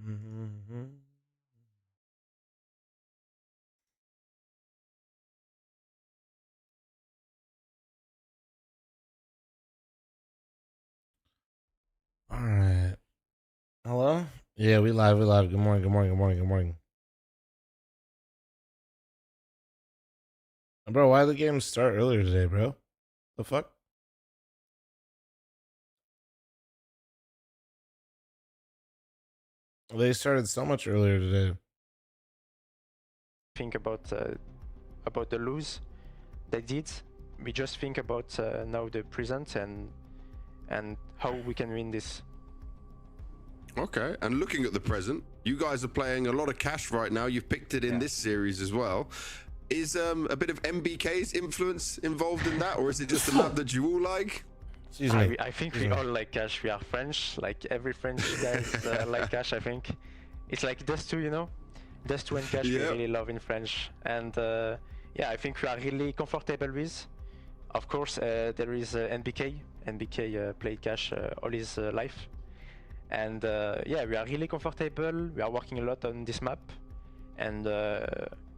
Mm-hmm. All right. Hello? Yeah, we live. We live. Good morning. Good morning. Good morning. Good morning. Bro, why did the game start earlier today, bro? The fuck? They started so much earlier today. Think about the lose they did. We just think about now the present and how we can win this. Okay, and looking at the present, you guys are playing a lot of cash right now. You've picked it in this series as well. Is a bit of MBK's influence involved in that, or is it just a map that you all like? Excuse me. I think we all like cash. We are French, like every French guys like cash. I think it's like Dust 2, you know, Dust 2 and cash we really love in French. And yeah, I think we are really comfortable with. Of course, there is NBK. NBK played cash all his life. And yeah, we are really comfortable. We are working a lot on this map, and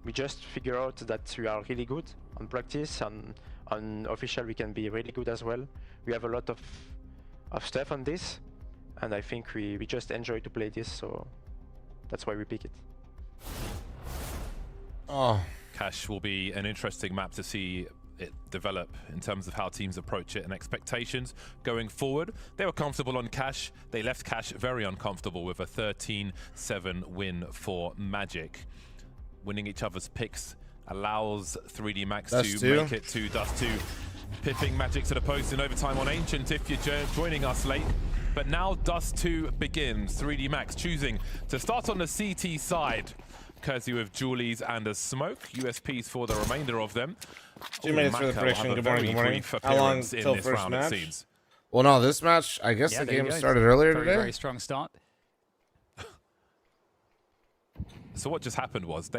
we just figure out that we are really good on practice. On official, we can be really good as well. We have a lot of stuff on this, and I think we just enjoy to play this, so that's why we pick it. Oh, Cash will be an interesting map to see it develop in terms of how teams approach it and expectations going forward. They were comfortable on Cash. They left Cash very uncomfortable with a 13-7 win for Magic. Winning each other's picks allows 3D Max to make it to Dust 2, pipping Magic to the post in overtime on Ancient if you're joining us late. But now Dust 2 begins. 3D Max choosing to start on the CT side, courtesy with Julies and a smoke. USPs for the remainder of them. 2 minutes for the prediction. Good morning. Good morning. How long till first round, match? Well, no, this match, I guess the game started earlier today. Very strong start. So what just happened was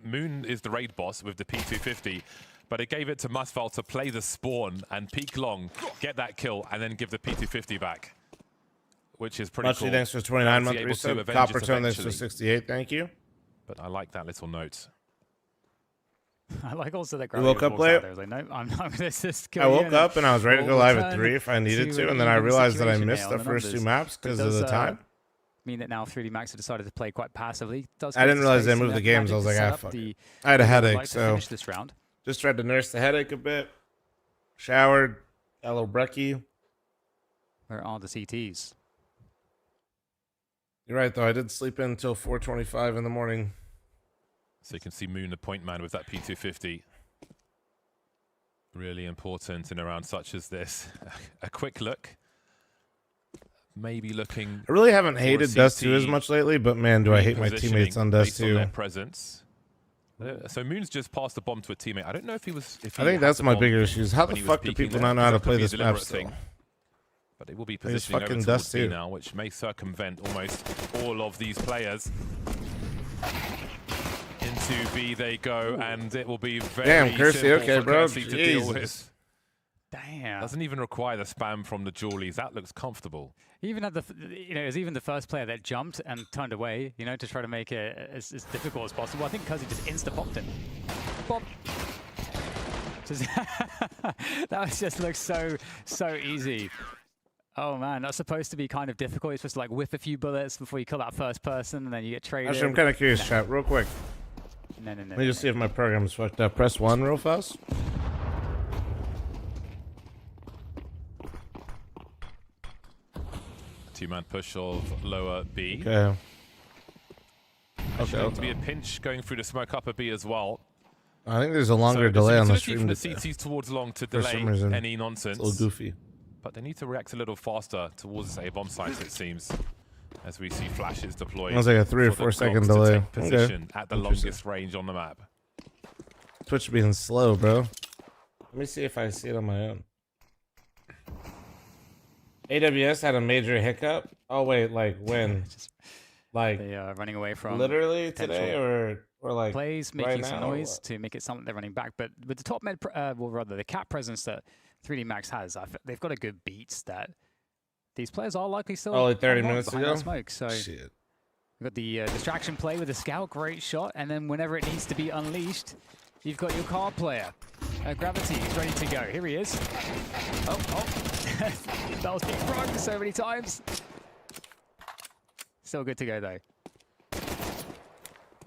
Moon is the raid boss with the P250, but it gave it to Masval to play the spawn and peek long, get that kill, and then give the P250 back, which is pretty cool. Thanks for 29 month reset. Copper tone, thanks for 68. Thank you. But I like that little note. I like also that. You woke up late. I was like, no, I'm not going to just I woke up and I was ready to go live at 3 if I needed to, and then I realized that I missed the first 2 maps because of the time. Mean that now 3D Max have decided to play quite passively. I didn't realize they moved the games. I was like, ah, fuck it. I had a headache, so this round. Just tried to nurse the headache a bit. Showered, got a little brekkie. Where are the CTs? You're right, though. I did sleep in until 4:25 in the morning. So you can see Moon, the point man, with that P250. Really important in a round such as this. A quick look. Maybe looking. I really haven't hated Dust 2 as much lately, but man, do I hate my teammates on Dust 2. Their presence. So Moon's just passed the bomb to a teammate. I don't know if he was. I think that's my bigger issue. How the fuck do people not know how to play this map still? But it will be positioning over towards B now, which may circumvent almost all of these players. Into B they go, and it will be very damn, Kersey, okay, bro. To deal with. Damn. Doesn't even require the spam from the Julies. That looks comfortable. Even at the, it was even the first player that jumped and turned away, to try to make it as difficult as possible. I think Cuzzy just insta-popped him. Pop. That just looks so easy. Oh man, that's supposed to be kind of difficult. You're supposed to like whiff a few bullets before you kill that first person, and then you get traded. Actually, I'm kind of curious, chat, real quick. No. Let me just see if my program's fucked up. Press 1 real fast. Two-man push of lower B. Okay. Going to be a pinch going through the smoke upper B as well. I think there's a longer delay on the stream. From the CTs towards long to delay any nonsense. It's a little goofy. But they need to react a little faster towards this A-bomb site, it seems, as we see flashes deployed. It was like a 3 or 4 second delay. Position at the longest range on the map. Twitch being slow, bro. Let me see if I see it on my own. AWS had a major hiccup. Oh wait, like when? Like they are running away from literally today, or like plays making some noise to make it sound like they're running back. But with the top mid, well rather the cap presence that 3D Max has, they've got a good beats that these players are likely still. Oh, like 30 minutes ago. Smoke, so shit. We've got the distraction play with the scout, great shot, and then whenever it needs to be unleashed, you've got your card player. Gravity is ready to go. Here he is. Oh. That was being wrong so many times. Still good to go, though.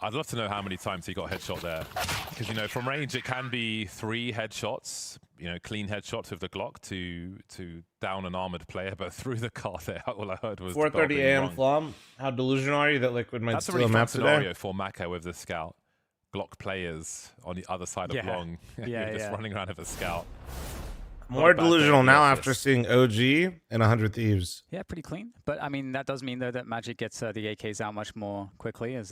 I'd love to know how many times he got headshot there. Because, you know, from range, it can be 3 headshots, you know, clean headshots with the Glock to down an armored player. But through the car there, all I heard was 4:30 a.m. fl0m. How delusional are you that Liquid might That's a steal really a fun map scenario today? for Maka with the scout. Glock players on the other side of long. Just running around with a scout. More delusional now after seeing OG and 100 Thieves. Yeah, pretty clean. But, I mean, that does mean, though, that Magic gets the AKs out much more quickly, as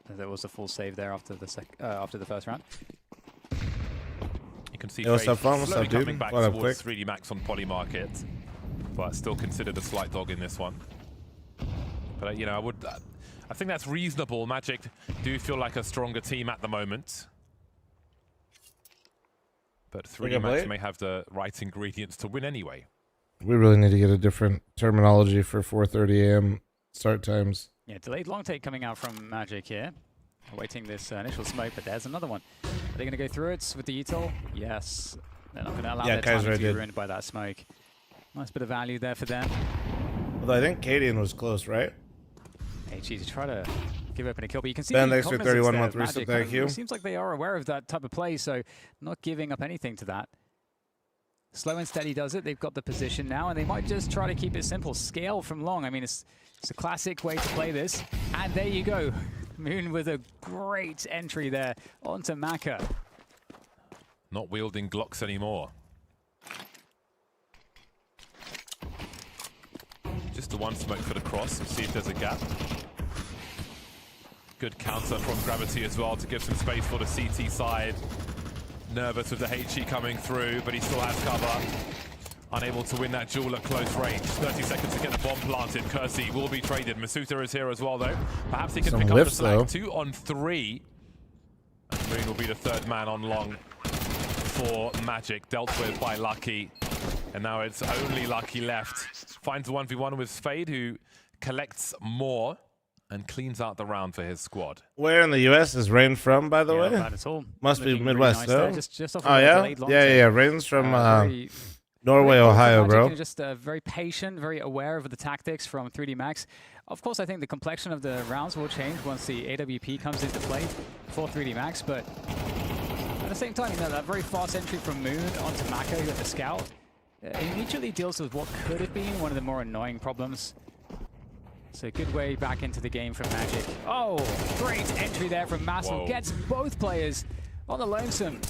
there was a full save there after the first round. You can see Yo, what's up, fl0m? What's slowly up, dude? coming back What up, towards quick? 3D Max on Poly Market, but still considered a slight dog in this one. But, you know, I think that's reasonable. Magic do feel like a stronger team at the moment. But 3D Max may have the right ingredients to win anyway. We really need to get a different terminology for 4:30 a.m. start times. Yeah, delayed long take coming out from Magic here. Awaiting this initial smoke, but there's another one. Are they going to go through it with the util? Yes. They're not going to allow their time to be ruined by that smoke. Nice bit of value there for them. Although I think Cadian was close, right? Hey, geez, try to give open a kill, but you can see Ben, the thanks for cognizance 31 there month of reset, Magic. thank you. It seems like they are aware of that type of play, so not giving up anything to that. Slow and steady does it. They've got the position now, and they might just try to keep it simple. Scale from long. I mean, it's a classic way to play this. And there you go. Moon with a great entry there onto Maka. Not wielding Glocks anymore. Just the one smoke for the cross. See if there's a gap. Good counter from Gravity as well to give some space for the CT side. Nervous with the HE coming through, but he still has cover. Unable to win that duel at close range. 30 seconds to get the bomb planted. Kersey will be traded. Masuta is here as well, though. Perhaps he can pick up the slack. 2 on 3. And Moon will be the 3rd man on long for Magic, dealt with by Lucky. And now it's only Lucky left. Finds a 1v1 with Fade, who collects more and cleans out the round for his squad. Where in the U.S. is Rain from, by the way? Not at all. Must be Midwest, though. Just off oh, yeah? Yeah. Rain's from Norway, Ohio, bro. Just very patient, very aware of the tactics from 3D Max. Of course, I think the complexion of the rounds will change once the AWP comes into play for 3D Max, but at the same time, you know, that very fast entry from Moon onto Maka, who had the scout, immediately deals with what could have been one of the more annoying problems. So a good way back into the game from Magic. Oh, great entry there from Massel. Gets both players on the lonesome.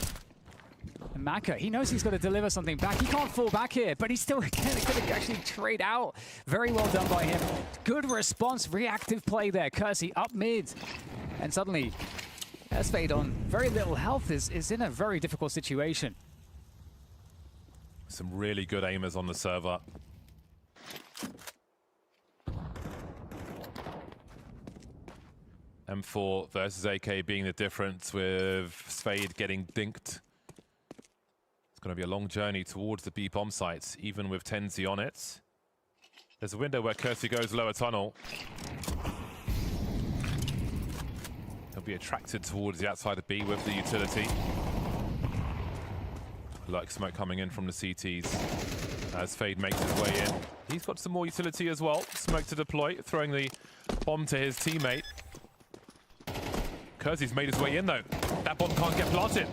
And Maka, he knows he's got to deliver something back. He can't fall back here, but he's still going to actually trade out. Very well done by him. Good response, reactive play there. Kersey up mid. And suddenly, S-Fade on very little health is in a very difficult situation. Some really good aimers on the server. M4 versus AK being the difference, with Spade getting dinked. It's going to be a long journey towards the B bomb sites, even with Tenzi on it. There's a window where Kersey goes lower tunnel. He'll be attracted towards the outside of B with the utility. Like smoke coming in from the CTs as Fade makes his way in. He's got some more utility as well. Smoke to deploy, throwing the bomb to his teammate. Kersey's made his way in though. That bomb can't get planted.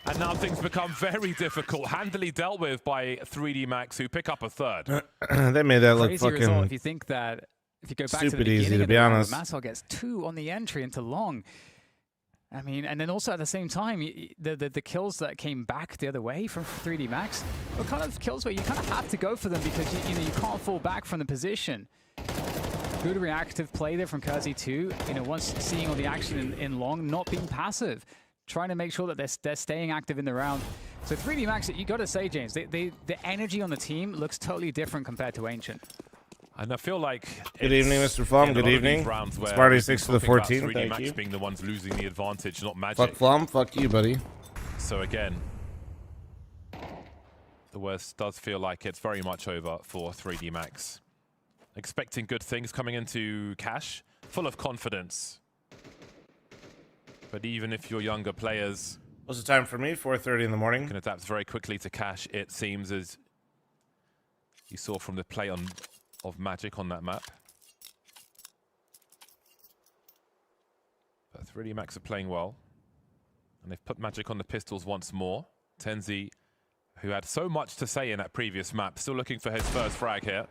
And now things become very difficult. Handily dealt with by 3D Max, who pick up a 3rd. They made that look Crazy fucking result if you think that, if you go back to the beginning easy, to of be the round, honest. Massel gets 2 on the entry into long. I mean, and then also at the same time, the kills that came back the other way from 3D Max were kind of kills where you kind of have to go for them because you can't fall back from the position. Good reactive play there from Kersey too. You know, once seeing all the action in long, not being passive, trying to make sure that they're staying active in the round. So 3D Max, you got to say, James, the energy on the team looks totally different compared to Ancient. And I feel like good evening, Mr. fl0m. Good evening. Sparty 6 to the 14. Thank Max you. Being the ones losing the advantage, not Magic. Fuck fl0m. Fuck you, buddy. So again, the worst does feel like it's very much over for 3D Max. Expecting good things coming into Cash. full of confidence. But even if you're younger players, What's the time for me? 4:30 in the morning. can adapt very quickly to cash, it seems, as you saw from the play of Magic on that map. But 3D Max are playing well. And they've put Magic on the pistols once more. Tenzi, who had so much to say in that previous map, still looking for his first frag here.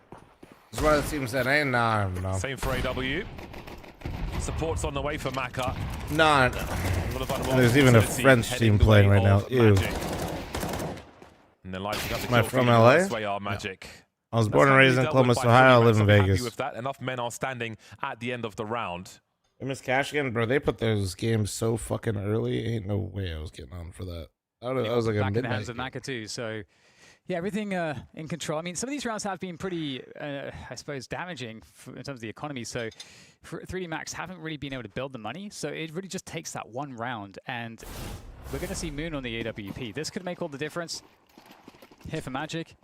This is one of the teams that ain't no. Same for AW. Support's on the way for Maka. Nah. And there's even a French team playing right now. Ew. And they're lighting up the Am I kill from feed LA? elsewhere are Magic. I was born and raised in Columbus, Ohio. I live in Vegas. With that, enough men are standing at the end of the round. I miss cash again, bro. They put those games so fucking early. Ain't no way I was getting on for that. I was like a back in the midnight hands of game. Maka too. So, yeah, everything in control. I mean, some of these rounds have been pretty, I suppose, damaging in terms of the economy. So, 3D Max haven't really been able to build the money. So it really just takes that one round, and we're going to see Moon on the AWP. This could make all the difference here for Magic.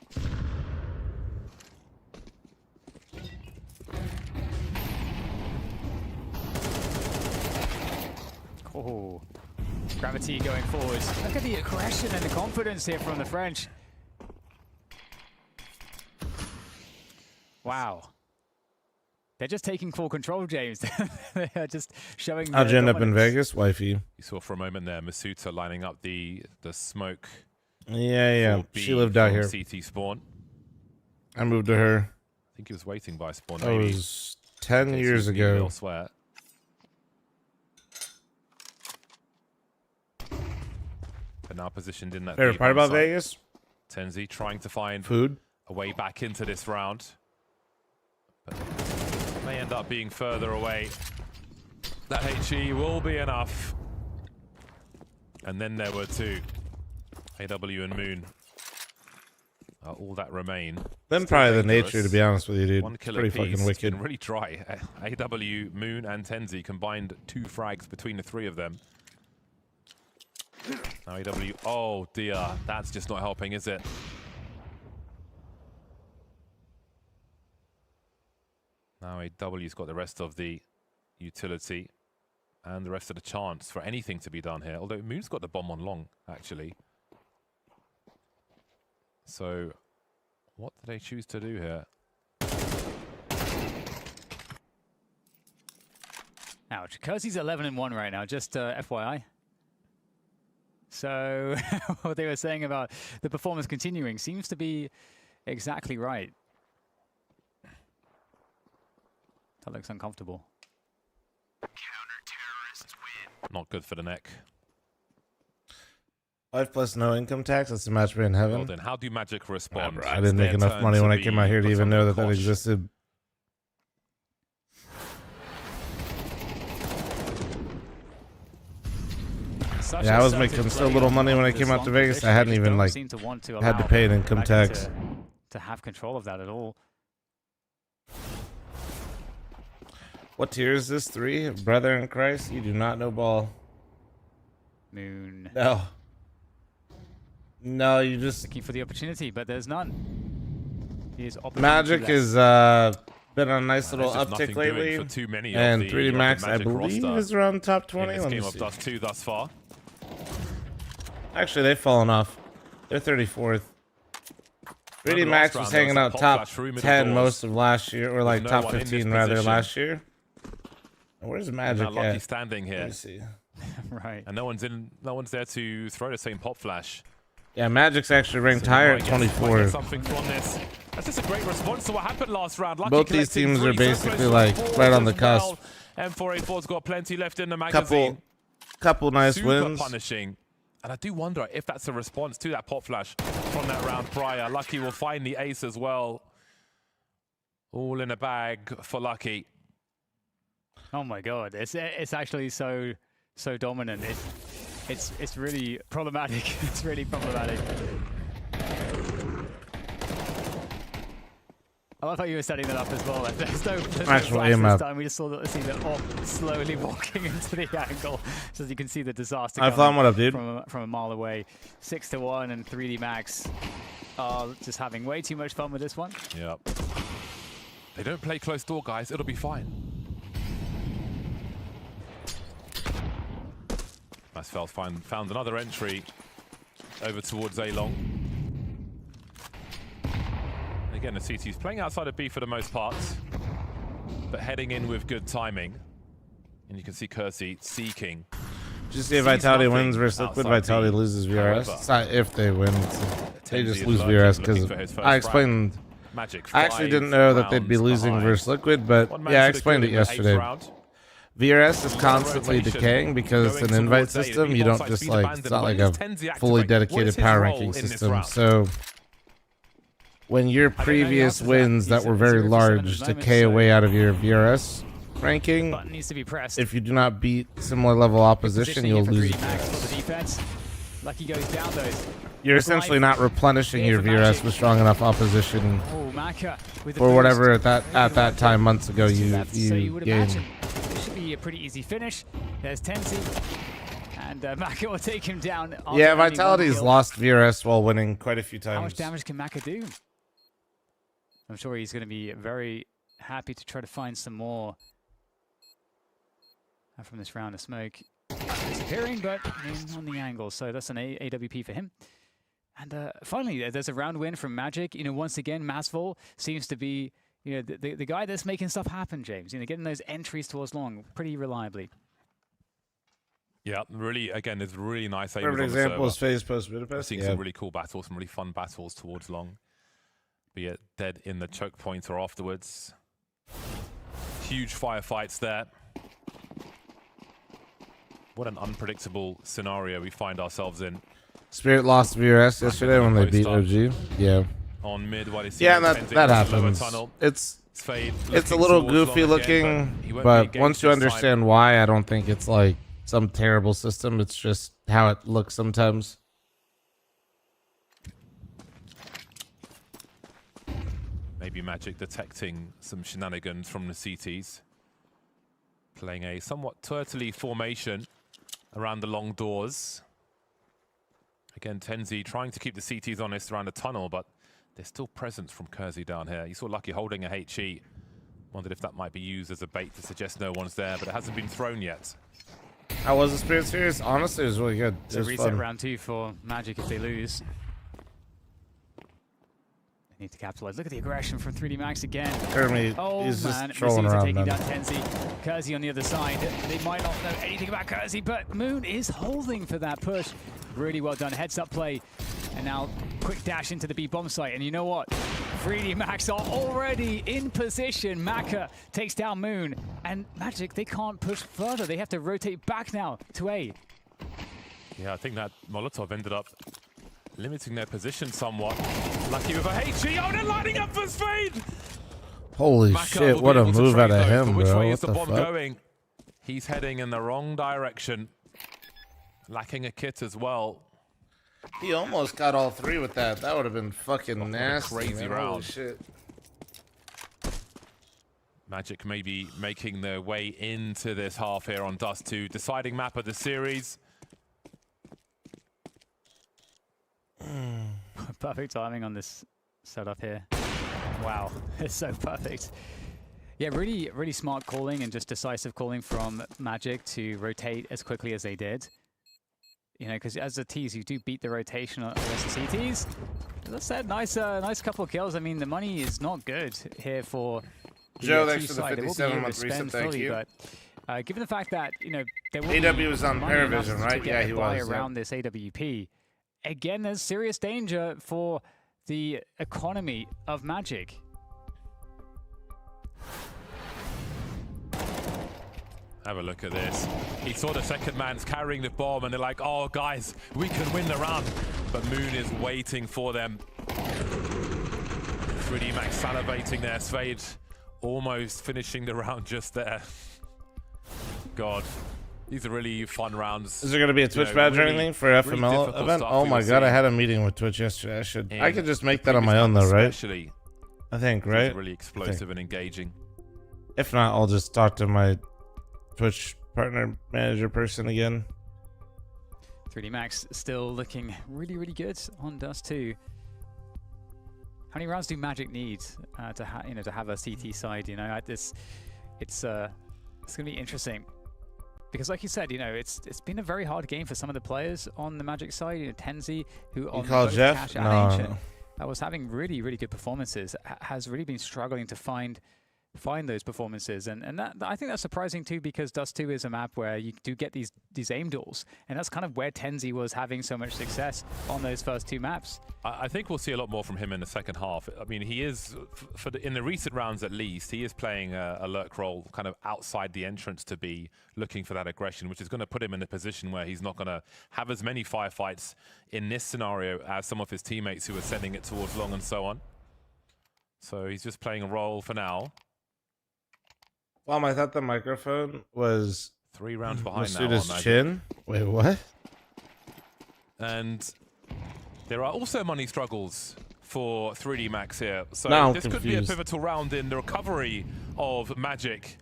Oh, Gravity going forwards. Look at the aggression and the confidence here from the French. Wow. They're just taking full control, James. They are just showing How'd you end up in dominance. Vegas, wifey? You saw for a moment there, Masuta lining up the smoke. Yeah. for B She lived out from here. CT spawn. I moved to her. I think he was waiting by spawn. That Maybe. was 10 In case years he was moved ago. Elsewhere. But now positioned in that. Favorite deep part about side. Vegas? Tenzi trying to find Food. a way back into this round. But may end up being further away. That HE will be enough. And then there were two. AW and Moon. All that remain. Then Still probably the dangerous. nature, to be honest with you, dude. One It's killer pretty piece. fucking It's wicked. been really dry. AW, Moon, and Tenzi combined 2 frags between the 3 of them. Now AW, oh dear, that's just not helping, is it? Now AW's got the rest of the utility and the rest of the chance for anything to be done here. Although Moon's got the bomb on long, actually. So, what do they choose to do here? Ouch. Kersey's 11-1 right now, just FYI. So, what they were saying about the performance continuing seems to be exactly right. That looks uncomfortable. Not good for the neck. 5 plus no income tax. That's a match made in heaven. Well then, how do Magic Nah, respond? bro, I It's didn't make their enough turn money to when I be came out here to put even under know that that cosh. existed. Such Yeah, a I was certain making so play little on money when I this came out long to Vegas. position. I They hadn't just even don't like seem to want to had to allow pay an income Magic tax. to have control of that at all. What tier is this? 3? Brother in Christ? You do not know ball. Moon No. No, you just... looking for the opportunity, but there's none. He is Magic is has been on a nice little There's just uptick nothing doing lately. for too many And of the, 3D Max, I Magic believe, roster is around top in 20. this Let me game of see. Dust 2 thus far. Actually, they've fallen off. They're 34th. 3D Remember Max last was round, there hanging was a out pop top flash through middle 10 doors most of last year, or like no top one in this 15 rather position. last year. Where's Magic Now lucky at? standing Let here, me see. right. and no one's there to throw the same pop flash. Yeah, Magic's actually ranked So higher might at get- might get 24th. something from this. That's just a great response to what happened last round. Lucky Both these collecting teams are 3, so basically close to like fours right on the as well. cusp. M4A4's got plenty left in the magazine. Couple nice Super wins. punishing. And I do wonder if that's a response to that pop flash from that round prior. Lucky will find the ace as well. All in a bag for Lucky. Oh my God, it's actually so dominant. It's really problematic. It's really problematic. I love how you were setting that up as well. There's no Actual flash aim this up. time. We just saw the op slowly walking into the angle, so you can see the disaster I coming thought, what up, dude? from a mile away. 6-1, and 3D Max are just having way too much fun with this one. Yep. They don't play close door, guys. It'll be fine. Masfeld found another entry over towards A-Long. Again, the CT's playing outside of B for the most part, but heading in with good timing. And you can see Kersey seeking. Just see if Vitality wins versus Liquid, Vitality loses VRS. It's not if they win, they just lose VRS because I explained. I actually didn't know that they'd be losing versus Liquid, but yeah, I explained it yesterday. VRS is constantly decaying because it's an invite system. You don't just like, it's not like a fully dedicated power ranking system. So when your previous wins that were very large decay away out of your VRS ranking, needs to be pressed. If you do not beat similar level opposition, you'll lose. Lucky goes down those. You're essentially not replenishing your VRS with strong enough opposition for whatever at that time months ago you gained. This should be a pretty easy finish. There's Tenzi, and Maka will take him down. Yeah, Vitality's lost VRS while winning quite a few times. How much damage can Maka do? I'm sure he's going to be very happy to try to find some more from this round of smoke. Disappearing, but on the angle, so that's an AWP for him. And finally, there's a round win from Magic. You know, once again, Masvol seems to be, you know, the guy that's making stuff happen, James. You know, getting those entries towards long pretty reliably. Yeah, really, again, there's really nice aims. Perfect example is FaZe post Budapest. Seeing some really cool battles, some really fun battles towards long. Be it dead in the choke point or afterwards. Huge firefights there. What an unpredictable scenario we find ourselves in. Spirit lost VRS yesterday when they beat OG. Yeah. On mid, yeah, that happens. It's a little goofy looking, but once you understand why, I don't think it's like some terrible system. It's just how it looks sometimes. Maybe Magic detecting some shenanigans from the CTs. Playing a somewhat turtley formation around the long doors. Again, Tenzi trying to keep the CTs honest around the tunnel, but there's still presence from Kersey down here. You saw Lucky holding a HE. Wondered if that might be used as a bait to suggest no one's there, but it hasn't been thrown yet. How was the Spirit series? Honestly, it was really good. It's a reset round 2 for Magic if they lose. Need to capitalize. Look at the aggression from 3D Max again. He's just trolling around. Taking down Tenzi. Kersey on the other side. They might not know anything about Kersey, but Moon is holding for that push. Really well done. Heads up play. And now quick dash into the B bomb site. And you know what? 3D Max are already in position. Maka takes down Moon. And Magic, they can't push further. They have to rotate back now to A. Yeah, I think that Molotov ended up limiting their position somewhat. Lucky with a HE. Oh, they're lining up for Spade! Holy shit, what a move out of him, which bro. Way what is the the bomb fuck? Going? He's heading in the wrong direction. Lacking a kit as well. He almost got all 3 with that. That would have been fucking nasty. Crazy round. Holy shit. Magic maybe making their way into this half here on Dust 2. Deciding map of the series. Perfect timing on this setup here. Wow, it's so perfect. Yeah, really, really smart calling and just decisive calling from Magic to rotate as quickly as they did. You know, because as a tease, you do beat the rotation on the CTs. As I said, nice couple of kills. I mean, the money is not good here for Joe. Thanks for the side. 57-month reset. Thank you. But given the fact that there will AW was on Paravision, right? Yeah, he was. Around this AWP. Again, there's serious danger for the economy of Magic. Have a look at this. He saw the second man's carrying the bomb and they're like, oh guys, we can win the round. But Moon is waiting for them. 3D Max salivating there. Spade almost finishing the round just there. God. These are really fun rounds. Is there going to be a Twitch badge or anything for fl0m event? Oh my god, I had a meeting with Twitch yesterday. I could just make that on my own though, right? I think, right? Really explosive and engaging. If not, I'll just talk to my Twitch partner manager person again. 3D Max still looking really, really good on Dust 2. How many rounds do Magic need to have a CT side? It's going to be interesting. Because like you said, you know, it's been a very hard game for some of the players on the Magic side. You know, Tenzi, who on call both Jeff? Cash and No. Ancient, was having really, really good performances, has really been struggling to find those performances, and that I think that's surprising too, because Dust 2 is a map where you do get these aim duels, and that's kind of where Tenzi was having so much success on those first 2 maps. I think we'll see a lot more from him in the second half. I mean, he is, in the recent rounds at least, he is playing a lurk role kind of outside the entrance to be looking for that aggression, which is going to put him in a position where he's not going to have as many firefights in this scenario as some of his teammates who are sending it towards long and so on. So he's just playing a role for now. I thought the microphone was 3 rounds behind Masuda's now. chin. Wait, what? And there are also money struggles for 3D Max here. So now I'm this confused. could be a pivotal round in the recovery of Magic.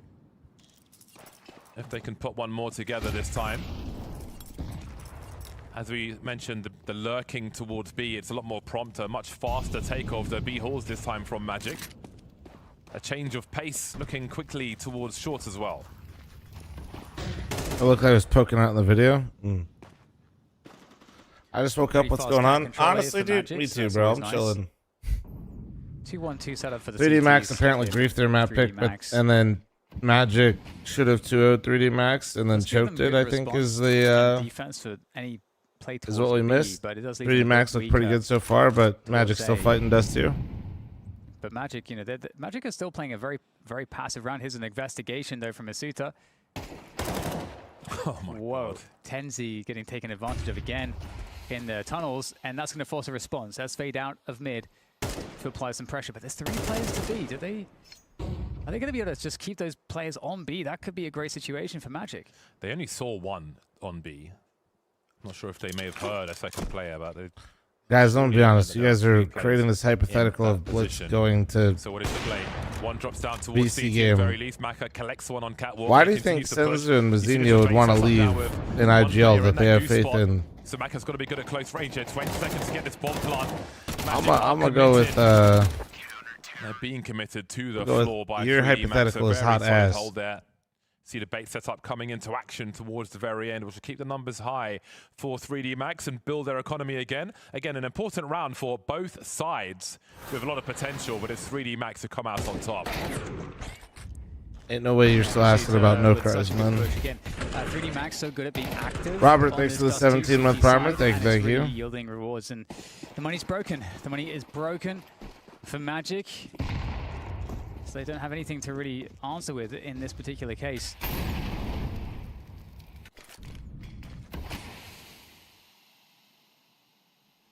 If they can put one more together this time. As we mentioned, the lurking towards B, it's a lot more prompt, a much faster take of the B halls this time from Magic. A change of pace, looking quickly towards short as well. It looked like I was poking out in the video. I just woke up. What's going on? Honestly, dude, me too, bro. I'm chilling. 2-1-2 setup for the 3D CTs. Max apparently griefed their map pick, and then Magic should have 2-0'd 3D Max and then choked it. I think is the defense for any play is what we missed. But it does leave 3D Max looked pretty good so far, but Magic's still fighting Dust 2. But Magic, you know, Magic is still playing a very, very passive round. Here's an investigation, though, from Masuta. Oh my God. Tenzi getting taken advantage of again in the tunnels, and that's going to force a response. That's fade out of mid to apply some pressure. But there's 3 players to B. Are they going to be able to just keep those players on B? That could be a great situation for Magic. They only saw 1 on B. I'm not sure if they may have heard a second player, but they... Guys, don't be honest. You guys are creating this hypothetical of Blitz going to So what is the play? One drops down towards BC CT game. at the very least. Maka collects one on Catwalk. Why do you think Senzu and Mazinho would want to leave in IGL that they have faith in? So Maka's got to be good at close range here. 20 seconds to get this bomb plant. I'm gonna go with They're being committed to the floor by your 3D hypothetical Max, is hot solid ass. hold there. See the bait setup coming into action towards the very end, which will keep the numbers high for 3D Max and build their economy again. Again, an important round for both sides with a lot of potential, but it's 3D Max to come out on top. Ain't no way you're still asking about no cars, man. 3D Max so good at being active. Robert, thanks for the 17-month primer. Thank you. Really yielding rewards, and the money's broken. The money is broken for Magic. So they don't have anything to really answer with in this particular case.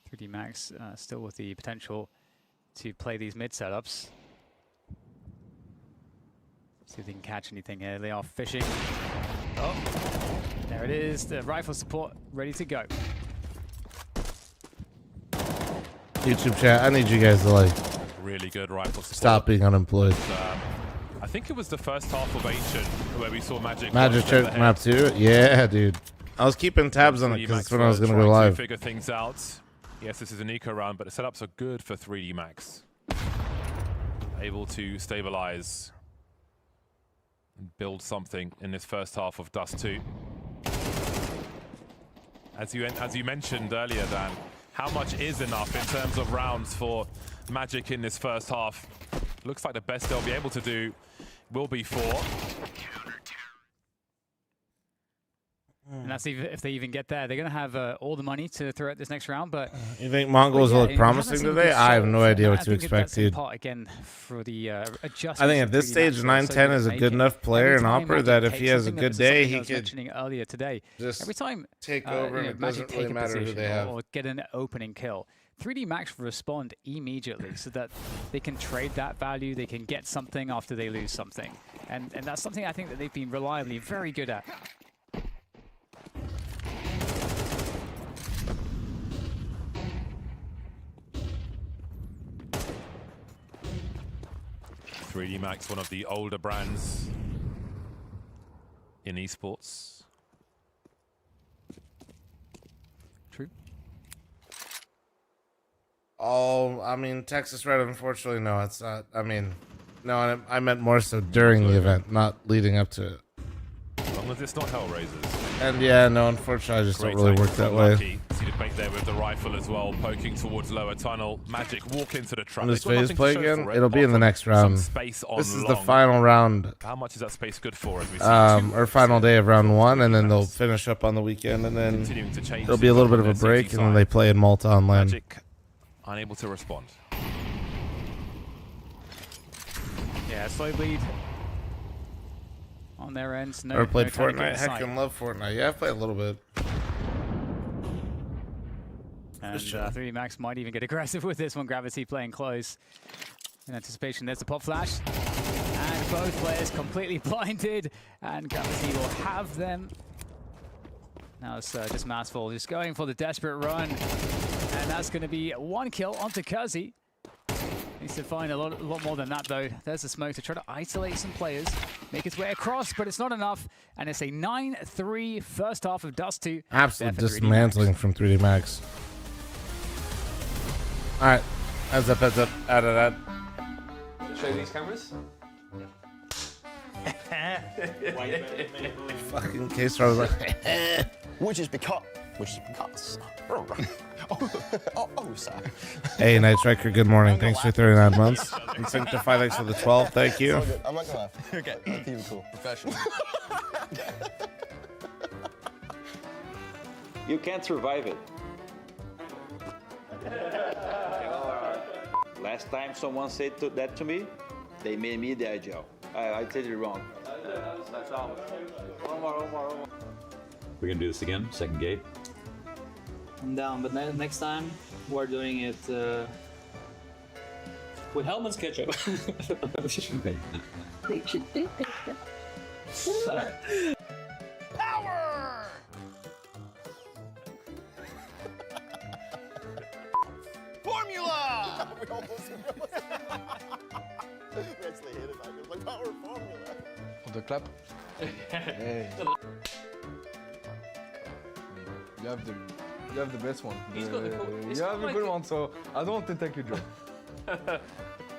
.3D Max still with the potential to play these mid setups. See if they can catch anything here. They are fishing. Oh, there it is. The rifle support ready to go. YouTube chat, I need you guys to like Really good rifle support. Stop being unemployed. I think it was the first half of Ancient where we saw Magic choke map 2? Yeah, dude. I was keeping tabs on it because that's when I was going to go live. Figure things out. Yes, this is an eco round, but the setups are good for 3D Max. Able to stabilize and build something in this first half of Dust 2. As you mentioned earlier, Dan, how much is enough in terms of rounds for Magic in this first half? Looks like the best they'll be able to do will be 4. And that's if they even get there. They're going to have all the money to throw at this next round, but... You think Mongols will look promising today? I have no idea what to expect, dude. Again, for the adjustment. I think at this stage, 9-10 is a good enough player and Opera that if he has a good day, he could earlier today. Just every time take over and it doesn't really matter who they have. Or get an opening kill. 3D Max respond immediately so that they can trade that value, they can get something after they lose something. And that's something I think that they've been reliably very good at. 3D Max, one of the older brands in esports. True. Oh, I mean, Texas Red, unfortunately, no, it's not. I mean, no, I meant more so during the event, not leading up to it. long as it's not Hellraisers. And yeah, no, unfortunately, I just don't really work that way. See the bait there with the rifle as well, poking towards lower tunnel. Magic walk into the trap. When this phase play again, it'll be in the next round. This is the final round. How much is that space good for? As we see or final day of round 1, and then they'll finish up on the weekend, and then there'll be a little bit of a break, and then they play in Malta on land. Magic unable to respond. Yeah, slow bleed on their ends. No, Ever played no trying to Fortnite? get inside. Heckin' love Fortnite. Yeah, I've played a little bit. And 3D Max might even get aggressive with this one. Gravity playing close. In anticipation, there's the pop flash. And both players completely blinded. And Gravity will have them. Now it's just Massful just going for the desperate run. And that's going to be 1 kill onto Kazi. Needs to find a lot more than that, though. There's the smoke to try to isolate some players. Make its way across, but it's not enough. And it's a 9-3 first half of Dust 2. Absolute dismantling from 3D Max. Alright. Heads up, heads up. Out of that. Show these cameras? Fucking case was like, Which is because. Oh, sir. hey, Night Striker, good morning. Thanks for 39 months. And Sanctify, thanks for the 12. Thank you. I'm not gonna laugh. Okay. That's even cool. Professional. You can't survive it. Last time someone said that to me, they made me the agile. I did it wrong. One more. We're gonna do this again, second gate. I'm down, but next time we're doing it with Hellman's ketchup. Power! Formula! We almost actually hit it. I was like, power formula. The clap. Hey. You have the best one. He's got the cool. You have a good one, so I don't want to take your job.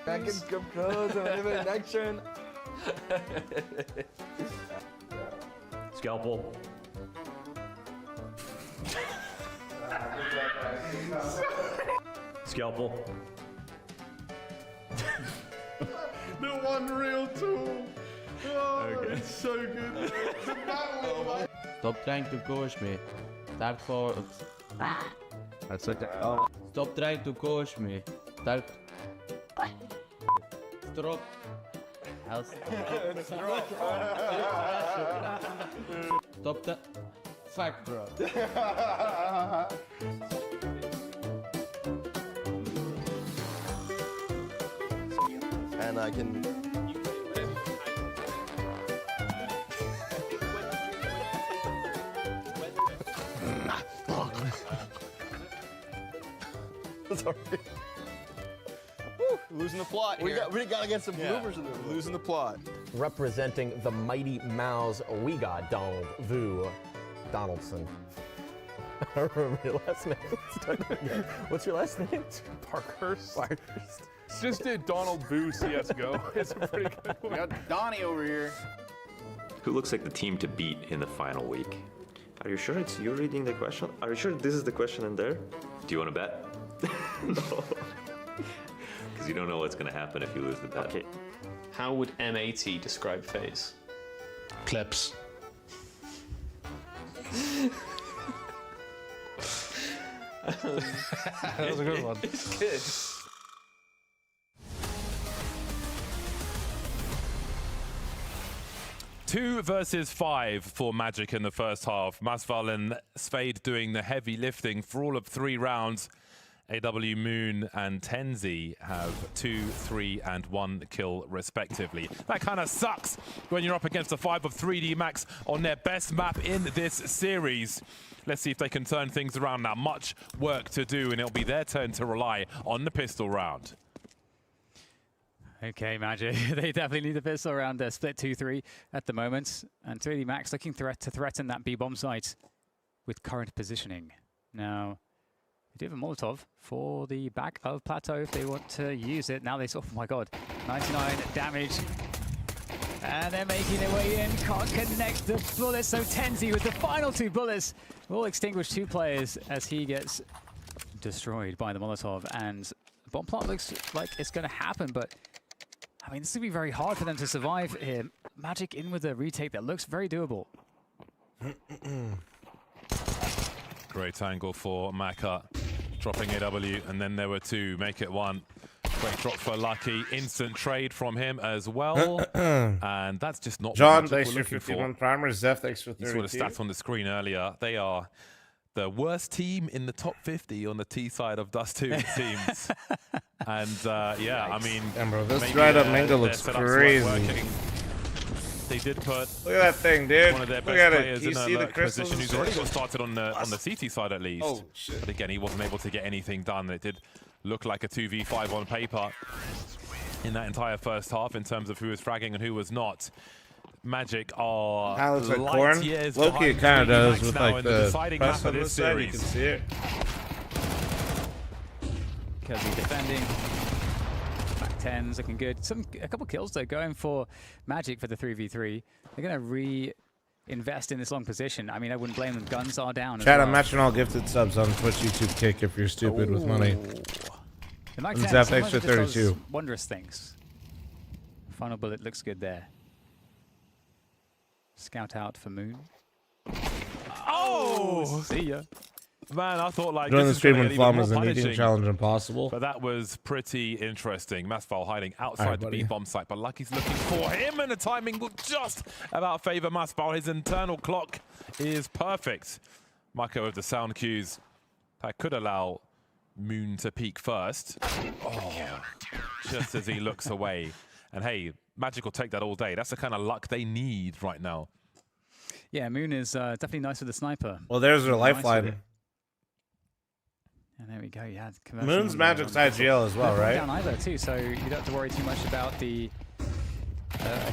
I can come close and have an action. Scalpel. Scalpel. The one real tool. Oh, okay. It's so good. Stop trying to coach me. Start for. That's okay. Stop trying to coach me. Start. Stop. Stop that. Fuck, bro. And I can. Sorry. Woo, losing the plot here. We gotta get some bloopers in there. Losing the plot. Representing the mighty Mouse, we got Donald Vu Donaldson. I don't remember your last name. What's your last name? Parkhurst. Parkhurst. Just did Donald Vu CSGO. It's a pretty good one. We got Donnie over here. Who looks like the team to beat in the final week? Are you sure it's you reading the question? Are you sure this is the question in there? Do you want to bet? No. Because you don't know what's going to happen if you lose the bet. Okay. How would M80 describe FaZe? Clips. That was a good one. It's good. 2 versus 5 for Magic in the first half. Masval and Spade doing the heavy lifting for all of 3 rounds. AW Moon and Tenzi have 2, 3, and 1 kill respectively. That kind of sucks when you're up against a 5 of 3D Max on their best map in this series. Let's see if they can turn things around now. Much work to do, and it'll be their turn to rely on the pistol round. Okay, Magic. They definitely need the pistol round. They're split 2-3 at the moment. And 3D Max looking to threaten that B-bomb site with current positioning. Now, they do have a Molotov for the back of Plateau if they want to use it. Now they saw, oh my god, 99 damage. And they're making their way in. Can't connect the bullets. So Tenzi with the final 2 bullets will extinguish 2 players as he gets destroyed by the Molotov. And the bomb plant looks like it's going to happen, but I mean, this is going to be very hard for them to survive here. Magic in with a retake that looks very doable. Great angle for Maka, dropping AW, and then there were 2, make it 1. Great drop for Lucky, instant trade from him as well, and that's just not John, what thanks we're for looking 51 primers. Zeph, thanks for 32. You saw the stats on the screen earlier. They are the worst team in the top 50 on the T side of Dust 2 teams. And yeah, I mean, bro, this dried up mango looks crazy. They did put look at that thing, dude. One of their Look best at players it. in You a see the position who's already got started on the CT side at least. Oh, shit. But again, he wasn't able to get anything done. It did look like a 2v5 on paper in that entire first half in terms of who was fragging and who was not. Magic are light years Loki, it kind of does with like the deciding map of this side, you series. can see it. Kirby defending. Back 10s looking good. A couple kills though going for Magic for the 3v3. They're going to re-invest in this long position. I mean, I wouldn't blame them. Guns are down. Chat, as well. I'm matching all gifted subs on Twitch, YouTube, Kick if you're stupid with money. The Mac And 10 Zeph, sometimes extra it just does 32. wondrous things. Final bullet looks good there. Scout out for Moon. Oh! See ya. Man, I thought like During the this is stream gonna when get even fl0m was more an eating punishing. challenge impossible. But that was pretty interesting. Masval hiding outside Alright, the buddy. B-bomb site, but Lucky's looking for him, and the timing will just about favor Masval. His internal clock is perfect. Mako with the sound cues. That could allow Moon to peek first. Oh, just as he looks away. And hey, Magic will take that all day. That's the kind of luck they need right now. Yeah, Moon is definitely nice with the sniper. Well, there's their Nice lifeline. with it. And there we go. Yeah, Moon's Magic's IGL as well, right? Down either too, so you don't have to worry too much about the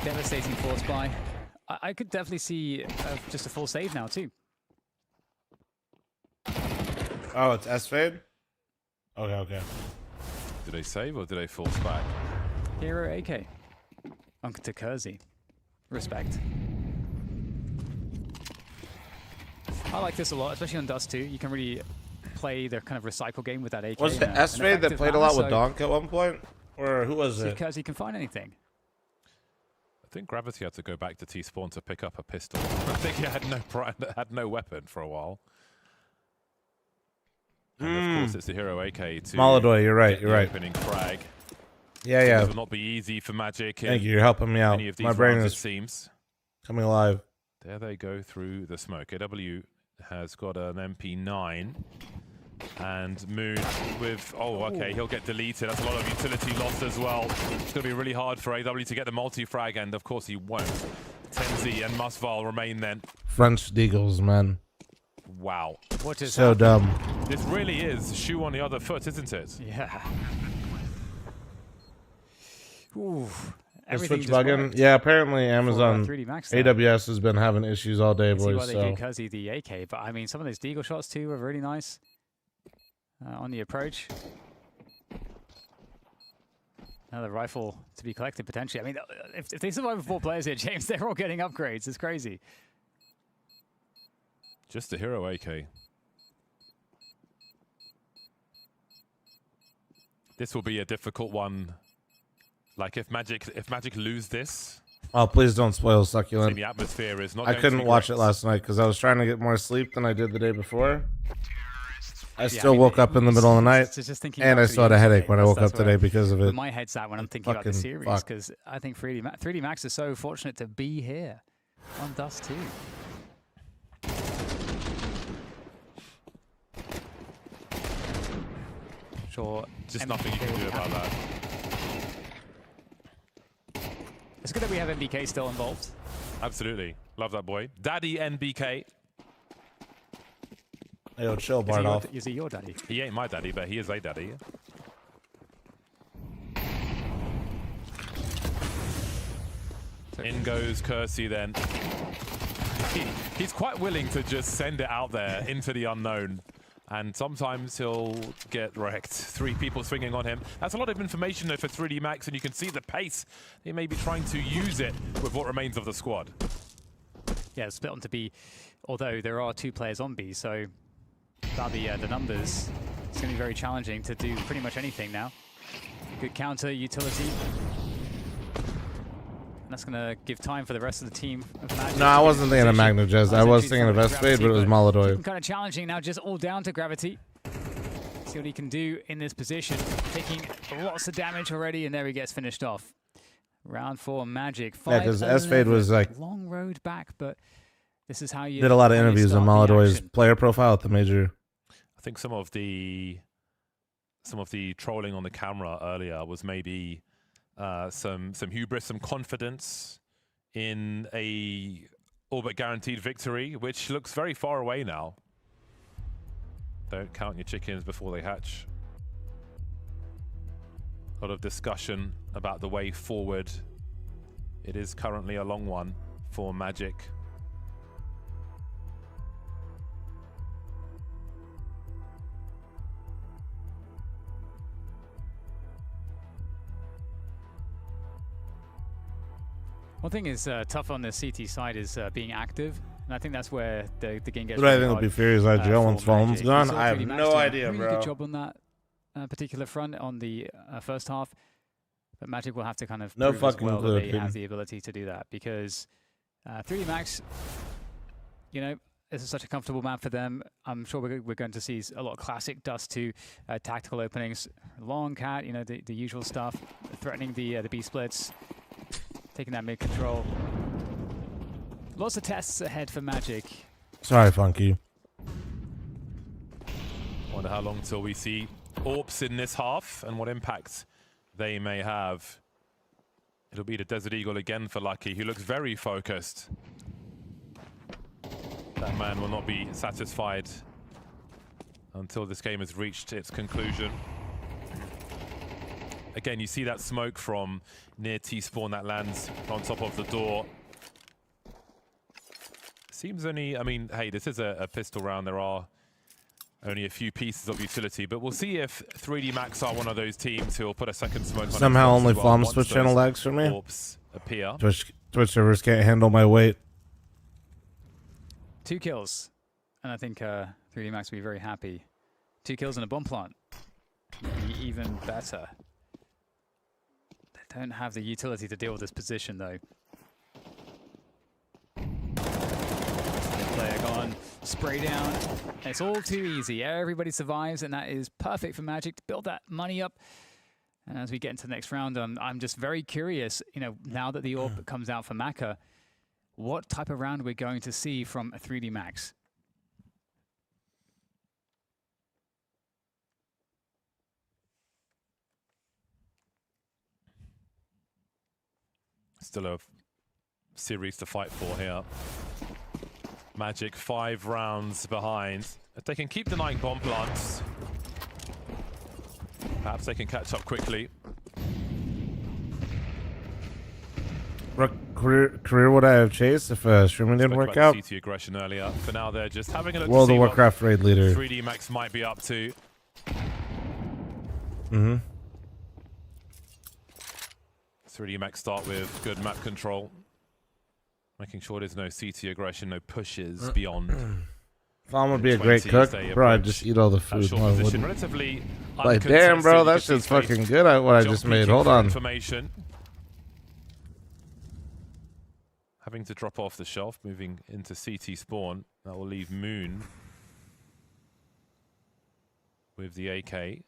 devastating force buy. I could definitely see just a full save now too. Oh, it's S-Fade? Okay, okay. Do they save or do they force back? Hero AK. Uncle to Kersey. Respect. I like this a lot, especially on Dust 2. You can really play the kind of recycle game with that AK. Was it S-Fade that played a lot with Donk at one point? Or who was it? Because he can find anything. I think Gravity had to go back to T-Spawn to pick up a pistol. I think he had no weapon for a while. And of course, it's the Hero AK to Maladoy, you're right, you're right. opening frag. Yeah, So yeah. This will not be easy for Magic. Thank you, you're helping me out. Any of these My brain rounds, is it seems. coming alive. There they go through the smoke. AW has got an MP9. And Moon with... Oh, okay, he'll get deleted. That's a lot of utility lost as well. It's going to be really hard for AW to get the multi-frag, and of course he won't. Tenzi and Masval remain then. French Deagles, man. Wow. What is so dumb. This really is shoe on the other foot, isn't it? Yeah. Ooh. Is Switch bugging? Yeah, apparently Amazon 3D Max AWS has been having issues all day, see boys. why they So do Kersey the AK, but I mean, some of those Deagle shots too were really nice on the approach. Another rifle to be collected potentially. I mean, if they survive with 4 players here, James, they're all getting upgrades. It's crazy. Just a Hero AK. This will be a difficult one. Like if Magic lose this, oh, please don't spoil Succulent. the atmosphere is not. I going couldn't to be watch great. it last night because I was trying to get more sleep than I did the day before. I Yeah, still I mean, woke up in the middle of the night, just thinking and about I the still had a games headache today, when I woke that's up today where because of it. my head's at when I'm thinking about the Fucking series, fuck. because I think 3D Max is so fortunate to be here on Dust 2. Sure. Just nothing you can do about that. It's good that we have MBK still involved. Absolutely. Love that boy. Daddy NBK. Hey, yo, chill, Bardolph. Is he your daddy? He ain't my daddy, but he is a daddy. In goes Kersey then. He's quite willing to just send it out there into the unknown. And sometimes he'll get wrecked. 3 people swinging on him. That's a lot of information though for 3D Max, and you can see the pace. He may be trying to use it with what remains of the squad. Yeah, it's split onto B, although there are 2 players on B, so without the numbers, it's going to be very challenging to do pretty much anything now. Good counter utility. And that's going to give time for the rest of the team. No, I wasn't thinking of Magna Jez. I was thinking of S-Fade, but it was Molotov. Kind of challenging now, just all down to Gravity. See what he can do in this position. Taking lots of damage already, and there he gets finished off. Round 4, Magic. Yeah, because S-Fade was like... long road back, but this is how you... Did a lot of interviews on Molotow's player profile at the major. I think some of the trolling on the camera earlier was maybe... some hubris, some confidence in a all but guaranteed victory, which looks very far away now. Don't count your chickens before they hatch. A lot of discussion about the way forward. It is currently a long one for Magic. One thing is tough on the CT side is being active, and I think that's where the game gets. What do I think will be Furious IGL once fl0m's gone? I have no idea, really bro. Good job on that particular front on the first half, but Magic will have to kind of prove as well that they have the ability to do that, because 3D Max, you know, this is such a comfortable map for them. I'm sure we're going to see a lot of classic Dust 2 tactical openings, long cat, you know, the usual stuff, threatening the B splits. Taking that mid control. Lots of tests ahead for Magic. Sorry, Funky. Wonder how long till we see AWPs in this half and what impact they may have. It'll be the Desert Eagle again for Lucky, who looks very focused. That man will not be satisfied until this game has reached its conclusion. Again, you see that smoke from near T-spawn that lands on top of the door. Seems only, I mean, hey, this is a pistol round. There are only a few pieces of utility, but we'll see if 3D Max are one of those teams who will put a second smoke on. Somehow only fl0m Twitch channel lags for me. Appear. Twitch servers can't handle my weight. 2 kills, and I think 3D Max will be very happy. 2 kills in a bomb plant. Even better. Don't have the utility to deal with this position, though. Player gone, spray down. It's all too easy. Everybody survives, and that is perfect for Magic to build that money up. And as we get into the next round, I'm just very curious, you know, now that the AWP comes out for Maka, what type of round we're going to see from a 3D Max. Still a series to fight for here. Magic 5 rounds behind. If they can keep denying bomb plants, perhaps they can catch up quickly. Career would I have chased if streaming didn't work out? CT aggression earlier. For now, they're just having a look World to see of Warcraft raid leader. 3D Max might be up to. 3D Max start with good map control, making sure there's no CT aggression, no pushes beyond. fl0m would be a great cook, bro. I'd just eat all the food. Relatively like, damn, bro, that shit's fucking good. What I just made. Hold on. Information. Having to drop off the shelf, moving into CT spawn. That will leave Moon with the AK,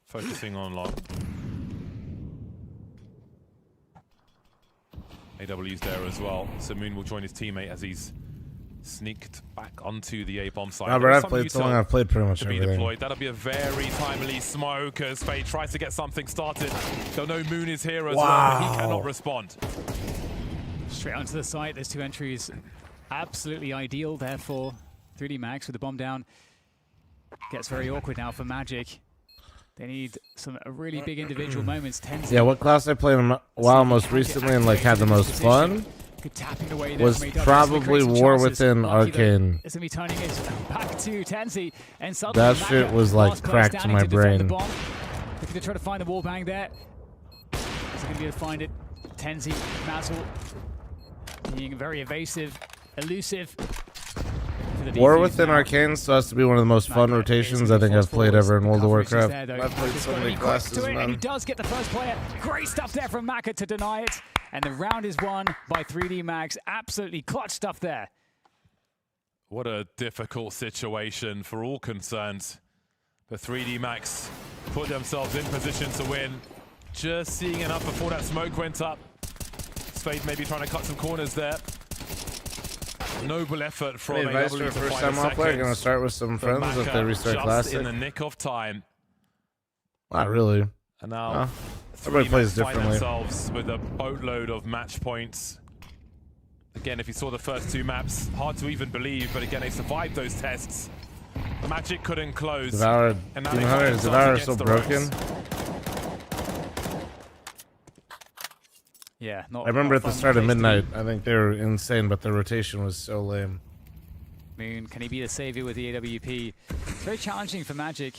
focusing on long. AW's there as well, so Moon will join his teammate as he's sneaked back onto the A-bomb side. No, but I've played so long, I've played pretty much everything. Deployed. That'll be a very timely smoke as Fade tries to get something started. They'll know Moon is here as well, but he cannot respond. Straight onto the site, there's 2 entries. Absolutely ideal, therefore. 3D Max with the bomb down. Gets very awkward now for Magic. They need some really big individual moments. Yeah, what class I played in WoW most recently and like had the most fun? Good tapping away there was from AW. probably War Within Lucky that Arcane. It's going to be turning it back to Tenzi. And suddenly That shit Maka, was like last player cracked to standing my defend the brain. bomb. Looking to try to find the wall bang there. Is he going to be able to find it? Tenzi, Mazel, being very evasive, elusive. War Within Arcane still has to be one of the most fun rotations I think I've played ever in World of Warcraft. I've played so many classes, man. And he does get the first player. Great stuff there from Maka to deny it. And the round is won by 3D Max. Absolutely clutch stuff there. What a difficult situation for all concerned. But 3D Max put themselves in position to win. Just seeing enough before that smoke went up. Spade maybe trying to cut some corners there. Noble effort from Any advice for a first-time off player? Going to start with some friends if they restart Classic? In the nick of time. Not really. And now everybody plays differently. Themselves with a boatload of match points. Again, if you saw the first two maps, hard to even believe, but again, they survived those tests. The Magic couldn't close. Devour, and now is Devour still broken? Yeah, I remember at the start of Midnight, I think they were insane, but the rotation was so lame. Moon, can he be the savior with the AWP? It's very challenging for Magic.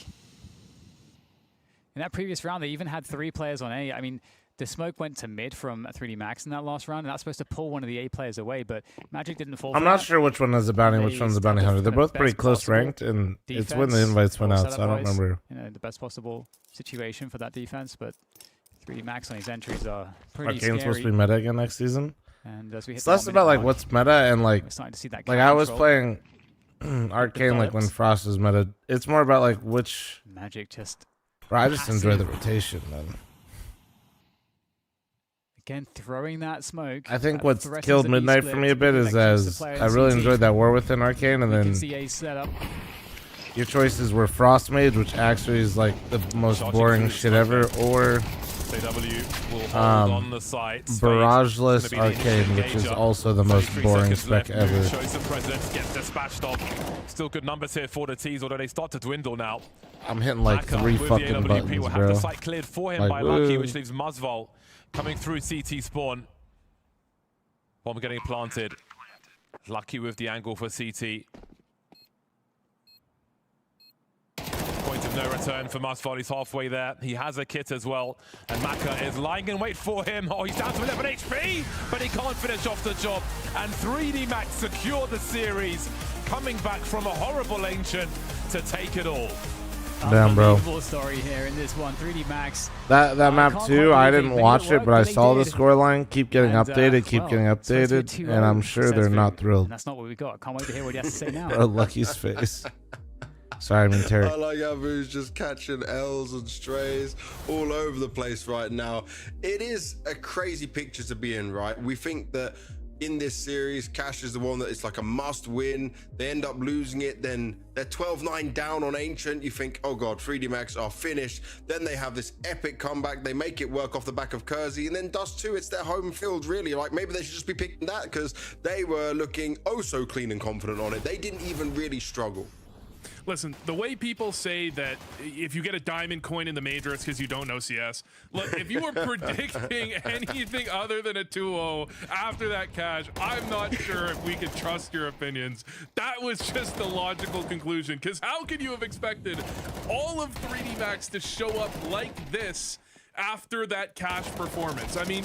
In that previous round, they even had 3 players on A. I mean, the smoke went to mid from 3D Max in that last round, and that's supposed to pull one of the A players away, but Magic didn't fall for I'm not that. sure which one is a bounty, which one's a bounty hunter. They're both pretty close ranked, and it's when the invites went out, so I don't remember. You know, the best possible situation for that defense, but 3D Max on his entries are pretty scary. Arcane's supposed to be meta again next season. And as we hit it's less about like what's meta and like, we're starting to see that like I was playing Arcane like when Frost was meta. It's more about like which Magic just. Bro, I just enjoy the rotation, man. Again, throwing that smoke. I think what's killed Midnight for me a bit is as I really enjoyed that War Within Arcane, and then your choices were Frost Mage, which actually is like the most boring shit ever, or Barrageless Arcane, which is also the most boring spec ever. Still good numbers here for the T's, although they start to dwindle now. I'm hitting like 3 fucking buttons, will bro. have the site cleared for him like, by Lucky, which leaves Muzzval coming through CT spawn. Bomb getting planted. Lucky with the angle for CT. Point of no return for Muzzval. He's halfway there. He has a kit as well. And Maka is lying in wait for him. Oh, he's down to 11 HP, but he can't finish off the job. And 3D Max secure the series, coming back from a horrible Ancient to take it all. Damn, bro. Unbelievable story here in this one. 3D Max. That map too, I didn't watch it, but I saw the scoreline keep getting updated, and I'm sure they're not thrilled. And that's not what we got. Can't wait to hear what he has to say now. Bro, Lucky's face. Sorry, I mean Terry. I like how Vu's just catching L's and strays all over the place right now. It is a crazy picture to be in, right? We think that in this series, Cash is the one that it's like a must win. They end up losing it, then they're 12-9 down on Ancient. You think, oh god, 3D Max are finished. Then they have this epic comeback. They make it work off the back of Kersey, and then Dust 2, it's their home field, really. Like, maybe they should just be picking that because they were looking oh so clean and confident on it. They didn't even really struggle. Listen, the way people say that if you get a diamond coin in the major, it's because you don't know CS. Look, if you were predicting anything other than a 2-0 after that Cash, I'm not sure if we could trust your opinions. That was just the logical conclusion, because how could you have expected all of 3D Max to show up like this after that Cash performance? I mean,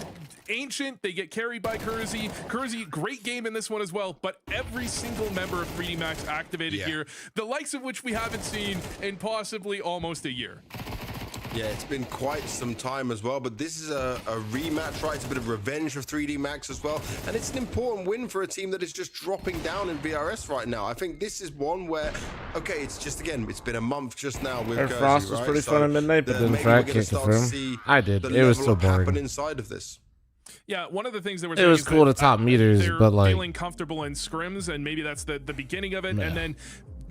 Ancient, they get carried by Kersey. Kersey, great game in this one as well, but every single member of 3D Max activated here, the likes of which we haven't seen in possibly almost a year. Yeah, it's been quite some time as well, but this is a rematch, right? It's a bit of revenge of 3D Max as well, and it's an important win for a team that is just dropping down in VRS right now. I think this is one where, okay, it's just, again, it's been a month just now with Kersey, Frost was pretty fun at Midnight, but then Frack can't confirm. I did. It was so boring. Inside of this. Yeah, one of the things that we're it was cool to top meters, but like feeling comfortable in scrims, and maybe that's the beginning of it, and then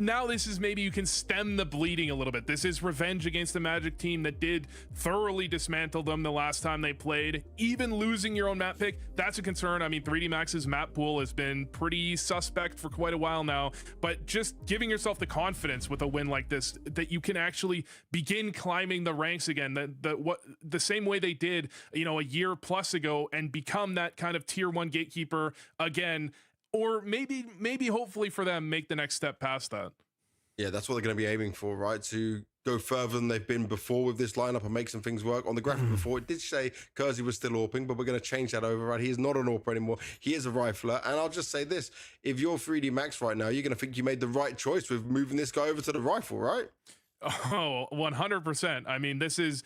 now this is maybe you can stem the bleeding a little bit. This is revenge against the Magic team that did thoroughly dismantle them the last time they played. Even losing your own map pick, that's a concern. I mean, 3D Max's map pool has been pretty suspect for quite a while now, but just giving yourself the confidence with a win like this that you can actually begin climbing the ranks again, the same way they did, you know, a year plus ago, and become that kind of tier 1 gatekeeper again. Or maybe hopefully for them, make the next step past that. Yeah, that's what they're going to be aiming for, right? To go further than they've been before with this lineup and make some things work. On the graphic before, it did say Kersey was still AWPing, but we're going to change that over, right? He is not an AWPer anymore. He is a rifler. And I'll just say this. If you're 3D Max right now, you're going to think you made the right choice with moving this guy over to the rifle, right? Oh, 100%. I mean, this is...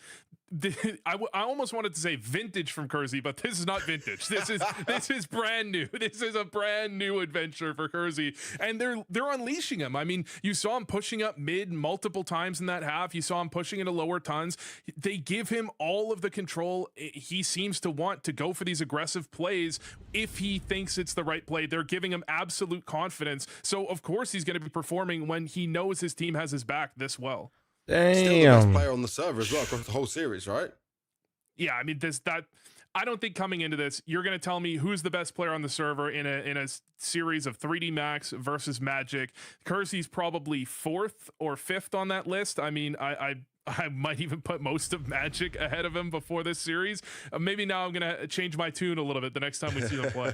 I almost wanted to say vintage from Kersey, but this is not vintage. This is brand new. This is a brand new adventure for Kersey, and they're unleashing him. I mean, you saw him pushing up mid multiple times in that half. You saw him pushing into lower tons. They give him all of the control. He seems to want to go for these aggressive plays if he thinks it's the right play. They're giving him absolute confidence. So of course he's going to be performing when he knows his team has his back this well. Damn. Still the best player on the server as well across the whole series, right? Yeah, I mean, I don't think coming into this, you're going to tell me who's the best player on the server in a series of 3D Max versus Magic. Kersey's probably 4th or 5th on that list. I mean, I might even put most of Magic ahead of him before this series. Maybe now I'm going to change my tune a little bit the next time we see them play.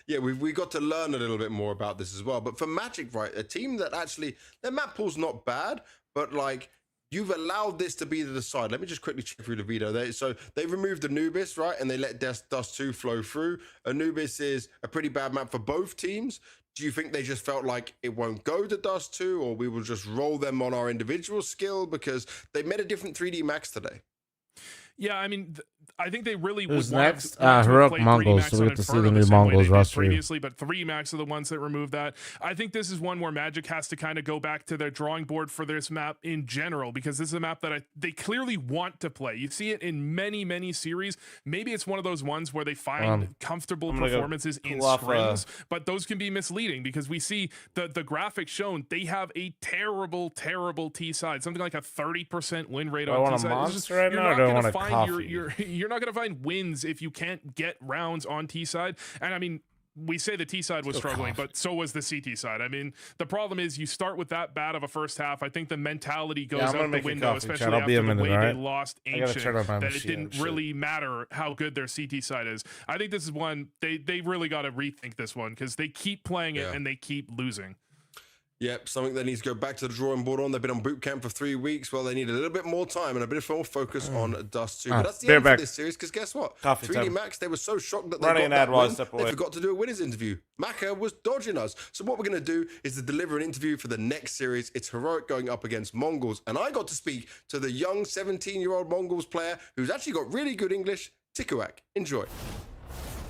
Yeah, we got to learn a little bit more about this as well. But for Magic, right, a team that actually, their map pool's not bad, but like, you've allowed this to be the decide. Let me just quickly check through the video. So they removed Anubis, right? And they let Dust 2 flow through. Anubis is a pretty bad map for both teams. Do you think they just felt like it won't go to Dust 2, or we will just roll them on our individual skill? Because they made a different 3D Max today. Yeah, I mean, I think they really Who's would want next? to Heroic Mongols, so we get to see the new Mongols roster. Previously, but 3 Max are the ones that removed that. I think this is one where Magic has to kind of go back to their drawing board for this map in general, because this is a map that they clearly want to play. You see it in many, many series. Maybe it's one of those ones where they find comfortable performances in scrims, but those can be misleading because we see the graphics shown. They have a terrible, terrible T side, something like a 30% win rate on T side. You're not going to find wins if you can't get rounds on T side. And I mean, we say the T side was struggling, but so was the CT side. I mean, the problem is you start with that bad of a first half. I think the mentality goes out the window, especially after the way they lost Ancient, that it didn't really matter how good their CT side is. I think this is one, they really got to rethink this one because they keep playing it and they keep losing. Yep, something they need to go back to the drawing board on. They've been on boot camp for 3 weeks. Well, they need a little bit more time and a bit more focus on Dust 2. But that's the end of this series, because guess what? 3D Max, they were so shocked that they got that win, they forgot to do a winners interview. Maka was dodging us. So what we're going to do is to deliver an interview for the next series. It's Heroic going up against Mongols. And I got to speak to the young 17-year-old Mongols player who's actually got really good English, Tikuak. Enjoy.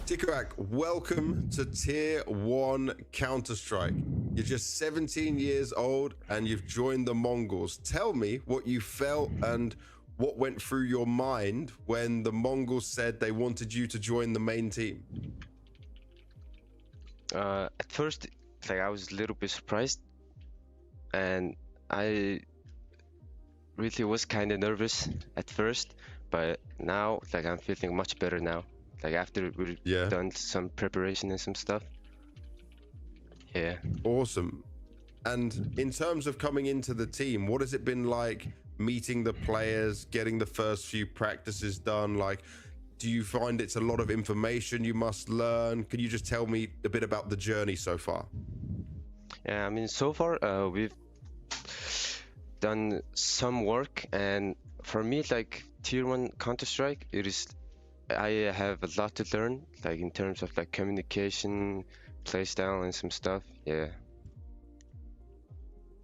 Tikuak, welcome to Tier 1 Counter-Strike. You're just 17 years old and you've joined the Mongols. Tell me what you felt and what went through your mind when the Mongols said they wanted you to join the main team. At first, I was a little bit surprised, and I really was kind of nervous at first, but now I'm feeling much better now. After we've done some preparation and some stuff. Yeah. Awesome. And in terms of coming into the team, what has it been like meeting the players, getting the first few practices done? Do you find it's a lot of information you must learn? Can you just tell me a bit about the journey so far? Yeah, I mean, so far we've done some work, and for me, Tier 1 Counter-Strike, I have a lot to learn, in terms of communication, playstyle, and some stuff. Yeah.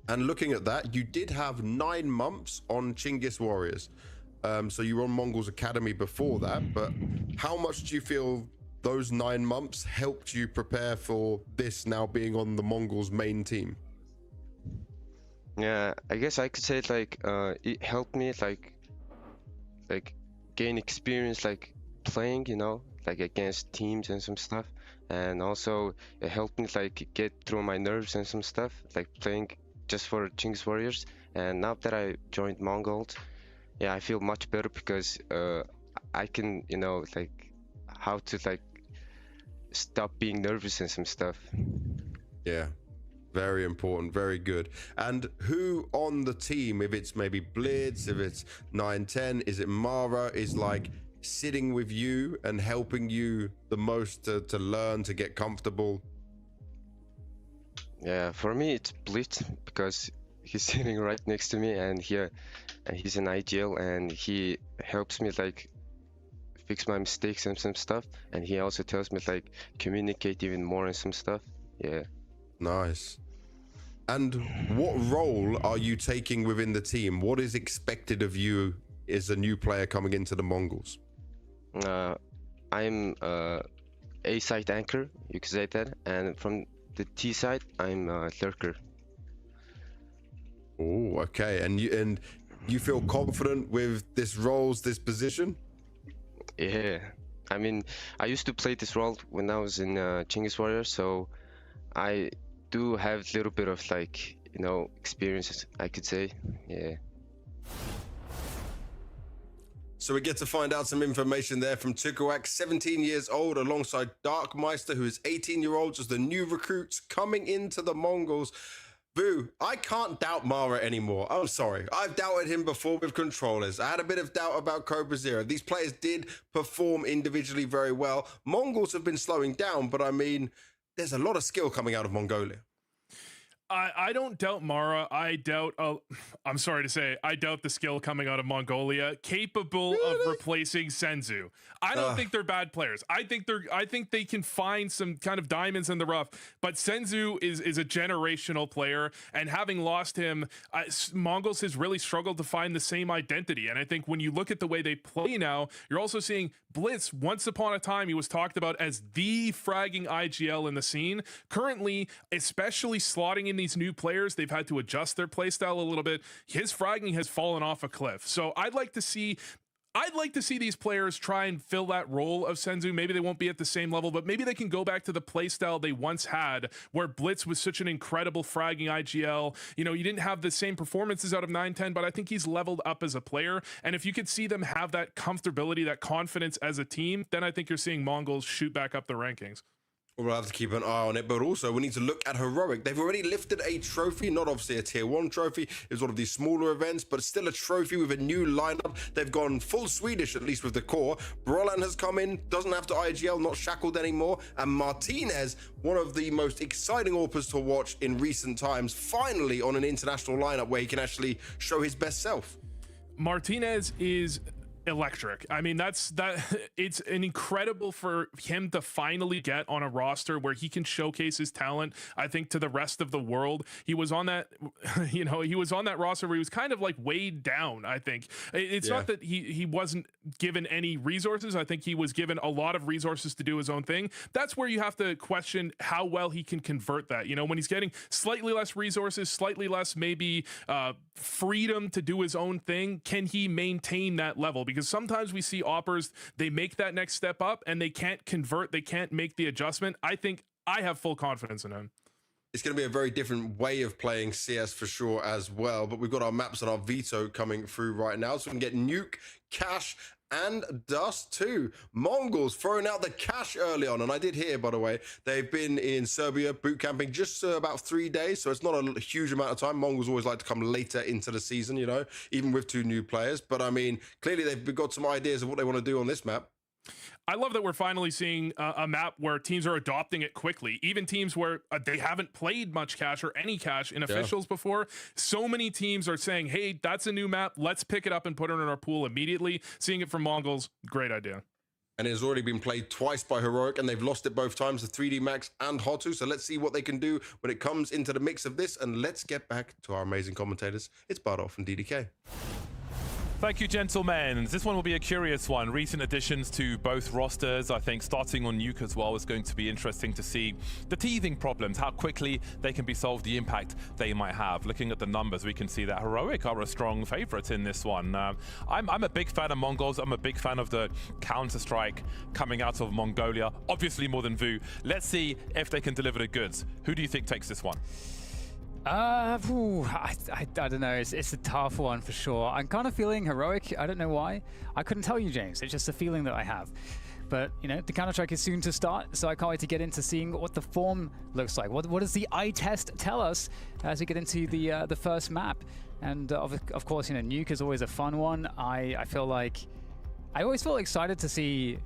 And looking at that, you did have 9 months on Chinggis Warriors. So you were on Mongols Academy before that, but how much do you feel those 9 months helped you prepare for this now being on the Mongols main team? Yeah, I guess I could say it helped me gain experience playing, against teams and some stuff, and also it helped me get through my nerves and some stuff, playing just for Chinese Warriors. And now that I joined Mongols, yeah, I feel much better because I can, you know, like how to like stop being nervous and some stuff. Yeah, very important, very good. And who on the team, if it's maybe Blitz, if it's 910, is it Mara, is like sitting with you and helping you the most to learn, to get comfortable? Yeah, for me it's Blitz because he's sitting right next to me, and he's an IGL, and he helps me like fix my mistakes and some stuff, and he also tells me like communicate even more and some stuff. Yeah. Nice. And what role are you taking within the team? What is expected of you as a new player coming into the Mongols? I'm A side anchor, you could say that, and from the T side, I'm lurker. Oh, okay. And you feel confident with this this position? Yeah. I mean, I used to play this role when I was in Chinese Warrior, so I do have a little bit of like, you know, experience, I could say. Yeah. So we get to find out some information there from Tukuak, 17 years old, alongside Darkmeister, who is 18-year-olds as the new recruits coming into the Mongols. Boo, I can't doubt Mara anymore. I'm sorry. I've doubted him before with controllers. I had a bit of doubt about Cobra Zero. These players did perform individually very well. Mongols have been slowing down, but I mean, there's a lot of skill coming out of Mongolia. I don't doubt Mara. I doubt, I'm sorry to say, I doubt the skill coming out of Mongolia, capable of replacing Senzu. I don't think they're bad players. I think they can find some kind of diamonds in the rough, but Senzu is a generational player, and having lost him, Mongols has really struggled to find the same identity. And I think when you look at the way they play now, you're also seeing Blitz. Once upon a time, he was talked about as the fragging IGL in the scene. Currently, especially slotting in these new players, they've had to adjust their playstyle a little bit. His fragging has fallen off a cliff. So I'd like to see these players try and fill that role of Senzu. Maybe they won't be at the same level, but maybe they can go back to the playstyle they once had, where Blitz was such an incredible fragging IGL. You know, you didn't have the same performances out of 910, but I think he's leveled up as a player. And if you could see them have that comfortability, that confidence as a team, then I think you're seeing Mongols shoot back up the rankings. We'll have to keep an eye on it, but also we need to look at Heroic. They've already lifted a trophy, not obviously a tier 1 trophy. It was one of these smaller events, but still a trophy with a new lineup. They've gone full Swedish, at least with the core. Brolan has come in, doesn't have to IGL, not shackled anymore. And Martinez, one of the most exciting AWPers to watch in recent times, finally on an international lineup where he can actually show his best self. Martinez is electric. I mean, it's an incredible for him to finally get on a roster where he can showcase his talent, I think, to the rest of the world. He was on that, you know, he was on that roster where he was kind of like weighed down, I think. It's not that he wasn't given any resources. I think he was given a lot of resources to do his own thing. That's where you have to question how well he can convert that. You know, when he's getting slightly less resources, slightly less maybe freedom to do his own thing, can he maintain that level? Because sometimes we see AWPers, they make that next step up and they can't convert, they can't make the adjustment. I think I have full confidence in him. It's going to be a very different way of playing CS for sure as well. But we've got our maps and our veto coming through right now. So we can get Nuke, Cash, and Dust too. Mongols throwing out the cash early on. And I did hear, by the way, they've been in Serbia boot camping just about 3 days. So it's not a huge amount of time. Mongols always like to come later into the season, you know, even with 2 new players. But I mean, clearly they've got some ideas of what they want to do on this map. I love that we're finally seeing a map where teams are adopting it quickly. Even teams where they haven't played much cash or any cash in officials before. So many teams are saying, hey, that's a new map. Let's pick it up and put it in our pool immediately. Seeing it from Mongols, great idea. And it has already been played twice by Heroic, and they've lost it both times to 3D Max and Hotu. So let's see what they can do when it comes into the mix of this. And let's get back to our amazing commentators. It's Bardoff and DDK. Thank you, gentlemen. This one will be a curious one. Recent additions to both rosters. I think starting on Nuke as well is going to be interesting to see the teething problems, how quickly they can be solved, the impact they might have. Looking at the numbers, we can see that Heroic are a strong favorite in this one. I'm a big fan of Mongols. I'm a big fan of the Counter-Strike coming out of Mongolia, obviously more than Vu. Let's see if they can deliver the goods. Who do you think takes this one? I don't know. It's a tough one for sure. I'm kind of feeling heroic. I don't know why. I couldn't tell you, James. It's just a feeling that I have. But, you know, the Counter-Strike is soon to start, so I can't wait to get into seeing what the form looks like. What does the eye test tell us as we get into the first map? And of course, you know, Nuke is always a fun one. I always feel excited to see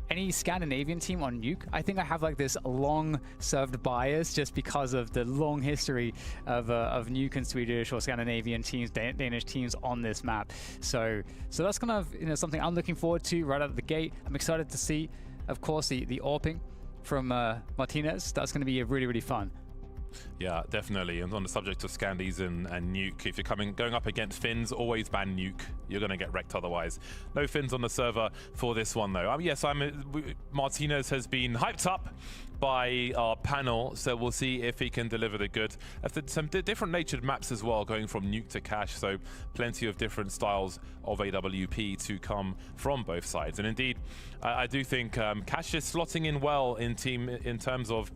any Scandinavian team on Nuke. I think I have like this long-served bias just because of the long history of Nuke and Swedish or Scandinavian teams, Danish teams on this map. So that's kind of, you know, something I'm looking forward to right out of the gate. I'm excited to see, of course, the AWPing from Martinez. That's going to be really, really fun. Yeah, definitely. And on the subject of Scandies and Nuke, if you're going up against Finns, always ban Nuke. You're going to get wrecked otherwise. No Finns on the server for this one, though. Yes, Martinez has been hyped up by our panel, so we'll see if he can deliver the goods. Some different natured maps as well, going from Nuke to Cash, so plenty of different styles of AWP to come from both sides. And indeed, I do think Cash is slotting in well in terms of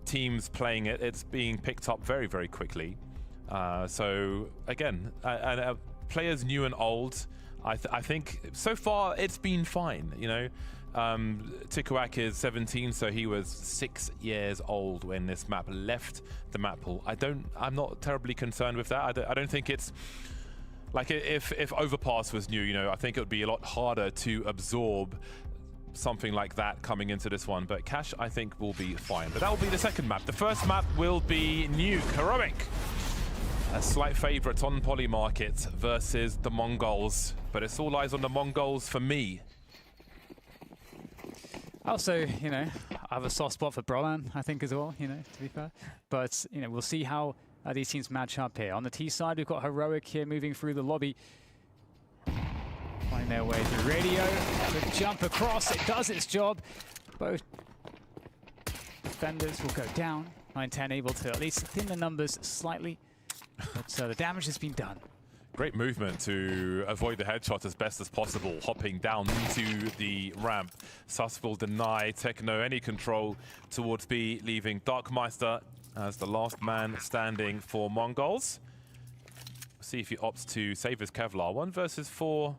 teams playing it. It's being picked up very, very quickly. So again, players new and old, I think so far it's been fine. You know, Tikuak is 17, so he was 6 years old when this map left the map pool. I'm not terribly concerned with that. I don't think it's like if Overpass was new. You know, I think it would be a lot harder to absorb something like that coming into this one, but Cash I think will be fine. But that will be the second map. The first map will be Nuke, Heroic. A slight favorite on Polymarket versus the Mongols, but it's all eyes on the Mongols for me. Also, you know, I have a soft spot for Brolan, I think, as well, you know, to be fair. But, you know, we'll see how these teams match up here. On the T side, we've got Heroic here moving through the lobby. Find their way through radio. The jump across, it does its job. Both defenders will go down. 9-10 able to at least thin the numbers slightly. But the damage has been done. Great movement to avoid the headshot as best as possible, hopping down into the ramp. Sus will deny Techno any control towards B, leaving Darkmeister as the last man standing for Mongols. See if he opts to save his Kevlar. 1 versus 4.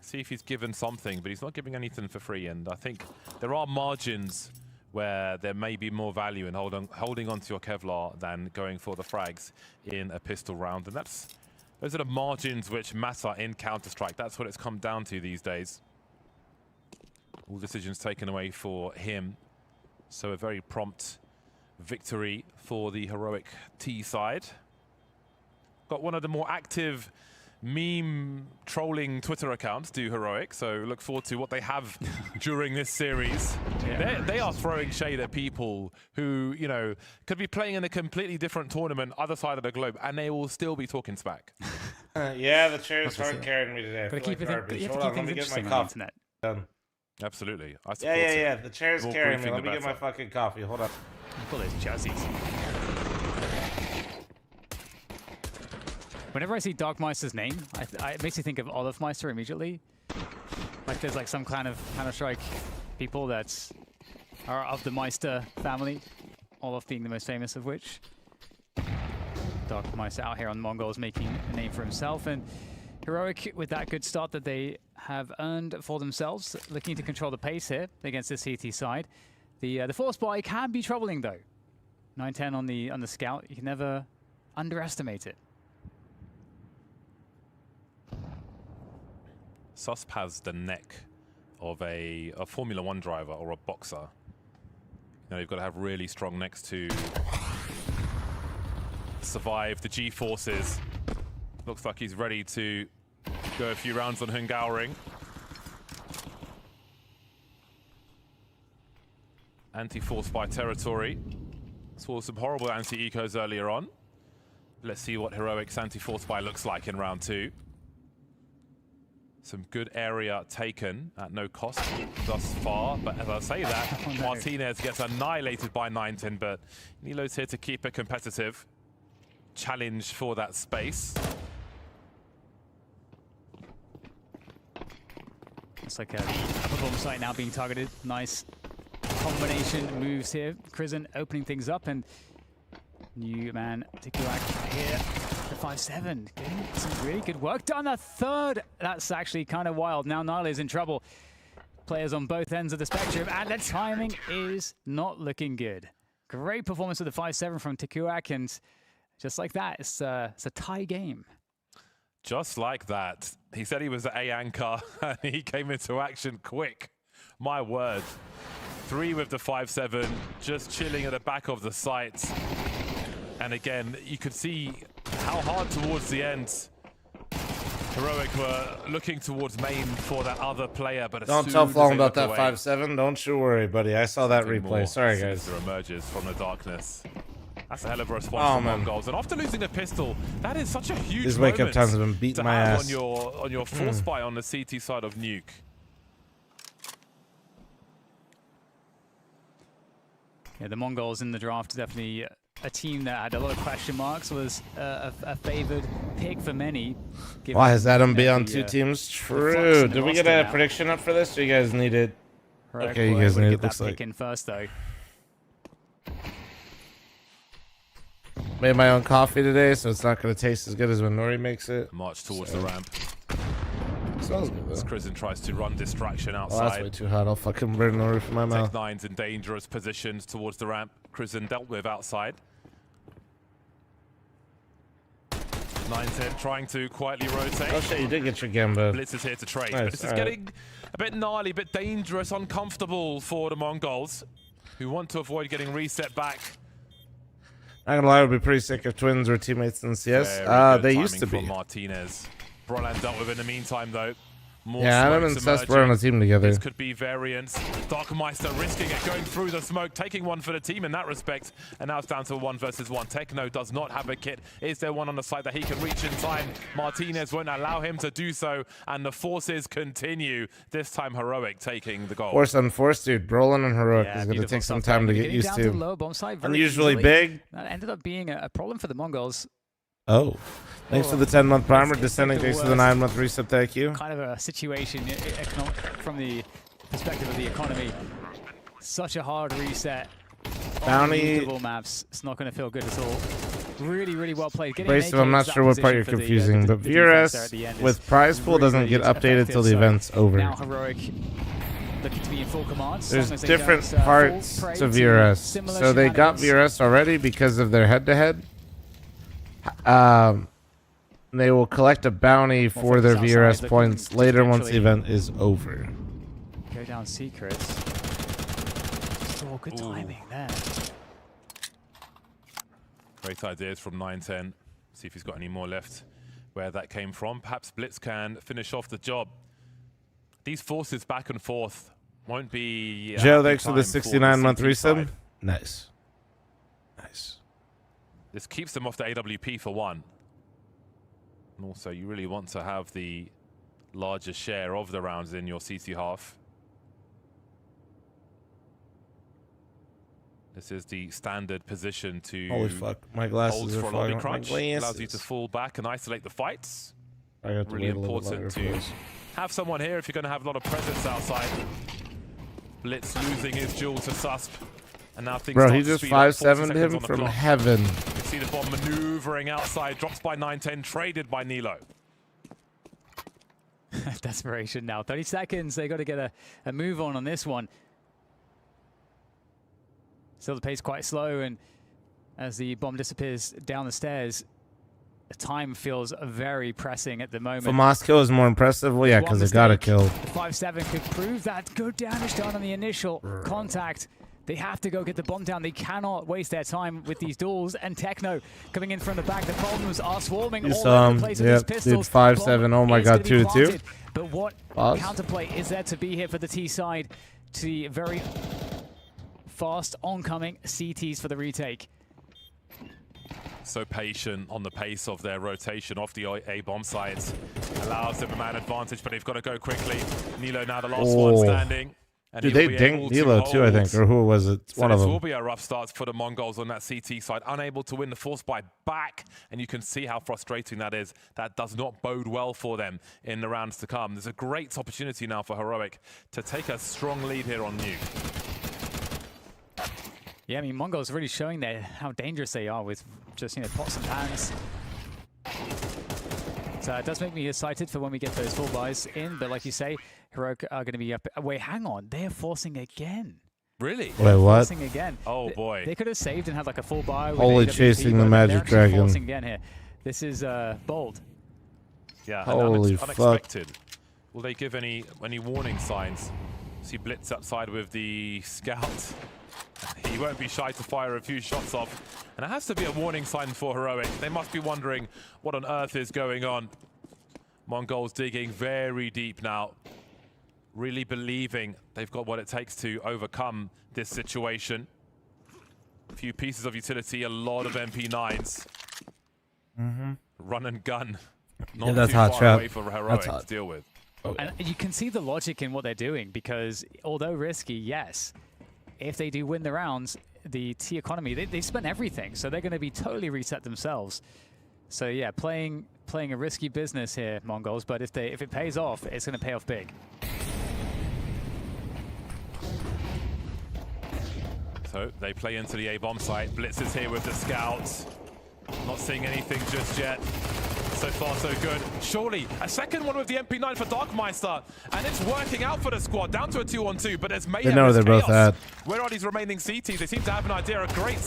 See if he's given something, but he's not giving anything for free. And I think there are margins where there may be more value in holding onto your Kevlar than going for the frags in a pistol round. And those are the margins which matter in Counter-Strike. That's what it's come down to these days. All decisions taken away for him. So a very prompt victory for the Heroic T side. Got one of the more active meme trolling Twitter accounts do Heroic, so look forward to what they have during this series. Yeah. They are throwing shade at people who, you know, could be playing in a completely different tournament other side of the globe, and they will still be talking smack. Yeah, the chair's hard carrying me today. But you have to keep things interesting on the internet. Done. Absolutely. Yeah. The chair's carrying me. Let me get my fucking coffee. Hold on. Look at those jerseys. Whenever I see Darkmeister's name, it makes me think of Olafmeister immediately. Like there's like some kind of Counter-Strike people that are of the Meister family, Olaf being the most famous of which. Darkmeister out here on Mongols making a name for himself, and Heroic with that good start that they have earned for themselves, looking to control the pace here against the CT side. The force buy can be troubling though. 9-10 on the scout, you can never underestimate it. Susp has the neck of a Formula 1 driver or a boxer. You know, you've got to have really strong necks to survive the G-forces. Looks like he's ready to go a few rounds on Hungauring. Anti-force by territory. Saw some horrible anti-ecos earlier on. Let's see what Heroic's anti-force by looks like in round 2. Some good area taken at no cost thus far, but as I say that, Martinez gets annihilated by 9-10, but Nilo's here to keep it competitive. Challenge for that space. It's like a bomb site now being targeted. Nice combination moves here. Krisen opening things up, and New man, Tikuak here. The 5-7, getting some really good work done. A third, that's actually kind of wild. Now Nile is in trouble. Players on both ends of the spectrum, and the timing is not looking good. Great performance with the 5-7 from Tikuak, and just like that, it's a tie game. Just like that. He said he was the A anchor, and he came into action quick. My word. 3 with the 5-7, just chilling at the back of the site. And again, you could see how hard towards the end Heroic were looking towards main for that other player, but don't tell fl0m about that 5-7. Don't you worry, buddy. I saw that replay. Sorry, guys. Emerges from the darkness. That's a hell of a response from Mongols. And after losing the pistol, that is such a huge These wake up times have been beating my ass. On your force spy on the CT side of Nuke. Yeah, the Mongols in the draft definitely a team that had a lot of question marks, was a favored pick for many. Why is Adam B on 2 teams? True. Did we get a prediction up for this? Or you guys need it? Okay, you guys need it. Looks like. In first though. Made my own coffee today, so it's not going to taste as good as when Nori makes it. March towards the ramp. Smells good though. As Crizin tries to run distraction outside. Oh, that's way too hot. I'll fucking burn Nori from my mouth. Tech9's in dangerous positions towards the ramp. Crizin dealt with outside. 910 trying to quietly rotate. Oh shit, you did get your Gamba. Blitz is here to trade. Nice, But this is getting a bit gnarly, a bit dangerous, uncomfortable for the Mongols, who want to avoid getting reset back. Not gonna lie, it would be pretty sick if Twins were teammates in CS. They used to be. From Martinez. Brolan dealt with in the meantime, though. More Adam and Cess were on a team together. This could be variance. Darkmeister risking it, going through the smoke, taking one for the team in that respect. And now it's down to 1 versus 1. Techno does not have a kit. Is there one on the side that he can reach in time? Martinez won't allow him to do so. And the forces continue. This time Heroic taking the goal. Force on force, dude. Brolan and Heroic is going to take some time to get used to. Unusually big. That ended up being a problem for the Mongols. Oh. Thanks for the 10-month primer, descending thanks to the 9-month reset, thank you. Kind of a situation from the perspective of the economy. Such a hard reset. Bounty. Maps. It's not going to feel good at all. Really, really well played. Braced, I'm not sure what part you're confusing, but VRS with prize pool doesn't get updated till the event's over. Now Heroic looking to be in full command. There's different parts to VRS. So they got VRS already because of their head-to-head. They will collect a bounty for their VRS points later once the event is over. Go down secrets. Oh, good timing there. Great ideas from 910. See if he's got any more left where that came from. Perhaps Blitz can finish off the job. These forces back and forth won't be... Joe, thanks for the 69-month resub. Nice. Nice. This keeps them off the AWP for 1. And also, you really want to have the larger share of the rounds in your CT half. This is the standard position to holy fuck, my glasses hold are for a lobby crunch. Allows you to fall back and isolate the fights. Really important to have someone here if you're going to have a lot of presence outside. Blitz losing his duel to Susp. And now things bro, he just 5-7'd him from heaven. You can see the bomb maneuvering outside, drops by 910, traded by Nilo. Desperation now. 30 seconds. They got to get a move on this one. Still the pace quite slow, and as the bomb disappears down the stairs, the time feels very pressing at the moment. Fl0m's kill is more impressive. Well, yeah, because they got a kill. The 5-7 could prove that. Good damage done on the initial contact. They have to go get the bomb down. They cannot waste their time with these duels. And Techno coming in from the back. The problems are swarming all over the place with these pistols. 5-7. Oh my god, 2-2. But what counterplay is there to be here for the T side? To the very fast oncoming CTs for the retake. So patient on the pace of their rotation off the A-bomb sites. Allows them a man advantage, but they've got to go quickly. Nilo now the last one standing. And dude, they dinged Nilo too, I think, or who was it? One of them. This will be a rough start for the Mongols on that CT side. Unable to win the force by back, and you can see how frustrating that is. That does not bode well for them in the rounds to come. There's a great opportunity now for Heroic to take a strong lead here on Nuke. Yeah, I mean, Mongols really showing how dangerous they are with just, pots and pans. So it does make me excited for when we get those full buys in, but like you say, Heroic are going to be up. Wait, hang on. They're forcing again. Really? Wait, what? Forcing again. Oh, boy. They could have saved and had like a full buy. Holy chasing the magic dragon. Forcing again here. This is bold. Yeah, holy unexpected. Fuck. Will they give any warning signs? See Blitz outside with the scout. He won't be shy to fire a few shots off. And it has to be a warning sign for Heroic. They must be wondering what on earth is going on. Mongols digging very deep now. Really believing they've got what it takes to overcome this situation. A few pieces of utility, a lot of MP9s. Run and gun. Not that's too hot, far away chat. for That's Heroic hot. to deal with. Oh, And you can see the logic in what they're doing, because although risky, yes, if they do win the rounds, the T economy, they spend everything, so they're going to be totally reset themselves. So yeah, playing a risky business here, Mongols, but if it pays off, it's going to pay off big. So they play into the A-bomb site. Blitz is here with the scouts. Not seeing anything just yet. So far, so good. Surely, a second one with the MP9 for Darkmeister. And it's working out for the squad. Down to a 2-on-2, but there's mayhem. They know there's they're both chaos. at. Where are these remaining CTs? They seem to have an idea. A great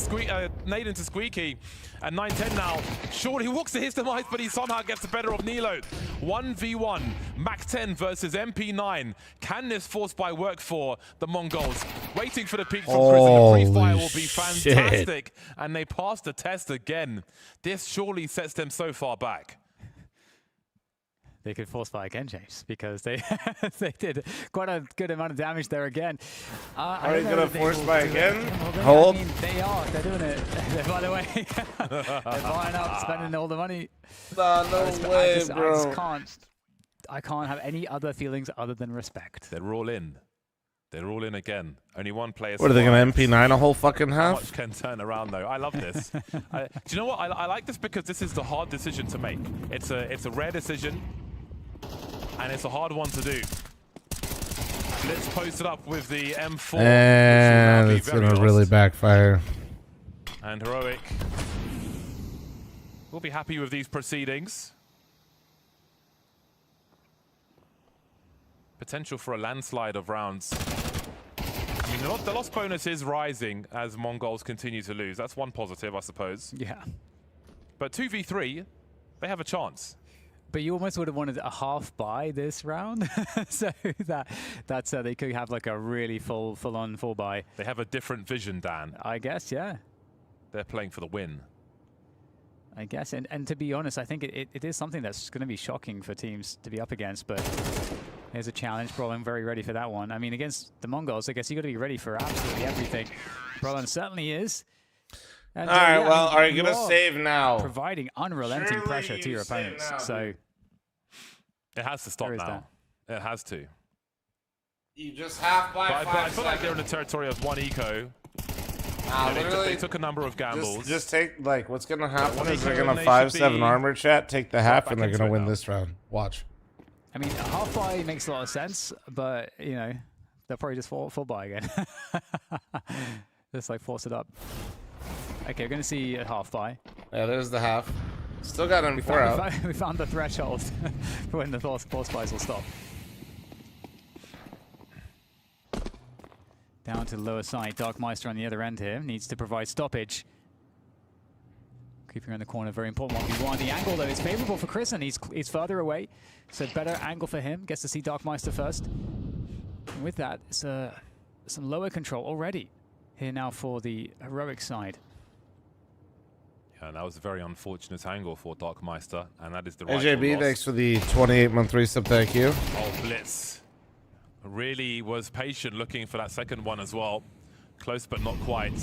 nade into Squeaky. And 9-10 now. Surely walks to his demise, but he somehow gets the better of Nilo. 1v1. Mac 10 versus MP9. Can this force buy work for the Mongols? Waiting for the peak from Chris. And the pre-fire will be fantastic. And they pass the test again. This surely sets them so far back. They could force buy again, James, because they they did quite a good amount of damage there again. Are you going to force buy again? Hold. I mean, they are. They're doing it. By the way, they're buying up, spending all the money. No way, bro. I can't have any other feelings other than respect. They're all in. They're all in again. Only one player. What are they going to MP9 a whole fucking How half? much can turn around though? I love this. Do you know what? I like this because this is the hard decision to make. It's a rare decision, and it's a hard one to do. Let's post it up with the M4. And it's going to really backfire. And Heroic will be happy with these proceedings. Potential for a landslide of rounds. I mean, the loss bonus is rising as Mongols continue to lose. That's one positive, I suppose. Yeah. But 2v3, they have a chance. But you almost would have wanted a half buy this round, so that's they could have like a really full-on full buy. They have a different vision, Dan. I guess, yeah. They're playing for the win. I guess, and to be honest, I think it is something that's going to be shocking for teams to be up against, but there's a challenge. Brolin very ready for that one. I mean, against the Mongols, I guess you got to be ready for absolutely everything. Brolin certainly is. And, all right, yeah, well, I mean, are you going to save now? Providing unrelenting pressure to your opponents. Now, so it has to stop now. It has to. You just half by 5 But I feel like they're in the territory of one eco. They took a number of gambles. Just take, like, what's going to happen is they're going to 5-7 armor chat, take the half, and they're going to win this round. Watch. I mean, a half buy makes a lot of sense, but, you know, they'll probably just full buy again. Just, like, force it up. Okay, we're going to see a half buy. Yeah, there's the half. Still got M4 out. We found the threshold for when the force buys will stop. Down to the lower side. Darkmeister on the other end here needs to provide stoppage. Keeping her in the corner, very important 1v1. The angle, though, is favorable for Chris, and he's further away. So better angle for him. Gets to see Darkmeister first. And with that, it's some lower control already here now for the Heroic side. Yeah, that was a very unfortunate angle for Darkmeister, and that is the right AJB, thanks for the 28-month resub. Thank you. Oh, Blitz really was patient looking for that second one as well. Close, but not quite.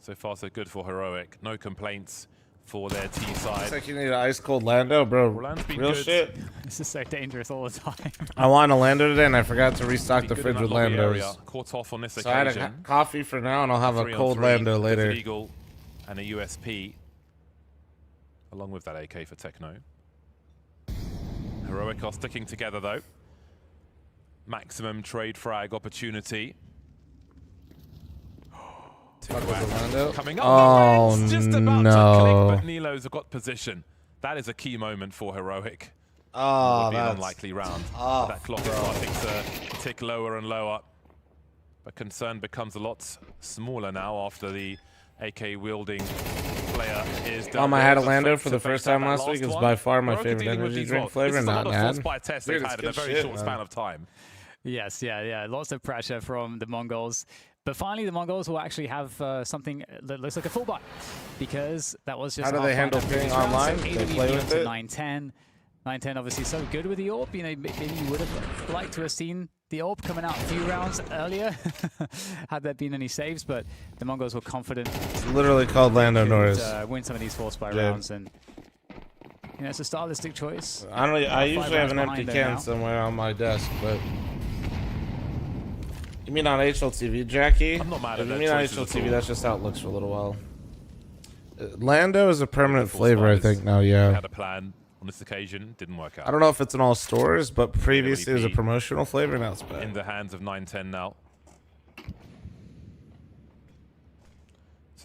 So far, so good for Heroic. No complaints for their T side. Looks like you need an ice-cold Lando, bro. Real good. shit. This is so dangerous all the time. I want a Lando today, and I forgot to restock the fridge with Landos. Caught off on this So I occasion. had a coffee for now, and I'll have a cold Lando later. Eagle and a USP, along with that AK for Techno. Heroic are sticking together though. maximum trade frag opportunity. Coming up, oh, the red's just about to click, but Nilo's got position. That is a key moment for Heroic. Oh, would be an that's unlikely round. tough, That clock is starting to tick lower and lower. But concern becomes a lot smaller now after the AK-wielding player is done. I had a Lando for the first time last week. It's by far my favorite energy drink flavor. Not bad. By test they've had in a very short span of time. Yes, yeah. Lots of pressure from the Mongols. But finally, the Mongols will actually have something that looks like a full buy, because that was just. How do they handle ping online? So they play with it. 9-10. 9-10 obviously so good with the AWP. You know, maybe you would have liked to have seen the AWP coming out a few rounds earlier, had there been any saves. But the Mongols were confident. It's literally called Lando Norris. Win some of these force buy rounds, and you know, it's a stylistic choice. I usually have an empty can somewhere on my desk, but. You mean on HLTV, Jackie? I'm not mad at that. You mean on HLTV, that's just how it looks for a little while. Lando is a permanent flavor, I think, now, yeah. Had a plan on this occasion, didn't work out. I don't know if it's in all stores, but previously it was a promotional flavor, now it's bad. In the hands of 9-10 now. So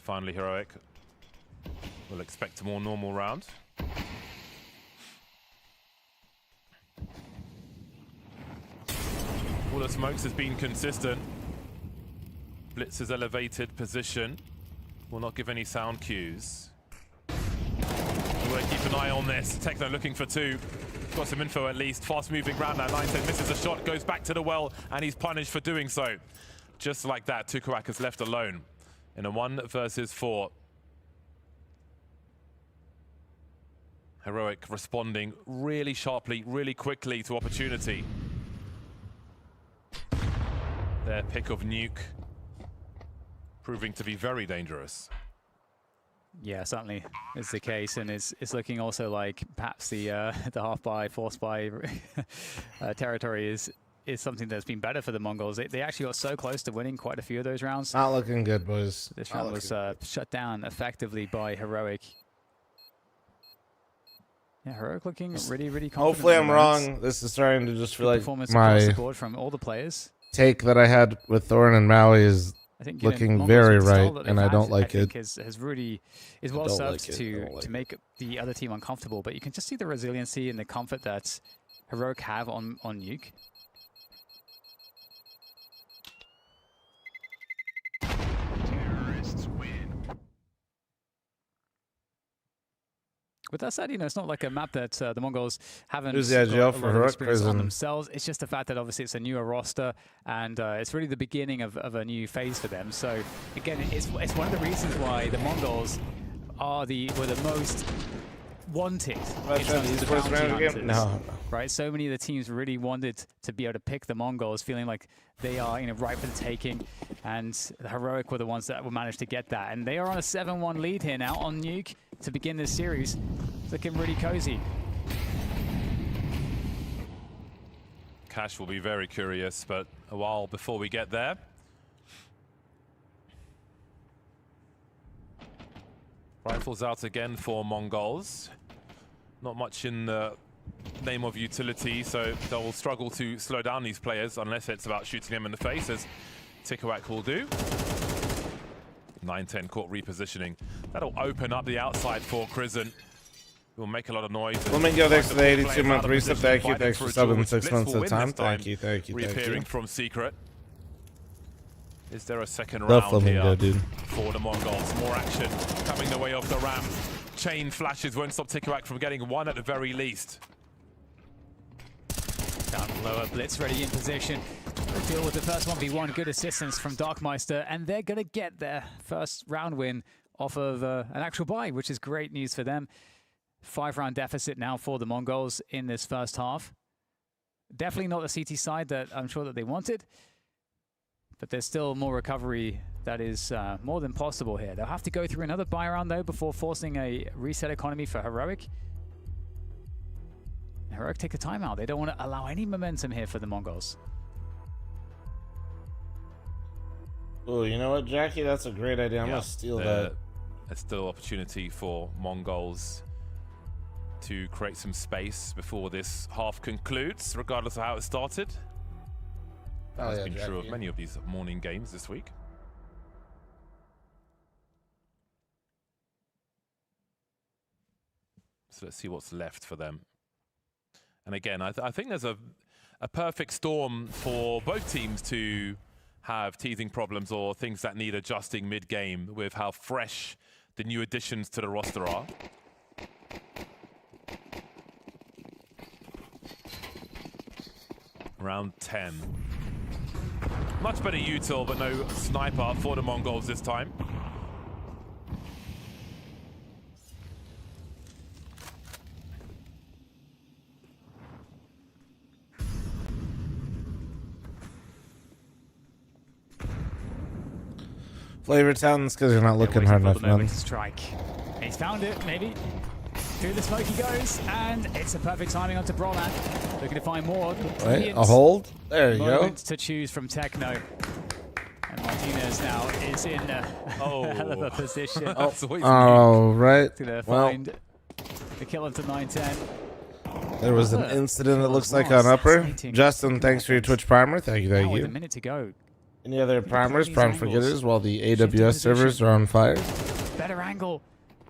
finally, Heroic will expect a more normal round. All the smokes has been consistent. Blitz's elevated position will not give any sound cues. We'll keep an eye on this. Techno looking for two. Got some info at least. Fast moving round now. 9-10 misses a shot, goes back to the well, and he's punished for doing so. Just like that, Tukuak is left alone in a 1 versus 4. Heroic responding really sharply, really quickly to opportunity. Their pick of nuke proving to be very dangerous. Yeah, certainly is the case, and it's looking also like perhaps the half buy, force buy territory is something that's been better for the Mongols. They actually got so close to winning quite a few of those rounds. Not looking good, boys. This round was shut down effectively by Heroic. Yeah, Heroic looking really confident. Hopefully I'm wrong. This is starting to just feel like performance my across the board from all the players. Take that I had with Thorn and Maui is looking very right, and I don't like it. Is well served to make the other team uncomfortable, but you can just see the resiliency and the comfort that Heroic have on nuke. Terrorists win. With that said, you know, it's not like a map that the Mongols haven't Who's the IGL for Heroic on themselves. It's just the fact that obviously it's a newer roster, and it's really the beginning of a new phase for them. So again, it's one of the reasons why the Mongols were the most wanted. No. Right, so many of the teams really wanted to be able to pick the Mongols, feeling like they are, you know, right for the taking, and the Heroic were the ones that would manage to get that. And they are on a 7-1 lead here now on nuke to begin this series. It's looking really cozy. Cash will be very curious, but a while before we get there. Rifles out again for Mongols. Not much in the name of utility, so they'll struggle to slow down these players unless it's about shooting them in the face, as Tikuak will do. 9-10 caught repositioning. That'll open up the outside for Crizant. Will make a lot of noise. Fl0m, thanks for the 82-month reset. Thank you. Thanks for subbing 6 months at a time. Thank you. Reappearing from secret. Is there a second round here dude. for the Mongols? More action coming the way of the Ram. Chain flashes won't stop Tikuak from getting one at the very least. Down lower, Blitz ready in position. Deal with the first 1v1, good assistance from Darkmeister, and they're going to get their first round win off of an actual buy, which is great news for them. 5-round deficit now for the Mongols in this first half. Definitely not the CT side that I'm sure that they wanted, but there's still more recovery that is more than possible here. They'll have to go through another buy round though before forcing a reset economy for Heroic. Heroic take a timeout. They don't want to allow any momentum here for the Mongols. Oh, you know what, Jackie? That's a great idea. I'm going to steal that. There's still opportunity for Mongols to create some space before this half concludes, regardless of how it started. That's been true of many of these morning games this week. So let's see what's left for them. And again, I think there's a perfect storm for both teams to have teething problems or things that need adjusting mid-game with how fresh the new additions to the roster are. Round 10. Much better util, but no sniper for the Mongols this time. Flavor Towns, because you're not looking hard enough, man. Strike. He's found it, maybe. Through the smoke he goes, and it's a perfect timing onto Brolan. Looking to find more. Wait, a hold? There you go. To choose from Techno. And Martinez now is in a hell of a position. Oh, right. To find the kill into 9-10. There was an incident, it looks like, on upper. Justin, thanks for your Twitch primer. Thank you, thank With you. a minute to go. Any other primers, prime forgetters, while the AWS servers are on fire? Better angle.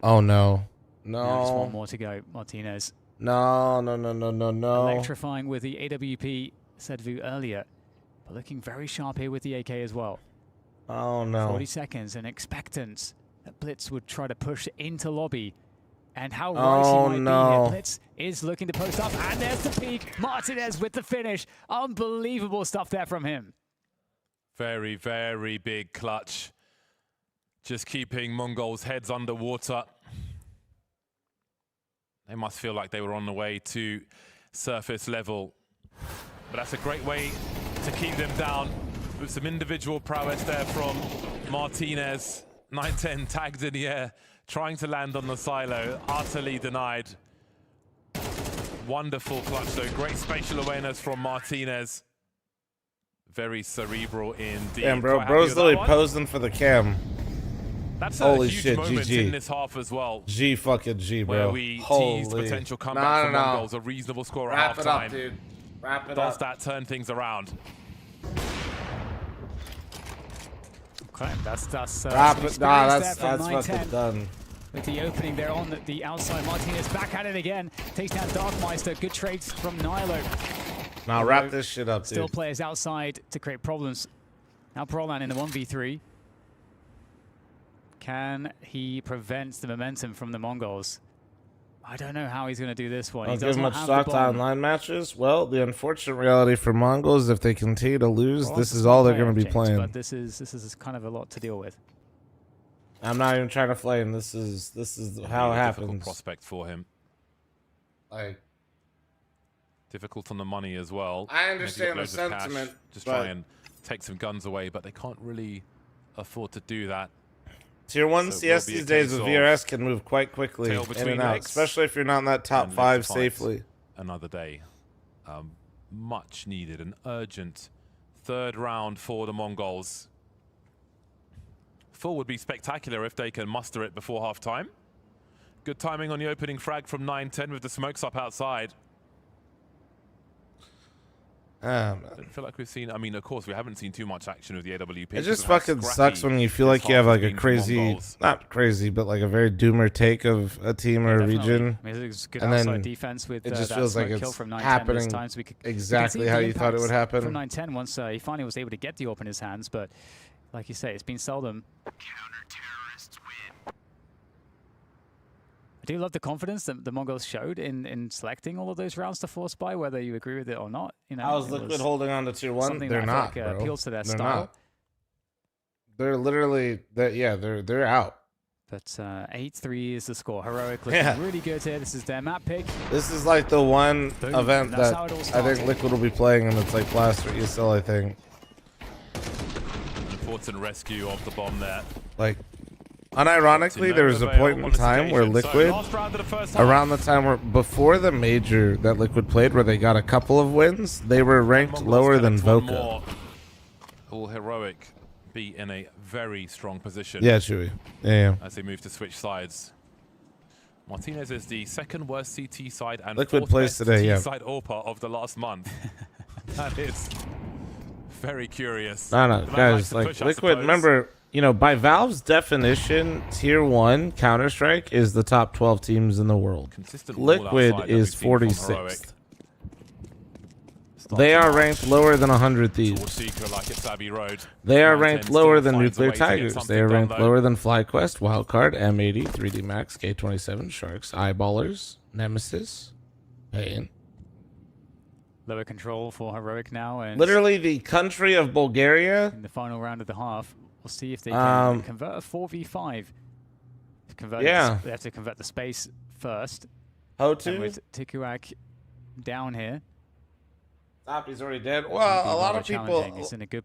Oh, no. No. Just one more to go, Martinez. No. Electrifying with the AWP, said Vu earlier. But looking very sharp here with the AK as well. Oh, no. 40 seconds and expectance that Blitz would try to push into lobby. And how right he might be here. Blitz is looking to post up, and there's the peak. Martinez with the finish. Unbelievable stuff there from him. Very, very big clutch. Just keeping Mongols' heads underwater. They must feel like they were on the way to surface level. But that's a great way to keep them down with some individual prowess there from Martinez. 9-10 tagged in the air, trying to land on the silo, utterly denied. Wonderful clutch though, great spatial awareness from Martinez. Very cerebral indeed. Damn, bro. Bro's literally posing for the cam. That's Holy a huge shit, moment GG. in this half as well. G fucking G, bro. Where we teased potential comeback from Mongols, a reasonable score at Wrap it halftime. up, dude. Wrap it Does up. that turn things around? Okay, that's Wrap it. Nah, that's fucking done. With the opening there on the outside, Martinez back at it again. Takes down Darkmeister. Good trades from Nilo. Now wrap this shit up, dude. Still players outside to create problems. Now Brolan in the 1v3. Can he prevent the momentum from the Mongols? I don't know how he's going to do this one. Don't give much stock to online matches. Well, the unfortunate reality for Mongols, if they continue to lose, this is all they're going to be playing. But this is kind of a lot to deal with. I'm not even trying to flame. This is how it happens. Prospect for him. Like, difficult on the money as well. I understand the sentiment. Just try and take some guns away, but they can't really afford to do that. Tier 1 CS these days with VRS can move quite quickly in and out, especially if you're not in that top 5 safely. Another day. Much needed, an urgent third round for the Mongols. Full would be spectacular if they can muster it before half-time. Good timing on the opening frag from 9-10 with the smokes up outside. I don't feel like we've seen, I mean, of course, we haven't seen too much action with the AWP. It just fucking sucks when you feel like you have like a crazy, not crazy, but like a very doomer take of a team or a region. I mean, it's good and outside then defense with it just that feels like smoke kill it's from 9-10 happening this time, so exactly how you thought it would happen. From 9-10 once he finally was able to get the AWP in his hands, but like you say, it's been seldom. I do love the confidence that the Mongols showed in selecting all of those rounds to force buy, whether you agree with it or not. You know, how's Liquid holding on to tier 1? They're not, bro. Appeals to their They're style. not. They're literally, they're out. But 8-3 is the score. Heroic looking really good here. This is their map pick. This is like the one event That's that how it all I started. think Liquid will be playing, and it's like Blast or ESL, I think. Important rescue of the bomb there. Like, unironically, there was a point in time where Liquid, around the time where before the major that Liquid played, where they got a couple of wins, they were ranked lower than Voka. All Heroic be in a very strong position. Yeah, Chewy. Yeah. As they move to switch sides. Martinez is the second worst CT side and Liquid fourth plays best today, CT yeah. side AWPer of the last month. That is Very curious. No, guys, like push, Liquid, remember, you know, by Valve's definition, Tier 1 Counter-Strike is the top 12 teams in the world. Consistent Liquid is 46th. They are ranked lower than 100 Thieves. They are ranked lower than Nuclear Tigers. They are ranked lower than FlyQuest, Wildcard, M80, 3D Max, K27, Sharks, Eyeballers, Nemesis, Pain. Lower control for Heroic now. And literally the country of Bulgaria. In the final round of the half. We'll see if they can convert a 4v5. They have to convert the space first. Ho2. And with Tikuak down here. Stop, he's already dead. Well, a lot of people,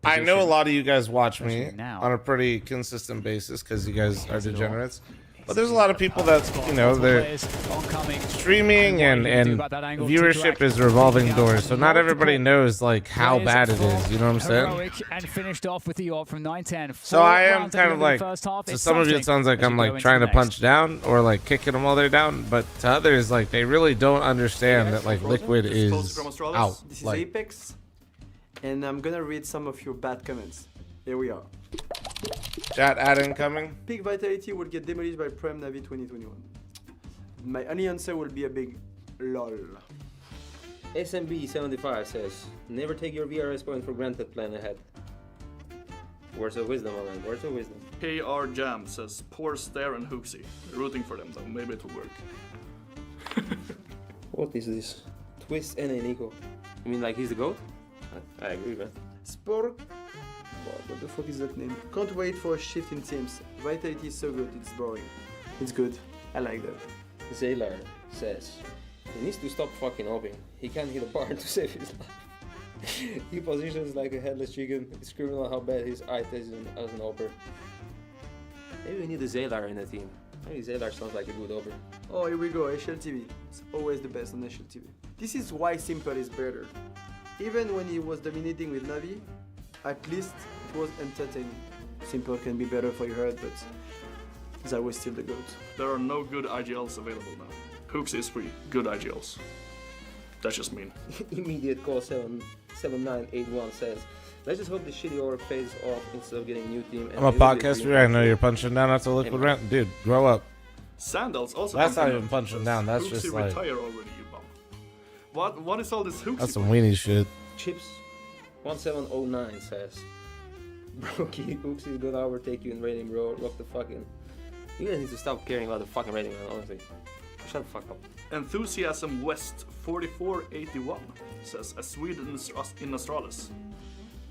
I know a lot of you guys watch me on a pretty consistent basis because you guys are degenerates. But there's a lot of people that, you know, they're streaming and viewership is revolving doors. So not everybody knows, like, how bad it is. You know what I'm saying? And finished off with the AWP from 9-10. So I am kind of like, to some of you it sounds like I'm like trying to punch down or like kicking them while they're down. But to others, like, they really don't understand that, like, Liquid is out. This is Apex. And I'm gonna read some of your bad comments. Here we are. Chat ad incoming. Peak Vitality will get demolished by Prime Navi 2021. My only answer will be a big lol. SMB75 says, never take your VRS point for granted, plan ahead. Words of wisdom, man. Words of wisdom. KR Jam says, poor Stare and Hooksy. Rooting for them though, maybe it will work. What is this? Twist and Nico. You mean like he's the GOAT? I agree, man. Sport. What the fuck is that name? Can't wait for a shift in teams. Vitality is so good, it's boring. It's good. I like that. Zaylar says, he needs to stop fucking opping. He can't hit a bar to save his life. He positions like a headless chicken, screaming on how bad his eye is as an opper. Maybe we need a Zaylar in the team. Maybe Zaylar sounds like a good opper. Oh, here we go, HLTV. It's always the best on HLTV. This is why Simple is better. Even when he was dominating with Navi, at least it was entertaining. Simple can be better for your head, but that was still the GOAT. There are no good IGLs available now. Hooks is free. Good IGLs. That's just mean. Immediate call 7981 says, let's just hope the shitty order pays off instead of getting a new team. I'm a podcaster. I know you're punching down after Liquid Rant. Dude, grow up. Sandals also. That's not even punching down. That's Hooksy just like. retire already, you bum. What is all this Hooksy? That's some weenie shit. Chips 1709 says, Brokey, Hooksy, good hour, take you in rating, bro. Rock the fucking. You guys need to stop caring about the fucking rating, man, honestly. Shut the fuck up. Enthusiasm West 4481 says, a Sweden in Astralis.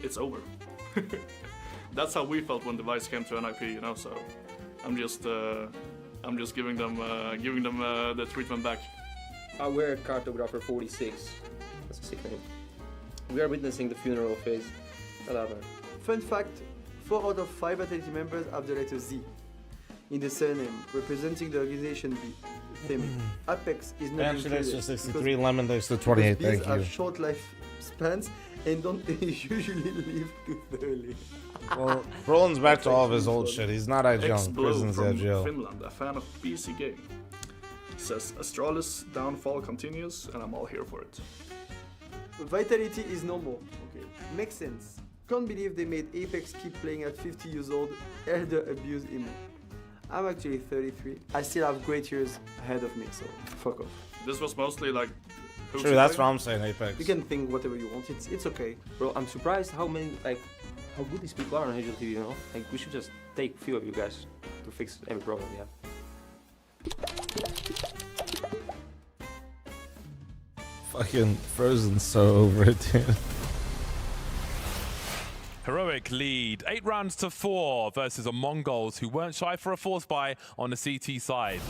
It's over. That's how we felt when Device came to NIP, you know, so I'm just giving them the treatment back. Aware Cartographer 46. That's a sick name. We are witnessing the funeral phase. Fun fact, 4 out of 5 Vitality members have the letter Z in the surname, representing the organization theme. Apex is not included. Thanks to 63, Lemon thanks to 28, thank you. Have short life spans and don't usually live too early. Well, Roland's back to all of his old shit. He's not IGL. Prison's IGL. Finland, a fan of BC Game, says Astralis downfall continues and I'm all here for it. Vitality is normal. Okay, makes sense. Can't believe they made Apex keep playing at 50 years old, elder abuse emo. I'm actually 33. I still have great years ahead of me, so fuck off. This was mostly like. True, that's what I'm saying, Apex. You can think whatever you want. It's okay. Bro, I'm surprised how good these people are on HLTV, you know? Like, we should just take a few of you guys to fix every problem we have. Fucking Frozen's so over it, dude. Heroic lead 8-4 versus a Mongols who weren't shy for a force buy on the CT side.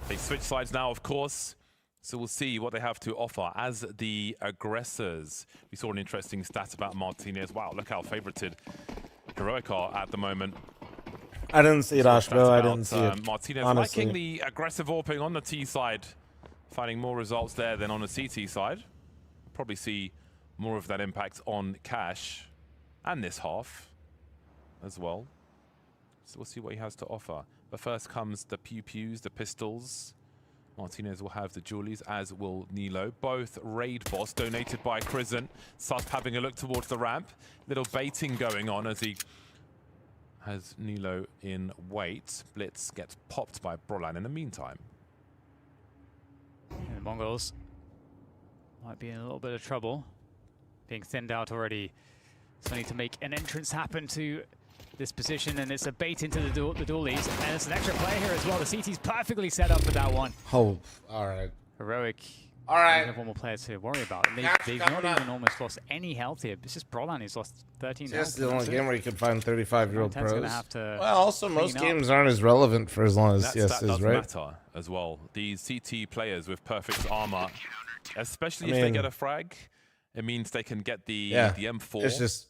They switch sides now, of course, so we'll see what they have to offer as the aggressors. We saw an interesting stat about Martinez. Wow, look how favorited Heroic are at the moment. I didn't see it, Ashbo. I didn't see it. Martinez honestly. liking the aggressive AWPing on the T side, finding more results there than on the CT side. Probably see more of that impact on Cash. And this half as well. So we'll see what he has to offer. But first comes the pew-pews, the pistols. Martinez will have the Julies, as will Nilo. Both raid boss donated by Crizzen. Susp having a look towards the ramp. Little baiting going on as he has Nilo in wait. Blitz gets popped by Brolan in the meantime. And the Mongols might be in a little bit of trouble. Being thinned out already. So need to make an entrance happen to this position, and it's a bait into the dualies, and it's an extra player here as well. The CT's perfectly set up for that one. Oh, all right. Heroic. All right. They have one more player to worry about. And they've not even almost lost any health here. It's just Brolan who's lost 13 health. It's the only game where you can find 35-year-old pros. Gonna have to well, also most games aren't as relevant for as long as CS is, right? Matter as well. These CT players with perfect armor, especially if they get a frag, it means they can get the M4. It's just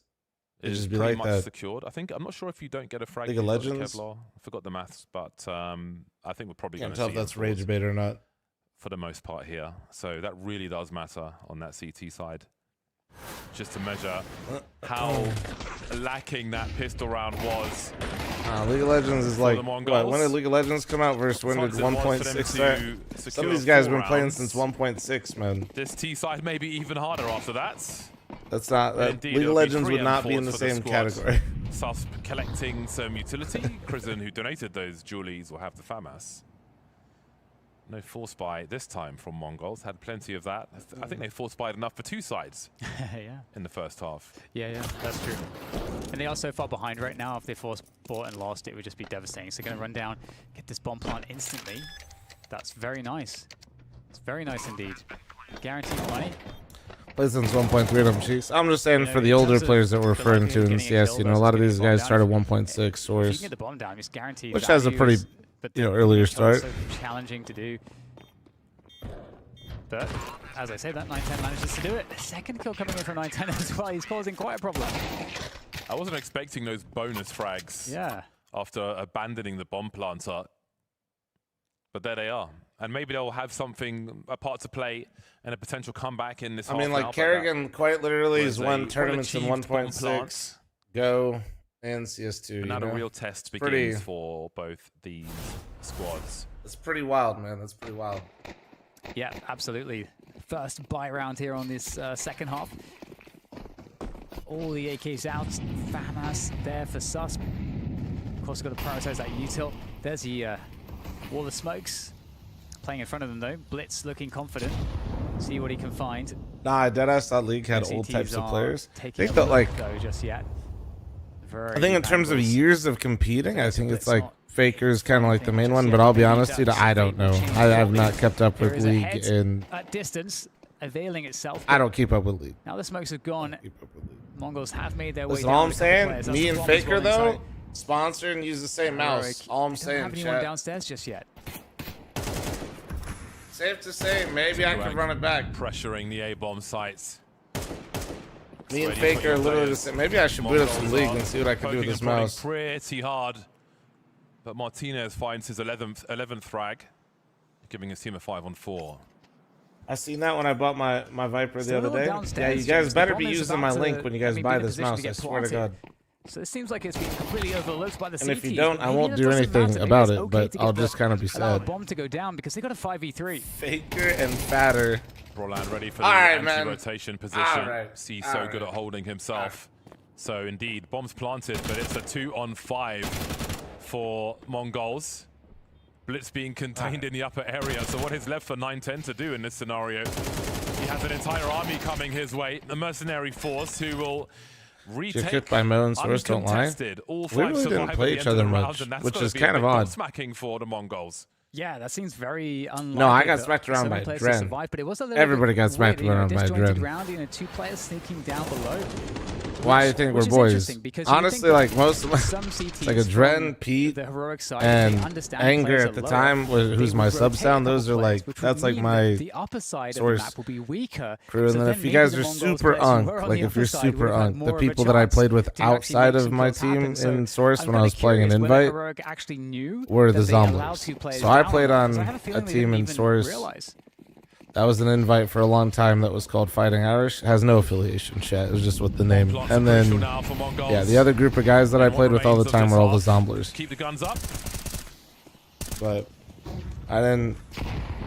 is be pretty like much that. secured. I think I'm not sure if you don't get a frag. League of Legends. Kevlar. I forgot the maths, but I think we're probably going Can't to tell see if that's M4s rage bait or not. for the most part here. So that really does matter on that CT side. Just to measure how lacking that pistol round was. League of Legends is like, what, when did League of Legends come out versus when did 1.6 start? Some of these guys have been playing since 1.6, man. This T side may be even harder after that. That's not, Indeed, League of Legends would not be in the same category. Susp collecting some utility. Crizzen, who donated those Julies, will have the FAMAS. No force buy this time from Mongols. Had plenty of that. I think they force buyed enough for two sides in the first half. Yeah, that's true. And they are so far behind right now. If they force bought and lost, it would just be devastating. So they're going to run down, get this bomb plant instantly. That's very nice. It's very nice indeed. Guaranteed money. Plays since 1.3 of Chiefs. I'm just saying for the older players that we're referring to in CS, you know, a lot of these guys started 1.6 source. You can get the bomb down, it's guaranteed. Which has a pretty, earlier start. So challenging to do. But, as I say, that 910 manages to do it. Second kill coming in from 910 as well. He's causing quite a problem. I wasn't expecting those bonus frags after abandoning the bomb planter. But there they are. And maybe they'll have something, a part to play and a potential comeback in this half. I mean, like, Kerrigan quite literally has won tournaments in 1.6, Go, and CS2. Another real test begins for both these squads. It's pretty wild, man. That's pretty wild. Yeah, absolutely. First buy round here on this second half. All the AKs out. FAMAS there for Susp. Of course, got to prioritize that util. There's the wall of smokes. Playing in front of them, though. Blitz looking confident. See what he can find. Nah, Deadass.League had all types of players. I think that, like, just yet. I think in terms of years of competing, I think it's like Faker's kind of like the main one, but I'll be honest, dude, I don't know. I have not kept up with League in at distance, availing itself. I don't keep up with League. Now the smokes have gone. Mongols have made their way Listen, down. all I'm saying, me and Faker though, sponsor and use the same mouse. All I'm saying, have anyone downstairs just yet. Safe to say, maybe I can run it back. Pressuring the A-bomb sites. Me and Faker are literally the same. Maybe I should boot up some League and see what I can do with this mouse. Pretty hard. But Martinez finds his 11th frag, giving his team a 5-on-4. I seen that when I bought my Viper the other day. Yeah, you guys better be using my link when you guys buy this mouse, I swear to God. So it seems like it's been completely overlooked by the CT. And if you don't, I won't do anything about it, but I'll just kind of be sad. Bomb to go down because they got a 5v3. Faker and Fatter. Brolan ready for the anti-rotation position. He's so good at holding himself. So indeed, bomb's planted, but it's a 2-on-5 for Mongols. Blitz being contained in the upper area. So what is left for 910 to do in this scenario? He has an entire army coming his way. The mercenary force who will retake by Mo and Source, don't lie. All we really didn't play each other much, which is kind of odd. Smacking for the Mongols. Yeah, that seems very unlikely. No, I got smacked around by Dren. Everybody got smacked around by Dren. Round, 2 players sneaking down below. Why do you think we're boys? Honestly, like most of like a Dren, Pete, and Anger at the time, who's my sub sound. Those are like, that's like my source crew. And then if you guys are super unk, like if you're super unk, the people that I played with outside of my team in source when I was playing an invite were the zombies. So I played on a team in source. That was an invite for a long time that was called Fighting Irish. It has no affiliation, chat. It was just with the name. And then, yeah, the other group of guys that I played with all the time were all the Zomblers. Keep the guns up. But I didn't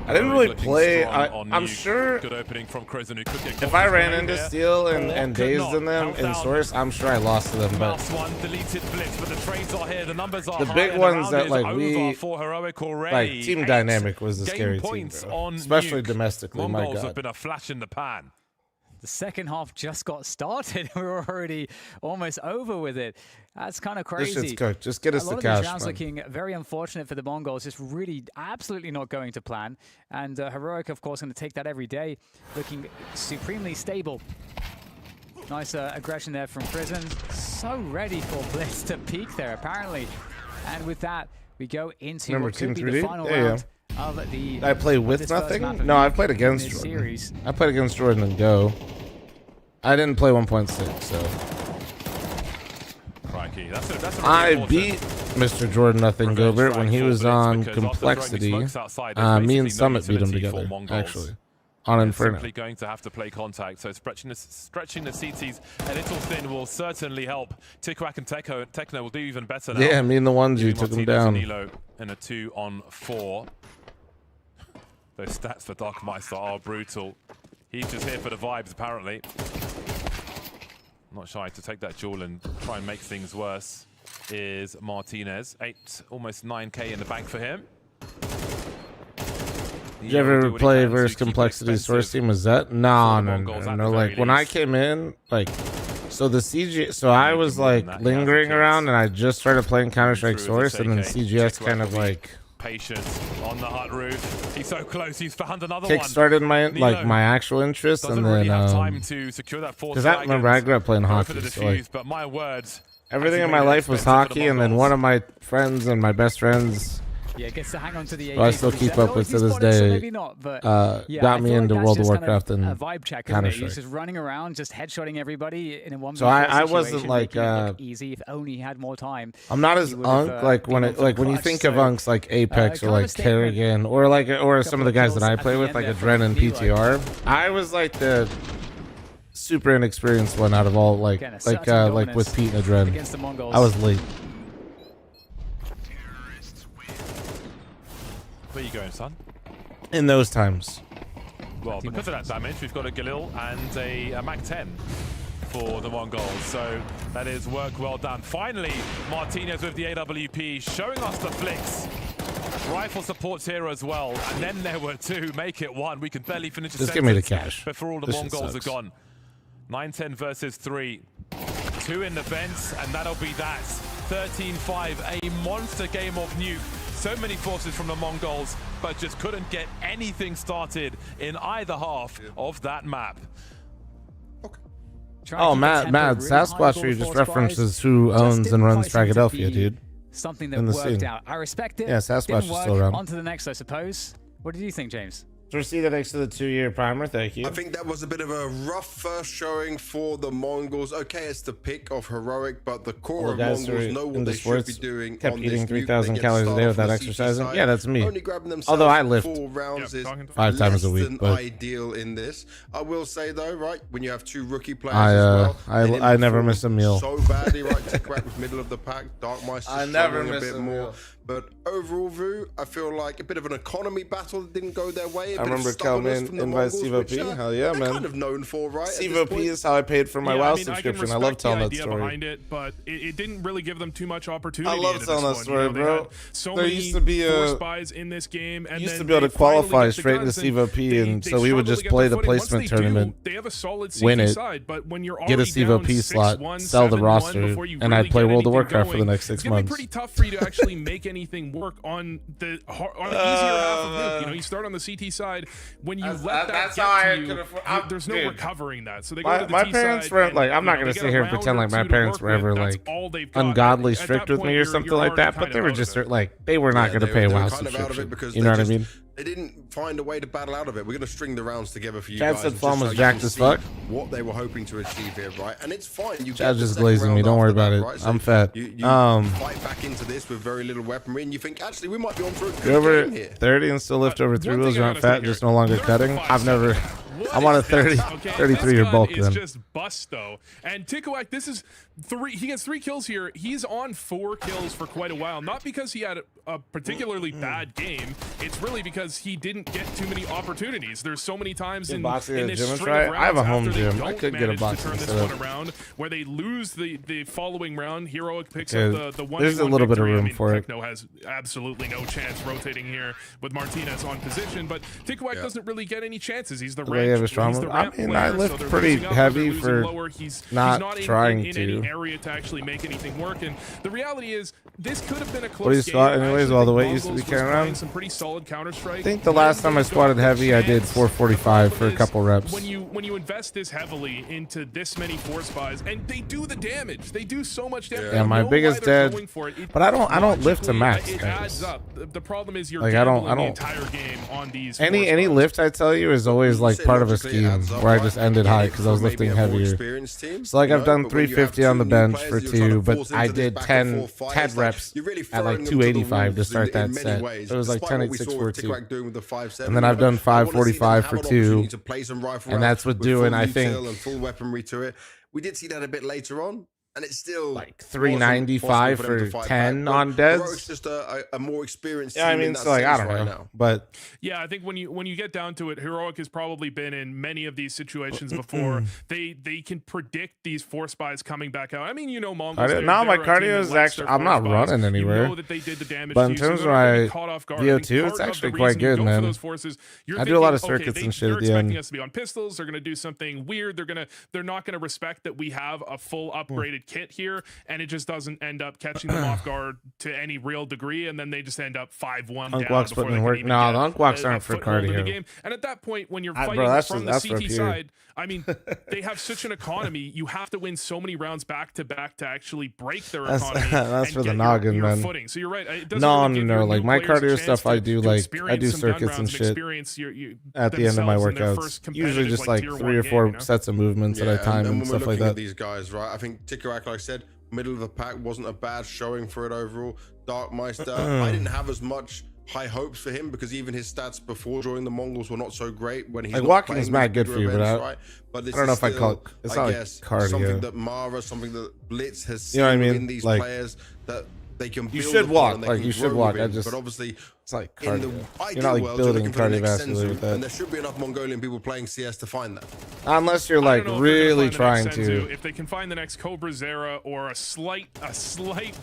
I didn't really Looking play. strong on I'm Nuke. sure Good opening from Crimson, who could get if I caught ran in into there. Steel and Or dazed cannot. in them in Countdown. Source, I'm sure I lost to them. But Mouse one deleted blitz, but the trades are here. The numbers are the high, big and ones round that is like over we for Heroic already. like team 8 dynamic was the game scary team, points bro. on Especially Nuke. domestically. My Mongols have God. been a flash in the pan. The second half just got started. We're already almost over with it. That's kind of crazy. This shit's cooked. Just get us a the lot cash, of these rounds man. looking very unfortunate for the Mongols. Just really absolutely not going to plan. And Heroic, of course, going to take that every day. Looking supremely stable. Nice aggression there from Prison. So ready for Blitz to peak there, apparently. And with that, we go into Remember what could Team be the 3D? final Yeah, round of the. Did I play with this first nothing? map of No, I played this against Jordan. series. I played against Jordan and Go. I didn't play 1.6, so. Crikey. That's a really I important beat Mr. Jordan Nothing Gobert when he for was Blitz on because after throwing Complexity. smokes outside, there's Me basically and no Summit beat him utility for together, Mongols. actually. On They're Inferno. simply going to have to play contact, so stretching the CTs a little thin will certainly help. Tikrak and Techno will do even better now. Yeah, me and the ones you took him down. Nilo in a 2-on-4. Those stats for Darkmeister are brutal. He's just here for the vibes, apparently. Not shy to take that duel and try and make things worse is Martinez. Almost 9k in the bank for him. Did you ever play versus Complexity Source Team? Was that? No. Like when I came in, like, so the CG, so I was like lingering around, and I just started playing Counter-Strike Source, and then CGS kind of like patience on the hut roof. He's so close. He's found another kick one. started my actual interest, and then because I remember I grew up playing hockey, so like, but my words, everything in my life was hockey, and then one of my friends and my best friends. Yeah, gets to hang on to the I still keep up with to this day. Got me into World of Warcraft and vibe check, Counter-Strike. He's just running around, just headshotting everybody in a 1v4 So I wasn't like easy. If only he had more time. I'm not as unk like when you think of unks like Apex or like Kerrigan or some of the guys that I play with like Adren and PTR. I was like the super inexperienced one out of all like with Pete and Adren. I was late. Where you going, son? In those times. Well, because of that damage, we've got a Galil and a Mac 10 for the Mongols. So that is work well done. Finally, Martinez with the AWP showing us the flicks. Rifle supports here as well. And then there were two. Make it one. We can barely finish the Just sentence give me the cash. before all the Mongols are gone. 9-10 versus 3. 2 in the vents, and that'll be that. 13-5, a monster game of Nuke. So many forces from the Mongols, but just couldn't get anything started in either half of that map. Oh, Mad Sasquatch just references who owns and runs Philadelphia, dude. Something that worked out. I respect it. Yeah, Sasquatch is still around. On to the next, I suppose. What did you think, James? See that next to the 2-year primer, thank you. I think that was a bit of a rough first showing for the Mongols. Okay, it's the pick of Heroic, but the core of Mongols know what they should be doing. Kept on eating this 3,000 nuke. calories a day without exercising. Yeah, that's me. Only grabbing themselves Although I lift 4 rounds is 5 times a week, than but ideal in this. I will say though, right, when you have 2 rookie players as well, I never miss a meal. So badly, right? Tikrak was middle of the pack. Darkmeister I never miss a bit more. But overall, Vu, I feel like a bit of an economy battle that didn't go their way. I remember Kelman invite CVP. Hell yeah, man. Kind of known for, right? CVP is how I paid for my WoW subscription. I love telling that story. Behind it, but it didn't really give them too much opportunity. I love telling that story, bro. So there many used to be spies in this game, and used to be able to qualify straight into CVP, and so we would just play the placement tournament, they have a solid win it, side, but when you're get a CVP slot, sell the roster, and I'd play World of Warcraft for the next 6 months. It's pretty tough for you to actually make anything work on the easier half of Nuke. You know, you start on the CT side. When you let that get to you, there's no recovering that. So they go to the my T parents side weren't like, I'm not gonna sit here and pretend like my parents were ever like ungodly strict with me or something like that, but they were just like, they were not gonna pay a WoW subscription. You know what I mean? They didn't find a way to battle out of it. We're going to string the rounds together for you Chad guys. said fl0m was jacked as fuck. What they were hoping to achieve here, right? And it's fine. You Chad's just glazing me. Don't worry about it. Right? So I'm fat. You fight back into this with very little weaponry, and you think, actually, we might be on for a good You're over game here. 30 and still lift over 3 wheels. You're not fat, just no longer cutting. I've never I'm on a 33-year bulk is then. just bust though. And Tikawak, this is 3. He gets 3 kills here. He's on 4 kills for quite a while. Not because he had a particularly bad game. It's really because he didn't get too many opportunities. There's so many times in this string of rounds I have a home after gym. they I don't could get a manage to boxing turn this setup. one around, where they lose the following round. Heroic picks up the 1v1 There's a little bit of victory. room I mean, for it. Techno has absolutely no chance rotating here with Martinez on position, but Tikawak doesn't really get any chances. He's the Way of a strong move. I mean, I lift pretty heavy for not trying in to. any area to actually make anything work. And the reality is, this could have been a close What do you game. squat anyways? All the weight used to be Mongols was carrying playing around. some pretty solid Counter-Strike. I think the last time I squatted heavy, I did 445 for a couple reps. When you invest this heavily into this many force buys, and they do the damage, they do so much damage. Yeah, my biggest dead, but I don't lift to max. It adds up. The problem is you're like gambling the entire game on these. Any lift I tell you is always like part of a scheme where I just ended high because I was lifting heavier. So like I've done 350 on the bench for 2, but I did 10 reps at like 285 to start that set. So it was like 10-8-6 for 2. And then I've done 545 for 2, and that's with doing, I think, full weaponry to it. We did see that a bit later on, and it's still like 395 for 10 on deads. It's just a more experienced. Yeah, I mean, so like I don't know, but yeah, I think when you get down to it, Heroic has probably been in many of these situations before. They can predict these force buys coming back out. I mean, Mongols. Now my cardio is actually, I'm not running anywhere. You know that they did the damage but in to you, terms so of my caught off guard. VO2, it's actually quite good, man. I do a lot of circuits and shit at the end. They're expecting us to be on pistols. They're going to do something weird. They're not going to respect that we have a full upgraded kit here, and it just doesn't end up catching them off guard to any real degree, and then they just end up 5-1 down Unkwalks before putting they work. can even No, get the Unkwalks a aren't for foothold in the cardio. game. And at that point, when you're fighting bro, from the for CT pure. side, I mean, they have such an economy. You have to win so many rounds back to back to actually break their economy. That's and for the get noggin, your man. footing. So you're right. It doesn't No, really give your like new my players a cardio chance stuff, I do to like I experience do some gun circuits and rounds shit experience at the end of my themselves in their workouts. first Usually just like tier 3 or one 4 game, sets of movements that I time and when stuff we're like looking that. at these guys, right? I think Tikawak, like I said, middle of the pack wasn't a bad showing for it overall. Darkmeister, I didn't have as much high hopes for him because even his stats before joining the Mongols were not so great when he's Like not walking playing is mad these good bigger for you, but events, I right? But this don't know is if I call it. still, It's I not guess, like cardio. something that Mara, something that Blitz has seen You know what I mean? in these Like, players that they can build you should upon walk. and they Like can you should grow walk. within. I just. But obviously, it's like in the cardio. ideal You're not like world, building you're looking for the next cardiovascular with Senzu, that. and there should be enough Mongolian people playing CS to find that. Unless you're like really trying to. If they can find the next Cobra Zera or a slight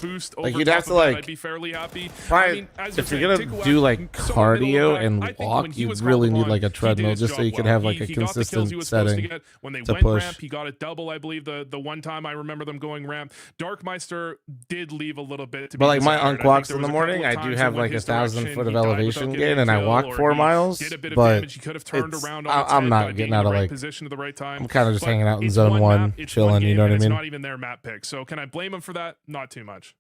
boost over Like you'd top have to of that, like. I'd be fairly happy. Probably, I mean, as if you're you're saying, gonna Tikawak, do like so middle of cardio the pack, I and think when walk, he you was really called need upon, like a he did treadmill his just so job you could well. have like He a got the kills he consistent was supposed to setting get. When they to went push. ramp, he got a double, I believe. The one time I remember them going ramp. Darkmeister did leave a little bit to be But like my desired. I think unqualks there in was the a couple morning, of I times do it have went like his 1,000 direction. foot of He died without elevation getting gain, a and I kill, walk or 4 he miles. did a bit of But damage. He could have turned around on its I'm head not by getting being out in of the right like. position at the right time. I'm kind of just But hanging out in it's zone one 1, map, it's chilling. one You game, know what I and mean? It's not even their map pick. So can I blame him for that? Not too much.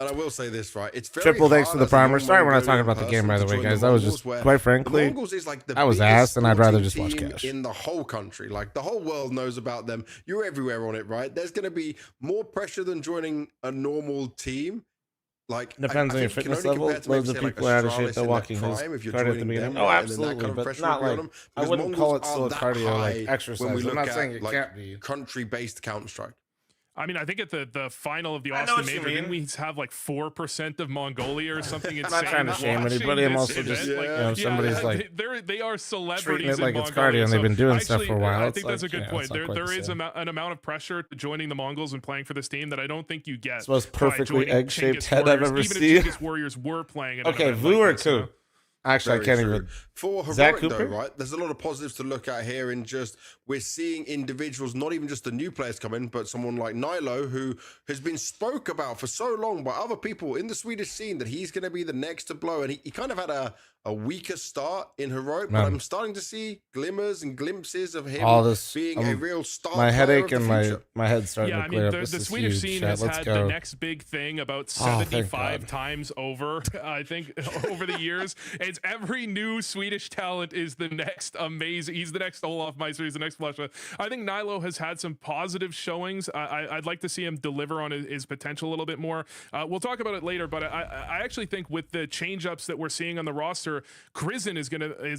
And I will say this, right? It's very Triple thanks hard for the as a primer. Sorry, we're not non-Mongolian talking about the game, by the way, person to guys. join That was the just, Mongols, quite where frankly, the Mongols is like the I was biggest ass, and I'd rather sporting just watch team cash. in the whole country. Like the whole world knows about them. You're everywhere on it, right? There's going to be more pressure than joining a normal team. Like depends on your think you can fitness only level. compare to Loads maybe, of say, people are out of shape. Astralis They're in their walking his prime if you're cardio at the joining beginning. them, Oh, right? And then that absolutely, kind of but pressure not will be on like them. I Because wouldn't call it Mongols still a are that cardio like high exercise. when we I'm look not at, saying it like, can't be. country-based Counter-Strike. I mean, I think at the final of the I know Austin what you Major, didn't mean. we have like 4% of Mongolia or something insane? I'm not trying to shame watching anybody. I'm this also just, event? you know, somebody's like they are celebrities treating it like in it's Mongolia. cardio, and they've been doing stuff actually, for a while. I It's think that's like, a good yeah, point. it's not quite There the is same. an amount of pressure to joining the Mongols and playing for this team that I don't think you get. It's the most by perfectly joining egg-shaped Chinggis head I've Warriors, ever even seen. if Chinggis Warriors were playing. Okay, Vu or Ku? Actually, Very I can't true. even. For Zach Heroic, though, Cooper? right? There's a lot of positives to look at here in just we're seeing individuals, not even just the new players come in, but someone like Nilo, who has been spoke about for so long by other people in the Swedish scene that he's going to be the next to blow. And he kind of had a weaker start in Heroic, but Man. I'm starting to see glimmers and glimpses of him All this, being a real star. my player headache of and the my future. head's starting Yeah, to I clear mean, up. the This is Swedish huge. scene Chat, has let's had go. the next big thing about Oh, thank 75 God. times over, I think, over the years. It's every new Swedish talent is the next amazing. He's the next Olaf Meister. He's the next Flusha. I think Nilo has had some positive showings. I'd like to see him deliver on his potential a little bit more. We'll talk about it later, but I actually think with the change-ups that we're seeing on the roster, roster, Crizin is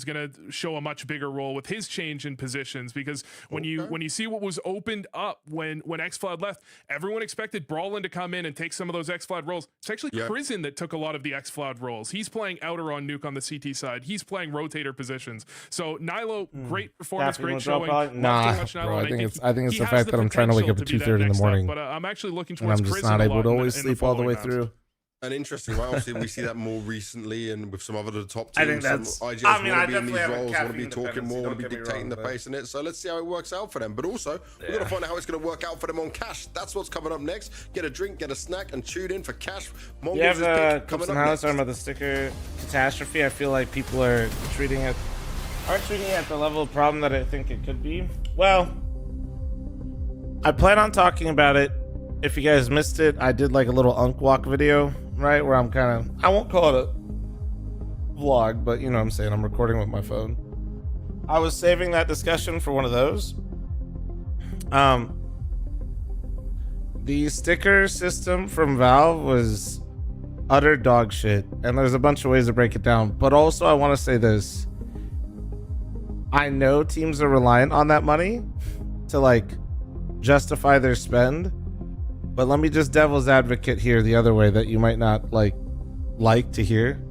gonna show a much bigger role with his change in positions, because when you see what was opened up when xfl0m left, everyone expected Brawlin to come in and take some of those xfl0m roles. It's actually Crizin that took a lot of the xfl0m roles. He's playing outer on Nuke on the CT side. He's playing rotator positions. So Nylo, great performance, great showing. Nah, bro, I think it's the fact that I'm trying to wake up at 2:30 in the morning. But I'm actually looking and towards I'm just Crizin not a able lot to in always the sleep all the way following through. And interesting, right? Obviously, we see that more recently, and with some other top I teams, think that's. some IGLs I mean, I want to be in definitely these have a roles, want to be caffeine talking more, want to be dependency, don't get me dictating the wrong, pace in it. So let's see how it works out for them. But also, we're gonna find out how it's gonna work out for them on Cash. That's what's coming up next. Get a drink, get a snack, and tune in for Cash. You have Clips and House talking about the sticker catastrophe. I feel like people aren't treating it at the level of problem that I think it could be. Well, I plan on talking about it. If you guys missed it, I did like a little Unk Walk video, right? Where I'm kind of, I won't call it a vlog, but you know what I'm saying, I'm recording with my phone. I was saving that discussion for one of those. The sticker system from Valve was utter dog shit, and there's a bunch of ways to break it down. But also, I want to say this. I know teams are reliant on that money to like justify their spend, but let me just devil's advocate here the other way that you might not like to hear.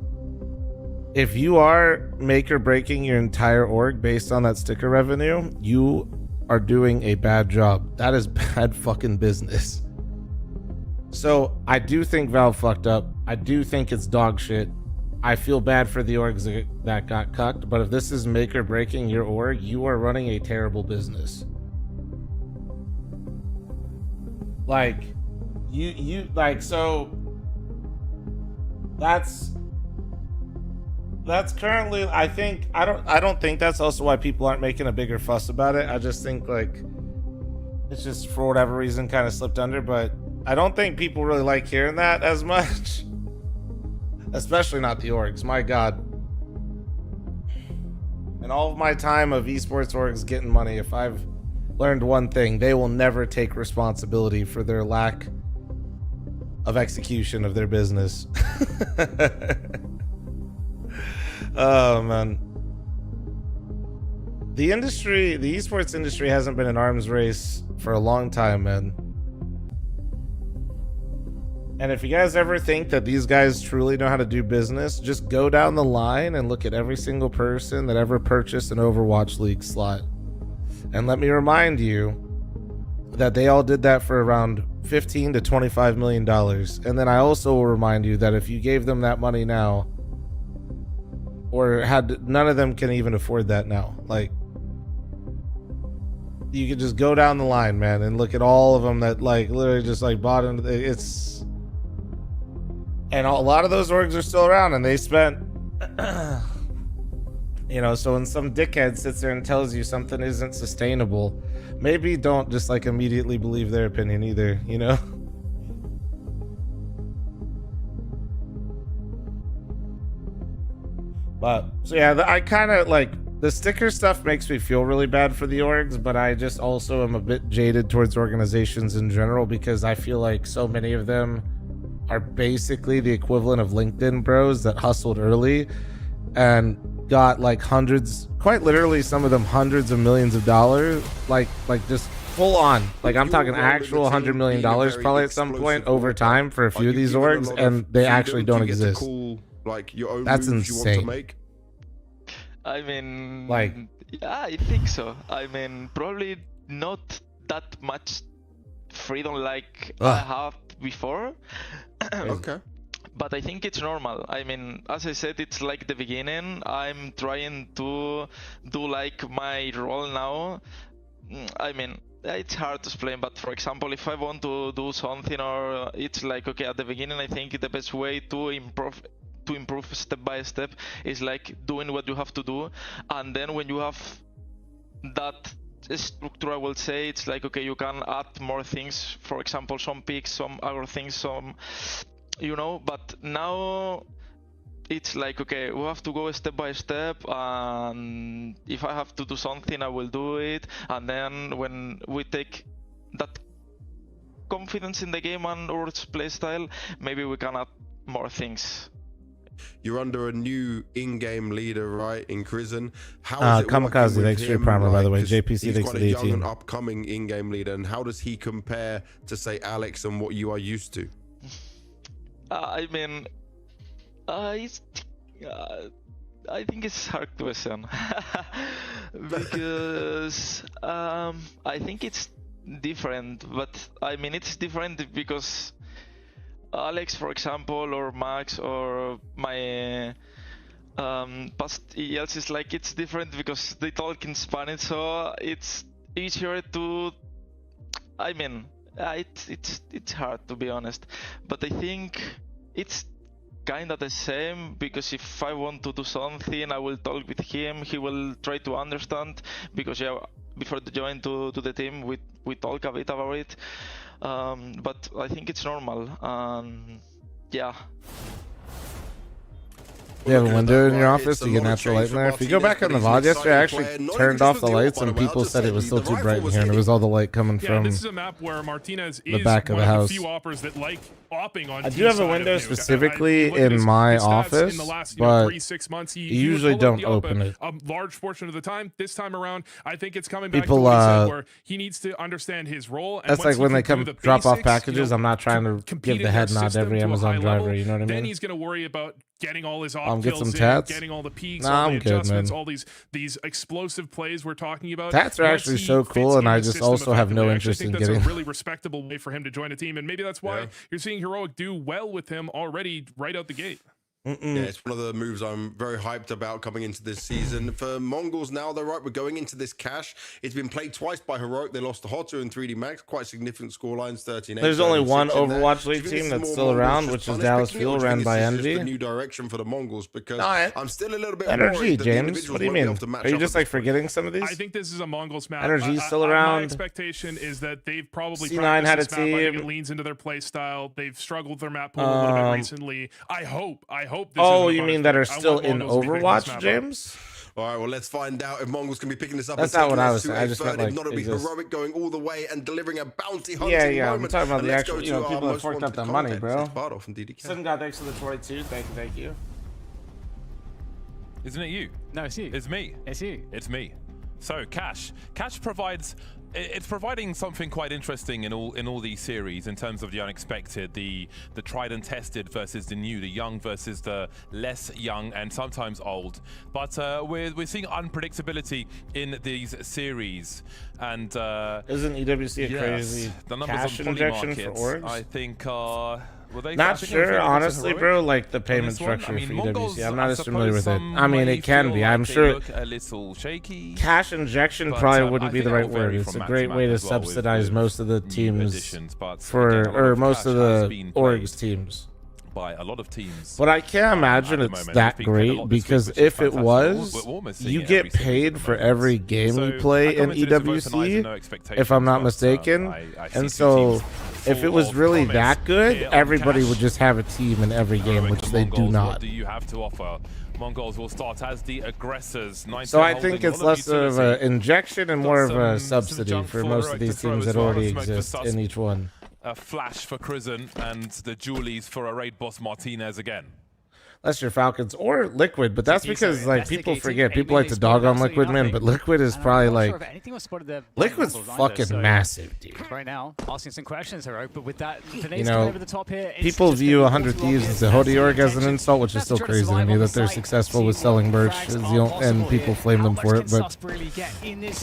If you are make or breaking your entire org based on that sticker revenue, you are doing a bad job. That is bad fucking business. So I do think Valve fucked up. I do think it's dog shit. I feel bad for the orgs that got cucked, but if this is make or breaking your org, you are running a terrible business. Like, you like, so that's currently, I don't think that's also why people aren't making a bigger fuss about it. I just think like it's just for whatever reason kind of slipped under, but I don't think people really like hearing that as much. Especially not the orgs, my god. In all of my time of esports orgs getting money, if I've learned one thing, they will never take responsibility for their lack of execution of their business. Oh man. The esports industry hasn't been an arms race for a long time, man. And if you guys ever think that these guys truly know how to do business, just go down the line and look at every single person that ever purchased an Overwatch League slot. And let me remind you that they all did that for around $15 to $25 million. And then I also will remind you that if you gave them that money now, or none of them can even afford that now. Like, you could just go down the line, man, and look at all of them that like literally just like bought into it's. And a lot of those orgs are still around, and they spent, you know, so when some dickhead sits there and tells you something isn't sustainable, maybe don't just like immediately believe their opinion either, you know? But, so yeah, I kind of like, the sticker stuff makes me feel really bad for the orgs, but I just also am a bit jaded towards organizations in general because I feel like so many of them are basically the equivalent of LinkedIn bros that hustled early and got like hundreds, quite literally some of them hundreds of millions of dollars, like just full on. Like I'm talking actual $100 million probably at some point over time for a few of these orgs, and they actually don't exist. Like your own That's moves insane. you want to make? I mean, like, yeah, I think so. I mean, probably not that much freedom like I have before. Okay. But I think it's normal. I mean, as I said, it's like the beginning. I'm trying to do like my role now. I mean, it's hard to explain, but for example, if I want to do something, or it's like, okay, at the beginning, I think the best way to improve step by step is like doing what you have to do, and then when you have that structure, I will say, it's like, okay, you can add more things, for example, some picks, some other things, some, you know. But now it's like, okay, we have to go step by step, and if I have to do something, I will do it. And then when we take that confidence in the game and our play style, maybe we can add more things. You're under a new in-game leader, right, in Crizzen. How is it Kamikaze, working with thanks for your him? primer, by the way. 'cause JPC, he's thanks quite for a the young 18. and upcoming in-game leader, and how does he compare to, say, Alex and what you are used to? I mean, I think it's hard question because I think it's different, but I mean it's different because Alex, for example, or Max, or my past ELs is like it's different because they talk in Spanish, so it's easier to. I mean, it's hard to be honest, but I think it's kinda the same because if I want to do something, I will talk with him. He will try to understand because yeah, before the join to the team, we talk a bit about it. But I think it's normal. Yeah. You have a window in your office to get natural light in there. If you go back on the VOD yesterday, I actually turned off the lights and people said it was still too bright in here, and it was all the light coming from this is a map where Martinez the is back of one the of house. the few oppers that like opping on I do have a window Nuke. specifically look at in my his stats office, in the last, but 3-6 months, he usually would hold don't up the open Oppa it. a large portion of the time. This time around, I think it's coming back People, to what he said, where he needs to understand his role. And That's once like when he they can come do the drop off basics, packages. I'm not trying to compete give the in head their nod to system every to a Amazon high driver. level, You know what I then mean? he's going to worry about getting all his op get kills some in, tats. getting all the peaks, Nah, all the I'm good, adjustments, man. all these explosive plays we're talking about. Tats are Once actually he so fits cool, and in I the just system also have no effectively, I actually interest think in that's getting. a really respectable way for him to join a team, and maybe that's why you're seeing Heroic do well with him already right out the gate. Yeah, it's one of the moves I'm very hyped about coming into this season. For Mongols now, though, right, we're going into this cash. It's been played twice by Heroic. They lost to Hotu and 3D Max. Quite significant scorelines, 13-8. There's only one 13-6 in there. Overwatch Do you League think team this that's more still Mongols around, just which is punish Dallas picking it, or Fuel, do you ran think by this is just Envy. a new direction for the Mongols? Because No, I'm still a little bit Energy, worried that the James. individuals What do you won't be mean? able to match Are you up just at like this point. forgetting some of these? I think this is a Mongols map. Energy's still My around. expectation is that they've probably C9 had a practiced this map. I think team. it leans into their play style. They've struggled with their map pool a little bit recently. I hope this Oh, isn't a you mean punishment. that are I still want in Mongols to be picking this Overwatch, map up. James? All right, well, let's find out if Mongols can be picking this up. That's and not what taking I us was to saying. I a just third, meant, if not, like, it'll be is this- Heroic going all the way and delivering a bounty hunting Yeah, I'm moment. talking about And the let's go actual, to people our that most forked up wanted the money, content. bro. It's Bardoff from DDK. Some guy thanks for the 22. Thank you. Isn't it you? No, it's you. It's me. It's you. It's me. So Cash provides. It's providing something quite interesting in all these series in terms of the unexpected, the tried and tested versus the new, the young versus the less young and sometimes old. But we're seeing unpredictability in these series, and isn't EWC a crazy the numbers cash on injection for Polymarkets, orgs? I think were they? I Not think they were sure, fairly honestly, heroic bro. Like the on payment this one. structure I mean, for Mongols, EWC, I'm not I as familiar with it. suppose I mean, some it can may be. feel I'm like they sure. look a little shaky. Cash injection But, probably I wouldn't be think the it'll right word. vary It's from a map great to way map to as well with subsidize most of the new teams additions, but for, again, a lot or of most of cash has the been played orgs teams. By a lot of teams. But I can't imagine at the it's moment. that It's been played a great lot this week, because which is if it fantastic. was, We're almost seeing you it get every series paid at the for moment. every game So, you play I in come into this with both an eyes and no EWC, expectations, if I'm not but, mistaken. I see And two so, teams if it full was of really promise that good, here on everybody Cash. would just have a team in every game, Heroic which and they do Mongols, not. What do you have to offer? Mongols will start as the aggressors. So I think it's less of an injection and more of a subsidy for most of these teams that already exist in each one. A flash for Crizzen and the Julies for a raid boss Martinez again. Unless you're Falcons or Liquid, but that's because like people forget. People like to dog on Liquid, man, but Liquid is probably like Liquid's fucking massive, dude. Right now, asking some questions, Heroic, but with that, You know, people view 100 Thieves as a Hodiorg as an insult, which is still crazy to me that they're successful with selling merch, and people flame them for it. But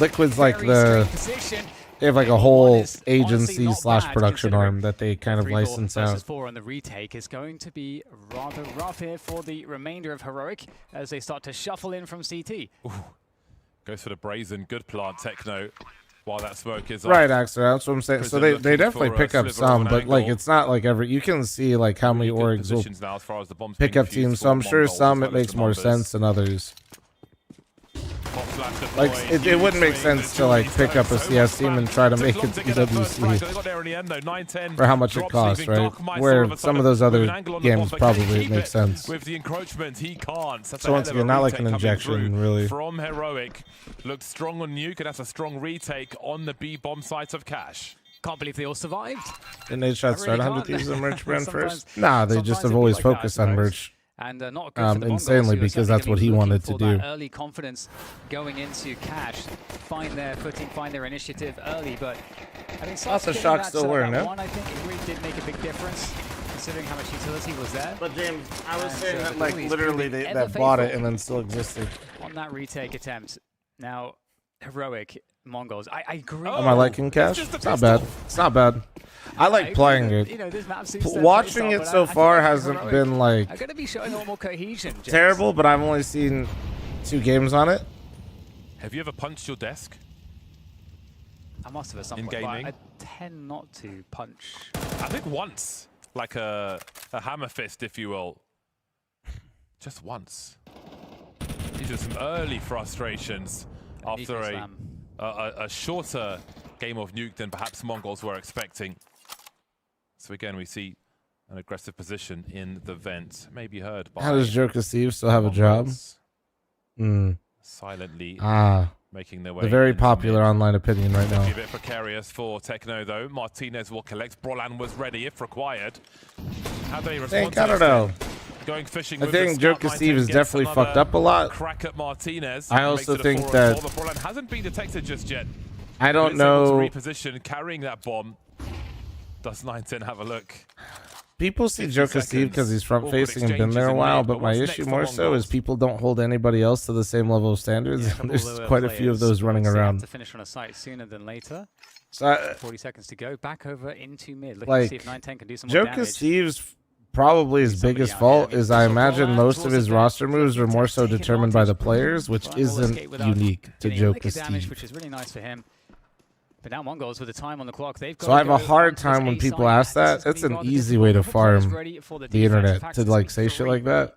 Liquid's like they have like a whole agency / production arm that they kind of license out. 4 on the retake is going to be rather rough here for the remainder of Heroic as they start to shuffle in from CT. Ooh. Goes for the brazen, good plant techno while that smoke is Right, up. Axel, that's what I'm saying. So Crizzen they looking definitely for pick a up sliver of some, an but like angle. it's not like every. You can see like how many Really good orgs will positions now as far as the bombs pick being up defused teams. So for I'm sure Mongols some as it well as makes the more numbers. sense than others. Pop flash Like deployed, it wouldn't make swing, sense to like pick up a CS team and try to make it Long to get that first frag, so they EWC got there in the end, though. 9-10 for how much it drops, costs, leaving right? Darkmeister all Where of a some of sudden those with other an angle on the bomb, games but can he probably it keep makes sense. With the encroachment, he can't. That's So a once hell of a again, not like retake an coming injection, through really. From Heroic, looked strong on Nuke, and that's a strong retake on the B bomb site of Cash. Can't believe they all survived. Didn't they try to start really 100 can't. Thieves as a merch brand Sometimes- first? Nah, they just sometimes have it always be like that, focused on right? merch. And not good for the insanely, Mongols, who are because certainly that's gonna what be he looking wanted for to do. that early confidence going into cash, find their footing, find their initiative early. But I mean, Lots of shock still were, no? one, I think it really did make a big difference, considering how much utility was there. But James, I was saying that the like goalies literally proving that ever bought it faithful and then still existed. on that retake attempt. Now, heroic Mongols. I agree. Am I liking cash? It's not bad. It's not bad. I like playing it. You know, this map suits their Watching playstyle, it but so I far feel like hasn't Heroic been like are going to be showing a lot more cohesion. James. terrible, but I've only seen 2 games on it. Have you ever punched your desk? I must have at some in point, gaming? but I tend not to punch. I think once, like a hammer fist, if you will. Just once. These are some early frustrations after a shorter game of Nuke than perhaps Mongols were expecting. So again, we see an aggressive position in the vent. Maybe heard by... How does Joker Steve still have a job? Silently making their way. The very popular online opinion right now. A bit precarious for Techno though. Martinez will collect. Brolan was ready if required. How do they respond to I don't know. Going fishing I with the think scout Joker line Steve to is get definitely another fucked up a lot. Crack at Martinez. I also think that but Brolan hasn't been detected just yet. I don't He's able to know. reposition, carrying that bomb. Does 910 have a look? People see Joker Steve because he's front facing and been there a while, but my issue more so is people don't hold anybody else to the same level of standards. There's quite a few of those running around. To finish on a site sooner than later. So 40 seconds to go. Back over into mid. Looking like, to see if 910 can do some more Joker damage. Steve's probably his biggest fault is I imagine most of his roster moves are more so determined by the players, which isn't unique to Joker Steve. Which is really nice for him. But now Mongols with the time on the clock, they've got So I have a hard time when people ask that. It's an easy way to farm the internet, to like say shit like that.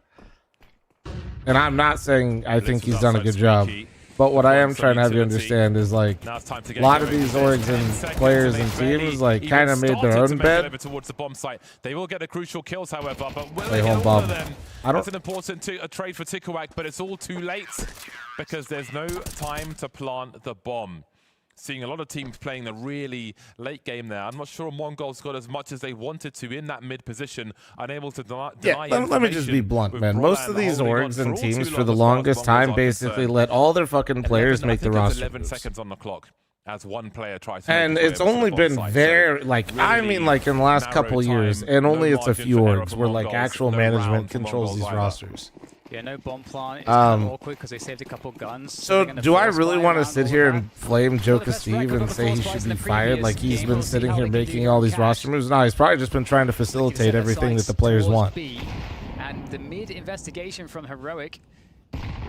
And I'm not saying I think he's done a good job. But what I am trying to have you understand is like a lot of these orgs and players and teams like kind of made their own bed. Towards the bomb site. They will get the crucial kills, however, but will Play they home get all bomb. of them? I don't- That's an important trade for Tikawak, but it's all too late because there's no time to plant the bomb. Seeing a lot of teams playing the really late game there. I'm not sure Mongols got as much as they wanted to in that mid position, unable to deny Let me just be blunt, man. Most of these orgs and teams for the longest time basically let all their fucking players make the roster 11 moves. seconds on the clock as one player tries to And make his it's way over to only the been bomb site. very, So like, really I mean, like in the last narrow couple years, time, and only no it's a margin few for error orgs for where like Mongols, actual no round management for controls these Mongols either. rosters. Yeah, no bomb plant. It's kind of awkward because they saved a couple guns. So they're gonna do I force really fire want to around sit all here of and flame Joker Steve and say he should be fired like he's been sitting here making all these roster moves? No, he's probably just been trying to facilitate everything that the players want. And the mid investigation from Heroic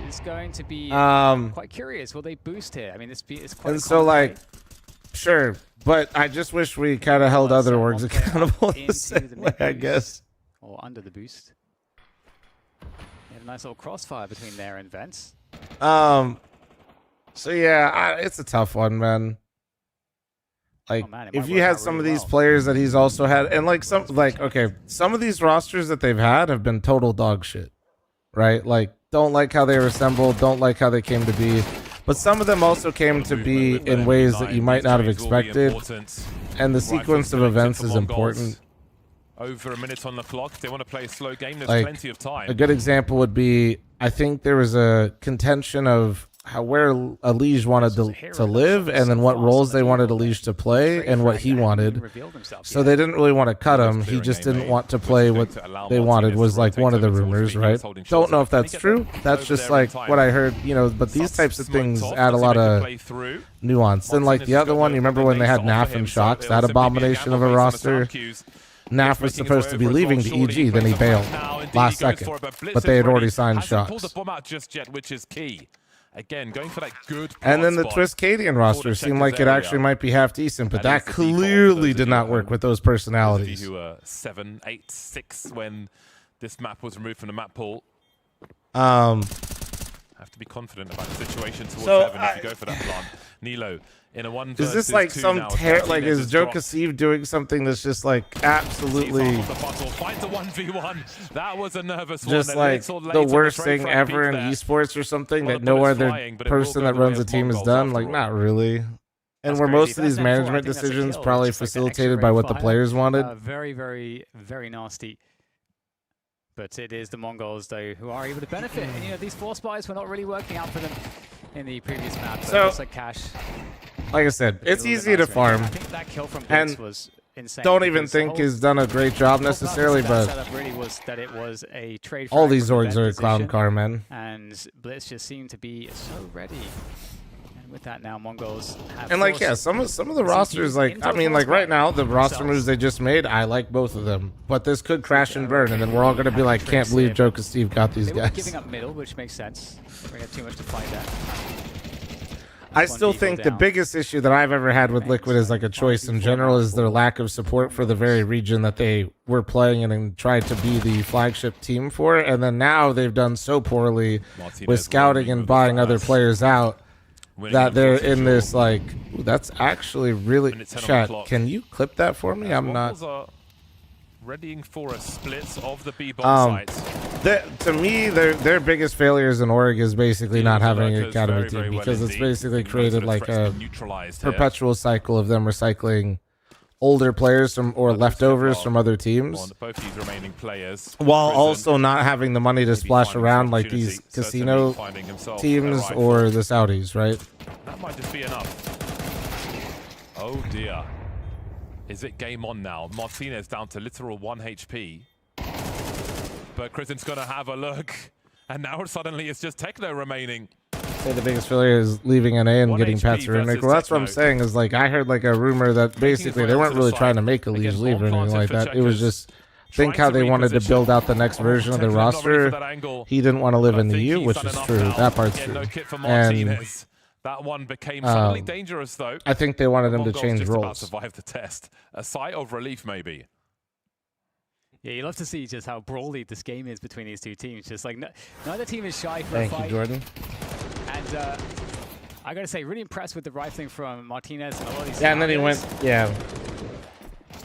is going to be quite curious. Will they boost here? I mean, this is quite. And so like, sure, but I just wish we kind of held other orgs accountable the same way, I guess. Or under the boost. They have a nice little crossfire between there and Vents. So yeah, it's a tough one, man. Like, if you had some of these players that he's also had, and like some, like, okay, some of these rosters that they've had have been total dog shit, right? Like, don't like how they were assembled, don't like how they came to be. But some of them also came to be in ways that you might not have expected. And the sequence of events is important. Over a minute on the clock. If they want to play a slow game, there's Like, plenty of time. a good example would be, I think there was a contention of where Alige wanted to live, and then what roles they wanted Alige to play, and what he wanted. So they didn't really want to cut him. He just didn't want to play what they wanted, was like one of the rumors, right? Don't know if that's true. That's just like what I heard, you know, but these types of things add a lot of nuance. And like the other one, you remember when they had Naf and Shocks, that abomination of a roster? Naf was supposed to be leaving the EG, then he bailed last second. But they had already signed Hasn't pulled Shocks. the bomb out just yet, which is key. Again, going for that good. And then the spot. Twistcadian roster seemed like it actually might be half decent, but that clearly did not work with those personalities. Who were 7, 8, 6 when this map was removed from the map pool. Have to be confident about the situation towards heaven if you go for that plant. Nilo in a 1 Is this like some like is Joker Steve doing something that's just like absolutely Finds a 1v1. That was a nervous just one. like the worst thing ever in esports or something that no other person that runs a team has done? Like, not really. And where most of these management decisions probably facilitated by what the players wanted. Very, very, very nasty. But it is the Mongols, though, who are able to benefit. And, you know, these force buys were not really working out for them in the previous map. So, it's like Cash. Like I said, it's easy to farm. I think that kill from Blitz And was insane. don't even think he's done a great job necessarily, but setup really was that it was a trade. all these orgs are a clown car, man. And Blitz just seemed to be so ready. And with that now, Mongols have. And like, yeah, some of the rosters, like, I mean, like right now, the roster moves they just made, I like both of them. But this could crash and burn, and then we're all gonna be like, can't believe Joke and Steve got these they guys. were giving up middle, which makes sense. We have too much to fight there. I still think the biggest issue that I've ever had with Liquid is like a choice in general is their lack of support for the very region that they were playing in and tried to be the flagship team for. And then now they've done so poorly with scouting and buying other players out that they're in this like, ooh, that's actually really, chat, can you clip that for me? I'm not. Readying for a split of the B bomb sites. To me, their biggest failure as an org is basically not having an academy team because it's basically created like a perpetual cycle of them recycling older players from or leftovers from other teams, both these remaining players, while also not having the money to splash around like these casino teams or the Saudis, right? That might just be enough. Oh dear. Is it game on now? Martinez down to literal 1 HP. But Kristen's gonna have a look. And now suddenly it's just Techno remaining. Say the biggest failure is leaving NA and getting Pat to remake. Well, that's what I'm saying is like I heard like a rumor that basically they weren't really trying to make a Liege leave or anything like that. It was just think how they wanted to build out the next version of the roster. He didn't want to live in the EU, which is true. That part's true. And that one became suddenly dangerous, though. I think they wanted him to change roles. About to survive the test. A sigh of relief, maybe. Yeah, you love to see just how brawly this game is between these two teams. Just like neither team is shy for a fight. Thank you, Jordan. And I gotta say, really impressed with the rifling from Martinez and a lot of these. Yeah, and then he went. Yeah.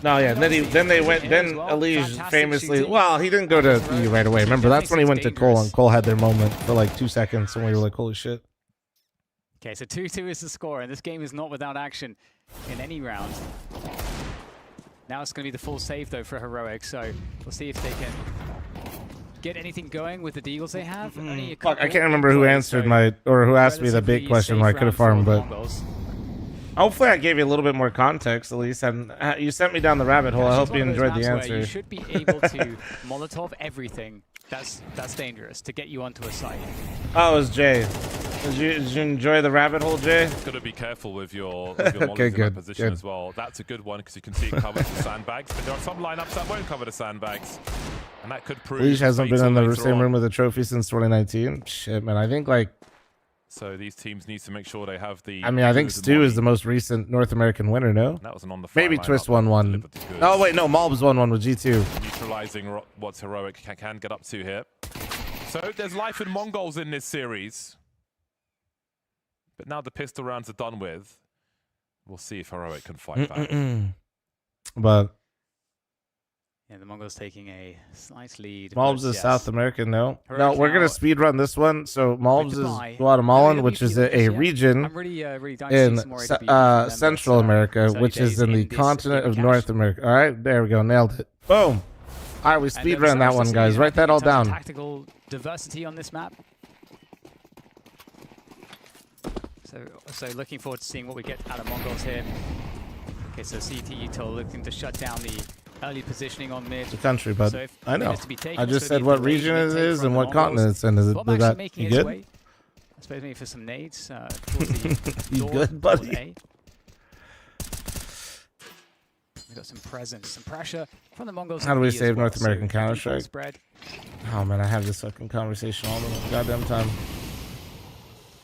No, yeah. Then they went. Then Elige famously. Well, he didn't go to EU right away. Remember, that's when he went to Cole, and Cole had their moment for like 2 seconds, and we were like, "Holy shit!" Okay, so 2-2 is the score, and this game is not without action in any round. Now it's going to be the full save, though, for Heroic, so we'll see if they can get anything going with the deagles they have. Fuck, I can't remember who answered who asked me the big question where I could have farmed, but hopefully I gave you a little bit more context, at least. And you sent me down the rabbit hole. I hope you enjoyed the answer. You should be able to Molotov everything. That's dangerous to get you onto a site. Oh, it was Jay. Did you enjoy the rabbit hole, Jay? Got to be careful with your okay, good, position as well. That's a good one because you can see it covers the sandbags, but there are some lineups that won't cover the sandbags, and that could prove. Leash hasn't been in the same room with the trophy since 2019. Shit, man. I think like. So these teams need to make sure they have the. I mean, I think Stu is the most recent North American winner. No, that was an on the maybe Twist won one. Oh wait, no, Malbs won one with G2. Neutralizing what Heroic can get up to here. So there's life in Mongols in this series. But now the pistol rounds are done with. We'll see if Heroic can fight back. But yeah, the Mongols taking a slight lead. Malbs is South American, no? No, we're gonna speed run this one. So Malbs is Guatemalan, which is a region in Central America, which is in the continent of North America. All right, there we go, nailed it. Boom. All right, we speed ran that one, guys. Write that all down. Tactical diversity on this map. So looking forward to seeing what we get out of Mongols here. Okay, so CT Util looking to shut down the early positioning on mid. The country, but so I know. I just said what region it is and what continent it's in. Is it that you good? I suppose maybe for some nades towards the you good, buddy? We got some presence, some pressure from the Mongols. How do we save North American Counter-Strike? Oh man, I have this fucking conversation all the goddamn time.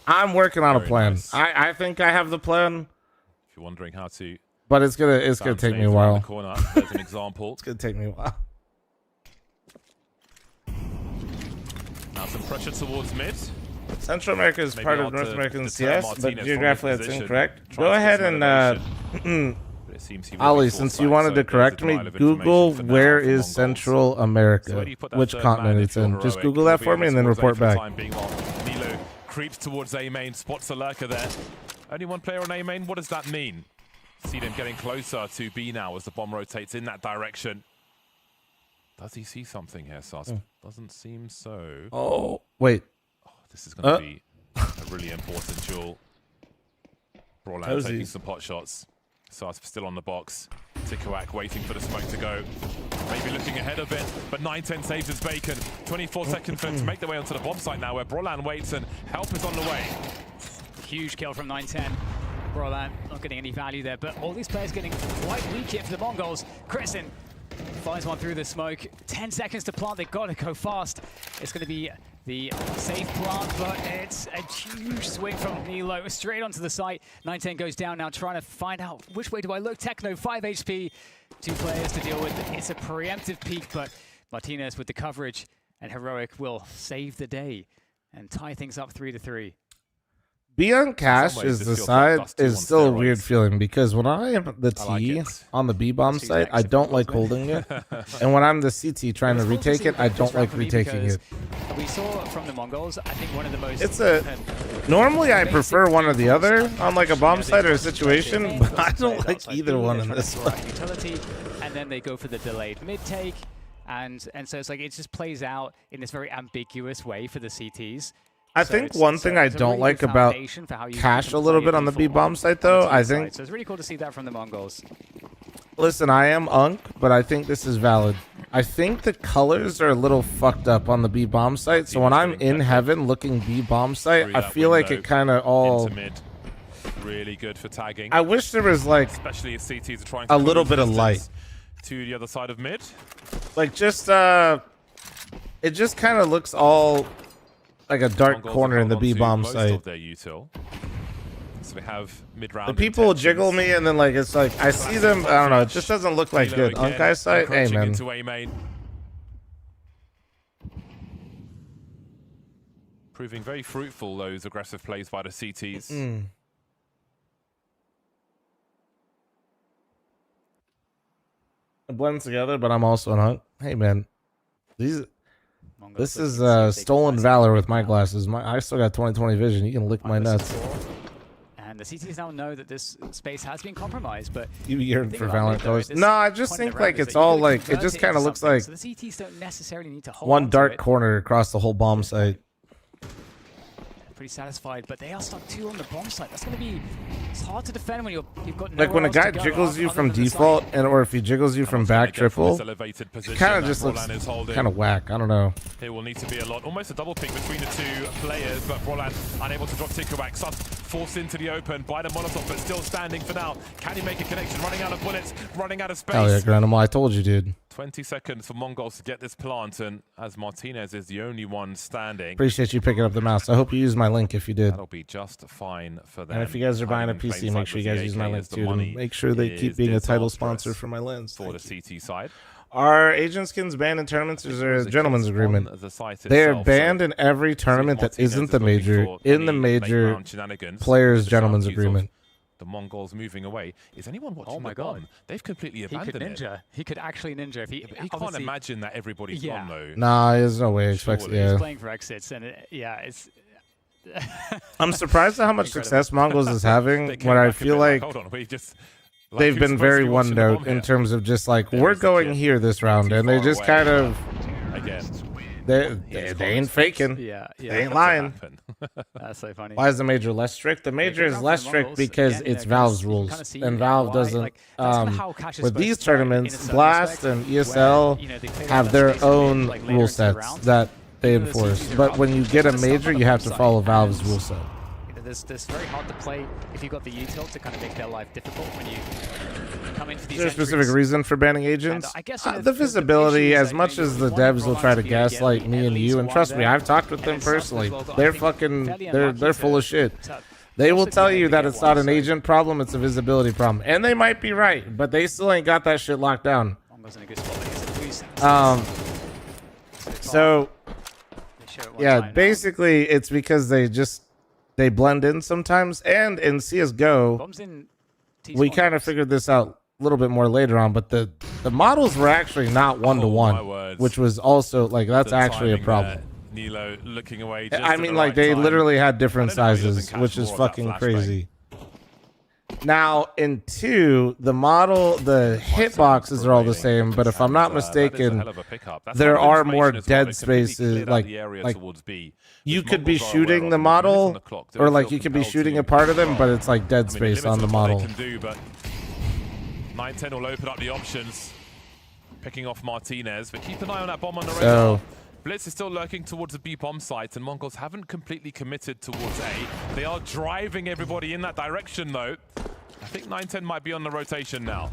I'm working on a plan. Nice. I think I have the plan. If you're wondering how to, but it's gonna take me a while. The corner. There's an example. It's gonna take me a while. Now some pressure towards mid. Central America is part of North American CS, but geographically that's incorrect. Go ahead and Ali, since you wanted to correct me, Google where is Central America, which continent it's in. Just Google that for me and then report back. Creeps towards A main, spots a lurker there. Only one player on A main, what does that mean? See them getting closer to B now as the bomb rotates in that direction. Does he see something here, Sus? Doesn't seem so. Oh, wait. Oh, this is going to be a really important duel. Brawlan taking some pot shots. Sus still on the box. Tikuak waiting for the smoke to go. Maybe looking ahead a bit, but 9-10 saves his bacon. 24 seconds for him to make their way onto the bomb site now, where Brawlan waits and help is on the way. Huge kill from 9-10. Brawlan not getting any value there, but all these players getting quite weak here for the Mongols. Kristen finds one through the smoke. 10 seconds to plant. They've got to go fast. It's going to be the safe plant, but it's a huge swing from Nilo straight onto the site. 9-10 goes down now, trying to find out which way do I look. Techno, 5 HP, 2 players to deal with. It's a preemptive peek, but Martinez with the coverage, and Heroic will save the day and tie things up 3-3. B on Cash is the side is still a weird feeling because when I am the T on the B bomb site, I don't like holding it, and when I'm the CT trying to retake it, I don't like retaking it. We saw from the Mongols, I think one of the most. It's a normally I prefer one or the other on like a bomb site or a situation, but I don't like either one in this one. Utility, and then they go for the delayed mid take, and so it's like it just plays out in this very ambiguous way for the CTs. I think one thing I don't like about Cash a little bit on the B bomb site, though, I think. So it's really cool to see that from the Mongols. Listen, I am Unk, but I think this is valid. I think the colors are a little fucked up on the B bomb site. So when I'm in heaven looking B bomb site, I feel like it kind of all. Really good for tagging. I wish there was like, especially if CTs are trying a little bit of light to the other side of mid. Like just it just kind of looks all like a dark corner in the B bomb site. So we have mid-round. The people jiggle me, and then like it's like I see them. I don't know. It just doesn't look like good. Unkai's site, hey man. Into A main. Proving very fruitful, those aggressive plays by the CTs. It blends together, but I'm also an Unk. Hey man, this is stolen valor with my glasses. I still got 20/20 vision. You can lick my nuts. And the CTs now know that this space has been compromised, but you yearn for Valorant colors. No, I just think like it's all like it just kind of looks like so the CTs don't necessarily need to hold one dark corner across the whole bomb site. Pretty satisfied, but they are stuck 2 on the bomb site. That's going to be it's hard to defend when you've got like when a guy jiggles you from default, and or if he jiggles you from back triple, it kind of just looks kind of whack. I don't know. It will need to be a lot, almost a double pick between the 2 players, but Brawlan unable to drop Tikuak. Sus forced into the open by the Molotov, but still standing for now. Can he make a connection? Running out of bullets, running out of space. Oh yeah, Granimal, I told you, dude. 20 seconds for Mongols to get this plant, and as Martinez is the only one standing. Appreciate you picking up the mouse. I hope you use my link if you did. That'll be just fine for them. And if you guys are buying a PC, make sure you guys use my link too. To make sure they keep being a title sponsor for my lens. For the CT side. Are agent skins banned in tournaments, or is there a gentleman's agreement? They are banned in every tournament that isn't the major, in the major players' gentleman's agreement. The Mongols moving away. Is anyone watching? Oh my god, they've completely abandoned it. He could actually ninja if he can't imagine that everybody's gone though. Nah, there's no way. He's playing for exits, and it's. I'm surprised at how much success Mongols is having. When I feel like they've been very one note in terms of just like we're going here this round, and they just kind of they ain't faking. Yeah, they ain't lying. That's so funny. Why is the major less strict? The major is less strict because it's Valve's rules, and Valve doesn't. With these tournaments, Blast and ESL have their own rule sets that they enforce. But when you get a major, you have to follow Valve's rule set. This very hard to play if you've got the util to kind of make their life difficult when you come into these. Is there a specific reason for banning agents? The visibility, as much as the devs will try to gaslight me and you, and trust me, I've talked with them personally. They're fucking, they're full of shit. They will tell you that it's not an agent problem, it's a visibility problem. And they might be right, but they still ain't got that shit locked down. So, yeah, basically it's because they blend in sometimes, and in CSGO, we kind of figured this out a little bit more later on, but the models were actually not one-to-one, which was also, like, that's actually a problem. Nilo looking away. I mean, like, they literally had different sizes, which is fucking crazy. Now in 2, the hitboxes are all the same, but if I'm not mistaken, there are more dead spaces. Like you could be shooting the model, or like you could be shooting a part of them, but it's like dead space on the model. 9-10 will open up the options, picking off Martinez, but keep an eye on that bomb on the radar. Blitz is still lurking towards the B bomb site, and Mongols haven't completely committed towards A. They are driving everybody in that direction, though. I think 9-10 might be on the rotation now.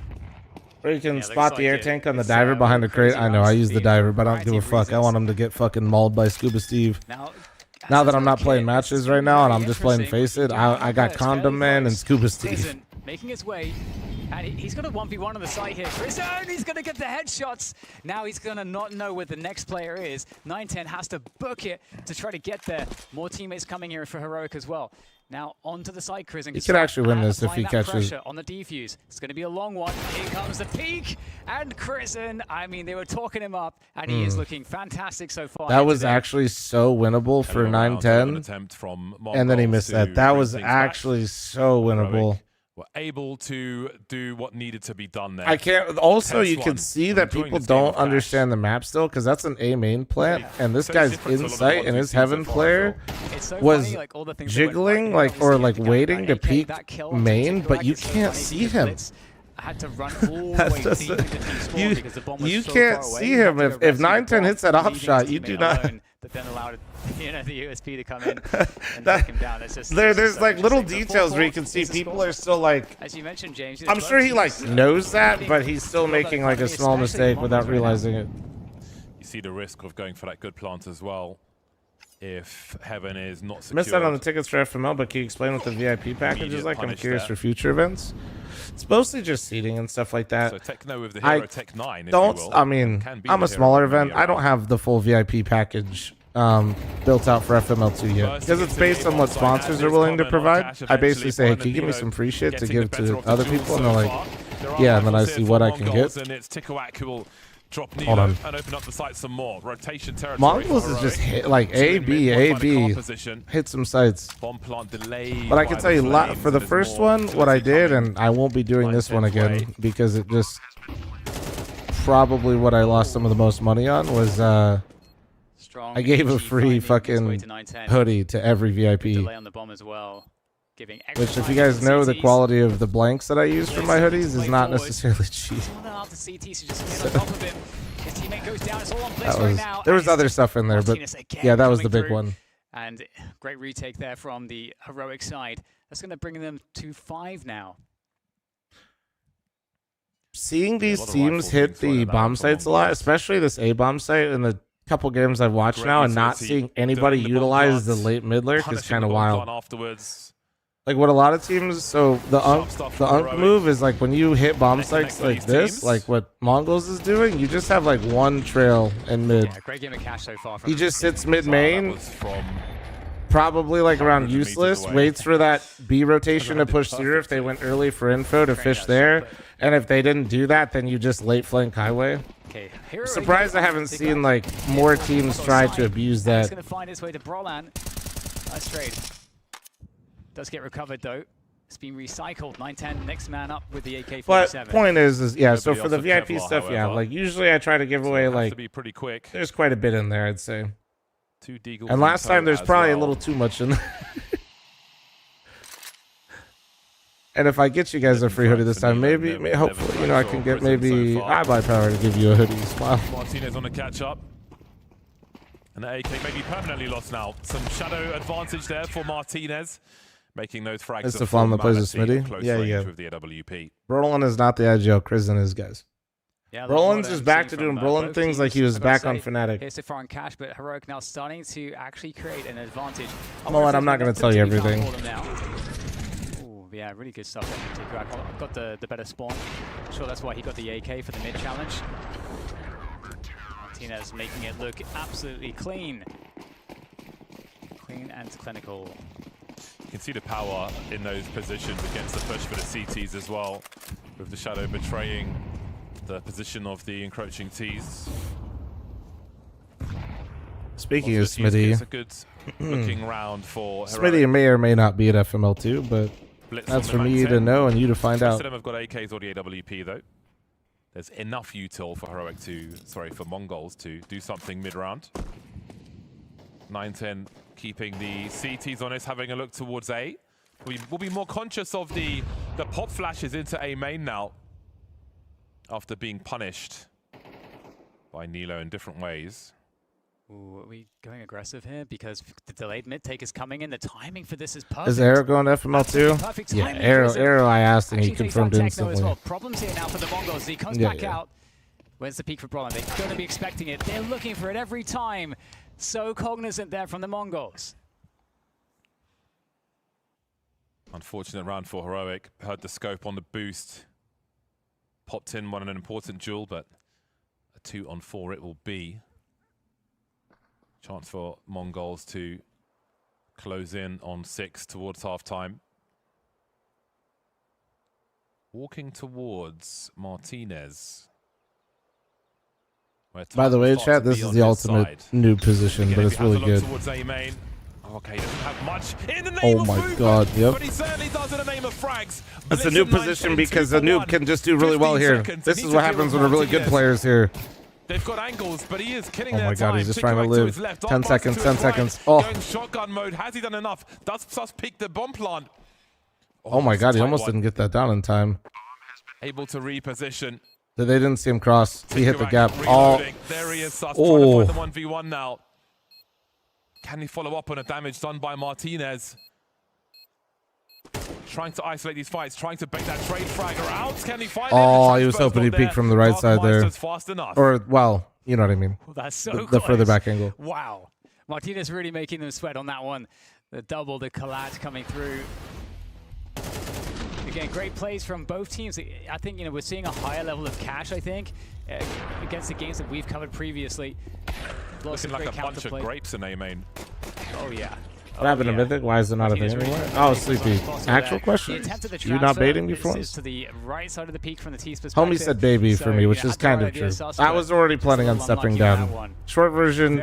Or you can spot the air tank on the diver behind the crate. I know, I use the diver, but I don't give a fuck. I want him to get fucking mauled by Scuba Steve. Now that I'm not playing matches right now, and I'm just playing Face It, I got Condom Man and Scuba Steve. Making his way, and he's got a 1v1 on the side here. Chris, he's going to get the headshots. Now he's going to not know where the next player is. 9-10 has to book it to try to get there. More teammates coming here for Heroic as well. Now onto the side, Chris. He could actually win this if he catches. On the defuse. It's going to be a long one. Here comes the peak, and Chrisen. I mean, they were talking him up, and he is looking fantastic so far. That was actually so winnable for 9-10, and then he missed that. That was actually so winnable. Were able to do what needed to be done there. I can't. Also, you can see that people don't understand the map still, because that's an A main plant, and this guy's insight and his heaven player was jiggling or waiting to peek main, but you can't see him. I had to run all the way deep into despawn because the bomb was you so can't far away. see him. If 9-10 hits that off shot, you do not. That then allowed the USP to come in and take him down. It's just, there's like little details where you can see people are still like. As you mentioned, James. I'm sure he like knows that, but he's still making like a small mistake without realizing it. You see the risk of going for that good plant as well. If Heaven is not secured. Missed out on the tickets for FML, but can you explain what the VIP package is like? I'm curious for future events. It's mostly just seating and stuff like that. So Techno with the Hero Tech 9, I mean, I'm a smaller event. I don't have the full VIP package built out for FML2 yet. Because it's based on what sponsors are willing to provide. I basically say, hey, can you give me some free shit to give to other people? And they're like, yeah, and then I see what I can get. Drop Nilo and open up the site some more. Rotation territory. Mongols is just hit like A, B, hit some sites. Bomb plant delayed. But I can tell you, for the first one, what I did, and I won't be doing this one again because it just probably what I lost some of the most money on was I gave a free fucking hoodie to every VIP. Delay on the bomb as well. Which, if you guys know, the quality of the blanks that I use for my hoodies is not necessarily cheap. There was other stuff in there, but yeah, that was the big one. And great retake there from the Heroic side. That's going to bring them to 5 now. Seeing these teams hit the bomb sites a lot, especially this A bomb site in the couple games I've watched now, and not seeing anybody utilize the late mid lurk is kind of wild. Like what a lot of teams, so the Unk move is like when you hit bomb sites like this, like what Mongols is doing, you just have like one trail in mid. Yeah, great game of cash so far. He just sits mid main, probably like around useless, waits for that B rotation to push through if they went early for info to fish there, and if they didn't do that, then you just late flank highway. Okay, I'm surprised I haven't seen like more teams try to abuse that. He's going to find his way to Brolan. Nice trade. Does get recovered though. It's been recycled. 9-10, next man up with the AK-47. But point is yeah. So for the VIP stuff, yeah, like usually I try to give away like there's quite a bit in there, I'd say. And last time there's probably a little too much in there. And if I get you guys a free hoodie this time, maybe hopefully I can get maybe I buy power to give you a hoodie. Smile. Martinez on the catch up. And the AK may be permanently lost now. Some shadow advantage there for Martinez. Making those frags. It's the fl0m that plays with Smitty. Yeah. With the AWP. Brolin is not the IGL. Chrisen is, guys. Yeah, Brolin's just back to doing Brolin things like he was back on Fnatic. Here's so far on cash, but Heroic now starting to actually create an advantage. I'm not going to tell you everything. Ooh, yeah, really good stuff. I've got the better spawn. I'm sure that's why he got the AK for the mid challenge. Martinez making it look absolutely clean. Clean and clinical. You can see the power in those positions against the push for the CTs as well, with the shadow betraying the position of the encroaching Ts. Speaking of Smitty, it's a good looking round for Smitty may or may not be at FML2, but Blitz That's on for the me Mac to 10. know and you to find Most out. of them have got AKs or the AWP though. There's enough util for Heroic to, for Mongols to do something mid-round. 9-10 keeping the CTs honest, having a look towards A. We'll be more conscious of the pop flashes into A main now after being punished by Nilo in different ways. Ooh, are we going aggressive here? Because the delayed mid take is coming in. The timing for this is perfect. Is Arrow going to FML too? Perfect Yeah, timing. Arrow I asked and he Actually takes confirmed out Techno as instantly. well. Problems here now for the Mongols. He comes back out. Where's the peak for Brawler? They're going to be expecting it. They're looking for it every time. So cognizant there from the Mongols. Unfortunate round for Heroic. Heard the scope on the boost. Popped in one an important duel, but a 2-on-4 it will be. Chance for Mongols to close in on 6 towards half-time. Walking towards Martinez. By the way, chat, this is the ultimate noob position, but it's really good. Okay, he doesn't have much in the name Oh of my movement, god, yep. but he certainly does in the name of frags. It's a noob position because the noob can just do really well here. This is what happens when the really good players here. They've got angles, but he is killing Oh their my god, time. he's just Tick trying to right live. his left, 10 up seconds, to 10 his right. seconds. Oh. Going shotgun mode. Has he done enough? Does Sus peek the bomb plant? Oh my god, he tight almost one. didn't get that down in time. Able to reposition. They didn't see him cross. He hit the Tikurak gap. reloading. There he is, Sus, Oh. trying to find the 1v1 now. Can he follow up on a damage done by Martinez? Trying to isolate these fights, trying to bait that trade fragger out. Can he find Oh, it? he was hoping he peeked from the right side there. Fast enough. Or, well, you know what I mean. That's so The further close. back angle. Wow. Martinez really making them sweat on that one. The double, the collage coming through. Again, great plays from both teams. I think, we're seeing a higher level of cash, I think, against the games that we've covered previously. Looking like a bunch of grapes in A main. Oh, yeah. What happened to Mythic? Why is it not a thing anymore? Oh, Sleepy. Actual question? You not baiting me for once? To the right side of the peak from the T's Homie said baby for me, which is kind of true. I was already planning on stepping down. Short version,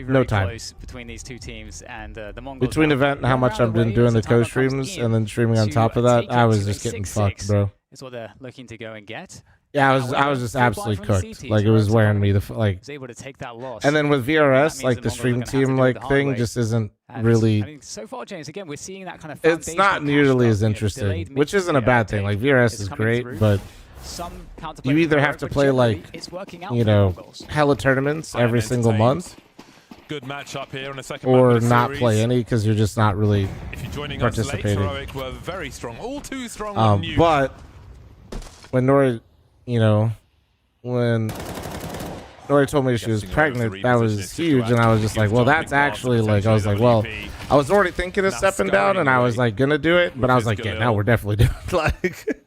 no time. Close between these two teams, and the Mongols. Between event and how much I've been doing the co-streams and then streaming on top of that, I was just getting fucked, bro. Is what they're looking to go and get. Yeah, I was just absolutely cooked. Like, it was wearing me Was able to take that loss. And then with VRS, like the stream team thing just isn't really. I mean, so far, James, again, we're seeing that kind of. It's not nearly as interesting, which isn't a bad thing. Like VRS is great, but you either have to play like, hella tournaments every single month, Good matchup here on the second or not play any because you're just not really If you're joining participating. us late, Heroic were very strong, all too strong on you. But when Nori, when Nori told me she was pregnant, that was huge, and I was just like, well, that's actually like, I was like, well, I was already thinking of stepping down, and I was like gonna do it, but I was like, yeah, now we're definitely doing it. Like,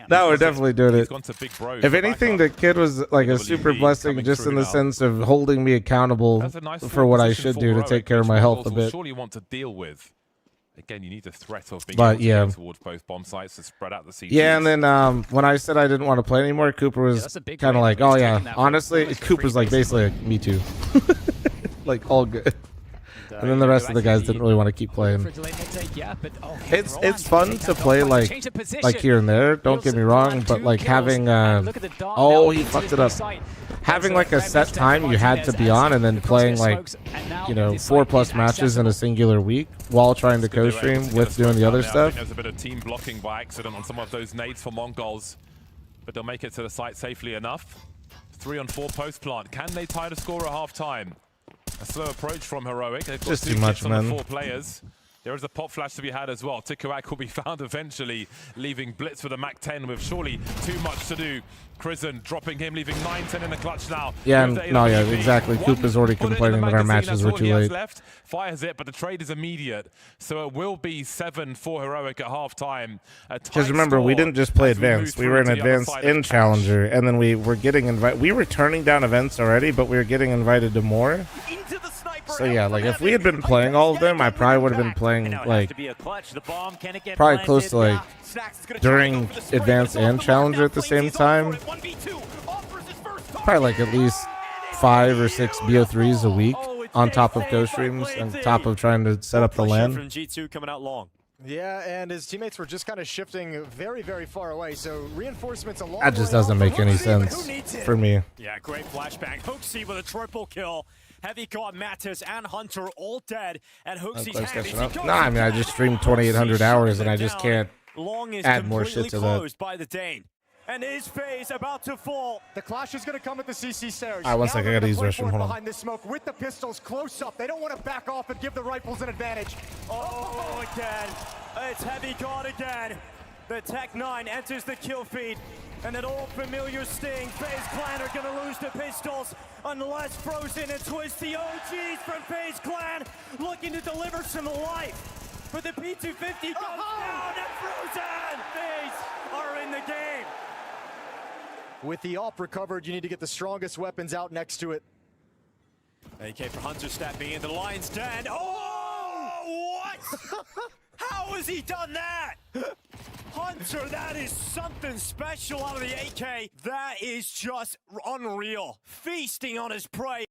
now we're definitely doing it. If anything, the kid was like a super blessing, just in the sense of holding me accountable for what I should do to take care of my health a bit. Surely want to deal with. Again, you need the threat of being But, able to go towards both bomb sites to spread out the CTs. Yeah, and then when I said I didn't want to play anymore, Cooper was kind of like, oh yeah. Honestly, Cooper's like basically like, me too. Like, all good. And then the rest of the guys didn't really want to keep playing. It's fun to play like here and there, don't get me wrong, but like having oh, he fucked it up. Having like a set time you had to be on, and then playing like 4+ matches in a singular week while trying to co-stream with doing the other stuff. There's a bit of team blocking by accident on some of those nades for Mongols, but they'll make it to the site safely enough. 3-on-4 post plant. Can they tie the score at half time? A slow approach from Heroic. They've got Just 2 too much, kits on the man. 4 players. There is a pop flash to be had as well. Tikurak will be found eventually, leaving Blitz for the Mac 10 with surely too much to do. Krisen dropping him, leaving 9-10 in the clutch now. Yeah, yeah, exactly. Coop is already complaining that our matches were too late. Left, fires it, but the trade is immediate. So it will be 7 for Heroic at half time. Because remember, we didn't just play Advanced. We were in Advanced and Challenger, and then we were getting invited. We were turning down events already, but we were getting invited to more. So yeah, like if we had been playing all of them, I probably would have been playing like probably close to like during Advanced and Challenger at the same time. Probably like at least 5 or 6 BO3s a week on top of co streams and top of trying to set up the LAN. From G2 coming out long. Yeah, and his teammates were just kind of shifting very, very far away. So reinforcements along. That just doesn't make any sense for me. Yeah, great flashbang. Hooksy with a triple kill. Heavy got Mattis and Hunter all dead. And Hooksy's hands. Nah, I mean, I just streamed 2,800 hours and I just can't add more shit to that. By the Dane. And his phase about to fall. The clash is going to come at the CC stairs. All right, one second, I gotta use the restroom. Hold on. Behind this smoke with the pistols close up. They don't want to back off and give the rifles an advantage. Oh, again. It's Heavy God again. The Tech 9 enters the kill feed. And an old familiar sting. FaZe Clan are going to lose the pistols unless Frozen and Twist, the OGs from FaZe Clan, looking to deliver some life. For the P250 goes down and Frozen! FaZe are in the game. With the AWP recovered, you need to get the strongest weapons out next to it. AK for Hunter stepping into the lion's den. Oh, what? How has he done that? Hunter, that is something special out of the AK. That is just unreal. Feasting on his prey.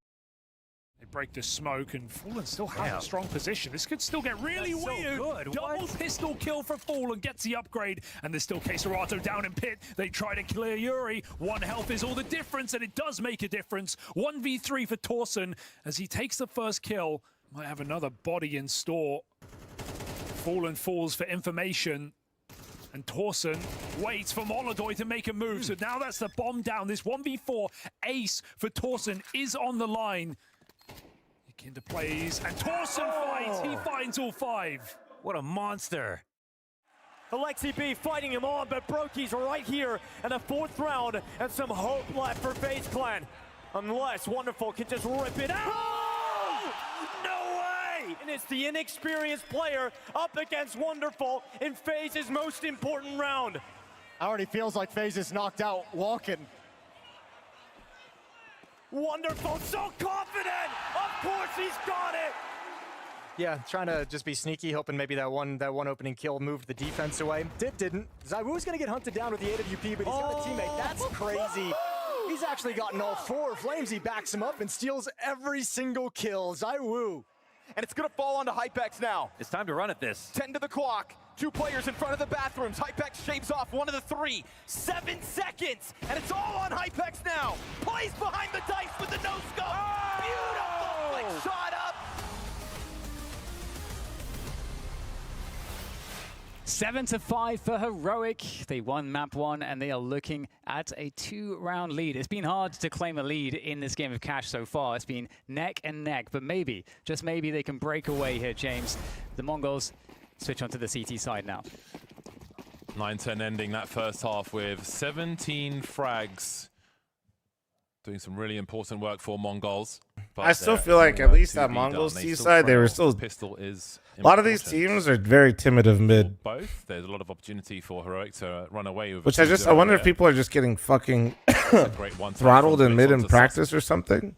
They break the smoke and Fallen still has a strong position. This could still get really weird. So good. Double pistol kill for Fallen, gets the upgrade, and there's still Keserato down in pit. They try to clear Yuri. 1 health is all the difference, and it does make a difference. 1v3 for Torsen as he takes the first kill. Might have another body in store. Fallen falls for information. And Torsen waits for Molodoy to make a move. So now that's the bomb down. This 1v4 ace for Torsen is on the line. Into plays, and Torsen fights. He finds all 5. What a monster. Alexi B fighting him on, but Brokey's right here in the 4th round, and some hope left for FaZe Clan. Unless Wonderful can just rip it out. Oh! No way! And it's the inexperienced player up against Wonderful in FaZe's most important round. Already feels like FaZe is knocked out walking. Wonderful, so confident! Of course he's got it! Yeah, trying to just be sneaky, hoping maybe that one opening kill moved the defense away. Didn't. ZywOo's gonna get hunted down with the AWP, but he's got a teammate. That's crazy. He's actually gotten all 4. fl0m backs him up and steals every single kill. ZywOo. And it's gonna fall onto Hypex now. It's time to run at this. 10 to the clock. 2 players in front of the bathrooms. Hypex shapes off 1 of the 3. 7 seconds, and it's all on Hypex now. Plays behind the dice with the no-scope. Beautiful flick shot up. 7-5 for Heroic. They won map 1, and they are looking at a 2-round lead. It's been hard to claim a lead in this game of Cash so far. It's been neck and neck, but maybe, just maybe, they can break away here, James. The Mongols switch onto the CT side now. 9-10 ending that first half with 17 frags. Doing some really important work for Mongols. I still feel like at least that Mongols T side, they were still. Pistol is a lot of these teams are very timid of mid. Both. There's a lot of opportunity for Heroic to run away with. Which I wonder if people are just getting fucking throttled in mid in practice or something.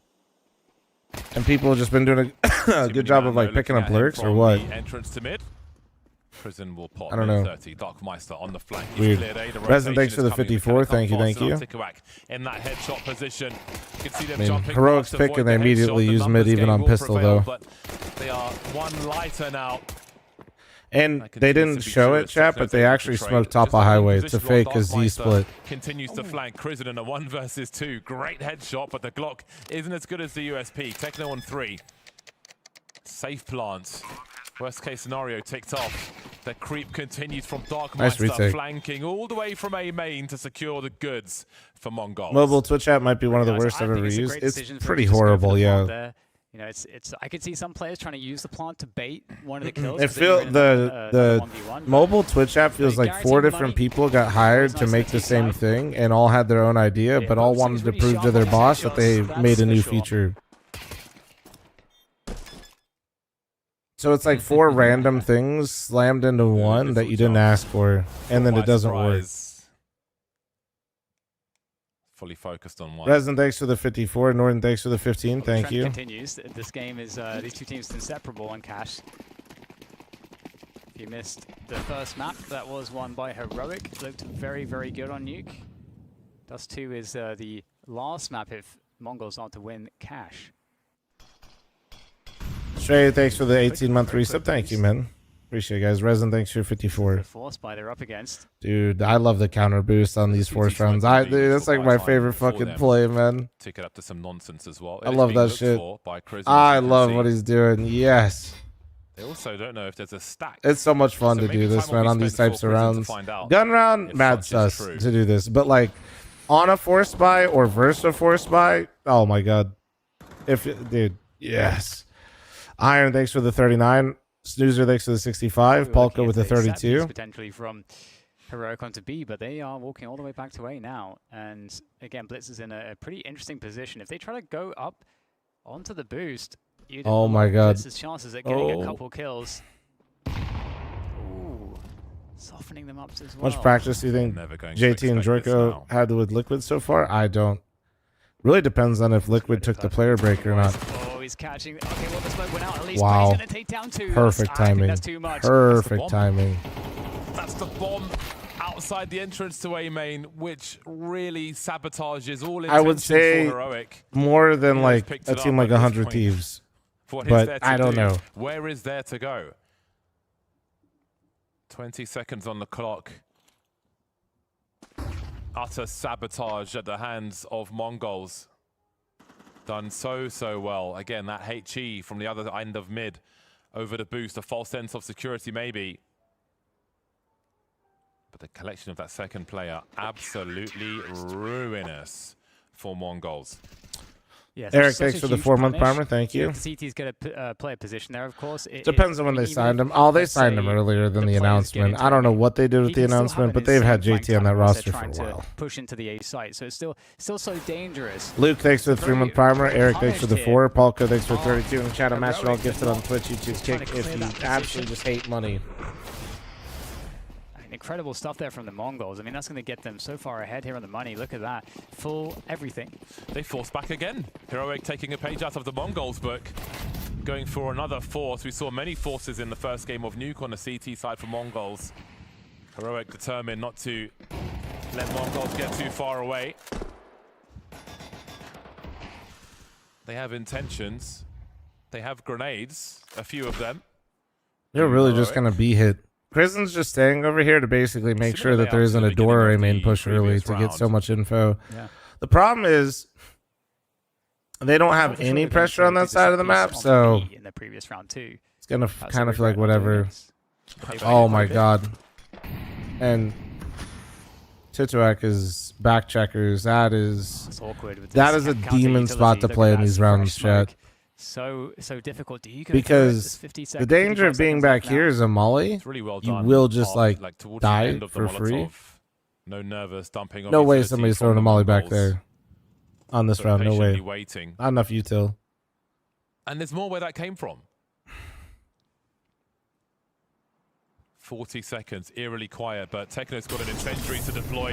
And people have just been doing a good job of like picking up lurks or what. Entrance to mid. Prison will pop. I don't know. 30. Darkmeister on the flank. Weird. Resin, thanks for the 54. Thank you. In that headshot position, you can see them jumping. Heroic's pick and they immediately use mid even on pistol though. But they are 1 lighter now. And they didn't show it, chat, but they actually smoked top of highway. It's a fake as Z split. Continues to flank Prison in a 1 versus 2. Great headshot, but the Glock isn't as good as the USP. Techno on 3. Safe plant. Worst case scenario ticked off. The creep continues from Darkmeister, flanking all the way from A main to secure the goods for Mongols. Mobile Twitch app might be one of the worst I've ever used. It's pretty horrible, yeah. You know, it's. I could see some players trying to use the plant to bait one of the kills. It feels the mobile Twitch app feels like 4 different people got hired to make the same thing and all had their own idea, but all wanted to prove to their boss that they made a new feature. So it's like 4 random things slammed into one that you didn't ask for, and then it doesn't work. Fully focused on one. Resin, thanks for the 54. Norton, thanks for the 15. Thank you. Continues. This game is these 2 teams inseparable on Cash. If you missed the first map, that was won by Heroic. It looked very, very good on Nuke. Dust 2 is the last map if Mongols are to win Cash. Shay, thanks for the 18-month resub. Thank you, man. Appreciate it, guys. Resin, thanks for 54. Force by they're up against. Dude, I love the counter boost on these force rounds. Dude, that's like my favorite fucking play, man. Tick it up to some nonsense as well. I love that shit. I love what he's doing. Yes. They also don't know if there's a stack. It's so much fun to do this, man, on these types of rounds. Gun round, mad sus to do this. But like on a force buy or versus force buy, oh my god. Dude, yes. Iron, thanks for the 39. Snoozer, thanks for the 65. Polka with the 32. Potentially from Heroic onto B, but they are walking all the way back to A now. And again, Blitz is in a pretty interesting position. If they try to go up onto the boost, oh my god. Blitz's chances at getting a couple kills. Ooh, softening them up as well. Much practice do you think JT and Jorko had with Liquid so far? I don't. Really depends on if Liquid took the player break or not. Oh, he's catching. Okay, well, the smoke went out at least. Wow. He's gonna take down two. Perfect timing. That's too much. Perfect timing. That's the bomb outside the entrance to A main, which really sabotages all intentions I would say for Heroic. more than like a team like 100 Thieves. But I don't know. Where is there to go? 20 seconds on the clock. Utter sabotage at the hands of Mongols. Done so well. Again, that HE from the other end of mid over the boost. A false sense of security maybe. But the collection of that second player, absolutely ruinous for Mongols. Yes, Eric, thanks for the 4-month primer. Thank you. CT's going to play a position there, of course. Depends on when they signed him. Oh, they signed him earlier than the announcement. I don't know what they did with the announcement, but they've had JT on that roster for a while. Push into the A site, so it's still so dangerous. Luke, thanks for the 3-month primer. Eric, thanks for the 4. Polka, thanks for 32. And chat, match it all gifted on Twitch, YouTube, Kick if you absolutely just hate money. Incredible stuff there from the Mongols. I mean, that's going to get them so far ahead here on the money. Look at that. Full everything. They force back again. Heroic taking a page out of the Mongols book. Going for another force. We saw many forces in the first game of Nuke on the CT side for Mongols. Heroic determined not to let Mongols get too far away. They have intentions. They have grenades, a few of them. They're really just going to be hit. Prison's just staying over here to basically make sure that there isn't a door or a main push early to get so much info. Yeah. The problem is they don't have any pressure on that side of the map, so in the previous round too. It's gonna kind of feel like whatever. Oh my god. And Tituak is back checkers. That is a demon spot to play in these rounds, chat. So difficult. Do you go because the danger of being back here is a molly. Really well you done. will just like die for free. No nervous dumping. No way somebody's throwing a molly back there on this round. No way. Waiting. Not enough util. And there's more where that came from. 40 seconds, eerily quiet, but Tekno's got an incendiary to deploy,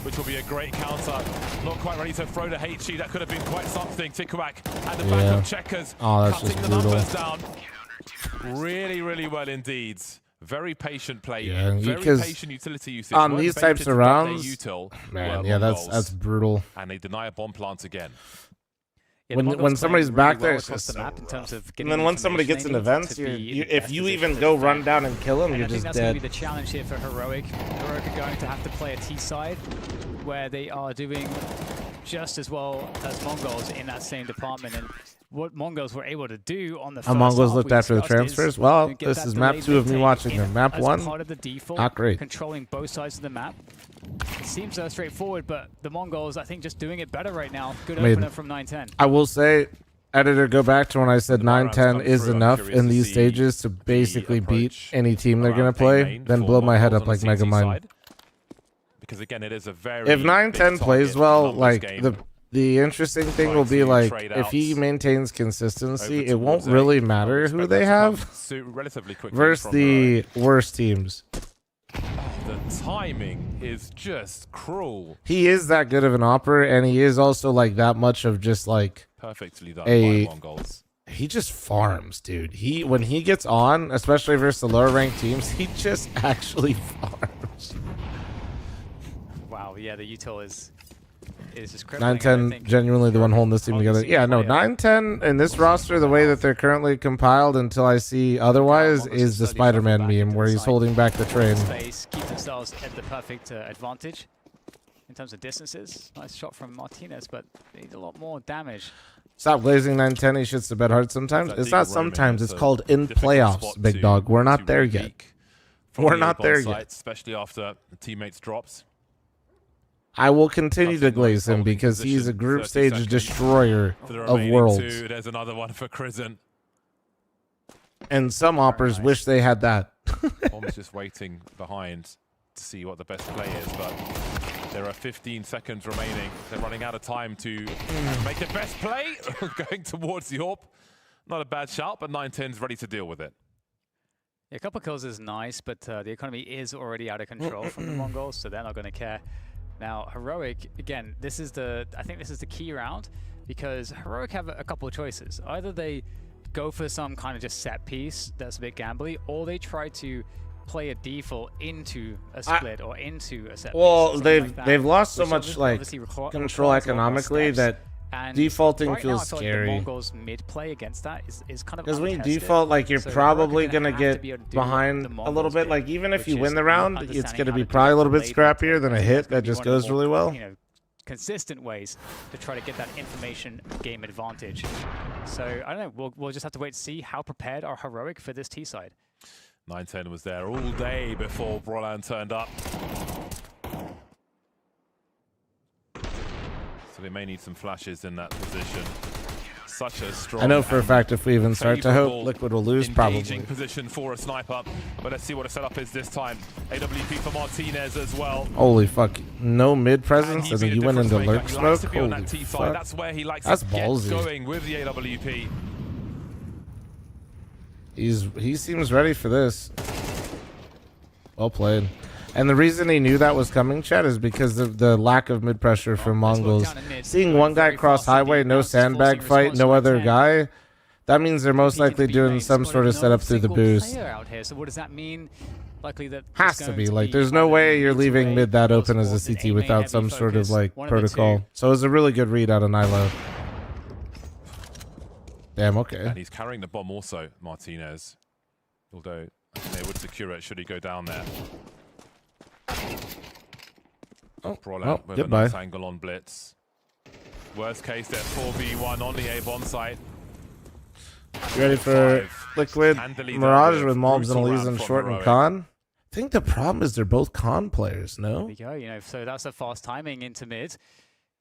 which will be a great counter. Not quite ready to throw the HE. That could have been quite something. Tikuak at the back of checkers, cutting the numbers down. Really, really well indeed. Very patient play, very patient utility usage. On these types of rounds, man, yeah, that's brutal. And they deny a bomb plant again. Yeah, when somebody's back there, it's just the map in terms of and then once somebody gets in events, if you even go run down and kill them, you're just dead. I think that's going to be the challenge here for Heroic. Heroic are going to have to play a T side where they are doing just as well as Mongols in that same department. And what Mongols were able to do on the first Mongols half looked after the transfers. Well, this is map 2 of me watching them. Map 1, part of the default, not great. Controlling both sides of the map. It seems so straightforward, but the Mongols, I think, just doing it better right now. Good opener from 9-10. I will say, editor, go back to when I said 9-10 is enough in these stages to basically beat any team they're going to play, then blow my head up like Megamind. Because again, it is a very if 9-10 plays well, like the interesting thing will be like if he maintains consistency, it won't really matter who they have versus the worst teams. The timing is just cruel. He is that good of an operator, and he is also like that much of just like perfectly done by Mongols. He just farms, dude. When he gets on, especially versus the lower ranked teams, he just actually farms. Wow, yeah, the util is is just crippling. 9-10 genuinely the one holding this team together. Yeah, no, 9-10 in this roster, the way that they're currently compiled until I see otherwise, is the Spider-Man meme where he's holding back the train. Space, keep themselves at the perfect advantage in terms of distances. Nice shot from Martinez, but they need a lot more damage. Stop glazing 9-10. He shits the bed hard sometimes. It's not sometimes. It's called in playoffs, big dog. We're not there yet. We're not there yet. Especially after the teammates drops. I will continue to glaze him because he's a group stage destroyer of worlds. There's another one for Crizzen. And some operas wish they had that. Almost just waiting behind to see what the best play is, but there are 15 seconds remaining. They're running out of time to make the best play. Going towards the AWP. Not a bad shout, but 9-10's ready to deal with it. Yeah, a couple kills is nice, but the economy is already out of control from the Mongols, so they're not going to care. Now, Heroic, again, I think this is the key round, because Heroic have a couple of choices. Either they go for some kind of just set piece that's a bit gambly, or they try to play a default into a split or into a set piece. Well, they've lost so much like control economically that defaulting feels scary. The Mongols mid play against that is kind of because when you default, like you're probably gonna get behind a little bit. Like even if you win the round, it's gonna be probably a little bit scrappier than a hit that just goes really well. You know, consistent ways to try to get that information game advantage. So I don't know. We'll just have to wait to see how prepared are Heroic for this T side. 9-10 was there all day before Brolan turned up. So they may need some flashes in that position. Such a strong. I know for a fact if we even start to hope Liquid will lose, probably. Position for a sniper, but let's see what the setup is this time. AWP for Martinez as well. Holy fuck! No mid presence, and then you went into lurk smoke. Holy fuck! That's where he likes That's to ballsy. get going with the AWP. He seems ready for this. Well played. And the reason he knew that was coming, Chad, is because of the lack of mid pressure from Mongols. Seeing one guy cross highway, no sandbag fight, no other guy, that means they're most likely doing some sort of setup through the boost. So what does that mean? Likely that has to be like there's no way you're leaving mid that open as a CT without some sort of like protocol. So it was a really good read out of Nilo. Damn, okay. And he's carrying the bomb also, Martinez. Although I think they would secure it should he go down there. Oh, with goodbye. a nice angle on blitz. Worst case, they're 4v1 on the A bomb site. You ready for Liquid Mirage with Malbs and Elise and Short and Khan? I think the problem is they're both Khan players, no? There we go, you know, so that's a fast timing into mid.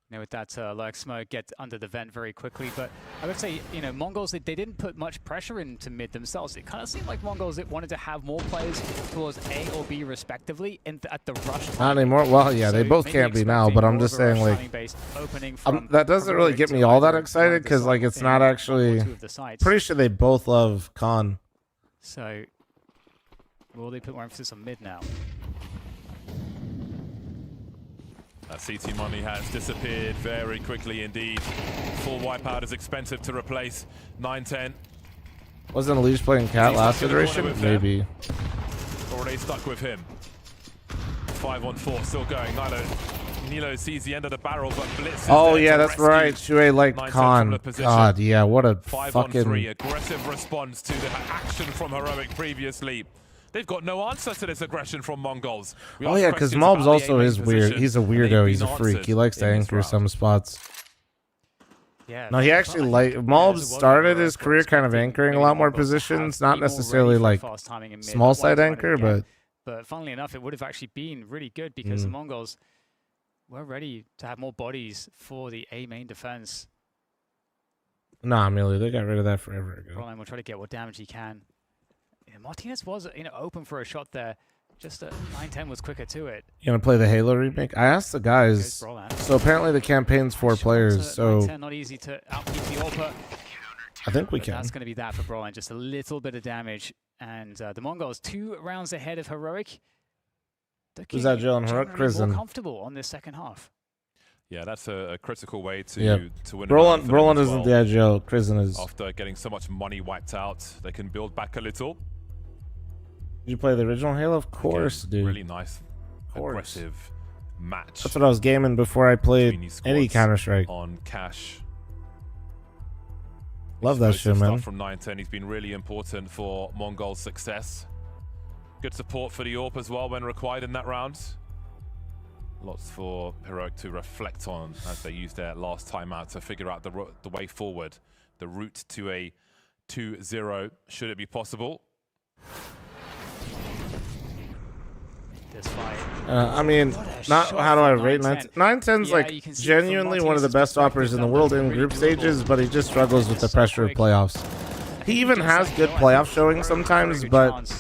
You know, with that lurk smoke, get under the vent very quickly. But I would say, you know, Mongols, they didn't put much pressure into mid themselves. It kind of seemed like Mongols wanted to have more players towards A or B respectively at the rush time. Not anymore. Well, yeah, they both can't be now, but I'm just saying, like, that doesn't really get me all that excited because, like, it's not actually. Pretty sure they both love Khan. So, will they put more emphasis on mid now? CT money has disappeared very quickly indeed. Full wipeout is expensive to replace. 9-10. Wasn't Elise playing Cat last iteration? Maybe. Already stuck with him. 5-on-4 still going. Nilo sees the end of the barrel, but Blitz is oh yeah, that's right. Shuei liked Khan. God, yeah, what a 5-on-3 aggressive response to the action from Heroic previously. They've got no answer to this aggression from Mongols. Oh yeah, because Malbs also is weird. He's a weirdo. He's a freak. He likes to anchor some spots. Yeah. No, he actually Malbs started his career kind of anchoring a lot more positions, not necessarily like small side anchor, but. But funnily enough, it would have actually been really good because the Mongols were ready to have more bodies for the A main defense. Nah, Millie, they got rid of that forever ago. Brolan will try to get what damage he can. Yeah, Martinez was open for a shot there. Just 9-10 was quicker to it. You gonna play the Halo remake? I asked the guys. So apparently the campaign's 4 players. So 9-10, not easy to outpeak the AWP. I think we can. That's going to be that for Brolan. Just a little bit of damage, and the Mongols 2 rounds ahead of Heroic. Who's that, Joe? And Heroic, Crizzen. More comfortable on this second half. Yeah, that's a critical way to win. Brolan isn't the agile. Crizzen is. After getting so much money wiped out, they can build back a little. Did you play the original Halo? Of course, Again, dude. Really nice, aggressive match. That's what I was gaming before I played any Counter-Strike. On Cash. Love that shit, man. From 910, he's been really important for Mongol's success. Good support for the AWP as well when required in that round. Lots for Heroic to reflect on as they use their last timeout to figure out the way forward. The route to a 2-0, should it be possible. This fight. I mean, not how do I rate 910's like genuinely one of the best operators in the world in group stages, but he just struggles with the pressure of playoffs. He even has good playoff showing sometimes, but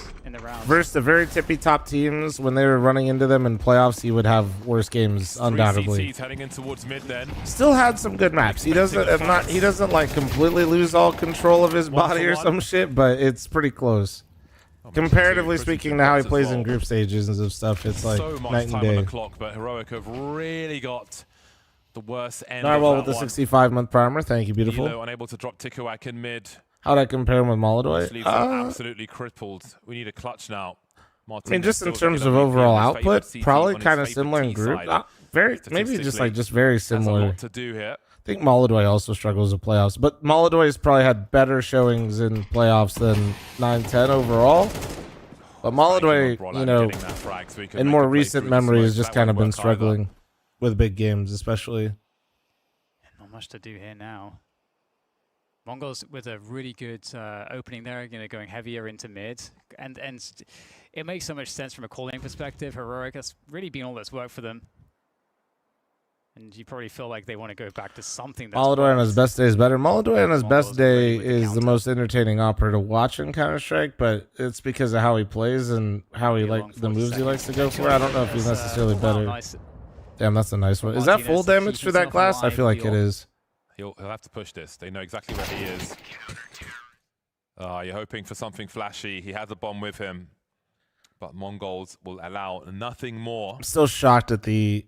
versus the very tippy top teams, when they were running into them in playoffs, he would have worse games undoubtedly. Heading in towards mid then. Still had some good maps. He doesn't like completely lose all control of his body or some shit, but it's pretty close. Comparatively speaking to how he plays in group stages and stuff, it's like so much night and time day. on the clock, but Heroic have really got the worst end. Narwhal of with that the one. 65-month primer. Thank you, beautiful. Elo unable to drop Tikuak in mid. How'd I compare him with This Molodoi? leaves them absolutely crippled. We need a clutch now. I mean, just in terms of overall output, probably kind of similar in group. Maybe just very similar. A lot to do here. I think Molodoi also struggles with playoffs, but Molodoi probably had better showings in playoffs than 910 overall. But Molodoi, you know, in more recent memory, has just kind of been struggling with big games, especially. Not much to do here now. Mongols with a really good opening there, going heavier into mid, and it makes so much sense from a calling perspective. Heroic has really been all that's worked for them, and you probably feel like they want to go back to something. Molodoi on his best day is better. Molodoi on his best day is the most entertaining operator to watch in Counter-Strike, but it's because of how he plays and how he the moves he likes to go for. I don't know if he's necessarily better. Damn, that's a nice one. Is that full damage through that glass? I feel like it is. He'll have to push this. They know exactly where he is. You're hoping for something flashy. He has a bomb with him, but Mongols will allow nothing more. I'm still shocked at the...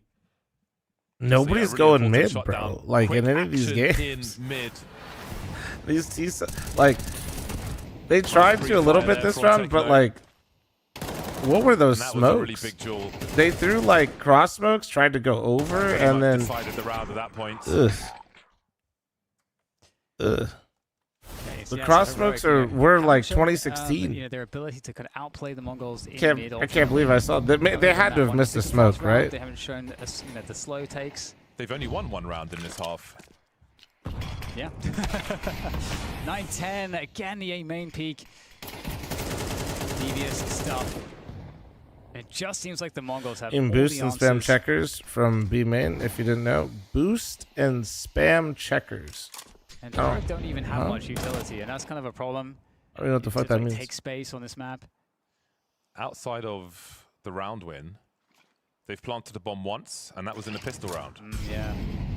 Nobody's going mid, bro. Like, in any of these games. In mid. These T's, like, they tried to a little bit this round, but, like, what were those smokes? They threw, like, cross smokes, tried to go over, and then... Decided the round at that point. Ugh. The cross smokes were like 2016. Their ability to kind of outplay the Mongols in mid. I can't believe I saw. They had to have missed a smoke, right? They haven't shown the slow takes. They've only won one round in this half. Yeah. 9-10 again. The A main peak. Devious stuff. It just seems like the Mongols have in all boost the and answers. spam checkers from B main. If you didn't know, boost and spam checkers. And Heroic don't even have much utility, and that's kind of a problem. I don't know what the fuck that means. Take space on this map. Outside of the round win, they've planted a bomb once, and that was in a pistol round. Yeah.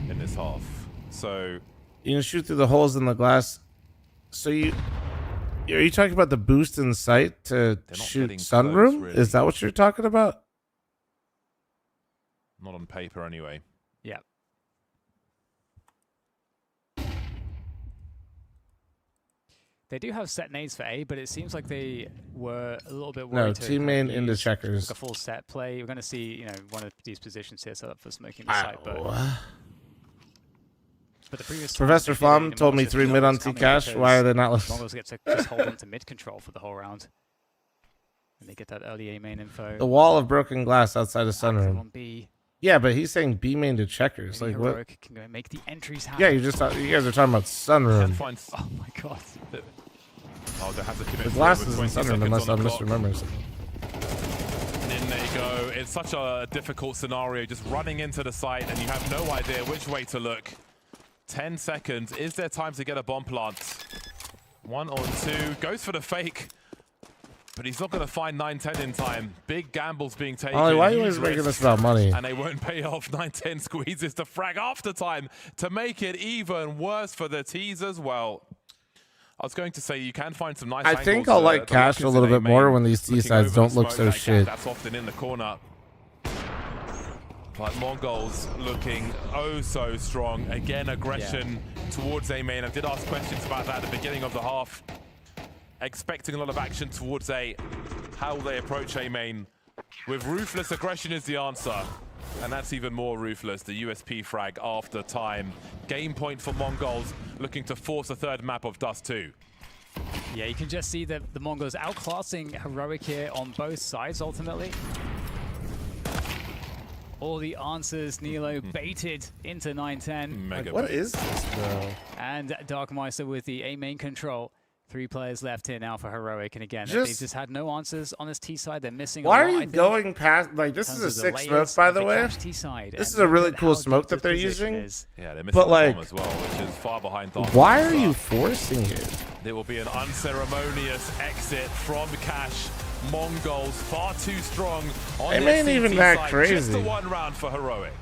In this half, so you can shoot through the holes in the glass. So are you talking about the boost in sight to shoot sunroom? Really. Is that what you're talking about? Not on paper, anyway. Yeah. They do have set nades for A, but it seems like they were a little bit worried. No, team main into checkers. Like a full set play. We're going to see, one of these positions here set up for smoking the site, but the previous Professor fl0m told me 3 mid on T-Cash. Why are they not listening? Mongols get to just hold on to mid control for the whole round. And they get that early A main info. The wall of broken glass outside of sunroom. B. Yeah, but he's saying B main to checkers. Maybe like Heroic what? Can go make the entries happen. Yeah, you guys are talking about sunroom. Oh my god. The glass is in sunroom unless I'm misremembering something. And in they go. It's such a difficult scenario, just running into the site, and you have no idea which way to look. 10 seconds. Is there time to get a bomb plant? 1 or 2. Goes for the fake. But he's not going to find 9-10 in time. Big gambles being taken. Ollie, why are you always making this about money? And they won't pay off. 9-10 squeezes the frag after time to make it even worse for the T's as well. I was going to say you can find some nice I think I'll like Cash a little bit more when these T sides don't look so shit. That's often in the corner. But Mongols looking oh so strong. Again, aggression towards A main. I did ask questions about that at the beginning of the half. Expecting a lot of action towards A. How will they approach A main? With ruthless aggression is the answer. And that's even more ruthless, the USP frag after time. Game point for Mongols, looking to force a third map of Dust 2. Yeah, you can just see that the Mongols outclassing Heroic here on both sides, ultimately. All the answers, Nilo baited into 9-10. Like, what is this, bro? And Darkmeister with the A main control. 3 players left here now for Heroic, and again, they've just had no answers on this T side. They're missing. Why a lot, are you going past? Like, this is a sick smoke, by the way. This is a really cool smoke that they're using. Yeah, they're missing but like, as well, which is far behind. Why are you forcing it? There will be an unceremonious exit from Cash. Mongols far too strong on It their ain't CT even that side. crazy. Just the 1 round for Heroic.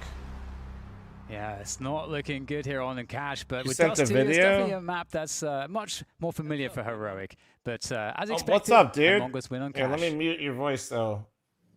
Yeah, it's not looking good here on Cash, but You with sent Dust a 2, it's video? definitely a map that's much more familiar for Heroic. But as expected, What's up, the dude? Mongols win on Here, Cash. let me mute your voice, though.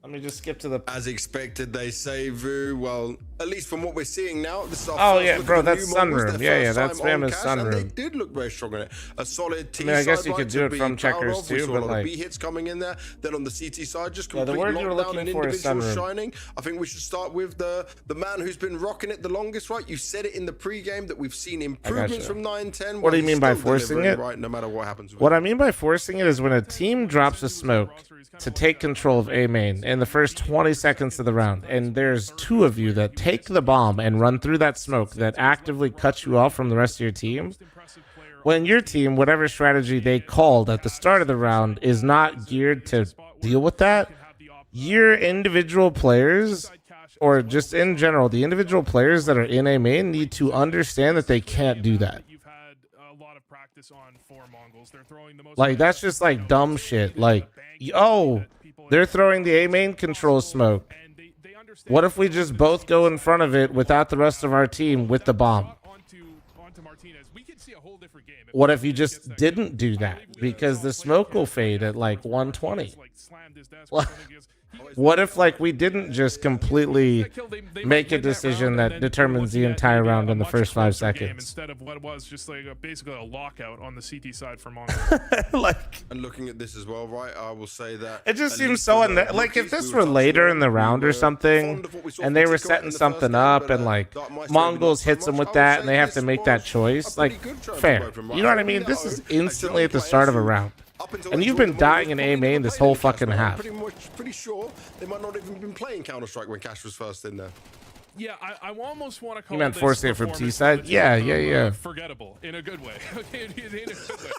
Let me just skip to the... As expected, they say, Vu. Well, at least from what we're seeing now, this is our Oh, first yeah, look bro, at the that's new Mongols, Sunroom. their Yeah, first that's time on Fama's Cash, and they Sunroom. did look very strong on it. A solid T I mean, I guess side, you could right, do to it be from proud checkers of. We too, saw a but lot like... of B hits coming in there. Then on the CT side, just Yeah, complete the word you were lockdown looking and for is individual Sunroom. shining. I think we should start with the man who's been rocking it the longest, right? You said it in the pregame that we've seen improvements from 9-10. What do you mean by forcing it? Right, no matter what happens. What I mean by forcing it is when a team drops a smoke to take control of A main in the first 20 seconds of the round, and there's 2 of you that take the bomb and run through that smoke that actively cuts you off from the rest of your team. When your team, whatever strategy they called at the start of the round, is not geared to deal with that, your individual players, or just in general, the individual players that are in A main need to understand that they can't do that. Like, that's just like dumb shit. Like, oh, they're throwing the A main control smoke. What if we just both go in front of it without the rest of our team with the bomb? What if you just didn't do that? Because the smoke will fade at like 120. What if like we didn't just completely make a decision that determines the entire round in the first 5 seconds? Instead of what was just like basically a lockout on the CT side for Mongols. And looking at this as well, right? I will say that it just seems so like if this were later in the round or something, and they were setting something up, and like Mongols hits them with that, and they have to make that choice. Like, fair. You know what I mean? This is instantly at the start of a round. And you've been dying in A main this whole fucking half. Pretty sure they might not even been playing Counter-Strike when Cash was first in there. Yeah, I almost want to call You meant this forcing it from T side? Yeah. Forgettable in a good way. Okay, in a good way.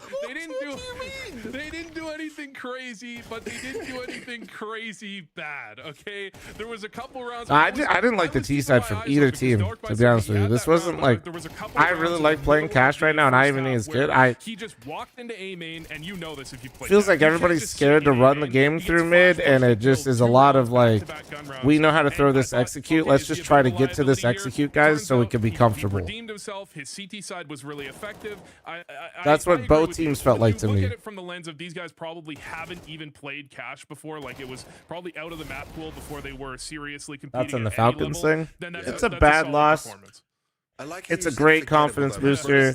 They didn't do anything crazy, but they didn't do anything crazy bad. Okay, there was a couple rounds. I didn't like the T side from either team, to be honest with you. This wasn't like, I really like playing Cash right now, and I even think it's good. He just walked into A main, and you know this if you play. Feels like everybody's scared to run the game through mid, and it just is a lot of like, we know how to throw this execute. Let's just try to get to this execute, guys, so we can be comfortable. Redeemed himself. His CT side was really effective. That's what both teams felt like to me. Look at it from the lens of these guys probably haven't even played Cash before. Like it was probably out of the map pool before they were seriously competing. That's in the at any Falcons level. thing. It's a bad loss. It's a great confidence booster.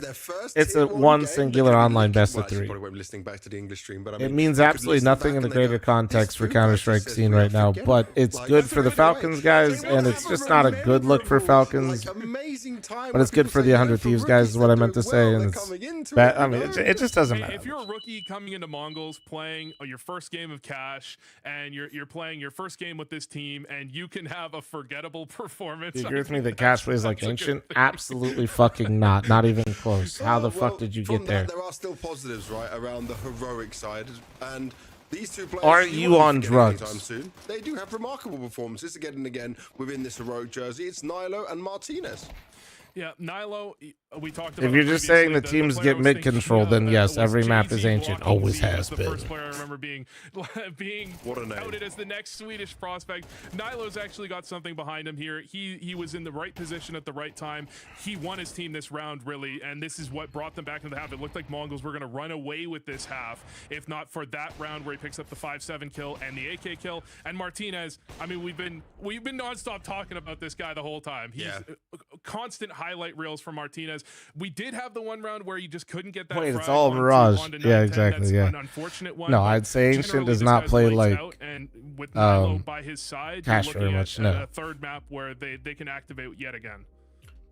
It's a one singular online best of 3. It means absolutely nothing in the greater context for Counter-Strike scene right now, but it's good for the Falcons guys, and it's just not a good look for Falcons, but it's good for the 100 Thieves guys is what I meant to say, and it's bad. I mean, it just doesn't matter. If you're a rookie coming into Mongols playing your first game of Cash, and you're playing your first game with this team, and you can have a forgettable performance. Do you agree with me that Cash plays like Ancient? Absolutely fucking not even close. How the fuck did you get there? There are still positives, right, around the heroic side, and these two players are you on drugs? Soon. They do have remarkable performances again and again within this heroic jersey. It's Nilo and Martinez. Yeah, Nilo, we talked about. If you're just saying the teams get mid control, then yes, every map is Ancient. Always has been. The first player I remember being touted as the next Swedish prospect. Nilo's actually got something behind him here. He was in the right position at the right time. He won his team this round, really, and this is what brought them back into the half. It looked like Mongols were going to run away with this half, if not for that round where he picks up the 5-7 kill and the AK kill. And Martinez, I mean, we've been nonstop talking about this guy the whole time. He's constant highlight reels from Martinez. We did have the one round where he just couldn't get that. Wait, it's all Mirage. Yeah, exactly. That's yeah. an unfortunate one. No, I'd say Ancient does not play like with Milo by his side, you're Cash looking very at much, no. a third map where they can activate yet again.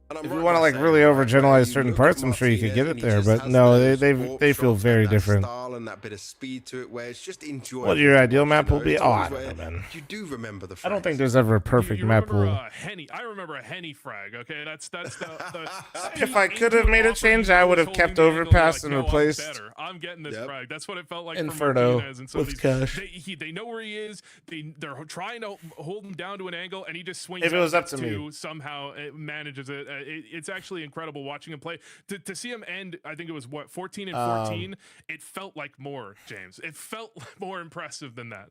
If you want to like really overgeneralize certain parts, I'm sure you could get it there, but no, they feel very different. And that bit of speed to it, where it's just enjoyable. What your ideal map will be? It's Oh, I always don't know, where man. You do remember the. I don't think there's ever a perfect map remember, pool. Henny. I remember a Henny frag. Okay, that's the If I could have made a change, I would have kept overpass and replaced. I'm getting this frag. That's what it felt like Inferno for Martinez. And so with Cash. They know where he is. They're trying to hold him down to an angle, and he just swings. If it was up to me, somehow it manages it. It's actually incredible watching him play. To see him end, I think it was 14 and 14. It felt like more, James. It felt more impressive than that.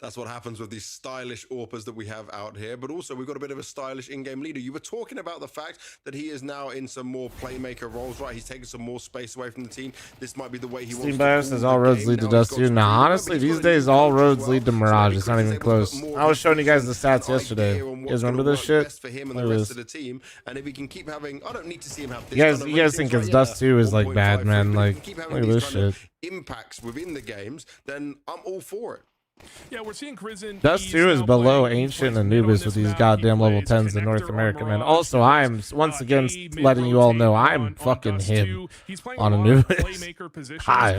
That's what happens with these stylish AWPers that we have out here, but also we've got a bit of a stylish in-game leader. You were talking about the fact that he is now in some more playmaker roles, right? He's taking some more space away from the team. This might be the way he wants to. Steam Bias says all roads lead to Dust 2. Nah, honestly, these days all roads lead to Mirage. It's not even close. I was showing you guys the stats yesterday. You guys remember this shit? For him and the rest of the team, and if he can keep having, I don't need to see him have this. You guys think it's Dust 2 is like bad, man? Like, look at this shit. Impacts within the games, then I'm all for it. Yeah, we're seeing Crizin. Dust 2 is below Ancient and Anubis with these goddamn level 10s in North America, man. Also, I'm once again letting you all know I'm fucking him on Anubis. Hi,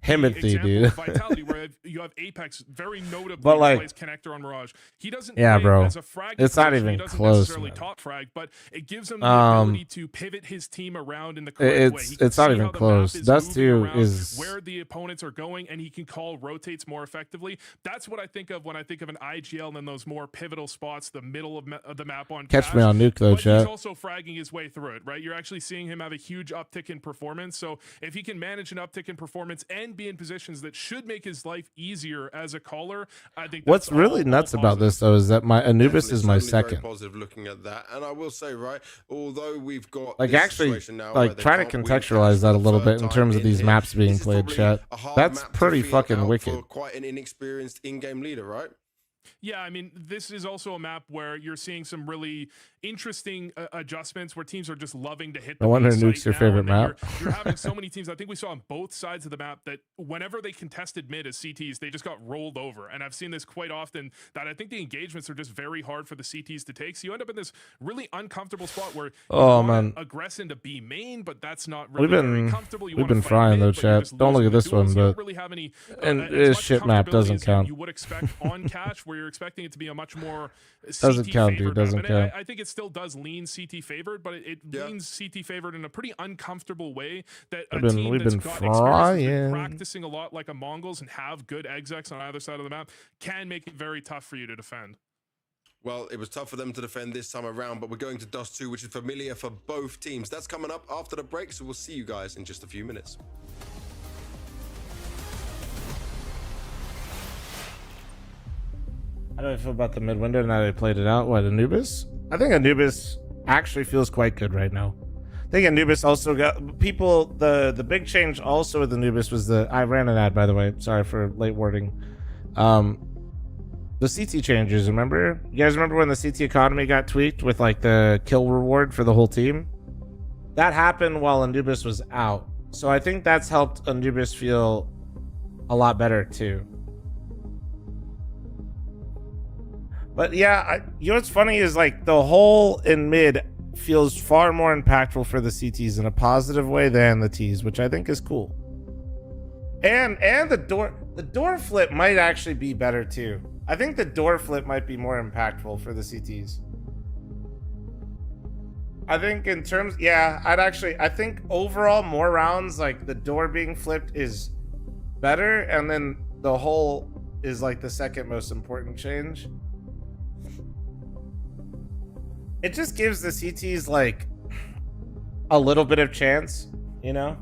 Himothy, dude. Vitality, where you have Apex very notably but like, plays connector on Mirage. He doesn't yeah, play bro. As a frag it's not position. even He doesn't close. Necessarily top frag, but it gives him the ability to pivot his team around in the correct way. It's not even close. Dust 2 is where the opponents are going, and he can call rotates more effectively. That's what I think of when I think of an IGL and then those more pivotal spots, the middle of the map on Catch me on nuke though, but chat. he's also fragging his way through it, right? You're actually seeing him have a huge uptick in performance. So if he can manage an uptick in performance and be in positions that should make his life easier as a caller, I think that's what's really nuts about this though is that my Anubis is my second. Very positive looking at that, and I will say, right, although we've got like actually like try to contextualize that a little bit in terms of these maps being played, chat. That's pretty fucking wicked. Quite an inexperienced in-game leader, right? Yeah, I mean, this is also a map where you're seeing some really interesting adjustments where teams are just loving to hit the I wonder nuke's your favorite map. You're having so many teams. I think we saw on both sides of the map that whenever they contested mid as CTs, they just got rolled over. And I've seen this quite often, that I think the engagements are just very hard for the CTs to take. So you end up in this really uncomfortable spot where you want to aggress into B main, but that's not really very comfortable. We've been frying though, chat. Don't look at this one, but really have any, and this shit map doesn't count. You would expect on Cash, where you're expecting it to be a much more doesn't count, dude. Doesn't count. I think it still does lean CT favored, but it leans CT favored in a pretty uncomfortable way. That we've been frying, practicing a lot like a Mongols and have good execs on either side of the map can make it very tough for you to defend. Well, it was tough for them to defend this time around, but we're going to Dust 2, which is familiar for both teams. That's coming up after the break, so we'll see you guys in just a few minutes. How do I feel about the mid window now that I played it out? What, Anubis? I think Anubis actually feels quite good right now. I think Anubis also got people. The big change also with Anubis was I ran an ad, by the way. Sorry for late wording. The CT changes, remember? You guys remember when the CT economy got tweaked with like the kill reward for the whole team? That happened while Anubis was out. So I think that's helped Anubis feel a lot better too. But yeah, you know what's funny is like the hole in mid feels far more impactful for the CTs in a positive way than the Ts, which I think is cool. And the door flip might actually be better too. I think the door flip might be more impactful for the CTs. I think in terms, yeah, I think overall more rounds, like the door being flipped is better, and then the hole is like the second most important change. It just gives the CTs like a little bit of chance, you know?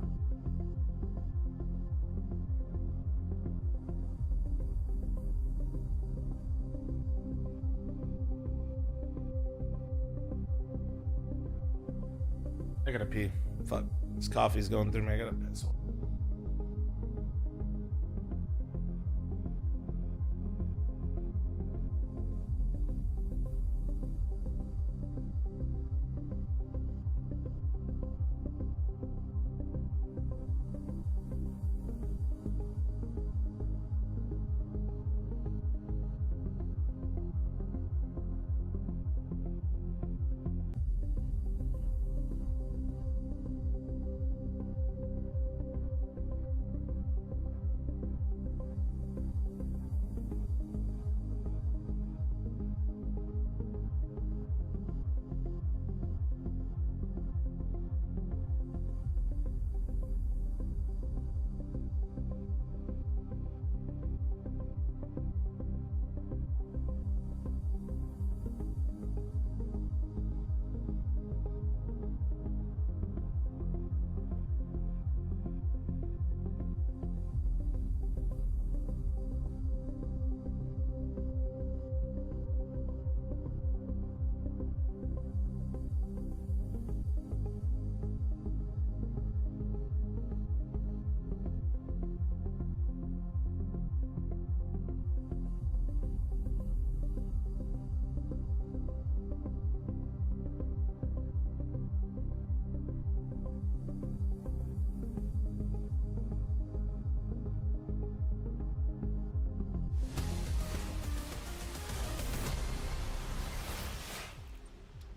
I gotta pee. Fuck. This coffee's going through me. I gotta piss.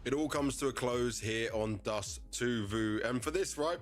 it all comes to a close here on Dust 2 Vu. And for this, right,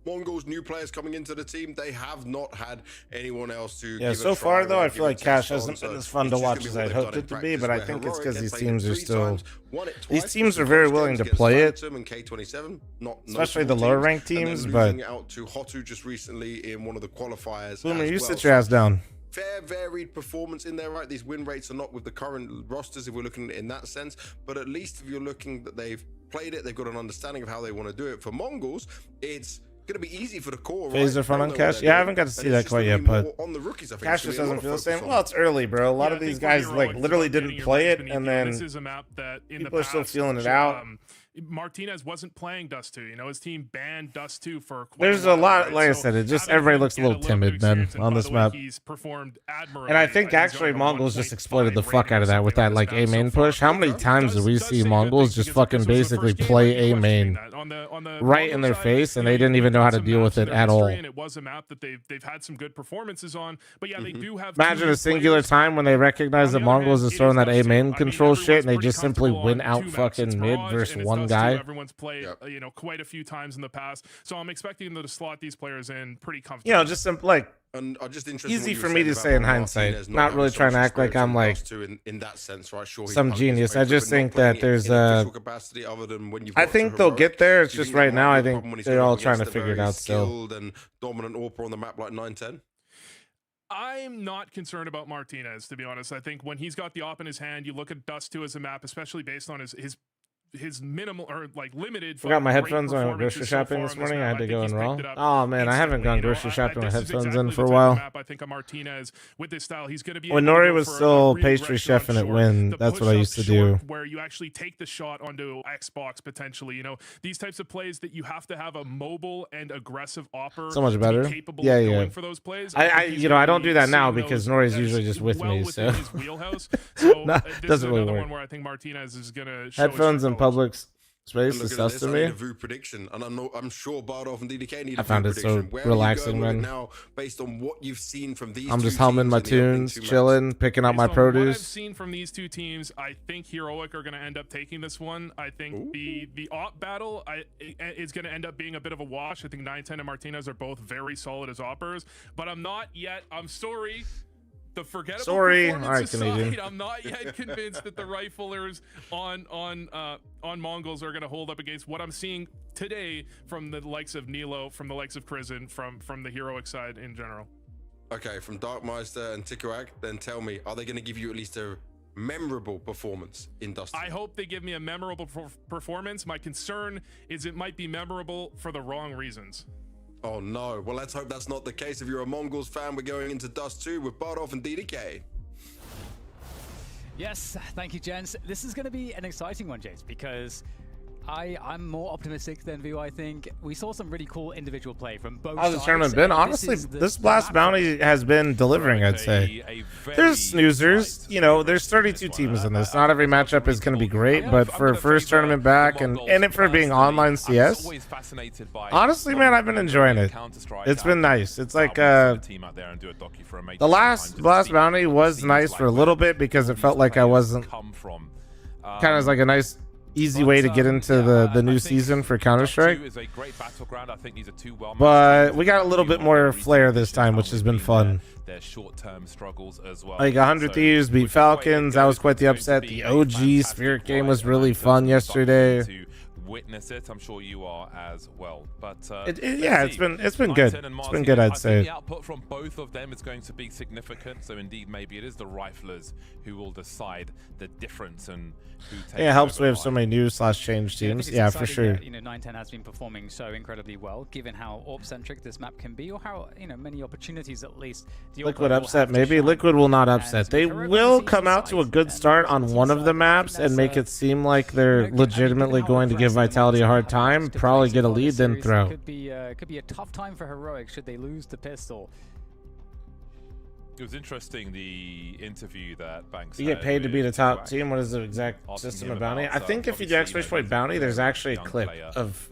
Mongols, new players coming into the team, they have not had anyone else to Yeah, give so a far try, though, I right, feel give a like Cash test on. hasn't So been as fun it's to just watch gonna be as what I'd they've hoped done in it to be, but practice, I think where it's because Heroic, these they played teams are 3 still... times, won it These twice, teams the are very first willing games to against play it, fl0m and K27, not especially notable the lower teams, ranked and then teams, but... losing out to Hotu just recently in one of the qualifiers Boomer, as you well. sit your ass down. Fair, varied performance in there, right? These win rates are not with the current rosters if we're looking at it in that sense, but at least if you're looking that they've played it, they've got an understanding of how they want to do it. For Mongols, it's going to be easy for the core. Phaser right? fun on They know Cash. what Yeah, I they're haven't got to doing, see and that it's quite just yet, gonna be but more on the rookies, I think. Cash It's just gonna be a doesn't lot feel the of same. focus Well, on. it's early, bro. A lot of these guys like literally didn't play it, and then this is a map that in people the are still past, feeling it out. Martinez wasn't playing Dust 2. You know, his team banned Dust 2 for quite There's a a while, lot, right? like I So said, it just having everybody him looks a get little bit of timid, man, experience, and on by this the way, map. he's performed admirably. And I think actually Mongols just exploited the fuck out of that with that like A main push. How many times do we see Mongols just fucking basically play A main right in their face, and they didn't even know how to deal with it at all? And it was a map that they've had some good performances on, but yeah, they do have. Imagine a singular time when they recognize that Mongols is throwing that A main control shit, and they just simply win out fucking mid versus one guy. Everyone's played, you know, quite a few times in the past, so I'm expecting them to slot these players in pretty comfortably. You know, just like And I'm just interested easy what you for were me saying to about say in Martinez hindsight. not Not having really so trying to much act like experience I'm in like Dust 2 in that sense, right? Sure, some he's genius. I played, just but not think playing that there's in official capacity other than when you've I got think they'll Heroic. get there. It's Do you just think that right might now be I a think problem when he's they're going all up trying to against a figure it very out still. skilled and dominant AWPer on the map like 910? I'm not concerned about Martinez, to be honest. I think when he's got the op in his hand, you look at Dust 2 as a map, especially based on his minimal or like limited. Forgot my headphones when I went grocery shopping this morning. I had to go in raw. Oh man, I haven't gone grocery shopping with headphones in for a while. I think a Martinez with this style, he's going to be. When Nori was still pastry chefing at Win, that's what I used to do. Where you actually take the shot onto Xbox potentially. You know, these types of plays that you have to have a mobile and aggressive opper. So much better. Yeah, yeah. For those plays, I I don't do that now because Nori's usually just with me, so his wheelhouse. So no, this doesn't is really another work. one where I think Martinez is going to headphones in public space Look is at sus this, to I me. need a VU prediction, and I'm sure Bardolph and DDK need a I found VU it so prediction. Where relaxing, are you going with man. it now, based on what you've seen from these I'm just two humming teams my in the opening tunes, 2 maps? chilling, picking out my Based on what I've produce. seen from these two teams, I think Heroic are going to end up taking this one. I think the op battle is going to end up being a bit of a wash. I think 910 and Martinez are both very solid as oppers, but I'm not yet. I'm sorry. The forgettable performance All right, aside, Canadian. I'm not yet convinced that the riflers on Mongols are going to hold up against what I'm seeing today from the likes of Nilo, from the likes of Crizin, from the Heroic side in general. Okay, from Darkmeister and Tikuak, then tell me, are they going to give you at least a memorable performance in Dust 2? I hope they give me a memorable performance. My concern is it might be memorable for the wrong reasons. Oh no, well let's hope that's not the case. If you're a Mongols fan, we're going into Dust 2 with Bardolph and DDK. Yes, thank you, gents. This is going to be an exciting one, James, because I'm more optimistic than Vu. I think we saw some really cool individual play from both How's the sides. tournament been? Honestly, this last bounty has been delivering, I'd say. There's snoozers. You know, there's 32 teams in this. Not every matchup is going to be great, but for first tournament back and it for being online CS, honestly, man, I've been enjoying it. It's been nice. It's like the last bounty was nice for a little bit because it felt like I wasn't kind of like a nice easy way to get into the new season for Counter-Strike. But we got a little bit more flair this time, which has been fun. Their short-term struggles as well. Like 100 Thieves beat Falcons. That was quite the upset. The OG Spirit game was really fun yesterday. Witness it, I'm sure you are as well. But yeah, it's been good. It's been good, I'd say. The output from both of them is going to be significant. So indeed, maybe it is the riflers who will decide the difference and who takes. Yeah, it helps we have so many new / teams. Yeah, for sure. That, 910 has been performing so incredibly well, given how AWP-centric this map can be, or how many opportunities at least. Liquid upset, maybe. Liquid will not upset. They will come out to a good start on one of the maps and make it seem like they're legitimately going to give Vitality a hard time, probably get a lead, then throw. Could be a tough time for Heroic should they lose the pistol. It was interesting, the interview that Banks You get paid to be the top team. What is the exact system of bounty? I think if you do exclamation point bounty, there's actually a clip of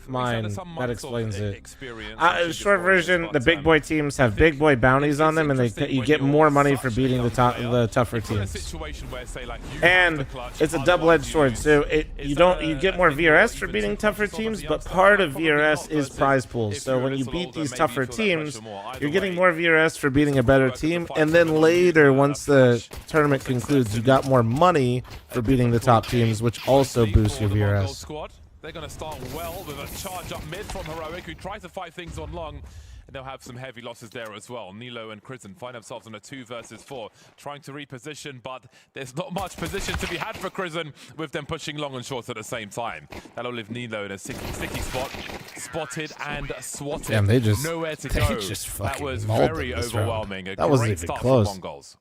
mine that explains it. Short version: the big boy teams have big boy bounties on them, and you get more money for beating the tougher teams. And it's a double-edged sword. So you get more VRS for beating tougher teams, but part of VRS is prize pools. So when you beat these tougher teams, you're getting more VRS for beating a better team. And then later, once the tournament concludes, you got more money for beating the top teams, which also boosts your VRS. They're going to start well with a charge up mid from Heroic, who tries to fight things on long. And they'll have some heavy losses there as well. Nilo and Crizzen find themselves on a 2 versus 4, trying to reposition, but there's not much position to be had for Crizzen with them pushing long and short at the same time. That'll leave Nilo in a sticky spot. Spotted and swatted. Damn, they just, nowhere to go. That was very overwhelming. That wasn't even close. Mongols.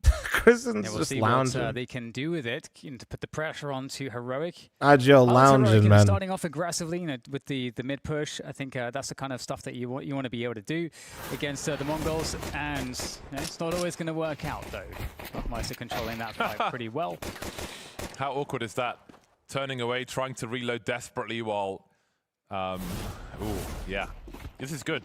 Crizzen's we'll just see lounging. what they can do with it, to put the pressure onto Heroic. Agile lounging, man. Starting off aggressively, with the mid push. I think that's the kind of stuff that you want to be able to do against the Mongols, and it's not always going to work out though. Meister controlling that fight pretty well. How awkward is that? Turning away, trying to reload desperately while, ooh, yeah, this is good.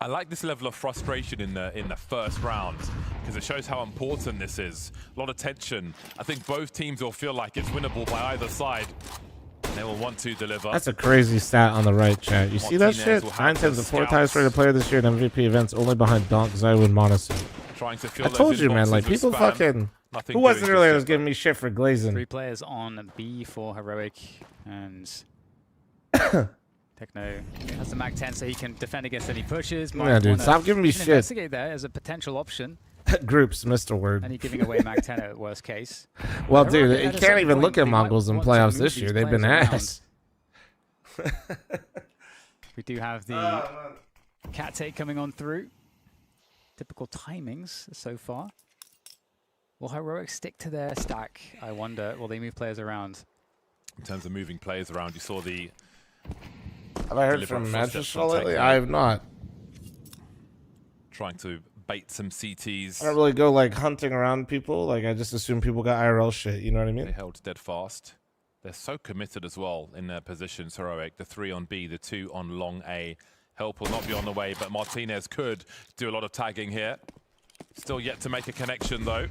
I like this level of frustration in the first round because it shows how important this is. A lot of tension. I think both teams will feel like it's winnable by either side. They will want to deliver. That's a crazy stat on the right, chat. You see that shit? 9 times the 4 times rated player this year in MVP events, only behind Donk, Zywoo, and Monasu. Trying to fill I told you, man. Like people fucking. Who wasn't earlier that was giving me shit for glazing? 3 players on B for Heroic, and Techno has the Mag 10 so he can defend against any pushes. Yeah, dude, stop giving me shit. Investigate there as a potential option. Groups, Mr. Word. And you're giving away Mag 10 at worst case. Well, dude, you can't even look at Mongols in playoffs this year. They've been ass. We do have the cat take coming on through. Typical timings so far. Will Heroic stick to their stack? I wonder. Will they move players around? In terms of moving players around, you saw the... Have I heard from Manchester lately? I have not. Trying to bait some CTs. I don't really go like hunting around people. Like I just assume people got IRL shit. You know what I mean? They held dead fast. They're so committed as well in their positions. Heroic, the 3 on B, the 2 on long A. Help will not be on the way, but Martinez could do a lot of tagging here. Still yet to make a connection though.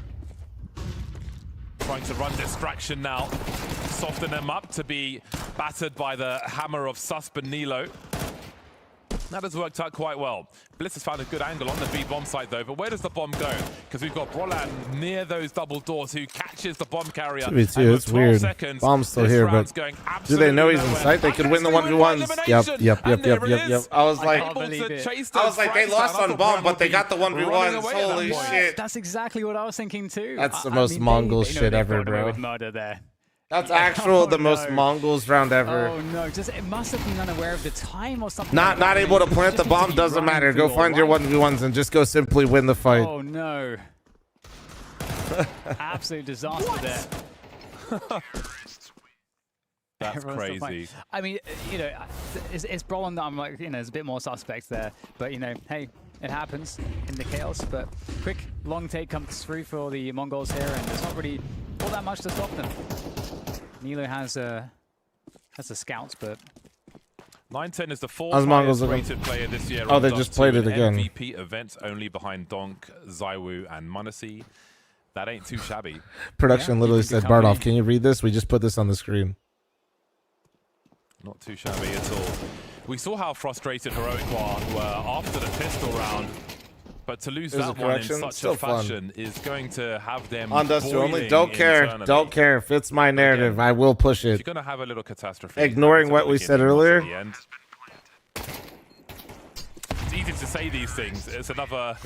Trying to run distraction now. Soften them up to be battered by the hammer of Susp and Nilo. That has worked out quite well. Bliss has found a good angle on the B bomb site though, but where does the bomb go? Because we've got Brolan near those double doors who catches the bomb carrier. It's weird. Bomb's still here, but do they know he's in sight? They could win the 1v1s. Yep. I was like, they lost on bomb, but they got the 1v1s. Holy shit. That's exactly what I was thinking too. That's the most Mongol shit ever, bro. With murder there. That's the most Mongols round ever. Oh no, it must have been unaware of the time or something. Not able to plant the bomb doesn't matter. Go find your 1v1s and just go simply win the fight. Oh no. Absolute disaster there. That's crazy. I mean, it's Brolan that I'm like, there's a bit more suspects there. But, hey, it happens in the chaos. But quick, long take comes through for the Mongols here, and there's not really all that much to stop them. Nilo has the scouts, but 910 is the 4th highest rated player this year. Oh, they just played it again. MVP events only behind Donk, Zywoo, and Munassi. That ain't too shabby. Production literally said, Bardoff, can you read this? We just put this on the screen. Not too shabby at all. We saw how frustrated Heroic were after the pistol round. But to lose that one in such a fashion is going to have them only. Don't care. Fits my narrative. I will push it. You're going to have a little catastrophe. Ignoring what we said earlier. It's easy to say these things. It's another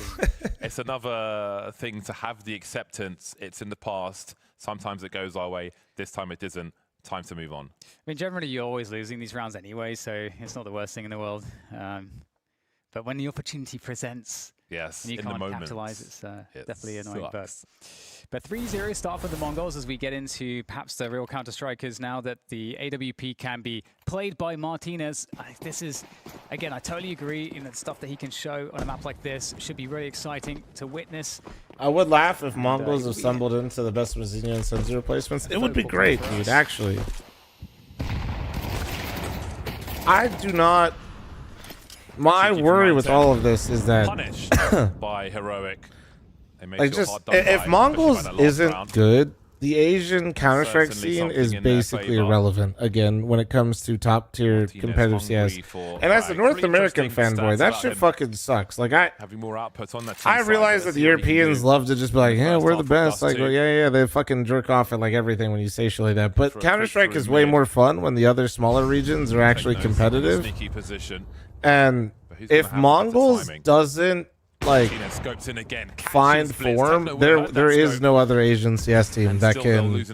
thing to have the acceptance. It's in the past. Sometimes it goes our way. This time it isn't. Time to move on. I mean, generally you're always losing these rounds anyway, so it's not the worst thing in the world. But when the opportunity presents, Yes, and you in can't the moment, capitalize. It's definitely annoying. sucks. But 3-0 start for the Mongols as we get into perhaps the real Counter-Strikers now that the AWP can be played by Martinez. This is, again, I totally agree. The stuff that he can show on a map like this should be really exciting to witness. I would laugh if Mongols assembled into the best Mazinha and Senzu replacements. It would be great, dude, actually. I do not... My worry with all of this is that... Punished by Heroic. Like just if Mongols isn't good, the Asian Counter-Strike scene is basically irrelevant again when it comes to top tier competitive CS. And as a North American fanboy, that shit fucking sucks. Like having more output on that. I realize that the Europeans love to just be like, yeah, we're the best. Like, well, yeah, they fucking jerk off at like everything when you say shit like that. But Counter-Strike is way more fun when the other smaller regions are actually competitive. And if Mongols doesn't like find form, there is no other Asian CS team that can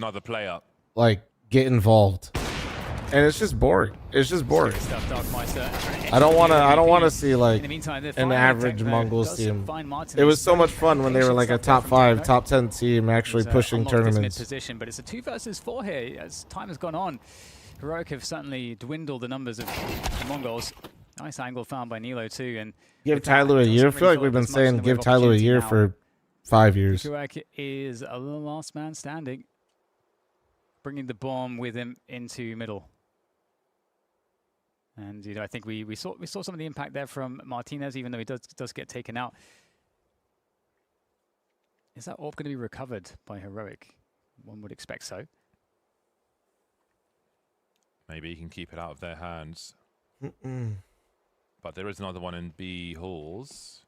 like get involved, and it's just boring. It's just boring. I don't want to see like an average Mongols team. It was so much fun when they were like a top 5, top 10 team actually pushing tournaments. Position, but it's a 2 versus 4 here as time has gone on. Heroic have certainly dwindled the numbers of the Mongols. Nice angle found by Nilo too, and give Tyler a year. I feel like we've been saying give Tyler a year for 5 years. Heroic is a little last man standing, bringing the bomb with him into middle. And I think we saw some of the impact there from Martinez, even though he does get taken out. Is that AWP going to be recovered by Heroic? One would expect so. Maybe he can keep it out of their hands. But there is another one in B halls.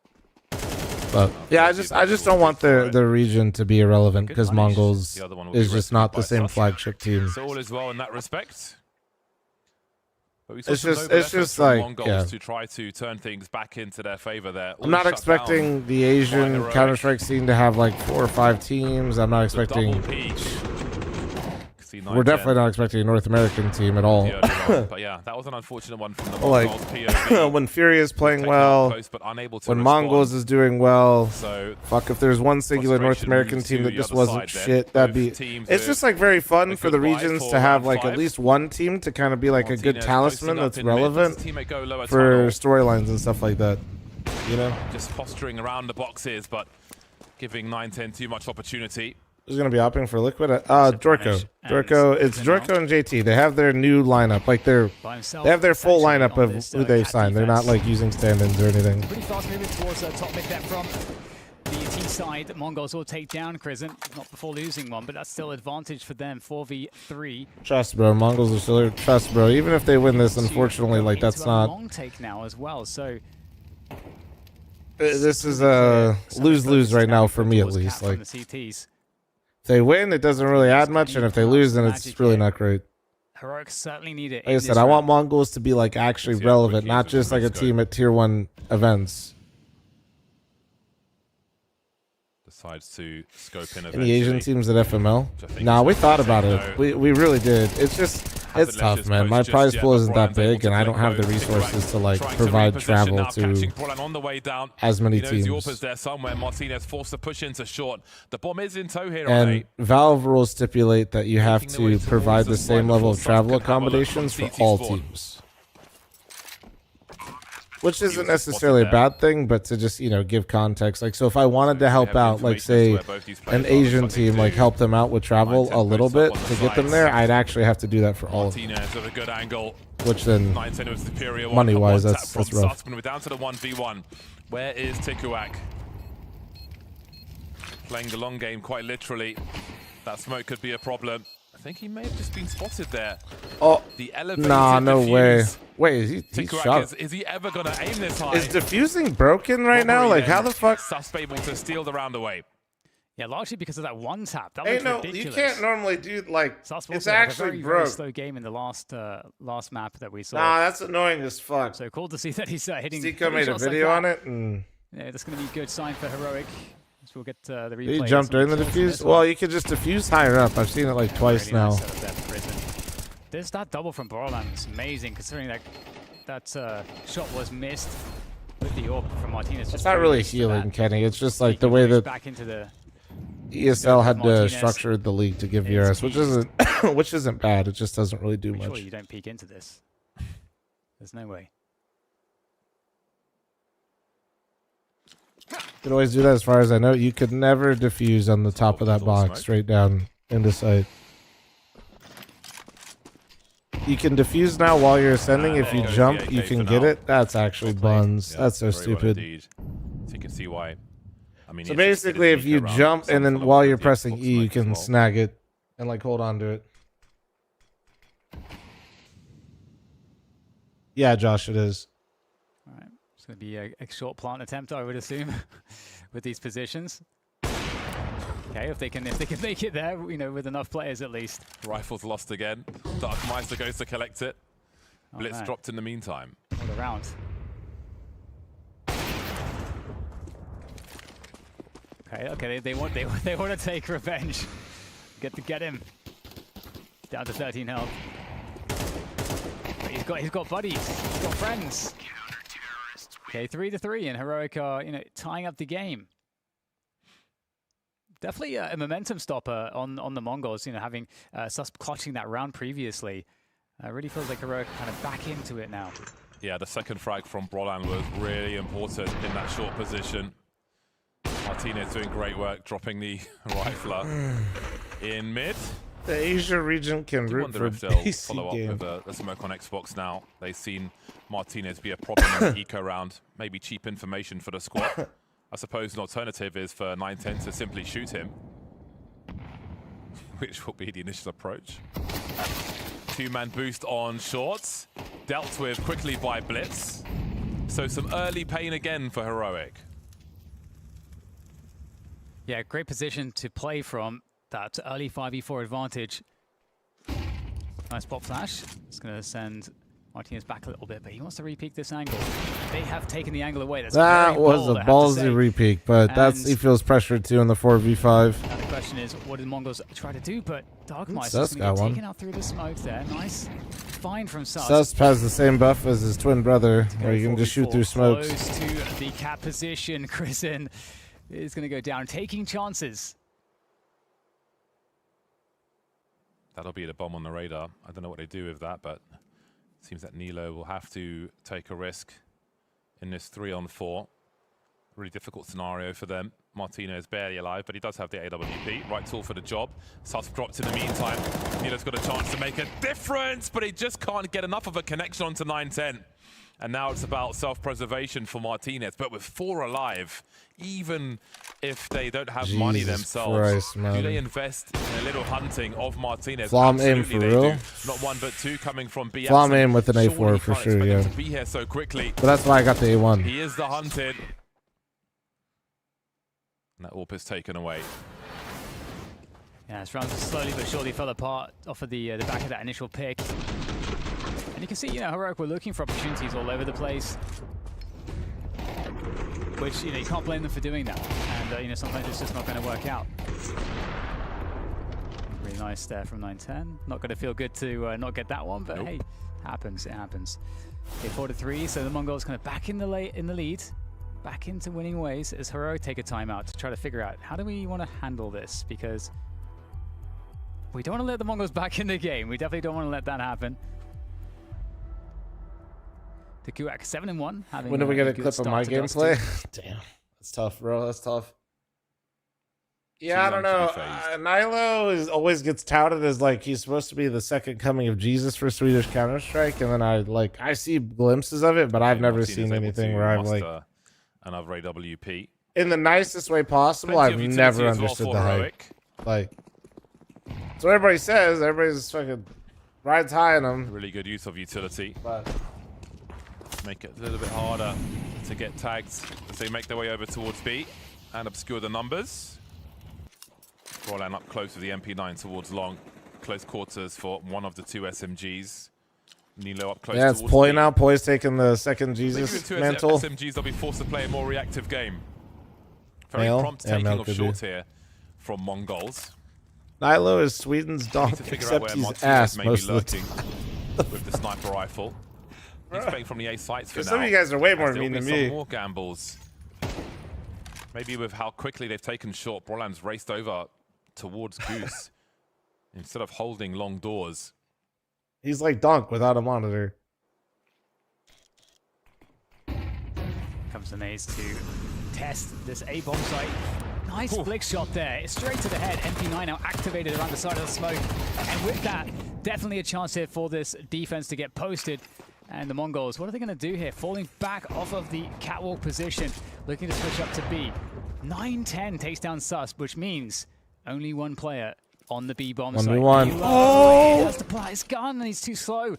But yeah, I just don't want the region to be irrelevant because Mongols is just not the same flagship team. So all is well in that respect. But it's just like Mongols to try to turn things back into their favor there. I'm not expecting the Asian Counter-Strike scene to have like 4 or 5 teams. I'm not expecting. We're definitely not expecting a North American team at all. But yeah, that was an unfortunate one from the Mongols. Like when Fury is playing well, when Mongols is doing well. So fuck, if there's one singular North American team that just wasn't shit, that'd be. It's just like very fun for the regions to have like at least one team to kind of be like a good talisman that's relevant for storylines and stuff like that. You know, just posturing around the boxes, but giving 9-10 too much opportunity. Who's gonna be opting for Liquid? Dorko. It's Dorko and JT. They have their new lineup. Like they have their full lineup of who they've signed. They're not like using stand-ins or anything. Pretty fast moving towards top mid there from the T side. The Mongols will take down Crisant, not before losing one, but that's still advantage for them. 4v3. Trust, bro. Mongols are still trust, bro. Even if they win this, unfortunately, like that's not. Long take now as well. So this is a lose-lose right now for me at least. Like. If they win, it doesn't really add much, and if they lose, then it's really not great. Heroic certainly need it. Like I said, I want Mongols to be like actually relevant, not just like a team at tier 1 events. Decides to scope in any Asian teams at FML? Nah, we thought about it. We really did. It's just it's tough, man. My prize pool isn't that big, and I don't have the resources to like provide travel to as many teams. There somewhere. Martinez forced to push into short. The bomb is in tow here. And Valve rules stipulate that you have to provide the same level of travel accommodations for all teams. Which isn't necessarily a bad thing, but to just, give context. Like, so if I wanted to help out, like, say, an Asian team, like, help them out with travel a little bit to get them there, I'd actually have to do that for all of them. Which then, money-wise, that's rough. We're down to the 1v1. Where is Tikuak? Playing the long game, quite literally. That smoke could be a problem. I think he may have just been spotted there. Oh, the elevated nah, no diffuse. way. Wait, he's shot. Is he ever going to aim this high? Is diffusing broken right now? Like, how the fuck? Susp able to steal the round away. Yeah, largely because of that one tap. That hey, was no, ridiculous. You can't normally do, like, it's actually very broke. Slow game in the last map that we saw. Nah, that's annoying as fuck. So cool to see that he's hitting. Zico made a video on it. And yeah, that's going to be a good sign for Heroic. So we'll get the replay. He jumped during the defuse? Well, you could just defuse higher up. I've seen it like twice now. There's that double from Borland. It's amazing considering that shot was missed. with the AWP from Martinez. It's not really healing, Kenny. It's just like the way that back into the ESL had to structure the league to give VRS, which isn't bad. It just doesn't really do much. Sure, you don't peek into this. There's no way. You could always do that, as far as I know. You could never defuse on the top of that box straight down into sight. You can defuse now while you're ascending. If you jump, you can get it. That's actually buns. That's so stupid. So you can see why. I mean, So basically, if you jump and then while you're pressing E, you can snag it and like hold on to it. Yeah, Josh, it is. All right, it's going to be a short plant attempt, I would assume, with these positions. Okay, if they can make it there, you know, with enough players at least. Rifle's lost again. Darkmeister goes to collect it. Blitz dropped in the meantime. What a round. Okay, they want to take revenge. Get him down to 13 health. But he's got buddies. He's got friends. Okay, 3-3, and Heroic are tying up the game. Definitely a momentum stopper on the Mongols. Having Sus clutching that round previously, really feels like Heroic kind of back into it now. Yeah, the second frag from Brolan was really important in that short position. Martinez doing great work, dropping the rifler in mid. The Asia region can root for if they'll BC follow game. up with the smoke on Xbox now. They've seen Martinez be a problem in the eco round. Maybe cheap information for the squad. I suppose an alternative is for 910 to simply shoot him, which will be the initial approach. Two-man boost on shorts, dealt with quickly by Blitz. So some early pain again for Heroic. Yeah, great position to play from. That early 5v4 advantage. Nice pop flash. It's going to send Martinez back a little bit, but he wants to repeat this angle. They have taken the angle away. That was a ballsy repeat, but he feels pressured too in the 4v5. Now the question is, what did Mongols try to do? But Darkmeister is going to get taken out through the smoke there. Nice find from Sus. Sus has the same buff as his twin brother, where you can just shoot through smokes. Close to the cap position. Chrisen is going to go down, taking chances. That'll be the bomb on the radar. I don't know what they do with that, but it seems that Nilo will have to take a risk in this 3-on-4. Really difficult scenario for them. Martino barely alive, but he does have the AWP. Right tool for the job. Sus dropped in the meantime. Nilo's got a chance to make a difference, but he just can't get enough of a connection onto 910. And now it's about self-preservation for Martinez. But with 4 alive, even if they don't have money themselves, Christ, do they invest in a little hunting of Martinez? fl0m aim for real? Do. Not one, but 2 coming from BS. fl0m aim with an A4 for sure, yeah. To be here so quickly. But that's why I got the A1. He is the hunted. And that AWP is taken away. Yeah, his rounds slowly but surely fell apart off of the back of that initial pick. And you can see, Heroic were looking for opportunities all over the place. Which, you can't blame them for doing that. And, sometimes it's just not going to work out. Really nice there from 910. Not going to feel good to not get that one, but hey, happens. It happens. Okay, 4-3, so the Mongols kind of back in the lead. Back into winning ways as Heroic take a timeout to try to figure out how do we want to handle this, because we don't want to let the Mongols back in the game. We definitely don't want to let that happen. The Kuak 7-1. When do we get a clip of my gameplay? Damn, that's tough, bro. That's tough. Yeah, I don't know. Nilo always gets touted as like he's supposed to be the second coming of Jesus for Swedish Counter-Strike, and then I see glimpses of it, but I've never seen anything where I'm like another AWP in the nicest way possible. I've never understood the hype. Like, so everybody says, everybody's fucking rides high on them. Really good use of utility. But make it a little bit harder to get tagged as they make their way over towards B and obscure the numbers. Roland up close with the MP9 towards long. Close quarters for one of the 2 SMGs. Nilo up close. Yeah, it's Poi now. Poi's taking the second Jesus mantle. SMGs, they'll be forced to play a more reactive game. Very prompt taking of shots here from Mongols. Nilo is Sweden's dog, except he's ass most of the time. With the sniper rifle. He's playing from the A sites for now. Some of you guys are way more There'll mean be than some me. more gambles. Maybe with how quickly they've taken short, Brolan's raced over towards Goose instead of holding long doors. He's like Dunk without a monitor. Comes the maze to test this A bomb site. Nice flick shot there. It's straight to the head. MP9 now activated around the side of the smoke. And with that, definitely a chance here for this defense to get posted. And the Mongols, what are they going to do here? Falling back off of the catwalk position, looking to switch up to B. 9-10 takes down Sus, which means only one player on the B bomb site. 1v1. Oh! He has to pull out his gun, and he's too slow.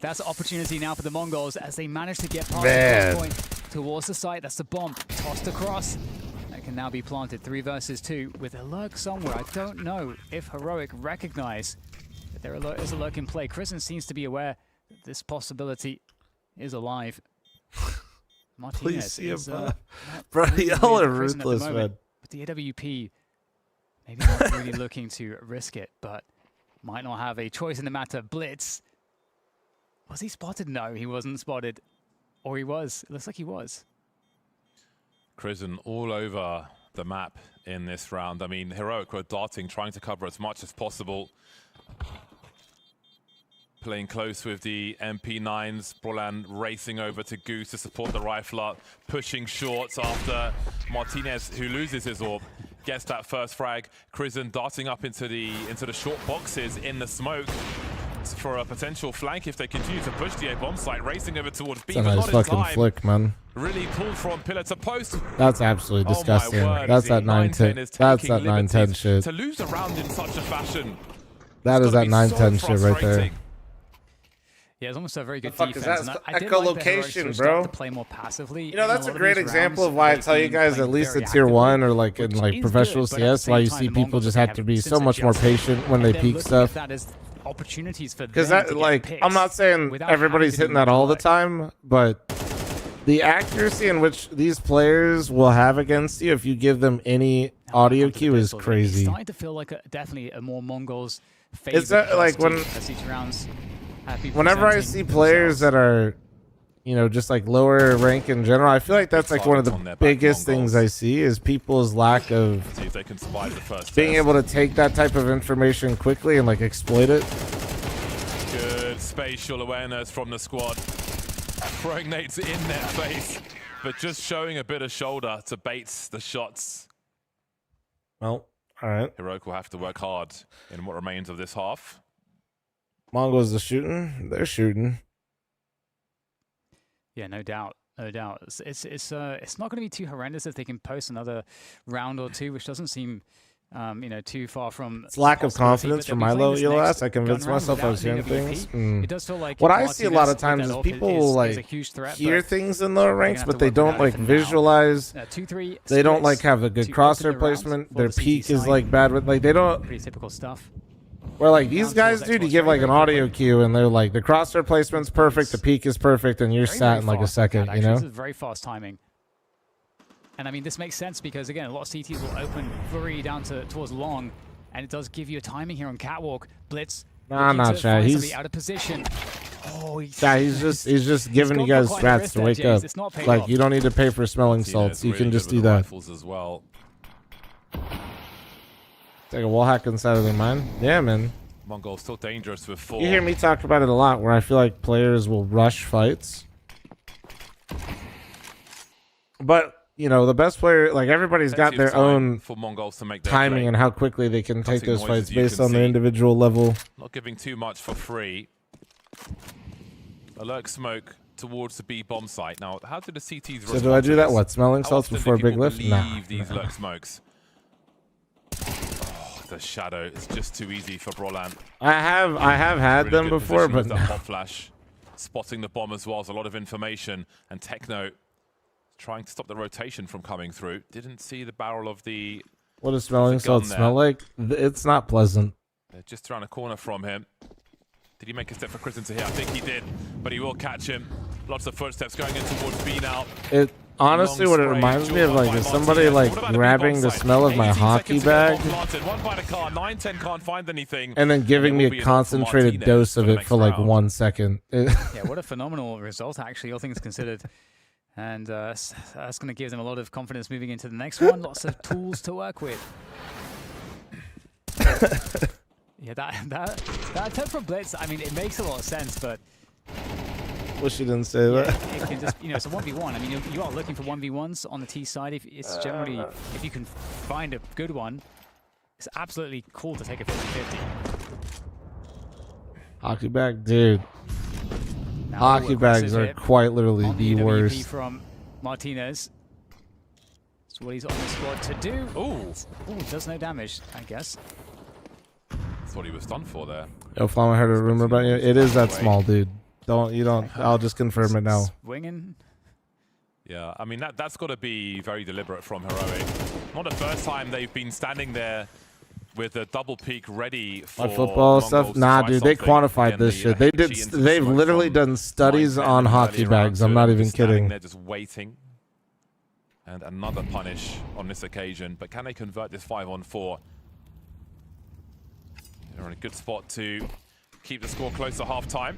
That's an opportunity now for the Mongols as they manage to get past the cross point towards the site. That's the bomb tossed across. That can now be planted 3 versus 2 with a lurk somewhere. I don't know if Heroic recognize that there is a lurk in play. Kristen seems to be aware that this possibility is alive. Martinez is bro, y'all are prison at the ruthless, moment, man. But the AWP maybe not really looking to risk it, but might not have a choice in the matter. Blitz. Was he spotted? No, he wasn't spotted. Or he was. It looks like he was. Kristen all over the map in this round. I mean, Heroic were darting, trying to cover as much as possible. Playing close with the MP9s. Brolan racing over to Goose to support the rifler. Pushing shorts after Martinez, who loses his orb, gets that first frag. Kristen darting up into the short boxes in the smoke for a potential flank if they continue to push the A-bomb site, racing over towards B. It's a nice fucking flick, man. Really pulled from pillar to post. That's absolutely disgusting. That's that 9-10. That's that 9-10 shit. To lose a round in such a fashion. That is that 9-10 shit right there. Yeah, it's almost a very good The fuck defense. is that? I did like Echolocation, bro. to play more passively. You know, that's a great example of why I tell you guys, at least at tier 1 or like in like professional CS, why you see people just have to be so much more patient when they peek stuff. Opportunities for because that, like, I'm not saying everybody's hitting that all the time, but the accuracy in which these players will have against you if you give them any audio cue is crazy. It's starting to feel like definitely a more Mongols favorite. It's like whenever I see players that are, you know, just like lower rank in general, I feel like that's like one of the biggest things I see is people's lack of being able to take that type of information quickly and like exploit it. Good spatial awareness from the squad. Throwing nades in their face, but just showing a bit of shoulder to bait the shots. Well, all right. Heroic will have to work hard in what remains of this half. Mongols are shooting. They're shooting. Yeah, no doubt, no doubt. It's not going to be too horrendous if they can post another round or two, which doesn't seem, you know, too far from. It's lack of confidence from Milo. You'll ask. I convinced myself I was hearing things. It does feel like what I see a lot of times is people will like hear things in lower ranks, but they don't like visualize. 2-3. They don't like have a good crosshair placement. Their peak is like bad with like they don't. Pretty typical stuff. Where like these guys do, you give like an audio cue and they're like the crosshair placement's perfect, the peak is perfect, and you're sat in like a second, you know? This is very fast timing. And I mean, this makes sense because again, a lot of CTs will open very down towards long, and it does give you a timing here on catwalk. Blitz. Nah, I'm not shy. He's out of position. Oh, he's just giving you guys strats to wake up. Like you don't need to pay for smelling salts. You can just do that. As well. Like a wall hack inside of their mind. Yeah, man. Mongol still dangerous with 4. You hear me talk about it a lot, where I feel like players will rush fights. But, you know, the best player, like everybody's got their own for Mongols to make their timing play. and how quickly they can take those fights you based can on their see. individual level. Not giving too much for free. Alert smoke towards the B bomb site. Now, how do the CTs respond? So do I do that? What, smelling How salts often before a do big people lift? Nah. believe these lurk smokes? The shadow is just too easy for Brolan. I have had them before, but that hot flash, spotting the bomb as well as a lot of information, and Techno trying to stop the rotation from coming through. Didn't see the barrel of the. What does smelling salts smell like? It's not pleasant. They're just around a corner from him. Did he make a step for Kristen to hit? I think he did, but he will catch him. Lots of footsteps going in towards B now. Honestly, what it reminds me of like is somebody like grabbing the smell of my hockey bag and then giving me a concentrated dose of it for like 1 second. Yeah, what a phenomenal result, actually, all things considered. And that's going to give them a lot of confidence moving into the next one. Lots of tools to work with. Yeah, that attempt from Blitz, I mean, it makes a lot of sense, but... Wish you didn't say that. It can just, it's a 1v1. I mean, you are looking for 1v1s on the T side. It's generally, if you can find a good one, it's absolutely cool to take a 50-50. Hockey bag, dude. Now, hockey bags are quite literally the worst. From Martinez. That's what he's on the squad to do. Ooh, does no damage, I guess. That's what he was done for there. Yo, fl0m, I heard a rumor about you. It is that small, dude. I'll just confirm it now. Swinging. Yeah, I mean, that's got to be very deliberate from Heroic. Not the first time they've been standing there with a double peak ready for football stuff. Nah, dude, they quantified this shit. They've literally done studies on hockey bags. I'm not even kidding. They're just waiting. And another punish on this occasion. But can they convert this 5-on-4? They're in a good spot to keep the score close to half-time.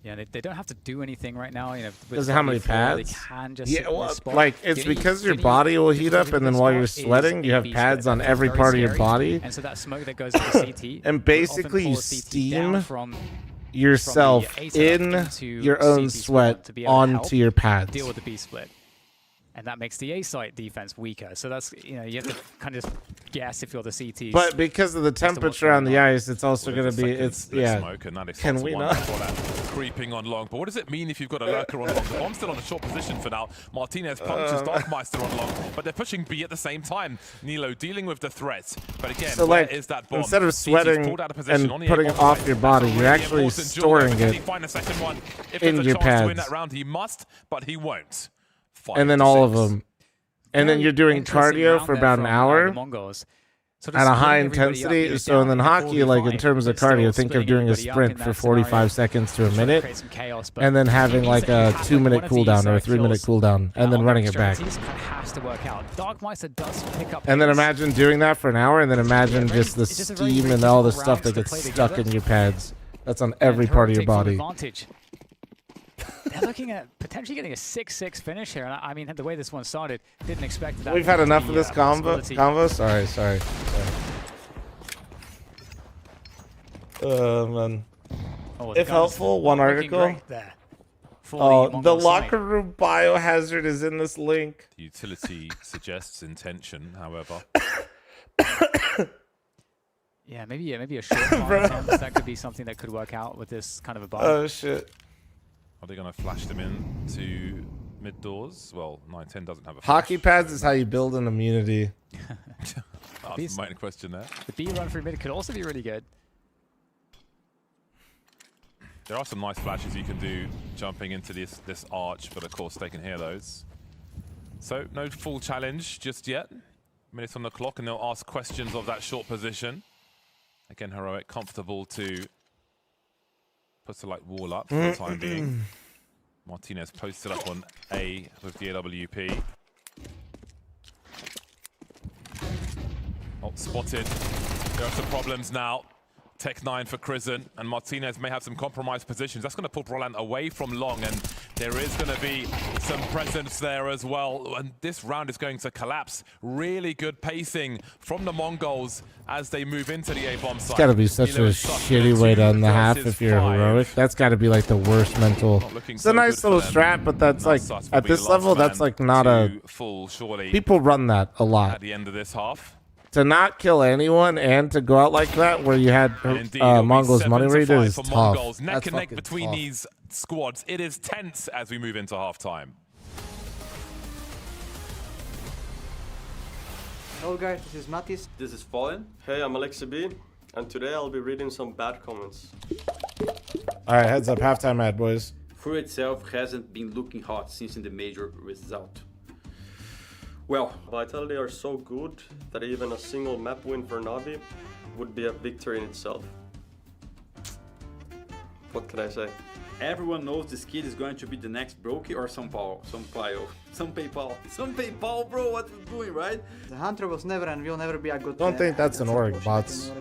Yeah, they don't have to do anything right now. Does it have many pads? They can just it's because your body will heat up, and then while you're sweating, you have pads on every part of your body. And so that smoke that goes into CT. And basically, you steam yourself in your own sweat onto your pads. Deal with the B split. And that makes the A site defense weaker. So that's, you have to kind of guess if you're the CTs. But because of the temperature on the ice, it's also going to be, smoke, and that is can we not? Creeping on long. But what does it mean if you've got a lurker on long? The bomb's still on a short position for now. Martinez punches Darkmeister on long, but they're pushing B at the same time. Nilo dealing with the threat. But again, so where is that bomb? Instead of sweating and putting it off your body, you're actually storing it in your pads. To win that round, he must, but he won't. And then all of them. And then you're doing cardio for about an hour at a high intensity. So and then hockey, like in terms of cardio, think of doing a sprint for 45 seconds to a minute, and then having like a 2-minute cooldown or a 3-minute cooldown, and then running it back. And then imagine doing that for an hour, and then imagine just the steam and all the stuff that gets stuck in your pads. That's on every part of your body. They're looking at potentially getting a 6-6 finish here. And I mean, the way this one started, didn't expect that. We've had enough of this convo. Sorry. Man. If helpful, one article. The locker room biohazard is in this link. The utility suggests intention, however. Yeah, maybe a short attempt. That could be something that could work out with this kind of a buy. Oh shit. Are they going to flash them in to mid doors? Well, 9-10 doesn't have a flash. Hockey pads is how you build an immunity. That's the main question there. The B run through mid could also be really good. There are some nice flashes you can do jumping into this arch, but of course they can hear those. So no full challenge just yet. Minutes on the clock, and they'll ask questions of that short position. Again, Heroic comfortable to put the wall up for the time being. Martinez posted up on A with the AWP. Oh, spotted. There are some problems now. Tech9 for Crizzen, and Martinez may have some compromised positions. That's going to pull Roland away from long, and there is going to be some presence there as well. And this round is going to collapse. Really good pacing from the Mongols as they move into the A-bomb site. It's got to be such a shitty way to end the half if you're Heroic. That's got to be like the worst mental. It's a nice little strat, but that's like, at this level, that's like not a... People run that a lot. At the end of this half. To not kill anyone and to go out like that, where you had Mongols money rate, is tough. Mongols. Neck and neck between these squads. It is tense as we move into halftime. Hello guys, this is Mattis. This is fl0m. Hey, I'm Alexi B, and today I'll be reading some bad comments. Alright, heads up, halftime ad, boys. Fru itself hasn't been looking hot since in the major result. Well, Vitality are so good that even a single map win for Navi would be a victory in itself. What can I say? Everyone knows this kid is going to be the next Brokey or Sampaio, bro, what you doing, right? The Hunter was never and will never be a good Don't think that's an org, bots.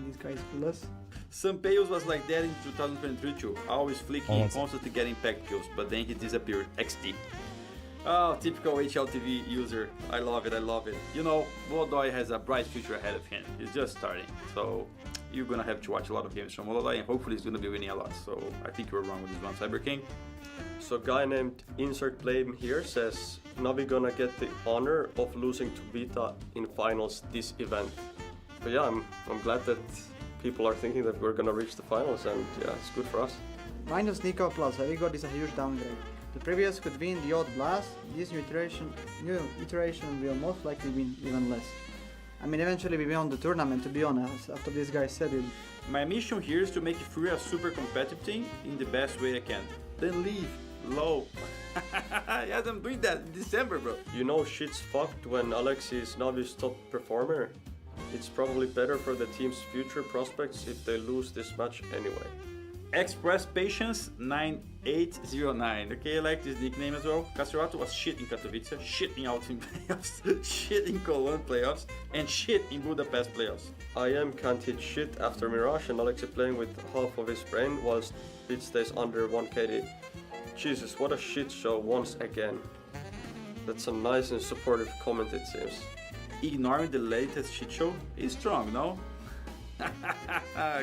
These guys clueless. Sampaios was like that in 2023 too, always flicking and constantly getting pack kills, but then he disappeared. XT. Oh, typical HLTV user. I love it, I love it. You know, Molodoi has a bright future ahead of him. He's just starting, so you're gonna have to watch a lot of games from Molodoi, and hopefully he's gonna be winning a lot. So I think you were wrong with this one, Cyber King. So guy named Insert Blame here says Navi gonna get the honor of losing to Vita in finals this event. But yeah, I'm glad that people are thinking that we're gonna reach the finals, and yeah, it's good for us. Minus Nico plus Vigod is a huge downgrade. The previous could win the odd blast, this new iteration will most likely win even less. I mean, eventually we won the tournament, to be honest, after this guy said it. My mission here is to make Fury a super competitive team in the best way I can. Then leave low. Yes, I'm doing that in December, bro. You know shit's fucked when Alex is Navi's top performer. It's probably better for the team's future prospects if they lose this match anyway. Express Patience 9809. Okay, I like this nickname as well. Castrato was shit in Katowice, shit in Altin playoffs, shit in Cologne playoffs, and shit in Budapest playoffs. I am can't hit shit after Mirage, and Alex is playing with half of his brain whilst it stays under 1 KD. Jesus, what a shit show once again. That's a nice and supportive comment, it seems. Ignoring the latest shit show is strong, no?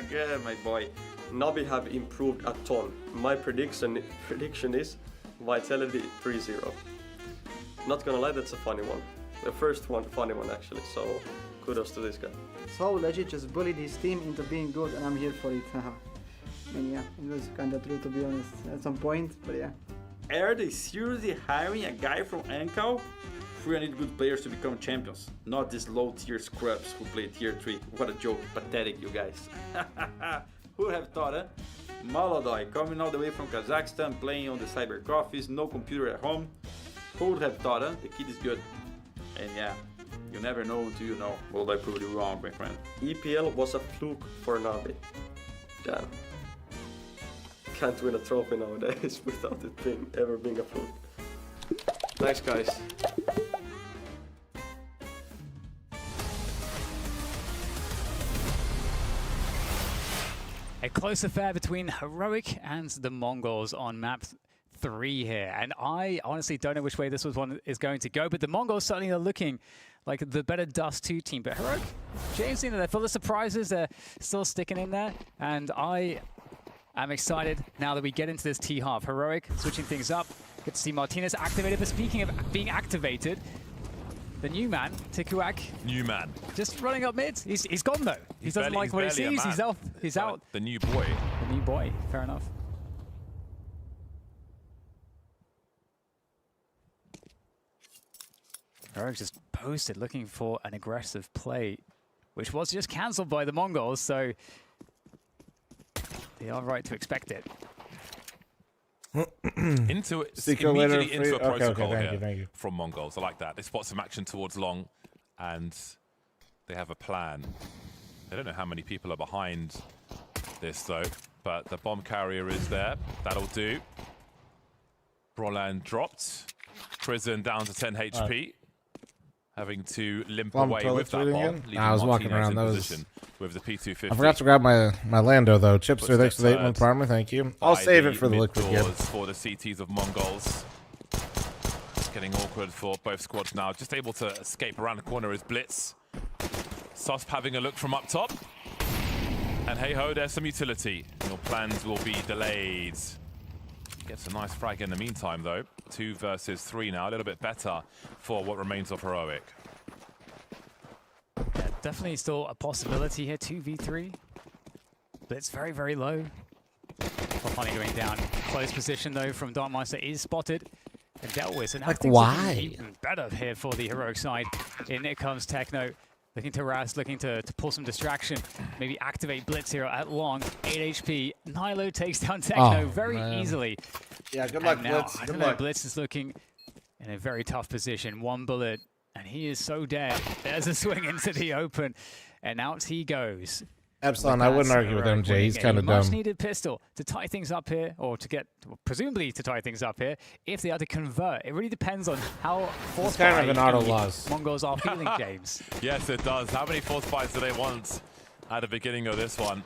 Good, my boy. Navi have improved a ton. My prediction is Vitality 3-0. Not gonna lie, that's a funny one. The first one, funny one actually, so kudos to this guy. So legit just bullied his team into being good, and I'm here for it. I mean, yeah, it was kinda true, to be honest, at some point, but yeah. Are they seriously hiring a guy from Ancal? Free need good players to become champions, not these low tier scrubs who play tier 3. What a joke, pathetic, you guys. Who would have thought, eh? Molodoi, coming all the way from Kazakhstan, playing on the cyber coffees, no computer at home. Who would have thought, eh? The kid is good. And yeah, you never know until you know. Molodoi proved you wrong, my friend. EPL was a fluke for Navi. Damn. Can't win a trophy nowadays without it ever being a fluke. Thanks, guys. A close affair between Heroic and the Mongols on map 3 here. And I honestly don't know which way this one is going to go, but the Mongols certainly are looking like the better Dust 2 team. But Heroic, James, you know, they're full of surprises. They're still sticking in there. And I am excited now that we get into this T-half. Heroic switching things up. Good to see Martinez activated. But speaking of being activated, the new man, Tikuak. New man. Just running up mid. He's gone though. He doesn't like what he sees. He's out. He's out. The new boy. The new boy. Fair enough. Heroic just posted looking for an aggressive play, which was just cancelled by the Mongols, so they are right to expect it. Into it, immediately into a protocol here from Mongols. I like that. They spot some action towards long, and they have a plan. They don't know how many people are behind this though, but the bomb carrier is there. That'll do. Brolan dropped. Prison down to 10 HP. Having to limp away with that bomb. I was walking around. That was with the P250. I forgot to grab my Lando though. Chips through thanks for the 8-month primer. Thank you. I'll save it for the liquid gear. For the CTs of Mongols. It's getting awkward for both squads now. Just able to escape around the corner is Blitz. Susp having a look from up top. And hey ho, there's some utility. Your plans will be delayed. Gets a nice frag in the meantime though. 2 versus 3 now, a little bit better for what remains of Heroic. Yeah, definitely still a possibility here, 2v3. But it's very, very low. Funny going down. Close position though from Darkmeister is spotted and dealt with. And like why? Even better here for the Heroic side. In it comes Techno. Looking to harass, looking to pull some distraction. Maybe activate Blitz here at long. 8 HP. Nilo takes down Techno very easily. Yeah, good luck, now, Blitz. I don't know, Blitz is looking in a very tough position. 1 bullet, and he is so dead. There's a swing into the open, and out he goes. Epsilon, I wouldn't argue with MJ. He's kind of dumb. Much needed pistol to tie things up here, or to get, presumably to tie things up here, if they are to convert. It really depends on how force kind of an auto loss. Mongols are feeling, James. Yes, it does. How many force buys do they want at the beginning of this one?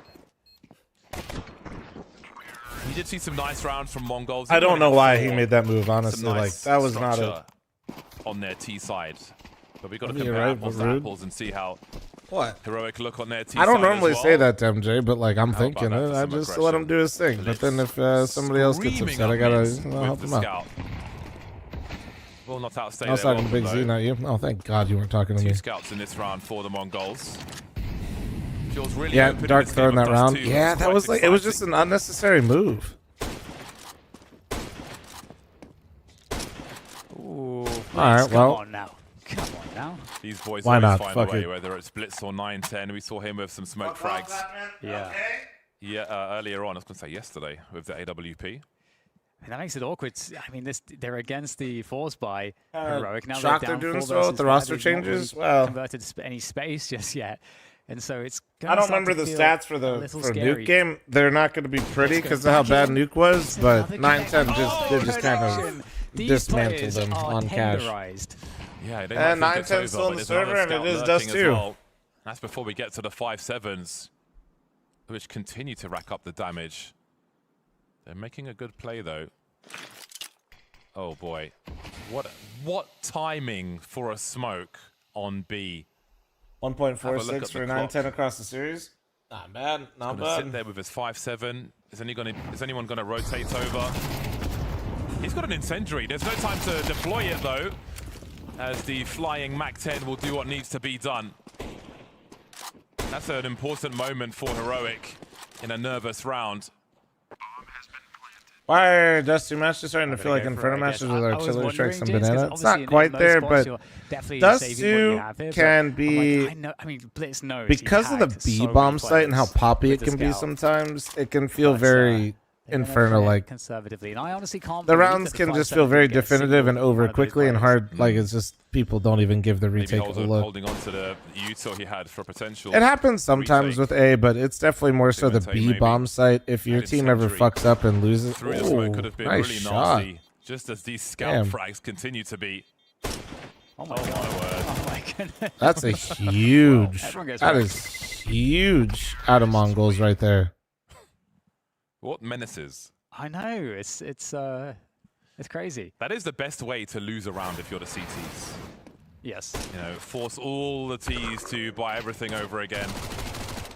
You did see some nice rounds from Mongols. I don't know why he made that move, honestly. Nice like, that was not a... on their T side. But we've got to You're compare right, apples but to rude. apples and see how heroic look on their T side. I don't normally as well. say that to MJ, but like I'm How about thinking that it. for I some just aggression? let him do his thing. But then if somebody else gets Screaming upset, I up gotta mids help with him the out. scout. Will not outstay I was their talking to Big welcome, Z, though. not you. Oh, thank God you weren't talking to me. 2 scouts in this round for the Mongols. Feels really Yeah, open in Dark this throwing game that of Dust round. 2. Yeah, It's that quite was like, it was exciting. just an unnecessary move. Ooh, Alright, well. Come on now. Come on now. These boys Why always not? find Fuck a way, it. whether it's Blitz or 9-10. We saw him with some smoke frags. Yeah. Yeah, earlier on, I was going to say yesterday, with the AWP. And that makes it awkward. I mean, they're against the force by heroic. Now shocked they're they're down doing 4 so with versus the 5. roster They've not changes. really Well, converted any space just yet. And so it's I don't remember the stats for the Nuke game. They're not going to be pretty because of how bad Nuke was, but 9-10 just kind of dismantled them on cash. Yeah, they And might think 9-10 it's still over, in but the there's another server, and scout it is lurking Dust as 2. well. That's before we get to the 5-7s, which continue to rack up the damage. They're making a good play, though. Oh, boy. What timing for a smoke on B? 1.46 for the 9-10 across the series. Not bad, not Gonna bad. sit there with his 5-7. Is anyone gonna rotate over? He's got an incendiary. There's no time to deploy it though, as the flying Mac-10 will do what needs to be done. That's an important moment for heroic in a nervous round. Why are Dusty matches starting to feel like Inferno matches with artillery strikes and banana? It's not quite there, but Dust 2 can be, Blitz knows because of the B-bomb site and how poppy it can be sometimes, it can feel very Inferno-like. Conservatively, and I honestly can't. The rounds can just feel very definitive and over quickly and hard. Like it's just people don't even give the retake a look. Holding on to the util he had for potential. It happens sometimes with A, but it's definitely more so the B bomb site. If your team ever fucks up and loses, Through the smoke could have been nice really shot. nasty. Just as these scout Damn. frags continue to be. Oh my god! Oh my goodness! That's a huge. That is huge out of Mongols right there. What menaces? I know it's crazy. That is the best way to lose a round if you're the CTs. Yes. You know, force all the Ts to buy everything over again.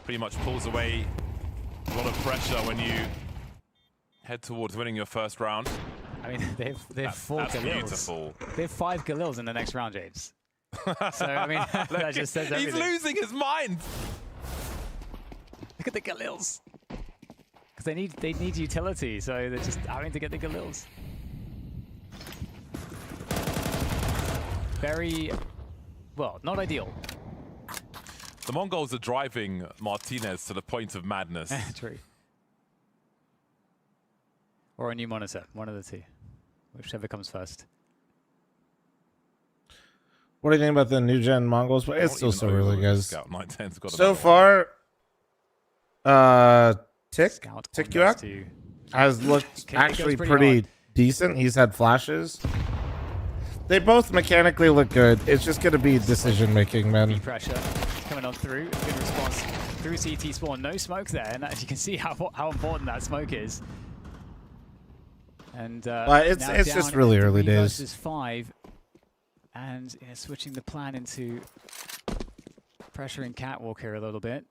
Pretty much pulls away a lot of pressure when you head towards winning your first round. I mean, they've 4 that's Galils. beautiful. They have 5 Galils in the next round, James. So I mean, that just says everything. He's losing his mind. Look at the Galils. Because they need utility, so they're just having to get the Galils. Very, well, not ideal. The Mongols are driving Martinez to the point of madness. True. Or a new monitor, one of the two, whichever comes first. What do you think about the new gen Mongols? But it's still so early, guys. Scout 9-10's got So another far, TikUak has looked actually pretty decent. He's had flashes. They both mechanically look good. It's just going to be decision making, man. Pressure coming on through. Good response through CT spawn. No smoke there, and as you can see how important that smoke is. And it's just really early days. Versus 5, and switching the plan into pressuring Catwalk here a little bit.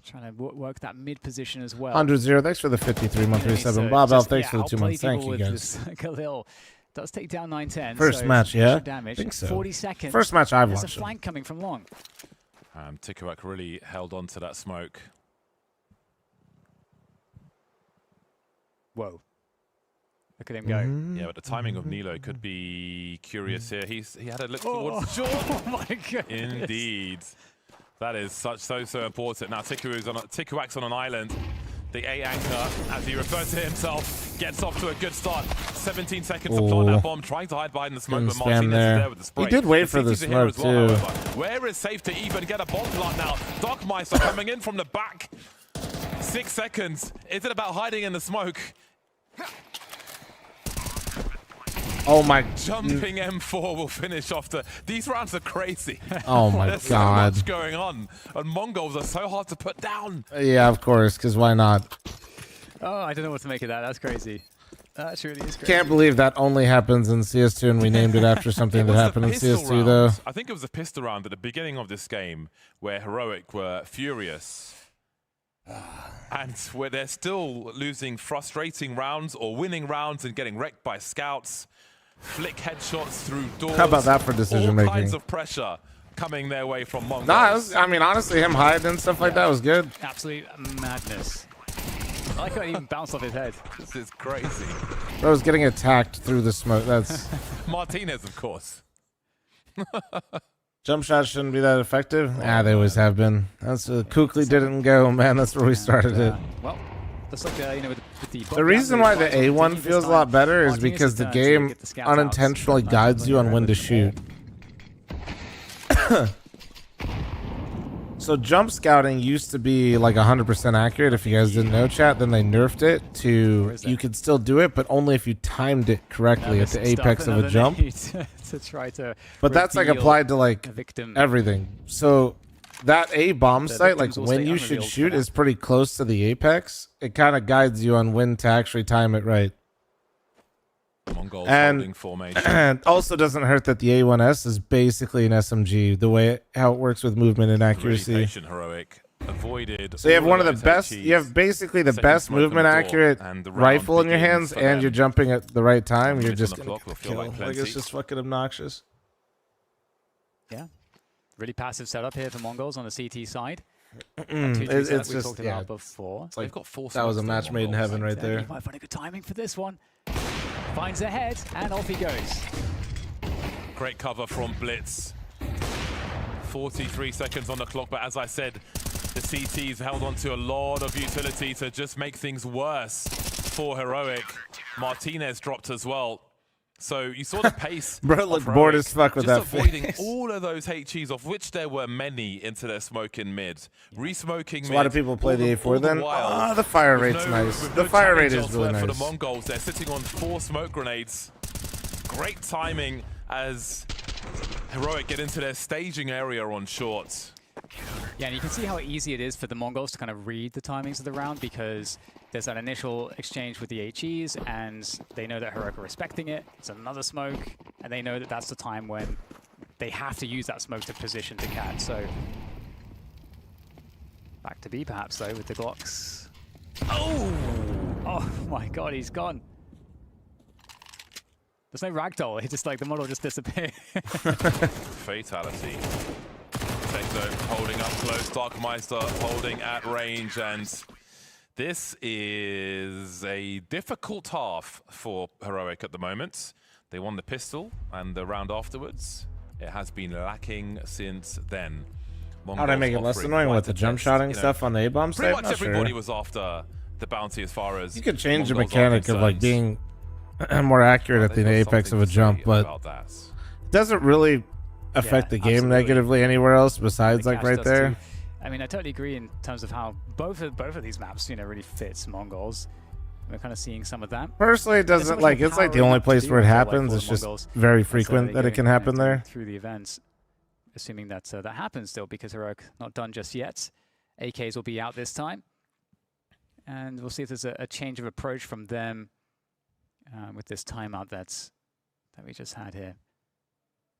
Trying to work that mid position as well. 100-0, thanks for the 53-month reset. Bob L, thanks for the 2 months. Thank you, guys. Khalil does take down 9-10. First match, yeah? Damage. I think so. 40 seconds. First match I've There's watched. a flank coming from long. TikUak really held on to that smoke. Whoa. Look at him go. Yeah, but the timing of Nilo could be curious here. He had a look towards Sean. Oh my goodness. Indeed. That is so important. Now TikUak's on an island. The A anchor, as he referred to himself, gets off to a good start. 17 seconds to plant that bomb, trying to hide behind the smoke, but Martinez is there with the spray. He did wait for the smoke too. Where is safe to even get a bomb plant now? Dockmeister coming in from the back. 6 seconds. Is it about hiding in the smoke? Oh my! Jumping M4 will finish off the. These rounds are crazy. Oh my There's God! so much going on, and Mongols are so hard to put down. Yeah, of course, because why not? Oh, I don't know what to make of that. That's crazy. That truly is crazy. Can't believe that only happens in CS2, and we named it after something that happened in CS2, round. though. I think it was a pistol round at the beginning of this game where Heroic were furious. And where they're still losing frustrating rounds or winning rounds and getting wrecked by scouts. Flick headshots through doors. How about that for decision making? All kinds of pressure coming their way from Mongols. Nah, I mean, honestly, him hiding and stuff like that was good. Absolute madness. I like how it even bounced off his head. This is crazy. I was getting attacked through the smoke. That's Martinez, of course. Jump shots shouldn't be that effective. Ah, they always have been. That's Kukli didn't go, man. That's where we started it. Well, just like you know, with the reason why the A1 feels a lot better is because the game unintentionally guides you on when to shoot. So jump scouting used to be like 100% accurate. If you guys didn't know, chat, then they nerfed it to you could still do it, but only if you timed it correctly at the apex of a jump. To try to but that's like applied to like everything. So that A bomb site, like when you should shoot, is pretty close to the apex. It kind of guides you on when to actually time it right. Mongols holding formation. And also doesn't hurt that the A1S is basically an SMG, the way how it works with movement and accuracy. Really patient, Heroic. Avoided. So you have one of the best. You have basically the best movement accurate rifle in your hands, and you're jumping at the right time. You're just gonna kill. Like it's just fucking obnoxious. Yeah, really passive setup here for Mongols on the CT side. It's just talked about before. It's like they've got 4 that was a match made in heaven right there. He might find a good timing for this one. Finds the head, and off he goes. Great cover from Blitz. 43 seconds on the clock, but as I said, the CT's held on to a lot of utility to just make things worse for Heroic. Martinez dropped as well. So you saw the pace. Bro looked bored as fuck with that just avoiding face. all of those HEs, of which there were many, into their smoke in mid. Re-smoking mid. A lot of people play the A4 then. Ah, the fire rate's nice. The fire rate is really nice. For the Mongols, they're sitting on 4 smoke grenades. Great timing as Heroic get into their staging area on shorts. Yeah, and you can see how easy it is for the Mongols to kind of read the timings of the round, because there's that initial exchange with the HEs, and they know that Heroic are respecting it. It's another smoke, and they know that that's the time when they have to use that smoke to position to cat. So back to B perhaps though with the Glocks. Oh my God, he's gone. There's no ragdoll. He just like the model just disappeared. Fatality. Techzone holding up close. Darkmeister holding at range, and this is a difficult half for Heroic at the moment. They won the pistol, and the round afterwards, it has been lacking since then. How'd I make it less annoying with the jump shotting stuff on the A-bomb site? Pretty much everybody was after the bounty as far as you could change the Mongols mechanic of like being more accurate at the apex of a jump, but it doesn't really affect the game negatively anywhere else besides like right there. I mean, I totally agree in terms of how both of these maps, you know, really fits Mongols. We're kind of seeing some of that. Personally, it doesn't like it's like the only place where it happens. It's just very frequent that it can happen there. Through the events, assuming that that happens still, because Heroic not done just yet. AKs will be out this time, and we'll see if there's a change of approach from them with this timeout that we just had here.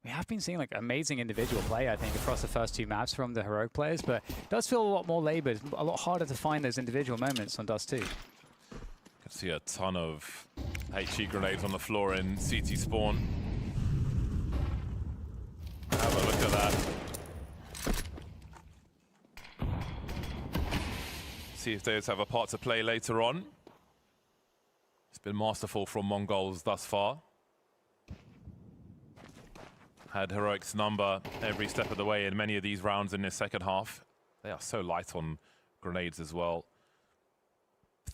We have been seeing like amazing individual play, I think, across the first 2 maps from the Heroic players, but it does feel a lot more labored, a lot harder to find those individual moments on Dust 2. You can see a ton of HE grenades on the floor in CT spawn. Have a look at that. See if those have a part to play later on. It's been masterful from Mongols thus far. Had Heroic's number every step of the way in many of these rounds in this second half. They are so light on grenades as well.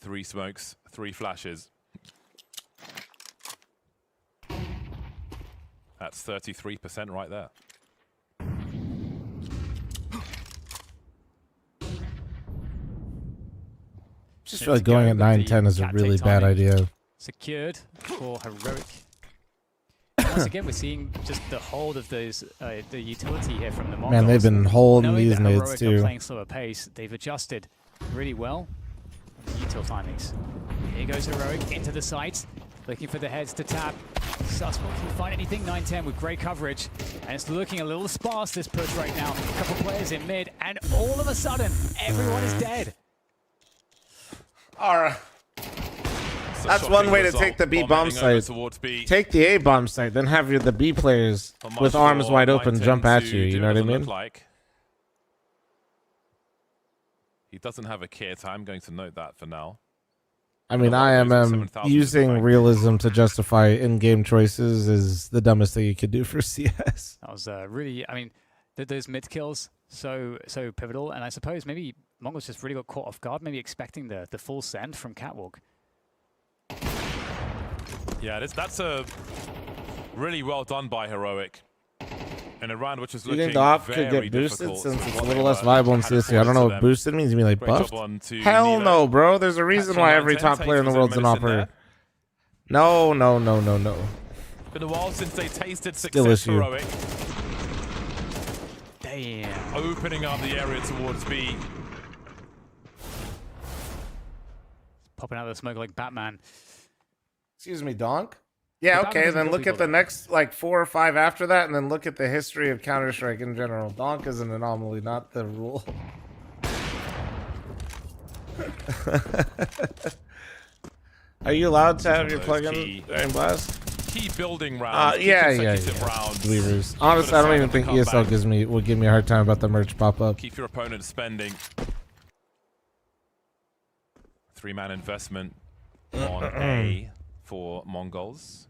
3 smokes, 3 flashes. That's 33% right there. Just feel like going at 9-10 is a really bad idea. Secured for Heroic. Once again, we're seeing just the hold of those the utility here from the Mongols. Man, they've been holding Knowing these that nades Heroic too. are playing slower pace, they've adjusted really well. The util timings. Here goes Heroic into the site, looking for the heads to tap. Suspect can find anything. 9-10 with great coverage, and it's looking a little sparse this push right now. A couple players in mid, and all of a sudden, everyone is dead. All right. That's one way to take the B bomb site. Take the A bomb site, then have the B players with arms wide open jump at you. You know what I mean? He doesn't have a kit. I'm going to note that for now. I mean, IMM using realism to justify in-game choices is the dumbest thing you could do for CS. That was really, I mean, those mid kills so pivotal, and I suppose maybe Mongols just really got caught off guard, maybe expecting the full send from Catwalk. Yeah, that's a really well done by Heroic in a round which is You looking think the op could very get boosted difficult since it's a for little what less they viable in had in CSU? I don't know front what of them. boosted means. You mean like Great buffed? job on to Hell Nilo. no, bro. There's a reason Catching why 9-10, every top player in the takes world's an minutes in opper. there. No, no, no, no, no. Been a while since they tasted Still success. issue. Heroic Damn. opening up the area towards B. Popping out of the smoke like Batman. Excuse me, Donk? Yeah, But okay, Batman then doesn't look kill at the people, next, like, 4 or 5 after that, and then look at the history of Counter-Strike in general. Donk is an anomaly, not the rule. Are you allowed to have your plugin during Blast? Key building rounds. Yeah. Rounds. Believers. Honestly, I don't even think ESL will give me a hard time about the merch pop-up. Keep your opponent spending. 3-man investment on A for Mongols.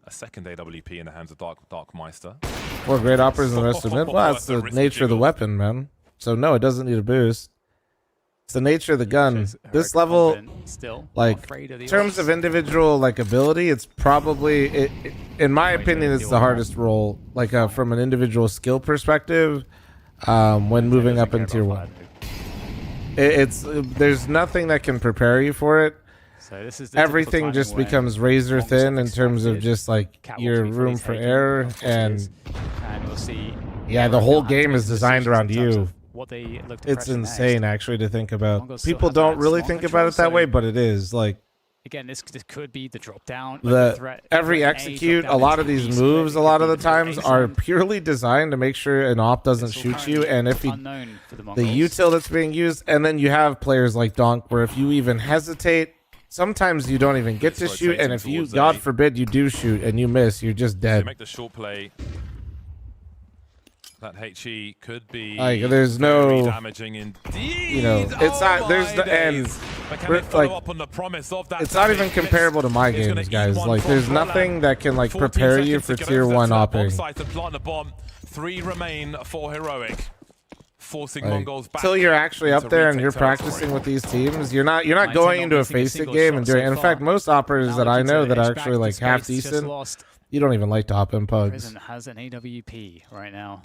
A second AWP in the hands of Dark Meister. 4 great operas and the rest of mid. Well, that's the nature of the weapon, man. So no, it doesn't need a boost. It's the nature of the gun. This level, like, in terms of individual like ability, it's probably, in my opinion, it's the hardest role. Like from an individual skill perspective, when moving up in tier 1. There's nothing that can prepare you for it. So this is the everything just becomes razor thin in terms of just like your room for error, and we'll see. Yeah, the whole game is designed around you. What they look to It's pressure insane next. actually to think about. Mongols still People have don't that really small think control, about it that so way, but it is like again, this could be the drop down. every execute. A lot of these moves, a lot of the times, are purely designed to make sure an op doesn't shoot you, and if the util that's being used, and then you have players like Donk, where if you even hesitate, sometimes you don't even get to shoot, and if you, God forbid, you do shoot and you miss, you're just dead. They make the short play. That HE could be like there's very no damaging indeed. You know, it's not. There's the and it's not even comparable to my games, guys. Like there's nothing that can like prepare you for tier 1 opping. 3 remain for Heroic. Forcing Mongols back. Until you're actually up there and you're practicing with these teams, you're not going into a face-it game and doing. And in fact, most operators that I know that are actually like half decent, you don't even like to op in pugs. Prison has an AWP right now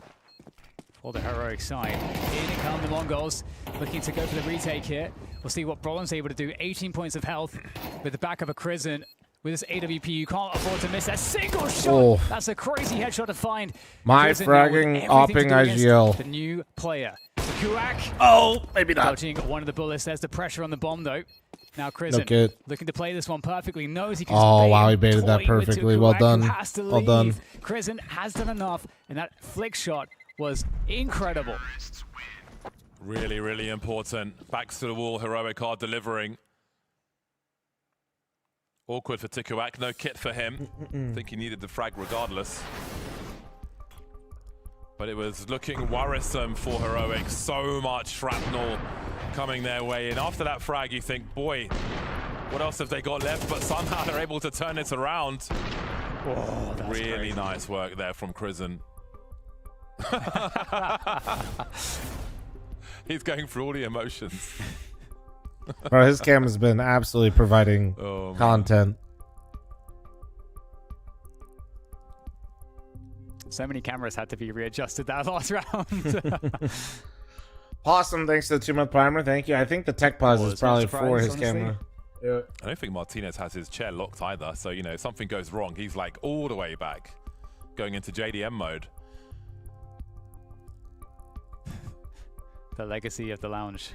for the Heroic side. In come the Mongols, looking to go for the retake here. We'll see what Brolin's able to do. 18 points of health with the back of a Prison. With this AWP, you can't afford to miss a single shot. Oh. That's a crazy headshot to find. My Prison fragging now with everything opping to do against IGL. The new player. Kuak. Oh, maybe not. Dodging one of the bullets. There's the pressure on the bomb, though. Now Prison looking to play this one perfectly. Knows he can. Oh wow, he baited that perfectly. Well done. Well done. Prison has done enough, and that flick shot was incredible. Really, really important. Backs to the wall. Heroic are delivering. Awkward for Tikuak. No kit for him. I think he needed the frag regardless. But it was looking worrisome for Heroic. So much shrapnel coming their way. And after that frag, you think, boy, what else have they got left? But somehow they're able to turn it around. Oh, really nice work there from Prison. He's going through all the emotions. Bro, his cam has been absolutely providing content. So many cameras had to be readjusted that last round. Possum, thanks to the 2-month primer. Thank you. I think the tech pause is probably for his honestly. camera. Yeah. I don't think Martinez has his chair locked either. So, you know, if something goes wrong, he's like all the way back, going into JDM mode. The legacy of the lounge.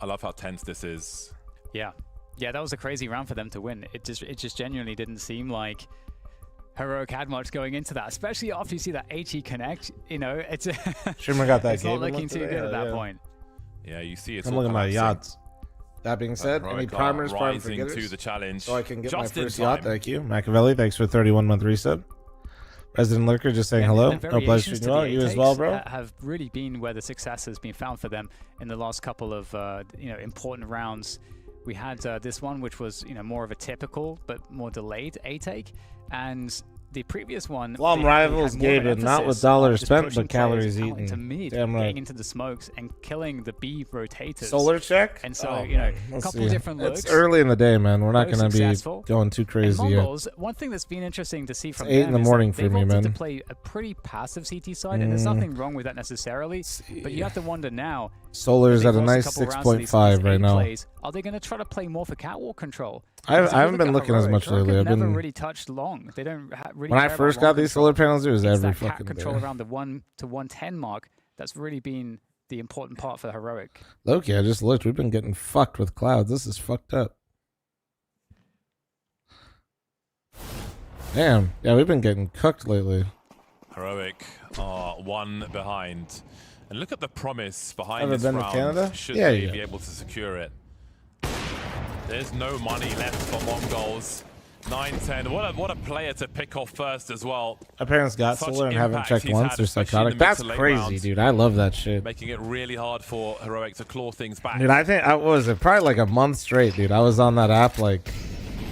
I love how tense this is. Yeah. Yeah, that was a crazy round for them to win. It just genuinely didn't seem like Heroic had much going into that, especially after you see that HE connect. You know, it's Shimmer got that it's game. not looking too good at that point. Yeah, you see it. I'm looking at my yachts. That being said, any primers, prime rising to the challenge. so I can get just my in first yacht. time. Thank you, Machiavelli. Thanks for 31-month reset. Resident Lurker just saying hello. The No pleasure variations to to the you as well, bro. have really been where the success has been found for them in the last couple of important rounds. We had this one, which was more of a typical but more delayed A-take, and the previous one, fl0m rivals Gaben, not with dollars spent, but calories eaten. Damn right. Getting into the smokes and killing the B rotators. Solar check? And so, Let's couple see. different looks. It's early in the day, man. We're not Both going to successful. be going too crazy And yet. Mongols, one thing that's been interesting to see from It's 8 in them the is morning that for they've me, opted man. to play a pretty passive CT side, and there's nothing wrong with that necessarily. But you have to wonder now. Solar's at a they've lost nice couple rounds to these 6.5 right A now. plays, are they going to try to play more for catwalk control? I haven't been looking as much lately. I've never been really touched long. They don't really. when I care first about got long these solar panels, it was it's every that cat fucking control day. around the 1 to 110 mark. That's really been the important part for Heroic. Loki, I just looked. We've been getting fucked with clouds. This is fucked up. Damn. Yeah, we've been getting cooked lately. Heroic are one behind. And look at the promise behind Ever this been to round. Canada? Should Yeah, they yeah. be able to secure it? There's no money left for Mongols. 9-10. What a player to pick off first as well. My parents got Such solar and haven't impact checked he's once. had, They're especially in psychotic. the mid That's to late crazy, rounds, dude. I love that shit. making it really hard for Heroic to claw things back. Dude, I think what was it? Probably like a month straight, dude. I was on that app like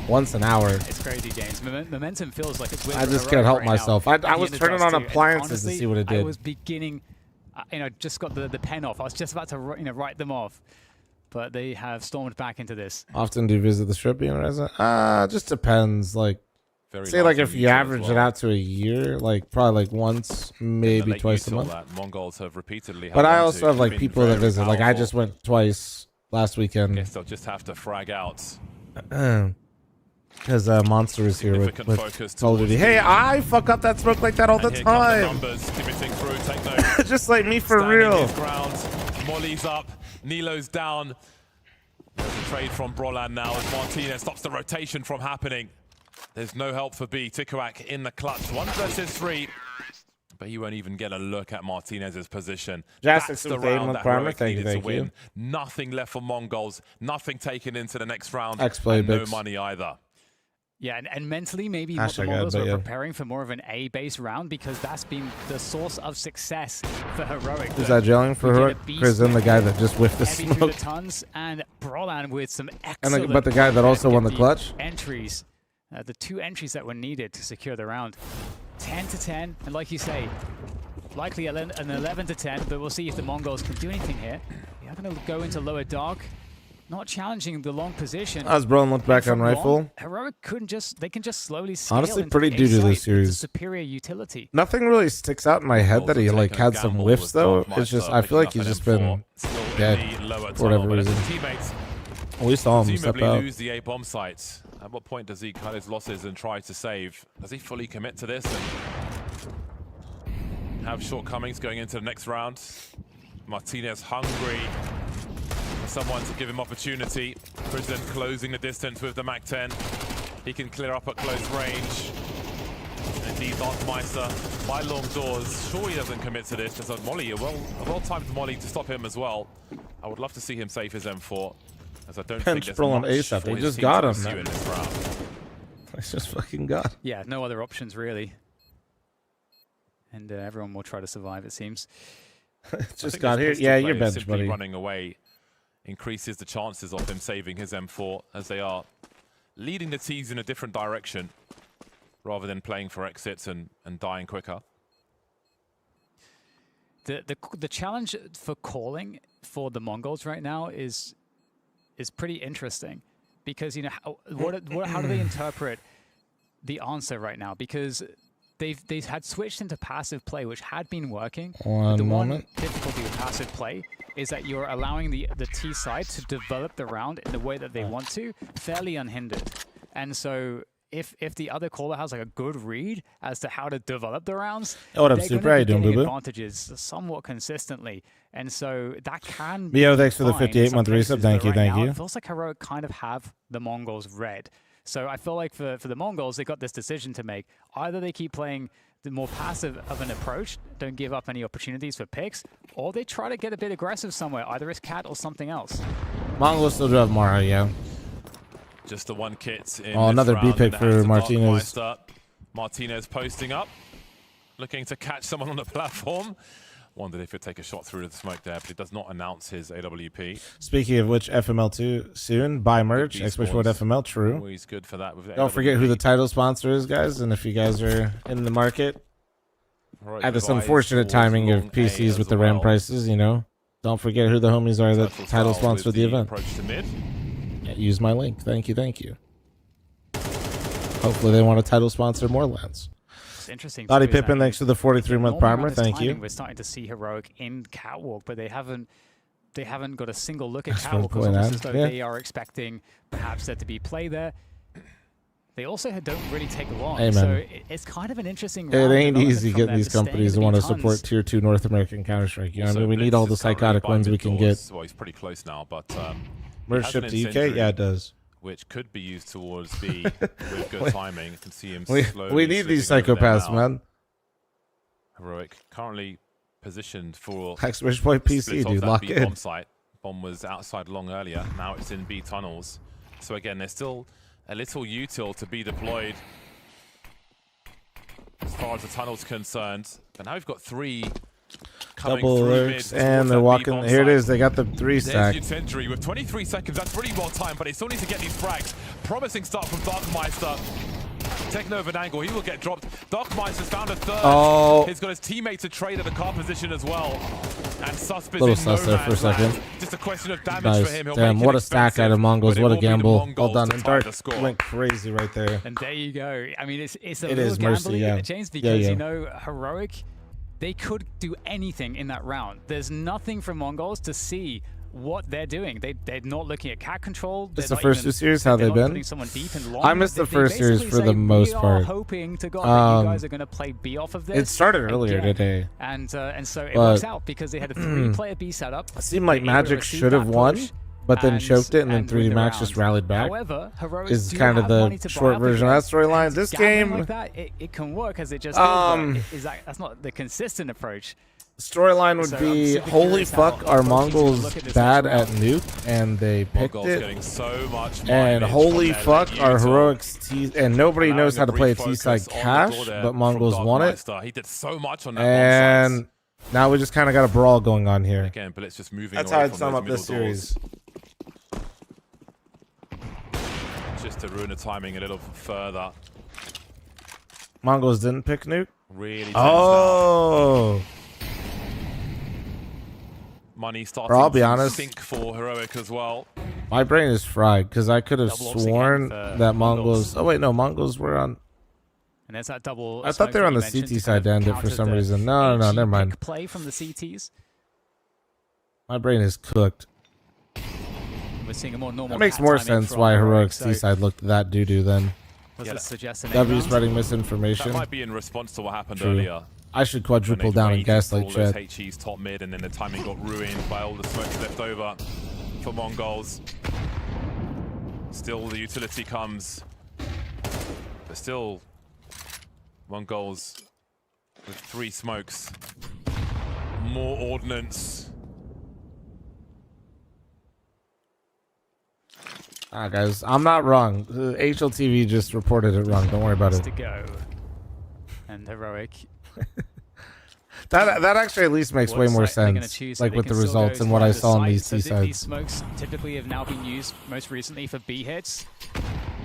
once an hour. It's crazy, James. Momentum feels like it's with I just Heroic can't help right myself. now. I was The turning Indus on too. And appliances honestly, to see what it I did. was beginning, just got the pen off. I was just about to write them off, but they have stormed back into this. Often do you visit the strip being a resident? Just depends. Like, Very say like large if in you Utah as average it well. out to a year, like probably like once, maybe Lake twice a Utah month. that Mongols have repeatedly But held I on also to. have like Been people that very visit. Like I powerful. just went twice last weekend. Guess they'll just have to frag out. Because Monster was here with Significant focus Call of Duty. towards Hey, the- I fuck up that smoke like that all the And here come the time. numbers committing through. Take note. Just like me for Standing real. his ground. Molly's up. Nilo's down. There's a trade from Brolan now as Martinez stops the rotation from happening. There's no help for B. Tikuak in the clutch. 1 versus 3. But he won't even get a look at Martinez's position. Jastic That's some the fame round with that Primer. Heroic Thank you, needed thank to win. you. Nothing left for Mongols. Nothing taken into the next round. X-Play and no Bix. money either. Yeah, and mentally, maybe Hashtag the Mongols ad, but were yeah. preparing for more of an A-based round because that's been the source of success for Heroic. Who's that gelling for We get Heroic? a beast Chris in the with guy that just whiffed the heavy through smoke. the tons, and Brolan with some And excellent. but the guy that also get won the clutch? Entries, the 2 entries that were needed to secure the round. 10-10, and like you say, likely an 11-10, but we'll see if the Mongols can do anything here. They're going to go into lower dark, not challenging the long position. As Brolan looked back on From long, rifle. Heroic they can just slowly scale Honestly, into pretty the due to A this site with the series. superior utility. Nothing really sticks out in my head that he like had some whiffs though. It's just I feel like he's just been dead for whatever reason. We saw him step Presumably out. lose the A bomb site. At what point does he cut his losses and try to save? Does he fully commit to this and have shortcomings going into the next round? Martinez hungry for someone to give him opportunity. Prison closing the distance with the MAC-10. He can clear up at close range. Indeed, Darkmeister by long doors. Sure he doesn't commit to this. There's a Molly, a well-timed Molly to stop him as well. I would love to see him save his M4. As I don't think Bench there's Brolan much ASAP. for They his just team got to him, pursue man. in this round. It's just fucking God. Yeah, no other options really. And everyone will try to survive, it seems. Just got here. Yeah, you're bench, simply buddy. running away increases the chances of him saving his M4 as they are leading the T's in a different direction rather than playing for exits and dying quicker. the challenge for calling for the Mongols right now is pretty interesting, because you know how do they interpret the answer right now? Because they've had switched into passive play, which had been working. One difficulty with passive play is that you're allowing the T side to develop the round in the way that they want to, fairly unhindered. And so if the other caller has like a good read as to how to develop the rounds, what up, they're Super? How you doing, boo-boo? advantages somewhat consistently. And so that can Yo, thanks for the fine in 58-month some cases, resub. Thank but you, right thank now, you. It feels like Heroic kind of have the Mongols red. So I feel like for the Mongols, they got this decision to make. Either they keep playing the more passive of an approach, don't give up any opportunities for picks, or they try to get a bit aggressive somewhere, either as Cat or something else. Mongols still do have Mara, yeah. Just the one kit in another this B round pick in the for hands of Martinez. Darkmeister. Martinez posting up, looking to catch someone on the platform. Wondered if he'd take a shot through the smoke there, but he does not announce his AWP. Speaking of which, FML2 soon. Buy merch. Expert FML, true. Always good for that. With Don't forget who the title sponsor is, guys. And if you guys are in the market, Right, at this unfortunate timing of PCs with the RAM prices, you know, don't forget who the homies are that title sponsor the event. Yeah, use my link. Thank you, thank you. Hopefully they want to title sponsor more lands. It's interesting. Lottie Pippin, thanks for the 43-month primer. Thank you. We're starting to see Heroic in Catwalk, but they haven't got a single look at That's Catwalk. what I'm It's pointing as though out, yeah. they are expecting perhaps there to be play there. They also don't really take long, Hey, so man. it's kind of an interesting It round ain't development easy from getting them these to staying companies in to want to the tons. support Tier 2 North American Counter-Strike. You know, I Also, mean, we need Blitz all the is currently psychotic by wins we can get. mid-doors. Well, he's pretty close now, but Merch he ship has to an UK? injury, Yeah, it does. Which could be used towards B with good timing. You can see him we slowly need these slipping over there psychopaths, now. man. Heroic currently positioned for Exclamation point PC, split off dude, that lock B in. bomb site. Bomb was outside long earlier. Now it's in B tunnels. So again, there's still a little util to be deployed as far as the tunnel's concerned. But now we've got three coming Double through alerts, mid and they're towards that walking. B-bomb Here it site. is. They got the 3 stack. There's Utendery with 23 seconds. That's really well timed, but they still need to get these frags. Promising start from Darkmeister. Taking over an angle, he will get dropped. Darkmeister's found a third. Oh. He's got his teammate to trade at the car position as well. And Susp is Little in sus no there for a man's land. second. Just a question of damage Nice. for him. He'll Damn, make what it a stack expensive, out of Mongols. but it What a will be the gamble. Well Mongols done. to And tie Dark the score. went crazy right there. And there you go. I mean, it's a It little is mercy, gambly, yeah. James, Yeah, because yeah. you know Heroic, they could do anything in that round. There's nothing from Mongols to see what they're doing. They're not looking at cat control. It's They're the not first even- 2 series, how they're they've not been. putting someone deep and long. I missed the They first series basically for the say, most we are part. hoping to God that you guys are going to play B off of this. It started earlier again. today. And so it But- works out because they had a 3-player B setup. It seemed like They able to Magic receive should have that won, push but then and- choked it, and then and 3D win the Max round. just rallied back. However, Heroic is do kind of have the money to buy short up the version of that growth. storyline. And This gambling game, like that, it can work as it just is, but that's not the consistent approach. storyline would So I'm be, super holy curious how fuck, are opposing teams Mongols look at this bad next at round. nuke, and they picked Mongols it. getting so much And mileage holy from their fuck, late are util. Heroics T, and nobody knows how to play a Allowing T-side refocus on the cash, door there but from Mongols won it. Darkmeister. He did so much on that bomb And now we just kind of got a brawl going on here. site. Again, Blitz just moving That's away how I'd from sum those up this middle doors. series. Just to ruin the timing a little further. Mongols didn't pick nuke? Really tense Oh! Money starting Bro, I'll be to honest. sink for Heroic as well. My brain is fried, because I could have Double ups again sworn for that Mongols. Mongols... Oh wait, no, Mongols were on... And there's that double. I smoke thought they were that on you the mentioned CT to side to kind end of it for counter some the reason. No, HE never mind. pick play from the CTs. My brain is cooked. We're seeing a more normal. That makes cat more timing sense from why Heroic, Heroic's so T-side looked that doo-doo then. does it suggest an W eight spreading round? misinformation. That might be in response to what happened True. earlier. I should when quadruple they'd down and waited gaslight for all those chat. HEs top mid, and then the timing got ruined by all the smoke left over for Mongols. Still, the utility comes, but still, Mongols with 3 smokes, more ordnance. Ah, guys, I'm not wrong. HLTV just reported it wrong. Don't worry about it. To go. And Heroic. That actually at least makes way What more site are they gonna sense, choose? like They with can the still go results and to what I the saw on site. these So T-sides. These smokes typically have now been used most recently for B hits.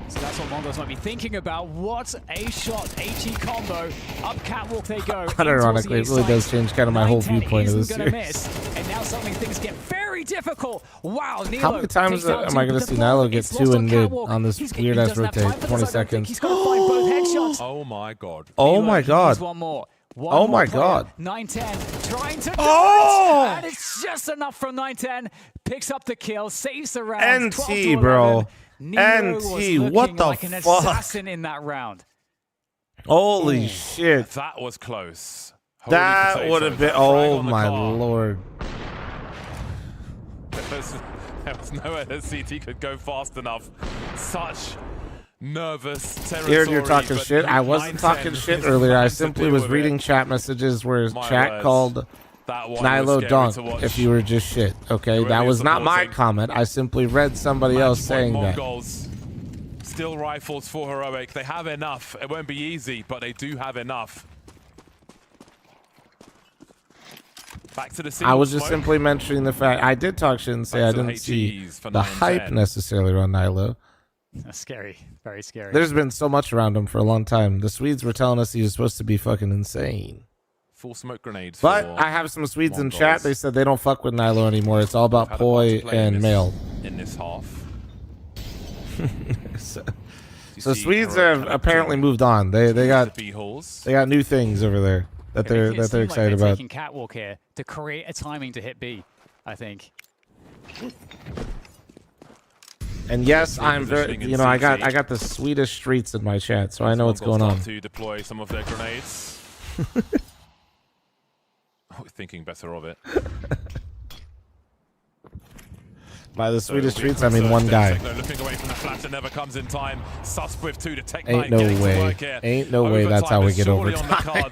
So that's what Mongols might be thinking about. What a shot, HE combo. Up catwalk they go. Unironically, it really does change kind of my whole viewpoint of this series. Miss, and now suddenly things get very difficult. Wow, Nilo. How many times am I going to see Nilo get 2 in mid on this weird ass rotate? 20 seconds. He's got to find both headshots. Oh my god. Oh my god. One more. Oh my god. 910 trying to oh! And it's just enough from 910. Picks up the kill, saves the round. NT, bro. NT, what the like an assassin in that round. Holy shit. That was close. That would have been, oh my lord. There was nowhere that CT could go fast enough. Such nervous territory. Here you're talking shit. I wasn't talking shit earlier. I simply was reading chat messages where chat called Nilo dunk if you were just shit. Okay, that was not my comment. I simply read somebody else saying that. Still rifles for Heroic. They have enough. It won't be easy, but they do have enough. Back to the I was just simply mentioning the fact I did talk shit and say I didn't see the hype necessarily around Nilo. That's scary. Very scary. There's been so much around him for a long time. The Swedes were telling us he was supposed to be fucking insane. Full smoke grenades. But I have some Swedes in chat. They said they don't fuck with Nilo anymore. It's all about poi and mail. In this half. so Swedes have apparently moved on. They got new things over there that they're excited about. Taking catwalk here to create a timing to hit B, I think. And yes, I'm very, you know, I got the Swedish streets in my chat, so I know what's going on. To deploy some of their grenades. Thinking better of it. By the Swedish streets, I mean one guy. Looking away from the flash, it never comes in time. Sus with 2 to Tech Ain't no way. Ain't no way that's how we get overtime.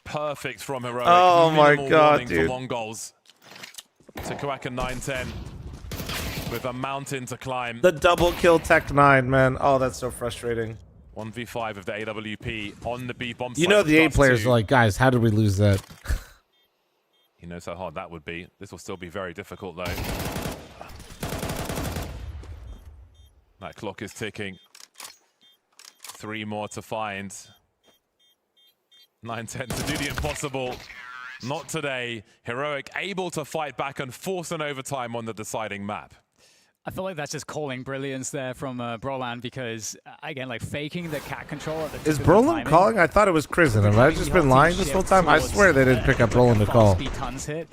Perfect from Heroic. Oh my god, dude. Mongols. Tekuak and 910 with a mountain to climb. The double kill Tech 9, man. Oh, that's so frustrating. 1v5 of the AWP on the B bomb site. You know the A players are like, guys, how did we lose that? He knows how hard that would be. This will still be very difficult, though. That clock is ticking. 3 more to find. 910 to do the impossible. Not today. Heroic able to fight back and force an overtime on the deciding map. I feel like that's just calling brilliance there from Broland because, again, like faking the cat control at the Is Broland calling? I thought it was Kristen. Have I just been lying this whole time? I swear they didn't pick up Broland to call. Speed tons hit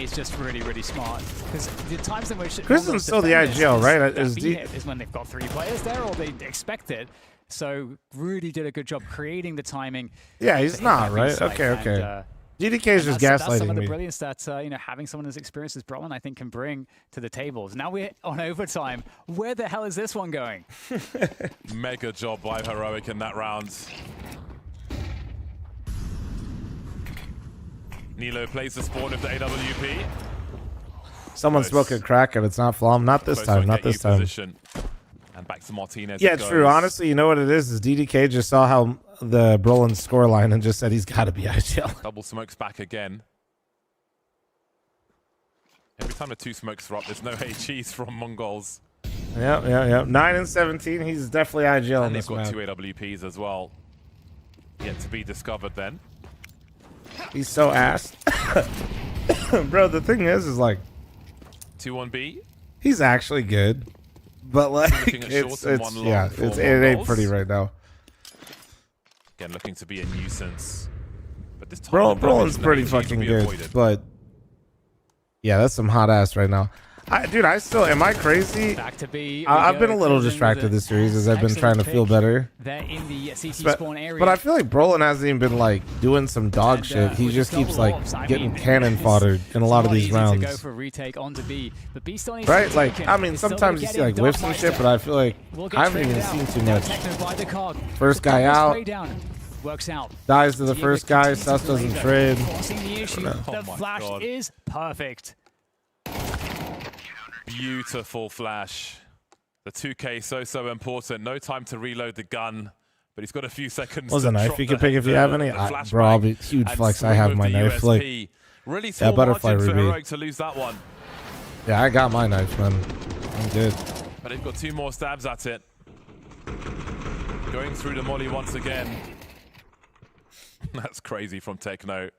is just really, really smart. Because the times in which Kristen's still the IGL, right? Is when they've got 3 players there or they expect it. So really did a good job creating the timing. Yeah, he's not, right? Okay, okay. GDK is just gaslighting me. That's some of the brilliance that you know, having someone as experienced as Broland, I think, can bring to the tables. Now we're on overtime. Where the hell is this one going? Mega job by Heroic in that round. Nilo plays the spawn of the AWP. Someone's smoking crack and it's not fl0m. Not this time. Not this time. And back to Martinez. Yeah, it's true. Honestly, you know what it is DDK just saw how the Broland scoreline and just said he's got to be IGL. Double smokes back again. Every time the 2 smokes are up, there's no HEs from Mongols. Yep. 9 and 17. He's definitely IGL. And in they've got map. 2 AWPs as well. Yet to be discovered then. He's so ass. Bro, the thing is like 2 on B. He's actually good. But like it ain't pretty right now. Again, looking to be a nuisance. But this time Broland's pretty fucking good, but yeah, that's some hot ass right now. Dude, I still am I crazy? Back to B. I've been a little distracted this series as I've been trying to feel better. They're in the CT spawn area. But I feel like Broland hasn't even been like doing some dog shit. He just keeps like getting cannon foddered in a lot of these rounds. To go for a retake onto B, but B still needs right? Like I mean, sometimes you see like whiffs and shit, but I feel like I haven't even seen too much. First guy out. Works out. Dies to the first guy. Sus doesn't trade. The flash is perfect. Beautiful flash. The 2K so important. No time to reload the gun, but he's got a few seconds. What's a knife you can pick if you have any? Bro, I'll be huge flex. I have my knife. Like, really butterfly ruby. to lose that one. Yeah, I got my knife, man. I'm good. But they've got 2 more stabs at it. Going through the molly once again. That's crazy from Techno.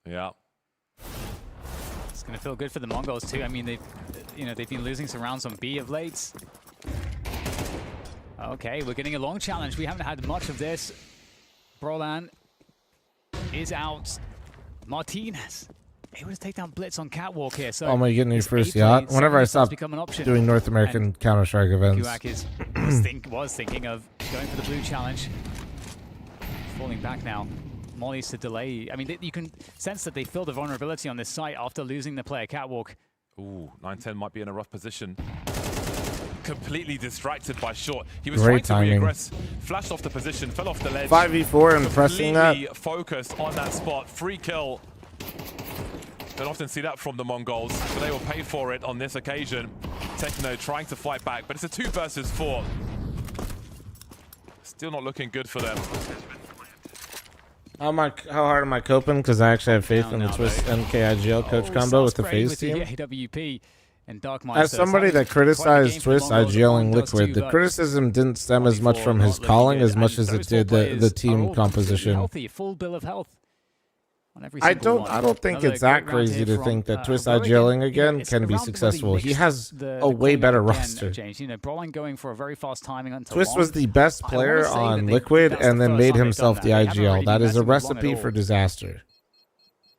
Yeah. It's going to feel good for the Mongols too. I mean, they've been losing some rounds on B of late. Okay, we're getting a long challenge. We haven't had much of this. Brolan is out. Martinez able to take down Blitz on Catwalk here. So oh my, getting your first yacht. Whenever I stop doing North American Counter-Strike events. Kuak was thinking of going for the blue challenge. Falling back now. Molly's to delay. I mean, you can sense that they feel the vulnerability on this site after losing the player Catwalk. Ooh, 910 might be in a rough position. Completely distracted by Short. He was Great trying to timing. regress, flashed off the position, fell off the ledge. 5v4 and pressing that. Completely focused on that spot. Free kill. Don't often see that from the Mongols, but they will pay for it on this occasion. Techno trying to fight back, but it's a 2 versus 4. Still not looking good for them. How hard am I coping? Because I actually have faith in the Twist NKIGL coach combo with the FaZe team. AWP and Darkmeister. As somebody that criticized Twist IGLing Liquid, the criticism didn't stem as much from his calling as much as it did the team composition. Healthy, full bill of health. I don't think it's that crazy to think that Twist IGLing again can be successful. He has a way better roster. James, Brolan going for a very fast timing until Twist was the best player on Liquid and then made himself the IGL. That is a recipe for disaster.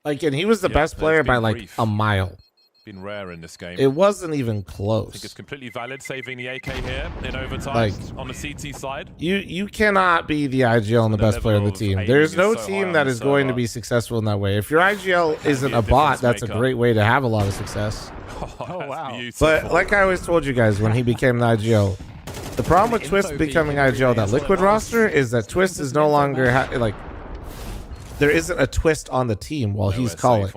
Like, and he was the best player by like a mile. Been rare in this game. It wasn't even close. I think it's completely valid saving the AK here in overtime on the CT side. You cannot be the IGL and the best player on the team. There's no team that is going to be successful in that way. If your IGL isn't a bot, that's a great way to have a lot of success. Oh wow. But like I always told you guys when he became the IGL, the problem with Twist becoming IGL, that Liquid roster, is that Twist is no longer like there isn't a Twist on the team while he's calling.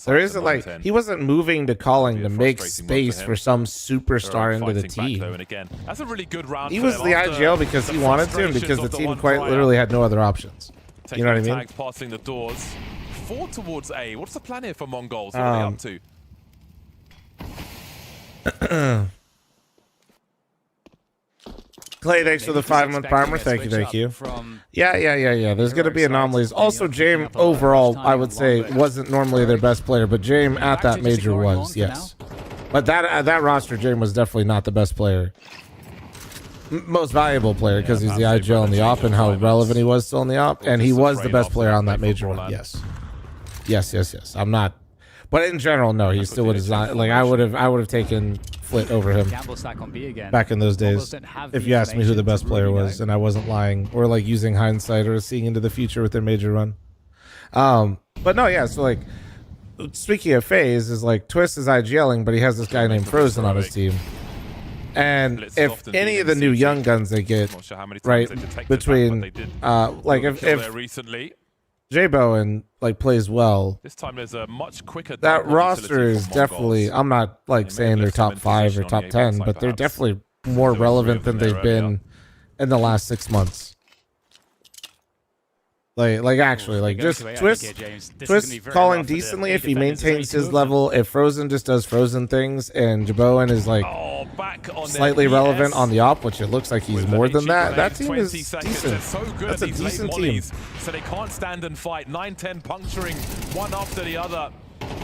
There isn't like he wasn't moving to calling to make space for some superstar into the team. And again, that's a really good round. He was the IGL because he wanted to and because the team quite literally had no other options. You know what I mean? Tags passing the doors. 4 towards A. What's the plan here for Mongols? What are they up to? Clay, thanks for the 5-month primer. Thank you. Yeah. There's going to be anomalies. Also, James, overall, I would say, wasn't normally their best player, but James at that major was, yes. But that roster, James was definitely not the best player. Most valuable player, because he's the IGL in the op and how relevant he was still in the op. And he was the best player on that major run, yes. Yes. I'm not. But in general, no, he still would have not. Like I would have taken Flit over him back in those days. If you asked me who the best player was, and I wasn't lying or like using hindsight or seeing into the future with their major run. But no, yeah. So like, speaking of FaZe, is like Twist is IGLing, but he has this guy named Frozen on his team. And if any of the new young guns they get, right, between like if recently. J-Bowen like plays well. This time there's a much quicker. That roster is definitely. I'm not like saying they're top 5 or top 10, but they're definitely more relevant than they've been in the last 6 months. Like actually, like just Twist calling decently if he maintains his level. If Frozen just does Frozen things and J-Bowen is like slightly relevant on the op, which it looks like he's more than that. That team is decent. That's a decent team. So they can't stand and fight. 9-10 puncturing one after the other.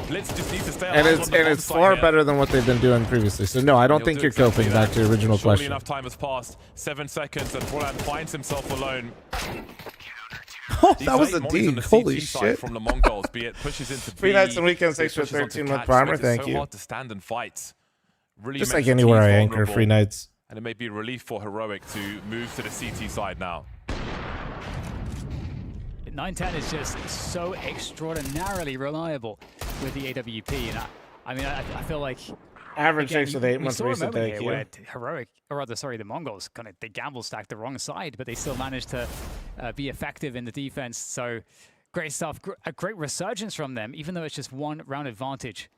Blitz just needs to stay alive. And it's far better than what they've been doing previously. So no, I don't think you're coping. Back to your original question. Enough time has passed. 7 seconds, and Brolan finds himself alone. Oh, that was a dig. Holy shit. From the Mongols, be it pushes into Free nights and weekends. Thanks for 13-month primer. Thank you. So hard to stand and fight. Really just like anywhere I anchor free nights. And it may be a relief for Heroic to move to the CT side now. 910 is just so extraordinarily reliable with the AWP, and I feel like average takes with 8 months recent. Thank you. Where Heroic, or rather, sorry, the Mongols they gamble stacked the wrong side, but they still managed to be effective in the defense. So great stuff, a great resurgence from them, even though it's just 1 round advantage.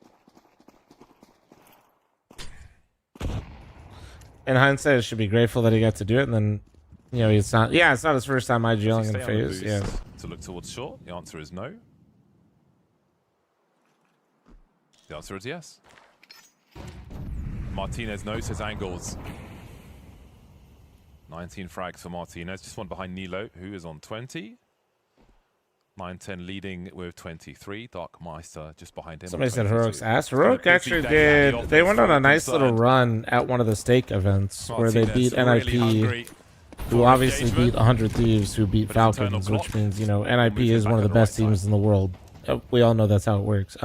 In hindsight, it should be grateful that he got to do it, and then, you know, it's not his first time IGLing in FaZe. Yeah. To look towards short, the answer is no. The answer is yes. Martinez knows his angles. 19 frags for Martinez, just one behind Nilo, who is on 20. 9-10 leading with 23. Darkmeister just behind him. Somebody said Heroic's ass. Heroic actually did. They went on a nice little run at one of the stake events where they beat NIP, who obviously beat 100 Thieves, who beat Falcons, which means, you know, NIP is one of the best teams in the world. We all know that's how it works.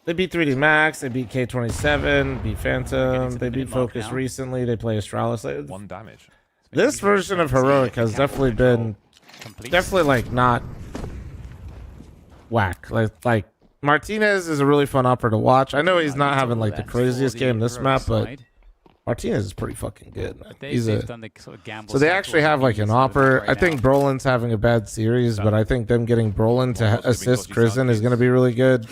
They beat 3D Max, they beat K27, beat Phantom, they beat Focus recently, they play Astralis. 1 damage. This version of Heroic has definitely been like not whack. Like Martinez is a really fun upper to watch. I know he's not having like the craziest game this map, but Martinez is pretty fucking good. He's a, so they actually have like an upper. I think Brolin's having a bad series, but I think them getting Brolin to assist Kristen is going to be really good.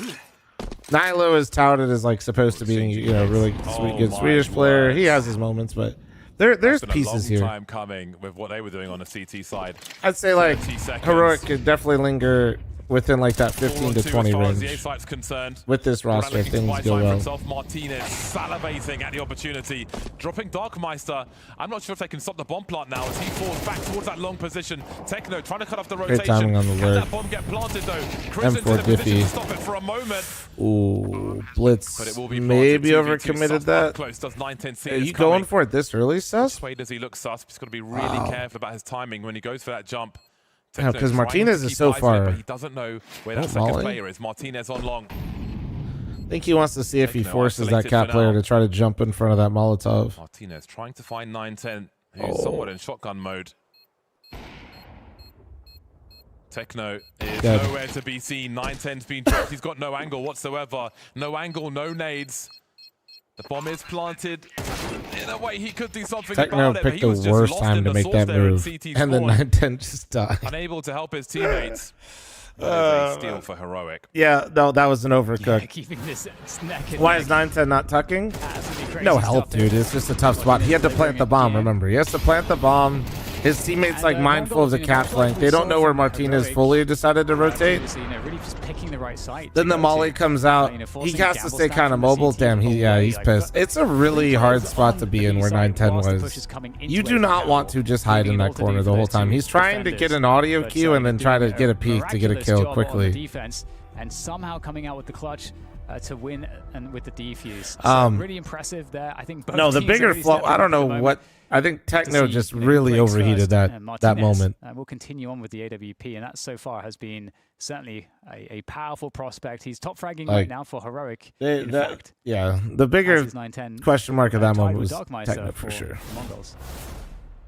Nilo is touted as like supposed to be, you know, really good Swedish player. He has his moments, but there's pieces here. Time coming with what they were doing on the CT side. I'd say like Heroic could definitely linger within like that 15 to 20 range. With this roster, if things go well. Martinez salivating at the opportunity, dropping Darkmeister. I'm not sure if they can stop the bomb plant now as he falls back towards that long position. Techno trying to cut off the rotation. Great timing on the Can lurk. that bomb get planted though? M4 Diffie. Stop it for a moment. Ooh, Blitz maybe overcommitted that. Are you going for it this early, Sus? Which way does he look, Sus? He's got to be really careful about his timing when he goes for that jump. Yeah, because Martinez is so far. But he doesn't know where that second player is. Martinez on long. I think he wants to see if he forces that cat player to try to jump in front of that Molotov. Martinez trying to find 9-10, who's somewhat in shotgun mode. Techno is nowhere to be seen. 9-10's been dropped. He's got no angle whatsoever. No angle, no nades. The bomb is planted. In a way, he could do something Techno about it, picked the worst time to make that move, and then 9-10 just died. Unable to help his teammates. That is a steal for Heroic. Yeah, no, that was an overcook. Yeah, keeping this neck and Why is 9-10 not tucking? No help, dude. It's just a tough spot. He had to plant the bomb, remember. He has to plant the bomb. His teammates like mindful of the cat flank. They don't know where Martinez fully decided to rotate. Really just picking the right site. Then the molly comes out. He has to stay kind of mobile. Damn, he's pissed. It's a really hard spot to be in where 9-10 was. You do not want to just hide in that corner the whole time. He's trying to get an audio cue and then try to get a peek to get a kill quickly. Defense and somehow coming out with the clutch to win and with the defuse. So really impressive there. I think both the bigger flow. I don't know what. I think Techno just really overheated that moment. We'll continue on with the AWP, and that so far has been certainly a powerful prospect. He's top fragging right now for Heroic. Yeah, the bigger question mark of that moment was Techno for sure. Mongols.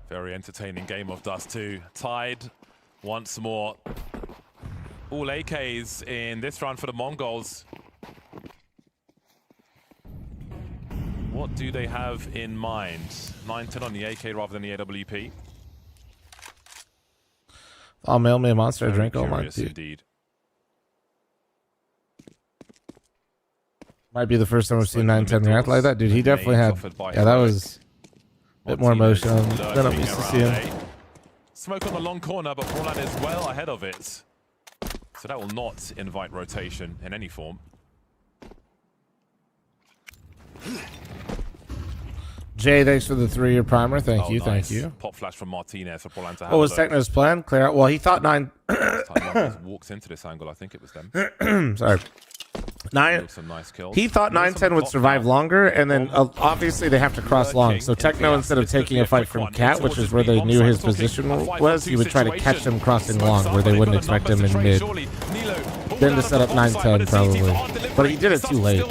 Very entertaining game of Dust 2. Tied once more. All AKs in this round for the Mongols. What do they have in mind? 9-10 on the AK rather than the AWP. Oh, mail me a monster drink. Oh my dude. Indeed. Might be the first time I've seen 9-10 react like that, dude. He definitely had. Yeah, that was a bit more emotional than I'm used to seeing. Smoke on the long corner, but Brolin is well ahead of it. So that will not invite rotation in any form. Jay, thanks for the 3-year primer. Thank you, nice. Thank you. Pop flash from Martinez for Brolin to have. What was Techno's plan? Clear out. Well, he thought 9. Walks into this angle. I think it was them. Sorry. 9. Some nice kills. He thought 9-10 would survive longer, and then obviously they have to cross long. So Techno, instead of taking a fight from Cat, which is where they knew his position was, he would try to catch him crossing long, where they wouldn't expect him in mid. Then to set up 9-10 probably, but he did it too late.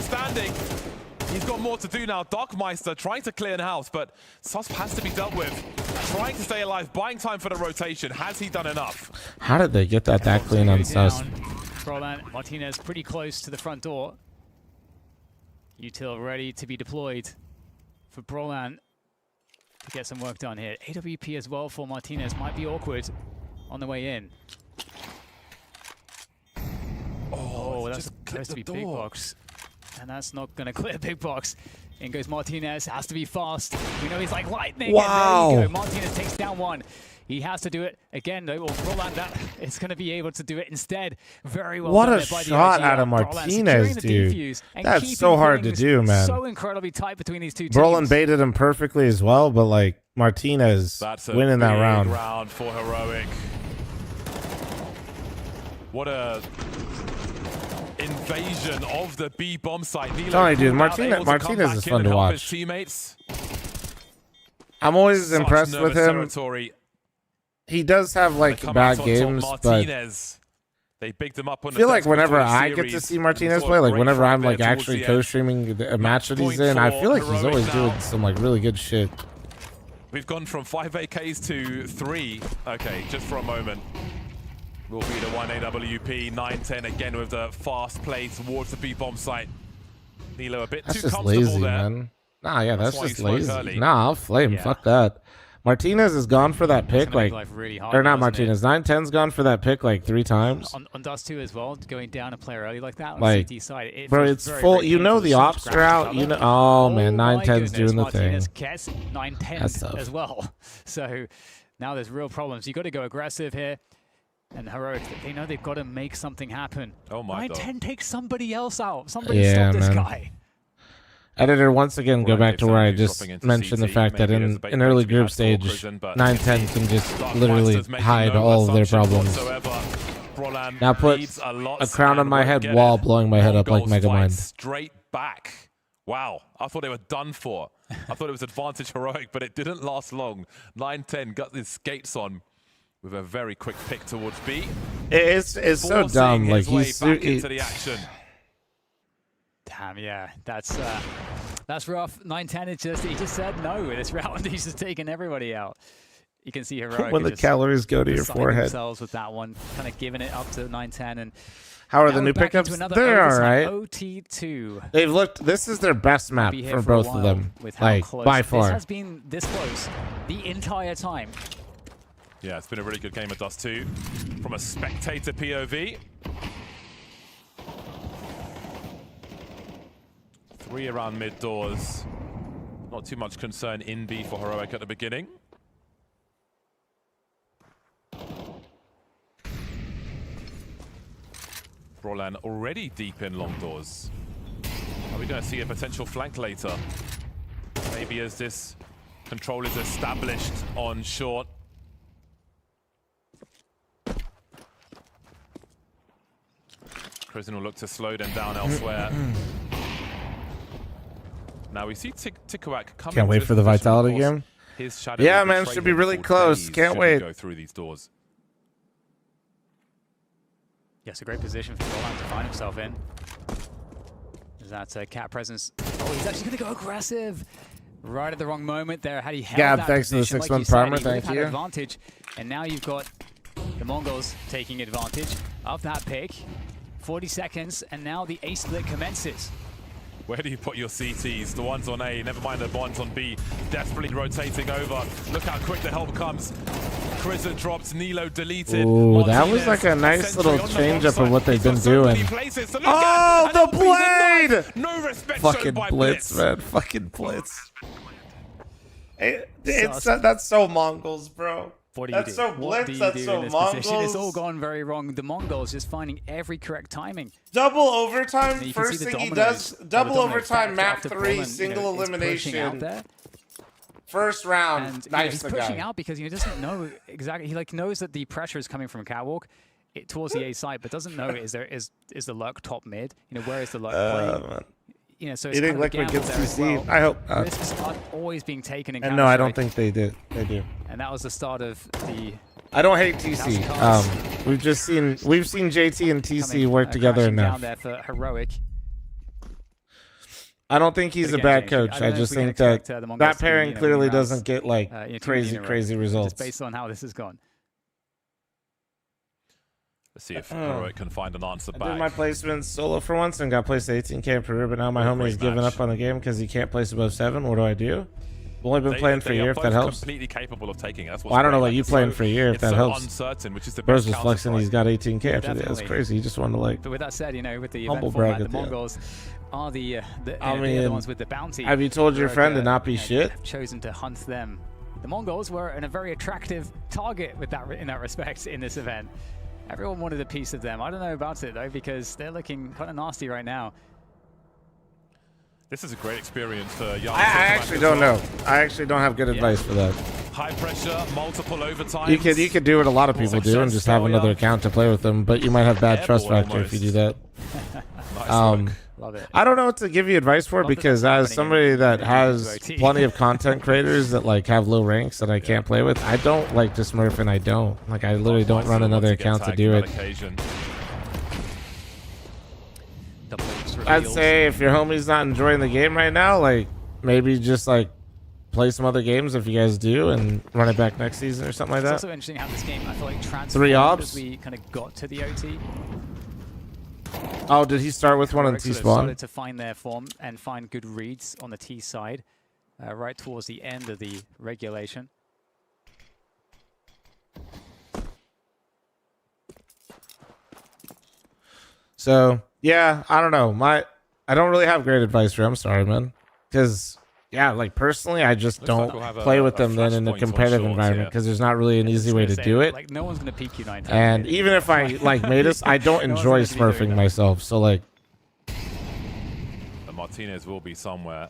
He's got more to do now. Darkmeister trying to clear the house, but Susp has to be dealt with. Trying to stay alive, buying time for the rotation. Has he done enough? How did they get that clean on Susp? Brolin, Martinez pretty close to the front door. Util ready to be deployed for Brolin to get some work done here. AWP as well for Martinez might be awkward on the way in. Oh, that's supposed to be big box. And that's not going to clear big box. In goes Martinez. Has to be fast. We know he's like lightning. Wow. And there you go. Martinez takes down one. He has to do it again. Though, well, Roland, that is going to be able to do it instead. Very well. What done a there by the shot IGL. out of Roland Martinez, securing the dude. defuse and That's keeping so hard to things do, man. So incredibly tight between these two teams. Brolin baited him perfectly as well, but like Martinez That's a winning that big round. for Heroic. What a invasion of the B bomb site. Sorry, dude. Martinez is fun to watch. I'm always impressed with him. Territory. He does have like bad games, but they picked him up on I feel like whenever I get to see Martinez play, like whenever I'm like actually co-streaming a match that he's in, I feel like he's always doing some like really good shit. We've gone from 5 AKs to 3. Okay, just for a moment. Will be the 1 AWP, 9-10 again with the fast play towards the B-bomb site. Nilo a bit That's too just comfortable lazy, there. man. Nah, yeah, that's why just you spoke lazy. early. Nah, I'll flame. Yeah. Fuck that. Martinez has gone for that pick like, really hard or not now, isn't Martinez. 9-10's gone for that pick like 3 times. On Dust 2 as well, going down a player early like that on Like, CT side. It bro, feels it's very, full. very You know painful the to see ops scratch are out. each You other. know. Oh man, my 9-10's goodness, doing the thing. Martinez gets 9-10 as well. So now there's real problems. You got to go aggressive here. And Heroic, they know they've got to make something happen. Oh my God. 9-10 takes somebody else out. Somebody Yeah, stop this man. guy. Editor, once again, go back to where I just dropping into mentioned the CT. fact that Maybe in there's a an early bait group to be stage, had for Prison, but 9-10 can just Dark literally Masters making hide no all of their assumptions problems. whatsoever. Brolin Now put needs a lot a crown on and my won't head get while it. blowing my head up like Mongols fight Megamind. straight back. Wow, I thought they were done for. I thought it was advantage Heroic, but it didn't last long. 9-10 got his skates on with a very quick pick towards B. It's so Forcing dumb. Like his way he's back into the action. Damn, yeah, that's rough. 9-10, he just said no in this round. He's just taking everybody out. You can see Heroic When the just calories go to your deciding forehead. themselves with that one, kind of giving it up to 9-10. And How are now the we're new back into pickups? another They're all overtime, right. OT2. They've looked. This is their best map Be here for for a both of while them, with how like close. by This far. has been this close the entire time. Yeah, it's been a really good game of Dust 2 from a spectator POV. 3 around mid doors. Not too much concern in B for Heroic at the beginning. Roland already deep in long doors. Are we going to see a potential flank later? Maybe as this control is established on short. Prison will look to slow them down elsewhere. Now we see Tikuak coming. Can't wait to for the this position, of Vitality course. game. His shadow Yeah, will man, betray should be him really for close. days Can't should he wait. go through these doors. Yes, a great position for Roland to find himself in. Is that cat presence? Oh, he's actually going to go aggressive. Right at the wrong moment there. Had he held Gab, that thanks for the position, 6 like you month said, primer. he would have Thank had you. advantage. And now you've got the Mongols taking advantage of that pick. 40 seconds, and now the A split commences. Where do you put your CTs? The ones on A, never mind the ones on B. Desperately rotating over. Look how quick the help comes. Krisa dropped, Nilo deleted. Ooh, that Martinez, was like a nice sentry little on the change bomb up of site. what they've He's got been so many doing. places to look Oh, at. the And opens blade! knife. No respect shown Fucking by blitz, man. Fucking blitz. That's so Mongols, bro. What do That's you do? so What do blitz. you That's do so in this position? It's Mongols. all gone very wrong. The Mongols just finding every correct timing. Double overtime. And you can see First the thing he dominoes, does. the Double domino overtime. effect Map after 3. Brolin, Single is pushing out elimination. there. First round. And Nice, he's the pushing guy. out because he doesn't know exactly. He like knows that the pressure is coming from Catwalk towards the A side, but doesn't know is the Lurk top mid? You know, where is the Lurk playing? Man. You know, so You it's think kind of a Liquid gamble gets there as CC? well. I hope not. Risks are always being taken in And no, I don't Counter-Strike. think they did. They do. And that was the start of the. I don't hate TC. We've seen JT and TC work together crashing enough. down there for Heroic. I don't think he's a Again, bad James, coach. I I don't know just if we can think that expect, the Mongols that to be, pairing you know, clearly winning rounds, doesn't get like too many crazy in a row, results. Just based on how this has gone. Let's see if Heroic can find an answer I back. did my placements solo for once and got placed 18K in Peru, but now my homie's giving up on the game because he can't place above 7. What do I do? I've only been playing for a year, if that helps. Completely capable of taking it. That's what's Well, I don't know great. about you It's playing so- for a year, if it's that so helps. uncertain, which is the Bro's best just flexing. He's got 18K after that. That's Definitely. crazy. He just wanted to like. But with that said, you know, with the Humble event format, brag the at the end. Mongols are the I they're the mean, ones with the bounty. have you told your Heroic, friend to not be you know, shit? have chosen to hunt them the Mongols were in a very attractive target with that in that respect in this event. Everyone wanted a piece of them. I don't know about it though, because they're looking kind of nasty right now. This is a great experience for young. I actually don't know. I actually don't have good advice for that. High pressure, multiple overtime. You could do what a lot of people do and just have another account to play with them, but you might have bad trust factor if you do that. Love it. I don't know what to give you advice for, because as somebody that has plenty of content creators that like have low ranks that I can't play with, I don't like to smurf, and I don't. Like, I literally don't run another account to do it. I'd say if your homie's not enjoying the game right now, like maybe just like play some other games if you guys do, and run it back next season or something like that. It's also interesting how this game, I feel like, transformed 3 ops as we kind of got to the OT. Oh, did he start with one on T spawn? Started to find their form and find good reads on the T side, right towards the end of the regulation. So yeah, I don't know. I don't really have great advice for you. I'm sorry, man. Because yeah, like personally, I just don't play with them then in a competitive environment, because there's not really an easy way to do it. Like, no one's gonna peek you 9 times. And even if I like made us, I don't enjoy smurfing myself. So like, Martinez will be somewhere.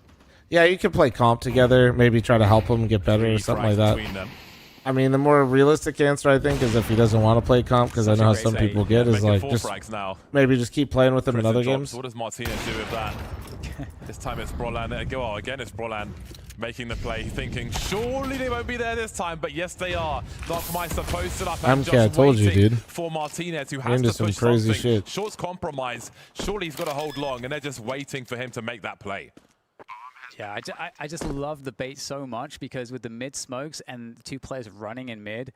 yeah, you can play comp together, maybe try to help him get better or something like that. I mean, the more realistic answer, I think, is if he doesn't want to play comp, because I know how some people get, is like just maybe just keep playing with him in other games. What does Martinez do with that? This time it's Brolan. Oh, again it's Brolan making the play, thinking surely they won't be there this time, but yes they are. Knockmeister posted up and I told you, dude. For Martinez, who has into to some push crazy something. shit. Short's compromised. Surely he's got to hold long, and they're just waiting for him to make that play. Yeah, I just love the bait so much, because with the mid smokes and the 2 players running in mid,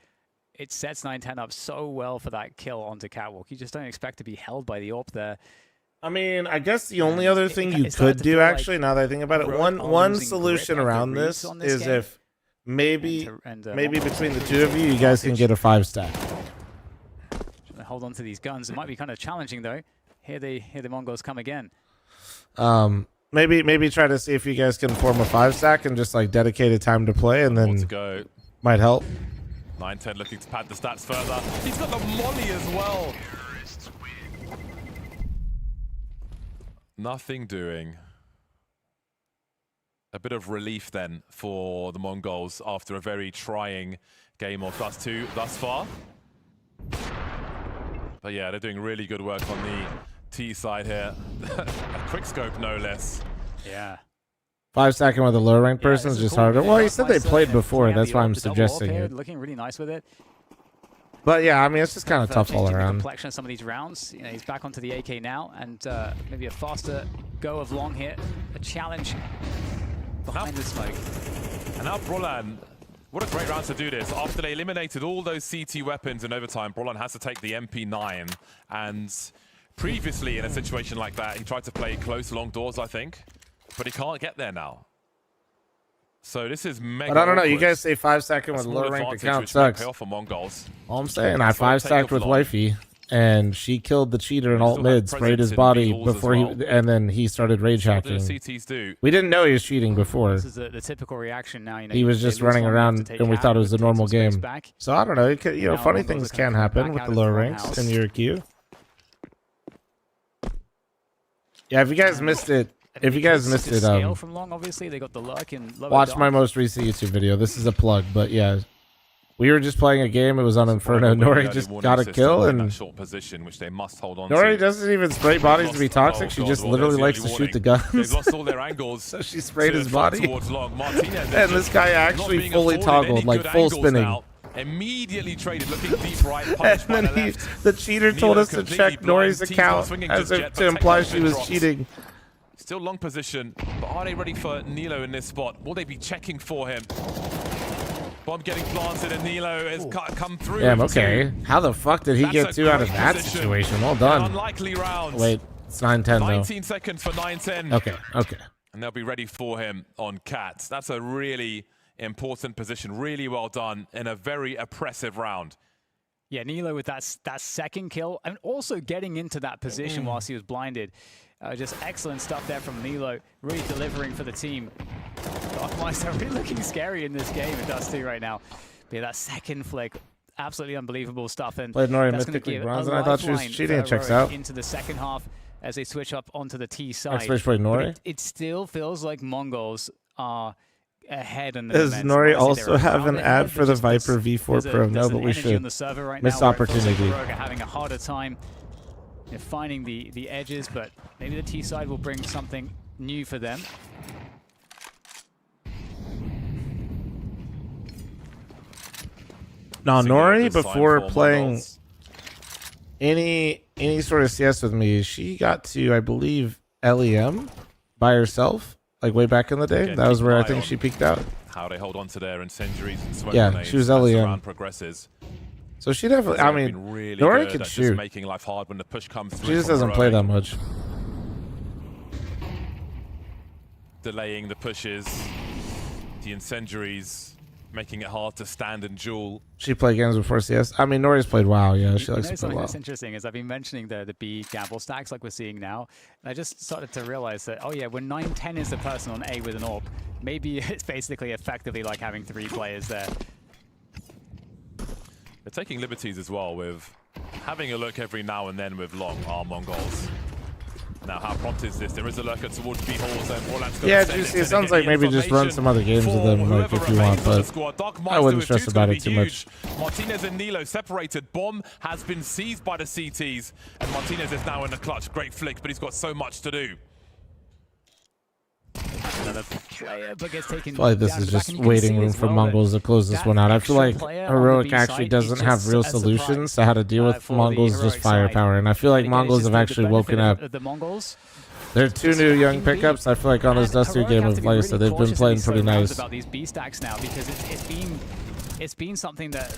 it sets 9-10 up so well for that kill onto Catwalk. You just don't expect to be held by the AWP there. I mean, I guess the only other thing you could do, actually, now that I think about it, one solution around this is if maybe between the 2 of you, you guys can get a 5-stack. Hold on to these guns. It might be kind of challenging though. Here the Mongols come again. Maybe try to see if you guys can form a 5-stack and just like dedicated time to play, and then might help. 9-10 looking to pad the stats further. He's got the molly as well. Nothing doing. A bit of relief then for the Mongols after a very trying game of +2 thus far. But yeah, they're doing really good work on the T side here. A quick scope, no less. Yeah. 5-stacking with a lower ranked person is just harder. Well, he said they played before. That's why I'm suggesting it. Looking really nice with it. But yeah, I mean, it's just kind of tough all around. The complexion of some of these rounds. You know, he's back onto the AK now, and maybe a faster go of long here. A challenge behind the smoke. And now Brolan, what a great round to do this. After they eliminated all those CT weapons in overtime, Brolan has to take the MP9. And previously in a situation like that, he tried to play close long doors, I think. But he can't get there now. So this is mega. But I don't know. You awkward. guys say 5-stacking with low ranked account sucks. For Mongols. All I'm saying, I 5-stacked with Wifey, and she killed the cheater in alt mid, sprayed his body before and then he started rage hacking. We didn't know he was cheating before. This is the typical reaction now. You know, he was just running around, and we thought it was a normal game. So I don't know. It could, you know, funny things can happen with the lower ranks in your queue. Yeah, if you guys missed it. If you guys missed it, from long, obviously they got the luck and watch my most recent YouTube video. This is a plug, but yeah, we were just playing a game. It was on Inferno. Nori just got a kill, and short position, which they must hold on Nori doesn't even spray bodies to be toxic. She just literally likes to shoot the guns. They've lost all their angles. So she sprayed his body, and this guy actually fully toggled, like full spinning. Now. Immediately traded, looking deep right, punished by the left. The cheater told us to check Nori's account as if to imply she was cheating. Still long position, but are they ready for Nilo in this spot? Will they be checking for him? Bomb getting planted and Nilo has come through. Damn, okay. How the fuck did he get 2 out of that situation? Well done. Unlikely round. Wait, it's 9-10 though. 19 seconds for 9-10. Okay, okay. And they'll be ready for him on Cats. That's a really important position. Really well done in a very oppressive round. Yeah, Nilo with that second kill, and also getting into that position whilst he was blinded. Just excellent stuff there from Nilo, really delivering for the team. Darkmeister really looking scary in this game at Dust 2 right now. But yeah, that second flick, absolutely unbelievable stuff. And Played Nori that's going to Mythically give Bronze, a and I thought she was lifeline cheating. It for checks Heroic out. into the second half as they switch up onto the T side. Especially Nori. It still feels like Mongols are ahead in the Does momentum. Nori Obviously, also they're have around an it, ad but for the just Viper this- V4 Pro? No, there's but an we energy should. on the server right Missed now where it feels like opportunity. Heroic are having a harder time finding the edges, but maybe the T side will bring something new for them. No, Nori, good sign before for playing Mongols. any sort of CS with me, she got to, I believe, LEM by herself, like way back in the day. Again, That was keep where an I eye think on she peaked out. How they hold on to their incendiaries and smoke Yeah, grenades she was as the LEM. round progresses. So she definitely, I They've mean, been really Nori good can at just shoot. making life hard when the push comes through. She just from doesn't play Heroic. that much. Delaying the pushes, the incendiaries, making it hard to stand and duel. She played games before CS. I mean, Nori's played WoW. Yeah, she You likes know to play something WoW. that's interesting is I've been mentioning the B gamble stacks like we're seeing now, and I just started to realize that, oh yeah, when 9-10 is the person on A with an AWP, maybe it's basically effectively like having 3 players there. They're taking liberties as well with having a look every now and then with long arm Mongols. Now, how prompt is this? There is a lurker towards B halls, and Warland's going Yeah, to send Juicy, it it sounds like maybe just run some other games with them, like if you want, but I wouldn't stress about it too much. Martinez and Nilo separated. Bomb has been seized by the CTs, and Martinez is now in the clutch. Great flick, but he's got so much to do. Another player, but gets taken I feel like this down is to the back, just and you can waiting see room as for well Mongols to close this that one out. I feel extra like player on the Heroic B actually side doesn't is have just real a surprise, solutions to how to deal with for the Mongols, Heroic just side. firepower. And I feel like Again, Mongols it's have just the actually woken benefit up. of the Mongols. They're 2 new young pickups. I feel like on this Dust 2 game of like I said, they've been playing pretty nice. About these B stacks now because it's been something that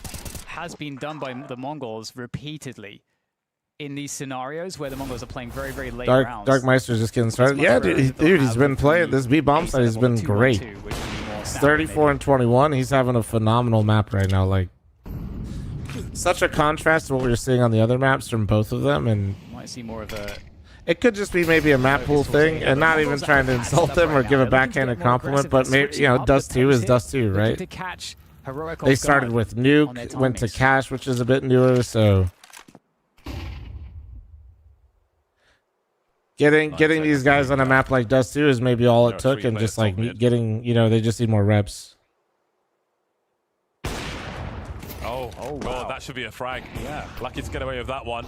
has been done by the Mongols repeatedly in these scenarios where the Mongols are playing very, very late rounds. Darkmeister's just getting started. Yeah, dude, he's been playing. This B bomb side has been great. It's 34 and 21. He's having a phenomenal map right now. Like, such a contrast to what we were seeing on the other maps from both of them. And might see more of a. It could just be maybe a map pool thing, and not even trying to insult them or give a backhanded compliment. But maybe, you know, Dust 2 is Dust 2, right? They started with Nuke, went to Cash, which is a bit newer. So getting these guys on a map like Dust 2 is maybe all it took, and just like getting, you know, they just need more reps. Oh, wow. That should be a frag. Yeah. Lucky to get away with that one.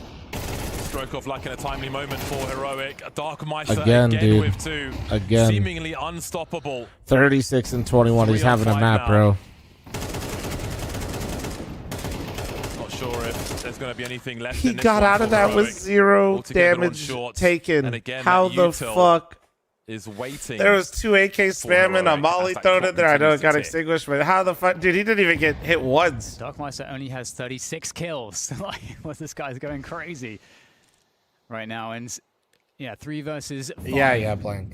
Stroke off luck in a timely moment for Heroic. Darkmeister again dude. with 2. Again. Seemingly unstoppable. 36 and 21. He's having a map, bro. Not sure if there's going to be anything left He in this got one out of for that Heroic. with 0 Altogether on damage short. taken. And again, How that the util fuck? is waiting. There was 2 AK spamming, a molly thrown in there. I know it got extinguished, but how the fuck? Dude, he didn't even get hit once. Darkmeister only has 36 kills. Like, what, this guy's going crazy right now. And yeah, 3 versus 5. Yeah, blank.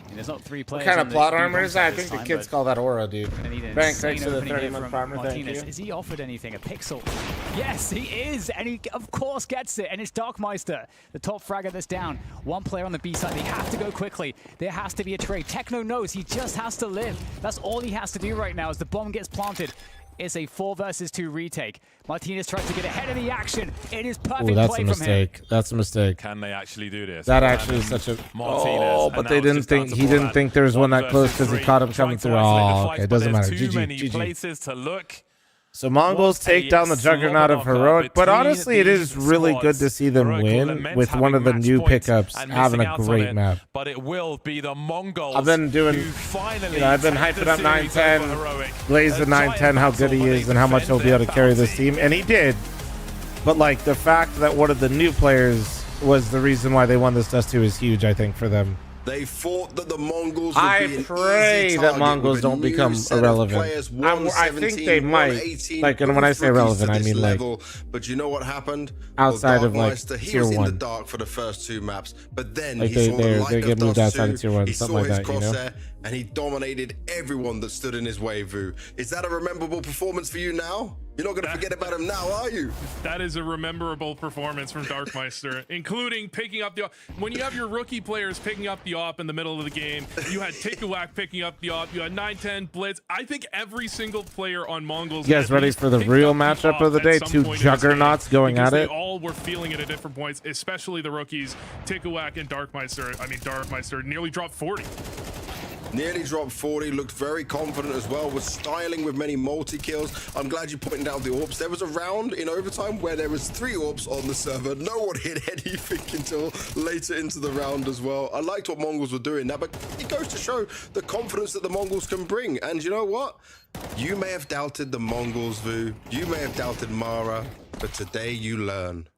And there's not 3 players. What kind on of the plot B armor is that? I this think the time, kids but call that aura, dude. gonna need an Bank, insane thanks for the opening here 30-month from primer. Thank Martinez. you. Is he offered anything? A pixel? Yes, he is, and he of course gets it. And it's Darkmeister, the top fragger that's down. 1 player on the B side. They have to go quickly. There has to be a trade. Techno knows he just has to live. That's all he has to do right now as the bomb gets planted. It's a 4 versus 2 retake. Martinez tries to get ahead of the action. It is perfect Ooh, that's play a from him. mistake. That's a mistake. Can they actually do this? That actually is such a. Martinez, Oh, but they didn't think he didn't think there was one that close because he caught him coming through. Oh, okay, it doesn't matter. Too GG, many GG. places to look. So Mongols take down the juggernaut of Heroic, but honestly, it is really good to see them win with one of the new pickups having a great map. But it will be the Mongols. I've been doing, you know, I've been hyping up 9-10, Blaze the 9-10, how good he is and how much he'll be able to carry this team, and he did. But like the fact that one of the new players was the reason why they won this Dust 2 is huge, I think, for them. They thought that the Mongols would I be an pray easy that target Mongols with a don't new become set of irrelevant. players, I think they 117, might. 118, Like, and when I say both rookies relevant, to I this mean like level. But you know what happened? outside of like Darkmeister, he tier was in the 1. dark for the first 2 maps, but then Like he saw the they light get of moved Dust outside 2, of tier 1, he something saw like his that, you know. crosshair, and he dominated everyone that stood in his way, Vu. Is that a rememberable performance for you now? You're not going to forget about him now, are you? That is a rememberable performance from Darkmeister, including picking up the op. When you have your rookie players picking up the op in the middle of the game, you had Tikuak picking up the op, you had 9-10, Blitz. I think every single player on Mongols. You guys ready for the real matchup of the day? Two juggernauts going at it. They all were feeling it at different points, especially the rookies, Tikuak and Darkmeister. I mean, Darkmeister nearly dropped 40. Nearly dropped 40, looked very confident as well, was styling with many multi-kills. I'm glad you pointed out the AWPs. There was a round in overtime where there was 3 AWPs on the server. No one hit anything until later into the round as well. I liked what Mongols were doing that, but it goes to show the confidence that the Mongols can bring. And you know what? You may have doubted the Mongols, Vu. You may have doubted Mara, but today you learn.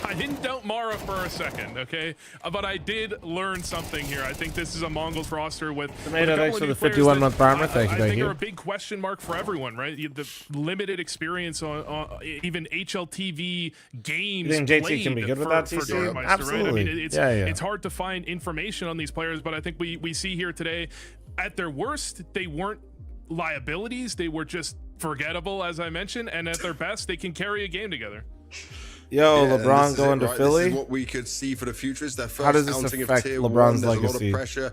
I didn't doubt Mara for a second, okay? But I did learn something here. I think this is a Mongols roster with Tomato, thanks for the 51-month armor. Thank you, I think are a big question mark for everyone, right? The limited experience on even HLTV games. You think JT can be good with that, TC? Absolutely. Right? I mean, it's hard to find information on these players, but I think we see here today, at their worst, they weren't liabilities. They were just forgettable, as I mentioned, and at their best, they can carry a game together. Yo, yeah, LeBron going to Philly. This is what we could see for the future. It's their first How does this outing affect of tier LeBron's 1. There's legacy? a lot of pressure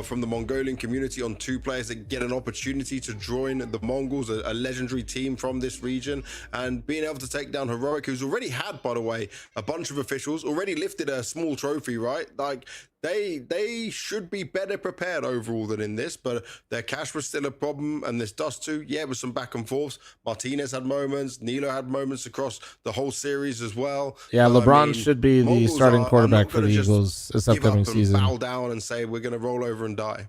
from the Mongolian community on 2 players that get an opportunity to join the Mongols, a legendary team from this region, and being able to take down Heroic, who's already had, by the way, a bunch of officials, already lifted a small trophy, right? Like, they should be better prepared overall than in this, but their cash was still a problem, and this Dust 2, yeah, it was some back and forths. Martinez had moments, Nilo had moments across the whole series as well. Yeah, LeBron should be the starting quarterback for the Eagles this upcoming season. Bow down and say we're going to roll over and die.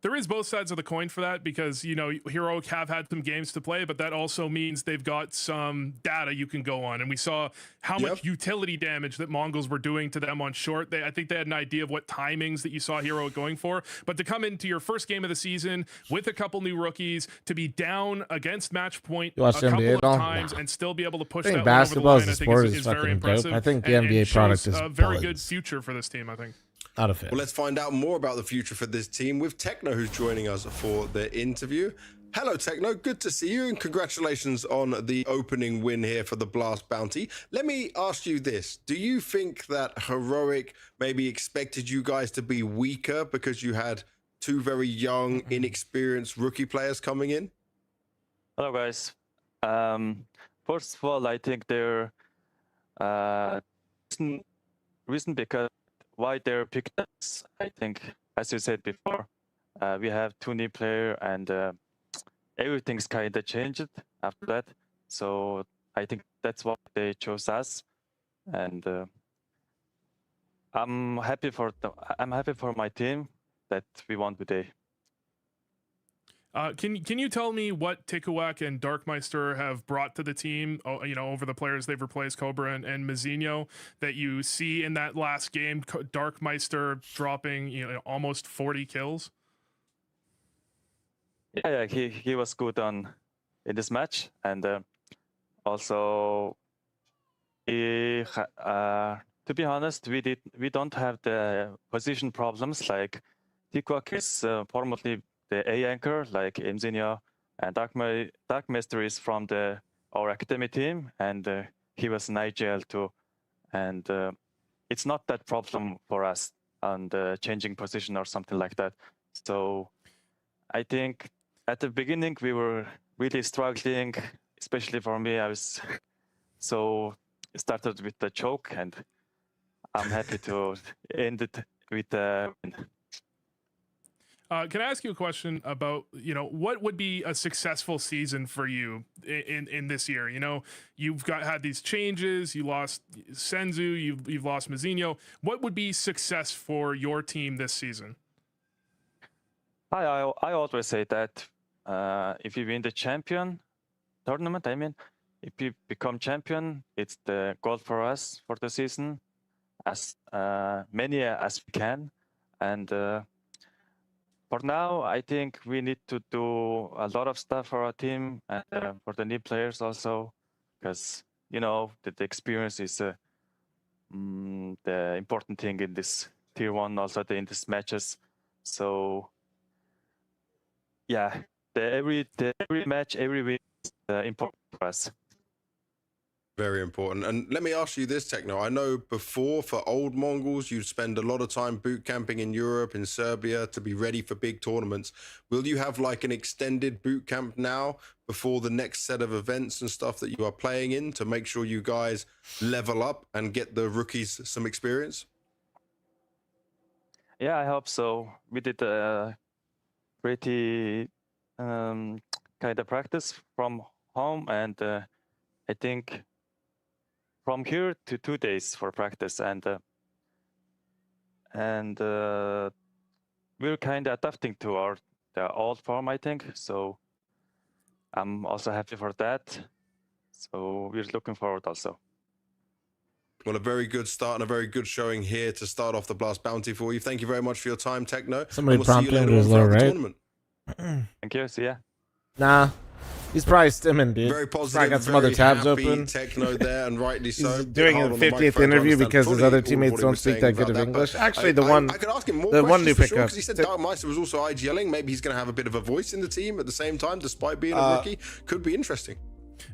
There is both sides of the coin for that because, you know, Heroic have had some games to play, but that also means they've got some data you can go on. And we saw how much utility damage that Mongols were doing to them on short. I think they had an idea of what timings that you saw Heroic going for. But to come into your first game of the season with a couple new rookies, to be down against match point a couple of times and still be able to push that one over the line, I think is very impressive. I think the NBA product is a very good future for this team, I think. Not a fan. Well, let's find out more about the future for this team with Techno, who's joining us for the interview. Hello, Techno. Good to see you, and congratulations on the opening win here for the Blast Bounty. Let me ask you this. Do you think that Heroic maybe expected you guys to be weaker because you had 2 very young, inexperienced rookie players coming in? Hello, guys. First of all, I think their reason because why they're picked us, I think, as you said before, we have 2 new players and everything's kind of changed after that. So I think that's why they chose us, and I'm happy for my team that we won today. Can you tell me what Tikuak and Darkmeister have brought to the team, you know, over the players they've replaced, Cobra and Mazinho, that you see in that last game, Darkmeister dropping, you know, almost 40 kills? Yeah, he was good in this match, and also to be honest, we don't have the position problems like Tikuak is formerly the A anchor like Mazinho, and Darkmeister is from our academy team, and he was in IGL too, and it's not that problem for us on the changing position or something like that. So I think at the beginning we were really struggling, especially for me. I was so started with the choke, and I'm happy to end it with the win. Can I ask you a question about, you know, what would be a successful season for you in this year? You know, you've had these changes, you lost Senzu, you've lost Mazinho. What would be success for your team this season? I always say that if you win the champion tournament, I mean, if you become champion, it's the goal for us for the season, as many as we can, and for now, I think we need to do a lot of stuff for our team and for the new players also, because, you know, the experience is the important thing in this tier 1, also in these matches. So yeah, every match, every win is important for us. Very important. And let me ask you this, Techno. I know before, for old Mongols, you'd spend a lot of time boot camping in Europe, in Serbia, to be ready for big tournaments. Will you have like an extended boot camp now before the next set of events and stuff that you are playing in to make sure you guys level up and get the rookies some experience? Yeah, I hope so. We did a pretty kind of practice from home, and I think from here to 2 days for practice, and we're kind of adapting to the old form, I think. So I'm also happy for that. So we're looking forward also. Well, a very good start and a very good showing here to start off the Blast Bounty for you. Thank you very much for your time, Techno. Somebody we'll prompted him to his low, right? Thank you. See ya. Nah. He's probably stimming, dude. Very positive. Probably got some other tabs open. Techno there, and rightly so. He's doing his 50th interview because his other teammates don't speak that good of English. Actually, the one, I could ask him more the one new questions for sure, pickup. because he said Dark Meister was also IGLing. Maybe he's going to have a bit of a voice in the team at the same time, despite being a rookie. Could be interesting.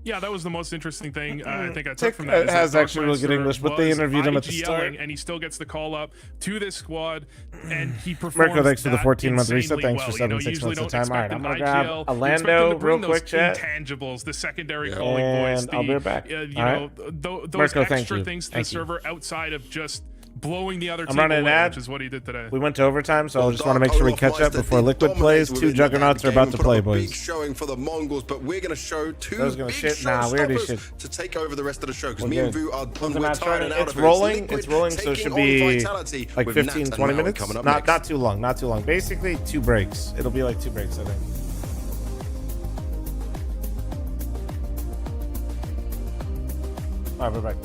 Yeah, that was the most interesting thing I think I took from that. Has actually really good English, but they interviewed him at the start. And he still gets the call up to this squad, and he performs. Mirko, thanks for the that 14-month reset. Thanks well. for 7 6 months of time. All right, I'm gonna grab a You expect them Lando to bring real quick, those chat. intangibles, the secondary calling voice, And I'll be right back. you All know, right. those Mirko, thank extra you. things to the Thank you. server outside of just blowing the other I'm team running away, an ad. which is what he did today. We went to overtime, so I just want to make sure we catch up before Liquid plays. Two juggernauts are about to play, Big boys. showing for the Mongols, but we're going to show two big shit. Nah, we already showstoppers shit. to take over the rest of the show, because We're me and good. Vu are done. We're We're not tired and trying- out it's of rolling. it. It's rolling, so it taking should on be Vitality like with 15, Nat and 20 Malin minutes. coming up Not next. not too long. Not too long. Basically, 2 breaks. It'll be like 2 breaks, I think. All right, we're back.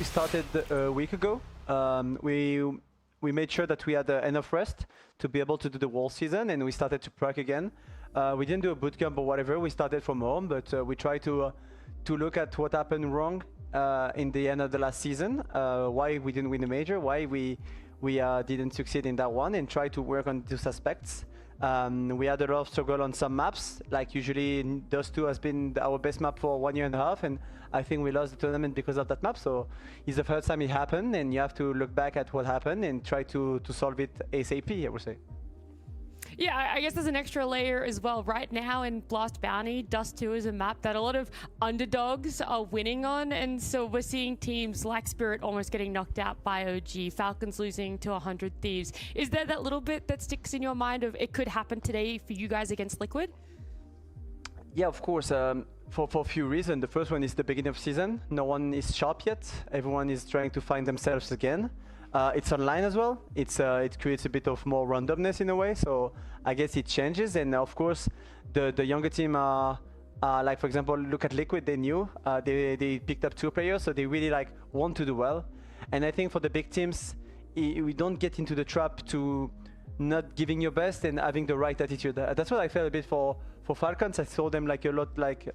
started a week ago. We made sure that we had enough rest to be able to do the whole season, and we started to practice again. We didn't do a bootcamp or whatever. We started from home, but we tried to look at what happened wrong in the end of the last season, why we didn't win the major, why we didn't succeed in that one, and try to work on those aspects. We had a lot of struggle on some maps, like usually Dust 2 has been our best map for 1.5 years, and I think we lost the tournament because of that map. So it's the first time it happened, and you have to look back at what happened and try to solve it ASAP, I would say. Yeah, I guess there's an extra layer as well. Right now in Blast Bounty, Dust 2 is a map that a lot of underdogs are winning on, and so we're seeing teams like Spirit almost getting knocked out by OG, Falcons losing to 100 Thieves. Is there that little bit that sticks in your mind of it could happen today for you guys against Liquid? Yeah, of course. For a few reasons. The first one is the beginning of season. No one is sharp yet. Everyone is trying to find themselves again. It's online as well. It creates a bit of more randomness in a way. So I guess it changes. And of course, the younger team are like, for example, look at Liquid. They knew they picked up 2 players, so they really like want to do well. And I think for the big teams, we don't get into the trap to not giving your best and having the right attitude. That's what I felt a bit for Falcons. I saw them like a lot like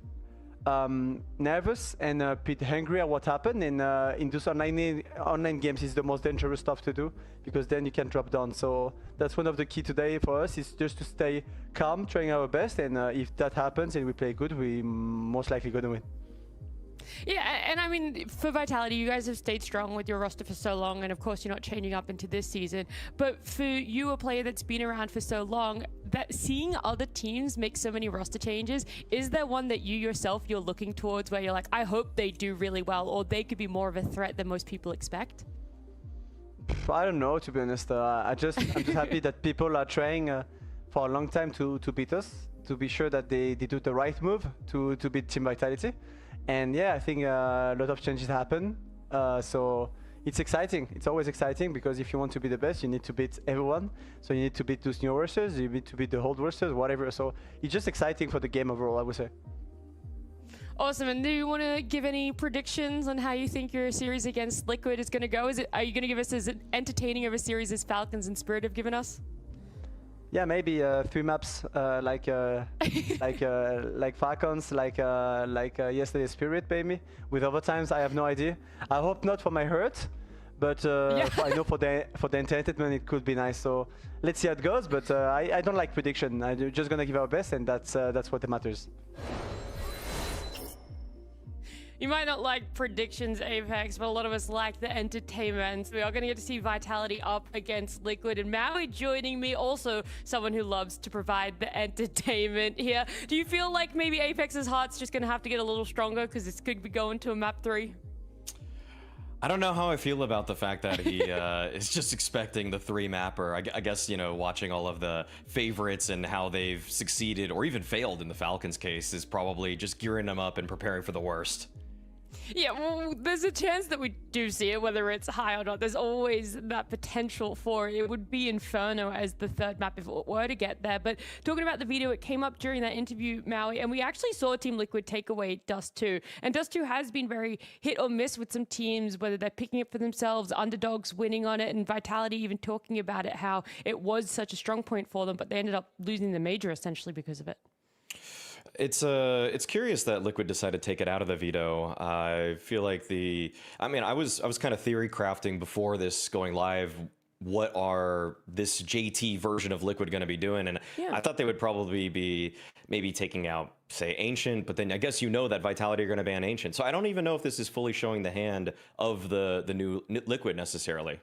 nervous and a bit angry at what happened, and in those online games is the most dangerous stuff to do, because then you can drop down. So that's one of the key today for us, is just to stay calm, trying our best, and if that happens and we play good, we most likely gonna win. Yeah, and I mean, for Vitality, you guys have stayed strong with your roster for so long, and of course you're not changing up into this season. But for you, a player that's been around for so long, that seeing other teams make so many roster changes, is there one that you yourself you're looking towards where you're like, I hope they do really well, or they could be more of a threat than most people expect? I don't know, to be honest. I'm just happy that people are trying for a long time to beat us, to be sure that they do the right move to beat Team Vitality. And yeah, I think a lot of changes happen, so it's exciting. It's always exciting, because if you want to be the best, you need to beat everyone. So you need to beat those new rosters, you need to beat the old rosters, whatever. So it's just exciting for the game overall, I would say. Awesome. And do you want to give any predictions on how you think your series against Liquid is going to go? Are you going to give us as entertaining of a series as Falcons and Spirit have given us? Yeah, maybe 3 maps like Falcons, like yesterday Spirit, maybe with overtimes. I have no idea. I hope not for my hurt, but I know for the entertainment it could be nice. So let's see how it goes. But I don't like prediction. I'm just gonna give our best, and that's what matters. You might not like predictions, Apex, but a lot of us like the entertainment. We are going to get to see Vitality up against Liquid, and Maui joining me, also someone who loves to provide the entertainment here. Do you feel like maybe Apex's heart's just going to have to get a little stronger because this could be going to a map 3? I don't know how I feel about the fact that he is just expecting the 3-mapper. I guess, you know, watching all of the favorites and how they've succeeded or even failed in the Falcons case is probably just gearing them up and preparing for the worst. Yeah, well, there's a chance that we do see it, whether it's high or not. There's always that potential for it. It would be Inferno as the 3rd map if it were to get there. But talking about the video, it came up during that interview, Maui, and we actually saw Team Liquid take away Dust 2. And Dust 2 has been very hit or miss with some teams, whether they're picking it for themselves, underdogs winning on it, and Vitality even talking about it, how it was such a strong point for them, but they ended up losing the major essentially because of it. It's curious that Liquid decided to take it out of the veto. I feel like I was kind of theory crafting before this going live. What are this JT version of Liquid going to be doing? And yeah. I thought they would probably be maybe taking out, say, Ancient, but then I guess you know that Vitality are going to ban Ancient. So I don't even know if this is fully showing the hand of the new Liquid necessarily.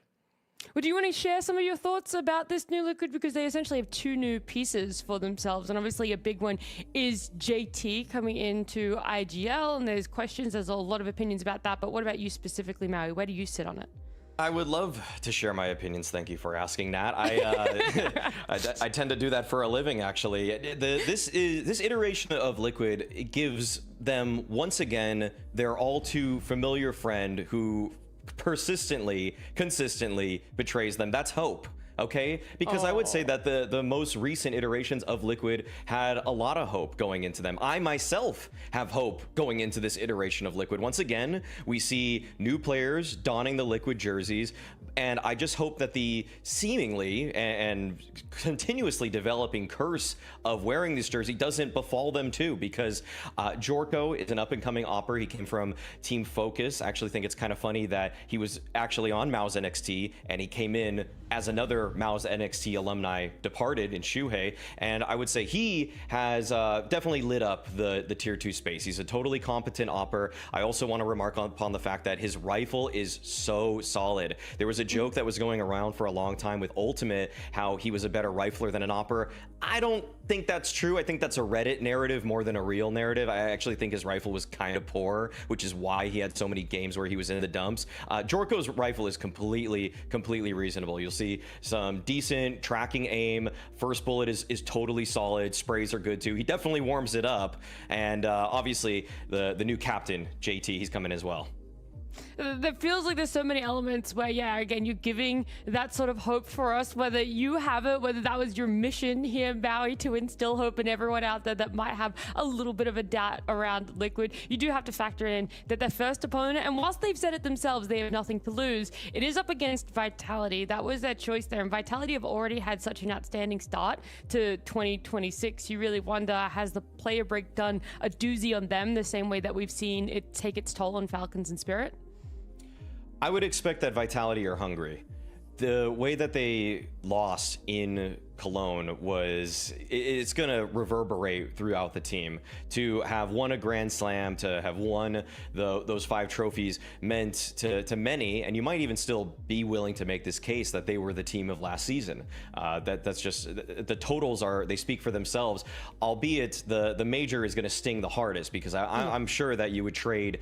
Would you want to share some of your thoughts about this new Liquid? Because they essentially have 2 new pieces for themselves. And obviously a big one is JT coming into IGL. And there's questions, there's a lot of opinions about that. But what about you specifically, Maui? Where do you sit on it? I would love to share my opinions. Thank you for asking that. I tend to do that for a living, actually. This iteration of Liquid, it gives them, once again, their all too familiar friend who persistently, consistently betrays them. That's Hope. Okay, because I would say that the most recent iterations of Liquid had a lot of hope going into them. I myself have hope going into this iteration of Liquid. Once again, we see new players donning the Liquid jerseys, and I just hope that the seemingly and continuously developing curse of wearing this jersey doesn't befall them too, because Jorko is an up-and-coming opper. He came from Team Focus. I actually think it's kind of funny that he was actually on MOUZ NXT, and he came in as another MOUZ NXT alumni departed in Shuhei, and I would say he has definitely lit up the tier 2 space. He's a totally competent opper. I also want to remark upon the fact that his rifle is so solid. There was a joke that was going around for a long time with Ultimate, how he was a better rifler than an opper. I don't think that's true. I think that's a Reddit narrative more than a real narrative. I actually think his rifle was kind of poor, which is why he had so many games where he was in the dumps. Jorko's rifle is completely reasonable. You'll see some decent tracking aim. First bullet is totally solid. Sprays are good too. He definitely warms it up. And obviously the new captain, JT, he's coming as well. There feels like there's so many elements where, yeah, again, you're giving that sort of hope for us, whether you have it, whether that was your mission here, Bowie, to instill hope in everyone out there that might have a little bit of a doubt around Liquid. You do have to factor in that their first opponent, and whilst they've said it themselves, they have nothing to lose, it is up against Vitality. That was their choice there, and Vitality have already had such an outstanding start to 2026. You really wonder, has the player break done a doozy on them the same way that we've seen it take its toll on Falcons and Spirit? I would expect that Vitality are hungry. The way that they lost in Cologne was, it's going to reverberate throughout the team. To have won a Grand Slam, to have won those 5 trophies meant to many, and you might even still be willing to make this case that they were the team of last season. That's just, the totals they speak for themselves, albeit the major is going to sting the hardest, because I'm sure that you would trade,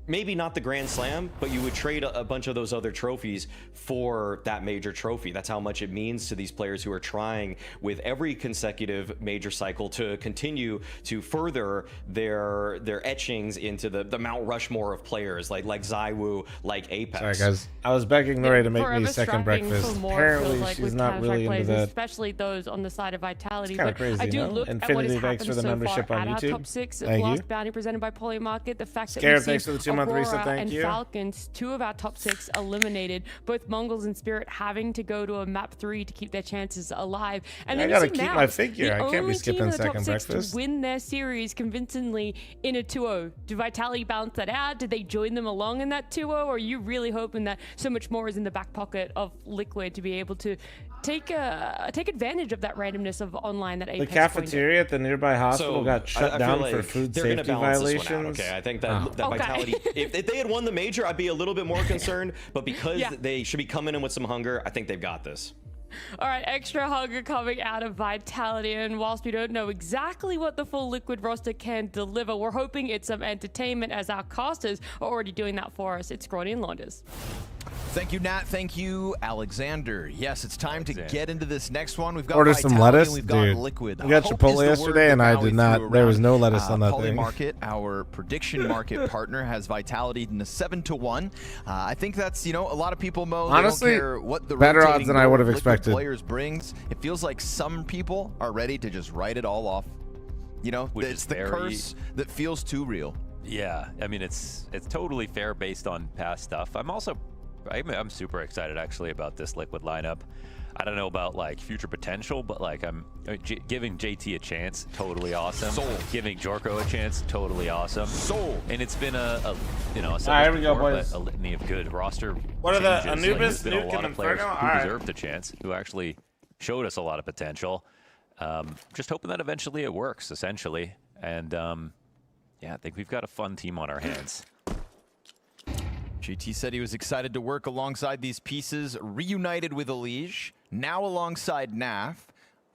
maybe not the Grand Slam, but you would trade a bunch of those other trophies for that major trophy. That's how much it means to these players who are trying with every consecutive major cycle to continue to further their etchings into the Mount Rushmore of players like ZywOo, like Apex. Sorry guys, I was begging Nori to make me second breakfast. Apparently like she's not really into that. Especially those on the side of Vitality. It's kind of crazy, I do look Infinity, at what has thanks for the so membership far on at YouTube. Our top 6 Thank last you. bounty presented by Polymarket. The fact Scarab, that we thanks for the 2-month reset. Aurora Thank and you. Falcons, 2 of our top 6 eliminated, both Mongols and Spirit having to go to a map 3 to keep their chances alive. And I then gotta you see keep now, my figure. the I can't be only skipping team in the second top 6 breakfast. to win their series convincingly in a 2-0. Do Vitality balance that out? Did they join them along in that 2-0? Or are you really hoping that so much more is in the back pocket of Liquid to be able to take advantage of that randomness of online that Apex The cafeteria at the nearby hospital got shut down feel for like food they're safety gonna balance violations. this one out, okay, I think that Vitality, if they had won the major, I'd be a little bit more concerned, but because they should be coming in with some hunger, I think they've got this. All right, extra hunger coming out of Vitality, and whilst we don't know exactly what the full Liquid roster can deliver, we're hoping it's some entertainment, as our casters are already doing that for us. It's Scrawny and Launders. Thank you, Nat. Thank you, Alexander. Yes, it's time to get into this next one. We've got Order Vitality, some lettuce, and we've got dude. Liquid. We got Hope Chipotle is the yesterday, word and that I Bowie did not. threw There was around. no lettuce on that thing. Polymarket, our prediction market partner, has Vitality in a 7-1. I think that's, a lot of people know. Honestly, they don't care what the better odds rotating than I would have Liquid expected. Players brings. It feels like some people are ready to just write it all off. It's the curse that feels too real. Yeah, I mean it's totally fair based on past stuff. I'm super excited actually about this Liquid lineup. I don't know about like future potential, but like I'm giving JT a chance, totally awesome. Sold. Giving Jorko a chance, totally awesome. Sold. And it's been a here we go, boys. a litany of good roster. What are the changes. Anubis, There's been a Nuke, lot and of players Inferno? who All right. deserved a chance, who actually showed us a lot of potential. Just hoping that eventually it works, essentially. And yeah, I think we've got a fun team on our hands. GT said he was excited to work alongside these pieces, reunited with Elige, now alongside NAF.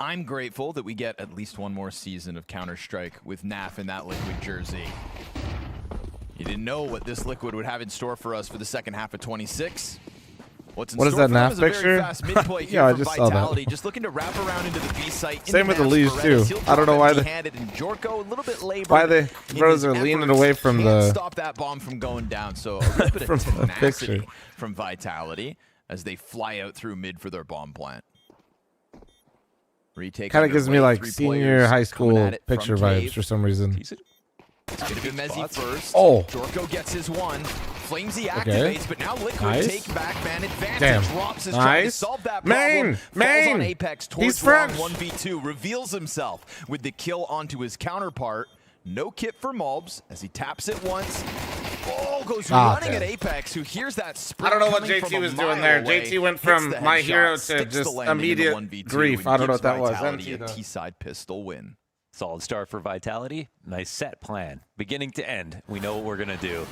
I'm grateful that we get at least one more season of Counter-Strike with NAF in that Liquid jersey. You didn't know what this Liquid would have in store for us for the second half of 26. What's in What is store that for them NAF is a very picture? fast mid-play here Yeah, I from just saw that. Vitality, just looking to wrap around into the B site. Same with the Elige too. I don't know why they and Jorko a little bit labored. Why the bros are leaning away from Can't the stop that bomb from going down. So a little bit from of the tenacity picture. from Vitality as they fly out through mid for their bomb plant. Kind of gives me like senior high school picture vibes for some reason. It's going to be Mezzi first. Oh. Jorko gets his one. fl0m activates, but now Liquid take back man advantage. Damn. Drops his trying to solve that problem. Falls on Apex towards He's French. 1v2. Reveals himself with the kill onto his counterpart. No kit for Mobs as he taps it once. Oh, goes running at Apex, who hears that sprint. I don't know what JT was doing there. JT went from my hero to just immediate grief. I don't know what that was. A T-side pistol win. Solid start for Vitality. Nice set plan. Beginning to end, we know what we're going to do.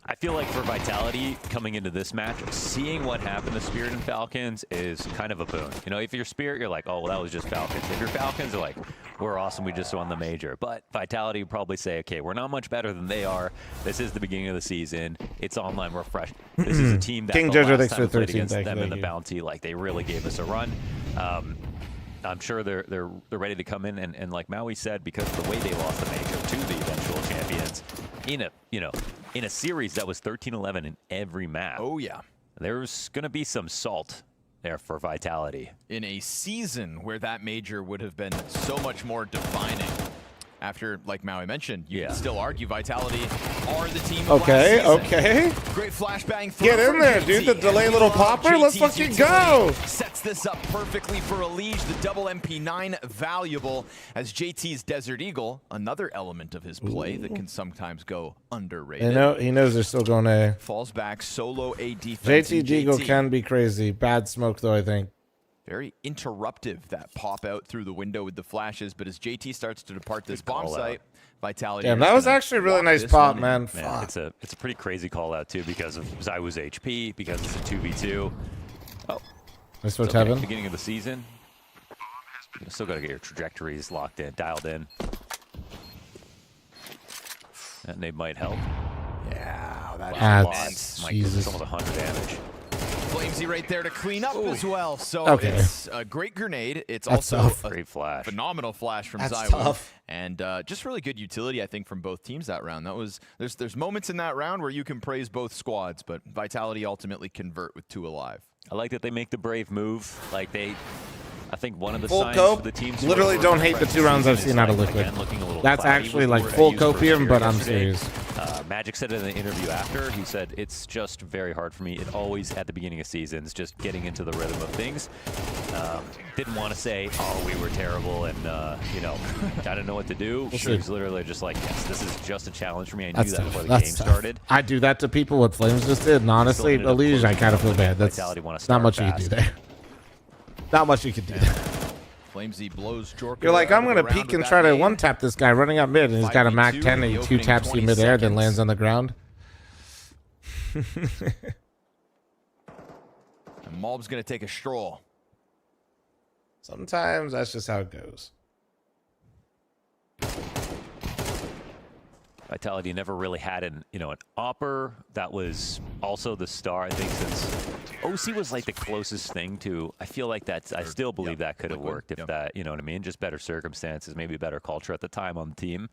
I feel like for Vitality, coming into this match, seeing what happened to Spirit and Falcons is kind of a boon. You know, if you're Spirit, you're like, oh, well, that was just Falcons. If you're Falcons, you're like, we're awesome, we just won the major. But Vitality would probably say, okay, we're not much better than they are. This is the beginning of the season. It's online, we're fresh. This is a team that King the Jojo, last thanks time for we played 13. against them in the you. Bounty, like, they really gave us a run. I'm sure they're ready to come in and like Maui said, because of the way they lost the major to the eventual champions in a series that was 13-11 in every map. Oh yeah, there's gonna be some salt there for Vitality in a season where that major would have been so much more defining. After, like Maui mentioned, you can still argue Vitality are the team. Okay, okay. Great flashbang. Get in there, dude. The delay little popper. Let's fucking go. Sets this up perfectly for Elige. The double MP9 valuable as JT's Desert Eagle, another element of his play that can sometimes go underrated. He knows they're still going to. Falls back, solo A defense. JT Deagle can be crazy. Bad smoke though, I think. Very interruptive, that pop out through the window with the flashes, but as JT starts to depart this bomb site, Vitality. Damn, that was actually a really nice pop, man. It's a pretty crazy call out too, because of Zywoo's HP, because it's a 2v2. Oh, nice for okay. Beginning of the season. You still got to get your trajectories locked in, dialed in. That nade might help. Yeah, that's Jesus. Almost 100 damage. fl0m right there to clean up as well. So it's a great grenade. It's That's also tough. a great flash. Phenomenal flash from That's Zywoo. tough. And just really good utility, I think, from both teams that round. That was there's moments in that round where you can praise both squads, but Vitality ultimately convert with 2 alive. I like that they make the brave move. Like I think one of the Full signs cope. for the teams. Literally don't hate the 2 rounds I've seen out of Liquid. That's actually like full copium, but I'm serious. Magic said in the interview after, he said, it's just very hard for me. It always, at the beginning of seasons, just getting into the rhythm of things. Didn't want to say, oh, we were terrible and, I didn't know what to do. He was literally just like, yes, this is just a challenge for me. I knew that before the game started. I do that to people what fl0m just did, and honestly, Elige, I kind of feel bad. That's not much you can do there. Not much you can do there. fl0m blows Jorko. You're like, I'm going to peek and try to one-tap this guy running up mid, and he's got a Mac 10 and he 2-taps you mid-air, then lands on the ground. And Mob's going to take a stroll. Sometimes that's just how it goes. Vitality never really had an opper that was also the star. I think since OC was like the closest thing to. I feel like I still believe that could have worked if that, you know what I mean? Just better circumstances, maybe better culture at the time on the team.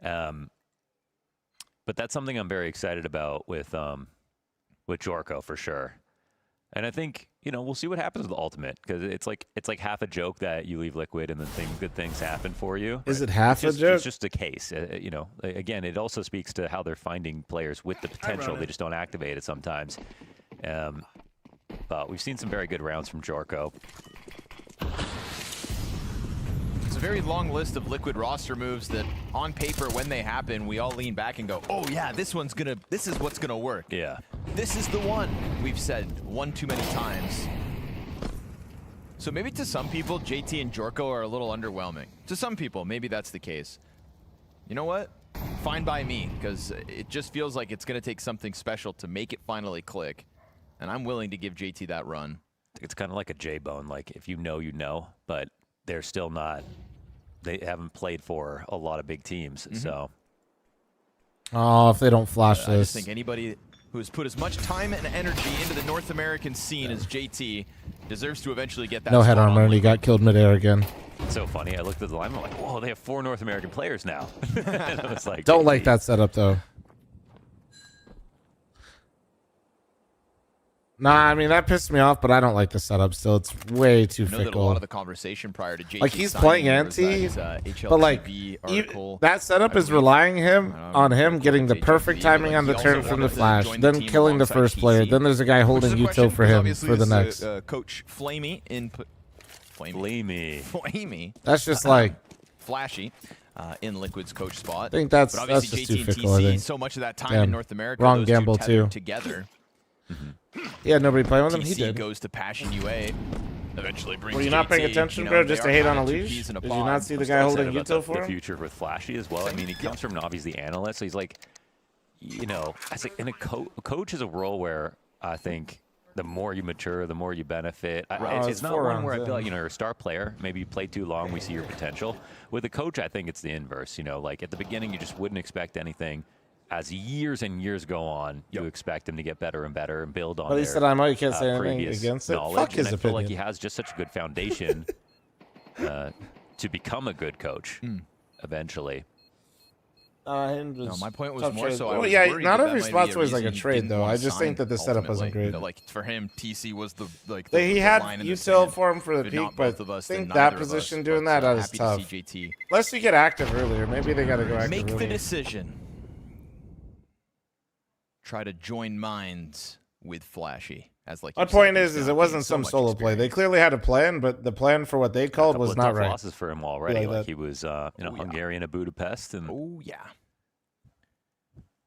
But that's something I'm very excited about with Jorko for sure. And I think we'll see what happens with the ultimate, because it's like half a joke that you leave Liquid and then good things happen for you. Is it half a joke? It's just a case. Again, it also speaks to how they're finding players with the potential. They just don't activate it sometimes. But we've seen some very good rounds from Jorko. It's a very long list of Liquid roster moves that, on paper, when they happen, we all lean back and go, "Oh yeah, this is what's gonna work." Yeah. This is the one we've said one too many times. So maybe to some people, JT and Jorko are a little underwhelming. To some people, maybe that's the case. You know what? Fine by me, because it just feels like it's gonna take something special to make it finally click, and I'm willing to give JT that run. It's kind of like a J-Bone. Like, if you know, but they're still not. They haven't played for a lot of big teams, so. Oh, if they don't flash this. I just think anybody who has put as much time and energy into the North American scene as JT deserves to eventually get that. No head armor, and he got killed midair again. It's so funny. I looked at the line. I'm like, whoa, they have 4 North American players now. And I was like, don't like that setup though. Nah, I mean that pissed me off, but I don't like the setup. Still, it's way too I know that a fickle. lot of the conversation prior to JT Like he's signing playing there was anti, that, but like article, that setup is relying on him getting the perfect timing on the turn from the flash, then killing the first player. Then there's a guy holding util for him for the next. Coach fl0m input. fl0m. That's just like flashy. In Liquid's coach spot. I think that's but obviously just too JT and fickle. I TC, think so much of that time Damn. in North America, Wrong those gamble two too. tethered together. He had nobody playing with him. He TC did. goes to Passion UA. Eventually brings Were you not JT. paying attention, You know, bro? they Just to are hate on kinda a two leash? peas in a Did you pod. not see the I'm guy still holding excited about util for the him? future with Flashy as well. I mean, he comes from obviously the analyst, so he's like, you know, as like in a coach is a role where I think the more you mature, the more you benefit. It's not one where I feel like, you know, you're a star player. Maybe you play too long, we see your potential. With a coach, I think it's the inverse. You know, like at the beginning, you just wouldn't expect anything. As years and years go on, you expect him to get better and better and build on. But he said, "I know you can't say anything previous against it." knowledge. Fuck his and I feel like he opinion. has just such a good foundation to become a good coach eventually. No, my point was more so. I Well, was yeah, worried not that every might be spot's a always like a reason he trade, didn't though. wanna I just think sign that the setup wasn't ultimately. great. Like for him, TC was the He had line in the util sand. for him for the If peak, not but both of us, I then think neither that of position us, doing but, that is happy tough. to see JT. Unless you get active earlier, maybe they got to go active Make the earlier. decision. Try to join minds with Flashy. As like My you point said, is he's it wasn't so some much solo play. They clearly had a plan, but the plan for what they called was not right. Losses for him already. Like Like that. he was, you know, Hungarian at Budapest, and oh yeah,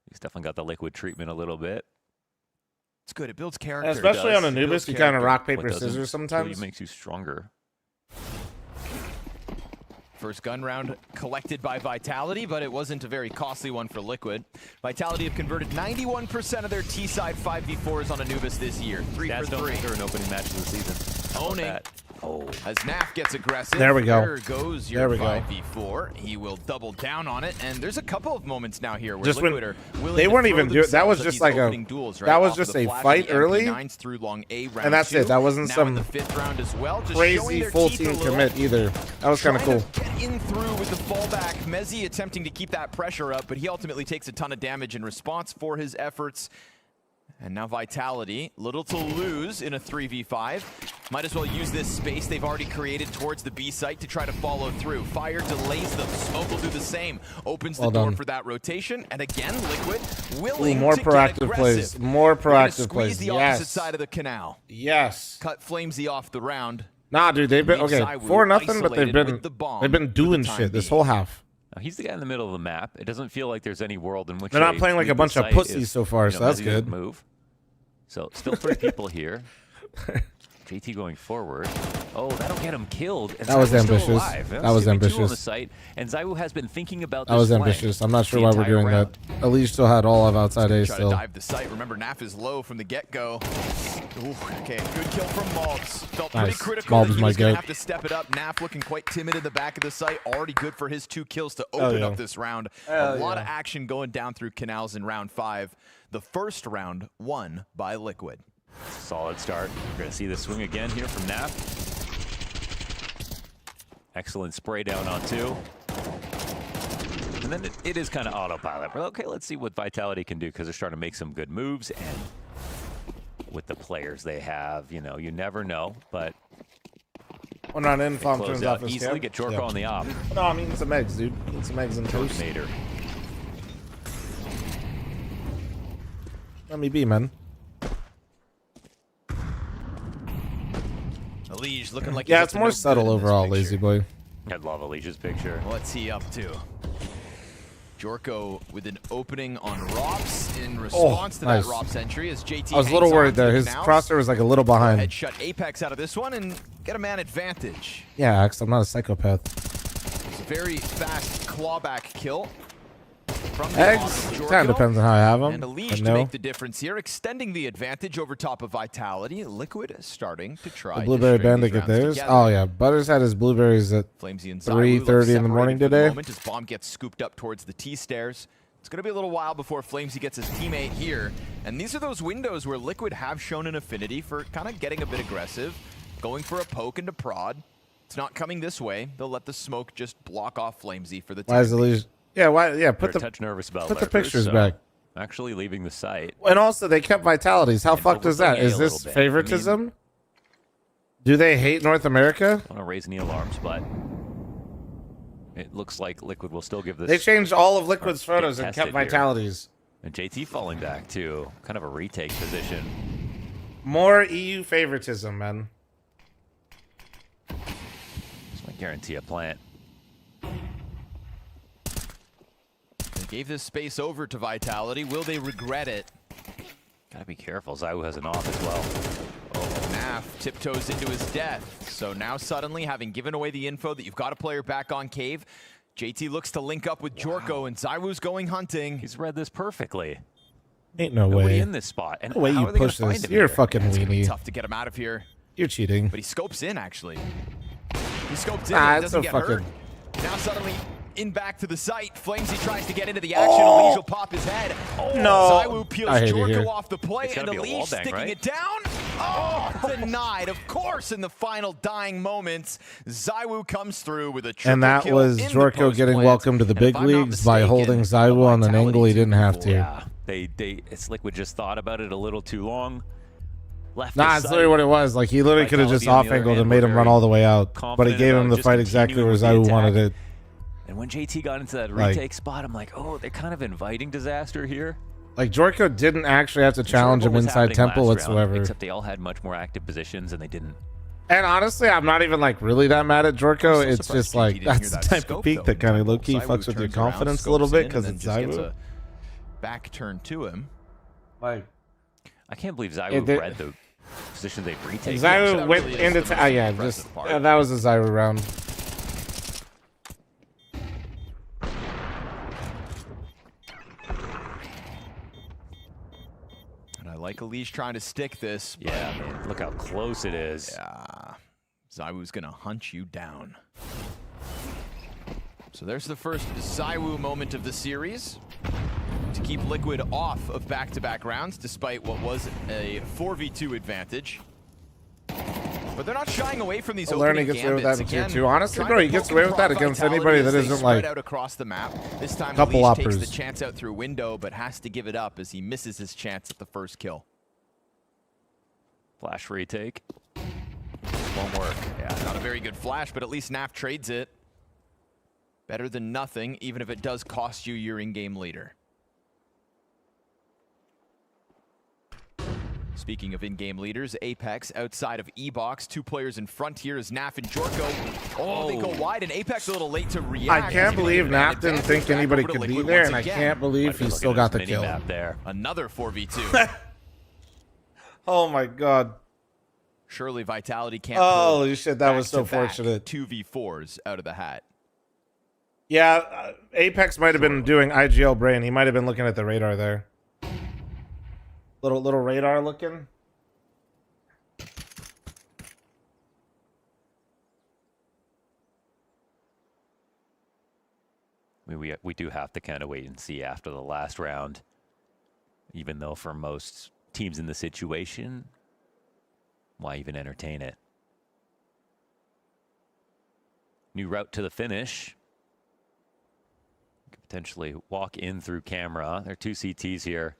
he's definitely got the liquid treatment a little bit. It's good. It builds character. Especially on It Anubis, builds you kind of character. rock, paper, What doesn't scissors kill you sometimes. makes you stronger. First gun round collected by Vitality, but it wasn't a very costly one for Liquid. Vitality have converted 91% of their T-side 5v4s on Anubis this year. 3 for 3. An opening match of the season. How about Owning. that? Oh. As Naf gets aggressive, There we go. There goes your There we go. 5v4. He will double down on it, and there's a couple of moments now here where Just Liquid when are willing they to weren't throw even doing that was themselves at just these like a opening duels, right? that was Off just the a flash fight of the early, MP9s through long A round and that's 2. it. That wasn't Now some in the 5th round as well, just crazy showing their full teeth a team little. commit either. That was kind of cool. Trying to get in through with the fallback. Mezzi attempting to keep that pressure up, but he ultimately takes a ton of damage in response for his efforts. And now Vitality, little to lose in a 3v5. Might as well use this space they've already created towards the B site to try to follow through. Fire delays them. Smoke will do the same. Opens the Well door done. for that rotation. And again, Liquid Ooh, willing more to get proactive aggressive. plays. More They're gonna proactive squeeze plays. the opposite Yes. side of the canal. Yes. Cut fl0msy off the round. Nah, dude, they've been Leave okay. Zywoo 4-0, but isolated with the bomb they've been for doing the time shit this being. whole half. Now, he's the guy in the middle of the map. It doesn't feel like there's any world in which They're not they playing like a sweep the bunch of site pussies if, so far, you so know, that's Mezzi doesn't good. Move. So still 3 people here. JT going forward. Oh, that'll get him killed. And That was Zywoo's still ambitious. alive. That was 2v2 on ambitious. the site, and Zywoo has been thinking about That this was flank ambitious. I'm not sure the why we're entire doing round. that. Elise still had all of outside A Try still. to dive the site. Remember, Naf is low from the get-go. Ooh, okay, good kill from Malbs. Felt pretty Nice. critical Malbs that he my was going to goat. have to step it up. Naf looking quite timid in the back of the site. Already good for his 2 kills to Hell open yeah. up this round. Hell A lot yeah. of action going down through canals in round 5. The first round won by Liquid. Solid start. We're going to see the swing again here from Naf. Excellent spray down on 2. And then it is kind of autopilot. We're okay, let's see what Vitality can do because they're starting to make some good moves. And with the players they have, you know, you never know. But When on in, they Fom close turns out off his easily, cam. get Jorko Yeah. on the op. No, I'm eating some eggs, dude. Eating some eggs and toast. Mater. Let me be, man. Elige looking like Yeah, he's it's up to more no subtle good in this overall, picture. lazy boy. I love Alicia's picture. What's he up to? Jorko with an opening on Rops in response to nice. that Rops entry as JT I was a little hangs worried on to there. the His canals. crosshair was like a little behind. Head shut Apex out of this one and get a man advantage. Yeah, Axe, I'm not a psychopath. It's a very fast clawback kill. From the Eggs, boss of kind Jorko. of depends on how I have them. And Elige but to no. make the difference here, extending the advantage over top of Vitality. Liquid starting to try The Blueberry to string Bandit these get rounds theirs. together. Oh, yeah. Butters had his blueberries at fl0msy and Zywoo look 3:30 in the morning separated for the today. moment as bomb gets scooped up towards the T-stairs. It's going to be a little while before fl0msy gets his teammate here. And these are those windows where Liquid have shown an affinity for kind of getting a bit aggressive, going for a poke into prod. It's not coming this way. They'll let the smoke just block off fl0msy for the Why is time the being. leash? Yeah, why? Yeah, put They're the a touch nervous about put the lurkers, pictures so back. actually leaving the site. And also, they kept Vitalities. How fucked is that? Is this favoritism? Do they hate North America? I don't want to raise any alarms, but it looks like Liquid will still give this. They changed all of Liquid's photos and kept Vitalities. And JT falling back too. Kind of a retake position. More EU favoritism, man. This might guarantee a plant. They gave this space over to Vitality. Will they regret it? Gotta be careful. ZywOo has an off as well. Oh, Naf tiptoes into his death. So now suddenly, having given away the info that you've got a player back on Cave, JT looks to link up with Jorko, and ZywOo's going hunting. He's read this perfectly. Ain't no Nobody way. in this spot. And no way how you are they push gonna this. find him You're a here? fucking It's gonna be weenie. tough to get him out of here. You're cheating. But he scopes in, actually. He scopes in, Ah, and it's doesn't so get fucking... hurt. Now suddenly in back to the site. fl0m tries to get into the action. Elige will pop his head. Oh, No. ZywOo peels I hate it here. Jorko off the play, It's and gotta be a wall Elige bang, sticking right? it down. Oh, denied. Of course, in the final dying moments, ZywOo comes through with a triple And that kill was in the Jorko getting post-plant. welcome to the And big if I'm not leagues by mistaken, holding ZywOo on an angle he didn't have to. Yeah, it's Liquid just thought about it a little too long. Left Nah, the it's site. literally what it was. Like, he literally could have just Vitality on the other off-angled hand and made were him run very all the way out. But he confident gave him about the just fight exactly where continuing with the ZywOo wanted attack. it. And when JT got into that Like- retake spot, I'm like, oh, they're kind of inviting disaster here. Like, Jorko didn't actually have to challenge Sure, him what was inside happening temple last round, whatsoever. except they all had much more active positions and they didn't. And honestly, I'm not even like really that mad at Jorko. I'm It's so just surprised like JT didn't hear that's the that type scope, of peak though, that kind of in low key temple. fucks with your ZywOo turns around, confidence a scopes little bit in, because and it's then just gets ZywOo. a back turn to him. Like, I can't believe ZywOo read the position they've retaken. ZywOo went into yeah, just that was a ZywOo round. And I like Elige trying to stick this. Yeah, man, look how close it is. Yeah, ZywOo's gonna hunt you down. So there's the first ZywOo moment of the series to keep Liquid off of back-to-back rounds, despite what was a 4v2 advantage. But they're not shying away from these Learning opening gets away with that in gambits. tier Again, 2. Honestly, trying bro, to he gets poke away and with that prod against Vitality anybody as that they isn't spread like out across the map. This time couple Elige takes the uppers. chance out through window, but has to give it up as he misses his chance at the first kill. Flash retake. Won't work. Yeah, not a very good flash, but at least Naf trades it. Better than nothing, even if it does cost you your in-game leader. Speaking of in-game leaders, Apex outside of E-Box. 2 players in front here is Naf and Jorko. Oh, they go wide, and Apex a little late to react. I can't believe Naf didn't think anybody could be there, and I can't believe he still got the kill. There. Another 4v2. Oh my god. Surely Vitality can't Holy pull shit, that was so back-to-back fortunate. 2v4s out of the hat. Yeah, Apex might have been doing IGL brain. He might have been looking at the radar there. Little radar looking. We do have to kind of wait and see after the last round, even though for most teams in the situation, why even entertain it? New route to the finish. Could potentially walk in through camera. There are 2 CTs here.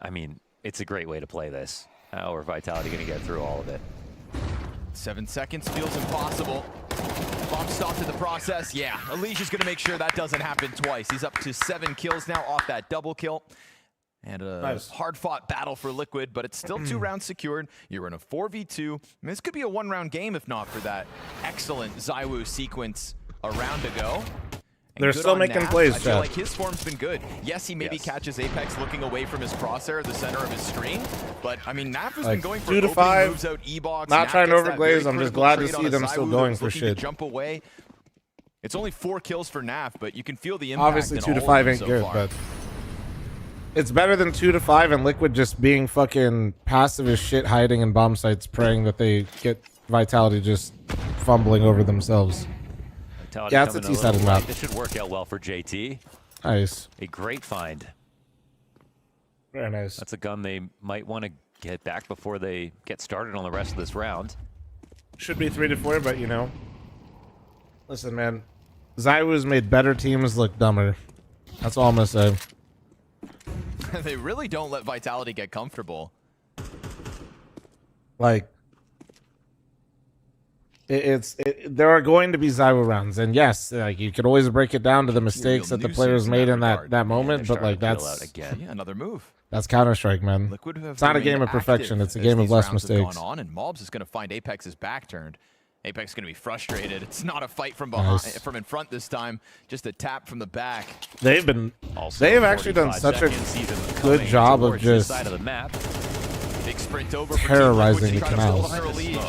I mean, it's a great way to play this. How are Vitality going to get through all of it? 7 seconds feels impossible. Bomb stopped in the process. Yeah, Elige is going to make sure that doesn't happen twice. He's up to 7 kills now off that double kill. And a hard-fought battle for Liquid, but it's still 2 rounds secured. You're in a 4v2. This could be a 1-round game if not for that excellent ZywOo sequence a round ago. And They're good still on making Naf. plays, I feel Chad. like his form's been good. Yes, he maybe catches Apex looking away from his crosshair at the center of his screen, but I mean, Naf has been Like, going for 2 to opening 5. moves out E-box. Not Naf trying to gets that very overglaze. I'm just critical glad to trade on see a them ZywOo still that going was for looking to shit. jump away. It's only 4 kills for Naf, but you can feel the impact. Obviously, in 2 to all 5 of them ain't so good, far. but it's better than 2 to 5 and Liquid just being fucking passive as shit, hiding in bomb sites, praying that they get Vitality just fumbling over themselves. Vitality Yeah, it's a coming T-sided little map. late. This should work out well for JT. Nice. A great find. Very nice. That's a gun they might want to get back before they get started on the rest of this round. Should be 3 to 4, but you know. Listen, man. ZywOo's made better teams look dumber. That's all I'm gonna say. They really don't let Vitality get comfortable. Like, there are going to be Zywo rounds, and yes, like you could always break it down to the mistakes that the players made in that moment, but like that's Yeah, another move. That's Counter-Strike, man. Liquid have It's not a game of remained perfection. active It's a as game of these less rounds have mistakes. gone on, and Mobs is going to find Apex's back turned. Apex is going to be frustrated. It's not a fight from behind, Nice. from in front this time. Just a tap from the back. They've actually done such a good job of just Big sprint over for terrorizing Team the Liquid to try to pull canals. her lead.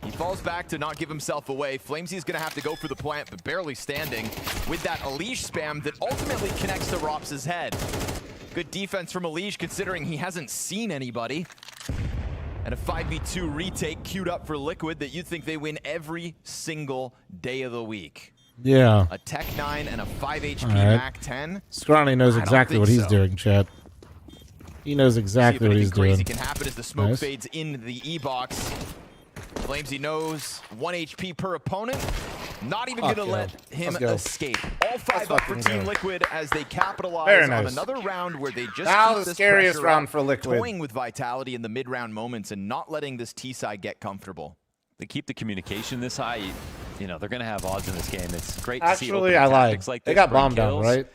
He falls back to not give himself away. fl0m's going to have to go for the plant, but barely standing with that Elish spam that ultimately connects to Rops's head. Good defense from Elish considering he hasn't seen anybody. And a 5v2 retake queued up for Liquid that you'd think they win every single day of the week. Yeah. A Tech 9 and a 5 HP All right. Mac 10. Scrawny knows I don't exactly think what he's so. doing, chat. He knows exactly what he's Crazy doing. can happen as the smoke Nice. fades in the E-box. fl0m's knows 1 HP per opponent. Not even Fuck going to yeah. let him Let's go. escape. All 5 Let's up for fucking Team go. Liquid as they capitalize Very on nice. another round where they just Now keep the this scariest pressure round up, for Liquid. toying with Vitality in the mid-round moments and not letting this T-side get comfortable. They keep the communication this high. You know, they're going to have odds in this game. It's great to see Actually, open I lied. tactics like They this got bring bombed down, kills. right?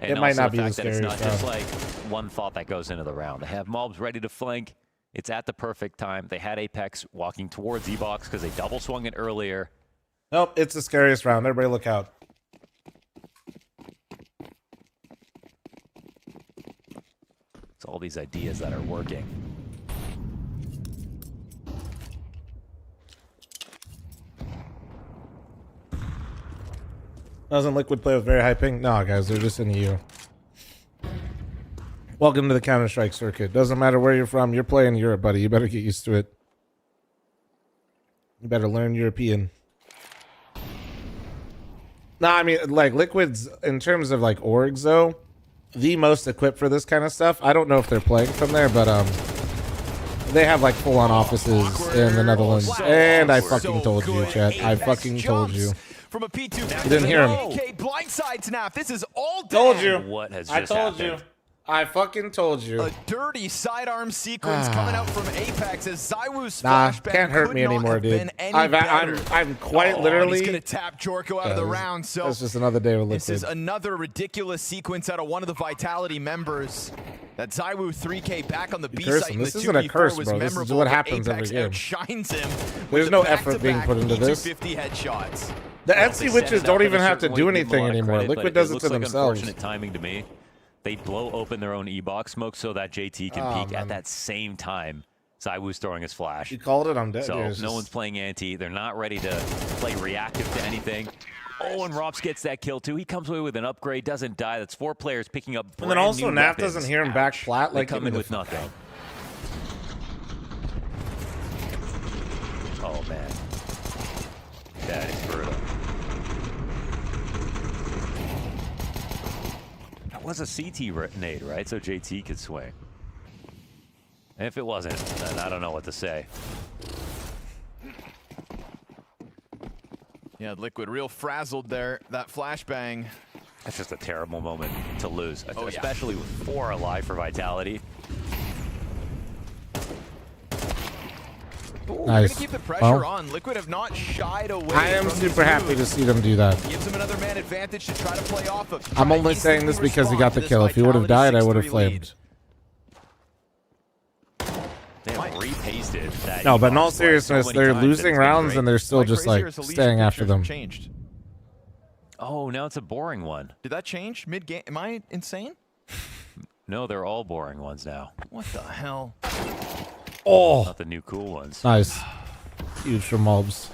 And It might also not be the fact that it's not scariest just round. like one thought that goes into the round. They have mobs ready to flank. It's at the perfect time. They had Apex walking towards E-box because they double swung it earlier. Nope, it's the scariest round. Everybody look out. It's all these ideas that are working. Doesn't Liquid play with very high ping? No, guys, they're just in the EU. Welcome to the Counter-Strike circuit. Doesn't matter where you're from. You're playing Europe, buddy. You better get used to it. You better learn European. No, I mean, like, Liquid's, in terms of, like, orgs, though, the most equipped for this kind of stuff. I don't know if they're playing from there, but, they have, like, full-on offices in the Netherlands. And I fucking told you, chat. I fucking told you. From a P2 You didn't hear him. AK blindside snap. This is all dead. Told you. What has I just told happened? you. I fucking told you. A dirty sidearm sequence coming out from Apex as Zywoo's Nah, flashbang can't hurt could me not anymore, have dude. been any I'm better. quite Oh, literally. He's gonna tap Jorko out of the round. So That's just another day with this is Liquid. another ridiculous sequence out of one of the Vitality members. That Zywoo 3K back on the B Curse site him. in This the isn't a 2v4 curse, was bro. This is memorable, what but happens every Apex game. outshines him with There's the no effort being back-to-back put into this. P250 headshots. The Well, Etsy they witches set it don't up in even a have to certain do way, give them a anything lot of anymore. credit, Liquid but does it looks to like themselves. Unfortunate timing to me. They blow open their own E-box smoke so that JT can Oh, peek man. at that same time. Zywoo's throwing his flash. You called it. I'm dead. So Dude, no it's just- one's playing anti. They're not ready to play reactive to anything. Oh, and Rops gets that kill too. He comes away with an upgrade, doesn't die. That's 4 players picking up And then also, Naf doesn't hear him back flat. They Like, come give in me with the- nothing. Oh man, that is brutal. That was a CT nade, right? So JT could swing. And if it wasn't, then I don't know what to say. Yeah, Liquid real frazzled there. That flashbang. That's just a terrible moment to lose, Oh, yeah. especially with 4 alive for Vitality. Ooh, we're Nice. gonna keep the pressure Well, on. Liquid have not shied away. I am from this super happy move. to see them do that. Gives him another man advantage to try to play off of. I'm only saying this because he got the kill. If he would have died, I would have flamed. They have repasted that. No, but in all E-box play seriousness, so many they're times that losing it's been rounds great. and they're still just like staying after them. Changed. Oh, now it's a boring one. Did that change mid game? Am I insane? No, they're all boring ones now. What the hell? Oh, Not the new cool ones. nice. Huge from mobs.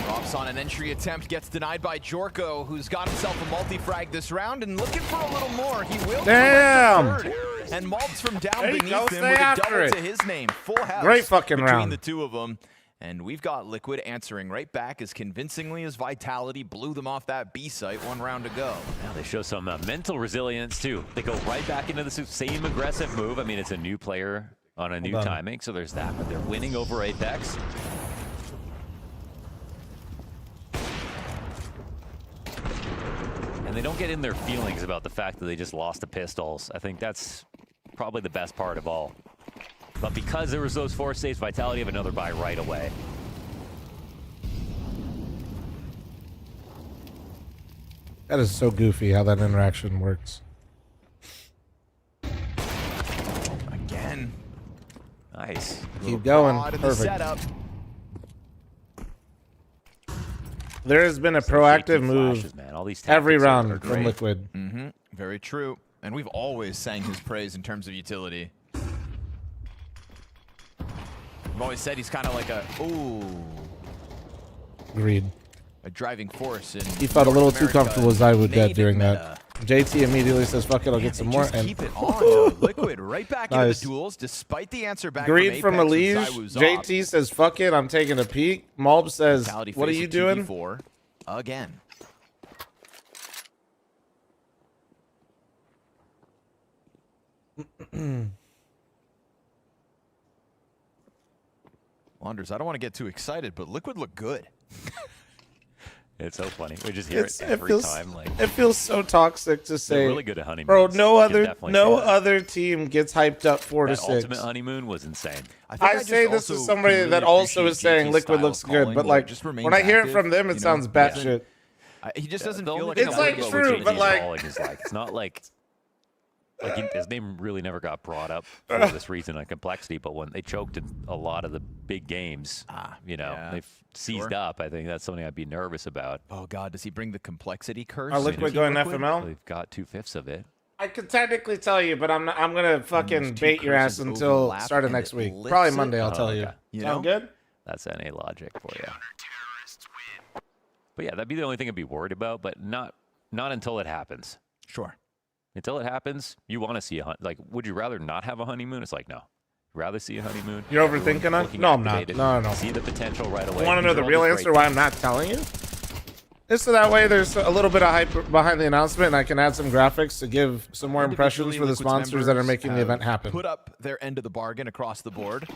Rops on an entry attempt, gets denied by Jorko, who's got himself a multi-frag this round and looking for a little more. He will. Damn! collect the third. And Mobs from down There you beneath go, him stay with a after double it. to his name. Full house. Great fucking between round. the two of them. And we've got Liquid answering right back as convincingly as Vitality blew them off that B site 1 round to go. Now they show some mental resilience too. They go right back into the same aggressive move. I mean, it's a new player on a new Hold on. timing, so there's that. But they're winning over Apex. and they don't get in their feelings about the fact that they just lost to Pistols. I think that's probably the best part of all. But because there was those 4 saves, Vitality have another buy right away. That is so goofy how that interaction works. Again. Nice. Keep going. Odd in the Perfect. setup. There has been a proactive move flashes, man. All these every tactics are round from great. Liquid. Mm-hmm. Very true. And we've always sang his praise in terms of utility. I've always said he's kind of like a Agreed. a driving force. In He felt a little North too America, comfortable with Zywood dead native during meta. that. JT immediately says, fuck it, I'll get some more. Just And keep it on, though. Liquid right back into Nice. the duels, despite the answer back Greed from Apex with Elige. Zywoo's off. JT says, fuck it, I'm taking a peek. Malb says, Vitality what are face you a doing? 2v4 again. Wonders, I don't want to get too excited, but Liquid look good. It's so funny. We just hear it every time. Like, it feels so toxic to say. they're really good at honeymoons. Bro, no You can other definitely say that. other team gets hyped up 4 to That 6. ultimate honeymoon was insane. I say this is somebody that also is saying Liquid looks good, but like when I hear it from them, it sounds batshit. He just doesn't The feel only like thing It's I'm like worried about true, with but JT's like- calling is like it's not like his name really never got brought up for this reason on complexity, but when they choked in a lot of the big games, you know, yeah, they've seized up. I think that's something I'd be nervous about. Oh God, does he bring the complexity curse? Are Liquid going FML? They've got 2/5 of it. I could technically tell you, but I'm gonna fucking bait your ass curses until overlap start of and next it week. lifts Probably it? Monday. I'll Oh, tell okay. you. You Sound know? good? That's NA logic for you. But yeah, that'd be the only thing I'd be worried about, but not until it happens. Sure. Until it happens, you want to see a like. Would you rather not have a honeymoon? It's like no. Rather see a honeymoon. You're Everyone's overthinking it? looking No, I'm not. activated, No. See the potential right away. You want to know These the are all real great answer why I'm not telling you? Just so that way there's a little bit of hype behind the announcement, and I can add some graphics to give some more impressions for the Liquid's sponsors that are members making the have event happen. Put up their end of the bargain across the board.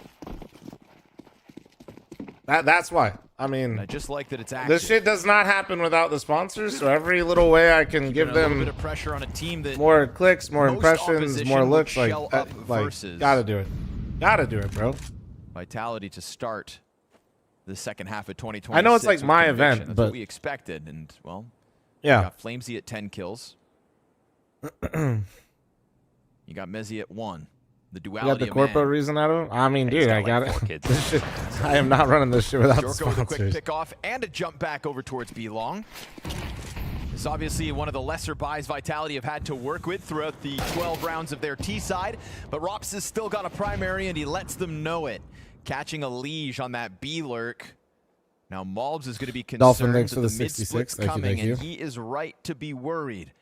That's why. I mean, I just like that it's active. this shit does not happen without the sponsors, so every little way I can give a little them bit of pressure on a team that more clicks, more most impressions, opposition more would looks, like, shell up versus. gotta do it. Gotta do it, bro. Vitality to start the second half of 2026. I know it's like with my conviction. event, That's but- what we expected, and well, Yeah. You got Flamesy at 10 kills. You got Mezzy at 1. The You duality got the of corpo man. reason out of it? I mean, He's dude, got I like got it. 4 kids. This shit, I am not running this shit without the Jorko with a quick sponsors. pick off and a jump back over towards B-Long. It's obviously one of the lesser buys Vitality have had to work with throughout the 12 rounds of their T-side, but Rops has still got a primary and he lets them know it. Catching a Liege on that B-lurk. Now Malbs is going to be Dolphin, concerned thanks that for the the 66. mid-split's Thank you, coming, thank you. and he is right to be worried.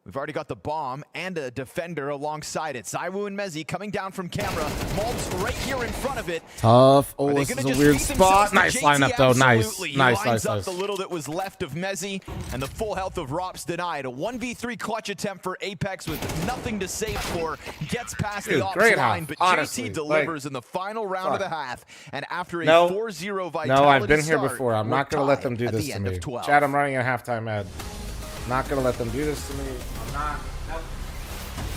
We've already got the bomb and a defender alongside it. Zywoo and Mezzy coming down from camera. Malbs right here in front of it. Tough. Are Oh, they this gonna is a just weird feed themselves spot. to Nice JT? lineup, though. Nice. Absolutely. He Nice, lines nice, up nice. the little that was left of Mezzy, and the full health of Rops denied. A 1v3 clutch attempt for Apex with nothing to save for. Gets past Dude, the ops great line, half, but honestly. JT delivers in the final round of fuck. the half. And after a No. 4-0 Vitality No, I've been here start, before. I'm we're not going to let them tied do at this the to end me. of 12. Chad, I'm running a halftime ad. Not going to let them do this to me. I'm not.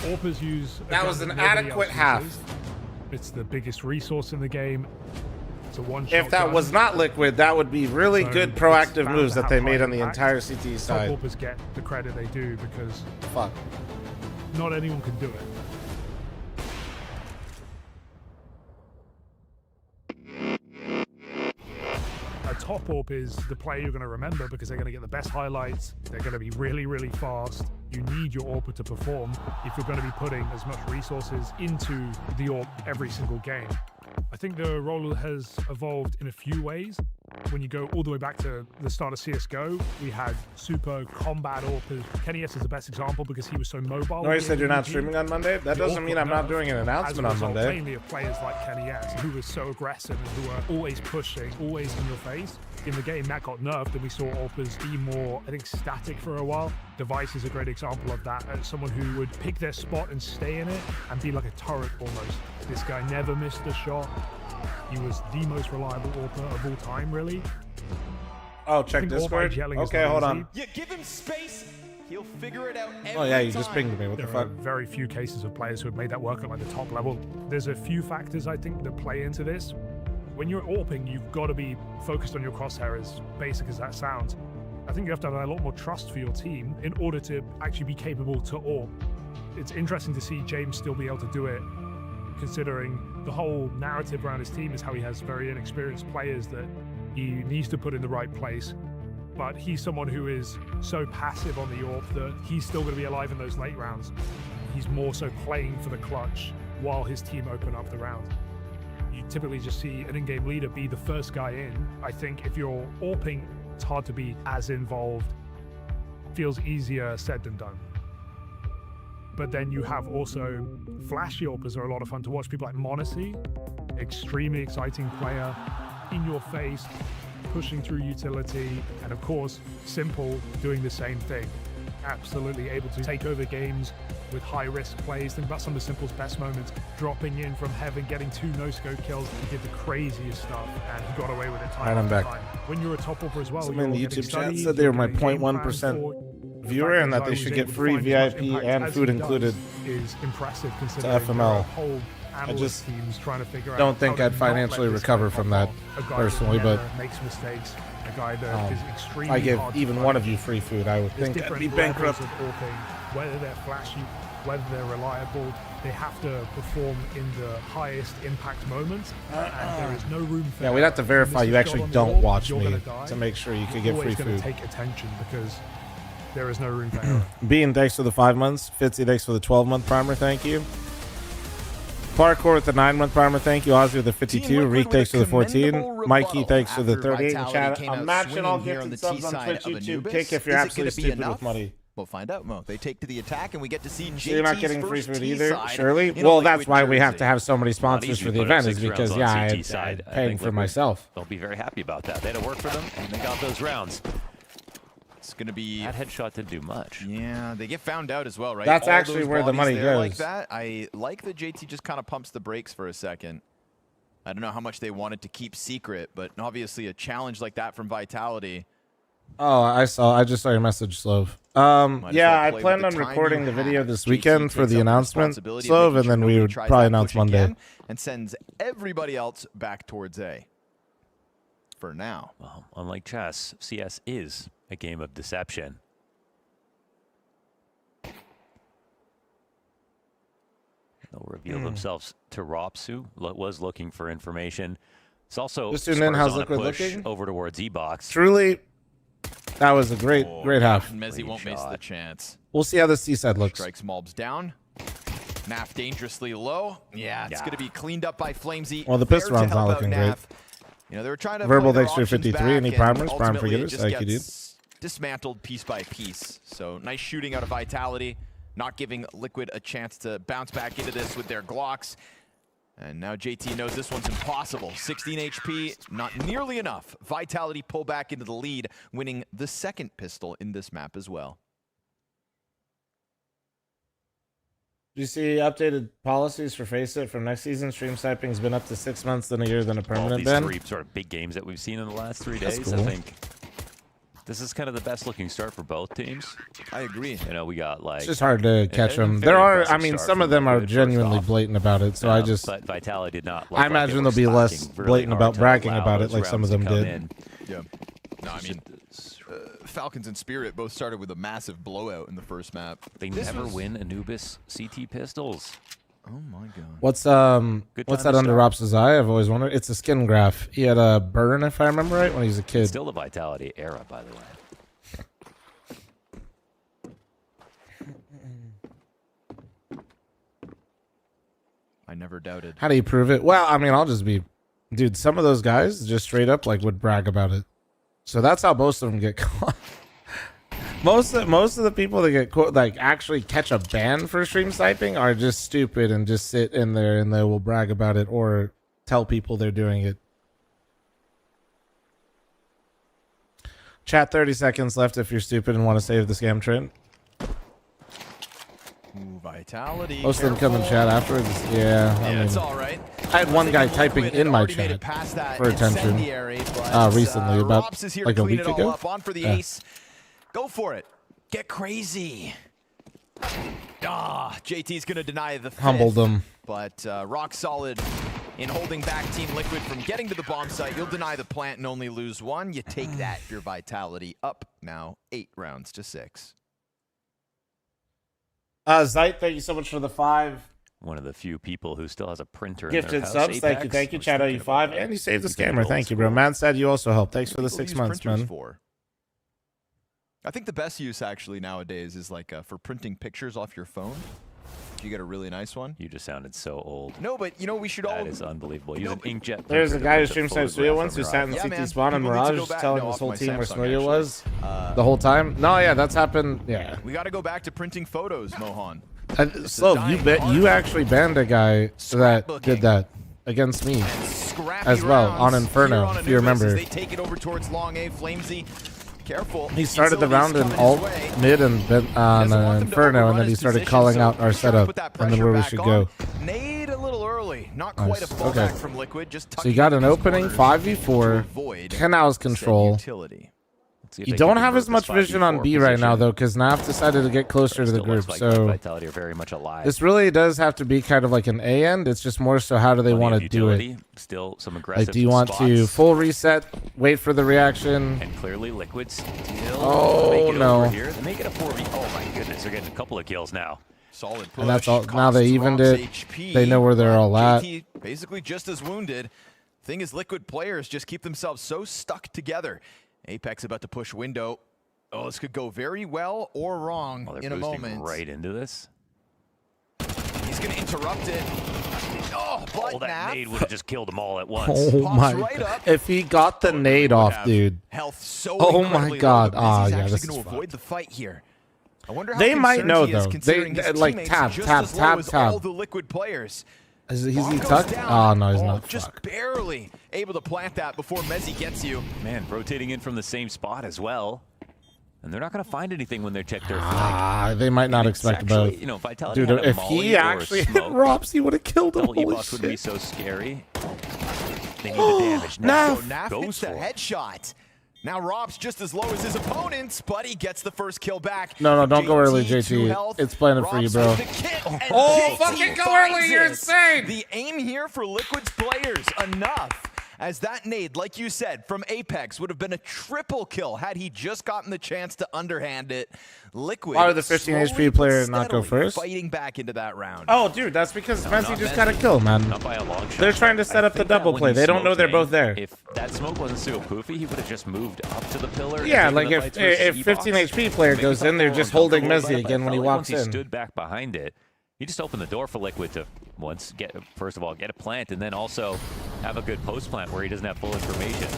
Orpers use a That gun was an that nobody adequate else half. uses. It's the biggest resource in the game. It's a one-shot If that gun. was not Liquid, that would be really So good it's proactive bound moves to that have they high made on the impact. entire CT Top side. Orpers get the credit they do because Fuck. not anyone can do it. A top AWP is the player you're going to remember because they're going to get the best highlights. They're going to be really, really fast. You need your AWPer to perform if you're going to be putting as much resources into the AWP every single game. I think the role has evolved in a few ways. When you go all the way back to the start of CSGO, we had super combat AWPers. Kenny S is the best example because he was so mobile. No, you with said you're not AWP. streaming on Monday? That The doesn't AWP mean I'm not nerf doing an announcement as on a result Monday. mainly of players like Kenny S, who was so aggressive and who were always pushing, always in your face. In the game, that got nerfed, and we saw AWPers be more, I think, static for a while. Device is a great example of that. As someone who would pick their spot and stay in it and be like a turret almost. This guy never missed a shot. He was the most reliable AWPer of all time, really. Oh, I check think Discord? AWP gelling is Okay, not hold easy. on. You give him space, He'll figure it out every Oh yeah, you just time. pinged me. What the There are fuck? very few cases of players who have made that work at like the top level. There's a few factors I think that play into this. When you're AWPing, you've got to be focused on your crosshair, as basic as that sounds. I think you have to have a lot more trust for your team in order to actually be capable to AWP. It's interesting to see James still be able to do it, considering the whole narrative around his team is how he has very inexperienced players that he needs to put in the right place. But he's someone who is so passive on the AWP that he's still going to be alive in those late rounds. He's more so playing for the clutch while his team open up the round. You typically just see an in-game leader be the first guy in. I think if you're AWPing, it's hard to be as involved. Feels easier said than done. But then you have also flashy AWPers are a lot of fun to watch. People like Monacy, extremely exciting player, in your face, pushing through utility, and of course, Simple doing the same thing. Absolutely able to take over games with high-risk plays. Think about some of Simple's best moments, dropping in from heaven, getting 2 no-scope kills. He did the craziest stuff, and he got away with it time Alright, I'm after back. time. When you're a top AWPer as well, Someone in the you're getting YouTube chat studies, said they were my you're getting game plans 0.1% for- viewer and that they should get free VIP and food included is impressive to considering FML. there are whole I analyst just teams trying to figure out don't think how I'd to not let financially this recover guy from pop that off. A guy personally, that but never makes mistakes, a guy that is if extremely I give hard to even find. one of you free food, I would There's think I'd different be levels bankrupt. of AWPing, whether they're flashy, whether they're reliable, they have to perform in the highest impact moments, and there is no room for Yeah, we'd have to error. verify Miss a you shot actually on the don't AWP, watch you're me gonna die. to make sure you could You're get free always gonna food. take attention because there is no room for error. Bean, thanks for the 5 months. Fitzy, thanks for the 12-month primer. Thank you. Parkour with the 9-month primer. Thank you. Ozzy with the 52. Reek, thanks for the 14. Mikey, thanks for the 38 in chat. I'm matching all gifted subs on Twitch, YouTube. Kick if you're absolutely stupid with money. We'll find out, Mo. They take to the attack, and we get to see So you're not JT's getting free first food T either, side surely? in a Well, that's liquid why we have jersey. to have so many sponsors easy for to the put up event, is 6 rounds because, on yeah, CT I'm side. I paying think for Liquid, myself. They'll be very happy about that. They had to work for them, and they got those rounds. It's going to be... That headshot didn't do much. Yeah, they get found out as well, right? That's All actually those where the bodies money there goes. Like that. I like that JT just kind of pumps the brakes for a second. I don't know how much they wanted to keep secret, but obviously a challenge like that from Vitality. Oh, I just saw your message, Slove. Yeah, I planned on recording the video this weekend for the announcement, Slove, and then we would probably announce Monday. And sends everybody else back towards A. For now. Well, unlike chess, CS is a game of deception. They'll reveal themselves to Ropsu, was looking for information. It's also Just tune in, how's on a Liquid push looking? over towards E-Box. Truly, that was a great half. Mezzi won't miss the chance. We'll see how the C-side looks. Strikes Mulbs down. Naf dangerously low. Yeah, it's going to be cleaned up by fl0m. Well, the pistol round's not looking great. You know, they were trying to Verbal play their thanks for options 53. back, Any and primers? Prime ultimately it forgetters? just Thank you, dude. gets dismantled piece by piece. So nice shooting out of Vitality, not giving Liquid a chance to bounce back into this with their Glocks. And now JT knows this one's impossible. 16 HP, not nearly enough. Vitality pull back into the lead, winning the second pistol in this map as well. Do you see updated policies for Face It from next season? Stream sniping's been up to 6 months than a year than a All permanent these ban. 3 sort of big games that we've seen in the last 3 That's days, cool. I think this is kind of the best looking start for both teams. I agree. You know, we got like It's just hard to catch them. There are, I mean, some of them are genuinely blatant about it, so I just, But Vitality did not. Look I like imagine they they'll be were less slacking really blatant hard about to bragging allow about it those like some of rounds them to come did. in. Yeah. No, I mean, Falcons and Spirit both started with a massive blowout in the first map. They never win Anubis CT pistols. Oh my god. What's time that to under start. Rops's eye? I've always wondered. It's a skin graph. He had a burn, if I remember right, when he was a kid. Still the Vitality era, by the way. I never doubted. How do you prove it? Well, I mean, I'll just be, dude. Some of those guys just straight up like would brag about it. So that's how most of them get caught. Most of the people that get caught, like actually catch a ban for stream sniping are just stupid and just sit in there and they will brag about it or tell people they're doing it. Chat 30 seconds left if you're stupid and want to save the scam train. Ooh, Vitality. Most of them come in chat afterwards. Yeah, I mean, it's all right. I had one guy typing in my Already made it chat past that for attention incendiary, but, recently, about Rops is here like to a clean week it all ago. up. On for the Yeah. ace. Go for it. get crazy. JT's going to deny the fifth. Humbled them. But rock solid in holding back Team Liquid from getting to the bomb site. You'll deny the plant and only lose one. You take that, your vitality up now 8 rounds to 6. Zeit, thank you so much for the 5. One of the few people who still has a printer Gifted in their house. subs, thank you, Chad OU5, and you saved the scammer. Thank you, bro. Man said you also helped. Thanks for the 6 months, man. I think the best use actually nowadays is like for printing pictures off your phone. You get a really nice one. You just sounded so old. No, but you know we should all. That is unbelievable. Use an inkjet. There's a guy who streams Smuya once who sat in CT spawn and Mirage telling his whole team where Smuya was the whole time. No, yeah, that's happened. Yeah. We got to go back to printing photos, Mohan. So you actually banned a guy that did that against me as well on Inferno, if you remember. They take it over towards long A. fl0m. Careful. He started the round in alt, mid, and on Inferno, and then he started calling out our setup and then where we should go. Nade a little early. Not quite a fallback from Liquid. Just so you got an opening 5v4, 10 hours control. You don't have as much vision on B right now, though, because Naf decided to get closer to the group. So Vitality are very much alive. this really does have to be kind of like an A end. It's just more so how do they want to do it. Still some aggressive Like, do you want to full reset, wait for the reaction? And clearly Liquid's still Oh, no. Here. They make it a 4v. Oh my goodness, they're getting a couple of kills now. Solid push. And that's all. Now they evened it. They know where they're all at. JT basically just as wounded. Thing is, Liquid players just keep themselves so stuck together. Apex about to push window. Oh, this could go very well or wrong in a moment. Right into this. He's going to interrupt it. Oh, but that nade would have just killed them all at once. Oh my! If he got the nade off, dude. Health so oh my God! Ah, yeah, this is going to avoid the fight here. I wonder how they might know though. They like tap. All the Liquid players. Is he tucked? Oh, no, he's not. Just barely able to plant that before Mezzi gets you. Man, rotating in from the same spot as well. And they're not going to find anything when they check their flank. Ah, they might not expect both. You know, Vitality dude, if he actually hit Rops, he would have killed him. Double E-boss would be so scary. They need the damage. Now Naf goes hits the for headshot. Now Rob's just as low as his opponents, but he gets the first kill back. No, don't go early, JT. It's planted for you, bro. Oh, fucking go early! You're insane! The aim here for Liquid's players, enough. As that nade, like you said, from Apex would have been a triple kill had he just gotten the chance to underhand it. Liquid. Why would the 15 HP player not go first? Fighting back into that round. Oh, dude, that's because Messi just got a kill, man. Not by a long shot. They're trying to set up the double play. They don't know they're both there. If that smoke wasn't so poofy, he would have just moved up to the pillar. Yeah, like if 15 HP player goes in, they're just holding Messi again when he walks in. He stood back behind it. He just opened the door for Liquid to first of all, get a plant, and then also have a good post plant where he doesn't have full information.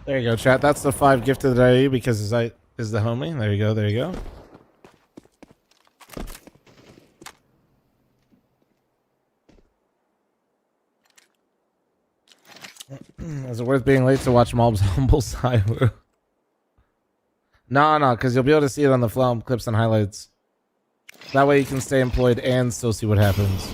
There you go, chat. That's the 5 gifted that I because is the homie. There you go. There you go. Is it worth being late to watch Mob's humble side? No, because you'll be able to see it on the fl0m clips and highlights. That way you can stay employed and still see what happens.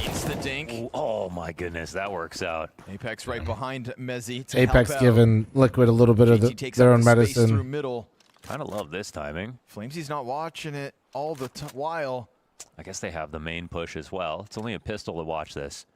Eats the dink. Ooh, oh my goodness, that works out. Apex right behind Mezzi. Apex giving Liquid a little bit of their own medicine. Through middle. Kind of love this timing. fl0m's not watching it all the while. I guess they have the main push as well. It's only a pistol to watch this.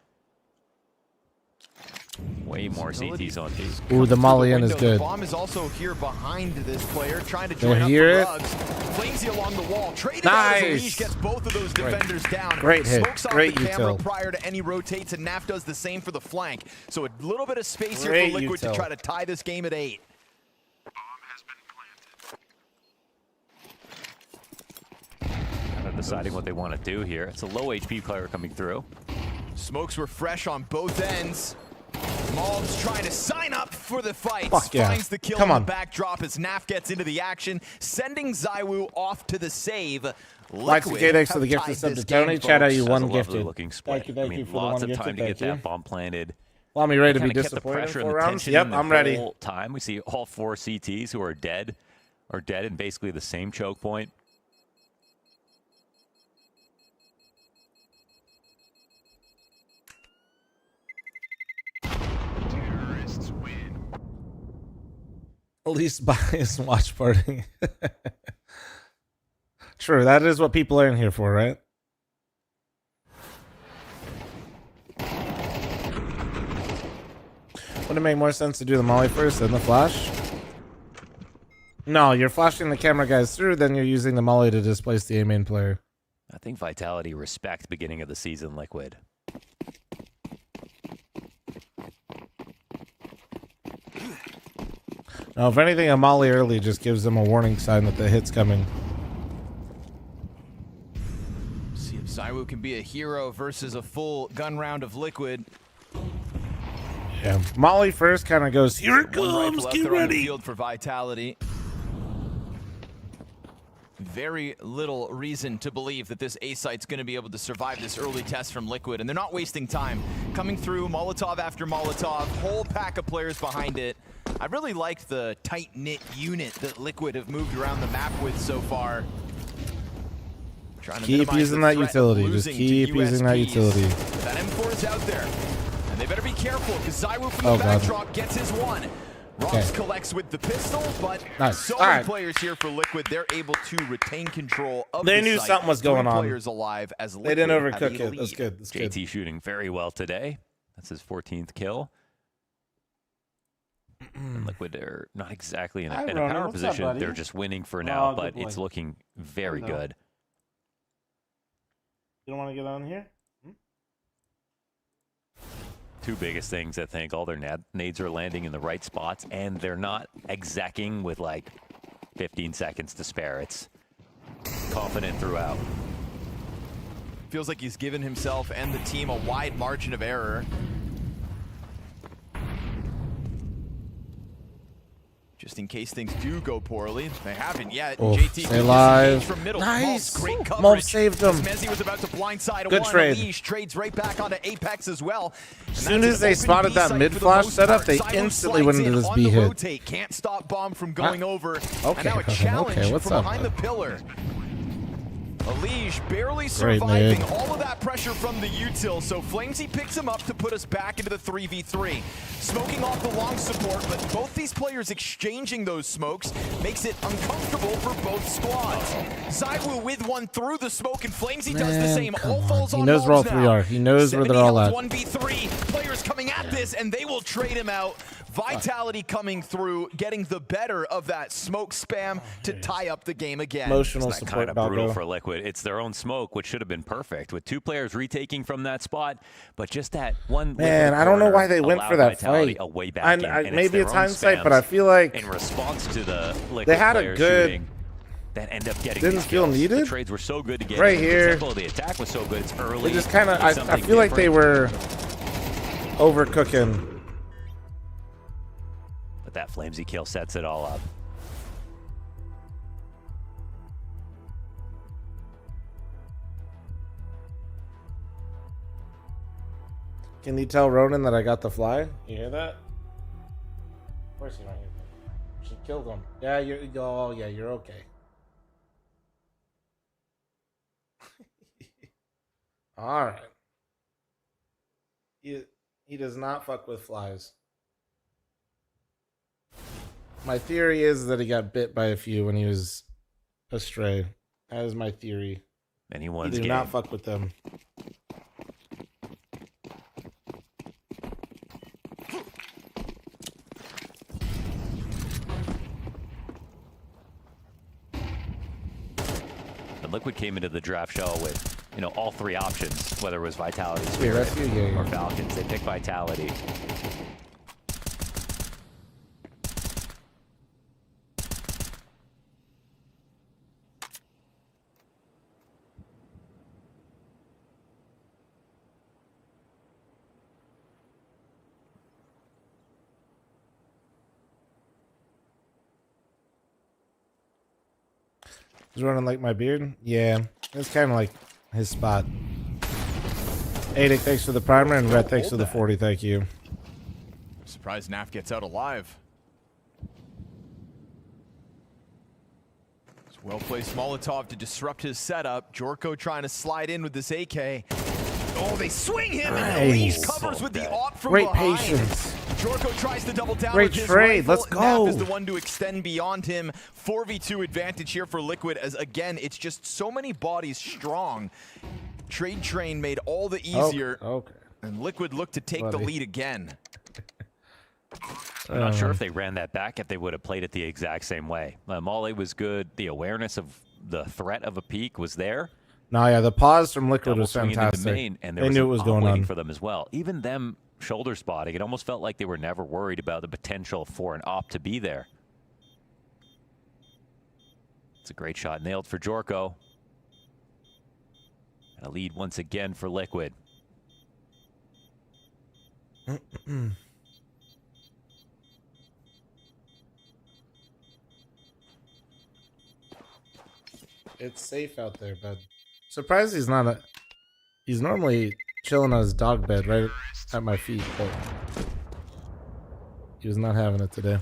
Way more CTs on these. Ooh, the molly in is good. The bomb is also here behind this player, trying to join up the rugs. fl0mzy along the wall. Nice. Gets both of those defenders down. Great hit. Smokes off Great the camera util. prior to any rotates, and Naf does the same for the flank. So a little bit of space here Great for Liquid util. to try to tie this game at 8. Deciding what they want to do here. It's a low HP player coming through. Smokes were fresh on both ends. Mob's trying to sign up for the fight. Fuck yeah. Finds the kill Come on on. the backdrop as Naf gets into the action, sending ZywOo off to the save. Likes KDX for the gifted sub to Tony. Chat out you one gifted. Thank you for for the lots one of time gifted. to get that bomb planted. Well, I'm ready to be Kinda kept the disappointed pressure in and 4 the rounds. tension Yep, in the I'm ready. whole time. We see all 4 CTs who are dead in basically the same choke point. At least bias watch party. True, that is what people are in here for, right? Would it make more sense to do the molly first and the flash? No, you're flashing the camera guys through, then you're using the molly to displace the A main player. I think Vitality respect beginning of the season Liquid. No, if anything, a molly early just gives them a warning sign that the hit's coming. See if ZywOo can be a hero versus a full gun round of Liquid. Yeah, molly first kind of goes, here it comes, Get get ready. On the ready. field for Vitality. Very little reason to believe that this A site's going to be able to survive this early test from Liquid, and they're not wasting time. Coming through Molotov after Molotov, whole pack of players behind it. I really liked the tight-knit unit that Liquid have moved around the map with so far. Trying to Keep using that utility. Just keep using that utility. That M4 is out there. And they better be careful, because ZywOo from the backdrop gets his one. Rox collects with the pistol, but so many players here for Liquid, they're able to retain control of the They knew site. something was going on. Players alive as They didn't Liquid overcook have a it. That's lead. good. That's good. JT shooting very well today. That's his 14th kill. And Liquid are not exactly in a power position. They're just winning for now, but it's looking very good. You don't want to get on here? Two biggest things, I think, all their nades are landing in the right spots, and they're not execing with like 15 seconds to spare. It's confident throughout. Feels like he's given himself and the team a wide margin of error. Just in case things do go poorly. They haven't yet. JT stay alive. from middle. Nice. Great coverage. Mulch saved him. Mezzi was about to blindside Good one. trade. Unleash trades right back onto Apex as well. As soon as they spotted that mid-flash setup, they instantly went into this B hit. Rotate. Can't stop bomb from going over. Okay, And now a challenge what's from up? behind the pillar. Elige barely Great surviving mid. all of that pressure from the util, so fl0m picks him up to put us back into the 3v3. Smoking off the long support, but both these players exchanging those smokes makes it uncomfortable for both squads. ZywOo with one through the smoke, and fl0m does the same. All falls on He knows where all Wolves three now. are. He knows where they're all at. 1v3, players coming at this, and they will trade him out. Vitality coming through, getting the better of that smoke spam to tie up the game again. Emotional It's support, kind of brutal Doggo. for Liquid. It's their own smoke, which should have been perfect, with two players retaking from that spot, but just that one. Man, I don't know why they went for that Vitality fight. a way back in, and maybe their it's own hindsight, but spams I feel like in response to the Liquid they had a players good. shooting that end up getting Didn't these feel kills. needed. The trades were so good to get Right in. here. The tempo of the attack was so good. It's early. They just kind of. Need I something feel like they different. were overcooking. But that fl0m kill sets it all up. Can you tell Ronan that I got the fly? You hear that? Of course you don't hear that. She killed him. Yeah, you're okay. All right. He does not fuck with flies. My theory is that he got bit by a few when he was astray. That is my theory. And he won. Do not fuck with them. And Liquid came into the draft shell with, you know, all three options, whether it was Vitality, Yeah, Spirit, rescue, yeah. or Falcons. They picked Vitality. Is Ronan like my beard? Yeah, it's kind of like his spot. Adic, thanks for the primer, and Red, thanks for the 40. Thank you. Surprised Naf gets out alive. Well-placed Molotov to disrupt his setup. Jorko trying to slide in with this AK. Oh, they swing him, and Elige covers with the AWP from Great behind. patience. Jorko tries to double down Great with his trade. rifle. Let's go. Nap is the one to extend beyond him. 4v2 advantage here for Liquid, as again, it's just so many bodies strong. Trade Train made all the easier. Okay. And Liquid looked to take the lead again. I'm not sure if they ran that back, if they would have played it the exact same way. Molly was good. The awareness of the threat of a peak was there. No, yeah, the pause from Liquid Double was swinging into fantastic. main, and there They was knew an it was op going waiting on for them as well. Even them shoulder spotting, it almost felt like they were never worried about the potential for an op to be there. It's a great shot nailed for Jorko. And a lead once again for Liquid. It's safe out there, bud. Surprised he's not he's normally chilling on his dog bed right at my feet, but he was not having it today.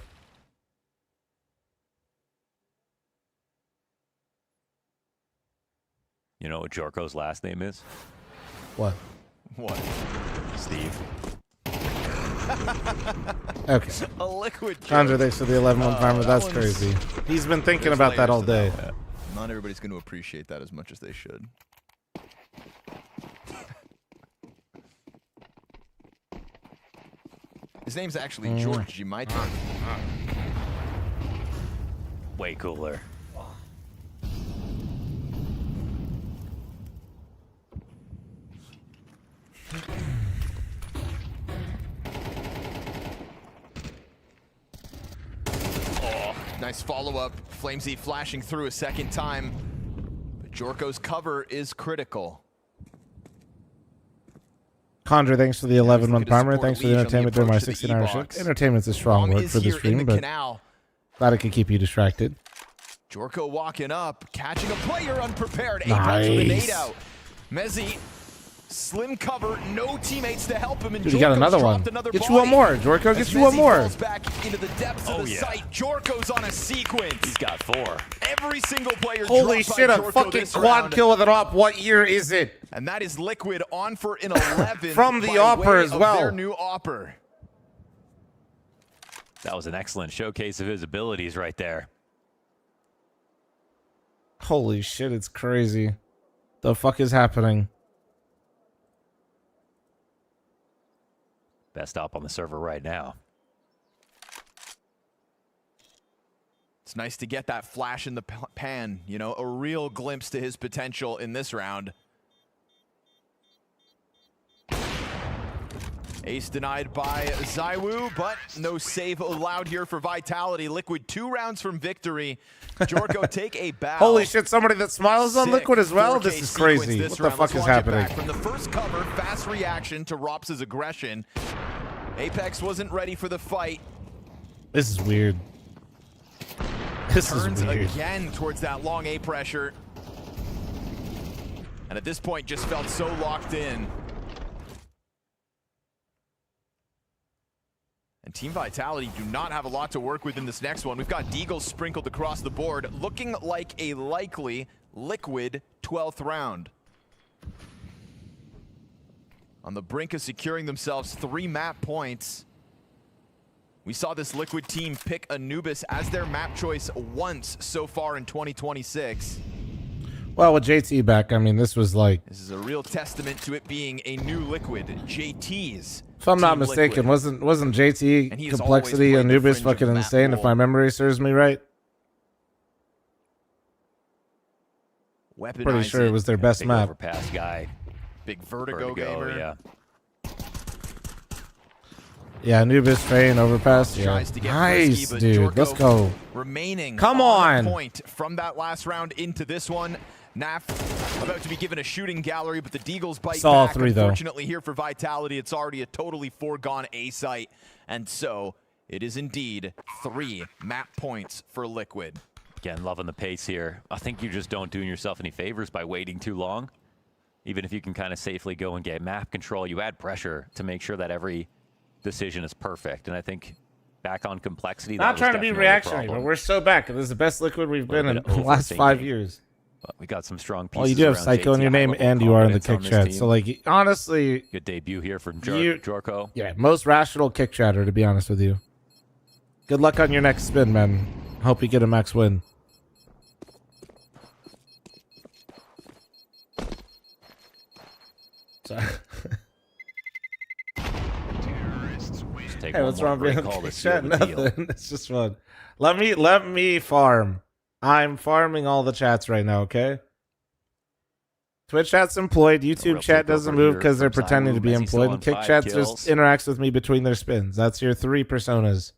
You know what Jorko's last name is? What? What? Steve. Okay. A Liquid Chandra, thanks for the 11-month farmer. That's crazy. He's been thinking about that all day. Not everybody's going to appreciate that as much as they should. His name's actually George. You might think. Way cooler. Nice follow-up. fl0m flashing through a second time. But Jorko's cover is critical. Conjure, thanks for the 11-month farmer. Thanks for the entertainment during my 16-hour shift. Entertainment's a strong word for the stream, but glad it can keep you distracted. Jorko walking up, catching a player unprepared. Nice. Apex with a nade out. Mezzi, slim cover, no teammates to help him. And Dude, you got another one. Get you one more, Jorko. Get you one more. Back into the depths of the site. Jorko's on a sequence. He's got 4. Every single player. Holy dropped shit! by A Jorko fucking this quad round. kill with an op. What year is it? And that is Liquid on for an 11 From the by Opper way as of well. Their new Opper. That was an excellent showcase of his abilities right there. Holy shit! It's crazy. The fuck is happening? Best op on the server right now. It's nice to get that flash in the pan, you know, a real glimpse to his potential in this round. Ace denied by Zywoo, but no save allowed here for Vitality. Liquid 2 rounds from victory. Jorko take a bow. Holy shit! Somebody that smiles on Sick Liquid as well. 4K This is sequence crazy. this What the round. fuck Let's is watch it happening? back. From the first cover, fast reaction to Rops' aggression. Apex wasn't ready for the fight. This is weird. This Turns is weird. again towards that long A pressure. And at this point just felt so locked in. And Team Vitality do not have a lot to work with in this next one. We've got Deagle sprinkled across the board, looking like a likely Liquid 12th round. On the brink of securing themselves 3 map points. We saw this Liquid team pick Anubis as their map choice once so far in 2026. Well, with JT back, I mean, this was like, This is a real testament to it being a new Liquid, JT's. if I'm not Team mistaken, Liquid. wasn't And JT he has complexity always played the Anubis fringe of fucking the map insane? If pool. my memory serves me right, Weaponize pretty sure it was their best Big map. overpass guy. Big Vertigo gamer. Yeah. Yeah, Anubis train overpass. Yeah. Tries to get Nice, frisky, but dude. Let's Jorko go. Remaining Come on on. point from that last round into this one. Naf about to be given a shooting gallery, but the Deagles bite Saw back. 3 though. Unfortunately here for Vitality, it's already a totally foregone A site. And so it is indeed 3 map points for Liquid. Again, loving the pace here. I think you just don't do yourself any favors by waiting too long. Even if you can kind of safely go and get map control, you add pressure to make sure that every decision is perfect. And I think back on complexity, Not that trying was to be definitely a reactionary, but problem. we're so back. This is the best Liquid we've been in bit of the last 5 overthinking. years. But we got some strong pieces. Well, you do have around Psycho in JT, your name, high-level and you are in the confidence kick on this chat. team. So, like, honestly, Good debut here from you- Jorko. yeah, most rational kick chatter, to be honest with you. Good luck on your next spin, man. Hope you get a max win. Sorry. Take Hey, one what's more wrong great with call to kick seal chat? the deal. Nothing. It's just fun. Let me farm. I'm farming all the chats right now, okay? Twitch chat's employed. YouTube chat doesn't move because they're pretending to be employed. And kick chat just interacts with me between their spins. That's your 3 personas.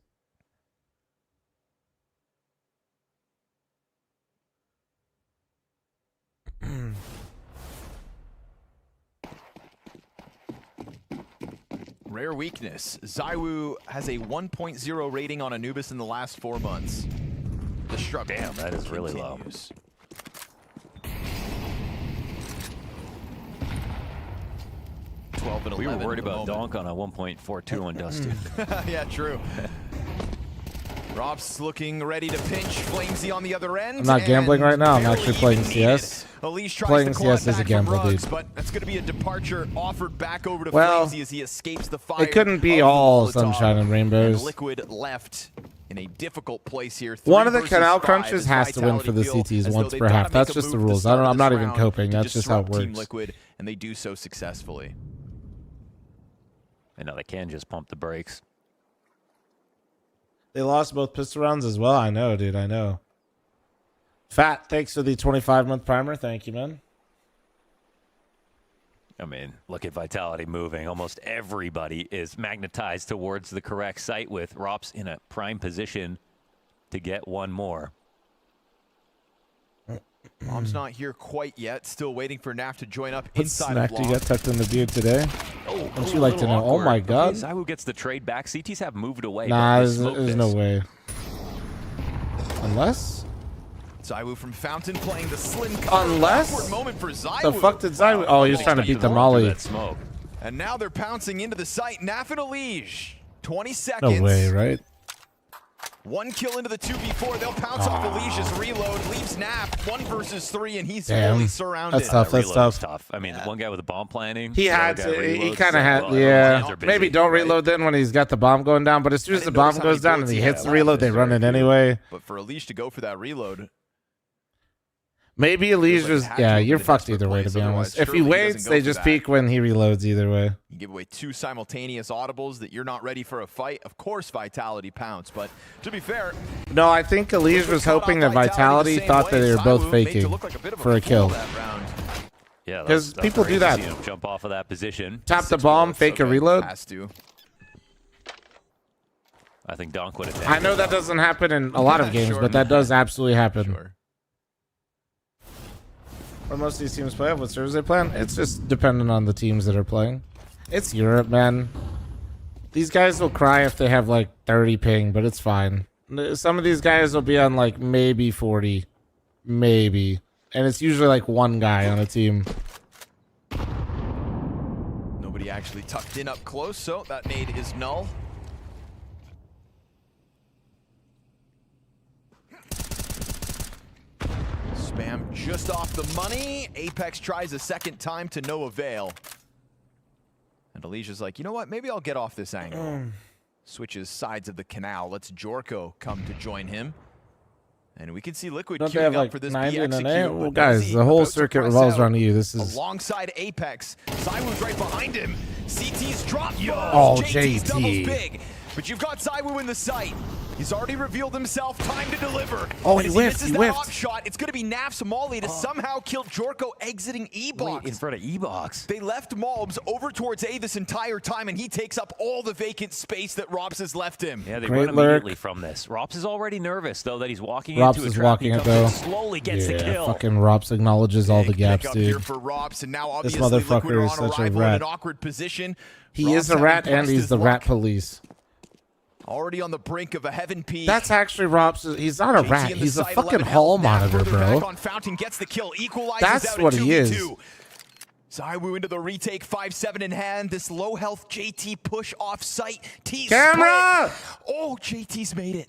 Rare weakness. Zywoo has a 1.0 rating on Anubis in the last 4 months. The struggle. Damn, that is really low. continues. We were worried about Donk on a 1.42 on Dustin. Yeah, true. Rob's looking ready to pinch. Flamesy on the other end. I'm not gambling right now. I'm actually playing CS. Elise tries Playing to claw CS it is a back gamble, from Ruggs, dude. but that's going to be a departure offered back over to Well, Flamesy as he escapes the fire. It couldn't be of the all Molotov. sunshine and rainbows. And Liquid left in a difficult place here. One of the 3 canal versus 5 crunches as has to win for the Vitality feel CTs as once though per they've half. gotta That's make a just the move to rules. start I'm this not even round coping. to That's just how it disrupt Team works. Liquid, and they do so successfully. And now they can just pump the brakes. They lost both pistol rounds as well. I know, dude. I know. Fat, thanks for the 25-month primer. Thank you, man. I mean, look at Vitality moving. Almost everybody is magnetized towards the correct site with Rops in a prime position to get one more. Mom's not here quite yet. Still waiting for Naf to join up What inside snack of do you Long. got tucked in the beard today? Oh, Don't you like to know? Oh my god. Okay, Zywoo gets the trade back. CTs have moved away. Nah, but they there's smoked no this. way. Unless? Zywoo from Fountain playing the slim Unless? awkward moment for Zywoo. The fuck did Zywoo? Oh, he was trying to beat the Molly. And now they're pouncing into the site. Naf and Elige. 20 seconds. No way, right? 1 kill into the 2v4. They'll pounce off Elige's reload. Leaves Naf 1 versus 3, and he's Damn. fully surrounded. That's tough. That's Reload's tough. I mean, one guy with a bomb planning. He the other had guy to. He reloads, kind so, of had. well, Yeah. everyone's hands are Maybe busy, don't right? reload then when he's got the bomb going down. But as soon as the bomb goes down and he hits the reload, they run it anyway. But for Elige to go for that reload, Maybe Elige was. had to Yeah, have you're been a fucked desperate either way, play, to be otherwise honest. If he surely he doesn't waits, go they for just that. peek when he reloads either way. you give away 2 simultaneous audibles that you're not ready for a fight. Of course, Vitality pounts. But to be fair, No, I think Elige was hoping that Vitality thought that they were both faking for a kill. Yeah, 'Cause that's people great do to that. see him jump off of that position. Tap the bomb, fake a reload. Has to. I think Donk would have. I know that doesn't happen in a lot of games, but that does absolutely happen. Or most of these teams play, what servers they play on? It's just dependent on the teams that are playing. It's Europe, man. These guys will cry if they have like 30 ping, but it's fine. Some of these guys will be on like maybe 40. Maybe. And it's usually like one guy on a team. Nobody actually tucked in up close, so that nade is null. Spam just off the money. Apex tries a second time to no avail. And Alicia's like, you know what? Maybe I'll get off this angle. Switches sides of the canal. Lets Jorko come to join him. And we can see Liquid Don't they queuing have up like for this 90 B and an execute. A? Well, but guys, Nazi the whole about to circuit press revolves out around you. This is. alongside Apex. Zywoo's right behind him. CT's drop bombs. Oh, JT's doubles JT. big. But you've got Zywoo in the sight. He's already revealed himself. Time to deliver. Oh, And he as whiffed, misses he that whiffed. op shot, it's going to be Naf's Molly to somehow kill Jorko exiting E-Box. In front of E-Box. They left Malbs over towards A this entire time, and he takes up all the vacant space that Robs has left him. Yeah, they Great run lurk. immediately from this. Rops is already nervous, though, that he's walking Rops into a is trap. walking He it comes in, though. slowly gets the kill. Fucking Rops acknowledges all the Big gaps, pickup here dude. for Robs, and now This obviously Liquid motherfucker are is on such a arrival in rat. an awkward position. He Robs is a having rat and pressed he's his the rat luck. police. Already on the brink of a heaven peak. That's actually Rob's. He's not a JT rat. in the He's a side, fucking 11 hall health. Naf monitor, further back bro. on Fountain gets the kill, equalizes That's out what at he is. 2v2. Zywoo into the retake, 5-7 in hand. This low health JT push off site. T Camera! split. Oh, JT's made it.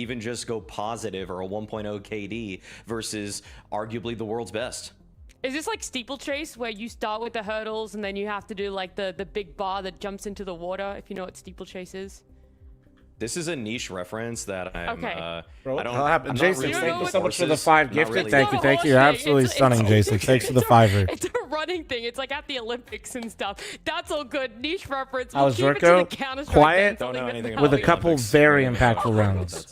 even just go positive or a 1.0 KD versus arguably the world's best. Is this like steeplechase where you start with the hurdles and then you have to do like the big bar that jumps into the water, if you know what steeplechase is? This is a niche reference that I'm. Okay. I don't. Jason, thank you so much for the 5 gifted. Really Thank you. You're absolutely stunning, Jason. Thanks for the 5-er. It's a running thing. It's like at the Olympics and stuff. That's all good. Niche reference. I was We'll keep it to Zorko, the Counter-Strike quiet, then, something with a couple Olympics. very impactful rounds.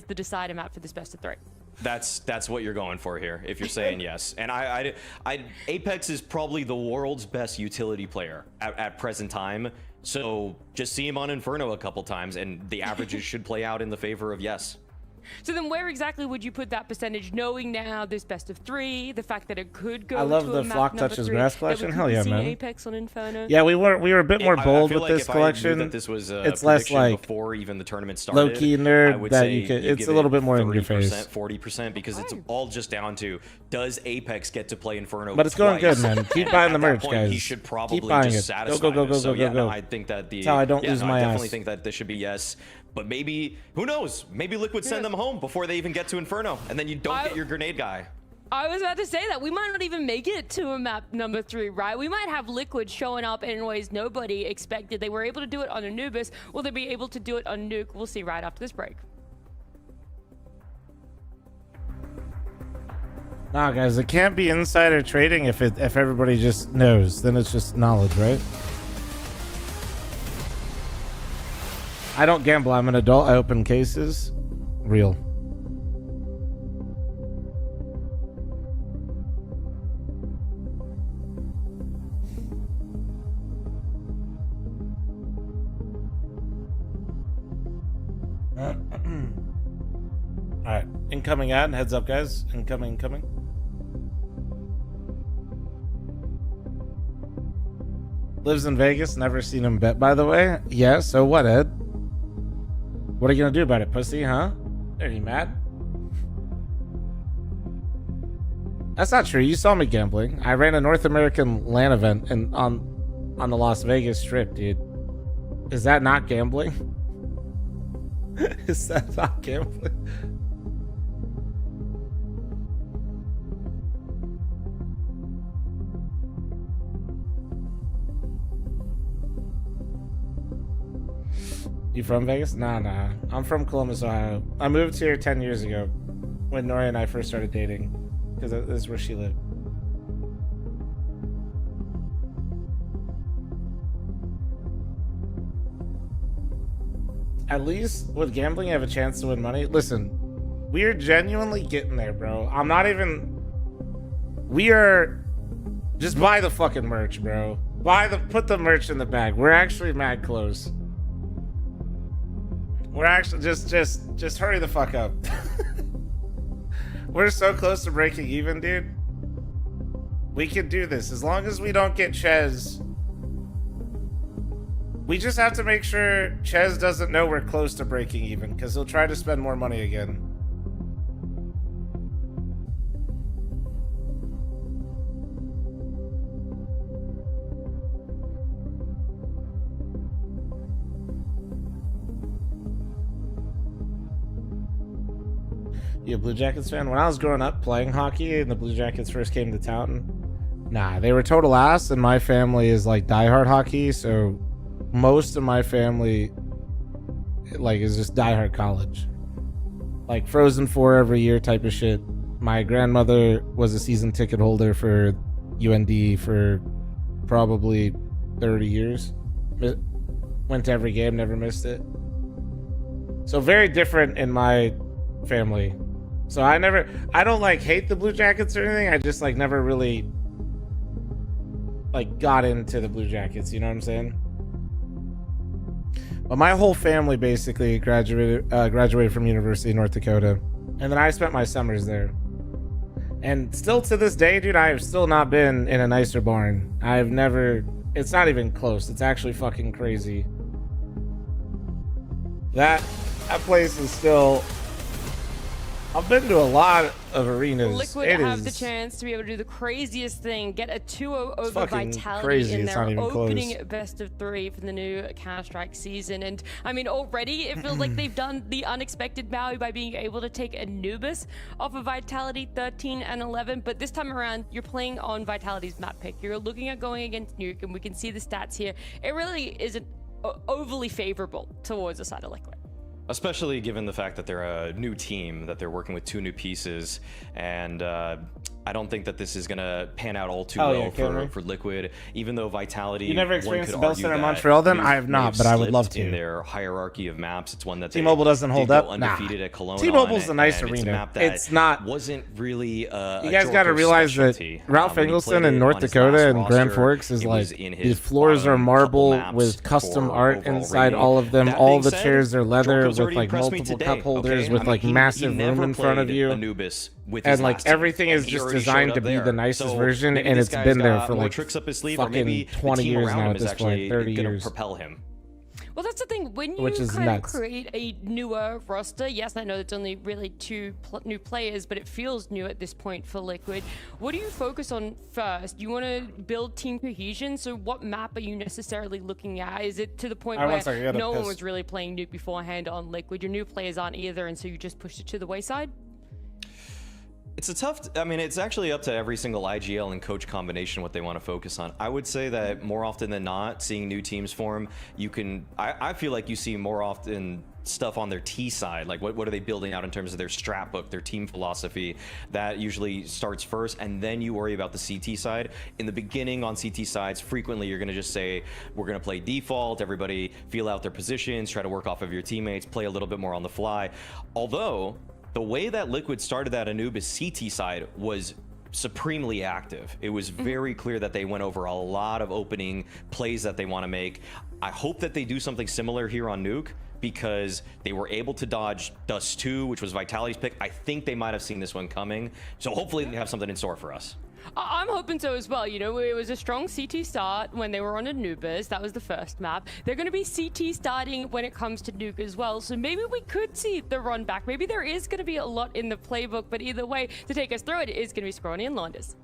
is the decider map for this best of 3. That's what you're going for here, if you're saying yes. And I Apex is probably the world's best utility player at present time. So just see him on Inferno a couple times, and the averages should play out in the favor of yes. So then where exactly would you put that percentage, knowing now there's best of 3, the fact that it could go I love to the a map Flock number Touches 3, grass that we collection. could Hell be yeah, seeing man. Apex on Inferno? Yeah, we were a bit more bold I feel with like this if collection. I knew that this was a It's less prediction like before even the tournament started, low-key I nerd would that say you could. you It's give a little it bit more in your 30%, face. 40%, because it's all just down to, does Apex get to play Inferno But it's going good, twice? man. Keep And buying the at that merch, point, guys. He should probably Keep buying just it. satisfy Go, go, go, us. So go, yeah, go, no, go. I think that That's how I don't lose my I definitely ass. think that this should be yes. But maybe, who knows? Maybe Liquid send them home before they even get to Inferno, and then you don't get your grenade guy. I was about to say that. We might not even make it to a map number 3, right? We might have Liquid showing up in ways nobody expected. They were able to do it on Anubis. Will they be able to do it on Nuke? We'll see right after this break. Nah, guys, it can't be insider trading if everybody just knows. Then it's just knowledge, right? I don't gamble. I'm an adult. I open cases. Real. Alright, incoming ad. Heads up, guys. Incoming. Lives in Vegas. Never seen him bet, by the way. Yeah, so what, Ed? What are you gonna do about it, pussy, huh? Are you mad? That's not true. You saw me gambling. I ran a North American LAN event on the Las Vegas Strip, dude. Is that not gambling? Is that not gambling? You from Vegas? Nah. I'm from Columbus, Ohio. I moved here 10 years ago when Nori and I first started dating, because this is where she lived. At least with gambling, you have a chance to win money. Listen, we're genuinely getting there, bro. I'm not even... We are... Just buy the fucking merch, bro. Put the merch in the bag. We're actually mad close. We're actually... Just hurry the fuck up. We're so close to breaking even, dude. We can do this. As long as we don't get Ches... We just have to make sure Ches doesn't know we're close to breaking even, because he'll try to spend more money again. You a Blue Jackets fan? When I was growing up playing hockey and the Blue Jackets first came to town, nah, they were total ass, and my family is like diehard hockey, so most of my family like is just diehard college. Like Frozen 4 every year type of shit. My grandmother was a season ticket holder for UND for probably 30 years. Went to every game, never missed it. So very different in my family. So I don't like hate the Blue Jackets or anything. I just like never really like got into the Blue Jackets, you know what I'm saying? But my whole family basically graduated from University of North Dakota. And then I spent my summers there. And still to this day, dude, I have still not been in a nicer barn. I've never... It's not even close. It's actually fucking crazy. That place is still... I've been to a lot of arenas. Liquid have the chance to be able to do the craziest thing, get a 2-0 over Vitality crazy. in It's their not even opening close. best of 3 for the new Counter-Strike season. And I mean, already it feels like they've done the unexpected Maui by being able to take Anubis off of Vitality 13 and 11. But this time around, you're playing on Vitality's map pick. You're looking at going against Nuke, and we can see the stats here. It really isn't overly favorable towards the side of Liquid. Especially given the fact that they're a new team, that they're working with 2 new pieces, and I don't think that this is going to pan out all too Oh, well yeah, for Liquid, even though Vitality... You never one experienced could the Bell argue Center that Montreal then? Nuke I have may not, but I would love slipped to. in their hierarchy of maps. It's one that T-Mobile doesn't hold did up? go Nah. undefeated at Cologne T-Mobile's on, a nice and it's a arena. map that It's not... wasn't really You guys got to Jorko's realize that specialty. Ralph When he Eggleston played in it North on his Dakota last and Grand roster, Forks is it like, was in the his floors are bottom couple marble maps with custom for art overall inside rating. all of them. That All being the said, chairs are leather Jorko's with already like impressed me multiple today, cup holders okay? with I like mean, he massive never room in front of played you. Anubis with his And like last team, everything is and he just already designed showed to up be there. the nicest So version, maybe and this it's guy's been there got for more like tricks up his sleeve, or fucking maybe the 20 team years around now him at is this actually point, 30 gonna years. propel him. Well, that's the thing. When you Which is kind of nuts. create a newer roster, yes, I know it's only really two new players, but it feels new at this point for Liquid. What do you focus on first? You want to build team cohesion, so what map are you necessarily looking at? Is it to the point Alright, one where second, I gotta no one piss. was really playing Nuke beforehand on Liquid? Your new players aren't either, and so you just pushed it to the wayside? It's a tough, I mean, it's actually up to every single IGL and coach combination what they want to focus on. I would say that more often than not, seeing new teams form, you can, I feel like you see more often stuff on their T side, like what are they building out in terms of their strat book, their team philosophy. That usually starts first, and then you worry about the CT side. In the beginning on CT sides, frequently you're going to just say, we're going to play default, everybody feel out their positions, try to work off of your teammates, play a little bit more on the fly. Although, the way that Liquid started that Anubis CT side was supremely active. It was very clear that they went over a lot of opening plays that they want to make. I hope that they do something similar here on Nuke, because they were able to dodge Dust 2, which was Vitality's pick. I think they might have seen this one coming. So hopefully they have something in store for us. I'm hoping so as well. You know, it was a strong CT start when they were on Anubis. That was the first map. They're going to be CT starting when it comes to Nuke as well. So maybe we could see the run back. Maybe there is going to be a lot in the playbook. But either way, to take us through it, it is going to be Scrawny and Landis.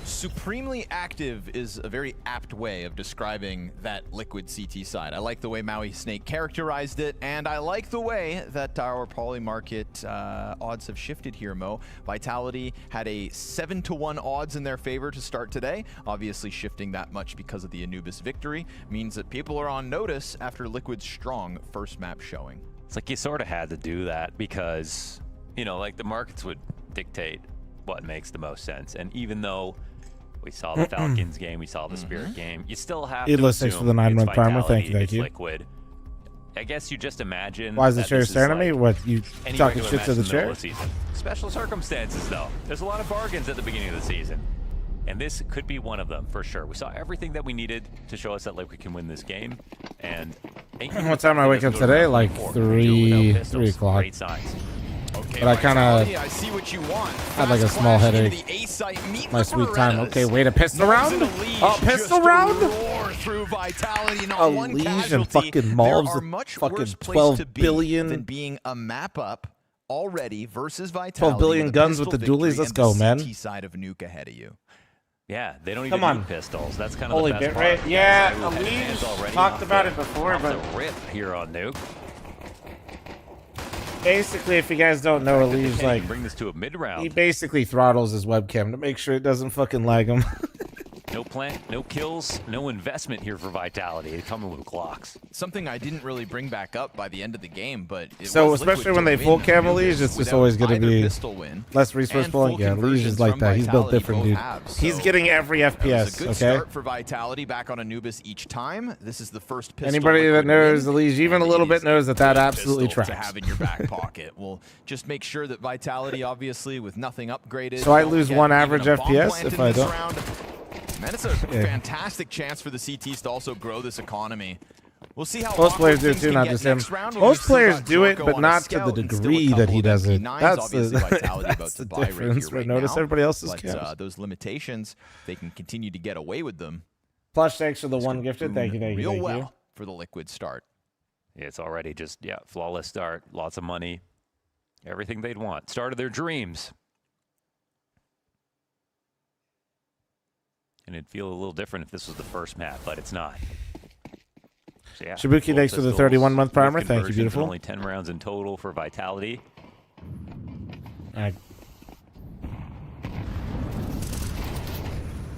Supremely active is a very apt way of describing that Liquid CT side. I like the way Maui Snake characterized it, and I like the way that our poly market odds have shifted here, Mo. Vitality had a 7-to-1 odds in their favor to start today. Obviously shifting that much because of the Anubis victory means that people are on notice after Liquid's strong first map showing. It's like you sort of had to do that because, you know, like the markets would dictate what makes the most sense. And even though we saw the Falcons game, we saw the Spirit game, you still have to Thanks for assume the 9-month it's primer. Vitality, Thank it's you. Liquid. I guess you just imagine. Why is the that chair this is staring at me? like What, you any talking regular shit match to the in middle chair? of season. Special circumstances, though. There's a lot of bargains at the beginning of the season. And this could be one of them, for sure. We saw everything that we needed to show us that Liquid can win this game. And what time I wake up today? Like 3 o'clock. Great signs. Okay, but I kind of I see what you want. had like a small headache. My sweet time. Okay, wait, a pistol round? Oh, pistol round? Through Vitality, not A one Liege and casualty. fucking Mauls There are with much fucking worse place 12 to be billion than being a map up already versus Vitality. 12 billion with a guns with the pistol dualies. victory Let's and go, the man. CT side of Nuke ahead of you. Yeah, they don't Come even on. need pistols. That's kind of Holy the best bit part. rate. Yeah, Zayu had Elise hands already talked off about the- it before, off but the rip here on Nuke. basically, if you guys don't know, Elise, like, Bring this to a mid-round. he basically throttles his webcam to make sure it doesn't fucking lag him. No plant, no kills, no investment here for Vitality. They come in with Glocks. Something I didn't really bring back up by the end of the game, but it So was especially Liquid when to they full win cam Anubis Liege, it's just without always going to either be pistol win less resource and pulling. full Yeah, Liege conversions is like from that. He's built Vitality different, both dude. halves, He's so getting every that was FPS, a good okay? start for Vitality back on Anubis each time. This is the first pistol Anybody that Liquid knows win, the Liege even a and little it bit is knows that that good absolutely pistol to tracks. have in your back pocket. We'll just make sure that Vitality, obviously, with nothing upgraded. So I don't lose get one even average a bomb FPS plant if in I this don't. round. Man, it's a fantastic chance for the CTs to also grow this economy. We'll see how Most players do awkward too, things not can just get him. next round when Most we've still players got do it, Jorko but on a not to scout the and still a degree that couple he of does it. MP9s. That's Obviously, the, Vitality about that's to the buy right difference. here, right Notice now. everybody else's But cams. those limitations, they can continue to get away with them. Plush, thanks for the one gifted. Thank you, thank you, Real thank well you. for the Liquid start. Yeah, it's already just, flawless start. Lots of money. Everything they'd want. Start of their dreams. And it'd feel a little different if this was the first map, but it's not. So, yeah, Shibuki, full thanks for the pistols, 31-month primer. with Thank you, conversions, beautiful. and only 10 rounds in total for Vitality.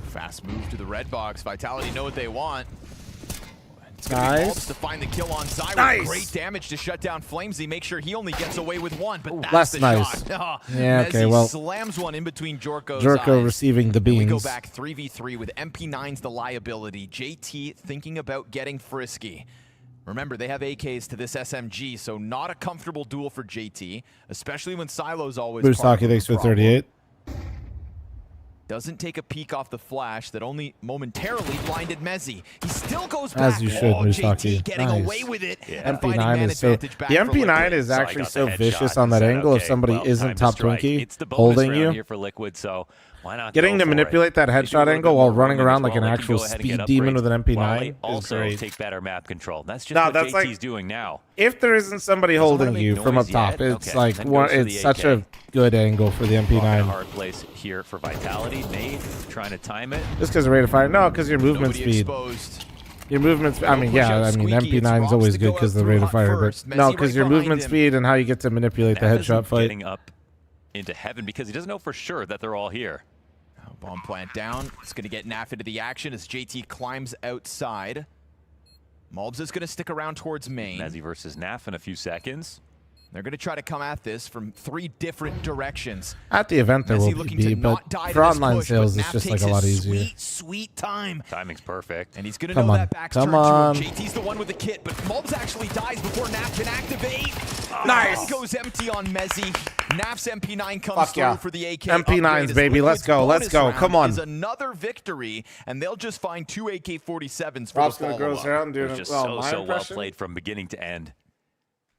Fast move to the red box. Vitality know what they want. It's gonna be Nice. Malbs to find the kill on Zy. Nice. Great damage to shut down fl0m. Make sure he only gets away with one, but that's less the nice. shot. Yeah, okay, Mezzi well, slams one in between Jorko's Jorko eyes. receiving the And we go beans. back 3v3 with MP9's the liability. JT thinking about getting frisky. Remember, they have AKs to this SMG, so not a comfortable duel for JT, especially when Silo's always Boost part Hockey, of the thanks for problem. 38. Doesn't take a peek off the flash that only momentarily blinded Mezzi. He still goes back. As you should, Moose JT Hockey. getting Nice. away with it. MP9 is so. The MP9 is actually so vicious on that angle if somebody isn't top Twinkie It's the bonus holding round you. here for Liquid, so why not Getting go to for manipulate it? that They do a headshot little angle bit while more running roaming around as like an well. They can actual go ahead and get speed demon upgrades with an while they MP9 is also great. take better map control. That's just No, what that's JT's like- doing now. If there isn't somebody holding you from up top, it's like one. It's such a good angle for the MP9. Hard place here for Vitality. Nate trying to time it. Just because of rate of fire? No, because your movement Nobody speed. exposed. Your movement. I mean, yeah. I mean, MP9 is always good because of the rate of fire, but no, because your movement speed and how you get to manipulate the Nav headshot isn't fight. Getting up into heaven because he doesn't know for sure that they're all here. Bomb plant down. It's going to get Naf into the action as JT climbs outside. Malbs is going to stick around towards main. Mezzi versus Naf in a few seconds. They're going to try to come at this from 3 different directions. At the event there Mezzi will looking be, to but not die for to this online push, sales, but it's Naf just like takes a lot his easier. Sweet time. Timing's perfect. And he's going to Come know on. that back's Come turned on. to him. JT's the one with the kit, but Malbs actually dies before Naf can activate. Nice. Gun goes empty on Mezzi. Naf's MP9 comes Fuck through yeah. for the AK. MP9s, upgrade as baby. Let's Liquid's go. Let's bonus go. round Come on. Is another victory, and they'll just find 2 AK-47s for Rob's the gonna grow his follow-up. hair out and It do was it. just Well, my so well impression. played from beginning to end.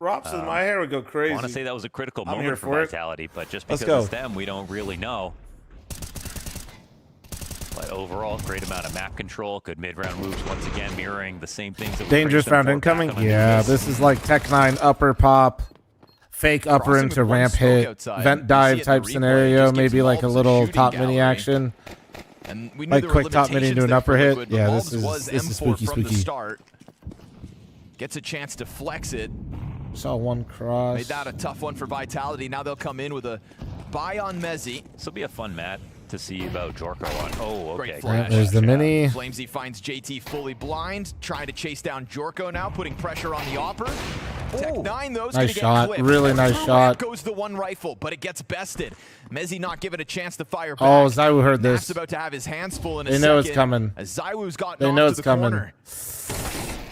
Rob's with my hair would go crazy. I want to say that was a critical I'm here moment for for it. Vitality, but just Let's because go. it's them, we don't really know. But overall, great amount of map control, good mid-round moves, once again mirroring the same things that we Dangerous praised them round for incoming. back on the Yeah, news. this is like Tech 9 upper pop, fake upper Crossing into with one ramp smoke hit, outside. vent You see dive it in type the replay, scenario, just gives maybe like a Malbs little shooting top mini gallery. action. And we knew Like there quick were top mini into an limitations there upper for hit. Liquid, but Yeah, Malbs this was is M4 spooky, from the spooky. start. Gets a chance to flex it. Saw one cross. Made that a tough one for Vitality. Now they'll come in with a buy on Mezzi. This will be a fun mat to see about Jorko on. Oh, okay. Great flash. There's the mini. fl0m finds JT fully blind, trying to chase down Jorko now, putting pressure on the Opper. Tech 9, though, is Nice gonna shot. get clipped. Really nice Through shot. ramp goes the one rifle, but it gets bested. Mezzi not given a chance to fire back. Oh, Zywoo heard Naf's this. about to have his hands full in a They second. know it's coming. As Zywoo's gotten They off know to it's the coming. corner.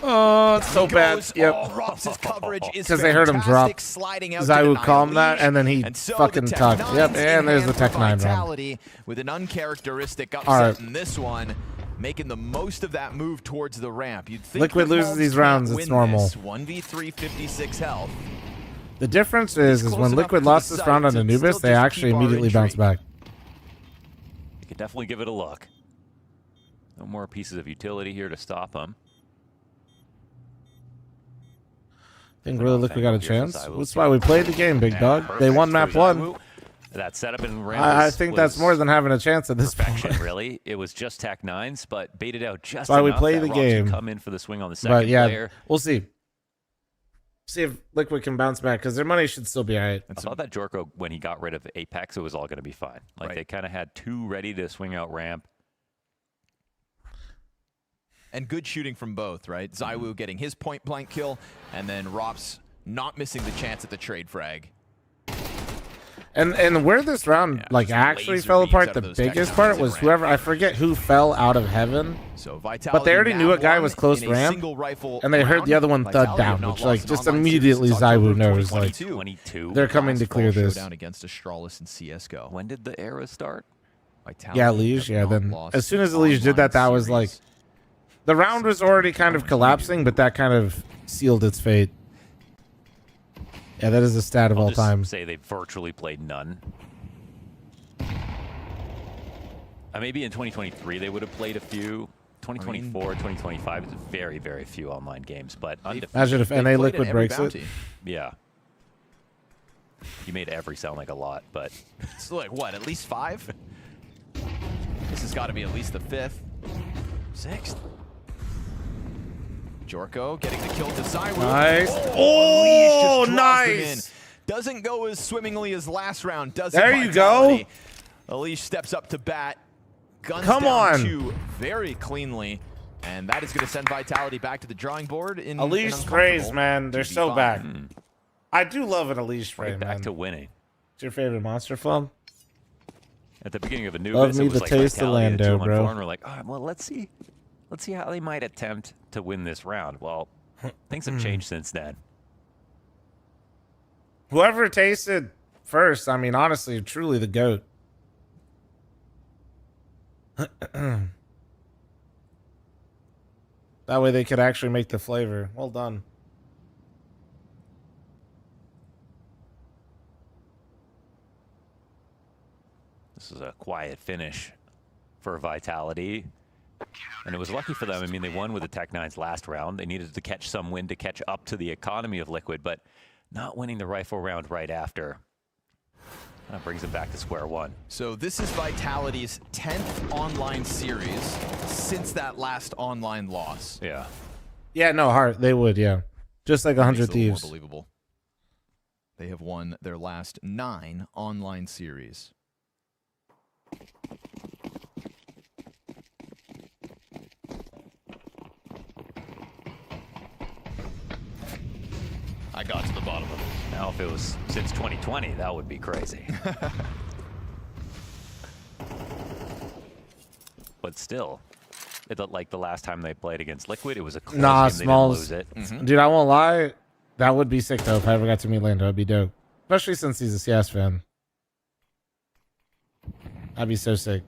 Oh, it's so He bad. goes, Yep. oh, Robs' coverage is Because they heard him drop. fantastic, sliding out to Zywoo deny calmed that, Unleash. and then he And so fucking the Tech tucked. 9's Yep, and there's the in Tech hand 9 for round. Vitality with an uncharacteristic upset All right. in this one, making the most of that move towards the ramp. You'd think Liquid that loses Malbs these can't rounds, it's win normal. this. 1v3, 56 health. The difference is close when enough Liquid to the lost this site round on to Anubis, still they just actually keep our immediately intrigue. bounced back. You could definitely give it a look. No more pieces of utility here to stop them. I think really Liquid got a chance. That's why we played the game, big dog. They won map 1. That setup and ramp I was- think that's was more than having a chance at this perfection, point. really. It was just Tech 9s, but baited out just That's why we enough play that the Robs could game. come in for the swing on the second But yeah, player. we'll see. See if Liquid can bounce back because their money should still be all right. I thought that Jorko, when he got rid of Apex, it was all going to be fine. Like they kind of had 2 ready to swing out ramp. And good shooting from both, right? Zywoo getting his point blank kill, and then Rops not missing the chance at the trade frag. And where this round like actually fell apart, the biggest part was whoever, I forget who fell out of heaven. So Vitality But they already knew a guy won was close in a ramp, single rifle and they heard the round. other one thud Vitality down, have not which lost like an just online immediately series since October Zywoo knows like 22. they're coming to Last clear fall this. showdown against Astralis and CS:GO. When did the era start? Vitality Yeah, have Liege. Yeah, not then lost as soon as an Liege did that, that online was like series. the round was already kind of collapsing, but that kind of sealed its fate. Yeah, that is a stat of I'll all just time. say they virtually played none. Maybe in 2023 they would have played a few. 2024, 2025 is very, very few online games, but Imagine if NA Liquid breaks it. Yeah. You made every sound like a lot, but It's like, what, at least 5? This has got to be at least the 5th. 6th. Jorko getting the kill to Zywoo. Nice. Unleash just Oh, draws them nice. in. Doesn't go as swimmingly as last round, does There it? you go. Unleash steps up to bat. Guns Come down on. 2 very cleanly. And that is going to send Vitality back to the drawing board. In Elise sprays, man. They're so back. I do love an Elise spray, Right back to winning. What's your favorite monster film? At the beginning of a new Love it me was the like taste of Vitality at Lando, 2-1-4, bro. and we're like, all right, well, let's see how they might attempt to win this round. Well, things have changed since then. Whoever tasted first, I mean, honestly, truly the GOAT. That way they could actually make the flavor. Well done. This is a quiet finish for Vitality. And it was lucky for them. I mean, they won with the Tech-9's last round. They needed to catch some wind to catch up to the economy of Liquid, but not winning the rifle round right after. That brings them back to square one. So this is Vitality's 10th online series since that last online loss. Yeah. Yeah, no, heart. They would, yeah. Just like 100 Thieves. More believable. They have won their last 9 online series. I got to the bottom of it. Now, if it was since 2020, that would be crazy. But still, like the last time they played against Liquid, it was a close game. They didn't lose it. Dude, I won't lie. That would be sick, though, if I ever got to meet Lando. It'd be dope. Especially since he's a CS fan. That'd be so sick.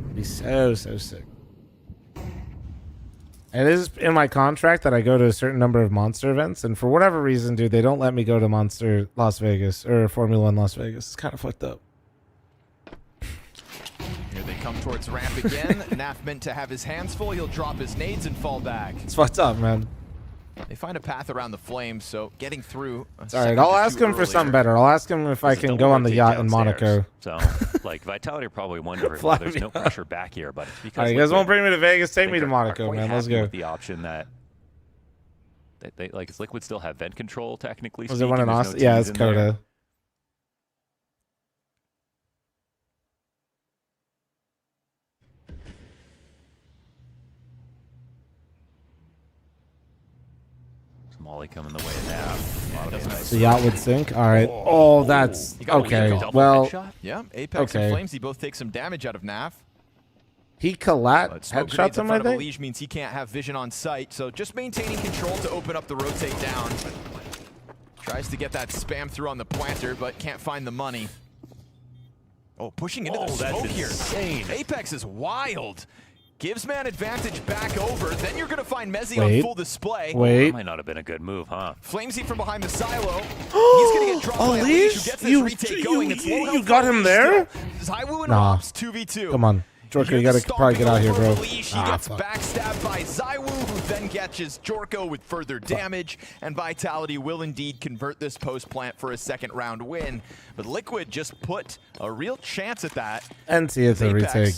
It'd be so sick. It is in my contract that I go to a certain number of Monster events, and for whatever reason, dude, they don't let me go to Monster Las Vegas or Formula 1 Las Vegas. It's kind of fucked up. Here they come towards ramp again. Naf meant to have his hands full. He'll drop his nades and fall back. It's fucked up, man. They find a path around the flames, so getting through. It's all right. I'll ask him for something better. I'll ask him if I can go on the yacht in Monaco. So, like, Vitality are probably wondering, well, there's no pressure back here, but it's because all right, you guys won't bring me to Vegas. Take me to Monaco, man. Let's go. With the option that they like, is Liquid still have vent control technically? Was it one in Austin? Yeah, it's Coda. Molly coming the way of that. The yacht would sink. All right. Oh, that's okay. Well, yeah. Apex and Flamesy both take some damage out of Naf. He headshots him, I think. Liege means he can't have vision on sight, so just maintaining control to open up the rotate down. Tries to get that spam through on the planter, but can't find the money. Oh, pushing into the smoke here. Insane. Apex is wild. Gives man advantage back over. Then you're going to find Mezzy on full display. That might not have been a good move, huh? Flamesy from behind the silo. He's going to get dropped by Liege, who gets this retake going. You got him there? Zywoo and Robs 2v2. Come on. Jorko, you got to probably get out here, bro. He gets backstabbed by Zywoo, who then catches Jorko with further damage. And Vitality will indeed convert this post plant for a second round win. But Liquid just put a real chance at that. NT it's a retake.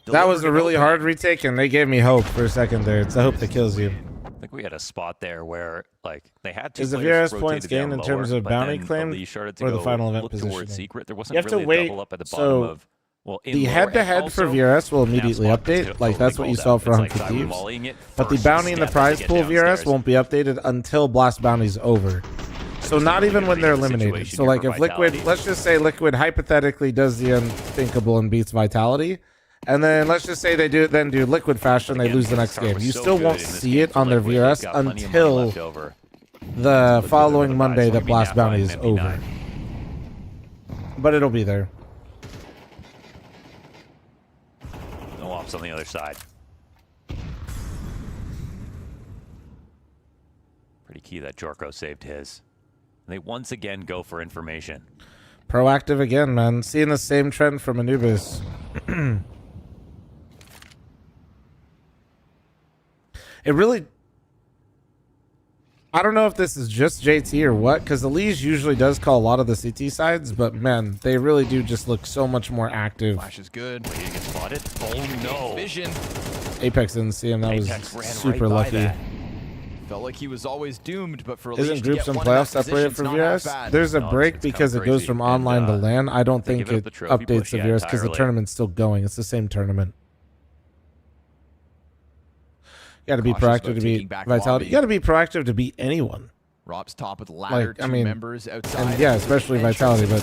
That was a really hard retake, and they gave me hope for a second there. It's a hope that kills you. I think we had a spot there where, like, they had two. Is the VRS points gained in terms of bounty claim or the final event position? Secret. There wasn't you have really to wait. A double up at the bottom of, well, the head-to-head for VRS will immediately update. Like, that's what you saw for 100 Thieves. But the bounty in the prize pool VRS won't be updated until Blast Bounty's over. So not even when they're eliminated. So, like, if Liquid, let's just say Liquid hypothetically does the unthinkable and beats Vitality, and then let's just say they do Liquid fashion, they lose the next game. You still won't see it on their VRS until the following Monday that Blast Bounty is over. But it'll be there. No ops on the other side. Pretty key that Jorko saved his. And they once again go for information. Proactive again, man. Seeing the same trend from Anubis. It really... I don't know if this is just JT or what, because Elise usually does call a lot of the CT sides, but man, they really do just look so much more active. Flash is good. He gets spotted. Oh no. Vision. Apex didn't see him. That was super lucky. Felt like he was always doomed, but for Isn't groups and playoffs separated for VRS? There's a break because it goes from online to LAN. I don't think it updates the VRS because the tournament's still going. It's the same tournament. You got to be proactive to beat Vitality. You got to be proactive to beat anyone. Rob's top of the ladder. Two members outside. And yeah, especially Vitality, but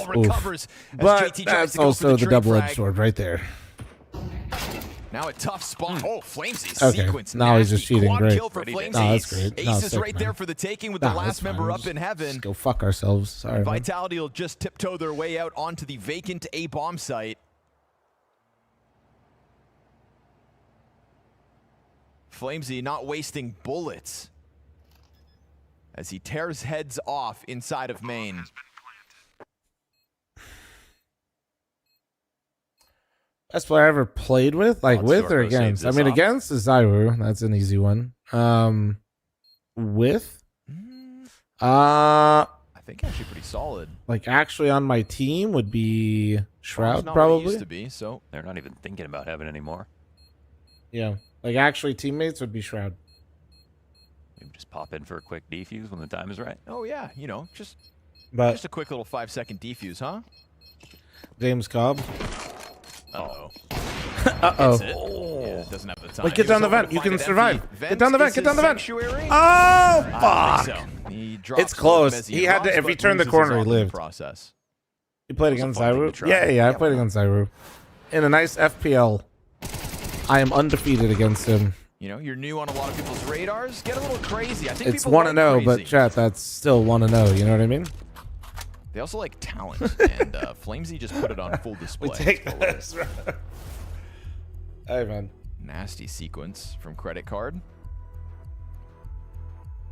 recovers but that's also the double-edged sword right there. Now a tough spot. Oh, fl0m Okay, sequence. now he's just cheating. Great. Kill for No, that's great. No, Aces sick, right man. there for the taking with the last member up in heaven. Just go fuck ourselves. Sorry, man. Vitality will just tiptoe their way out onto the vacant A-bomb site. fl0m not wasting bullets as he tears heads off inside of main. Best player I ever played with? Like with or against? I mean, against is Zyru. That's an easy one. With? I think actually pretty solid. Like actually on my team would be Shroud, Not probably. what it used to be, so they're not even thinking about heaven anymore. Yeah, like actually teammates would be Shroud. Maybe just pop in for a quick defuse when the time is right. Oh yeah, you know, just But a quick little 5-second defuse, huh? James Cobb. Uh-oh. Uh-oh. Yeah, doesn't have the time. Like, get down the vent. You can survive. Get down the vent. Get down the vent. Oh, fuck. It's close. He had to, if he turned the corner, he lived. You played against Zyru? Yeah, I played against Zyru. In a nice FPL. I am undefeated against him. You know, you're new on a lot of people's radars. Get a little crazy. I think It's people 1-0, but chat, that's still 1-0. You know what I mean? They also like talent, and fl0m just put it on full display. We take this. Hey, man. Nasty sequence from Credit Card.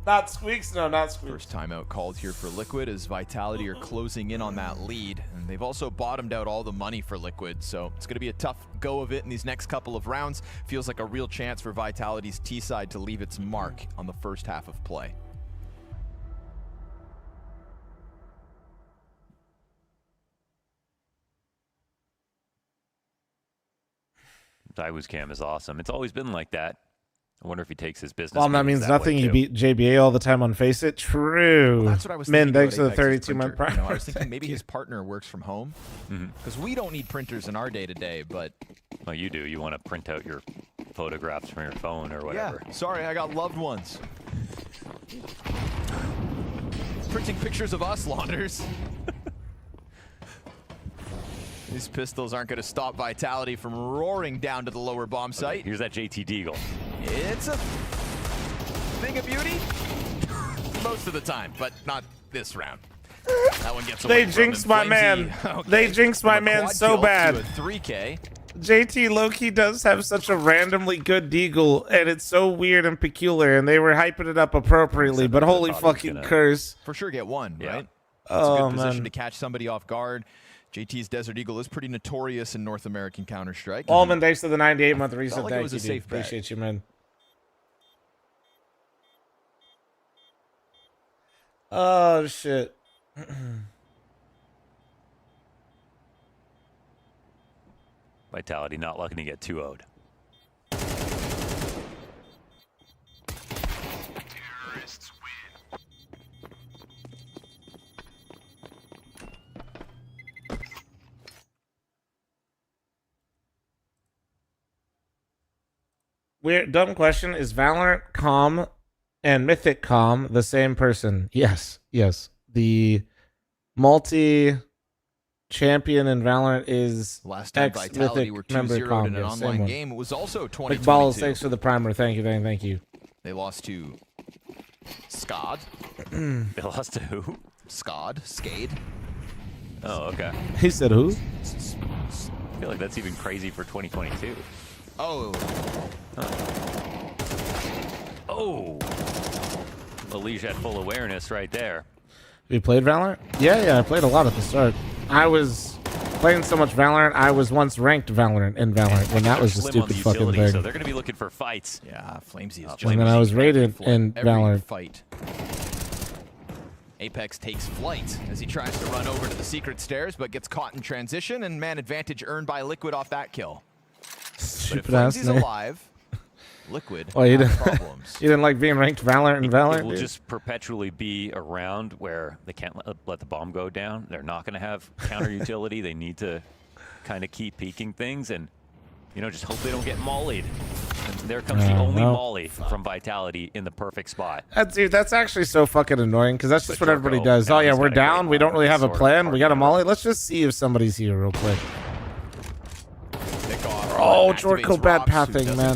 Not Squeaks? No, not Squeaks. First timeout called here for Liquid as Vitality are closing in on that lead. And they've also bottomed out all the money for Liquid, so it's going to be a tough go of it in these next couple of rounds. Feels like a real chance for Vitality's T-side to leave its mark on the first half of play. Daiwu's cam is awesome. It's always been like that. I wonder if he takes his business. Well, that means nothing. You beat JBA all the time on Face It. True. Well, that's what I was Min, thinking. thanks for the 32-month prime. prime. I was thinking maybe his partner works from home because we don't need printers in our day-to-day, but well, you do. You want to print out your photographs from your phone or whatever. Yeah. Sorry, I got loved ones. Printing pictures of us, Launders. These pistols aren't going to stop Vitality from roaring down to the lower bomb site. Here's that JT Deagle. It's a thing of beauty most of the time, but not this round. That one gets away They jinxed my man. Okay. They jinxed my man so bad. 3K. JT Loki does have such a randomly good deagle, and it's so weird and peculiar, and they were hyping it up appropriately, but holy fucking curse. For sure get one, right? It's Oh, a good position man. to catch somebody off guard. JT's Desert Eagle is pretty notorious in North American Counter-Strike. Allman, thanks for the 98-month reset. Felt like it Thank was you, a dude. safe bet. Appreciate you, man. Oh, shit. Vitality not looking to get 2-0'd. Weird, dumb question. Is Valorant Com and Mythic Com the same person? Yes, yes. The multi-champion in Valorant is Last time Vitality were 2-0 in an online game. It was also 2022. McBalls, thanks for the primer. Thank you, thank you. They lost to Scod. They lost to who? Scade. Oh, okay. He said who? I feel like that's even crazy for 2022. Oh. Oh. Elige had full awareness right there. You played Valorant? Yeah, I played a lot at the start. I was playing so much Valorant, I was once ranked Valorant in Valorant when that was a Slim on stupid the fucking utility, thing. So they're going to be looking for fights. Yeah, fl0m is just And then I was rated in every Valorant. fight. Apex takes flight as he tries to run over to the secret stairs, but gets caught in transition, and man advantage earned by Liquid off that kill. Stupid but if ass fl0m's name. alive, Liquid Oh, you have didn't, problems. you didn't like being ranked Valorant in Valorant? It will dude? just perpetually be around where they can't let the bomb go down. They're not going to have counter utility. They need to kind of keep peeking things and, you know, just hope they don't get mollied. And there comes the only molly from Vitality in the perfect spot. Dude, that's actually so fucking annoying because that's just what everybody does. Oh yeah, we're down. We don't really have a plan. We got a molly. Let's just see if somebody's here real quick. Oh, Jorko bad pathing, man.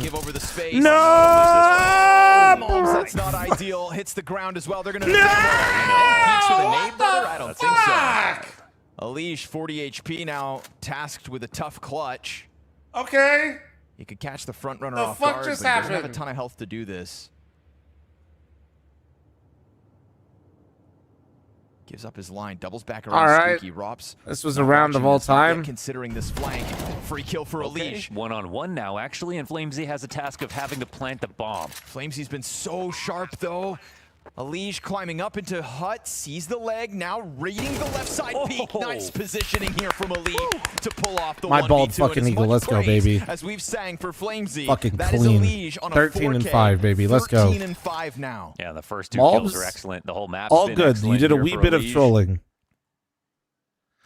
No! Moms, that's not ideal. Hits the ground as well. They're gonna peeks with a nade, brother? I don't think so. Alish, 40 HP now, tasked with a tough clutch. Okay. He could catch the front runner The off fuck guard, just but he doesn't have a happened? ton of health to do this. Gives up his line, doubles back around. All right. Squeaky. Rops. This was a round of all time. Considering this flank, free kill for Alish. One-on-one now, actually, and fl0m has a task of having to plant the bomb. fl0m's been so sharp, though. Alish climbing up into Hut, sees the leg, now reading the left side peak. Nice positioning here from Alish to pull off the My 1v2. bald fucking eagle. Let's go, baby. As we've sang for fl0m, Fucking that clean. is Alish on a 13 and 4K. 5, baby. Let's go. 13 and 5 now. Yeah, the first two Mobs, kills are excellent. The whole map's all been good. excellent You did a here wee for bit of Alish. trolling.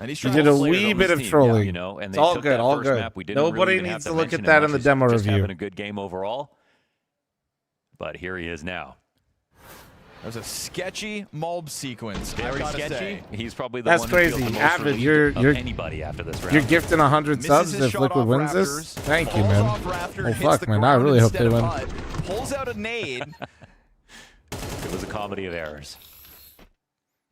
And he's You trying did to a play wee bit of Yeah, trolling. you know, and It's they all took good, that all first good. map. We didn't Nobody really even needs have to look mention at that him in the much. demo He's just review. having a good game overall. But here he is now. There's a sketchy Mulb sequence. Very I've gotta sketchy. say. He's probably the That's one who feels crazy. the most Avid, relieved you're of anybody after this round. You're gifting 100 Misses subs his if shot Liquid off wins this. Raptors, Thank you, falls man. off Raptor, Oh hits fuck, the man! I ground really hope instead they of win. Hut, pulls out a nade. It was a comedy of errors.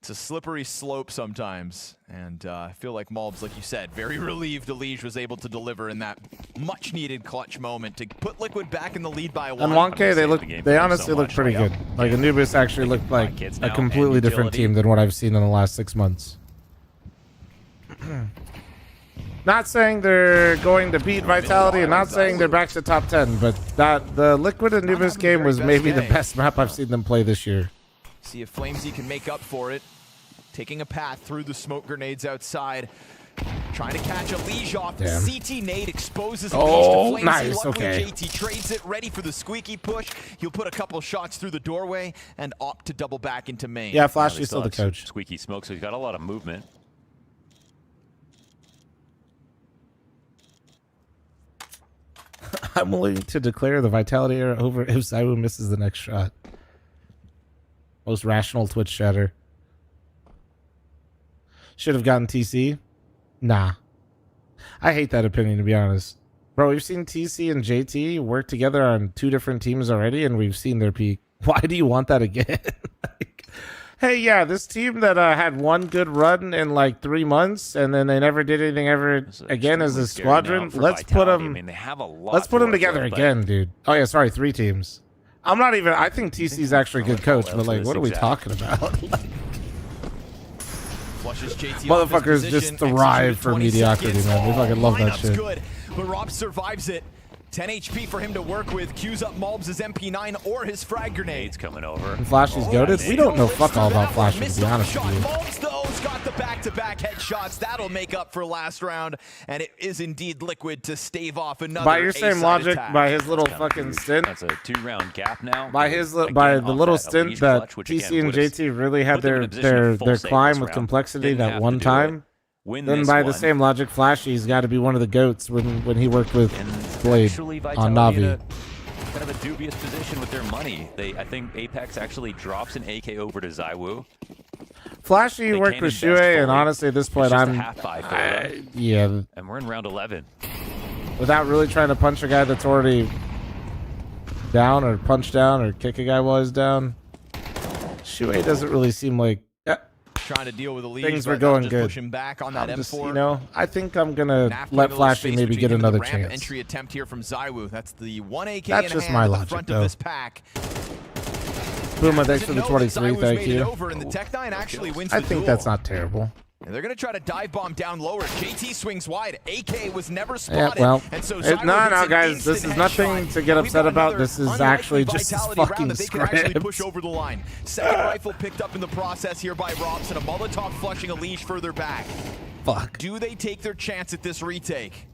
It's a slippery slope sometimes, and I feel like Mulbs, like you said, very relieved Alish was able to deliver in that much-needed clutch moment to put Liquid back in the lead by one. On 1K, they honestly look pretty good. Like Anubis actually looked like a completely different team than what I've seen in the last 6 months. Not saying they're going to beat Vitality, and not saying they're back to top 10, but the Liquid Anubis game was maybe the best map I've seen them play this year. See if fl0m can make up for it. Taking a path through the smoke grenades outside. Trying to catch Alish off. Damn. CT nade exposes Oh, Alish to fl0m. nice, Luckily, okay. JT trades it, ready for the squeaky push. He'll put a couple shots through the doorway and opt to double back into main. Yeah, Flash They is still the have coach. Squeaky smoke, so he's got a lot of movement. I'm willing to declare the Vitality era over if ZywOo misses the next shot. Most rational Twitch chatter. Should have gotten TC? Nah. I hate that opinion, to be honest. Bro, we've seen TC and JT work together on 2 different teams already, and we've seen their peak. Why do you want that again? Like, hey, yeah, this team that had one good run in like 3 months, and then they never did anything ever again as a squadron. Let's put them. I mean, they have a lot. Let's put them to work together with, but again, dude. Oh yeah, sorry, 3 teams. I'm not even. I think TC's actually a good coach, but like, what are we talking about? Flushes JT off his Motherfuckers just position, thrive executed for 20 mediocrity, seconds. man. They fucking love that Lineup's shit. good, but Rob survives it. 10 HP for him to work with. Queues up Mulbs' MP9 or his frag grenade. It's coming over. And Flashy's goated. We don't know fuck all about Flashy, to be honest with you. Mulbs, though, has got the back-to-back headshots. That'll make up for last round, and it is indeed Liquid to stave off another By your same A-side logic, attack. by his little fucking stint, That's a 2-round gap now. by his Again, by the off little that stint Alish that clutch, which TC again and put us- JT really had put them in their a position of full their save climb this with round. complexity Didn't that have one to do time. it. Win Then this by the one. same logic, Flashy's got to be one of the goats when he worked with Blade Actually, on Vitality Navi. in a kind of a dubious position with their money. I think Apex actually drops an AK over to ZywOo. Flashy They worked can't with invest Shuey, and fully. honestly, at this point, It's just a I'm half buy for them. yeah. And we're in round 11. Without really trying to punch a guy that's already down or punch down or kick a guy while he's down. Shuey doesn't really seem like Trying to deal with Alish, things were but going just good. push him back on that I'm just, M4. you know, I think I'm gonna Naf let gave a little Flashy space maybe between get him and the another ramp chance. Entry attempt here from ZywOo. That's the 1 AK That's in just hand my at the logic, front though. of this pack. Puma, thanks for the Didn't know that 23. ZywOo's Thank made it you. over, and the Tech9 actually wins I the think duel. that's not terrible. And they're going to try to dive bomb down lower. JT swings wide. AK was never spotted. Yeah, well, and so no, ZywOo gets an guys, this instant is nothing headshot. to get We've upset got about. another This is unlikely actually just his Vitality round fucking that they can actually script. push over the line. Second rifle picked up in the process here by Robs, and a Molotov flushing Alish further back. Fuck. Do they take their chance at this retake?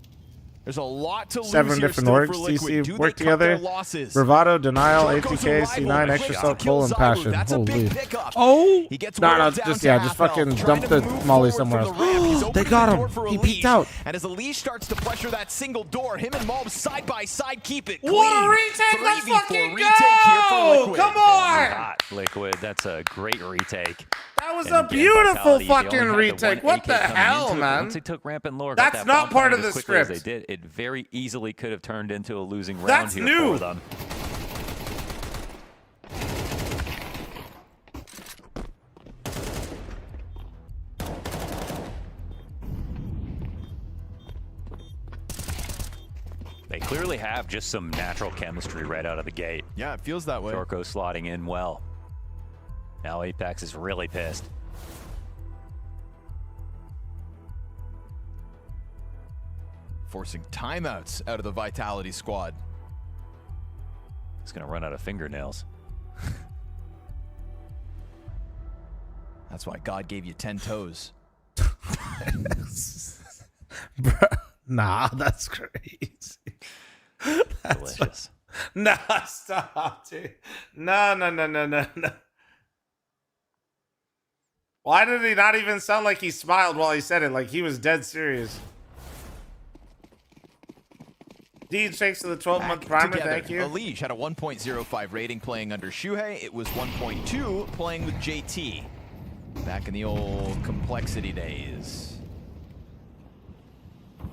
There's a lot to lose 7 here different still orgs, for Liquid. CC Do work they cut their together. losses? Bravado, Denial, Jorko's ATK, arrival C9, quick Extra to Salt, kill Pull, and Zywu. Passion. That's a Holy. big pickup. Oh! He gets No, whirled down just to just half fucking health, dump trying the to move molly forward somewhere from else. the ramp. He's They opening got the door him. for He Unleash. peeked out. And as Unleash starts to pressure that single door, him and Mob side by side keep it clean. What a retake! Let's 3v4 fucking retake here for go! Liquid. Come on! Hot, Liquid. That's a great retake. That was And a again, beautiful Vitality, they fucking only had the retake. one What the AK coming hell, into it, but man? Once they took ramp and lore, got That's that not bomb part of planted the as quickly as script. They did. It very easily could have turned into a losing round That's here new. for them. They clearly have just some natural chemistry right out of the gate. Yeah, it feels that way. Jorko slotting in well. Now Apex is really pissed. Forcing timeouts out of the Vitality squad. He's gonna run out of fingernails. That's why God gave you 10 toes. Bruh, nah, that's crazy. That's Delicious. Nah, stop, dude. No. Why did he not even sound like he smiled while he said it? Like he was dead serious. Deed shakes to the 12-month primer. Together. Thank you. Unleash had a 1.05 rating playing under Shuhei. It was 1.2 playing with JT. Back in the old complexity days.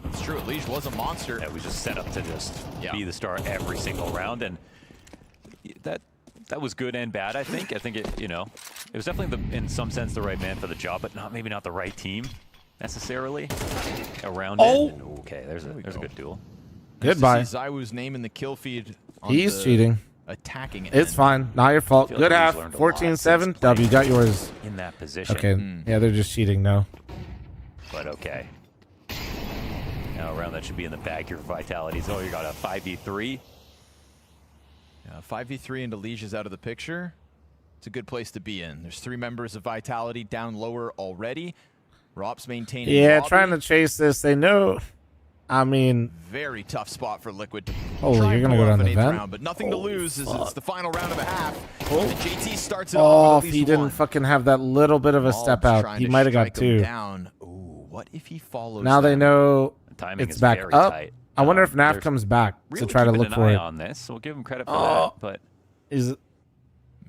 It's true, Unleash was a monster. Yeah, we just set up to just be the star every single round, and that was good and bad. I think it, you know, it was definitely in some sense the right man for the job, but maybe not the right team necessarily around it. And, okay, there's a good duel. Goodbye. See Zywu's name in the kill feed. On He's the cheating. Attacking it. It's fine. Not your fault. Feel Good like half. he's learned a lot 14-7. since W, got yours. in that position. Okay. Yeah, they're just cheating now. But okay. Now a round that should be in the bag here for Vitality. So you got a 5v3. Yeah, 5v3 and Unleash is out of the picture. It's a good place to be in. There's 3 members of Vitality down lower already. Rop's maintaining Yeah, lobby. trying to chase this. They know. I mean, Very tough spot for Liquid to holy, try you're and gonna pull go off down an the 8th vent? round, but nothing to lose as it's the final round of a half. Oh. And JT starts it Oh, off if with at he least didn't one. fucking have that little bit of a Maul's step out, trying he to might have got strike him 2. down. Ooh, what if he follows Now they that? know timing it's is back very up. tight. I wonder if Naf They're comes back to really try to keeping look an for eye it. on this, so we'll give him credit for Oh. that. But Is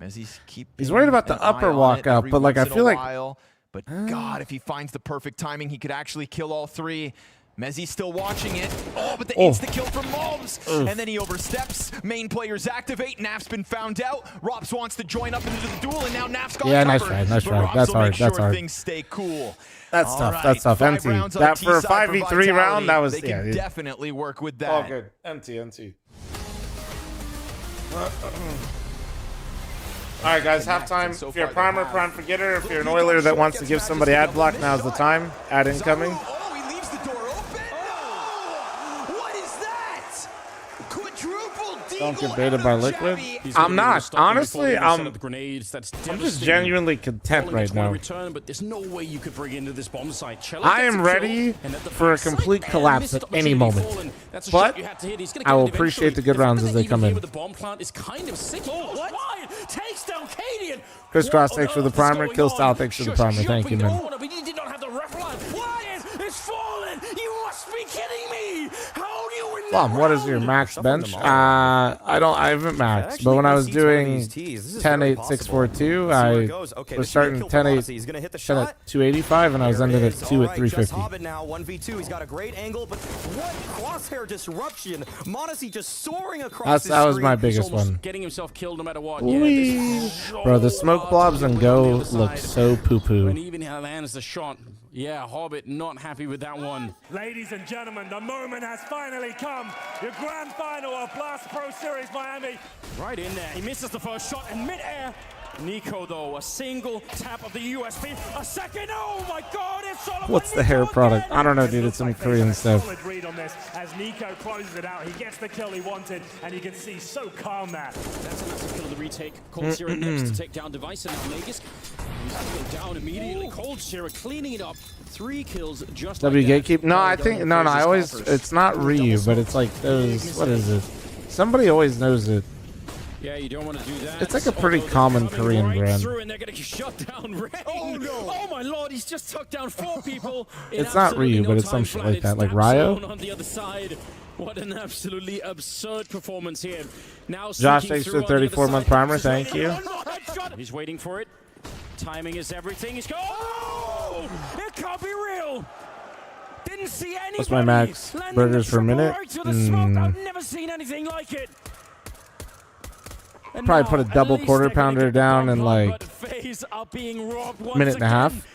Mezzi's he's worried about the upper walkout, but like I feel like But God, if he finds the perfect timing, he could actually kill all 3. Mezzi's still watching it. Oh, but the insta-kill from Mobs. Oof. And then he oversteps. Main players activate. Naf's been found out. Rops wants to join up into the duel, and now Naf's got Yeah, nice covered. try, nice But try. Rops That's will hard, make sure that's hard. things stay cool. That's All tough. right, That's tough. 5 Empty. rounds on That for a T-side 5v3 round, Vitality. that was They can yeah. definitely work with that. All good. Empty. All right, guys, halftime. If you're a primer, prime forgetter. If you're an oiler that wants to give somebody ad block, now's the time. Ad incoming. Oh, he leaves the door open. No! What is that? Quadruple Don't get baited by Liquid. I'm not. Honestly, I'm just genuinely content right now. But there's no way you could bring into this bomb site. I am ready for a complete collapse at any moment. But I will appreciate the good rounds as they come in. The bomb plant is kind of sick. Oh, what? Takes down Cadian. Crisscross, thanks for the primer. Kill Style, thanks for the primer. Thank you, man. But he did not have the ref line. What? It's fallen. You must be kidding me. How do you win Flom, what is your max bench? I haven't maxed, but when I was doing 10-8, 6-4-2, I was starting 10-8, 10 at 285, and I was ended at 2 at 350. Hobbit now 1v2. He's got a great angle, but what crosshair disruption! Modesty just soaring across. That was my biggest one. Getting himself killed no matter what. Whee. Bro, the smoke blobs and go look so poo-poo. And even how lands the shot. Yeah, Hobbit not happy with that one. Ladies and gentlemen, the moment has finally come. Your grand final of Blast Pro Series Miami. Right in there. He misses the first shot in mid-air. Nico, though, a single tap of the USB. A second. Oh my God! It's all about What's the hair product? I don't know, dude. It's some Korean stuff. Solid read on this as Nico closes it out. He gets the kill he wanted, and you can see so calm there. That's a massive kill of the retake. Cold Zero next to take down Device and now Magus. He's going to go down immediately. Cold Zero cleaning it up. 3 kills just W like that. gatekeep. No, I think no. I always. It's not Ryu, but it's like those. What is it? Somebody always knows it. Yeah, you don't want to do that. It's like a pretty common Korean brand. Through and they're going to shut down Ray. Oh no! Oh my Lord! He's just took down 4 people. It's not Ryu, but it's some shit like that, like Ryo. On the other side. What an absolutely absurd performance here. Now Josh, thanks for the 34-month primer. Thank you. He's waiting for it. Timing is everything. He's going. Oh! It can't be real. Didn't see anybody. What's my max burgers per minute? I've never seen anything like it. Probably put a double quarter pounder down in like minute and a half.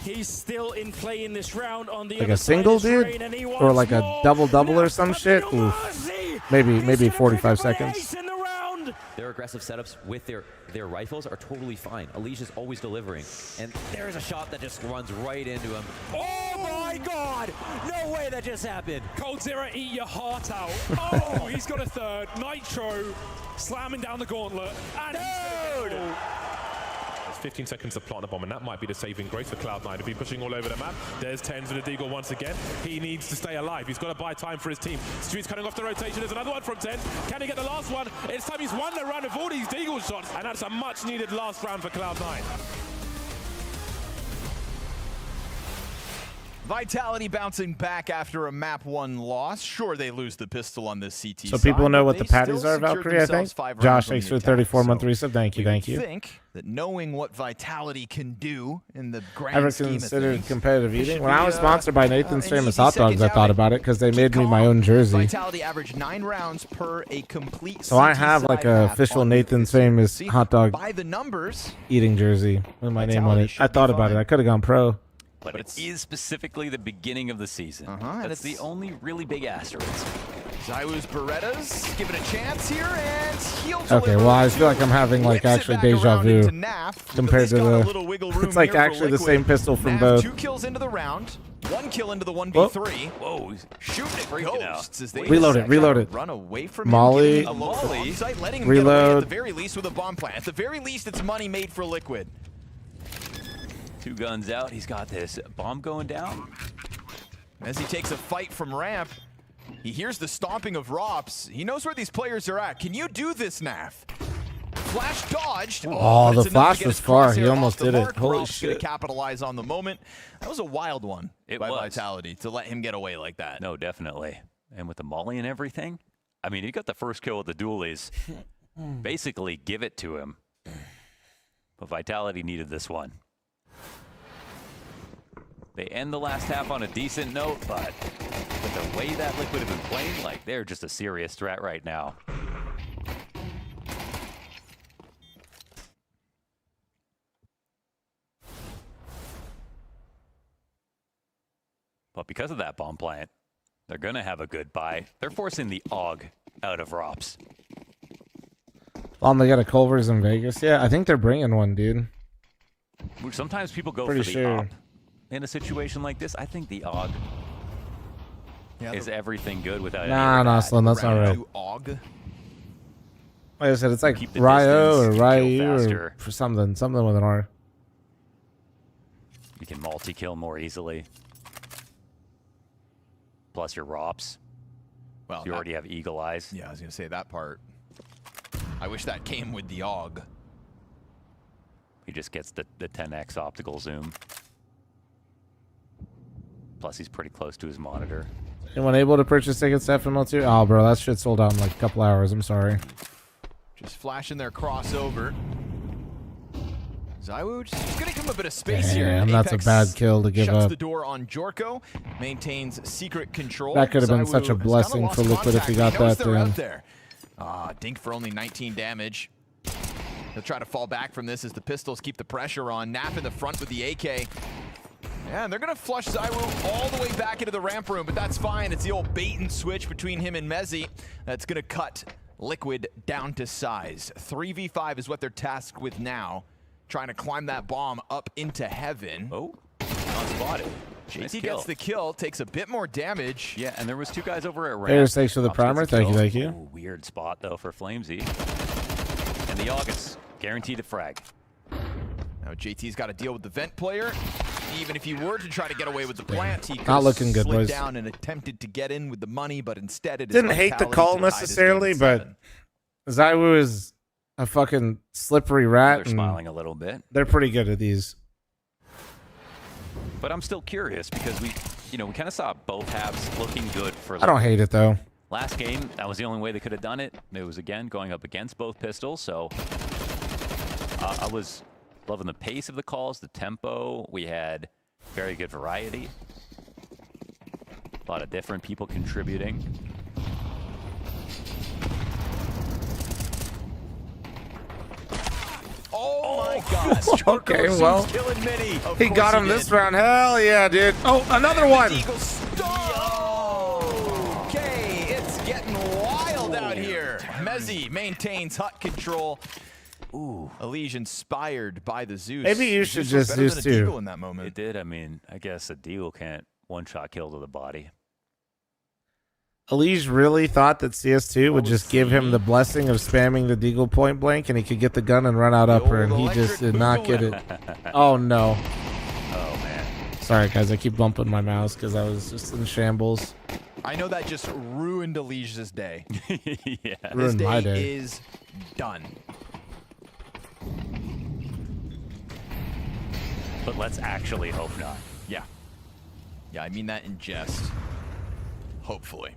He's still in play in this round on the like a single, dude, or like a double or some shit. Oof. Maybe 45 seconds. Their aggressive setups with their rifles are totally fine. Elige is always delivering, and there's a shot that just runs right into him. Oh my God! No way that just happened. Cold Zero, eat your heart out. Oh, he's got a third. Nitro slamming down the gauntlet. And There's 15 seconds to plant a bomb, and that might be the saving grace for Cloud9 to be pushing all over the map. There's Tens with a deagle once again. He needs to stay alive. He's got to buy time for his team. Street's cutting off the rotation. There's another one from Tens. Can he get the last one? It's time he's won the round of all these deagle shots, and that's a much-needed last round for Cloud9. Vitality bouncing back after a map 1 loss. Sure, they lose the pistol on this CT So people side, know but what the they patties still are, secured Valkyrie, I think. themselves 5 rounds Josh, on thanks the for the attack. 34-month resub. Thank you, thank you. Think that knowing what Vitality can do in the grand Ever scheme of considered things, competitive it eating? should When I be, was sponsored by Nathan's an Famous easy Hot Dogs, second I thought outing. about it because they made me Keep my calm. own jersey. Vitality averaged 9 rounds per a complete So I CT have like side a map official on Nathan's this year. Famous See, hot dog by the numbers, eating jersey with my name on Vitality it. should I be thought about it. fine. I could have gone pro. But it is specifically the beginning of the season. and That's the only really big asterisk. Zywoo's Berettas give it a chance here, and he'll Okay, well, I feel like I'm having like actually deja vu compared to the. It's like actually the same pistol from both. 2 kills into the round, 1 kill into the 1v3. Whoa, shooting at ghosts as they Reload it. run away from Molly. him, getting a low onsite, letting him get away Reload. at the very least with a bomb plant. At the very least, it's money made for Liquid. 2 guns out. He's got this bomb going down. As he takes a fight from ramp, he hears the stomping of Rops. He knows where these players are at. Can you do this, Naf? Flash dodged. Oh, but the it's enough to flash get was his far. He crosshair almost off the did it. mark. Holy Rops gonna shit. capitalize on the moment. That was a wild one by was. Vitality to let him get away like that. No, definitely. And with the molly and everything, I mean, he got the first kill with the dualies. Basically, give it to him. But Vitality needed this one. They end the last half on a decent note, but with the way that Liquid have been playing, like, they're just a serious threat right now. But because of that bomb plant, they're going to have a good buy. They're forcing the AUG out of Rops. They got a Culver's in Vegas. Yeah, I think they're bringing one, dude. Sometimes people go Pretty for the sure. AUG. In a situation like this, I think the AUG is everything good without Nah, Slim, that's not right. AUG. Like I said, it's like Keep the Ryo or distance, Ryu kill or faster. for something with an R. You can multi-kill more easily. Plus your Rops. Well, you already have Eagle Eyes. Yeah, I was going to say that part. I wish that came with the AUG. He just gets the 10x optical zoom. Plus he's pretty close to his monitor. Anyone able to purchase tickets to FML2? Oh, bro, that shit sold out in like a couple hours. I'm sorry. Just flashing their crossover. Zywoo just going to give him a bit of space here. Damn, that's a bad kill to give shuts up. the door on Jorko, maintains secret control. That could have been Zywoo such a has blessing kinda for lost Liquid if he got contact. that He knows they're down. out there. Dink for only 19 damage. He'll try to fall back from this as the pistols keep the pressure on. Nap in the front with the AK. Yeah, and they're going to flush Zywoo all the way back into the ramp room, but that's fine. It's the old bait and switch between him and Mezzi that's going to cut Liquid down to size. 3v5 is what they're tasked with now. Trying to climb that bomb up into heaven. Oh, not spotted. JT gets the kill, takes a bit more damage. Yeah, and there was 2 guys over at ramp. Bears, thanks for the primer. Thank you. Ooh, weird spot, though, for fl0m. And the August, guaranteed the frag. Now JT's got to deal with the vent player. Even if he were to try to get away with the plant, he could Not looking good, slid boys. down and attempted to get in with the money, but instead it is Didn't hate the Vitality call to tie this game necessarily, at but 7. Zywoo is a fucking slippery rat. They're smiling a little bit. They're pretty good at these. But I'm still curious because we kind of saw both halves looking good for. I don't hate it though. Last game, that was the only way they could have done it. It was again going up against both pistols, so I was loving the pace of the calls, the tempo. We had very good variety. A lot of different people contributing. Oh my God! Okay, well, killing Mini. he got him this round. Hell yeah, dude. Oh, another one. Okay, it's getting wild out here. Mezzi maintains hut control. Ooh, Elige inspired by the Zeus. Maybe you should Zeus was just better Zeus than a too. Deagle in that moment. It did. I mean, I guess a Deagle can't one-shot kill to the body. Elige really thought that CS2 would just give him the blessing of spamming the Deagle point blank and he could get the gun and run out upper, and he just did not get it. Oh no. Oh man. Sorry guys, I keep bumping my mouse because I was just in shambles. I know that just ruined Elige's day. Yeah. His Ruined my day day. is done. But let's actually hope not. Yeah. Yeah, I mean that in jest. Hopefully.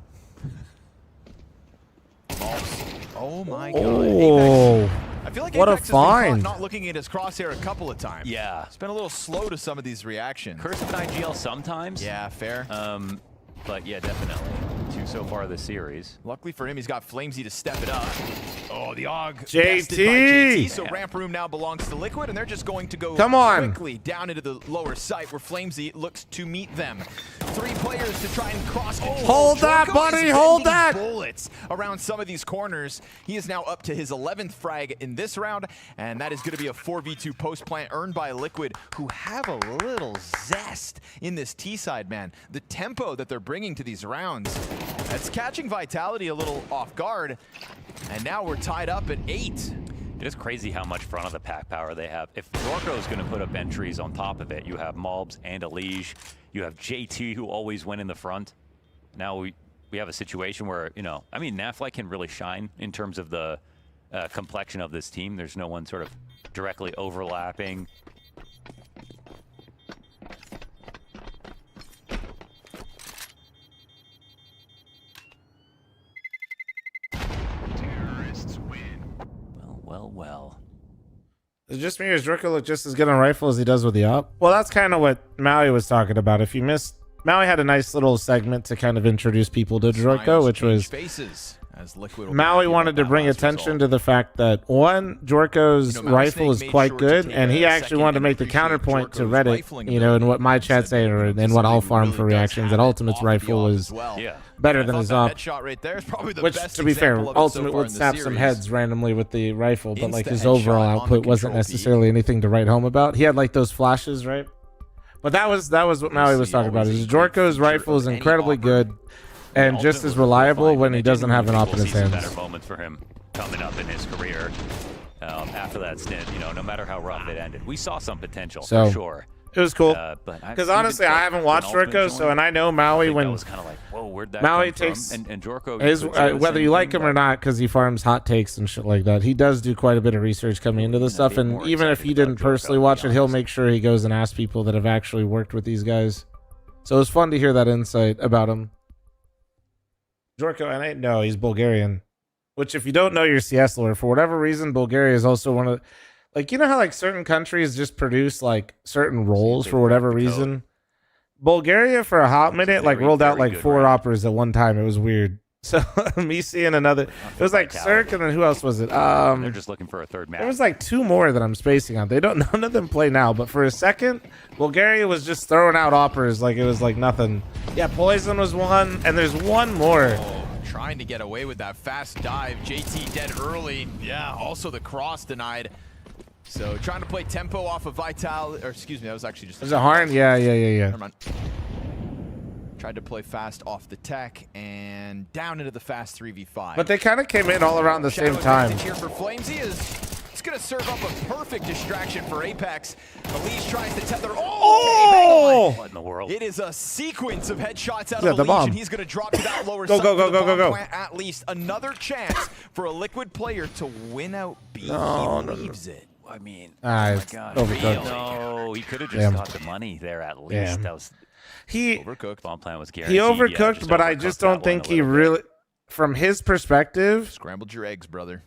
Oh my God. Oh, I feel like what Apex a has been caught find. not looking at his crosshair a couple of times. Yeah. It's been a little slow to some of these reactions. Curse of an IGL sometimes. Yeah, fair. But yeah, definitely. 2 so far this series. Luckily for him, he's got fl0m to step it up. Oh, the AUG. JT! bested by JT. So ramp room now belongs to Liquid, and they're just going to go Come on. quickly down into the lower site where fl0m looks to meet them. 3 players to try and cross control. Hold that, Jorko buddy, is hold bending that. bullets around some of these corners. He is now up to his 11th frag in this round, and that is going to be a 4v2 post plant earned by Liquid, who have a little zest in this T side, man. The tempo that they're bringing to these rounds, that's catching Vitality a little off guard. And now we're tied up at 8. It is crazy how much front of the pack power they have. If Jorko is going to put up entries on top of it, you have Mobs and Elige. You have JT, who always went in the front. Now we have a situation where, I mean, Nafly can really shine in terms of the complexion of this team. There's no one sort of directly overlapping. Well. Is it just me or does Jorko look just as good on rifle as he does with the op? Well, that's kind of what Maui was talking about. If you missed, Maui had a nice little segment to kind of introduce people to Jorko, which was faces as Liquid will Maui be wanted to bring attention to the fact that one, Jorko's rifle is quite good, and he actually wanted to make the counterpoint to Reddit, and what my chat say and what I'll farm for reactions, that Ultimate's rifle is better than his op. Right there is probably the Which, best to be fair, example of it so Ultimate far would in the snap some series. heads randomly with the rifle, but like his Insta overall headshot on the output wasn't control necessarily anything to write home about. He had like those flashes, right? But that was what Maui was talking about. Is Jorko's rifle is incredibly good and just as reliable when he doesn't have an op in his We'll see some hands. better moments for him coming up in his career after that stint. No matter how rough it ended, we saw some potential So, for sure. It was cool. Because Honestly, I haven't watched Jorko, so and I know Maui when was kind of like, whoa, where'd that Maui come takes from? And Jorko, his, would say the whether same you like thing, him or not, because he farms hot takes and shit like that. He does do quite a bit of research coming into this stuff, and even if you didn't personally watch it, he'll make sure he goes and asks people that have actually worked with these guys. So it was fun to hear that insight about him. Jorko, and I know he's Bulgarian, which if you don't know your CS lore, for whatever reason, Bulgaria is also one of, like, you know how like certain countries just produce like certain roles for whatever reason. Bulgaria for a hot minute like rolled out like 4 operas at one time. It was weird. So me seeing another, it was like Cirque, and then who else was it? They're just looking for a third match. There was like 2 more that I'm spacing on. None of them play now, but for a second, Bulgaria was just throwing out operas like it was like nothing. Yeah, Poison was one, and there's one more. trying to get away with that fast dive. JT dead early. Yeah, also the cross denied. So trying to play tempo off of Vital, or excuse me, that was actually just. Was it Harn? Yeah. Never mind. Tried to play fast off the tech and down into the fast 3v5. But they kind of came in all around the same time. Here for fl0m. It's going to serve up a perfect distraction for Apex. Elise tries to tether. Oh! What in the world? It is a sequence of headshots out Yeah, of the Elise, bomb. and he's going to drop to that lower Go, side. go, go, for the go, go, bomb go. plant. At least another chance for a Liquid player to win out B. No, he no, leaves it. I mean, Ah, oh my it's God. overcooked. No, he could have just Damn. got the money there at least. Damn. That was overcooked. Bomb plan was guaranteed. He overcooked, yeah, but I just overcooked don't that think one a he little bit. really, from his perspective, Scrambled your eggs, brother.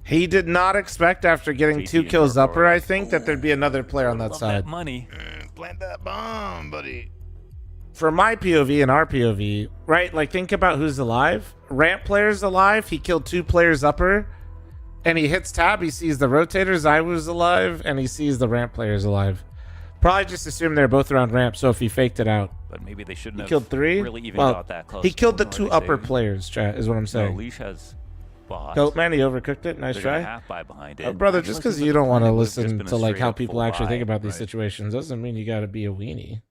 he did not expect after getting 2 kills upper, I think, that there'd be another player on that Love side. that money. Plant that bomb, buddy. For my POV and our POV, right? Like, think about who's alive. Ramp player's alive. He killed 2 players upper. And he hits tab. He sees the rotator. Zywoo's alive. And he sees the ramp players alive. Probably just assumed they're both around ramp. So if he faked it out. But maybe they shouldn't He have killed 3. really even Well, got that close. he killed the Nor 2 they upper say- players, chat, is what I'm No, saying. Leash has bots. Goatman, he overcooked it. Nice They're try. gonna half buy behind it. Brother, just because you don't want to listen to like how people full actually buy, think about these right. situations doesn't mean you got to be a weenie.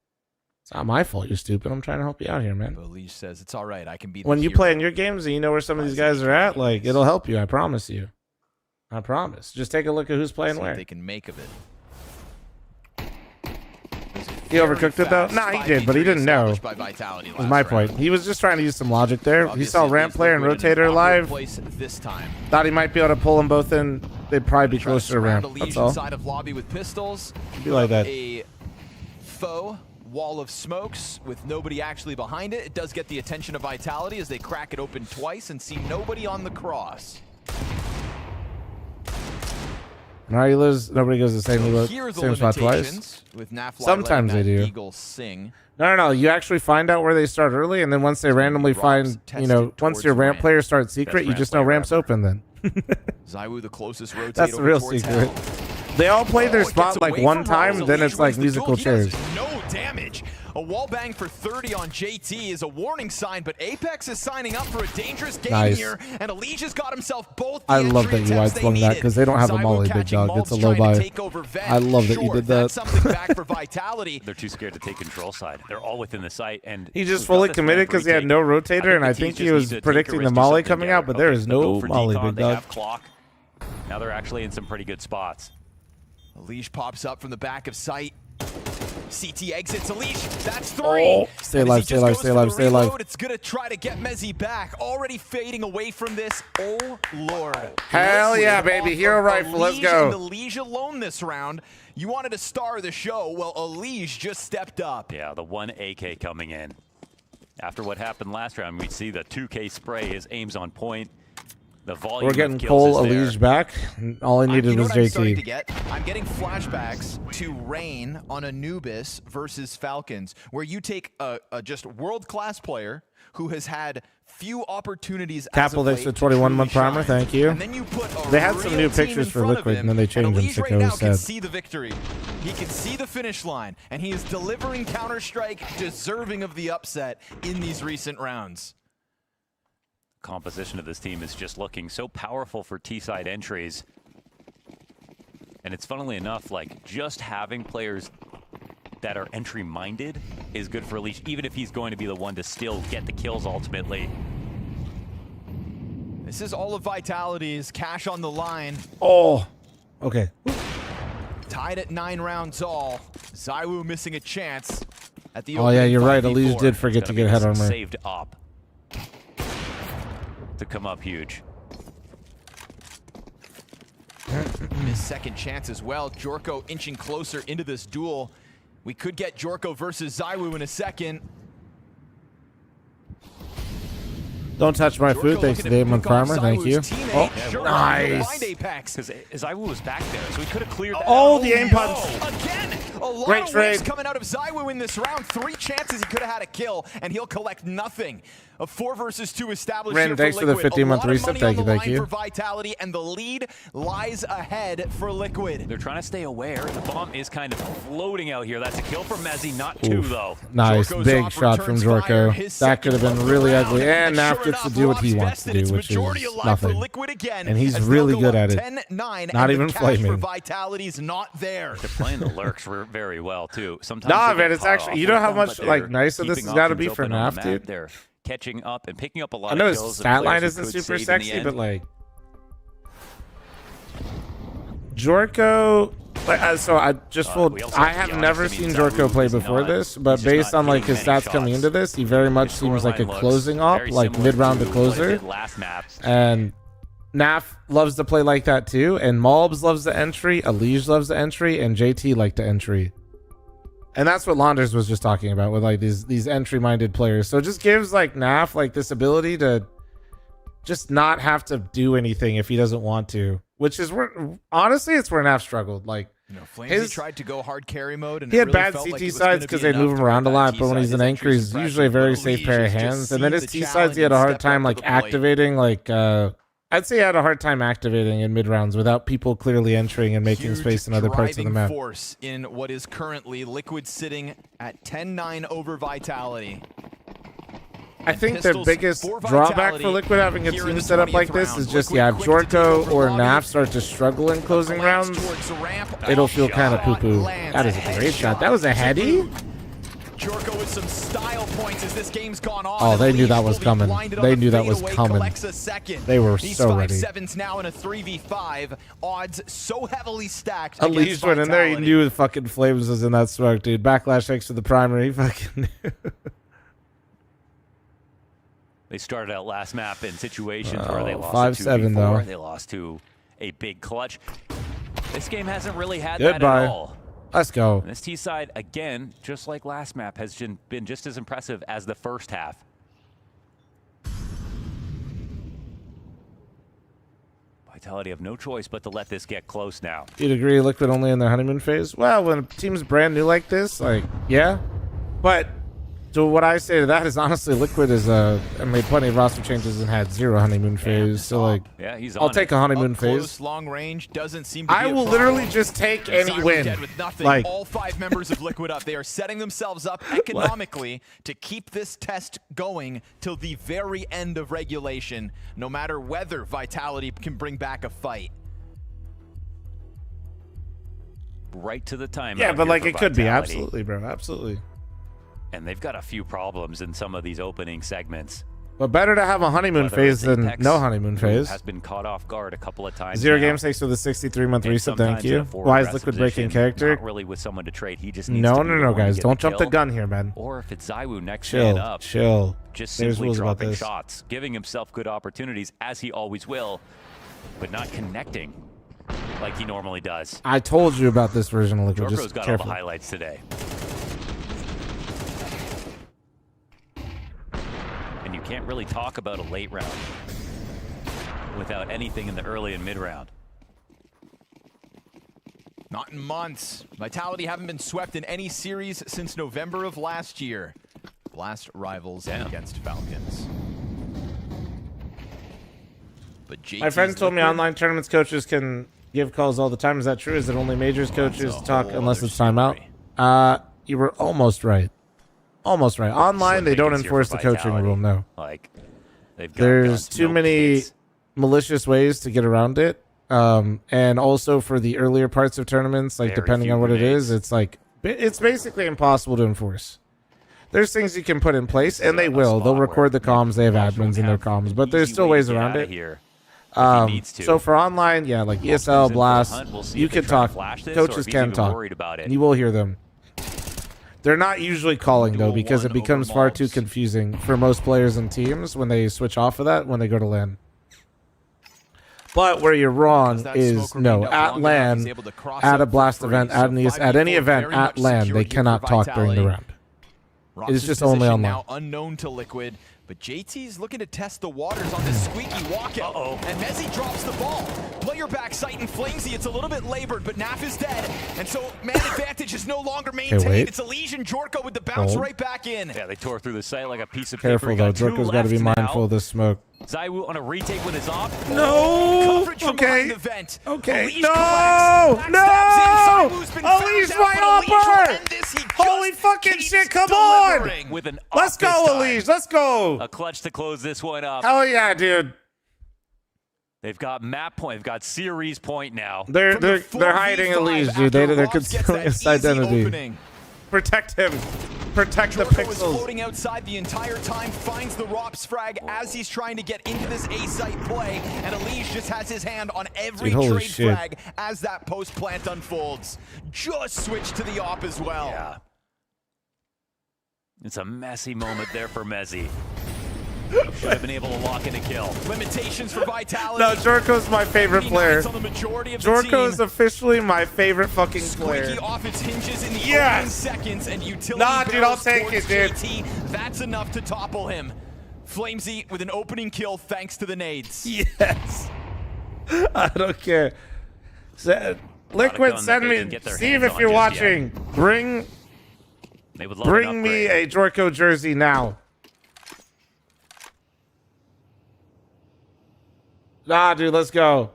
It's not my fault you're stupid. I'm trying to help you out here, man. But Leash says it's all right. I can be the When you hero. play in your games and you know where some of these guys are at, like, it'll help you. I promise you. I promise. Just take a look at who's playing See what where. they can make of it. He overcooked it though? Nah, he did, but he didn't know. By Vitality Was my point. He was just trying to use some logic there. He saw ramp player and rotator live. This time. Thought he might be able to pull them both in. They'd probably be closer to ramp. That's all. Side of lobby with pistols. Be like that. A faux wall of smokes with nobody actually behind it. It does get the attention of Vitality as they crack it open twice and see nobody on the cross. Now you lose. Nobody goes the same, Here are the same spot twice. limitations with Nafly Sometimes they letting that do. Eagle sing. No. You actually find out where they start early, and then once they randomly find, once your ramp players start secret, you just know ramp's open then. Zywoo the closest rotate. That's the real secret. They all play their spot like one time, then it's like musical chairs. No damage. A wall bang for 30 on JT is a warning sign, but Apex is signing up for a dangerous game Nice. here, and Elise has got himself both the I love entry that you wide attempts they swung that needed. because they don't have a Zywoo molly, big catching dog. It's a Maltz low trying to buy. take over Vet. I love that you Sure, did that's that. something back for Vitality. They're too scared to take control side. They're all within the site, and He just we've got fully this committed plan because he had retake. no rotator, and I the teams think he just was need to predicting take a the risk, do molly something coming out, but together. there is They'll no go for molly, decon, big they dog. have clock. Now they're actually in some pretty good spots. Elise pops up from the back of sight. CT exits Elise. That's 3. Oh, stay And as alive, he stay just alive, goes stay for alive, the stay alive. reload, it's going to try to get Mezzy back. Already fading away from this. Oh, Lord. Hell Liquid yeah, baby. off Hero of rifle. Let's Elise go. and Elise alone this round. You wanted to star the show. Well, Elise just stepped up. Yeah, the 1 AK coming in. After what happened last round, we see the 2K spray. His aim's on point. The volume We're of getting kills Cole is there. Elige back. All he needed You know was what I'm starting to JT. get? I'm getting flashbacks to Rain on Anubis versus Falcons, where you take a just world-class player who has had few opportunities as Capital of thanks late for 21-month truly primer. shine. Thank you. And then you put a They had some real new team pictures in for front of Liquid, him, and then they changed them, Elise so right Joe now can said. see the victory. He can see the finish line, and he is delivering Counter-Strike deserving of the upset in these recent rounds. Composition of this team is just looking so powerful for T-side entries. And it's funnily enough, like, just having players that are entry-minded is good for Elise, even if he's going to be the one to still get the kills ultimately. This is all of Vitality's cash on the line. Oh, okay. Tied at 9 rounds all. Zywoo missing a chance at the Oh, yeah, opening you're right. 5v4. Elise did forget to get head armor. Saved up to come up huge. His second chance as well. Jorko inching closer into this duel. We could get Jorko versus Zywoo in a second. Don't touch my food. Thanks to 8-month primer. Thank you. Oh, nice. Because Zywoo was back there, so he could have cleared that. Oh, the aim punch. Again, a lot Great of waves trade. coming out of Zywoo in this round. 3 chances he could have had a kill, and he'll collect nothing. A 4 versus 2 established Ren, here for thanks for the Liquid. 15-month A lot of reset. money Thank on you, the thank line you. for Vitality, and the lead lies ahead for Liquid. They're trying to stay aware. The bomb is kind of floating out here. That's a kill from Mezzi, not two, though. Nice, Jorko's big off, shot from returns Jorko. fire, his That could have been second really of the ugly. round. And Naf Sure gets to enough, do what he Rob's wants to bested. do, It's which majority is alive for nothing. Liquid again, And he's as they'll really go good up at it. 10-9, Not and even the cash for flaming. Vitality's not there. They're playing the lurks very well, too. Sometimes Nah, they get man, it's caught actually, off you know with how them, much but like they're nicer this keeping has got to options be for open on the Naf, map. dude. They're catching up and picking up a lot I know of his kills. stat line players who isn't could super save in the sexy, end. but like Jorko. So I just I have never seen Jorko play before this, but based on like his stats coming into this, he very much seems like a closing op, like mid-round to closer. And Naf loves to play like that too, and Malbs loves the entry, Alige loves the entry, and JT liked the entry. And that's what Launders was just talking about with like these entry-minded players. So it just gives like Naf like this ability to just not have to do anything if he doesn't want to, which is where honestly it's where Naf struggled. Like fl0m tried to go hard carry mode, and he had bad CT sides because they move him around a lot, but when he's in anchor, he's usually a very safe pair of hands. And then his T sides, he had a hard time like activating. Like I'd say he had a hard time activating in mid rounds without people clearly entering and making space in other parts of the map. Force in what is currently Liquid sitting at 10-9 over Vitality. I think the biggest drawback for Liquid having a team set up like this is just, yeah, if Jorko or Naf start to struggle in closing rounds, it'll feel kind of poo-poo. That is a great shot. That was a heady? Jorko with some style points as this game's gone on. Oh, they knew that was coming. They knew that was coming. They were so ready. These 5-7s now in a 3v5. Odds so heavily stacked. Elise went in there. He knew the fucking fl0m was in that smoke, dude. Backlash thanks to the primary. He fucking knew. They started out last map in situations where they lost 5-7 though. They lost to a big clutch. This game hasn't really had Goodbye. that at all. Let's go. And this T side, again, just like last map, has been just as impressive as the first half. Vitality have no choice but to let this get close now. You'd agree Liquid only in their honeymoon phase? Well, when a team's brand new like this, like, yeah. But so what I say to that is honestly Liquid is made plenty of roster changes and had zero honeymoon phase. So like, yeah, he's I'll take a honeymoon Up phase. close, long range doesn't seem to I be a will problem. literally just take any Silent win. Dead with nothing. Like all 5 members of Liquid up. They are setting themselves up economically to keep this test going till the very end of regulation, no matter whether Vitality can bring back a fight. Right to the time. yeah, but like it could be absolutely, bro, absolutely. And they've got a few problems in some of these opening segments. But better to have a honeymoon Whether phase it's than Apex, no honeymoon who phase. has been caught off guard a couple of times. Zero now. Game 6 with a 63-month And reset. Thank sometimes in you. a forward Why is aggressive Liquid breaking position, character? Not really with someone to trade. He just needs No, to be no, the no, one to guys. get Don't the jump the kill. gun here, man. Or if it's ZywOo next Chill, man up, chill. just There's simply rules about dropping this. shots, giving himself good opportunities as he always will, but not connecting like he normally does. I told you about this version of Liquid. Jorko's Just got careful. all the highlights today. And you can't really talk about a late round without anything in the early and mid round. Not in months. Vitality haven't been swept in any series since November of last year. Last rivals against Falcons. But My friend told me online tournaments coaches can give calls all the time. Is that true? Is it only majors coaches talk unless it's timeout? You were almost right. Almost right. Online, they don't enforce the coaching rule, no. Like, they've got There's guns, too no many kids. malicious ways to get around it. And also for the earlier parts of tournaments, like Very depending few on what it grenades. is, it's like, it's basically impossible to enforce. There's things you can put in place, and they will. They'll record the comms. They have admins in their comms, but there's still ways around it. So for online, yeah, like ESL, Blast, you can talk. Coaches can talk. And you will hear them. They're not usually calling, though, because it becomes far too confusing for most players and teams when they switch off of that when they go to LAN. But where you're wrong is, no, at LAN, at a Blast event, at any event at LAN, they cannot talk during the round. It is just only online. Now unknown to Liquid. But JT's looking to test the waters on this squeaky walkout. And Mezzi drops the ball. Player back sight and fl0m. It's a little bit labored, but Naf is dead. And so man advantage is no longer maintained. It's Elige and Jorko with the bounce right back in. Yeah, they tore through the site like a piece of Careful paper. though, Jorko's got to be mindful of this smoke. Zywoo on a retake with his op. No! Okay. Okay. No! No! Elige my upper! Holy fucking shit, come on! With an Let's go, Elige, let's go! A clutch to close this one up. Hell yeah, dude. They've got map point, they've got series point now. They're hiding Elige, dude. They're concealing his identity. Protect him. Protect the Jorko is pixels. floating outside the entire time, finds the ROPS frag as he's trying to get into this A-site play, and Elige just has his hand on every trade frag as that post plant unfolds. Just switch to the op as well. Yeah. It's a messy moment there for Mezzi. Should have been able to lock in a kill. Limitations for Vitality. No, Jorko's my favorite player. Jorko is officially my favorite fucking player. Squeaky off its hinges in the opening seconds, and utility nah, dude, I'll take it, dude. JT. That's enough to topple him. fl0m with an opening kill thanks to the nades. Yes. I don't care. Liquid, send me. Steve, if you're watching, bring me a Jorko jersey now. Nah, dude, let's go.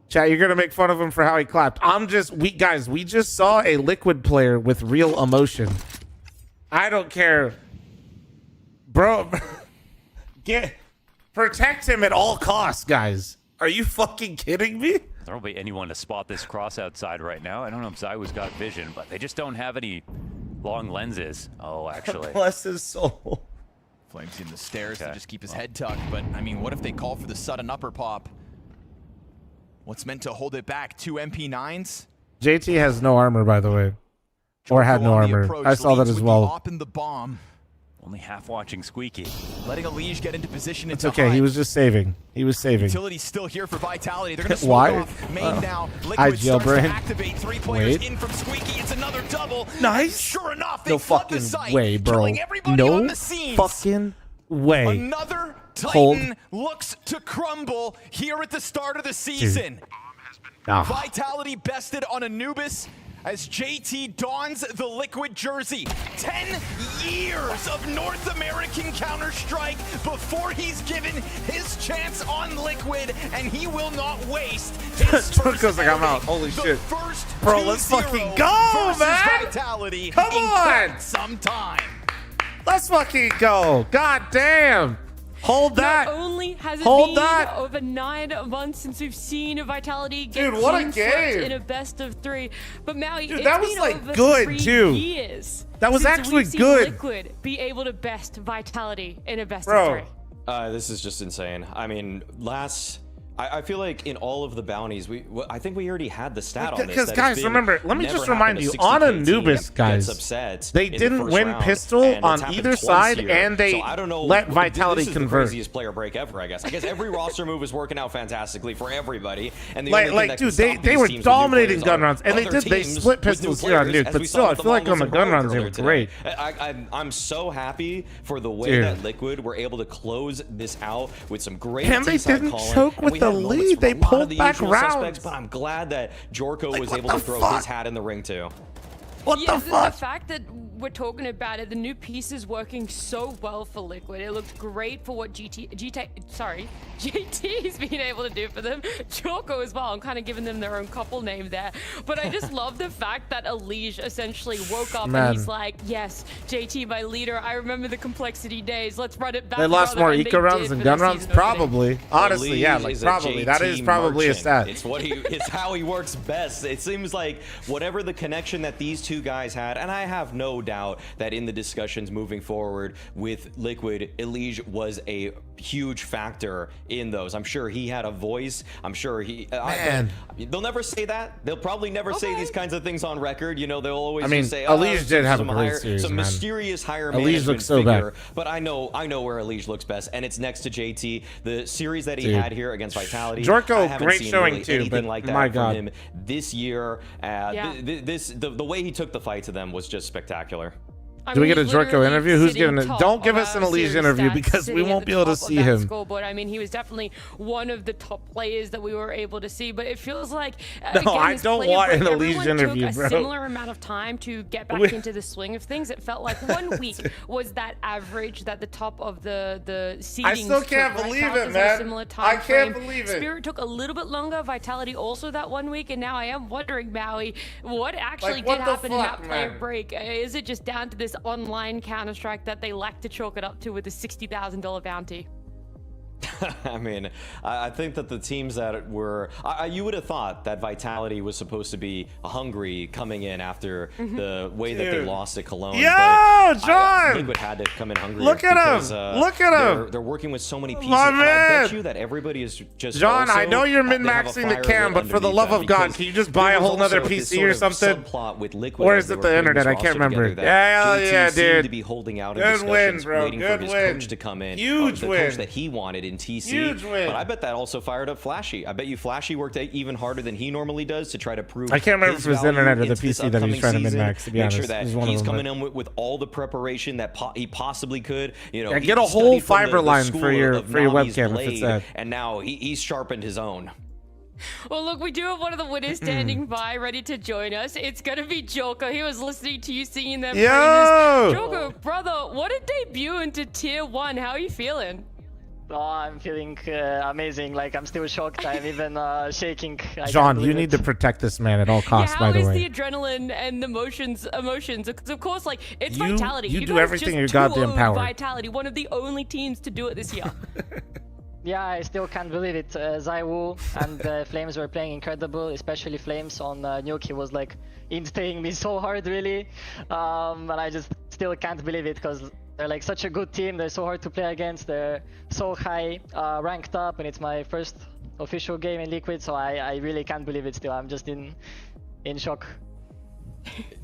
Chat, you're gonna make fun of him for how he clapped. Guys, we just saw a Liquid player with real emotion. I don't care. Bro, protect him at all costs, guys. Are you fucking kidding me? There won't be anyone to spot this cross outside right now. I don't know if Zywoo's got vision, but they just don't have any long lenses. Oh, actually. Bless his soul. fl0m's in the stairs to just keep his head tucked, but I mean, what if they call for the sudden upper pop? What's meant to hold it back? 2 MP9s? JT has no armor, by the way. Or had no armor. I saw that as well. The bomb. Only half watching Squeaky. Letting Elige get into position. It's okay, he was just saving. He was saving. Utility's still here for Vitality. They're going to Why? off main now. Liquid starts to activate. 3 players in from Squeaky. It's another double. Nice. Sure enough, they No flood the fucking site, way, bro. killing everybody No on the scenes. fucking way. Another Titan looks to crumble here at the start of the season. Vitality bested on Anubis as JT dons the Liquid jersey. 10 years of North American Counter-Strike before he's given his chance on Liquid, and he will not waste his Jorko's like, I'm out. Holy shit. Bro, let's fucking go, man. Vitality Come on. Some time. Let's fucking go. God damn. Hold that. Not only has it Hold been that. over 9 months since we've seen Vitality get Dude, what a clean swept game. in a best of 3, but Maui, Dude, it's that was been like over good 3 too. years That was since actually we've seen good. Liquid be able to best Vitality in a best Bro. of 3. This is just insane. I mean, I feel like in all of the bounties, I think we already had the stat on this. Because guys, remember, let me just remind you, on Anubis, guys, they didn't win pistol on either side, and they let Vitality this is convert. The craziest player break ever, I guess. I guess every roster move is working out fantastically for everybody. And the dude, they were dominating gun runs, and they split pistols here on Nuke, but still, I feel like on the gun runs, they were great. I'm so happy for the way that Liquid were able to close this out with some great and they didn't choke with the lead. They pulled back rounds. But I'm glad that Jorko was able to throw his hat in the ring too. What the fuck? The fact that we're talking about it, the new piece is working so well for Liquid. It looks great for what JT is being able to do for them. Jorko as well. I'm kind of giving them their own couple name there. But I just love the fact that Elige essentially woke up and he's like, yes, JT, my leader. I remember the complexity days. Let's run it back. They lost more eco rounds than gun runs? Probably. Honestly, yeah, like probably. That is probably a stat. It's how he works best. It seems like whatever the connection that these two guys had, and I have no doubt that in the discussions moving forward with Liquid, Elige was a huge factor in those. I'm sure he had a voice. I'm sure he they'll never say that. They'll probably never say these kinds of things on record. You know, they'll always just say, Elige did have a great series, some man. mysterious higher Elige management looks so figure. bad. But I know where Elige looks best, and it's next to JT. The series that he had here against Vitality, Jorko, I haven't great seen showing really too, anything but like that my from God. him this year. The way he took the fight to them was just spectacular. Do we get a Jorko interview? Who's giving it? Don't give us an Elise interview because we won't be able to see him. Scoreboard. I mean, he was definitely one of the top players that we were able to see, but it feels like no, I don't want an Elise interview, took bro. A similar amount of time to get back into the swing of things. It felt like 1 week was that average that the top of the seedings. I still can't believe it, man. I can't believe it. Spirit took a little bit longer. Vitality also that 1 week, and now I am wondering, Maui, what actually did happen in that player break? Is it just down to this online Counter-Strike that they like to chalk it up to with a $60,000 bounty? I mean, I think that the teams that were, you would have thought that Vitality was supposed to be hungry coming in after the way that they lost at Cologne. Yo, John! Liquid had to come in hungry. Look at him! Look at him! They're working with so many pieces. My and man! I bet you that everybody is just. John, also, I know you're min-maxing the cam, but for the love of God, can you just buy a whole nother PC or something? Or is it the internet? I can't remember. Yeah, dude. To be holding out good win, bro. Waiting Good for his win. coach to come in. Huge the win. Coach that he wanted in TC. Huge win. But I bet that also fired up Flashy. I bet you Flashy worked even harder than he normally does to try to prove. I can't remember if it was the internet or the PC that he was trying to season, min-max, to be honest. Make sure that he's coming in with all the preparation that he possibly could. You know, yeah, get a whole fiber line for your webcam if it's that. And now he's sharpened his own. Well, look, we do have one of the winners standing by, ready to join us. It's going to be Jorko. He was listening to you singing their praises. Jorko, brother, what a debut into Tier 1. How are you feeling? Oh, I'm feeling amazing. Like, I'm still shocked. I'm even shaking. John, you need to protect this man at all costs, by the way. How is the adrenaline and the emotions? Because, of course, like, it's Vitality. You do everything in your goddamn power. Vitality, one of the only teams to do it this year. Yeah, I still can't believe it. Zaiwu and fl0m were playing incredible, especially fl0m on Nuke. He was like instating me so hard, really. And I just still can't believe it because they're like such a good team. They're so hard to play against. They're so high ranked up, and it's my first official game in Liquid, so I really can't believe it still. I'm just in shock.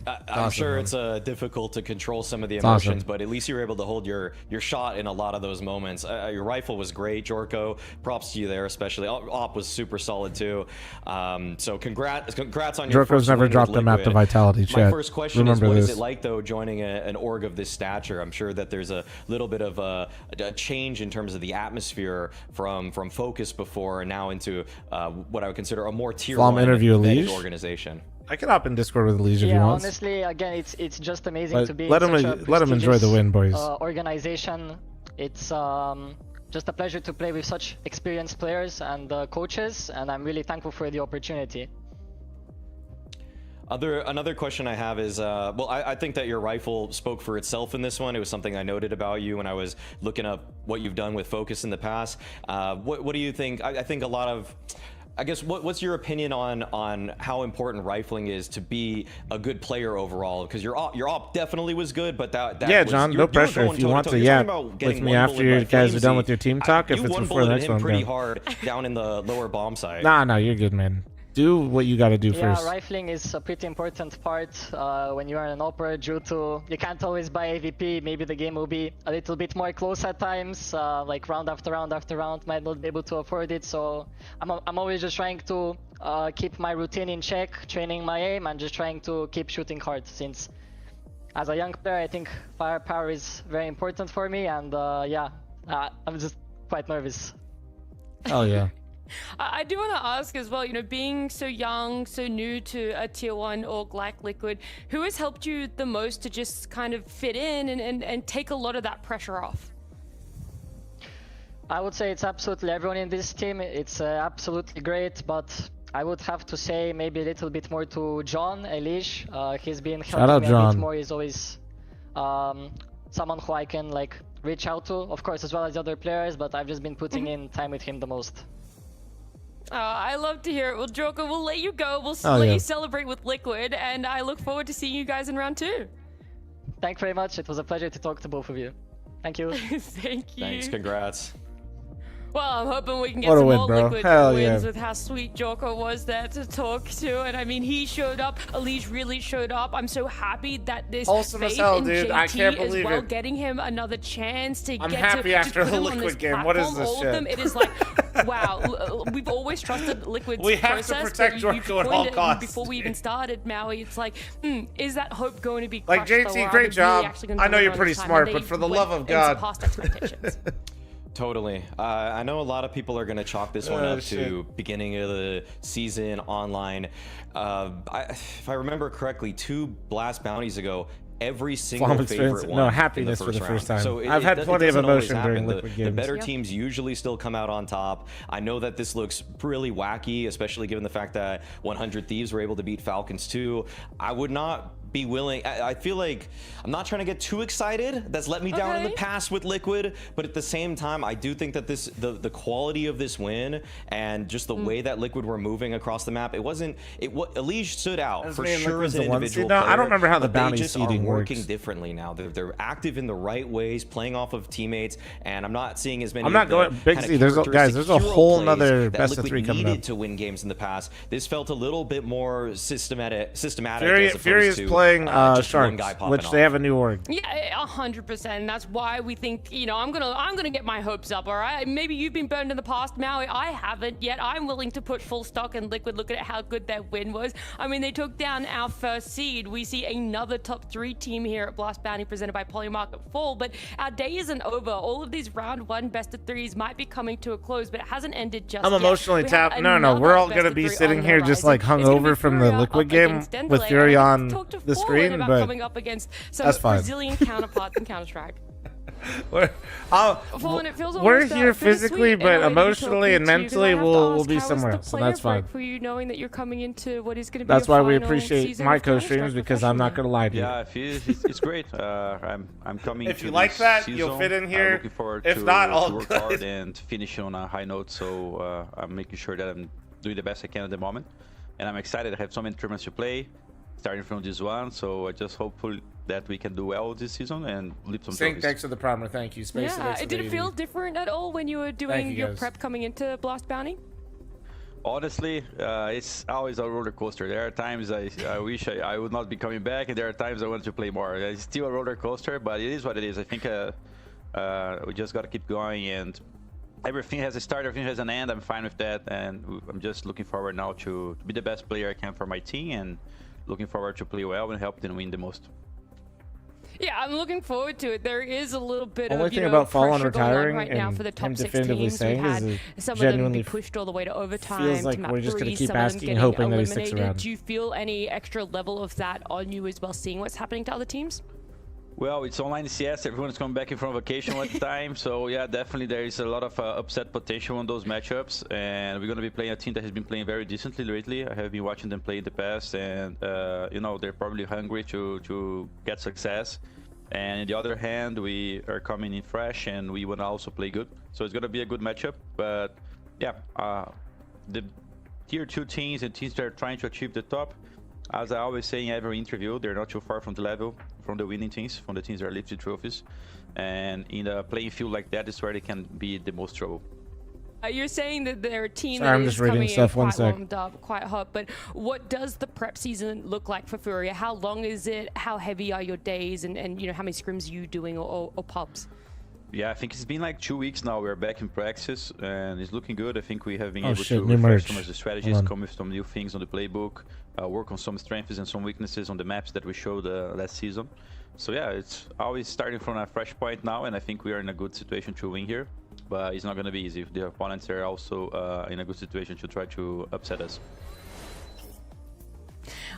I'm sure it's difficult to control some of the emotions, but at least you were able to hold your shot in a lot of those moments. Your rifle was great, Jorko. Props to you there, especially. Op was super solid too. So congrats on your Jorko's never dropped a map to Vitality, chat. My first question is, what is it like though joining an org of this stature? I'm sure that there's a little bit of a change in terms of the atmosphere from Focus before and now into what I would consider a more tier 1 vetted organization. I can hop in Discord with Elise if you want. Honestly, again, it's just amazing to be let in him enjoy the win, boys. Organization. It's just a pleasure to play with such experienced players and coaches, and I'm really thankful for the opportunity. Another question I have is, well, I think that your rifle spoke for itself in this one. It was something I noted about you when I was looking up what you've done with Focus in the past. What do you think? I think a lot of... I guess what's your opinion on how important rifling is to be a good player overall? Because your op definitely was good, but that yeah, was, John, no pressure. If you want to, yeah, with me after you guys are done with your team talk. If it's before the next one, pretty hard down in the lower bomb side. Nah, you're good, man. Do what you got to do first. Yeah, rifling is a pretty important part when you are an opera due to you can't always buy AVP. Maybe the game will be a little bit more close at times, like round after round after round, might not be able to afford it. So I'm always just trying to keep my routine in check, training my aim, and just trying to keep shooting hard. Since as a young player, I think firepower is very important for me, and yeah, I'm just quite nervous. Oh yeah. I do want to ask as well, you know, being so young, so new to a Tier 1 org like Liquid, who has helped you the most to just kind of fit in and take a lot of that pressure off? I would say it's absolutely everyone in this team. It's absolutely great, but I would have to say maybe a little bit more to John, Elish. He's been helping me a bit more. He's always someone who I can like reach out to, of course, as well as the other players, but I've just been putting in time with him the most. I love to hear it. Well, Jorko, we'll let you go. We'll let you celebrate with Liquid, and I look forward to seeing you guys in round 2. Thank you very much. It was a pleasure to talk to both of you. Thank you. Thank you. Thanks. Congrats. Well, I'm hoping we can get some more Liquid wins with how sweet Jorko was there to talk to. And I mean, he showed up. Elise really showed up. I'm so happy that this awesome faith as hell, in dude. JT I can't believe as well, it. getting him another chance to I'm get happy to after put a him on Liquid this game. What is platform. this All shit? of them, it is like wow, we've always trusted Liquid's We have process. to protect but you Jorko at all coined it costs. before we even started, Maui. It's like, is that hope going to be Like, crushed, JT, though, or are great they really job. actually gonna I know deliver you're on pretty this time? smart, And but they for the went love of and God. surpassed expectations. Totally. I know a lot of people are going to chalk this one up shit. to beginning of the season online. If I remember correctly, 2 Blast Bounties ago, every single fl0m favorite experience, one no in happiness for the round. first time. So I've had plenty of doesn't always emotion during happen. Liquid The games. better teams usually still come out on top. I know that this looks really wacky, especially given the fact that 100 Thieves were able to beat Falcons too. I would not be willing. I feel like I'm not trying to get too excited. That's let me down in the past with Liquid, but at the same time, I do think that the quality of this win and just the way that Liquid were moving across the map, Elige stood out That's for me and sure Liquid's as an the one individual seed. No, I player, don't remember how the but they bounty just seeding are working works. differently now. They're active in the right ways, playing off of teammates, and I'm not seeing as many. I'm not of the going big kinda C. There's guys. There's a hero whole plays nother that best of Liquid 3 coming needed up. to win games in the past. This felt a little bit more systematic. Fury is playing just one Sharks, guy popping which off. they have a new org. Yeah, 100%. That's why we think, you know, I'm gonna get my hopes up. All right, maybe you've been burned in the past, Maui. I haven't yet. I'm willing to put full stock in Liquid. Look at how good their win was. I mean, they took down our first seed. We see another top 3 team here at Blast Bounty presented by Polymarket Fall. But our day isn't over. All of these round 1 best of 3s might be coming to a close, but it hasn't ended just I'm yet. emotionally We have tapped. No, another we're all best gonna of be 3 sitting on here the just horizon. like It's gonna be hungover from the Fury up Liquid game against Dendele, with and Fury we on talked to the Fallen screen, about but coming up against some that's fine. Brazilian counterparts in Counter-Strike. We're We're here physically, but emotionally and mentally, we'll be somewhere else, so that's fine. For you knowing that you're coming into what is going to be That's a why we final appreciate season my of Counter-Strike co-streamers because I'm not gonna lie to you. Yeah, I feel it's great. I'm coming. If to you like this that, season. you'll fit in I'm here. looking forward If to, not, all to work good. hard and finish on a high note. So I'm making sure that I'm doing the best I can at the moment, and I'm excited. I have so many tournaments to play, starting from this one. So I just hopefully that we can do well this season and lift some Sync, trophies. thanks for the primer. Thank you. Space Yeah, did it feel different at all when you were doing your guys. prep coming into Blast Bounty? Honestly, it's always a roller coaster. There are times I wish I would not be coming back, and there are times I want to play more. It's still a roller coaster, but it is what it is. I think we just got to keep going, and everything has a start, everything has an end. I'm fine with that, and I'm just looking forward now to be the best player I can for my team, and looking forward to play well and help them win the most. Yeah, I'm looking forward to it. There is a little bit Only of thing about Fallen pressure going on retiring right now and for the him top 6 definitively teams. We've saying is had it some of them be genuinely pushed all the way to overtime. feels like to map we're just gonna 3, keep some of them asking, getting hoping that he sticks eliminated. around. Do you feel any extra level of that on you as well, seeing what's happening to other teams? Well, it's online CS. Everyone's coming back in from vacation at the time. So, yeah, definitely there is a lot of upset potential on those matchups. And we're going to be playing a team that has been playing very decently lately. I have been watching them play in the past. And, you know, they're probably hungry to get success. And on the other hand, we are coming in fresh and we want to also play good. So it's going to be a good matchup. But, yeah, the tier 2 teams and teams that are trying to achieve the top, as I always say in every interview, they're not too far from the level, from the winning teams, from the teams that are lifted trophies. And in a playing field like that is where they can be the most trouble. You're saying that they're a team Sorry, that I'm is just reading coming stuff. in One quite sec. warmed up, quite hot. But what does the prep season look like for Furia? How long is it? How heavy are your days? And you know, how many scrims are you doing or pubs? Yeah, I think it's been like 2 weeks now. We're back in practice and it's looking good. I think we have been Oh, able shit, to new refresh merch. some of the strategies, Hold on. come with some new things on the playbook, work on some strengths and some weaknesses on the maps that we showed last season. So yeah, it's always starting from a fresh point now, and I think we are in a good situation to win here. But it's not going to be easy. The opponents are also in a good situation to try to upset us.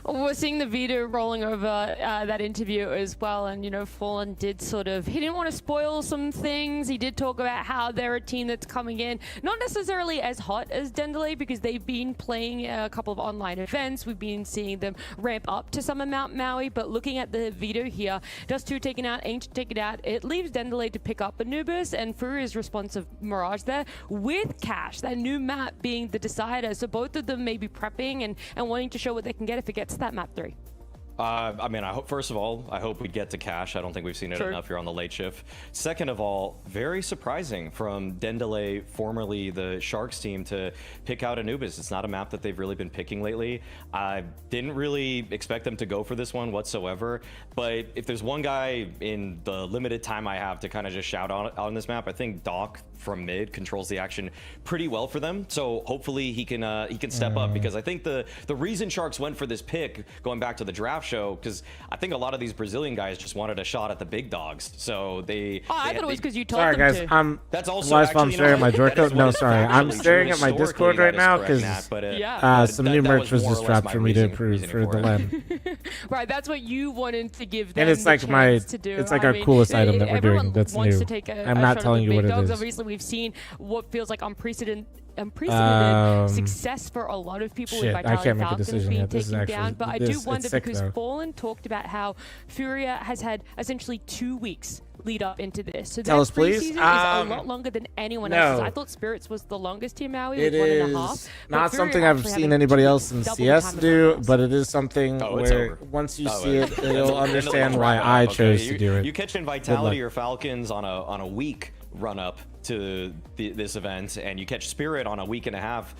We're seeing the video rolling over that interview as well, and you know, Fallen did he didn't want to spoil some things. He did talk about how they're a team that's coming in, not necessarily as hot as Dendele, because they've been playing a couple of online events. We've been seeing them ramp up to some amount Maui, but looking at the video here, Dust2 taken out, Ancient taken out, it leaves Dendele to pick up Anubis, and Furia's response of Mirage there, with Cash, that new map being the decider. So both of them may be prepping and wanting to show what they can get if it gets to that map 3. I mean, first of all, I hope we get to cash. I don't think we've seen it enough here on the late shift. Second of all, very surprising from Dendele, formerly the Sharks team, to pick out Anubis. It's not a map that they've really been picking lately. I didn't really expect them to go for this one whatsoever, but if there's one guy in the limited time I have to kind of just shout out on this map, I think Doc from mid controls the action pretty well for them. So hopefully he can step up, because I think the reason Sharks went for this pick, going back to the draft show, because I think a lot of these Brazilian guys just wanted a shot at the big dogs. So they. Oh, I thought it was because you told sorry, them guys. to. That's also. Why I'm staring at my Jorko? No, sorry. I'm staring at my Discord right now because some new merch was just dropped for me to approve for the LAN. Right, that's what you wanted to give them. And it's like to do. it's like our coolest item that we're doing. That's new. To take I'm not telling you what it is. Obviously, we've seen what feels like unprecedented success for a lot of people with Vitality Falcons being taken down. But I do wonder, because Fallen talked about how Furia has had essentially 2 weeks lead up into this. So their preseason is a lot longer than anyone else's. I thought Spirits was the longest here, Maui, with 1.5. Not something I've seen anybody else in CS do, but it is something where once you see it, you'll understand why I chose to do it. You catch in Vitality or Falcons on a week run up to this event, and you catch Spirit on a week and a half.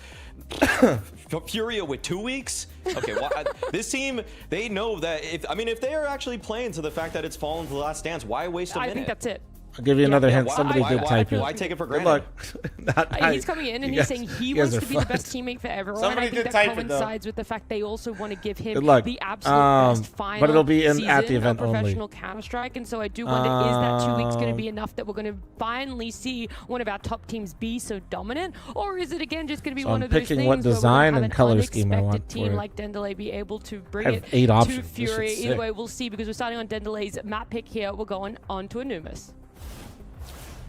Furia with 2 weeks. Okay, well, this team, they know that if they are actually playing to the fact that it's fallen to the last dance, why waste a minute? I think that's it. I'll give you another hint. Somebody did type it. Why take it for granted? He's coming in and he's saying he wants to be the best teammate for everyone. Somebody and I think that coincides with the fact they also want to give him the absolute best final but it'll be at the event of professional Counter-Strike. And so I do wonder, is that 2 weeks going to be enough that we're going to finally see one of our top teams be so dominant? Or is it again just going to be one of those things what design where and color scheme I want team for like Dendele be able to bring it 8 to options. Fury? Either way, we'll see, because we're starting on Dendele's map pick here. We're going on to Anumis.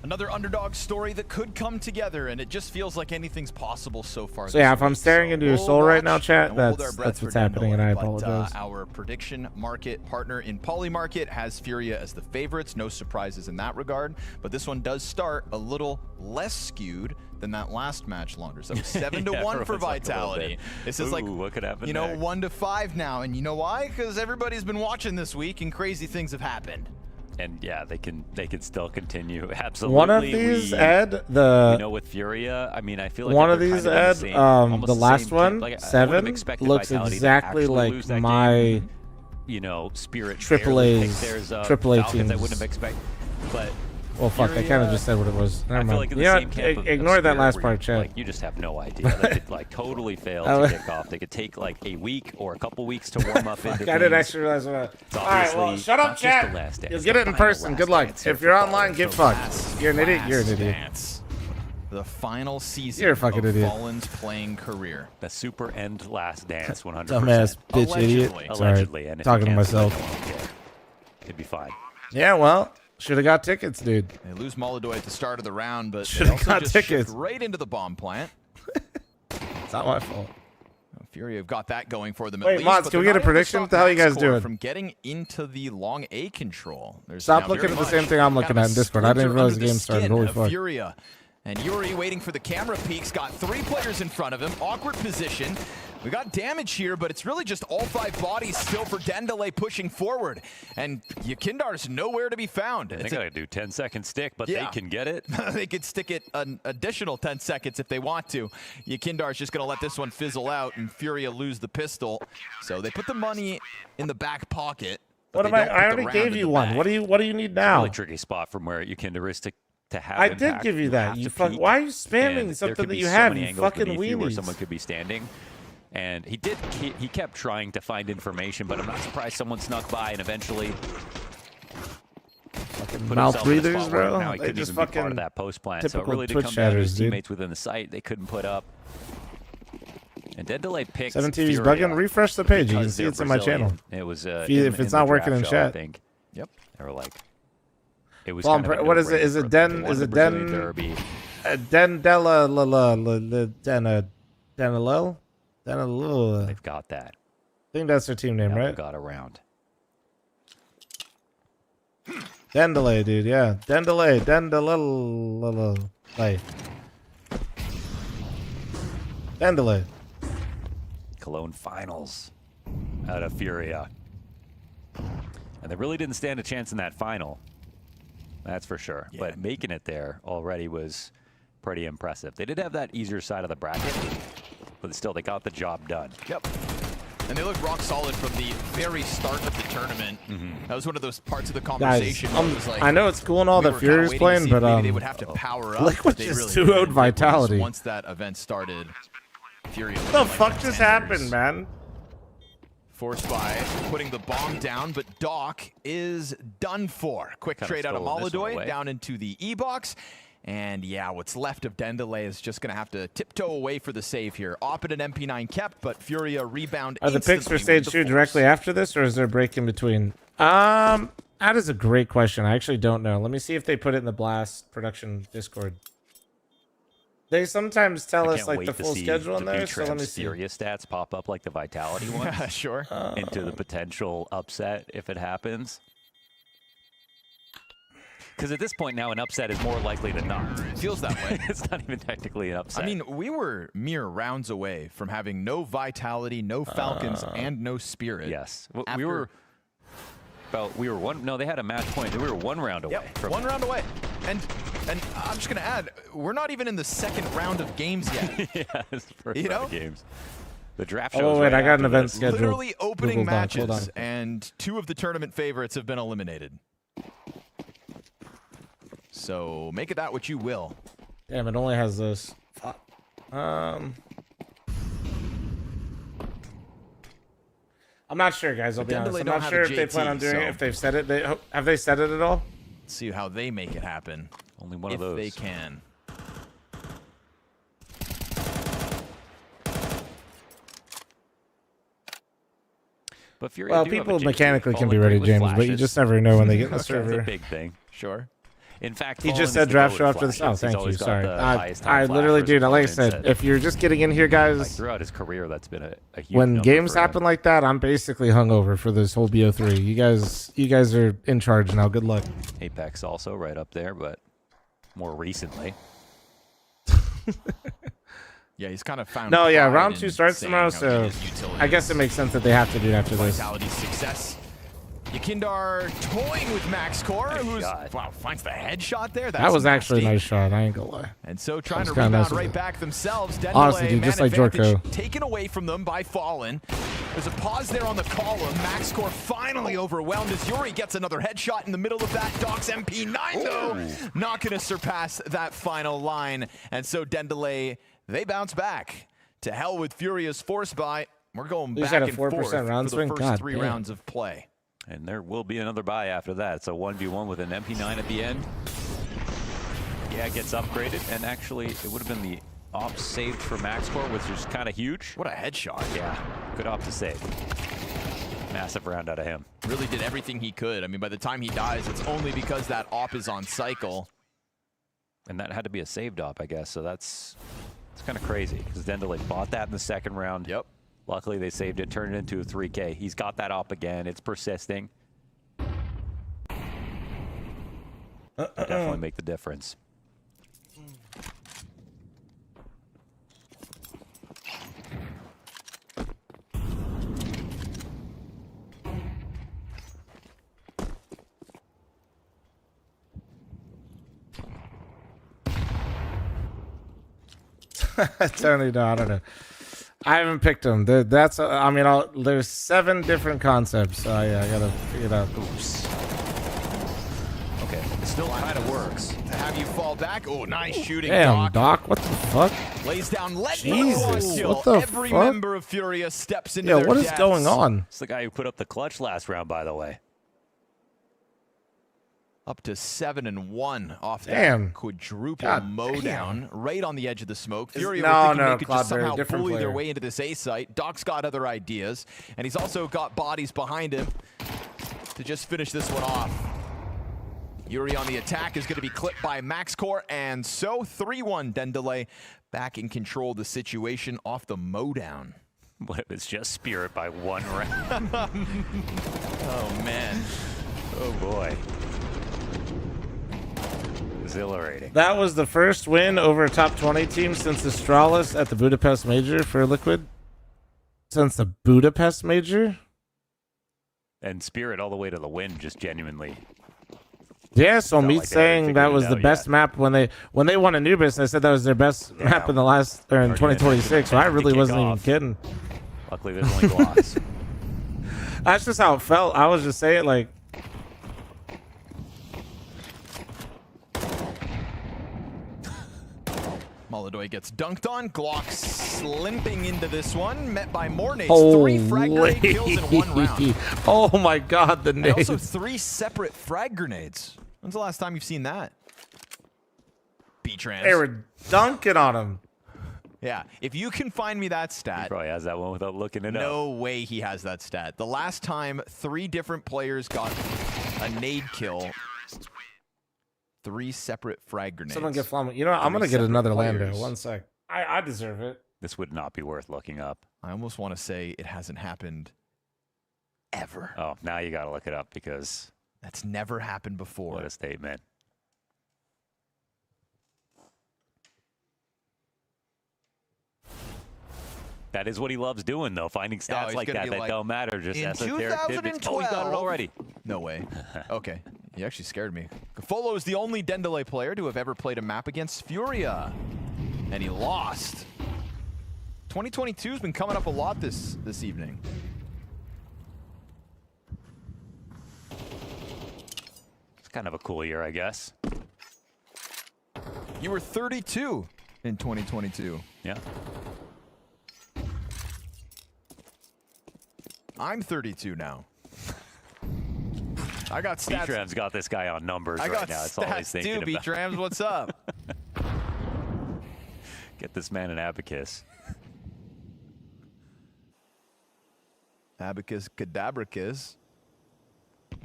Another underdog story that could come together, and it just feels like anything's possible so far. So yeah, if I'm staring into your soul right now, chat, that's what's happening, and I apologize. Our prediction market partner in Polymarket has Furia as the favorites. No surprises in that regard, but this one does start a little less skewed than that last match, Launders. That was 7-1 for Vitality. This is like, what could happen, 1-5 now, and you know why? Because everybody's been watching this week, and crazy things have happened. And yeah, they can still continue. Absolutely. One of these, Ed, with Furia, I mean, I feel like one of these, Ed, the last one, like, 7, looks exactly like my Spirit AAA teams. I wouldn't have expected, but. Well, fuck, I kind of just said what it was. Never I feel like in the same camp of ignore that Spirit, last part, chat. You just have no idea. They could totally fail to kick off. They could take like a week or a couple weeks to warm up into I didn't actually realize what All right, well, shut up, chat. You'll get it in person. Good luck. If you're online, get fucked. You're an idiot. You're an idiot. The final season You're a fucking idiot. Fallen's playing career. The super end last dance, 100%. Dumbass bitch idiot. Allegedly. Sorry, talking to myself. It'd be fine. Yeah, well. Should have got tickets, dude. They lose Molodoi at the start of the round, but should have got tickets right into the bomb plant. It's not my fault. Fury have got that going for them. Wait, Mods, can we get a prediction? What the hell are you guys doing? From getting into the long A control. Stop looking at the same thing I'm looking at in Discord. I didn't realize the game started. Holy fuck. Furia. And Yuri waiting for the camera peeks, got 3 players in front of him, awkward position. We got damage here, but it's really just all 5 bodies still for Dendele pushing forward. And Yakindar's nowhere to be found. They gotta do 10-second stick, but they can get it. They could stick it an additional 10 seconds if they want to. Yakindar's just gonna let this one fizzle out and Furia lose the pistol. So they put the money in the back pocket. What am I already gave you one. What do you need now? Really tricky spot from where Yakindar is to have I did give you that. You fuck. Why are you spamming something that you have? You fucking weenies. Where someone could be standing. And he kept trying to find information, but I'm not surprised someone snuck by and eventually fucking mouth breathers, bro. Now he couldn't even be part of that post plant, so it really did come down to his teammates within the site. They couldn't put up. And Dendele picked 7TV's bugging. Refresh the page. You can see it's in my channel. It was if it's not working in chat. I think. Yep. They were like. It was. Well, what is it? Is it Den? Is it Den? Denelel? They've got that. I think that's their team name, right? Got around. Dendele, dude. Yeah, Dendele. Dendele. 'Cologne finals out of Furia. 1-1 Dendele. Cologne finals out of Furia. And they really didn't stand a chance in that final. That's for sure. Yeah. But making it there already was pretty impressive. They did have that easier side of the bracket, but still, they got the job done. Yep. And they looked rock solid from the very start of the tournament. That was one of those parts of the conversation. Guys, I know it's cool and all that Fury's playing, but they would have to power up. Liquid just 2-0'd Vitality. Once that event started, Fury. What the fuck just happened, man? Forced by putting the bomb down, but Doc is done for. Quick trade out of Molodoy down into the E-box. And yeah, what's left of Dendelay is just going to have to tiptoe away for the save here. Op and an MP9 kept, but Furia rebound. Are the picks for stage 2 directly after this, or is there a break in between? That is a great question. I actually don't know. Let me see if they put it in the Blast production Discord. They sometimes tell us like the full schedule in there, so let me see. Furia stats pop up like the Vitality ones. Sure. Into the potential upset if it happens. Because at this point now, an upset is more likely than not. Feels that way. It's not even technically an upset. I mean, we were mere rounds away from having no Vitality, no Falcons, and no Spirit. Yes. We were one. No, they had a match point. We were 1 round away. Yep, from 1 round away. And I'm just going to add, we're not even in the 2nd round of games yet. Yeah, it's the first round of games. The draft shows. Oh, wait, right I got an event this. scheduled. Literally opening Google Doc. matches, and 2 of the tournament favorites have been eliminated. So make it that what you will. Damn, it only has this. I'm not sure, guys. I'll be honest. I'm not sure if they plan on doing it. If they've said it, have they said it at all? Let's see how they make it happen. Only one of those. If they can. But Fury, well, people mechanically can be ready, James, but you just never know when they get in the server. That's a big thing. Sure. In fact, he just said draft show after the south. Thank you. Sorry. I literally, dude, like I said, if you're just getting in here, guys. Like throughout his career, that's been a huge when games happen like that, I'm basically hungover for this whole BO3. You guys are in charge now. Good luck. Apex also right up there, but more recently. Yeah, he's kind of found. No, yeah, round 2 starts tomorrow, so I guess it makes sense that they have to do it after this. Vitality success. Yakindar toying with MaxCore, who's wow, finds the headshot there. That was actually a nice shot. I ain't gonna lie. And so trying to rebound right back themselves. Honestly, dude, just like Jorko. Taken away from them by Fallen. There's a pause there on the column. MaxCore finally overwhelmed as Yuri gets another headshot in the middle of that. Doc's MP9 though, not gonna surpass that final line. And so Dendelay, they bounce back. To hell with Furia's force buy. We're going back and forth for the first 3 rounds of play. And there will be another buy after that. So 1v1 with an MP9 at the end. Yeah, it gets upgraded. And actually, it would have been the op saved for MaxCore, which is kind of huge. What a headshot. Yeah, good op to save. Massive round out of him. Really did everything he could. I mean, by the time he dies, it's only because that op is on cycle. And that had to be a saved op, I guess. So it's kind of crazy because Dendelay bought that in the 2nd round. Yep. Luckily, they saved it, turned it into a 3K. He's got that op again. It's persisting. Definitely make the difference. Tony, no, I don't know. I haven't picked them. That's I mean, there's 7 different concepts. So yeah, I gotta figure it out. Oops. Okay, it still kind of works. To have you fall back. Oh, nice shooting, Damn, Doc. What the fuck? Lays down. Jesus, Kill. what the Every fuck? member of Furia steps into Yeah, their what is deaths. going on? It's the guy who put up the clutch last round, by the way. Up to 7-1 off Damn. that quadruple God mowdown right on the edge of the smoke. Furia No, were thinking no, they could just Cloudberry, somehow different bully their player. way into this A site. Doc's got other ideas, and he's also got bodies behind him to just finish this one off. Yuri on the attack is going to be clipped by MaxCore, and so 3-1 Dendelay back in control of the situation off the mowdown. What if it's just Spirit by 1 round? Oh, man. Oh, boy. Exhilarating. That was the first win over a top 20 team since Astralis at the Budapest Major for Liquid. Since the Budapest Major? And Spirit all the way to the win, just genuinely. Yeah, so Felt me like they hadn't saying figured that it was the out best yet. map when they won Anubis, they said that was their best map in the last or in 2026. So I really wasn't even kidding. Luckily, there's only blocks. That's just how it felt. I was just saying like. Molidoy gets dunked on. Glock slimping into this one, met by more nades. Holy. 3 frag grenade kills in 1 round. Oh my god, the And nades. also 3 separate frag grenades. When's the last time you've seen that? B-Trans. They were dunking on him. Yeah, if you can find me that stat. He probably has that one without looking it up. No way he has that stat. The last time 3 different players got a nade kill, 3 separate frag grenades. Someone get fl0m. You know what? I'm 3 gonna get separate another players. Lando. 1 sec. I deserve it. This would not be worth looking up. I almost want to say it hasn't happened ever. Oh, now you got to look it up because that's never happened before. What a statement. That is what he loves doing, though. Finding stats he's like gonna that be that like, don't matter. Just in esoteric tidbits. Oh, he got it 2012. already. No way. Okay. You actually scared me. Folo is the only Dendele player to have ever played a map against Furia. And he lost. 2022 has been coming up a lot this evening. It's kind of a cool year, I guess. You were 32 in 2022. Yeah. I'm 32 now. I got stats. B-Tram's got this guy on numbers I right got now. That's all he's stats thinking too, about. B-Trams. What's up? Get this man an abacus. Abacus cadabricus.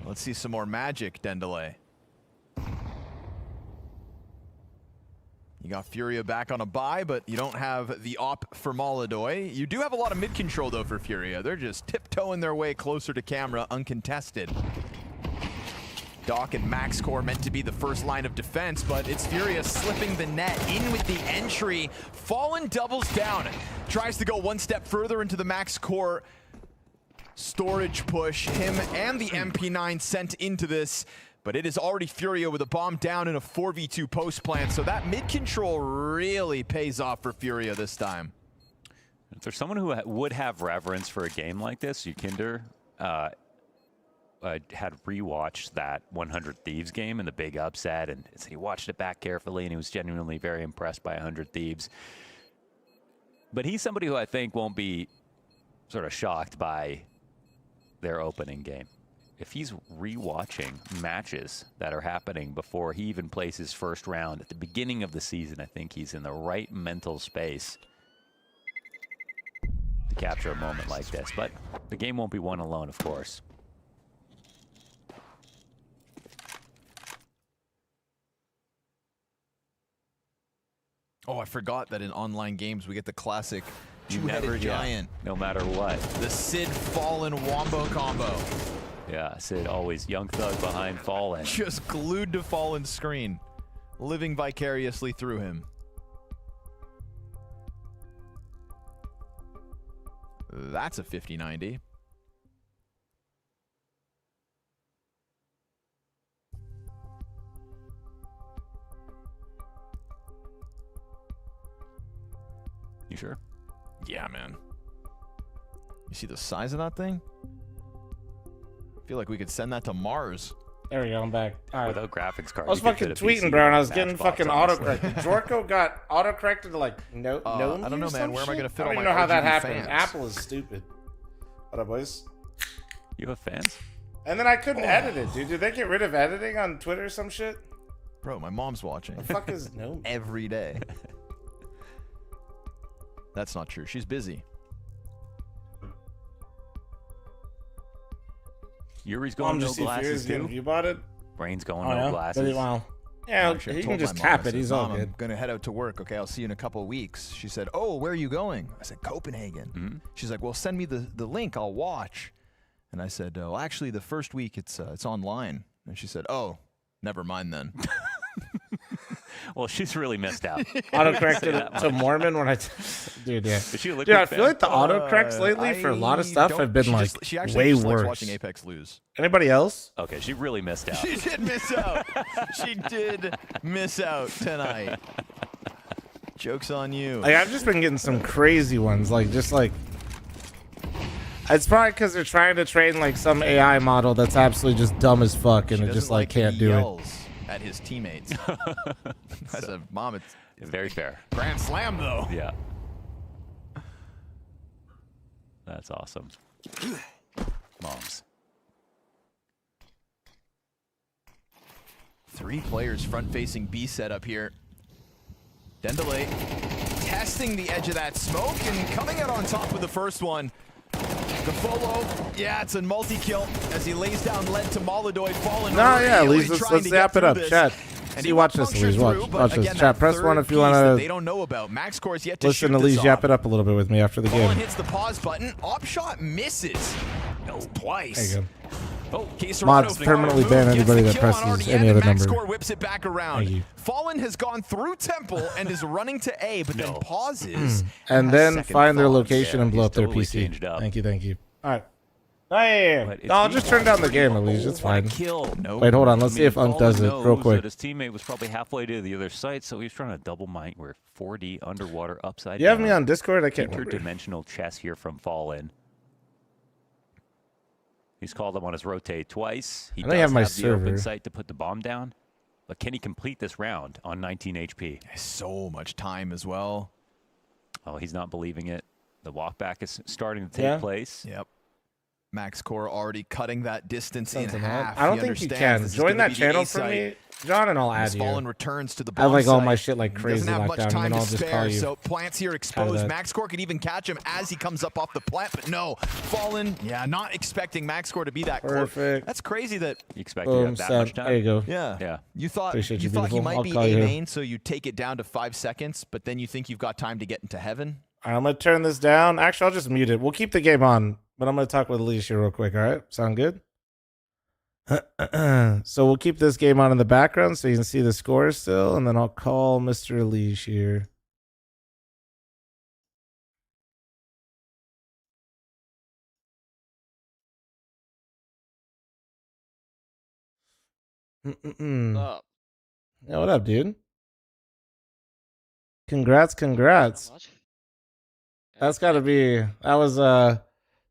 Let's see some more magic, Dendele. You got Furia back on a bye, but you don't have the op for Molidoy. You do have a lot of mid control, though, for Furia. They're just tiptoeing their way closer to camera, uncontested. Doc and Max Core meant to be the first line of defense, but it's Furia slipping the net in with the entry. Fallen doubles down. Tries to go one step further into the Max Core storage push. Him and the MP9 sent into this. But it is already Furia with a bomb down in a 4v2 post plant, so that mid control really pays off for Furia this time. If there's someone who would have reverence for a game like this, Yukinder had rewatched that 100 Thieves game in the big upset, and he watched it back carefully, and he was genuinely very impressed by 100 Thieves. But he's somebody who I think won't be sort of shocked by their opening game. If he's rewatching matches that are happening before he even plays his first round at the beginning of the season, I think he's in the right mental space to capture a moment like this. But the game won't be won alone, of course. Oh, I forgot that in online games we get the classic You never, two-headed giant. no matter what. The Sid Fallen Wombo combo. Yeah, Sid always young thug behind Fallen. Just glued to Fallen's screen, living vicariously through him. That's a 50-90. You sure? Yeah, man. You see the size of that thing? I feel like we could send that to Mars. There we go. I'm back. All right. Without graphics card. I was fucking tweeting, bro, and I was getting fucking autocorrected. Jorko got autocorrected to like no. I don't know, man. Where am I gonna fit I all don't my even know how that RGB happened. fans? Apple is stupid. What up, boys? You have fans? And then I couldn't edit it, dude. Did they get rid of editing on Twitter or some shit? Bro, my mom's watching. The fuck is no? Every day. That's not true. She's busy. Yuri's going no glasses too. You bought it? Brain's going Oh, no yeah? glasses. Wow. Yeah, Actually, I he told can just my mom, tap I it. said, He's all "Mom, good. I'm gonna head out to work. Okay, I'll see you in a couple of weeks." She said, "Oh, where are you going?" I said, "Copenhagen." She's like, "Well, send me the link. I'll watch." And I said, "Oh, actually, the first week it's online." And she said, "Oh, never mind then." Well, she's really missed out. Autocorrected to Mormon when I, dude, yeah. Is she a Dude, Liquid I feel fan? like the autocorrects lately for a lot of stuff have been like she actually way just likes worse. watching Apex lose. Anybody else? Okay, she really missed out. She did miss out. She did miss out tonight. Joke's on you. Like, I've just been getting some crazy ones, like just like. It's probably because they're trying to train like some AI model that's absolutely just dumb as fuck, and it just like can't do it. At his teammates. As a mom, it's very fair. Grand slam though. Yeah. That's awesome. Moms. 3 players front-facing B setup here. Dendelay testing the edge of that smoke and coming out on top with the first one. The follow, yeah, it's a multi-kill as he lays down lead to Molodoid, falling. No, yeah, Elise, let's zap it up, chat. See, watch this, Elise. Watch this. Chat, press 1 if you want to. They don't know about. Max scores yet to Listen shoot to this Elise yap it up a little bit with me after the Fallen game. hits the pause button. Op shot misses. No, twice. There you go. Oh, Mods permanently ban anybody that presses any other number. Score whips it back around. Fallen has gone through Temple and is running to A, but then pauses. And then find their location and blow up their PC. Thank you, thank you. All right. Hey, I'll just turn down the game, Elise. It's fine. Wait, hold on. Let's see if Unk does it real quick. His teammate was probably halfway to the other site, so he was trying to double mine. We're 4D underwater upside You down. have me on Discord? I can't remember. Interdimensional chess here from Fallen. He's called him on his rotate twice. He does have my the open server. site to put the bomb down. But can he complete this round on 19 HP? So much time as well. Oh, he's not believing it. The walkback is starting to take place. Yep. Max Core already cutting that distance in half. I don't think you can. Join that channel for me, John, and I'll add you. Fallen returns to the I have like bomb all my site. shit like crazy Doesn't have locked much down, and time then to I'll just spare, call you. so plants here exposed. Max Core could even catch him as he comes up off the plant, but no. Fallen, yeah, not expecting Max Core to be that close. Perfect. That's crazy that you expect to have that much time. There you go. Yeah. You thought Appreciate you, you beautiful. might I'll be call you A here. main, so you take it down to 5 seconds, but then you think you've got time to get into heaven. All right, I'm going to turn this down. Actually, I'll just mute it. We'll keep the game on, but I'm going to talk with Elise here real quick, all right? Sound good? So we'll keep this game on in the background so you can see the scores still, and then I'll call Mr. Elish here. What's up? Yeah, what up, dude? Congrats. That's got to be, that was,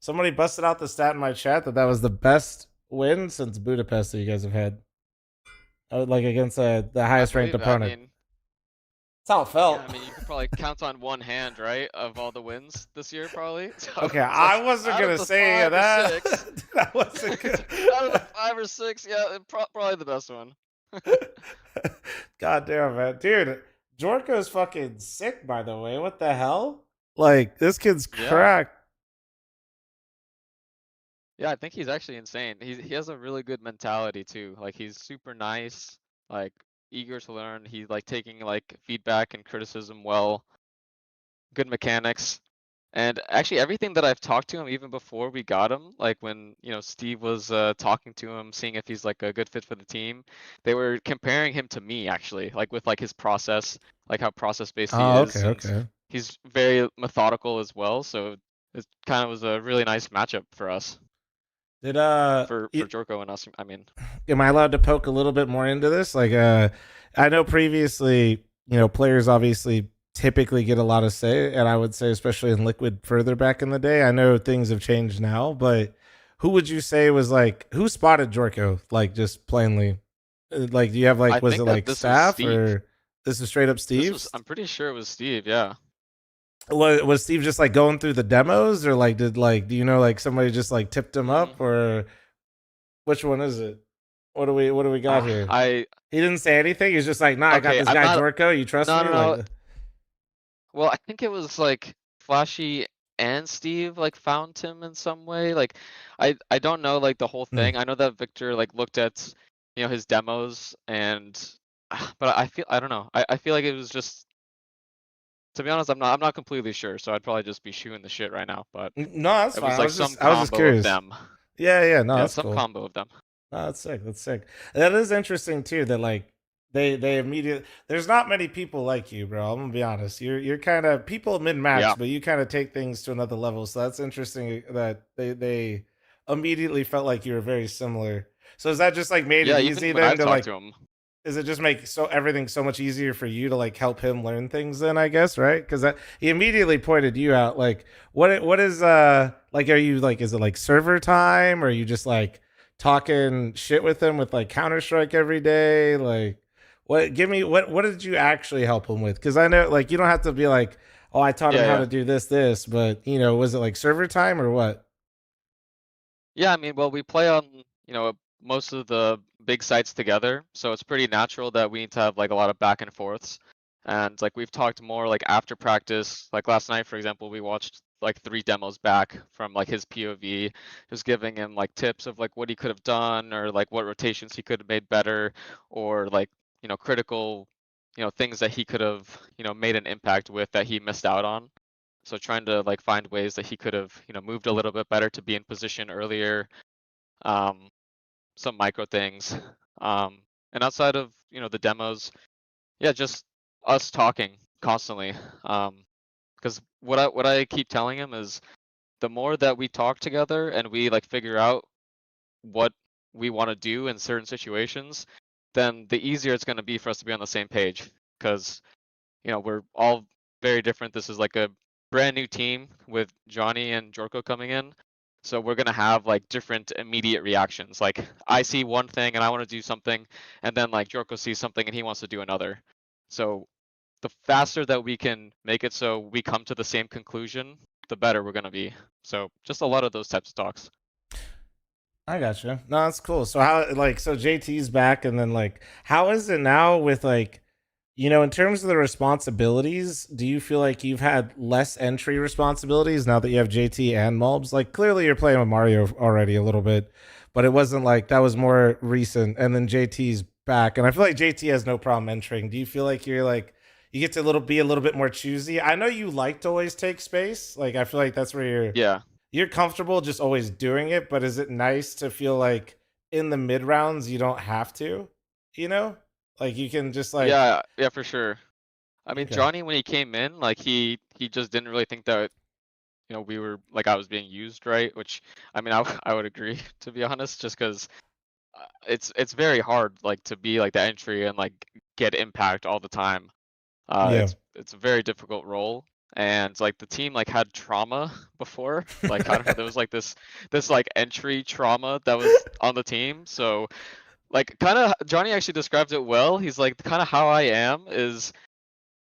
somebody busted out the stat in my chat that was the best win since Budapest that you guys have had. Like against the highest ranked opponent. I mean, that's how it felt. yeah, I mean, you could probably count on one hand, right, of all the wins this year, probably. So, Okay, I wasn't out gonna of the say 5 or that. 6, That wasn't good. out of the 5 or 6, yeah, probably the best one. God damn, man. Dude, Jorko's fucking sick, by the way. What the hell? Like, this kid's cracked. Yeah, I think he's actually insane. He has a really good mentality too. Like he's super nice, like eager to learn. He's like taking like feedback and criticism well. Good mechanics. And actually everything that I've talked to him even before we got him, like when, you know, Steve was talking to him, seeing if he's like a good fit for the team, they were comparing him to me actually, like with like his process, like how process based he is. Okay. He's very methodical as well, so it kind of was a really nice matchup for us. Did For Jorko and us, I mean. Am I allowed to poke a little bit more into this? Like, I know previously, you know, players obviously typically get a lot of say, and I would say especially in Liquid further back in the day. I know things have changed now, but who would you say was like, who spotted Jorko? Like, just plainly, like, do you have like, was it like staff or this is straight up Steve? I'm pretty sure it was Steve. Yeah. Was Steve just like going through the demos, or like do you know, like somebody just like tipped him up, or which one is it? What do we got here? He didn't say anything. He's just like, nah, I got this guy Jorko. You trust me? No. Like, Well, I think it was like Flashy and Steve like found him in some way. Like, I don't know like the whole thing. I know that Victor like looked at, you know, his demos and, but I don't know. I feel like it was just. To be honest, I'm not completely sure, so I'd probably just be shooting the shit right now. But no, that's it fine. was like some I was just combo curious. of them. Yeah, no, that's some cool. combo of them. No, that's sick. That's sick. That is interesting too. That like, they immediately. There's not many people like you, bro. I'm gonna be honest. You're kind of people mid match, Yeah. but you kind of take things to another level. So that's interesting that they immediately felt like you were very similar. So is that just like made Yeah, it even easy when then I've to talked like? to him. Does it just make everything so much easier for you to like help him learn things then, I guess, right? Because he immediately pointed you out. Like what is like, are you like, is it like server time, or are you just like talking shit with him with like Counter-Strike every day? Like what did you actually help him with? Because I know like you don't have to be like, oh, I taught him how Yeah. to do this, but you know, was it like server time or what? Yeah, I mean, well, we play on, most of the big sites together, so it's pretty natural that we need to have like a lot of back and forths. And like we've talked more like after practice, like last night, for example, we watched like 3 demos back from like his POV, just giving him like tips of like what he could have done or like what rotations he could have made better or like, critical, things that he could have, made an impact with that he missed out on. So trying to like find ways that he could have, moved a little bit better to be in position earlier. Um, some micro things. And outside of, the demos, yeah, just us talking constantly. Because what I keep telling him is the more that we talk together and we like figure out what we want to do in certain situations, then the easier it's going to be for us to be on the same page. Because we're all very different. This is like a brand new team with Johnny and Jorko coming in. So we're gonna have like different immediate reactions. Like I see one thing and I want to do something, and then like Jorko sees something and he wants to do another. So the faster that we can make it so we come to the same conclusion, the better we're gonna be. So just a lot of those types of talks. I gotcha. No, that's cool. So how like so JT's back, and then like how is it now with like, you know, in terms of the responsibilities, do you feel like you've had less entry responsibilities now that you have JT and Mulbs? Like clearly you're playing with Mario already a little bit, but it wasn't like that was more recent, and then JT's back, and I feel like JT has no problem entering. Do you feel like you're like you get to be a little bit more choosy? I know you like to always take space. Like I feel like that's where you're comfortable just always doing it, but is it nice to feel like in the mid rounds you don't have to, you know? Like you can just like Yeah, for sure. I mean, Okay. Johnny when he came in, like he just didn't really think that we were like I was being used right, which I mean I would agree to be honest, just because it's very hard like to be like the entry and like get impact all the time. Yeah. It's a very difficult role, and like the team like had trauma before. Like I don't know, there was like this like entry trauma that was on the team. So like kind of Johnny actually describes it well. He's like kind of how I am is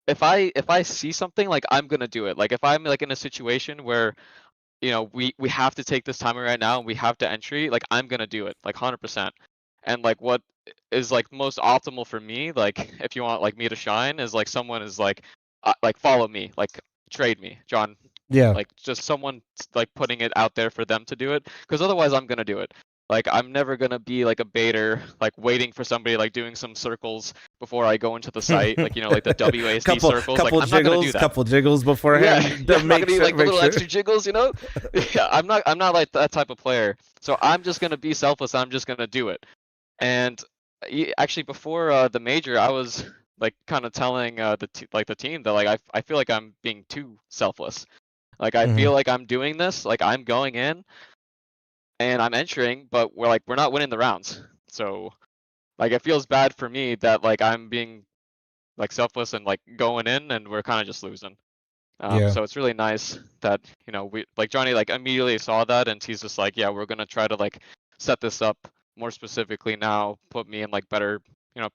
if I see something like I'm gonna do it. Like if I'm like in a situation where we have to take this timer right now and we have to entry, like I'm gonna do it like 100%. And like what is like most optimal for me, like if you want like me to shine, is like someone is like follow me, like trade me, John. Yeah. Like just someone like putting it out there for them to do it, because otherwise I'm gonna do it. Like I'm never gonna be like a baiter, like waiting for somebody like doing some circles before I go into the site, like like the WASD circles. Like I'm not gonna do that. Couple jiggles beforehand. Yeah, I'm not gonna do like the little extra jiggles, Yeah, I'm not like that type of player. So I'm just gonna be selfless. I'm just gonna do it. And actually, before the major, I was like kind of telling the team that like I feel like I'm being too selfless. Like I feel like I'm doing this, like I'm going in and I'm entering, but we're not winning the rounds. So like it feels bad for me that like I'm being like selfless and like going in and we're kind of just losing. Yeah. So it's really nice that we like Johnny like immediately saw that and he's just like, yeah, we're gonna try to like set this up more specifically now, put me in like better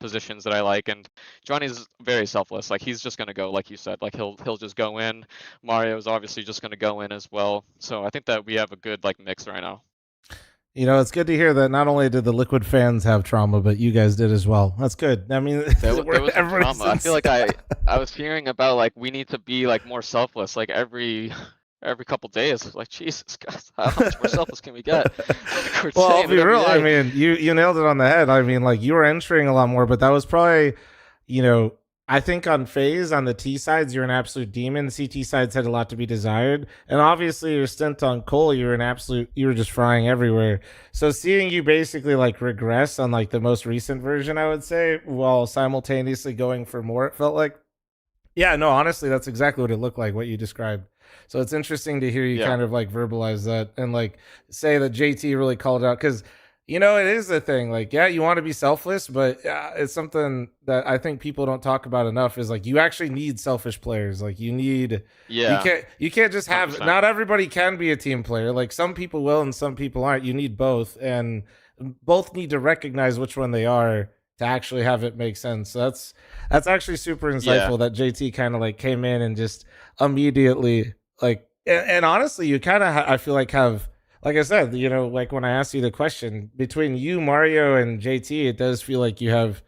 positions that I like. And Johnny's very selfless. Like he's just gonna go, like you said, like he'll just go in. Mario's obviously just gonna go in as well. So I think that we have a good like mix right now. You know, it's good to hear that not only did the Liquid fans have trauma, but you guys did as well. That's good. I mean, there was some trauma. I feel like I was hearing about like we need to be like more selfless, like every couple days. Like Jesus, guys, how much more selfless can we get? Like, well, I'll be real. I mean, you nailed it on the head. I mean, like you were entering a lot more, but that was probably, I think on phase, on the T sides, you're an absolute demon. CT sides had a lot to be desired. And obviously your stint on Cole, you were just frying everywhere. So seeing you basically like regress on like the most recent version, I would say, while simultaneously going for more, it felt like. Yeah, no, honestly, that's exactly what it looked like, what you described. So it's interesting to hear you kind of like verbalize that and like say that JT really called out, because you know, it is a thing. Like, yeah, you want to be selfless, but it's something that I think people don't talk about enough. Is like you actually need selfish players. Like you need, you can't just have. 100%. Not everybody can be a team player. Like some people will and some people aren't. You need both, and both need to recognize which one they are to actually have it make sense. So that's actually super insightful that JT kind of like came in and just immediately like, and honestly, you kind of I feel like have. Like I said, you know, like when I asked you the question, between you, Mario, and JT, it does feel like you have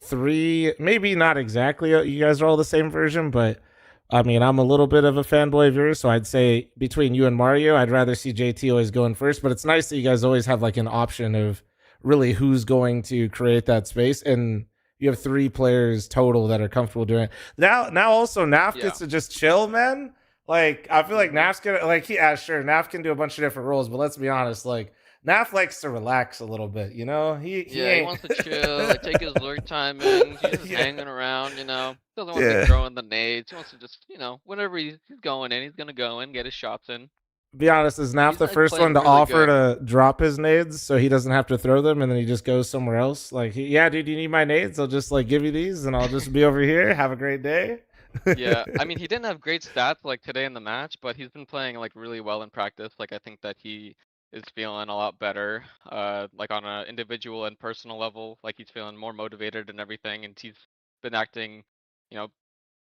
three, maybe not exactly, you guys are all the same version, but I mean, I'm a little bit of a fanboy of yours, so I'd say between you and Mario, I'd rather see JT always going first, but it's nice that you guys always have like an option of really who's going to create that space, and you have 3 players total that are comfortable doing it. Now also, Naf gets to just chill, man. Like, I feel like Naf's gonna, like, sure, Naf can do a bunch of different roles, but let's be honest, like, Naf likes to relax a little bit, you know? He wants to chill, like, take his lurk timings, he's just hanging around, you know? Doesn't want to throw in the nades, he wants to just, you know, whenever he's going in, he's gonna go in, get his shots in. Be honest, is Naf the first one to offer to drop his nades so he doesn't have to throw them and then he just goes somewhere else? Like, yeah, dude, you need my nades? I'll just, like, give you these and I'll just be over here. Have a great day. Yeah, I mean, he didn't have great stats like today in the match, but he's been playing like really well in practice. Like I think that he is feeling a lot better, like on an individual and personal level. Like he's feeling more motivated and everything, and he's been acting, you know,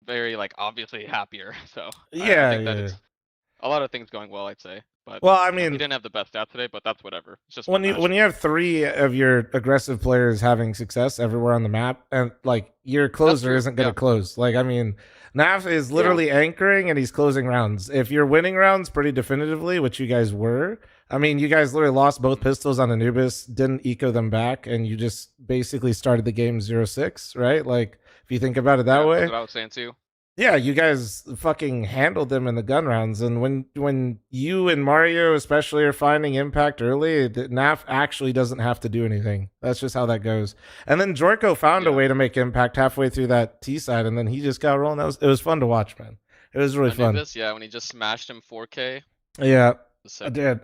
very like obviously happier. So I think that it's a lot of things going well, I'd say. But well, I you know, mean, he didn't have the best stats today, but that's whatever. It's just when you have 3 of your aggressive players having success everywhere on the map, and like your closer isn't going to close. Like, I mean, Naf is literally anchoring and he's closing rounds. If you're winning rounds pretty definitively, which you guys were, I mean, you guys literally lost both pistols on Anubis, didn't eco them back, and you just basically started the game 0-6, right? Like, if you think about it that way. That's what I was saying too. Yeah, you guys fucking handled them in the gun rounds, and when you and Mario especially are finding impact early, Naf actually doesn't have to do anything. That's just how that goes. And then Jorko found a way to make impact halfway through that T side, and then he just got rolling. It was fun to watch, man. It was really fun. Yeah, when he just smashed him 4K. Yeah, I did.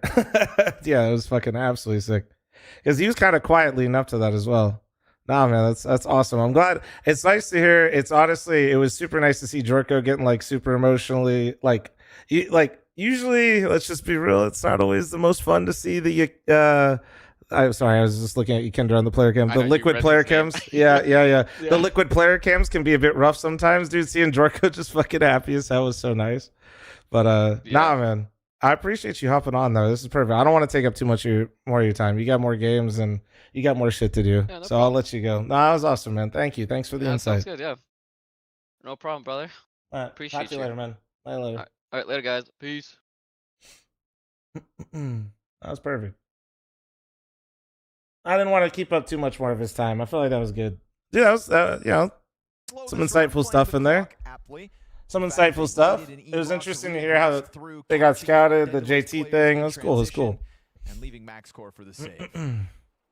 Yeah, it was fucking absolutely sick. Because he was kind of quiet leading up to that as well. Nah, man, that's awesome. I'm glad. It's nice to hear. It's honestly, it was super nice to see Jorko getting like super emotionally, like usually, let's just be real, it's not always the most fun to see the I'm sorry, I was just looking at you, Kendra, on the player cam. The liquid player cams. Yeah. The liquid player cams can be a bit rough sometimes, dude. Seeing Jorko just fucking happy as hell was so nice. But nah, man. I appreciate you hopping on though. This is perfect. I don't want to take up too much more of your time. You got more games and you got more shit to do. Yeah, no so problem. I'll let you go. No, that was awesome, man. Thank you. Thanks for the insight. Sounds good, yeah. No problem, brother. All right, Appreciate talk to you later, man. Bye later. All right, later, guys. Peace. That was perfect. I didn't want to keep up too much more of his time. I felt like that was good. Dude, that was, you know, some insightful stuff in there. Some insightful stuff. It was interesting to hear how they got scouted, the JT thing. It was cool. It was cool. And leaving max core for the save.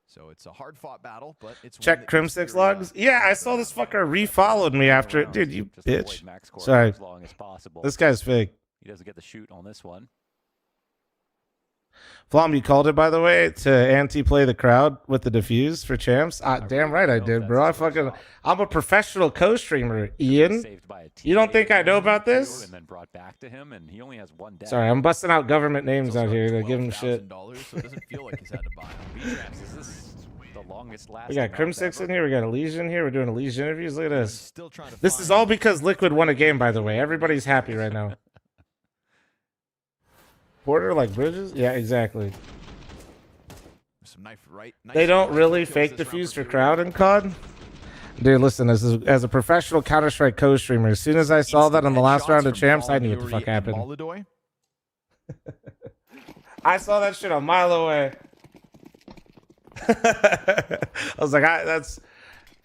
So it's a hard-fought battle, but it's check Crim6 logs. Yeah, I saw this fucker refollowed me after it. Dude, you bitch. Sorry. This guy's fake. He doesn't get the shoot on this one. fl0m, you called it, by the way, to anti-play the crowd with the defuse for champs. Damn right I did, bro. I'm a professional co-streamer, Ian. You don't think I know about this? And then brought back to him, and he only has 1 death. Sorry, I'm busting out government names out here to give him shit. So it doesn't feel like he's had to buy them. Is this the longest lasting? We got Crim6 in here. We got Elysian in here. We're doing Elysian interviews. Look at this. This is all because Liquid won a game, by the way. Everybody's happy right now. Porter like Bridges? Yeah, exactly. Some knife right. They don't really fake defuse for crowd in COD? Dude, listen, as a professional Counter-Strike co-streamer, as soon as I saw that on the last round of champs, I knew what the fuck happened. I saw that shit a mile away. I was like,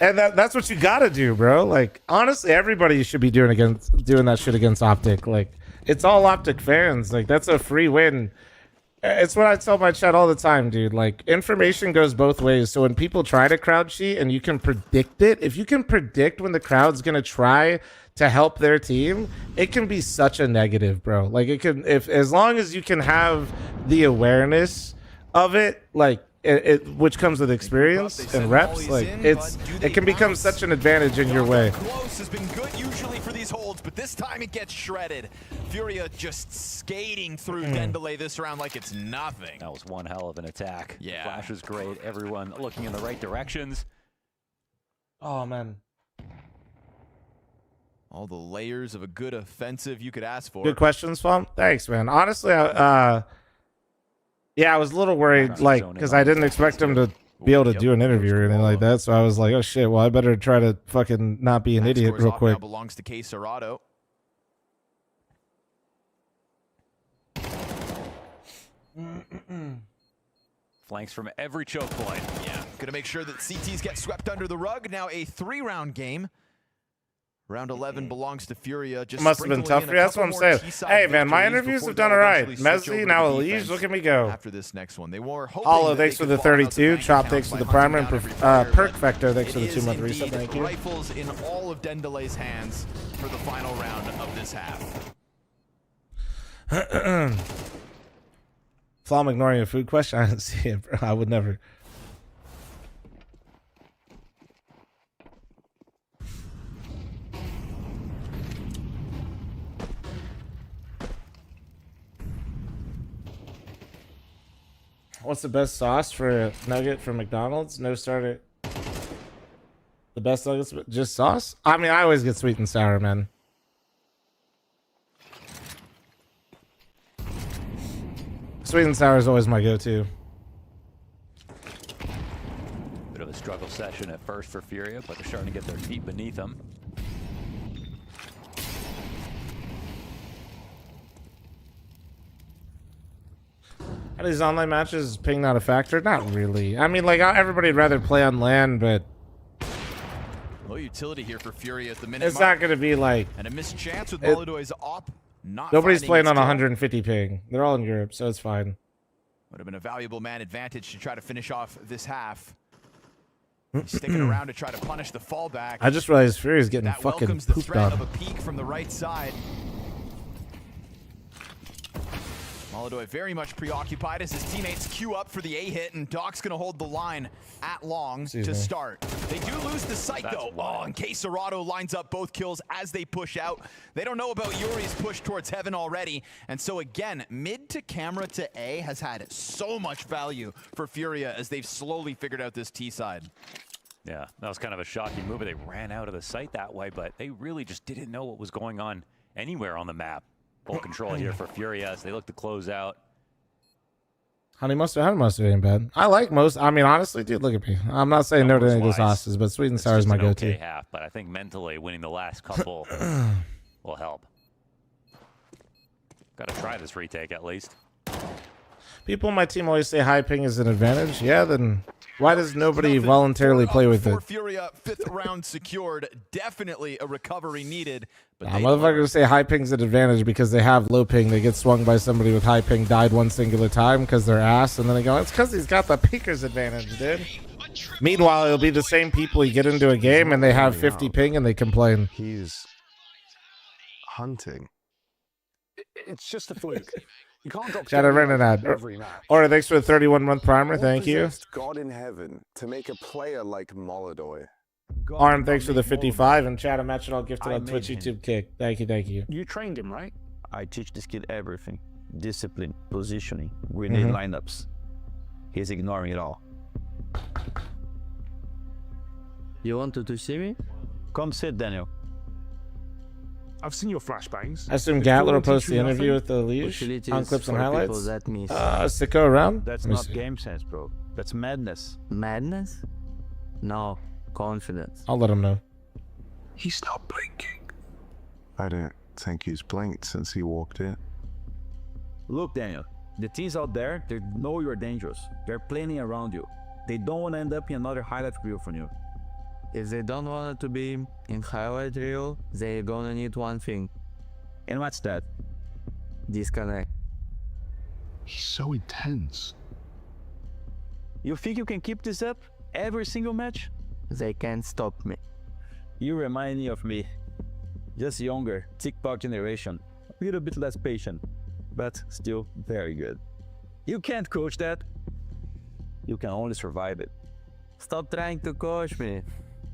And that's what you gotta do, bro. Like, honestly, everybody should be doing that shit against Optic. Like, it's all Optic fans. Like, that's a free win. It's what I tell my chat all the time, dude. Like, information goes both ways. So when people try to crowd cheat and you can predict it, if you can predict when the crowd's gonna try to help their team, it can be such a negative, bro. Like, it can, as long as you can have the awareness of it, like, which comes with experience and reps, like it can become such an advantage in your way. Close has been good usually for these holds, but this time it gets shredded. Furia just skating through Dendelay this round like it's nothing. That was one hell of an attack. Yeah. Flash was great. Everyone looking in the right directions. Oh man. All the layers of a good offensive you could ask for. Good questions, fl0m. Thanks, man. Honestly, yeah, I was a little worried, like, because I didn't expect him to be able to do an interview or anything like that. So I was like, oh shit, well, I better try to fucking not be an idiot real quick. Now belongs to K Serato. Flanks from every choke point. Yeah, gonna make sure that CTs get swept under the rug. Now a 3-round game. Round 11 belongs to Furia. Just must have been tough for you. That's what I'm saying. Hey, man, my interviews have done all right. Messi, now Elige, look at me go. After this next one, they were Hollow, thanks for the 32. Chop, thanks for the primer. And Perk Vector, thanks for the 2-month reset. Thank you. Rifles in all of Dendelay's hands for the final round of this half. fl0m ignoring a food question? I didn't see it, bro. I would never. What's the best sauce for a nugget from McDonald's? No starter. The best nuggets, just sauce? I mean, I always get sweet and sour, man. Sweet and sour is always my go-to. Bit of a struggle session at first for Furia, but they're starting to get their feet beneath them. Are these online matches ping not a factor? Not really. I mean, like, everybody'd rather play on LAN, but low utility here for Furia at the minute. It's not going to be like. And a missed chance with Molidoy's op. Nobody's playing on 150 ping. They're all in Europe, so it's fine. Would have been a valuable man advantage to try to finish off this half. He's sticking around to try to punish the fallback. I just realized Fury's getting that fucking welcomes the pooped threat on. of a peek from the right side. Molidoy very much preoccupied as his teammates queue up for the A-hit, and Doc's going to hold the line at long to start. They do lose the sight, though. Oh, and K Serato lines up both kills as they push out. They don't know about Yuri's push towards heaven already, and so again, mid to camera to A has had so much value for Furia as they've slowly figured out this T side. Yeah, that was kind of a shocking move. They ran out of the site that way, but they really just didn't know what was going on anywhere on the map. Full control here for Furia as they look to close out. Honey mustard ain't bad. I like most. I mean, honestly, dude, look at me. I'm not saying no to any of the sauces, but sweet and sour is my go-to. Okay half, but I think mentally winning the last couple will help. Got to try this retake at least. People on my team always say high ping is an advantage. Yeah, then why does nobody voluntarily play with it? Furia, 5th round secured. Definitely a recovery needed. But Motherfuckers say high ping's an advantage because they have low ping. They get swung by somebody with high ping, died one singular time because they're ass, and then they go, it's because he's got the peaker's advantage, dude. Meanwhile, it'll be the same people you get into a game and they have 50 ping and they complain. He's hunting. It's just a fluke. You can't Shout out Renanad. Or thanks for the 31-month primer. Thank you. God in heaven to make a player like Molidoy. Arm, thanks for the 55. And chat, I'm matching all gifted on Twitch, YouTube, Kick. Thank you, thank you. You trained him, right? I teach this kid everything. Discipline, positioning, grenade lineups. He's ignoring it all. You wanted to see me? Come sit, Daniel. I've seen your flashbangs. I assume Gatler will post the interview with the Elige on clips and highlights. Sicko around? That's not game sense, bro. That's madness. Madness? No, confidence. I'll let him know. He's not blinking. I don't think he's blinked since he walked in. Look, Daniel, the teams out there, they know you're dangerous. They're planning around you. They don't want to end up in another highlight reel from you. If they don't want it to be in highlight reel, they're gonna need one thing. And what's that? Disconnect. He's so intense. You think you can keep this up every single match? They can't stop me. You remind me of me. Just younger, TikTok generation. A little bit less patient, but still very good. You can't coach that. You can only survive it. Stop trying to coach me.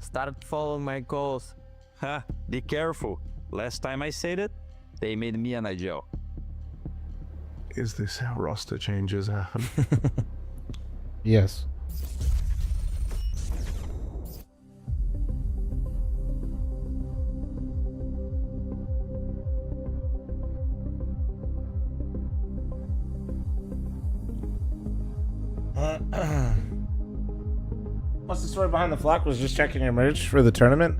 Start following my calls. Ha, be careful. Last time I said it, they made me an Nigel. Is this how roster changes happen? Yes. What's the story behind the flock? Was just checking your merch for the tournament.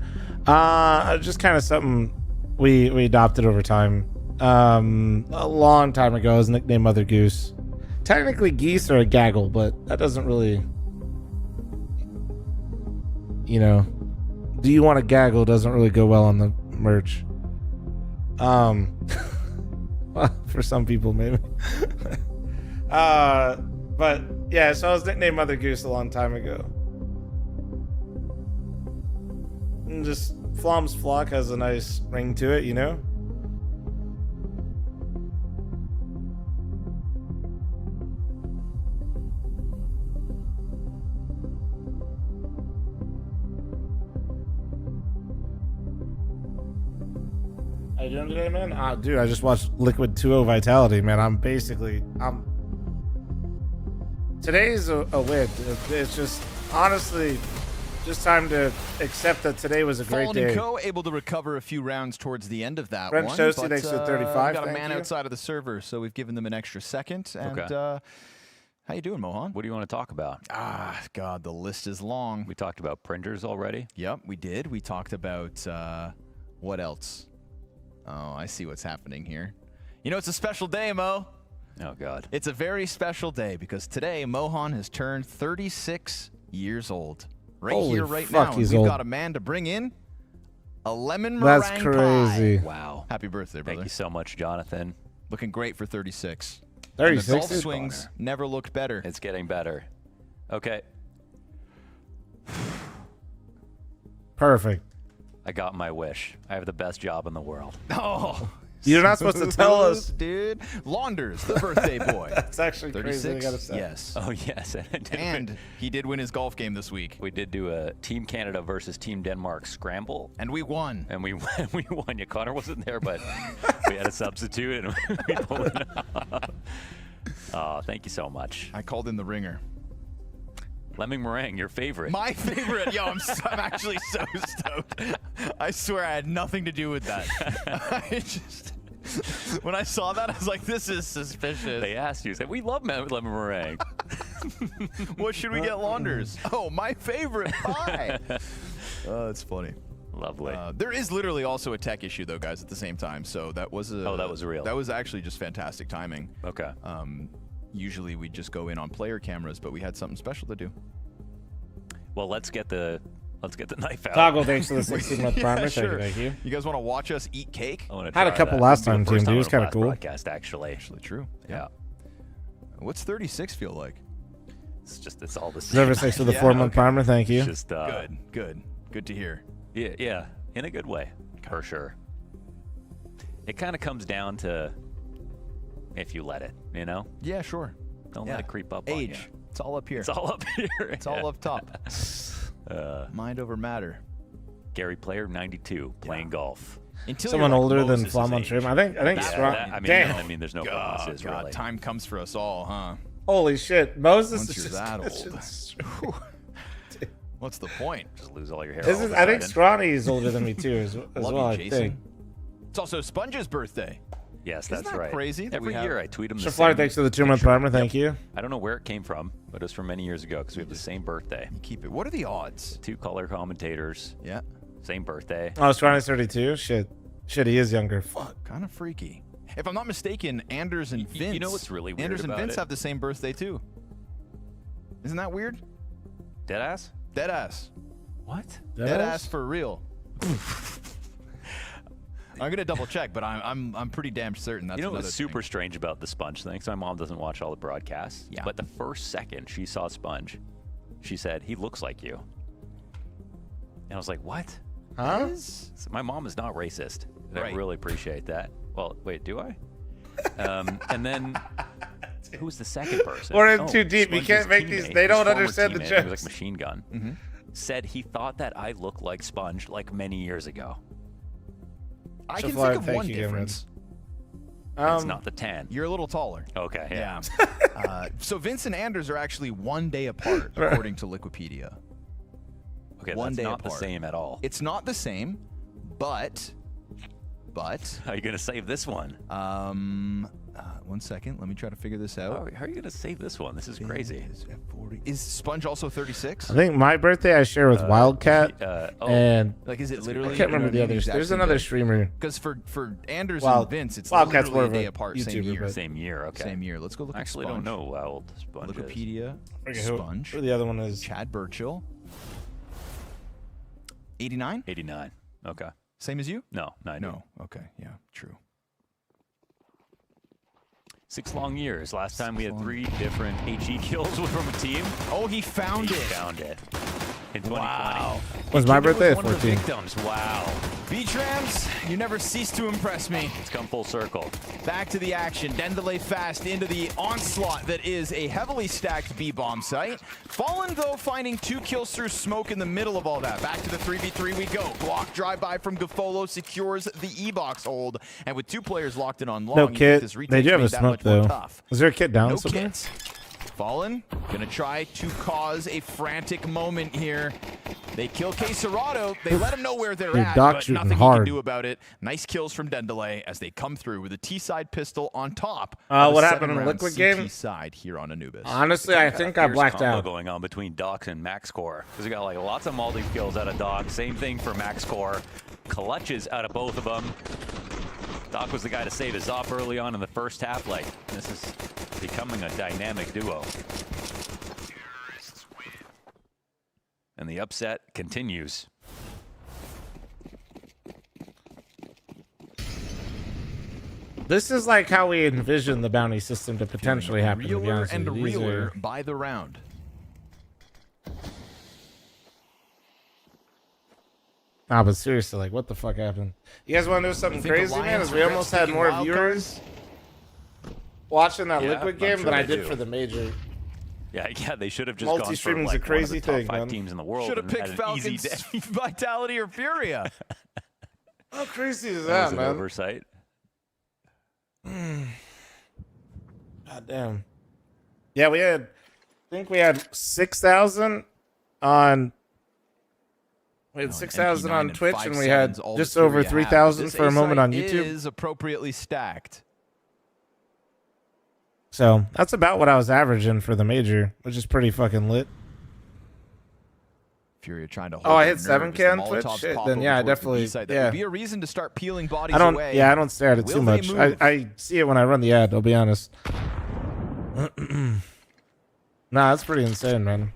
Just kind of something we adopted over time. A long time ago, I was nicknamed Mother Goose. Technically geese are a gaggle, but that doesn't really, you know, do you want a gaggle doesn't really go well on the merch. Well, for some people maybe. But yeah, so I was nicknamed Mother Goose a long time ago. And just fl0m's flock has a nice ring to it, you know? How you doing today, man? Dude, I just watched Liquid 2-0 Vitality, man. Today's a win. It's just, honestly, just time to accept that today was a great day. fl0m able to recover a few rounds towards the end of that French one. Toasty, thanks for 35. Got a Thank man you. outside of the server, so we've given them an extra second. And Okay. how you doing, Mohan? What do you want to talk about? God, the list is long. We talked about printers already. Yep, we did. We talked about what else? Oh, I see what's happening here. You know, it's a special day, Mo. Oh, God. It's a very special day because today Mohan has turned 36 years old. Right Holy here, right fuck, now. he's We've old. got a man to bring in a lemon That's meringue crazy. pie. Wow. Happy birthday, brother. Thank you so much, Jonathan. Looking great for 36. 36? And the golf Dude. swings never looked better. It's getting better. Okay. Perfect. I got my wish. I have the best job in the world. Oh. You're not supposed to tell us. Dude. Launders, the birthday boy. That's actually crazy, I gotta say. Yes. Oh, yes. And he did win his golf game this week. We did do a Team Canada versus Team Denmark scramble. And we won. And we won. Yeah, Connor wasn't there, but we had a substitute and we pulled it off. Oh, thank you so much. I called in the ringer. Lemon meringue, your favorite. My favorite. Yo, I'm actually so stoked. I swear I had nothing to do with that. When I saw that, I was like, this is suspicious. They asked you, said, we love lemon meringue. What should we get, Launders? Oh, my favorite pie. Oh, that's funny. Lovely. There is literally also a tech issue, though, guys, at the same time. So that was that was real. That was actually just fantastic timing. Okay. Usually we just go in on player cameras, but we had something special to do. Well, let's get the knife out. Toggle, thanks for the 16-month Yeah, primer. sure. Thank you. You guys want to watch us eat cake? Had a couple last time, First Tim. It was on kind a of cool. Broadcast, actually. Actually true. Yeah. What's 36 feel like? It's all the same. Reserve thanks for the 4-month primer. Thank you. It's just Good to hear. Yeah, in a good way, for sure. It kind of comes down to if you let it, you know? Yeah, sure. Don't let it creep up on you. Age. It's all up here. It's all up here. It's all up top. Mind over matter. Gary Player 92 playing golf. Until Someone you're like older than Moses' fl0m on age. stream. I think strong. Damn. There's no promises, God, really. time comes for us all, huh? Holy shit. Moses Once is you're just that old. What's the point? Just lose all your hair. I think Stronny is older than me too, as Love well. you, I Jason. think. It's also Sponge's birthday. Yes, Isn't that's that right. crazy that Every we have- year I tweet him the Shaflar, same thanks for the 2-month picture. primer. Thank you. I don't know where it came from, but it was from many years ago because we have the same birthday. You keep it. What are the odds? 2 color commentators. Yeah. Same birthday. Oh, Stronny's 32. Shit, he is younger. Fuck. Kind of freaky. If I'm not mistaken, Anders and Vince. You know what's really weird Anders and about Vince it? have the same birthday too. Isn't that weird? Deadass? Deadass. What? Dead ass for real. I'm gonna double check, but I'm pretty damn certain that's You know another what's super strange about the Sponge thing? So my mom doesn't watch all the broadcasts. Yeah. But the first second she saw Sponge, she said, "He looks like you." And I was like, "What?" Huh? So my mom is not racist. And Right. I really appreciate that. Well, wait, do I? And then who's the second person? We're in too deep. You Sponge's can't make these. teammate, They his don't former understand the teammate, he was jokes. like Machine Gun. Said he thought that I looked like Sponge like many years ago. I So can far, think of thank one you, difference. It's not the tan. You're a little taller. Okay, yeah. So Vince and Anders are actually 1 day apart, according to Wikipedia. Okay, One that's day not apart. the same at all. It's not the same, but How are you gonna save this one? 1 second. Let me try to figure this out. How are you gonna save this one? This is crazy. Is Sponge also 36? I think my birthday I share with Wildcat, and Like, is it literally? I can't remember the others. There's another streamer. Because for Anders Wild- and Vince, it's Wildcat's literally more a of day a apart, same YouTuber, year. but- Same year, okay. Same year. Let's go look I at actually Sponge. don't know how old Sponge is. Wikipedia. forget who- Sponge. who the other one is. Chad Burchill. 89? 89. Okay. Same as you? No, 90. No. Okay. Yeah. True. 6 long years. Last time we had 3 different HE kills from a team. Oh, he found it. Found it. In 2020. Wow. Was my birthday at One of the 14? victims. Wow. B-Trams, you never cease to impress me. It's come full circle. Back to the action. Dendelay fast into the onslaught that is a heavily stacked B-bomb site. Fallen, though, finding 2 kills through smoke in the middle of all that. Back to the 3v3 we go. Block drive-by from Gafolo secures the E-box hold. And with 2 players locked in on long, No you think kit. this They retake's do have a made that smoke much more though. tough. Is there a kit down No somewhere? kits. Fallen, gonna try to cause a frantic moment here. They kill Quesarado. They let him know where they're Dude, at, Doc's but shooting nothing he hard. can do about it. Nice kills from Dendelay as they come through with a T-side pistol on top. What of a happened in the 7-round Liquid CT game? side here on Anubis. Honestly, I think I Fierce blacked combo out. going on between Docs and Max Core. Because we got like lots of multi kills out of Doc. Same thing for Max Core. Clutches out of both of them. Doc was the guy to save his op early on in the first half. Like, this is becoming a dynamic duo. And the upset continues. This is like how we envisioned the bounty system to potentially happen. To be Realer honest with and you. These realer are- by the round. Nah, but seriously, like, what the fuck happened? You guys want to know something think crazy, man? Alliance Is we almost had regrets more taking wild viewers watching that Yeah, Liquid I'm game sure than I they did do. for the major. Yeah, they should have just gone for Multi-streaming's like a crazy one of the top thing, 5 man. teams in the world. Should have and picked had an easy Falcons, day. Vitality, or Furia. How crazy is That that, was an man? oversight. God damn. Yeah, I think we had 6,000 on. We had 6,000 on Twitch, and we had just over 3,000 for a moment on YouTube. Is appropriately stacked. So that's about what I was averaging for the major, which is pretty fucking lit. Furia trying to hold Oh, I their hit nerve 7K as on the Twitch? Molotovs Shit, pop then over yeah, I towards the definitely- B-side. That yeah. would be a reason to start peeling bodies I don't. away. Yeah, I don't stare at it Will too they much. move? I see it when I run the ad. I'll be honest. Nah, that's pretty insane, man.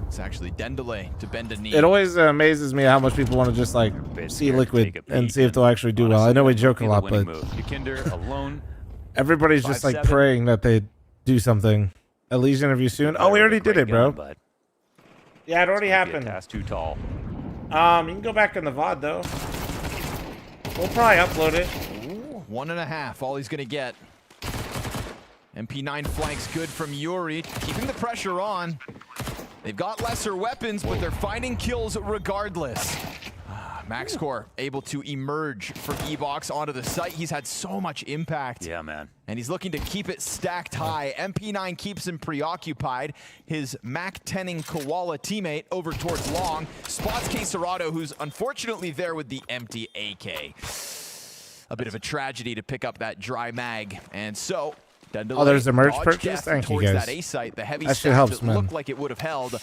It's actually Dendelay to bend a knee. It always amazes me how much people want to just like see Liquid and see if they'll actually do well. I know we joke a lot, but Yukinder alone. everybody's just like 5-7. praying that they do something. Elise interview soon. Oh, we already did it, bro. Yeah, it already happened. That's too tall. You can go back in the VOD though. We'll probably upload it. Ooh, 1.5, all he's going to get. MP9 flanks good from Yuri, keeping the pressure on. They've got lesser weapons, but they're finding kills regardless. Max Core able to emerge from E-Box onto the site. He's had so much impact. Yeah, man. And he's looking to keep it stacked high. MP9 keeps him preoccupied. His Mac-10ing Koala teammate over towards long. Spots Quesarado, who's unfortunately there with the empty AK. A bit of a tragedy to pick up that dry mag. And so, Dendelay there's a merge dodged purchase? death Thank you, towards guys. that A site. The heavy That shit stack helps, that man. looked like it would have held.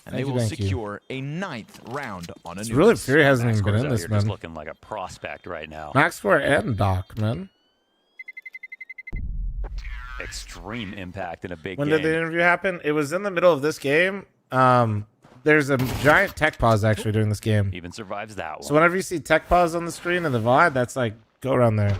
And Thank they you, will thank you. secure a 9th round on a It's new really Fury hasn't Max even been Core's in out this, here just man. looking like a prospect right now. Max Core and Doc, man. Extreme impact in a big When game. did the interview happen? It was in the middle of this game. There's a giant tech pause actually during this game. Even survives that one. So whenever you see tech pause on the screen in the VOD, that's like, go around there.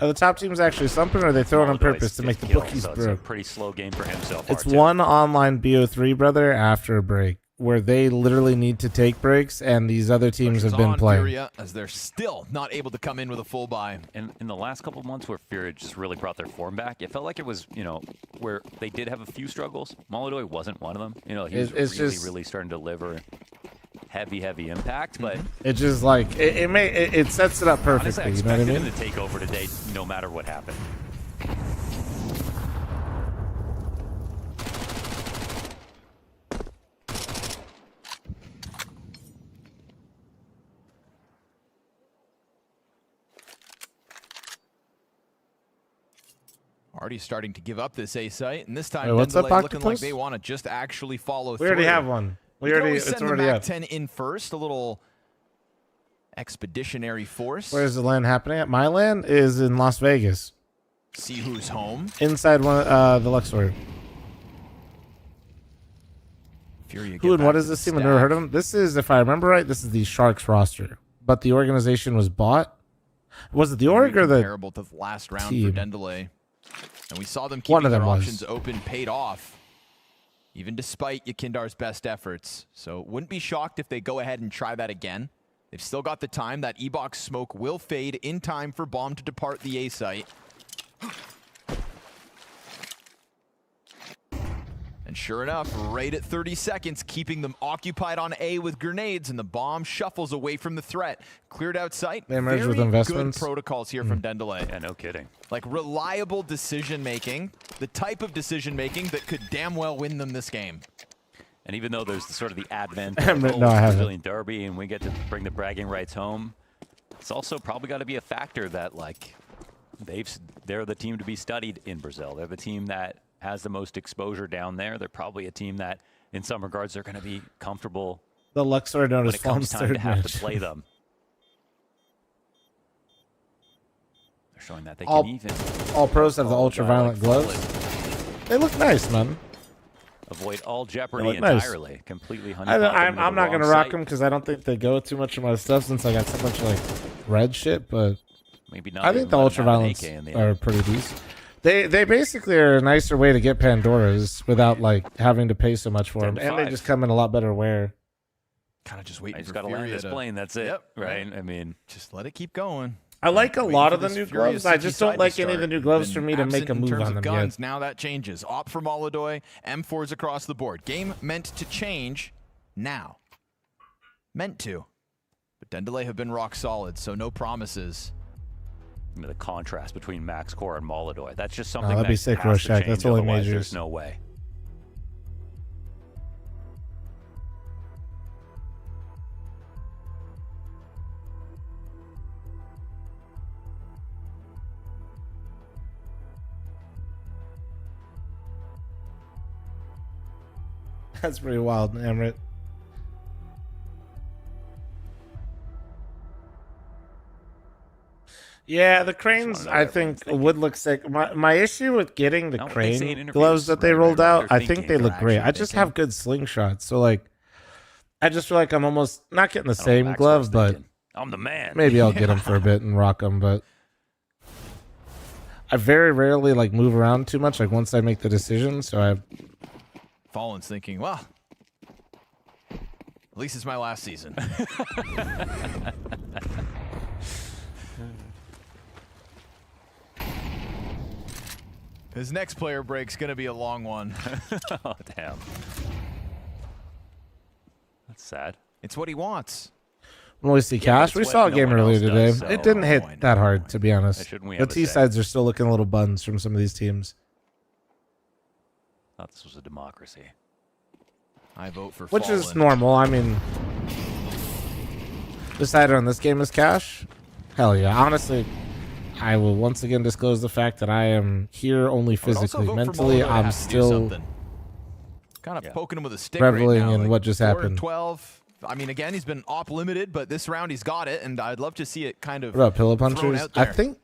Are the top teams actually slumping, or are they throwing on purpose to make the bookies so it's a broke? pretty slow game for him so far. It's one online BO3, brother, after a break, where they literally need to take breaks, and these other teams have been playing. Furia, as they're still not able to come in with a full buy. And in the last couple of months where Furia just really brought their form back, it felt like it was, you know, where they did have a few struggles. Molodoi wasn't one of them. You know, he was really starting to deliver heavy impact, but it just like it sets it up perfectly. Honestly, You know what I mean? him to take over today, no matter what happened. Already starting to give up this A site, and this time Wait, what's up, Dendelay looking like Octopus? they want to just actually follow We through. already have one. We You can already always it's send already the up. MAC-10 in first, a little expeditionary force. Where's the LAN happening at? My LAN is in Las Vegas. See who's home. Inside one, the Luxor. Furia Who and what is this team? I've never heard of them. This is, if I remember right, this is the Sharks roster, but the organization was bought. Was it the org or the comparable to the last round team? for Dendelay. And we saw them One keeping of them their was. options open, paid off, even despite Yakindar's best efforts. So wouldn't be shocked if they go ahead and try that again. They've still got the time. That E-Box smoke will fade in time for Bomb to depart the A site. And sure enough, right at 30 seconds, keeping them occupied on A with grenades, and the bomb shuffles away from the threat. Cleared out sight. They merged with Very investments. good protocols here from Dendelay. Yeah, no kidding. Like reliable decision-making, the type of decision-making that could damn well win them this game. And even though there's sort of the advent No, of I haven't. Brazilian Derby and we get to bring the bragging rights home, it's also probably got to be a factor that, like, they're the team to be studied in Brazil. They're the team that has the most exposure down there. They're probably a team that, in some regards, they're going to be comfortable. The Luxor known when as it comes fl0m's time third to have match. to play them. They're showing that they all, can even all pros have the ultraviolet gloves. They look nice, man. avoid all They jeopardy look nice. entirely. Completely I'm honeypot. not gonna rock them because I don't think they go with too much of my stuff since I got so much like red shit. But maybe not. I think the ultraviolets are pretty decent. They basically are a nicer way to get Pandoras without like having to pay so much for them, and they just come in a lot better wear. Kind of just waiting I just for got to land Furia this to- plane. That's it, Yep, right? I mean, just let it keep going. I like a Waiting lot for of the this new Furious gloves. I City just side don't to like any of the start. new gloves Been for me to make absent a in move terms on of them guns. yet. Now that changes. Op for Molodoi, M4s across the board. Game meant to change now. Meant to. But Dendelay have been rock solid, so no promises. the contrast between Max Core and Molodoi. That's just something that'd that be sick, has to Rorschach. change, That's only otherwise majors. There's no way. That's pretty wild, Emrit. Yeah, the cranes, I think, would look sick. My issue with getting the No, they say in crane interviews, gloves that they right, rolled right, out, they're I think thinking, they look they're great. actually I just thinking. have good slingshots. So, like, I just feel like I'm almost not getting the I don't know, same Max glove, was but thinking, I'm the man. maybe I'll get them for a bit and rock them. But I very rarely, like, move around too much, like, once I make the decision. So I... Fallen's thinking, well, at least it's my last season. His next player break's going to be a long one. Oh, damn. That's sad. It's what he wants. When we see Cash, we it's saw a what no game one earlier else today. does, so- It didn't hit that hard, to be honest. shouldn't we The have a say? T-sides are still looking a little buns from some of these teams. Thought this was a democracy. I vote for Which is Fallen. normal. I mean, decided on this game is Cash? Hell yeah. Honestly, I will once again disclose the fact that I am here only I would also physically. vote for Mentally, Molodoi to I'm have to do still something. Kind of poking him with a stick reveling right now. in like what just 4 and happened. 12. I mean, again, he's been op limited, but this round he's got it, and I'd love to see it kind of What about pillow thrown punchers? out I there. think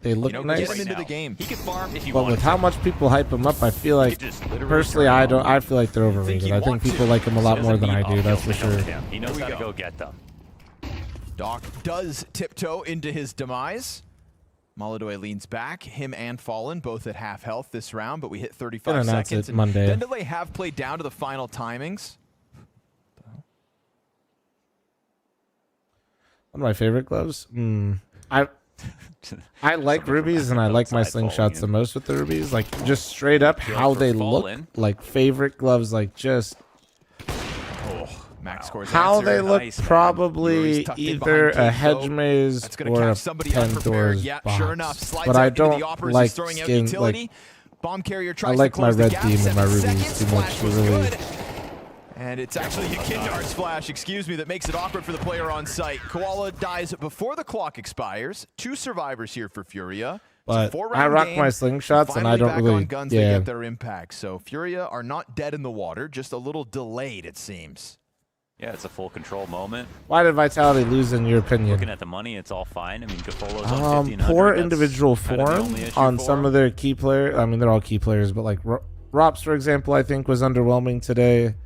they look nice. Get him into the game. He could farm if you But want. with how much people hype him up, I feel like personally I feel like they're overrated. I think people like him a lot more than I do. That's for sure. He knows how to go get them. Doc does tiptoe into his demise. Molidoy leans back. Him and Fallen both at half health this round, but we hit 35 seconds. And Monday. Dendele have played down to the final timings. One of my favorite gloves. I like rubies and I like my slingshots the most with the rubies. Like just straight up how they look. Like favorite gloves. Like just Max scores how answer. they look. Nice, Probably either a hedge maze or a Pandora's box. Sure enough, slides but I out into don't the Opera as like he's throwing out skin. utility. Like Bomb carrier I tries like to my close the red gap. team and my 7 rubies seconds. too much Flash to was really. good. And it's actually Yukindar's flash, that makes it awkward for the player on site. Koala dies before the clock expires. 2 survivors here for Furia. But four-round I rock game. my slingshots and I don't back really. on guns, they get their impact. So Furia are not dead in the water, just a little delayed, it seems. Yeah, it's a full control moment. Why did Vitality lose in your opinion? Looking at the money, it's all fine. I mean, Gafolo's on 1500. Poor That's individual kind of the form only issue on for some him. of their key players. I mean, they're all key players, but like Rops, for example, I think was underwhelming today.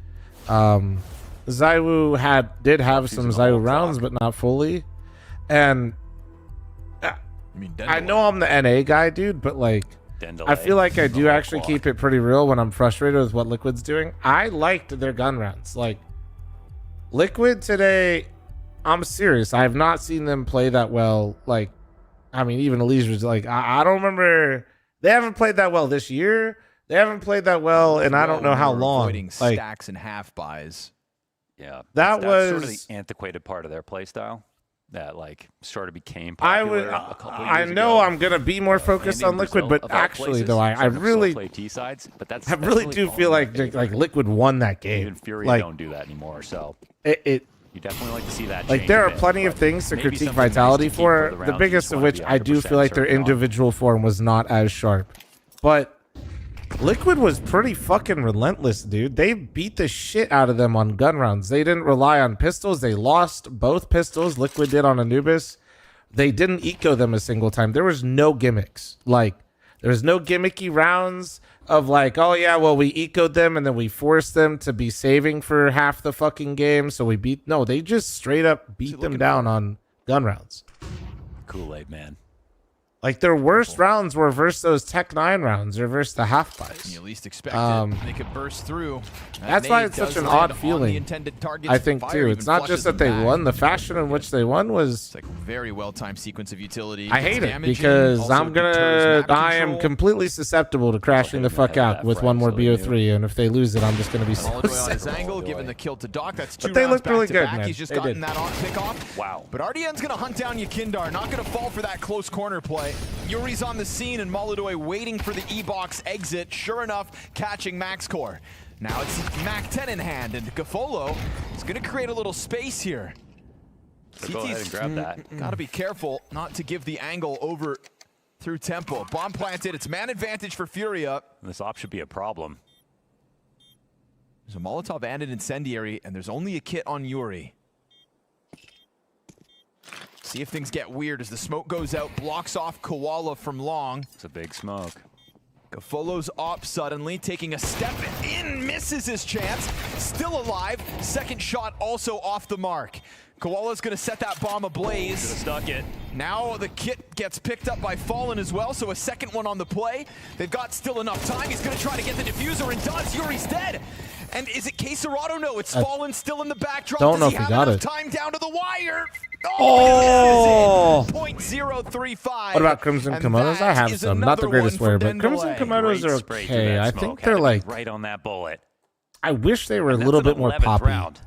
Zaiwu did have some Zaiwu rounds, but not fully. And I know I'm the NA guy, dude, but like I feel like I do actually keep it pretty real when I'm frustrated with what Liquid's doing. I liked their gun rounds. Like Liquid today, I'm serious. I have not seen them play that well. Like, I mean, even Elysia's like, I don't remember. They haven't played that well this year. They haven't played that well, and I don't know how long. Avoiding Like, stacks and half buys. Yeah, That that's sort of was- the antiquated part of their playstyle that like sort of became I popular would. a couple I years know ago. I'm gonna be more focused on Landing Liquid, Brazil, but of all actually, places, though, I some of them still really, play T-sides, but that's I really that's do all feel in their like favor. Liquid won that game. Even Fury like, don't do that anymore, so it you definitely like to see that. like change there a are bit, plenty of but things to maybe critique something nice Vitality to keep for for. the The rounds biggest you of just which wanna I be do feel like their 100% certain on. individual form was not as sharp, but Liquid was pretty fucking relentless, dude. They beat the shit out of them on gun rounds. They didn't rely on pistols. They lost both pistols. Liquid did on Anubis. They didn't eco them a single time. There was no gimmicks. Like, there was no gimmicky rounds of like, oh yeah, well, we ecoed them and then we forced them to be saving for half the fucking game. So we beat. No, they just straight up beat them down on gun rounds. Kool-Aid man. Like their worst rounds were versus those Tech 9 rounds or versus the half buys. You least expect it. They could burst through. That's why it's such an odd feeling. I think too. It's not just that they won. The fashion in which they won was like very well timed sequence of utility. I hate it because I am completely susceptible to crashing the fuck out with one more BO3, and if they lose it, I'm just gonna be so Molidoy on his sad. angle, giving the kill to Doc. That's 2 But they rounds looked really good, back-to-back. man. He's just They gotten did. that on pick off. Wow. But RDN's gonna hunt down Yukindar, not gonna fall for that close corner play. Yuri's on the scene and Molidoy waiting for the E-box exit. Sure enough, catching MaxCore. Now it's Mac 10 in hand, and Gafolo is gonna create a little space here. So go ahead and grab that. Gotta be careful not to give the angle over through tempo. Bomb planted, it's man advantage for Furia. This op should be a problem. There's a Molotov and an incendiary, and there's only a kit on Yuri. See if things get weird as the smoke goes out, blocks off Koala from long. It's a big smoke. Gafolo's op suddenly taking a step in, misses his chance. Still alive, second shot also off the mark. Koala's gonna set that bomb ablaze. Stuck it. Now the kit gets picked up by Fallen as well, so a second one on the play. They've got still enough time. He's gonna try to get the diffuser and does. Yuri's dead. And is it Queserato? No, it's Fallen still in the backdrop. Don't know Does if he he have got enough it. time down to the wire? Oh! .035. What about Crimson And Kimonos? I that have is some. Not the another greatest one for wear, but Crimson Dendele. Kimonos are Spray through okay. that I smoke. think Had they're to be like. right on that bullet. I wish they were a And little that's bit an more 11th poppy. round.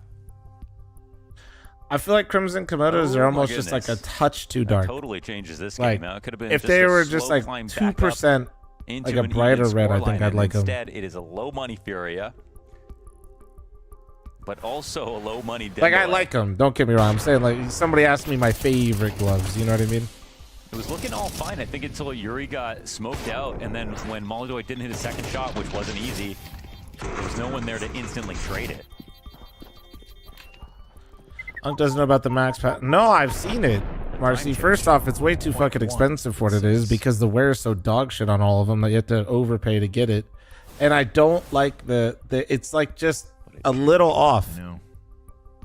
I feel like Crimson Kimonos Oh are my almost just like a goodness. touch too That dark. totally changes this Like, game. Now it could have been if just they a were just slow like climb back 2%, up into like a an even brighter red, I think scoreline, I'd like them. Instead, it is a low money Furia, but also a low money Dendele. Like I like them. Don't get me wrong. I'm saying like somebody asked me my favorite gloves. You know what I mean? It was looking all fine, I think, until Yuri got smoked out, and then when Molidoy didn't hit a second shot, which wasn't easy, there was no one there to instantly trade it. Unk doesn't know about the max pack. No, I've seen it. Marcy, first off, it's way too fucking expensive for what it is because the wear is so dog shit on all of them that you have to overpay to get it. And I don't like the it's like just a little off. No.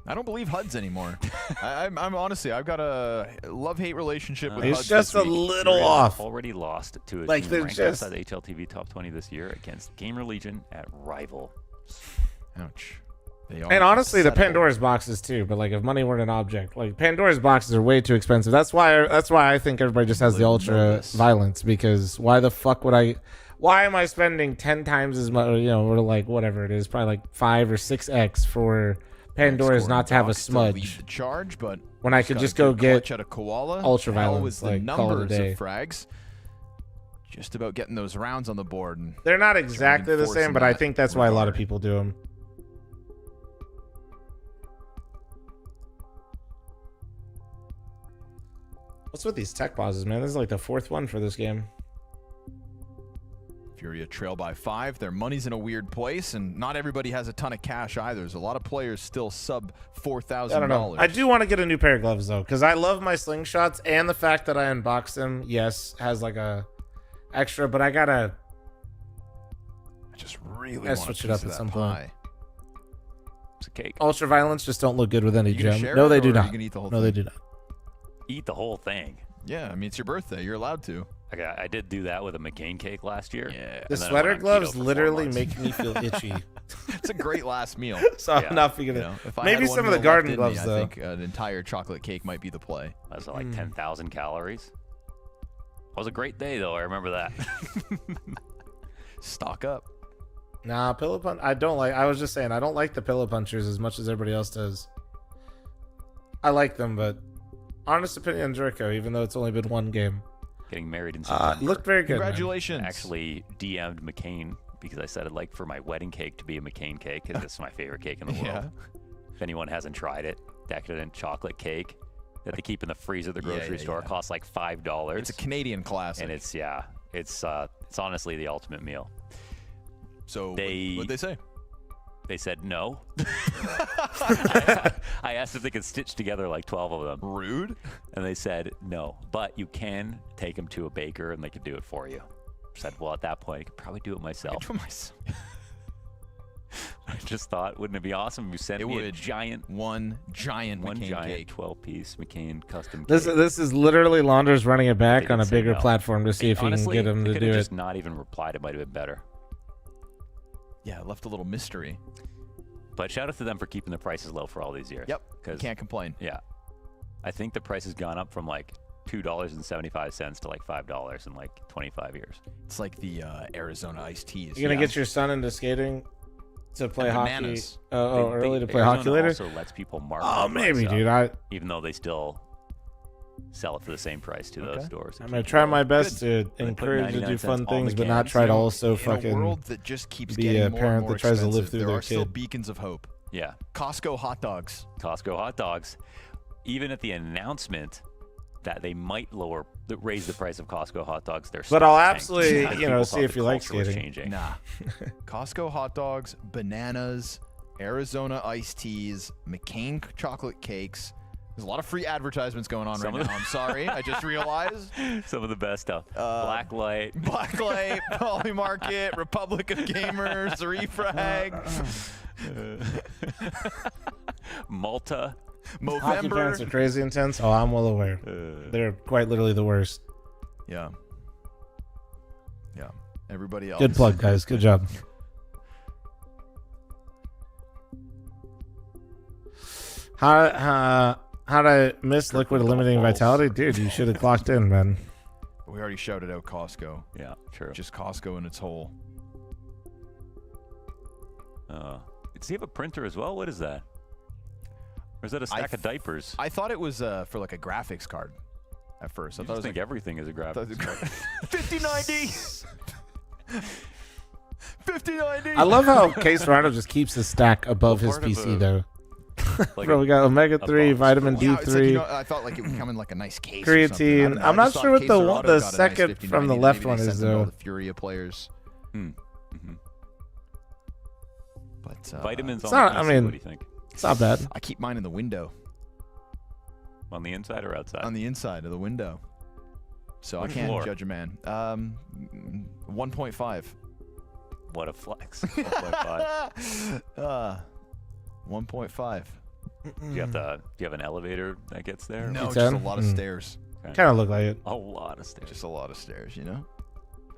I don't believe HUDs anymore. I'm honestly, I've got a love-hate relationship with HUDs. It's just a little Korea off. Already lost to a Like, team they're ranked just- outside the HLTV top 20 this year against Gamer Legion at Rival. Ouch. And honestly, the Pandora's boxes too. But like, if money weren't an object, like Pandora's boxes are way too expensive. That's why I think everybody just has the ultra violence, because why the fuck would I? Why am I spending 10 times as much? You know, or like whatever it is, probably like 5 or 6x for Pandora's not to have a smudge. The charge, but when I could just go get out of Koala, ultra hell violence, was the like call it a numbers day. of frags. Just about getting those rounds on the board. And They're not exactly the same, but I think that's why a lot of people do them. What's with these tech pauses, man? This is like the 4th one for this game. Furia trail by 5. Their money's in a weird place, and not everybody has a ton of cash either. There's a lot of players still sub $4,000. I don't know. I do want to get a new pair of gloves though, because I love my slingshots, and the fact that I unboxed them, yes, has like a extra, but I gotta. I just really want to switch it up at some point. It's a cake. Ultra violence just don't look good with any You gonna gem. share No, it, they or do are you not. gonna eat the whole No, they thing? do not. Eat the whole thing. Yeah, I mean, it's your birthday. You're allowed to. I did do that with a McCain cake last year. Yeah. The sweater gloves literally make me feel itchy. It's a great last meal. So I'm not figuring it. If I Maybe had one some of the meal garden left in me, gloves, though. I think an entire chocolate cake might be the play. That was like 10,000 calories. It was a great day, though. I remember that. Stock up. Nah, pillow punch. I don't like. I was just saying, I don't like the pillow punchers as much as everybody else does. I like them, but honest opinion, Jericho, even though it's only been one game. Getting married in September. Looked very good. Congratulations. Actually DM'd McCain because I said I'd like for my wedding cake to be a McCain cake because it's my favorite cake in the world. Yeah. If anyone hasn't tried it, decadent chocolate cake that they keep in the freezer at the grocery store costs like $5. It's a Canadian classic. And it's honestly the ultimate meal. So what'd they say? They said no. I asked if they could stitch together like 12 of them. Rude. And they said no, but you can take them to a baker and they could do it for you. I said, well, at that point, I could probably do it myself. I just thought, wouldn't it be awesome if you sent me a giant McCain cake. 12-piece McCain custom cake. This is literally Launders running it back They on a did say bigger no. platform to see if Honestly, he can get him they to could've do just it. not even replied. It might have been better. Yeah, left a little mystery. But shout out to them for keeping the prices low for all these years. Yep, can't complain. Yeah. I think the price has gone up from like $2.75 to like $5 in like 25 years. It's like the Arizona iced teas. You gonna get your son into skating to play And hockey? bananas. Early to play hockey later. Also lets people mark. Oh, the maybe, price dude. up, even though they still sell it for the same price to those stores. I'm gonna try my best to encourage to do fun things, but not try to also in fucking a world that just keeps be getting a more and parent more that tries to live expensive, through there their are still kid. beacons of hope. Yeah. Costco hot dogs. Costco hot dogs. Even at the announcement that they might raise the price of Costco hot dogs, they're But I'll still absolutely, tanked. you know, People see thought if the you like culture was skating. changing. Nah. Costco hot dogs, bananas, Arizona iced teas, McCain chocolate cakes. There's a lot of free advertisements going on right now. I'm sorry. I just realized. Some of the best stuff. Blacklight. Blacklight, Poly Market, Republic of Gamers, Refrag. Malta. Hockey fans are crazy intense. Oh, I'm well aware. They're quite literally the worst. Yeah. Yeah. Everybody else. Good plug, guys. Good job. How'd I miss Liquid eliminating Vitality? Dude, you should have clocked in, man. We already shouted out Costco. Yeah, true. Just Costco in its whole. Does he have a printer as well? What is that? Or is that a stack of diapers? I thought it was for like a graphics card at first. I I thought it was think like everything is a graphics card. 5090. 5090. I love how Case Rhino just keeps his stack above his part of PC, a- though. Like Bro, we got Omega 3, Vitamin Yeah, it's like, D3, you know, I thought like it would come in like a nice case. or something. I don't creatine. know, I'm I not just sure thought what Case the Dorado one, got the a nice second 5090, from the and left maybe one they is, sent them to all though. the Furia players. But Vitamins It's on not, the I PC, mean, what do you think? it's not bad. I keep mine in the window. On the inside or outside? On the inside of the window. So What I can't floor? judge a man. 1.5. What a flex. 1.5. 1.5. Do you have an elevator that gets there? No, It's just a in? lot of stairs. Kind of look like it. A lot of stairs. Just a lot of stairs, you know?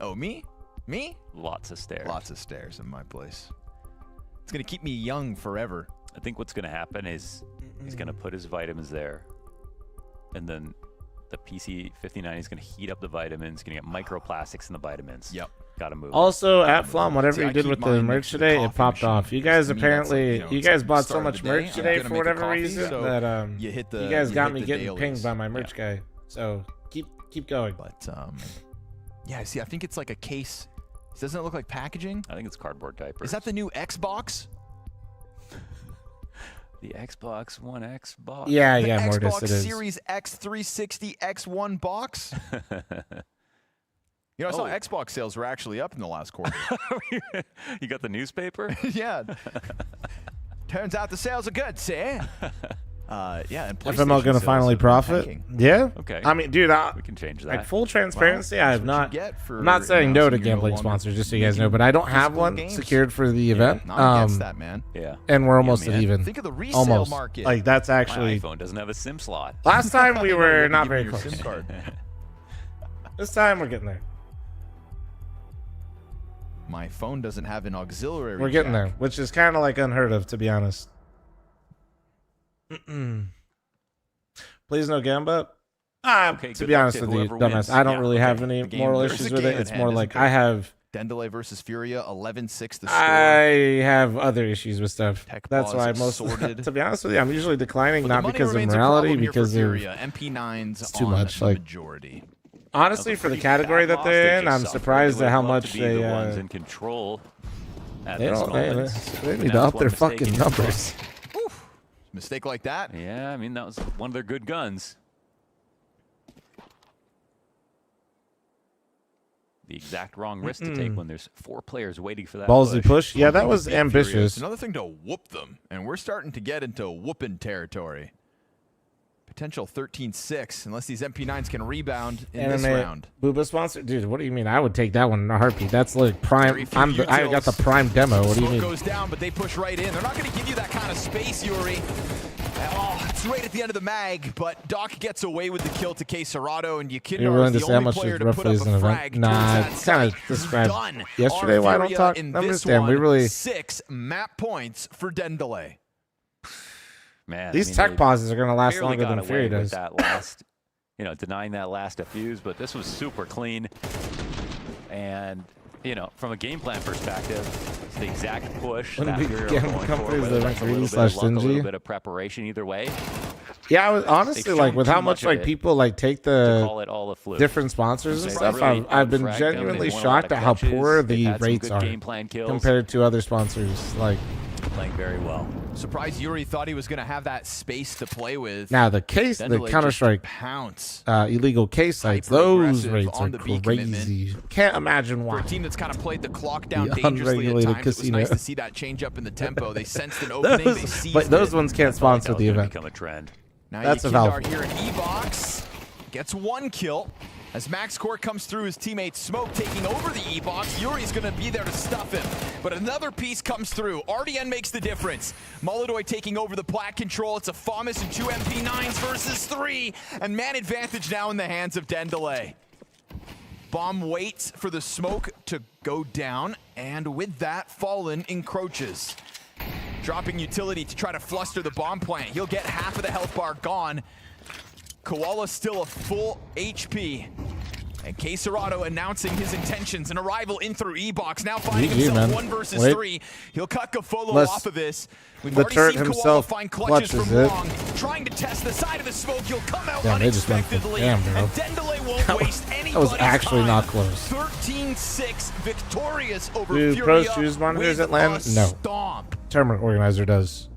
Oh, me? Me? Lots of stairs. Lots of stairs in my place. It's going to keep me young forever. I think what's going to happen is he's going to put his vitamins there, and then the PC-59 is going to heat up the vitamins, going to get microplastics in the vitamins. Yep. Got to move. Also, at fl0m, whatever See, you I did keep with the mine merch next to the today, it coffee popped machine. off. You Because guys to me, that's like, apparently, you know, you it's guys like bought start so of much the day, merch I'm today gonna for make a whatever coffee, reason so that you hit the- you guys you got hit me the getting dailies. pinged by my merch guy. So keep going. But yeah, see, I think it's like a case. Doesn't it look like packaging? I think it's cardboard diapers. Is that the new Xbox? The Xbox One X box? Yeah, The yeah, Mortis, Xbox it is. Series X360 X1 box? You know, I saw Xbox sales were actually up in the last quarter. You got the newspaper? Yeah. Turns out the sales are good, see? Yeah, and If I'm not PlayStation going to sales finally have been profit, tanking. yeah. Okay. I mean, dude, We can change like that. full transparency, I have not. for, I'm not saying you know, no to so you're no gambling longer sponsors, just so you guys know, making but I don't have physical one games. secured for the event. No, I'm against that, man. Yeah. And we're almost man. at even. Think of the resale almost. market. Like that's actually. My iPhone doesn't have a SIM slot. Last time we You were have to not give me very your close. SIM card. This time we're getting there. My phone doesn't have an auxiliary We're getting jack. there, which is kind of like unheard of, to be honest. Please no Gamba. Okay, To good be luck honest to with you, whoever dumbass, wins. I don't Yeah, really okay. have any The game- moral there's a issues with game it. at It's hand, more isn't like there? I have. Dendele versus Furia, 11-6 the score. I have other issues with stuff. Tech That's balls why most. sorted. To be honest with you, I'm usually declining But the not money because of remains a morality, problem here for because of. Furia. MP9's It's too on much, the like- majority. Honestly, for the category that they're in, I'm surprised at how much be they. the ones in control. At They this don't. moment. They And need to that's up their one mistake fucking in numbers. Mistake like that? Yeah, I mean that was one of their good guns. The exact wrong risk to take when there's 4 players waiting for that Ballsy push. Yeah, that was Beat Furia. It's ambitious. another thing to whoop them, and we're starting to get into whooping territory. Potential 13-6, unless these MP9s can rebound in this round. Booba sponsor, dude. What do you mean? I would take that one in a heartbeat. That's like Very prime. few I got the utils. prime demo. What do you Smoke mean? goes down, but they push right in. They're not going to give you that kind of space, Yuri. Oh, it's right at the end of the mag, but Doc gets away with the kill to K Serato, and You're Yukino willing is to the say how only much player it to put roughly up is a an event? frag. Nah, Turns out it's kind of Sight described done. yesterday. Why don't Furia talk in numbers? this Damn, we one, really. 6 map points for Dendele. Man, These I mean, tech they pauses are gonna last barely longer got than away Fury with does. That last, denying that last defuse, but this was super clean. And from a game plan perspective, it's the exact push When that big Fury are gambling going for, companies whether that that's are a little greedy bit of / luck, a little stingy. bit of preparation either way. Yeah, I was honestly They've like shown with too how much of like it people like take to call it all a fluke. different sponsors and They stuff. really I've been outfragged them. genuinely They won a lot shocked of at how clutches. poor They've the had some rates good are game plan kills. compared to other sponsors. Like Playing very well. Surprised Yuri thought he was going to have that space to play with. now, the case, the Dendele Counter just Strike pounce. illegal case sites, those Hyper-aggressive rates are on the B commitment. crazy. Can't imagine For why. a team that's kind of played the clock down The dangerously at unregulated times, it was casino. nice to see that change up in the tempo. They sensed an opening, they seized But those it. ones can't sponsor the event. Become a trend. Now That's a Yukindar Valve. here in E-Box. Gets 1 kill. As Max Court comes through, his teammate Smoke taking over the E-Box. Yuri's going to be there to stuff him. But another piece comes through. RDN makes the difference. Molidoy taking over the plat control. It's a FAMAS and 2 MP9s versus 3. And man advantage now in the hands of Dendele. Bomb waits for the smoke to go down. And with that, Fallen encroaches. Dropping utility to try to fluster the bomb plant. He'll get half of the health bar gone. Koala still a full HP. And K Serato announcing his intentions. An arrival in through E-Box. Now finding GG, himself man. 1 versus Wait. 3. He'll cut Gafolo Unless off of this. We've the already turret seen Koala himself find clutches clutches from it. long. Trying to test the side of the smoke. He'll come out Damn, they just went for unexpectedly. damn, bro. And Dendele won't waste anybody's That was actually time. not close. 13-6 victorious over Do Furia. pros choose monitors with at LAN? a No. stomp. Tournament organizer does.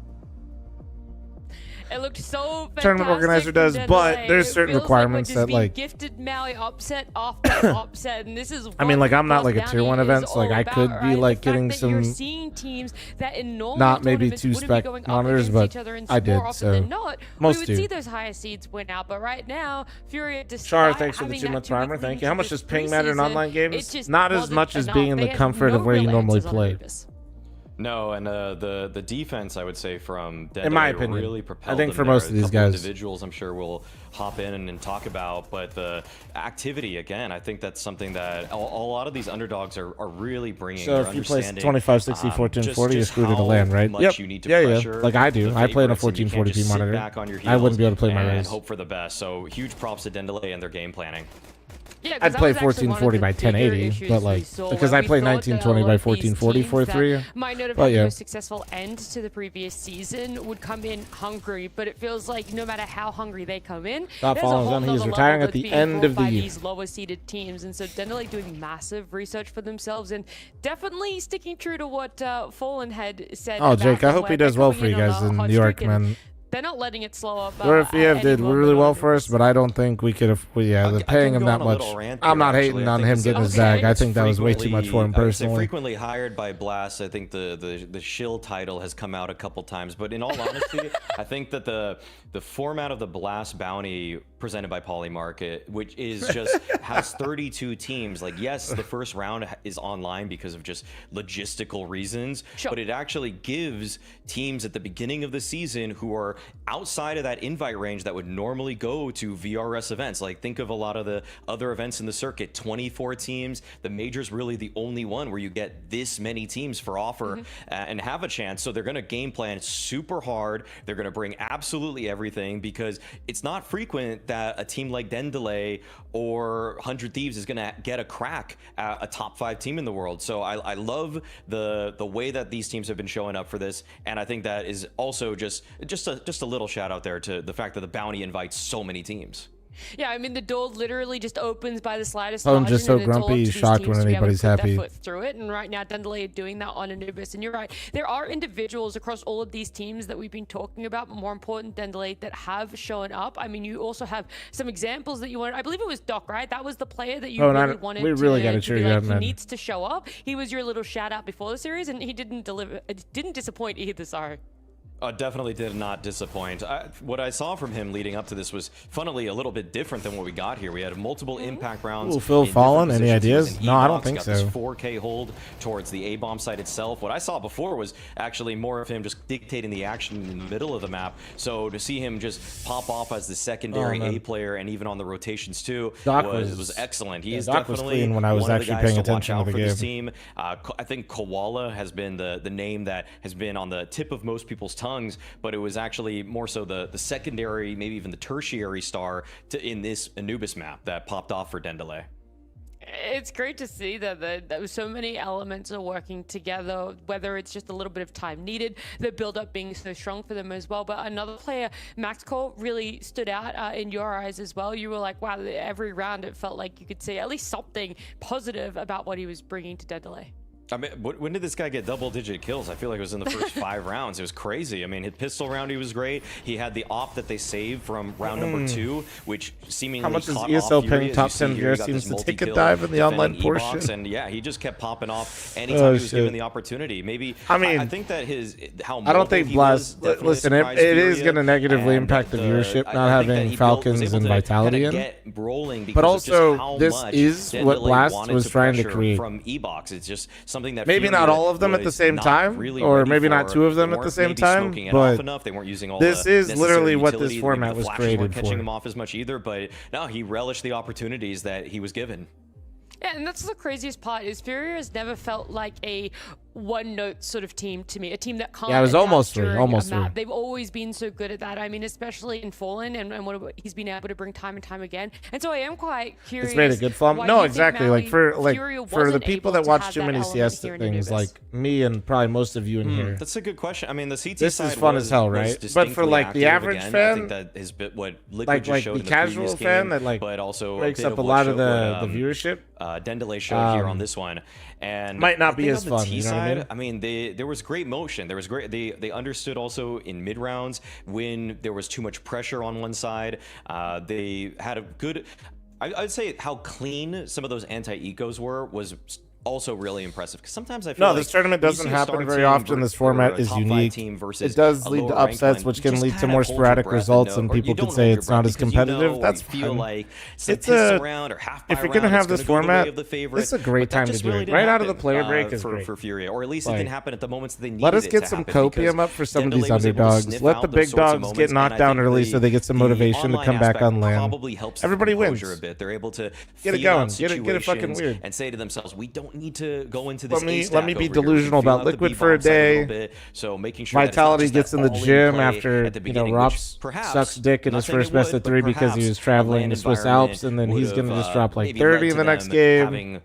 It looked so tournament organizer does, but there's certain requirements that like gifted Maui upset after upset, and this is. I mean, like I'm not like a tier 1 event, so like I could be like getting some you're seeing teams that in normal not maybe 2 spec monitors, but I did. So not, most we would do. see those higher seeds win out, but right now, Fury. Char, thanks for the 2-month primer. Thank you. How much does ping matter in online games? Not as much as being in the comfort of where you normally play. No, and the defense, I would say, from Dendele in my opinion, really propelled I think them for there. most of these guys, individuals, I'm sure we'll hop in and talk about, but the activity again, I think that's something that a lot of these underdogs are really bringing. So if you play 25, 60, 14, 40, you're screwed to land, right? Yep. Yeah. Like I do. I play on a 1440p monitor. I wouldn't be able to play my race. Hope for the best. So huge props to Dendele and their game planning. Yeah, I'd play 1440 by 1080, but like because I play 1920 by 1440 for 3. Might not have had the most successful end to the previous season would come in hungry, but it feels like no matter how hungry they come in, Stop there's a following whole them. He's nother retiring level at the that's end being of brought the by year. these lower seeded teams, and so Dendele doing massive research for themselves and definitely sticking true to what fl0m had said. Oh, Jake, I hope he does well for you guys in New York, man. They're not letting it slow up. Dorofiev did really well for us, but I don't think we could have. Paying him that much. I'm not hating on him getting his bag. I think that was way too much for him personally. Frequently hired by Blast. I think the shill title has come out a couple times, but in all honesty, I think that the format of the Blast bounty presented by Polymarket, which is just has 32 teams. Like, yes, the first round is online because of just logistical reasons, but it actually gives teams at the beginning of the season who are outside of that invite range that would normally go to VRS events. Like, think of a lot of the other events in the circuit, 24 teams. The major's really the only one where you get this many teams for offer and have a chance. So they're going to game plan super hard. They're going to bring absolutely everything because it's not frequent that a team like Dendele or 100 Thieves is going to get a crack at a top 5 team in the world. So I love the way that these teams have been showing up for this, and I think that is also just a little shout out there to the fact that the bounty invites so many teams. Yeah, I mean, the door literally just opens by the slightest I'm margin. just so and it's all grumpy, up to he's these shocked teams when to be able to anybody's put their happy. foot through it, and right now Dendele are doing that on Anubis. And you're right, there are individuals across all of these teams that we've been talking about, but more important, Dendele, that have shown up. I mean, you also have some examples that you wanted. I believe it was Doc, right? That was the player that you really wanted. We really got to to cheer be you like, up, he man. needs to show up. He was your little shout out before the series, and he didn't deliver. It didn't disappoint either. Sorry. Definitely did not disappoint. What I saw from him leading up to this was, funnily, a little bit different than what we got here. We had multiple impact rounds. Ooh, Phil Fallen, any ideas? No, I don't think got so. This 4K hold towards the A-bomb site itself. What I saw before was actually more of him just dictating the action in the middle of the map. So to see him just pop off as the secondary A player and even on the rotations too was excellent. He's Doc was definitely clean when I was one of the actually guys paying to watch attention out to the for this game. team. I think Koala has been the name that has been on the tip of most people's tongues, but it was actually more so the secondary, maybe even the tertiary star in this Anubis map that popped off for Dendele. It's great to see that so many elements are working together, whether it's just a little bit of time needed, the build-up being so strong for them as well. But another player, MaxCore, really stood out in your eyes as well. You were like, wow, every round it felt like you could see at least something positive about what he was bringing to Dendele. I mean, when did this guy get double-digit kills? I feel like it was in the first 5 rounds. It was crazy. I mean, his pistol round, he was great. He had the op that they saved from round number 2, which seemingly How much is caught ESL off paying Fury. top As you 10 see here here, he got seems this to take a multi-kill dive in the online defending E-box, portion. and yeah, he just kept popping off anytime he was given the opportunity. Maybe I mean, I think that I don't think Blast. Listen, it is going to negatively impact the viewership not having Falcons and Vitality in. But also, this is what Blast was trying to create. From E-box, it's just something that maybe not all of them at the same time, or maybe not 2 of them at the same time, but they weren't using all this is literally what this utility. format was created catching for. him off as much either, but no, he relished the opportunities that he was given. Yeah, and that's the craziest part is Fury has never felt like a one-note sort of team to me, a team that can't. Yeah, it was almost adapt three, during almost a map. three. They've always been so good at that. I mean, especially in Fallen and what he's been able to bring time and time again. And so I am quite curious. It's made a good flum. why No, you think exactly. Maui Like for Fury the wasn't people able that to watch have too that many element siesta here in things, Anubis. like me and probably most of you in here. That's a good question. I mean, the CT This side is fun was, as hell, was right? But for distinctly like the active average again. I fan, think that is what Liquid like just showed the in the casual previous fan game, that like but also makes bit up of a what lot of showed the what, viewership. Dendele showed here on this one, and might not I be think as on the fun, T you know what I side, I mean, there was great motion. There was great. They understood also in mid rounds when there was too much pressure on one side. They had a good. I'd say how clean some of those anti-ecos were was also really impressive, because sometimes I feel like this tournament doesn't happen very often. This format is unique. It does lead to upsets, which can lead to more sporadic results, and people could say it's not as competitive. That's fine. Like If you're gonna have this format, this is a great time to do it. Right out of the player break is great for Furia, or at least it didn't happen at the moments that they needed. Let us get some copium up for some of these underdogs. Let the big dogs get knocked down early so they get some motivation to come back on land. Everybody wins. They're able to get it going. Get it fucking weird. And say to themselves, we don't need to go into this. Let me be delusional about Liquid for a day. So making sure Vitality gets in the gym after Rops sucks dick in his first best of 3 because he was traveling the Swiss Alps, and then he's gonna just drop like 30 in the next game.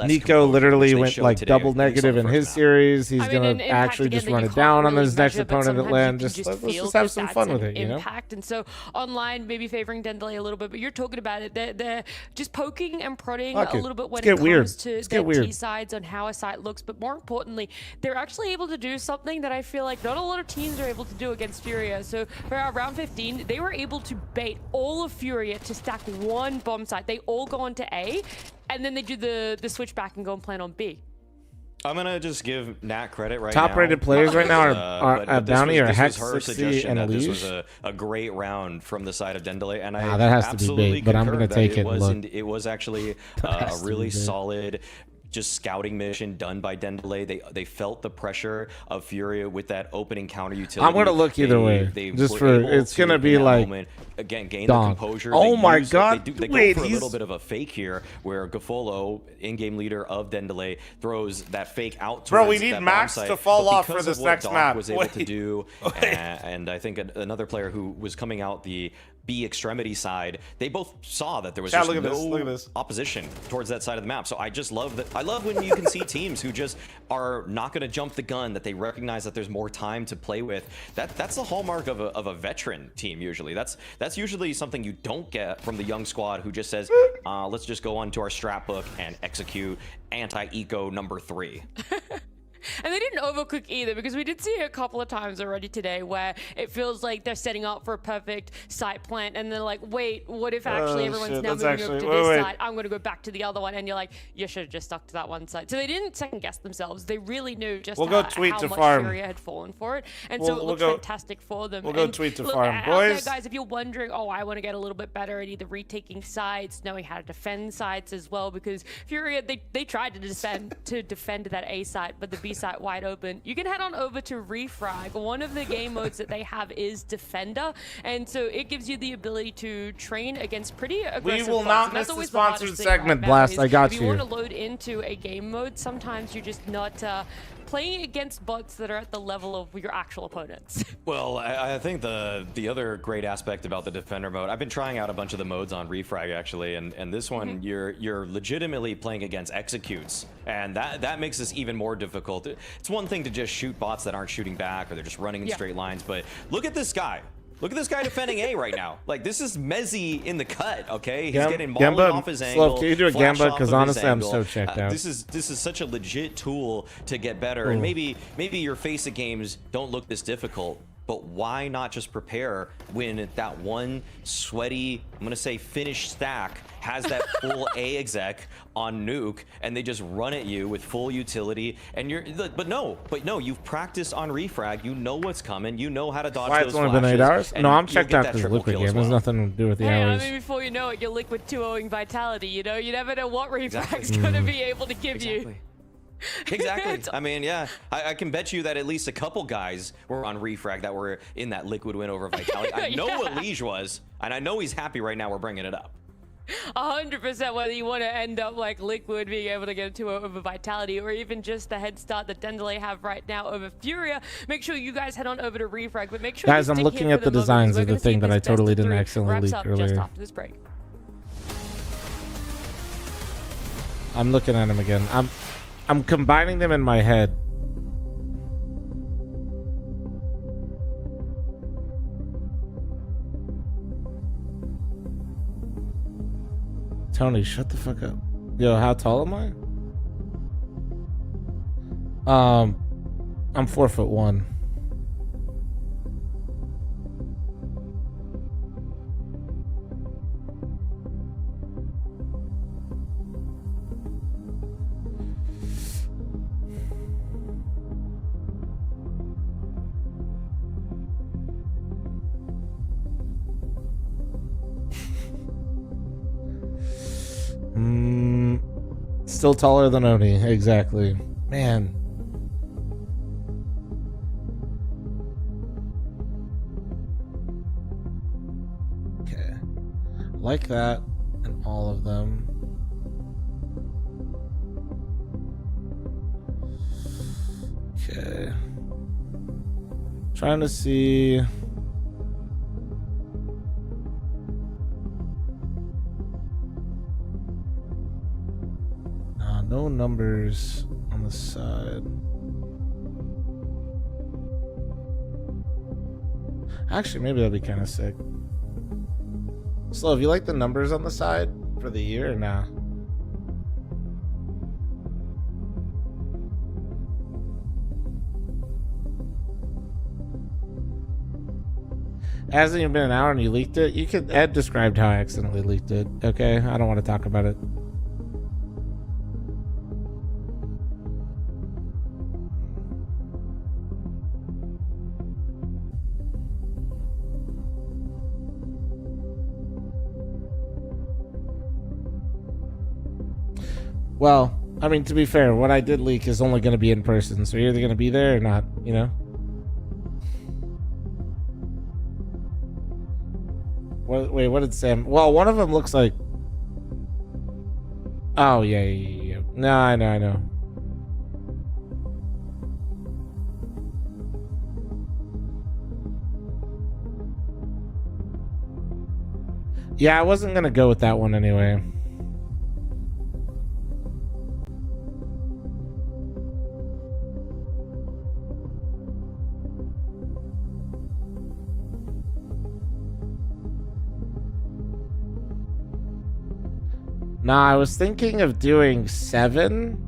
Nico literally went like double negative in his series. He's gonna actually just run it down on his next opponent at land. Let's just have some fun with it, you know. And so online, maybe favoring Dendele a little bit, but you're talking about it. They're just poking and prodding a little bit when it comes to their T sides on how a site looks, but more importantly, they're actually able to do something that I feel like not a lot of teams are able to do against Furia. So for our round 15, they were able to bait all of Furia to stack one bomb site. They all go onto A, and then they do the switch back and go and plan on B. I'm gonna just give Nat credit right now. Top-rated players right now are at Bounty or Hex, her 60, and this Elise. was a great round from the side of Dendele, and I that has to be absolutely bait, but I'm concur gonna take that it. It was actually a really solid just scouting mission done by Dendele. They felt the pressure of Furia with that opening counter utility. I'm gonna look either way. Just for it's gonna be like again gain the composure. Oh my god! They go for a little bit of a fake here, where Gafolo, in-game leader of Dendele, throws that fake out. Bro, we need Max to fall off for this next map. Was able to do, and I think another player who was coming out the B extremity side, they both saw that there was just no opposition towards that side of the map. So I just love that. I love when you can see teams who just are not going to jump the gun, that they recognize that there's more time to play with. That's the hallmark of a veteran team usually. That's usually something you don't get from the young squad who just says, let's just go on to our strat book and execute anti-eco number 3. And they didn't overcook either, because we did see a couple of times already today where it feels like they're setting up for a perfect site plant, and they're like, wait, what if actually everyone's now moving over to this side? I'm going to go back to the other one. And you're like, you should have just stuck to that one side. So they didn't second guess themselves. They really knew just how much Furia had fallen for it. And so it looks fantastic for them. We'll go tweet to farm. Boys, guys, if you're wondering, I want to get a little bit better at either retaking sides, knowing how to defend sides as well, because Furia, they tried to defend that A side, but the B site wide open. You can head on over to Refrag. One of the game modes that they have is Defender, and so it gives you the ability to train against pretty aggressive We will bots. not miss the sponsored segment, Blast. I got you. If you want to load into a game mode, sometimes you're just not playing against bots that are at the level of your actual opponents. Well, I think the other great aspect about the Defender mode, I've been trying out a bunch of the modes on Refrag actually, and this one you're legitimately playing against executes, and that makes this even more difficult. It's one thing to just shoot bots that aren't shooting back or they're just running in straight lines, but look at this guy. Look at this guy defending A right now. Like, this is Mezzi in the cut, okay? He's getting mauled off his angle. Can you do a Gamba? Because honestly, I'm so checked out. This is such a legit tool to get better. And maybe your FACEIT games don't look this difficult, but why not just prepare when that one sweaty, I'm going to say finished stack, has that full A exec on nuke, and they just run at you with full utility, and but no, you've practiced on Refrag, you know what's coming, you know how to dodge those flashes. Why it's only been 8 hours? No, I'm checked out because Liquid game. There's nothing to do with the hours. I mean, before you know it, you're Liquid 2-0ing Vitality, you know? You never know what Refrag's gonna be able to give you. Exactly. I mean, yeah, I can bet you that at least a couple guys were on Refrag that were in that Liquid win over Vitality. I know what Liege was, and I know he's happy right now we're bringing it up. 100%, whether you want to end up like Liquid being able to get a 2-0 over Vitality, or even just the head start that Dendele have right now over Furia. Make sure you guys head on over to Refrag, but make sure guys, I'm looking at the designs of the thing that I totally didn't accidentally leak earlier. Just after this break. I'm looking at them again. I'm combining them in my head. Tony, shut the fuck up. Yo, how tall am I? I'm 4'1". Still taller than Oni, exactly. Man. Okay. Like that in all of them. Okay. Trying to see. No numbers on the side. Actually, maybe that'd be kind of sick. Slow, you like the numbers on the side for the year or nah? It hasn't even been an hour and you leaked it. You could Ed described how I accidentally leaked it. Okay, I don't want to talk about it. Well, I mean, to be fair, what I did leak is only going to be in person, so you're either going to be there or not, you know? Wait, what did Sam... Well, one of them looks like... Oh, yeah. No, I know. Yeah, I wasn't going to go with that one anyway. Nah, I was thinking of doing 7,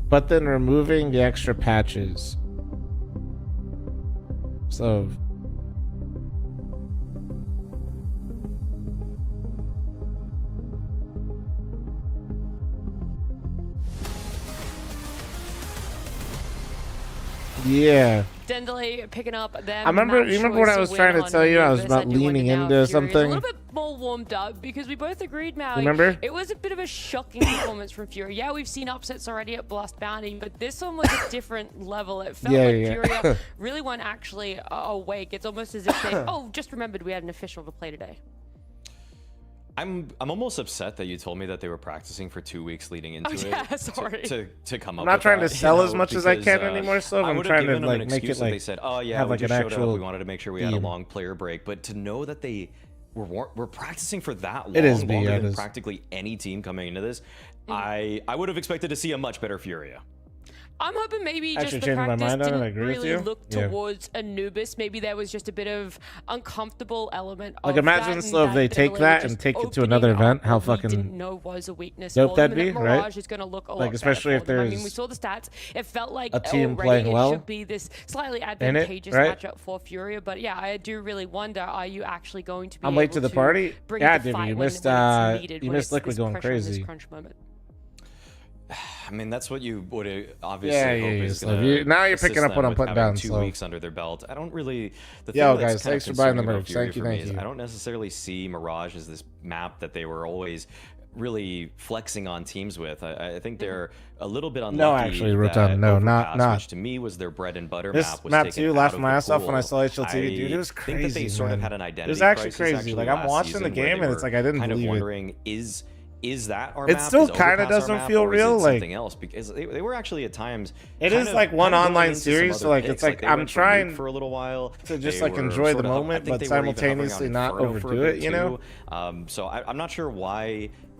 but then removing the extra patches. So... Yeah. Dendley picking up them. I remember. You remember what I was trying to tell you? I was about leaning into something. A little bit more warmed up because we both agreed, Maui. Remember? It was a bit of a shocking performance from Fury. Yeah, we've seen upsets already at Blast Bounty, but this one was a different level. It felt like Fury really weren't actually awake. It's almost as if they just remembered we had an official to play today. I'm almost upset that you told me that they were practicing for 2 weeks leading into it. Sorry. To come up. I'm not with trying that, to sell you know, as much as I can anymore. So I'm trying to like make it like they said, oh yeah, have we like an just showed actual. up. We wanted to make sure we had a long player break, but to know that they were practicing for that long, it is longer than practically any team coming into this, I would have expected to see a much better Furia. I'm hoping maybe just the practice didn't really look towards Anubis. Maybe there was just a bit of uncomfortable element. Like imagine so if they take that and take it to another event, how fucking didn't know was a weakness. Dope that'd be, Mirage right? is going to look a like lot especially if there's. I mean, we saw the stats. It felt like a team already playing well. It should be this slightly advantageous matchup for Furia. But yeah, I do really wonder: are you actually going to be? I'm late to the party. Yeah, Divvy, you missed. You missed Liquid going crazy. I mean, that's what you would obviously hope is going to now you're picking up what I'm putting down. 2 weeks under their belt. I don't really. The Yo, thing guys, thanks for buying the merch. Thank you. I don't necessarily see Mirage as this map that they were always really flexing on teams with. I think they're a little bit unlucky. No, actually, wrote down no, not. Which to me was their bread and butter this map. Was map taken too. out Laughed of my the ass off pool. when I saw HLTV, dude. It was crazy. I think that they sort of had an it identity was actually crisis crazy. Like I'm last watching the season where game they and it's like I didn't kind believe of it. wondering is that our it map? still kind of doesn't feel real. Like something else because they were actually at times. It is like one online series, so like it's like I'm trying for a little while to just like enjoy the moment, but simultaneously not overdo it. You know. So I'm not sure why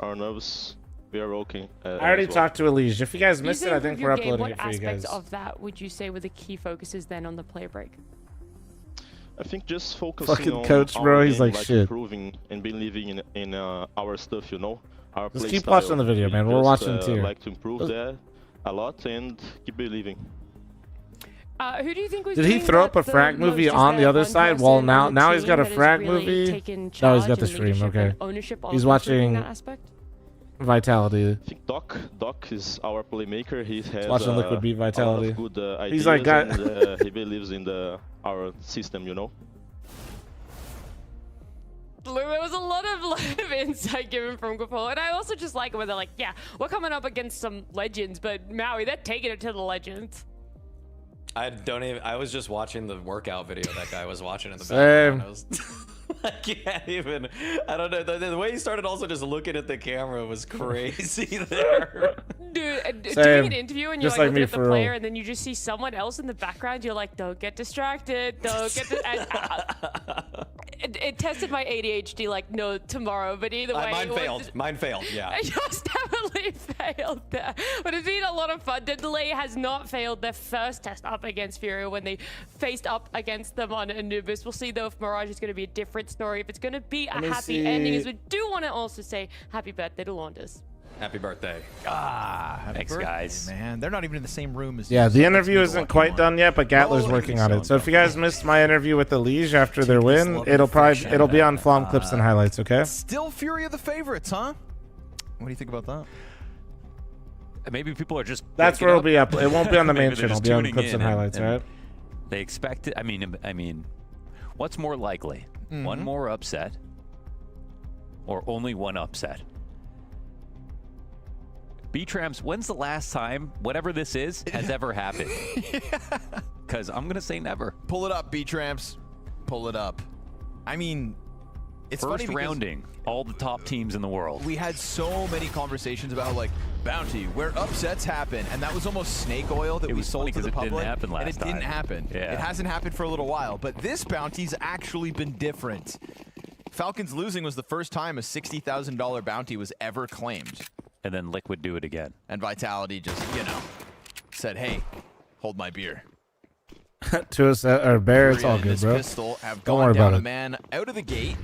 our nerves we are working. I already talked to Elise. If you guys missed it, I think we're uploading it for you What guys. aspects of that would you say were the key focuses then on the play break? I think just focusing Fucking on coach, our bro, he's game, like, shit. improving and believing in our stuff, you know. Our Just play keep style. watching the video, man. We're just, watching too. like to improve that a lot and keep believing. Who do you think was Did he doing throw that up a the frag most? movie Is on the there other one side? person Well, on now the he's got a team that has frag really movie. taken No, he's got charge the and stream. leadership Okay. and ownership of He's improving watching that aspect? Vitality. I think Doc is our playmaker. He has watching Liquid beat Vitality. a lot of good ideas He's like, and he believes in our system, you know. There was a lot of insight given from Gapol, and I also just like it when they're like, yeah, we're coming up against some legends, but Maui, they're taking it to the legends. I was just watching the workout video that guy was watching in the Same. background. I can't even. I don't know. The way he started also just looking at the camera was crazy there. Dude, Same. doing an interview and you're Just like like me looking at the for real. player, and then you just see someone else in the background. You're like, don't get distracted. Don't get. It tested my ADHD like no tomorrow, but either way, Mine it was- failed. Mine failed. Yeah. Yours definitely failed there. But it's been a lot of fun. Delay has not failed their first test up against Furia when they faced up against them on Anubis. We'll see though if Mirage is going to be a different story, if it's going to be a Let me happy ending. see. As we do want to also say happy birthday to Launders. Happy birthday. Happy Thanks, birthday, guys. Man, they're not even in the same room as Yeah, you, the so that's interview the isn't lucky quite one. done yet, but Gatler's Oh, working on it. So if you guys missed my interview with the Liege after their win, lovely it'll fashion. be on fl0m clips and highlights. Okay. Still Fury of the favorites, huh? What do you think about that? Maybe people are just. That's waking where it'll be up. It won't be on the main Maybe they're channel. just It'll be on tuning clips in and highlights, right? They expect it. I mean, what's more likely? One more upset, or only one upset? B-Trams, when's the last time whatever this is has ever happened? Because I'm gonna say never. Pull it up, B-Tramps. Pull it up. I mean, it's First funny because rounding, all the top teams in the world. we had so many conversations about like Bounty, where upsets happen, and that was almost snake oil that It we was sold funny to the 'cause it didn't public, happen and last it didn't time. happen. Yeah. It hasn't happened for a little while, but this bounty's actually been different. Falcons losing was the first time a $60,000 bounty was ever claimed. And then Liquid do it again. And Vitality just, said, hey, hold my beer. To us, or Bear, it's Furia all and good, this bro. pistol have Don't gone worry down about a it. man out of the gate.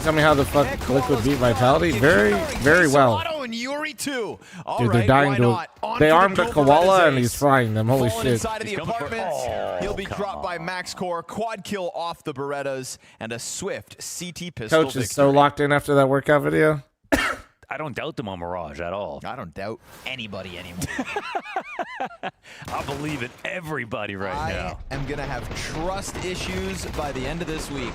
Tell me how the fuck Liquid beat Vitality. Very, very well. Otto and Yuri too. All Dude, they're right, dying why to. not? On They for the armed a gold koala Berettas and he's ace. frying them. Holy Falling shit. inside of the apartments. He'll be dropped by Max Core. Quad kill off the Berettas and a swift CT pistol Coach is victory. so locked in after that workout video. I don't doubt them on Mirage at all. I don't doubt anybody anymore. I believe in everybody right now. I am going to have trust issues by the end of this week.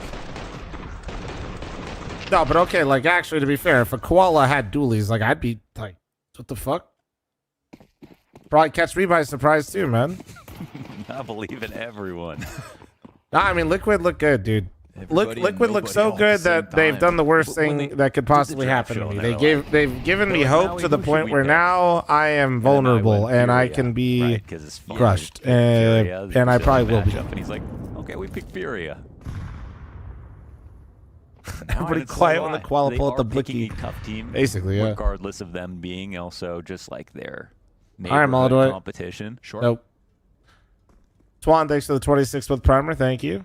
No, but okay, like actually, to be fair, if a koala had dualies, like I'd be like, what the fuck? Probably catch me by surprise too, man. I believe in everyone. Nah, I mean, Liquid look good, dude. Everybody and Liquid looks nobody all so at the good same that they've time. done the worst When thing they that could did the possibly draft happen to show, me. they're They've given me like, hope Maui, to the who should point we where pick? now I am And then I vulnerable went and I Furia, can be right, 'cause it's Furia. crushed, Pick Furia, and I Brazilian probably will be. matchup, And he's like, okay, we picked Furia. Everybody It's quiet a when the lot. koala They pull out the are picking blicky. a tough team, Basically, yeah. regardless of them being also just like their All right, neighborhood Maladoy. competition. Sure. Nope. Swan, thanks for the 26th month primer. Thank you.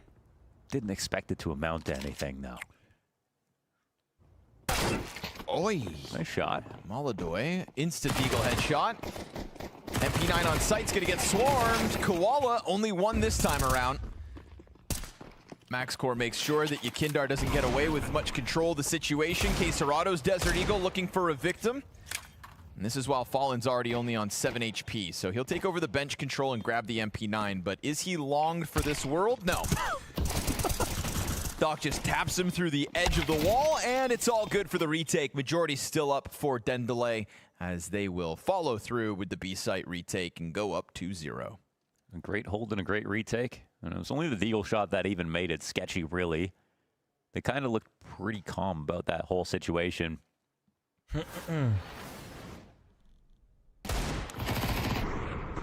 Didn't expect it to amount to anything, though. Oi. Nice shot. Maladoy, instant Eagle headshot. MP9 on site's gonna get swarmed. Koala only one this time around. Max Core makes sure that Yakindar doesn't get away with much control of the situation. K-Serato's Desert Eagle looking for a victim. And this is while Fallen's already only on 7 HP, so he'll take over the bench control and grab the MP9, but is he longed for this world? No. Doc just taps him through the edge of the wall, and it's all good for the retake. Majority still up for Dendelay, as they will follow through with the B-site retake and go up 2-0. A great hold and a great retake. And it was only the Deagle shot that even made it sketchy, really. They kind of looked pretty calm about that whole situation.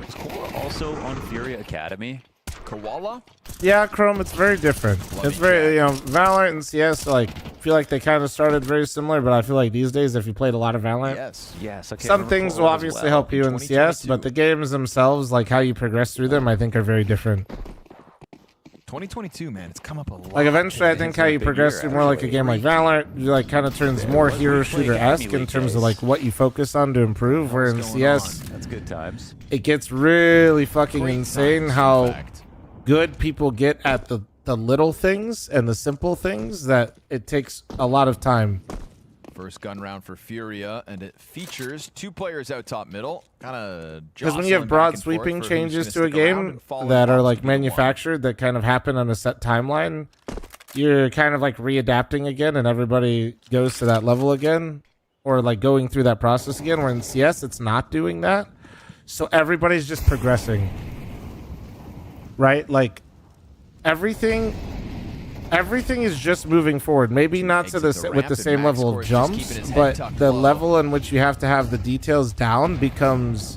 Was Koala also on Furia Academy? Koala? Yeah, Chrome, it's very different. It's very, Valorant and CS, like, feel like they kind of started very similar, but I feel like these days, if you played a lot of Valorant, yes, okay, some things will obviously help you in CS, but the games themselves, like how you progress through them, I think are very different. 2022, man, it's come up a lot. Like eventually, I think how you progress through more like a game like Valorant, you like kind of turns more hero shooter-esque in terms of like what you focus on to improve. Where in CS, that's good times. It gets really fucking insane how good people get at the little things and the simple things that it takes a lot of time. First gun round for Furia, and it features 2 players out top middle. Kind of because when you have broad sweeping changes to a game that are like manufactured, that kind of happen on a set timeline, you're kind of like readapting again, and everybody goes to that level again, or like going through that process again. Where in CS, it's not doing that, so everybody's just progressing, right? Like everything is just moving forward. Maybe not to with the same level of jumps, but the level in which you have to have the details down becomes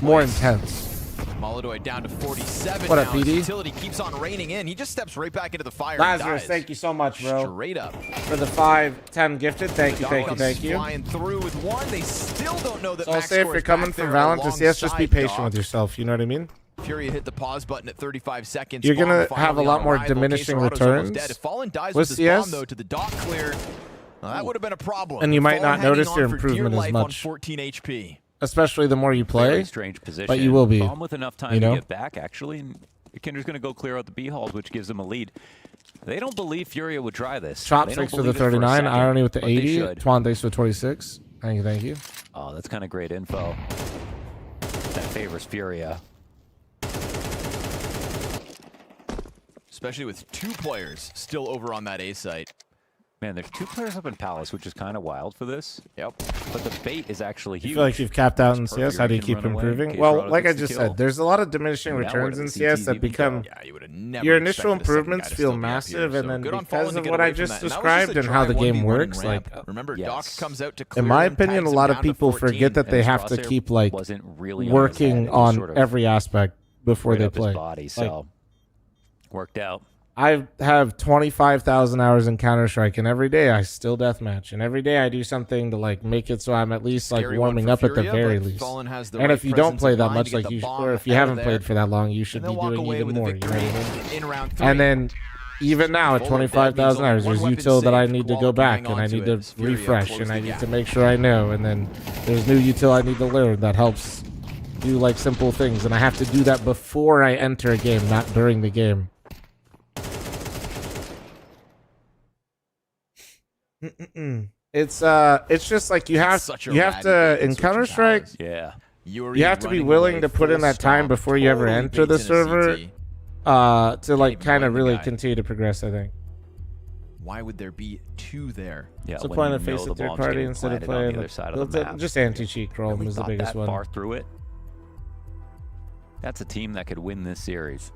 more intense. Molodoy down to 47. What up, now. PD? Utility keeps on raining in. He just steps right back into the fire. Lazarus, thank you so much, bro. Straight up for the 5-10 gifted. Thank you. Flying through with one. They still don't know that. So I'll say if you're coming from Valorant to CS, just be patient with yourself. You know what I mean? Furia hit the pause button at 35 seconds. You're gonna have a lot more diminishing returns If Fallen dies with his CS, bomb, though, to the dock clear, that would have been a problem. and you might Fallen not notice hanging your on for dear improvement as life on much. 14 HP. Especially the more you play. Very strange position. But you will be. Bomb with enough time you know? to get back, actually. And Kinder's going to go clear out the B halls, which gives them a lead. They don't believe Furia would try this. Chop, They thanks don't for the believe it 39. a second, Irony with the but they 80. should. Twan, thanks for 26. Thank you. Oh, that's kind of great info. That favors Furia. Especially with 2 players still over on that A site. Man, there's 2 players up in Palace, which is kind of wild for this. Yep. But the bait is actually huge. You feel like you've capped out in CS? How do you keep improving? Well, like I just said, there's a lot of diminishing returns in CS that become your initial improvements feel massive, and then because of what I just described and how the game works, like remember, Doc comes out to clear in my and opinion, a tags him lot of down to people 14. forget that they have to keep like working on every aspect before they play. Body, so worked out. I have 25,000 hours in Counter-Strike, and every day I still deathmatch, and every day I do something to like make it so I'm at least like warming up at the very least. And if you don't play that much, like you, or if you haven't played for that long, you should be doing even more. You know what I mean? And then even now at 25,000 hours, there's util that I need to go back and I need to refresh and I need to make sure I know. And then there's new util I need to learn that helps do like simple things, and I have to do that before I enter a game, not during the game. It's just like you have to in Counter-Strike. Yeah, you have to be willing to put in that time before you ever enter the server, to like kind of really continue to progress. I think. Why would there be 2 there? Yeah, so playing a face of third party instead of playing the other side of the map. Just anti-cheat chrome is the biggest one. Far through it. That's a team that could win this series.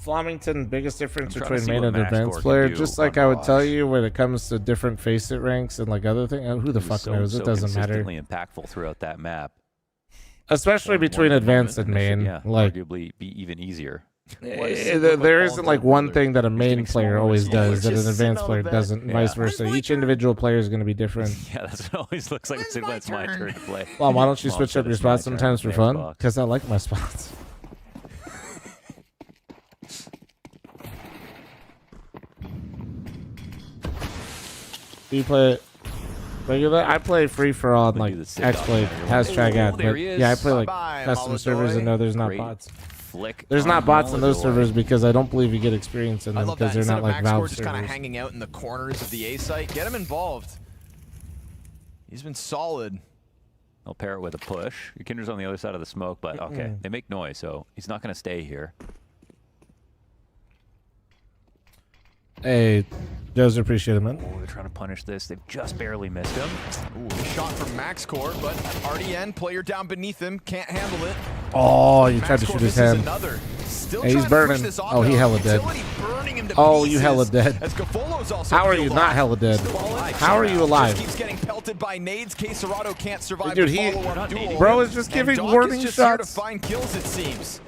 fl0m, biggest difference I'm between trying to see main what and Max advanced Core player, can do just on like I would tell Watch. you when it comes to different face-it ranks and like other things. Who the fuck knows? It doesn't matter. Consistently impactful throughout that map. Especially between advanced and main. Yeah, like arguably be even easier. there isn't like one thing that a main player always does that an advanced player doesn't, and vice versa. Each individual player is going to be different. Yeah, that's what it always looks like. When it's my turn to play. Well, why don't you switch up your it's my spots turn. sometimes for There's fun? Buck. Because I like my spots. Do you play regular? I play free for all and like X-Play hashtag ad, but yeah, I play like custom servers and no, there's not bots. There's not bots in those servers because I don't believe you get experience in them because they're not like Valve just kind of servers. hanging out in the corners of the A site. Get him involved. He's been solid. I'll pair it with a push. Kinder's on the other side of the smoke, but okay, they make noise, so he's not going to stay here. Hey, Joe's appreciate it, man. Oh, they're trying to punish this. They've just barely missed him. Ooh, a shot from MaxCore, but RDN, player down beneath him, can't handle it. Oh, you tried to shoot his hand. Hey, he's burning. Oh, he hella dead. Oh, you hella dead. How are you not hella dead? How are you alive? Keeps getting pelted by nades. K-Serrato can't survive Dude, the follow-up duel. bro is just giving warning Doc is just here to shots. find kills, it seems.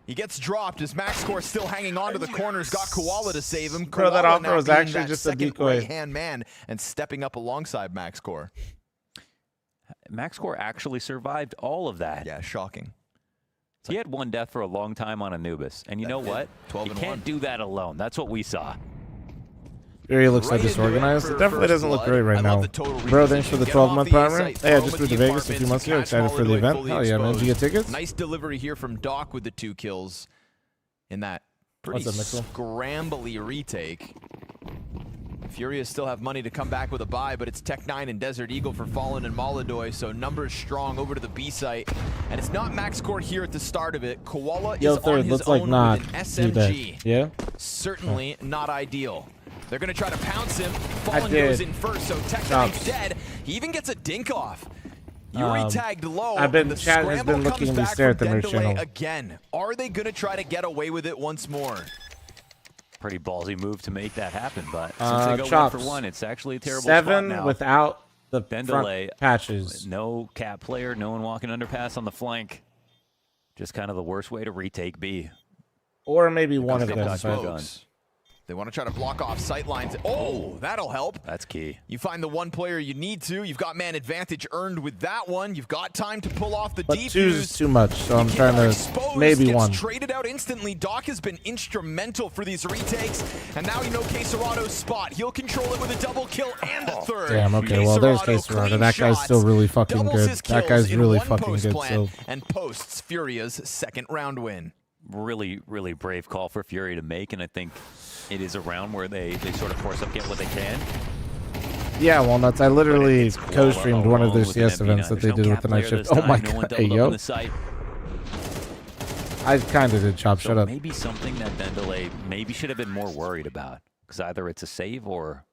He gets dropped as MaxCore still hanging on to the corners. Got Koala to save him. Bro, that Koala offer now was being actually that just a second decoy. right-hand man and stepping up alongside MaxCore. MaxCore actually survived all of that. Yeah, shocking. He had one death for a long time on Anubis. And you know what? 12 you and can't 1. do that alone. That's what we saw. Fury looks so Right into it disorganized. for It definitely first doesn't look blood. great I right love now. the total Bro, thanks for the reposition. Get him 12-month off the Prime. A-site, Hey, I throw just him moved at to the Vegas a few months ago. apartments, Excited for the catch event. Molly Hell yeah, man. Did you get exposed. tickets? Nice delivery here from Doc with the 2 kills in that pretty What's up, Mixel? scrambly retake. Furious still have money to come back with a buy, but it's Tech9 and Desert Eagle for Fallen and Molidoy, so numbers strong over to the B site. And it's not MaxCore here at the start of it. Koala Yo, is third, on his looks like own not. with an Do that. SMG. Yeah? Certainly not ideal. They're going to try to pounce him. I Fallen did. goes in first, so Tech9's Chops. dead. He even gets a dink off. Yuri tagged low. I've been, and the Chad has scramble been looking comes at me back stare at from the merch Dendele channel. again. Are they going to try to get away with it once more? Pretty ballsy move to make that happen, but since they go Chops. 1 for 1, it's actually a terrible 7 spot now. without the Dendele, front patches. no cap player, no one walking underpass on the flank. Just kind of the worst way to retake B. Or maybe one of They've them. got but- two guns. They want to try to block off sight lines. Oh, that'll help. That's key. You find the one player you need to. You've got man advantage earned with that one. You've got time to pull off the But defuse. 2 is too much, so I'm trying to Exposed, maybe gets 1. traded out instantly. Doc has been instrumental for these retakes, and now you know Queserado's spot. He'll control it with a double kill and a third. Damn, okay, well, there's Queserado, Queserado. clean That guy's still shots, really fucking doubles good. his That kills guy's in really one fucking post good, plan so... and posts Furia's second round win. Really, really brave call for Fury to make, and I think it is a round where they sort of force up, get what they can. Yeah, Walnuts. I literally It's co-streamed one of their with an CS MP9. events that There's they no did with cap the night player shift. this Oh my time. No one god, hey doubled up on yo. the site. I kind of did, Chop. So Shut up. maybe something that Dendele maybe should have been more worried about, because either it's a save or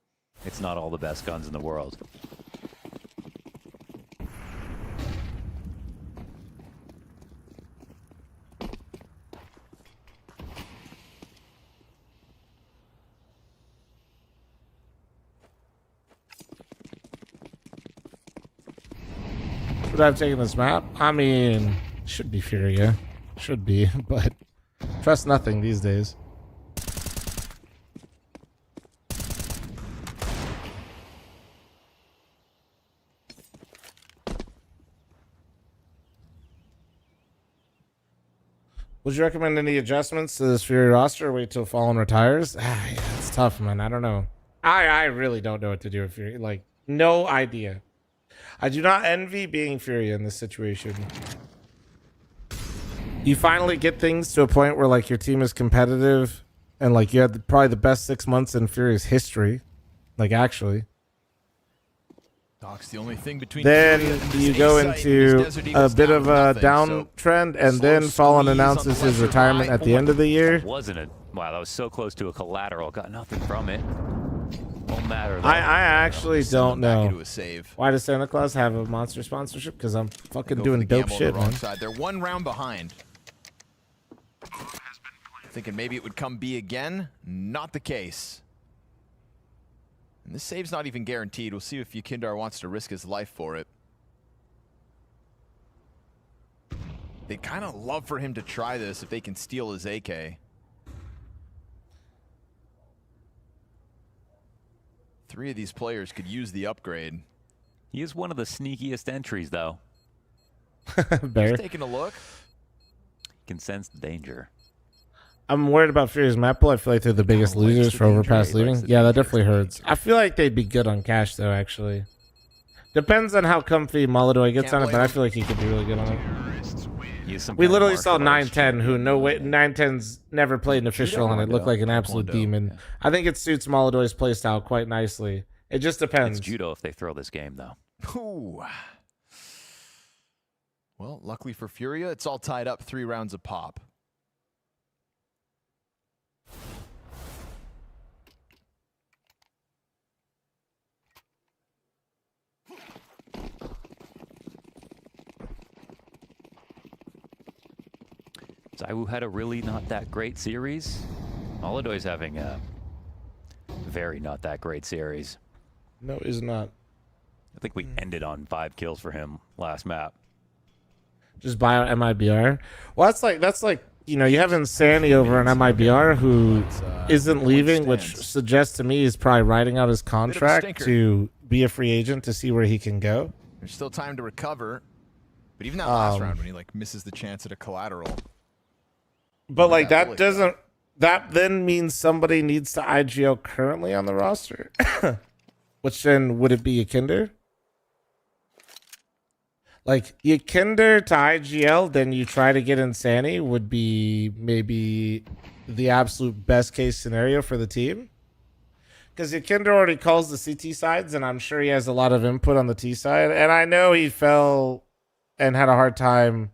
it's not all the best guns in the world. Should I have taken this map? I mean, should be Furia. Should be, but trust nothing these days. Would you recommend any adjustments to this Fury roster or wait till Fallen retires? Yeah, it's tough, man. I don't know. I really don't know what to do with Fury. Like, no idea. I do not envy being Fury in this situation. You finally get things to a point where, like, your team is competitive and, like, you had probably the best 6 months in Fury's history. Like, actually. Doc's the only thing between Then Furia and you this go A-site, and into his Desert a Eagle's bit down of to a nothing, so downtrend, and slow then Fallen squeeze on announces the his lesser retirement buy. at the end of the year. Wasn't it? Wow, that was so close to a collateral. Got nothing from it. Won't matter, though. I actually don't back know. into a save. Why does Santa Claus have a monster sponsorship? Because I'm fucking Go for doing the dope gamble on shit, the wrong man. side. They're one round behind. Thinking maybe it would come B again. Not the case. And this save's not even guaranteed. We'll see if Yukindar wants to risk his life for it. They'd kind of love for him to try this if they can steal his AK. 3 of these players could use the upgrade. He is one of the sneakiest entries, though. Bear. Just taking a look. Can sense the danger. I'm worried about Fury's map pool. I feel like they're the biggest losers for overpass leaving. Yeah, that definitely hurts. I feel like they'd be good on cash, though, actually. Depends on how comfy Molidoy gets on it, but I feel like he could be really good on it. We literally saw 910, who 910's never played an official on it. Looked like an absolute demon. Yeah. I think it suits Molidoy's playstyle quite nicely. It just depends. It's judo if they throw this game, though. Ooh. Well, luckily for Furia, it's all tied up 3 rounds of pop. Zaiwu had a really not that great series. Molidoy's having a very not that great series. No, is not. I think we ended on 5 kills for him last map. Just buy out MIBR. Well, that's like you know, you have Insanity over an MIBR who isn't leaving, which suggests to me he's probably writing out his contract to be a free agent to see where he can go. There's still time to recover. But even that last round when he like misses the chance at a collateral. But like that doesn't, that then means somebody needs to IGL currently on the roster. Which then, would it be Yakinder? Like Yakinder to IGL, then you try to get Insanity would be maybe the absolute best case scenario for the team. Because Yakinder already calls the CT sides, and I'm sure he has a lot of input on the T side. And I know he fell and had a hard time.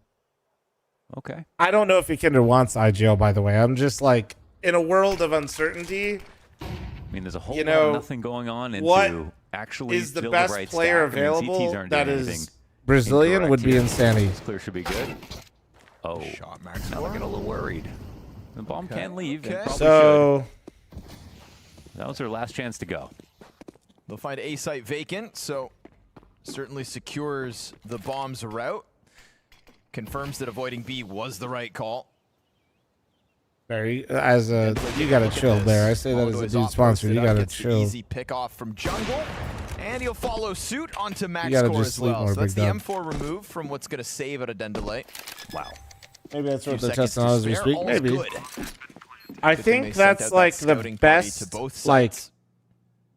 Okay. I don't know if Yakinder wants IGL, by the way. I'm just like, in a world of uncertainty. I mean, there's a whole lot of nothing going on into actually is the build best right player stack. I mean, available CTs aren't that doing is anything Brazilian incorrect would be here. Insanity. This clear should be good. Oh, now I get a little worried. The bomb can leave. And probably So should. That was their last chance to go. They'll find A site vacant, so certainly secures the bomb's route. Confirms that avoiding B was the right call. Barry, as a you gotta chill there. I say that as a dude sponsor. You gotta chill. Easy pick off from jungle, and he'll follow suit onto max gotta score just as sleep well. more, So that's big the dog. M4 removed from what's going to save out of Dendelay. Wow. Maybe that's what Few they're seconds testing to on as we spare, speak. all's Maybe. good. I Good thing think they sent that's out like that the scouting party to best. both Like, sides.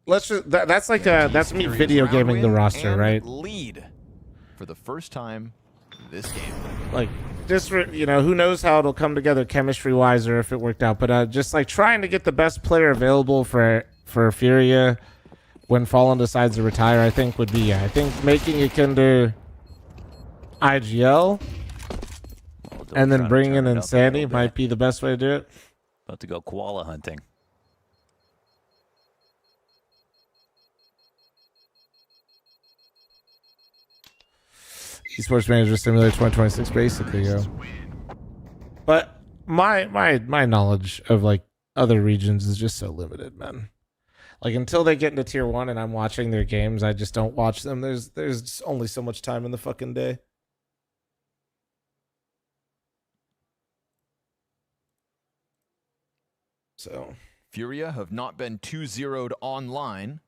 let's just that's like that's me video gaming the roster, And right? lead for the first time this game. Like, just you know, who knows how it'll come together chemistry wise or if it worked out. But just like trying to get the best player available for Furia when Fallen decides to retire, I think would be I think making Yakinder IGL and then bringing in Insanity might be the best way to do it. About to go koala hunting. Esports Manager Simulator 2026, basically, yo. But my knowledge of like other regions is just so limited, man. Like until they get into tier 1 and I'm watching their games, I just don't watch them. There's only so much time in the fucking day. So Furia have not been 2-0'd online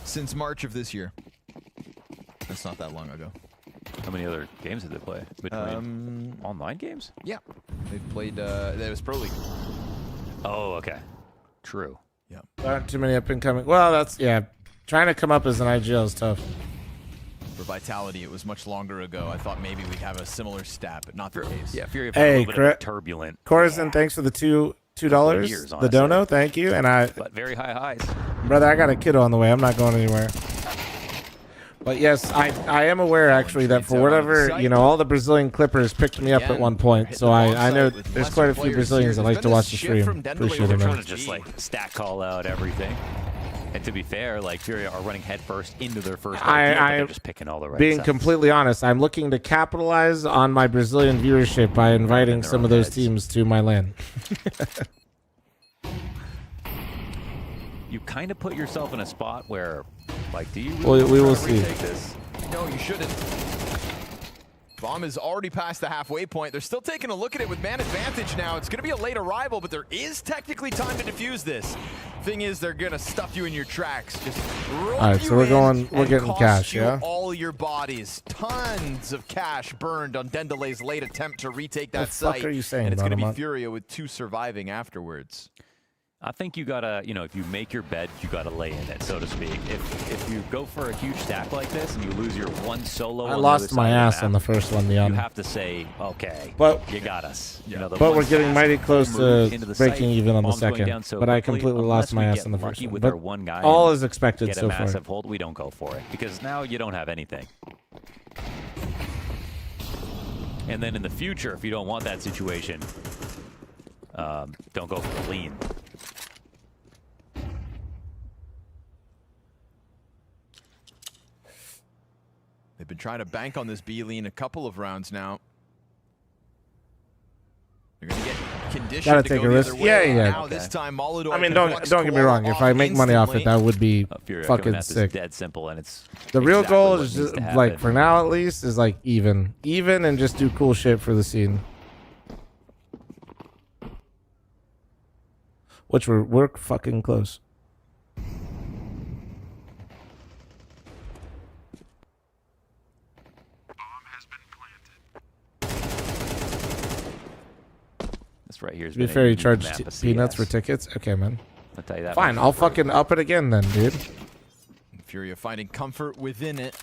since March of this year. That's not that long ago. How many other games did they play? Between online games? Yeah. They've played, that was Pro League. Oh, okay. True. Yeah. There aren't too many up and coming. Well, that's, yeah. Trying to come up as an IGL is tough. For Vitality, it was much longer ago. I thought maybe we'd have a similar stat, but not the case. Yeah, Fury Hey, a little bit of turbulent. Corazon, thanks for the $2. Years, The honestly. dono, thank you. And But very high highs. brother, I got a kiddo on the way. I'm not going anywhere. But yes, I am aware actually that for whatever, you know, all the Brazilian Clippers picked me up at one point. So I know there's quite a few Brazilians that like to watch the stream. Appreciate it, Trying man. to just like stack call out everything. And to be fair, like Fury are running headfirst into their first idea, but they're just picking all the right Being sides. completely honest, I'm looking to capitalize on my Brazilian viewership by inviting some of those teams to my land. You kind of put yourself in a spot where, like, do you We really will try to see. retake this? No, you shouldn't. Bomb is already past the halfway point. They're still taking a look at it with man advantage now. It's going to be a late arrival, but there is technically time to defuse this. Thing is, they're going to stuff you in your tracks. Just roll All right, you so we're in going. We're and getting cost cash, you yeah. all your bodies. Tons of cash burned on Dendelay's late attempt to retake that The fuck site. are you saying, and it's going to be Bottom Up? Furia with 2 surviving afterwards. I think you gotta, you know, if you make your bed, you gotta lay in it, so to speak. If you go for a huge stack like this and you lose your one solo, I on lost the my other side of ass on the first one, you Leon. have to say, okay, But you got us. You know, the But one we're getting fast mighty close move to into the breaking site, even on the bomb's going second. down so But I quickly, completely lost unless my we ass get on the first lucky one. with But our one guy all and is expected get so a far. massive hold, we don't go for it because now you don't have anything. And then in the future, if you don't want that situation, don't go for the lean. They've been trying to bank on this B lean a couple of rounds now. They're going to get conditioned Gotta to take go a the risk. other way. Yeah, yeah. Now this time, Molotov I mean, can don't get me wrong. If I make money off it, that would be Fury fucking coming at this sick. dead simple, and it's The real exactly goal what is needs just to like happen. for now at least is like even and just do cool shit for the scene. which we're fucking close. This right here is. To be fair, you charge peanuts for tickets. Okay, man. I'll tell you that. Fine, I'll fucking up it again then, dude. Furia finding comfort within it.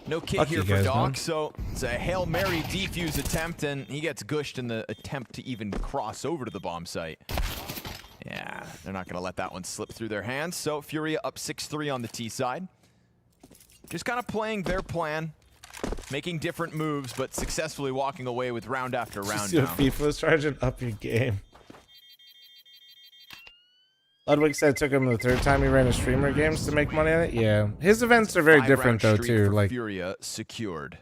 No kit Fuck here you for guys, Doc, man. so it's a Hail Mary defuse attempt, and he gets gushed in the attempt to even cross over to the bomb site. Yeah, they're not going to let that one slip through their hands, so Furia up 6-3 on the T side. Just kind of playing their plan, making different moves, but successfully walking away with round after round now. FIFA is charging up your game. Ludwig said it took him the third time he ran his streamer games to make money on it. Yeah, his events are very different though too. Like Furia secured.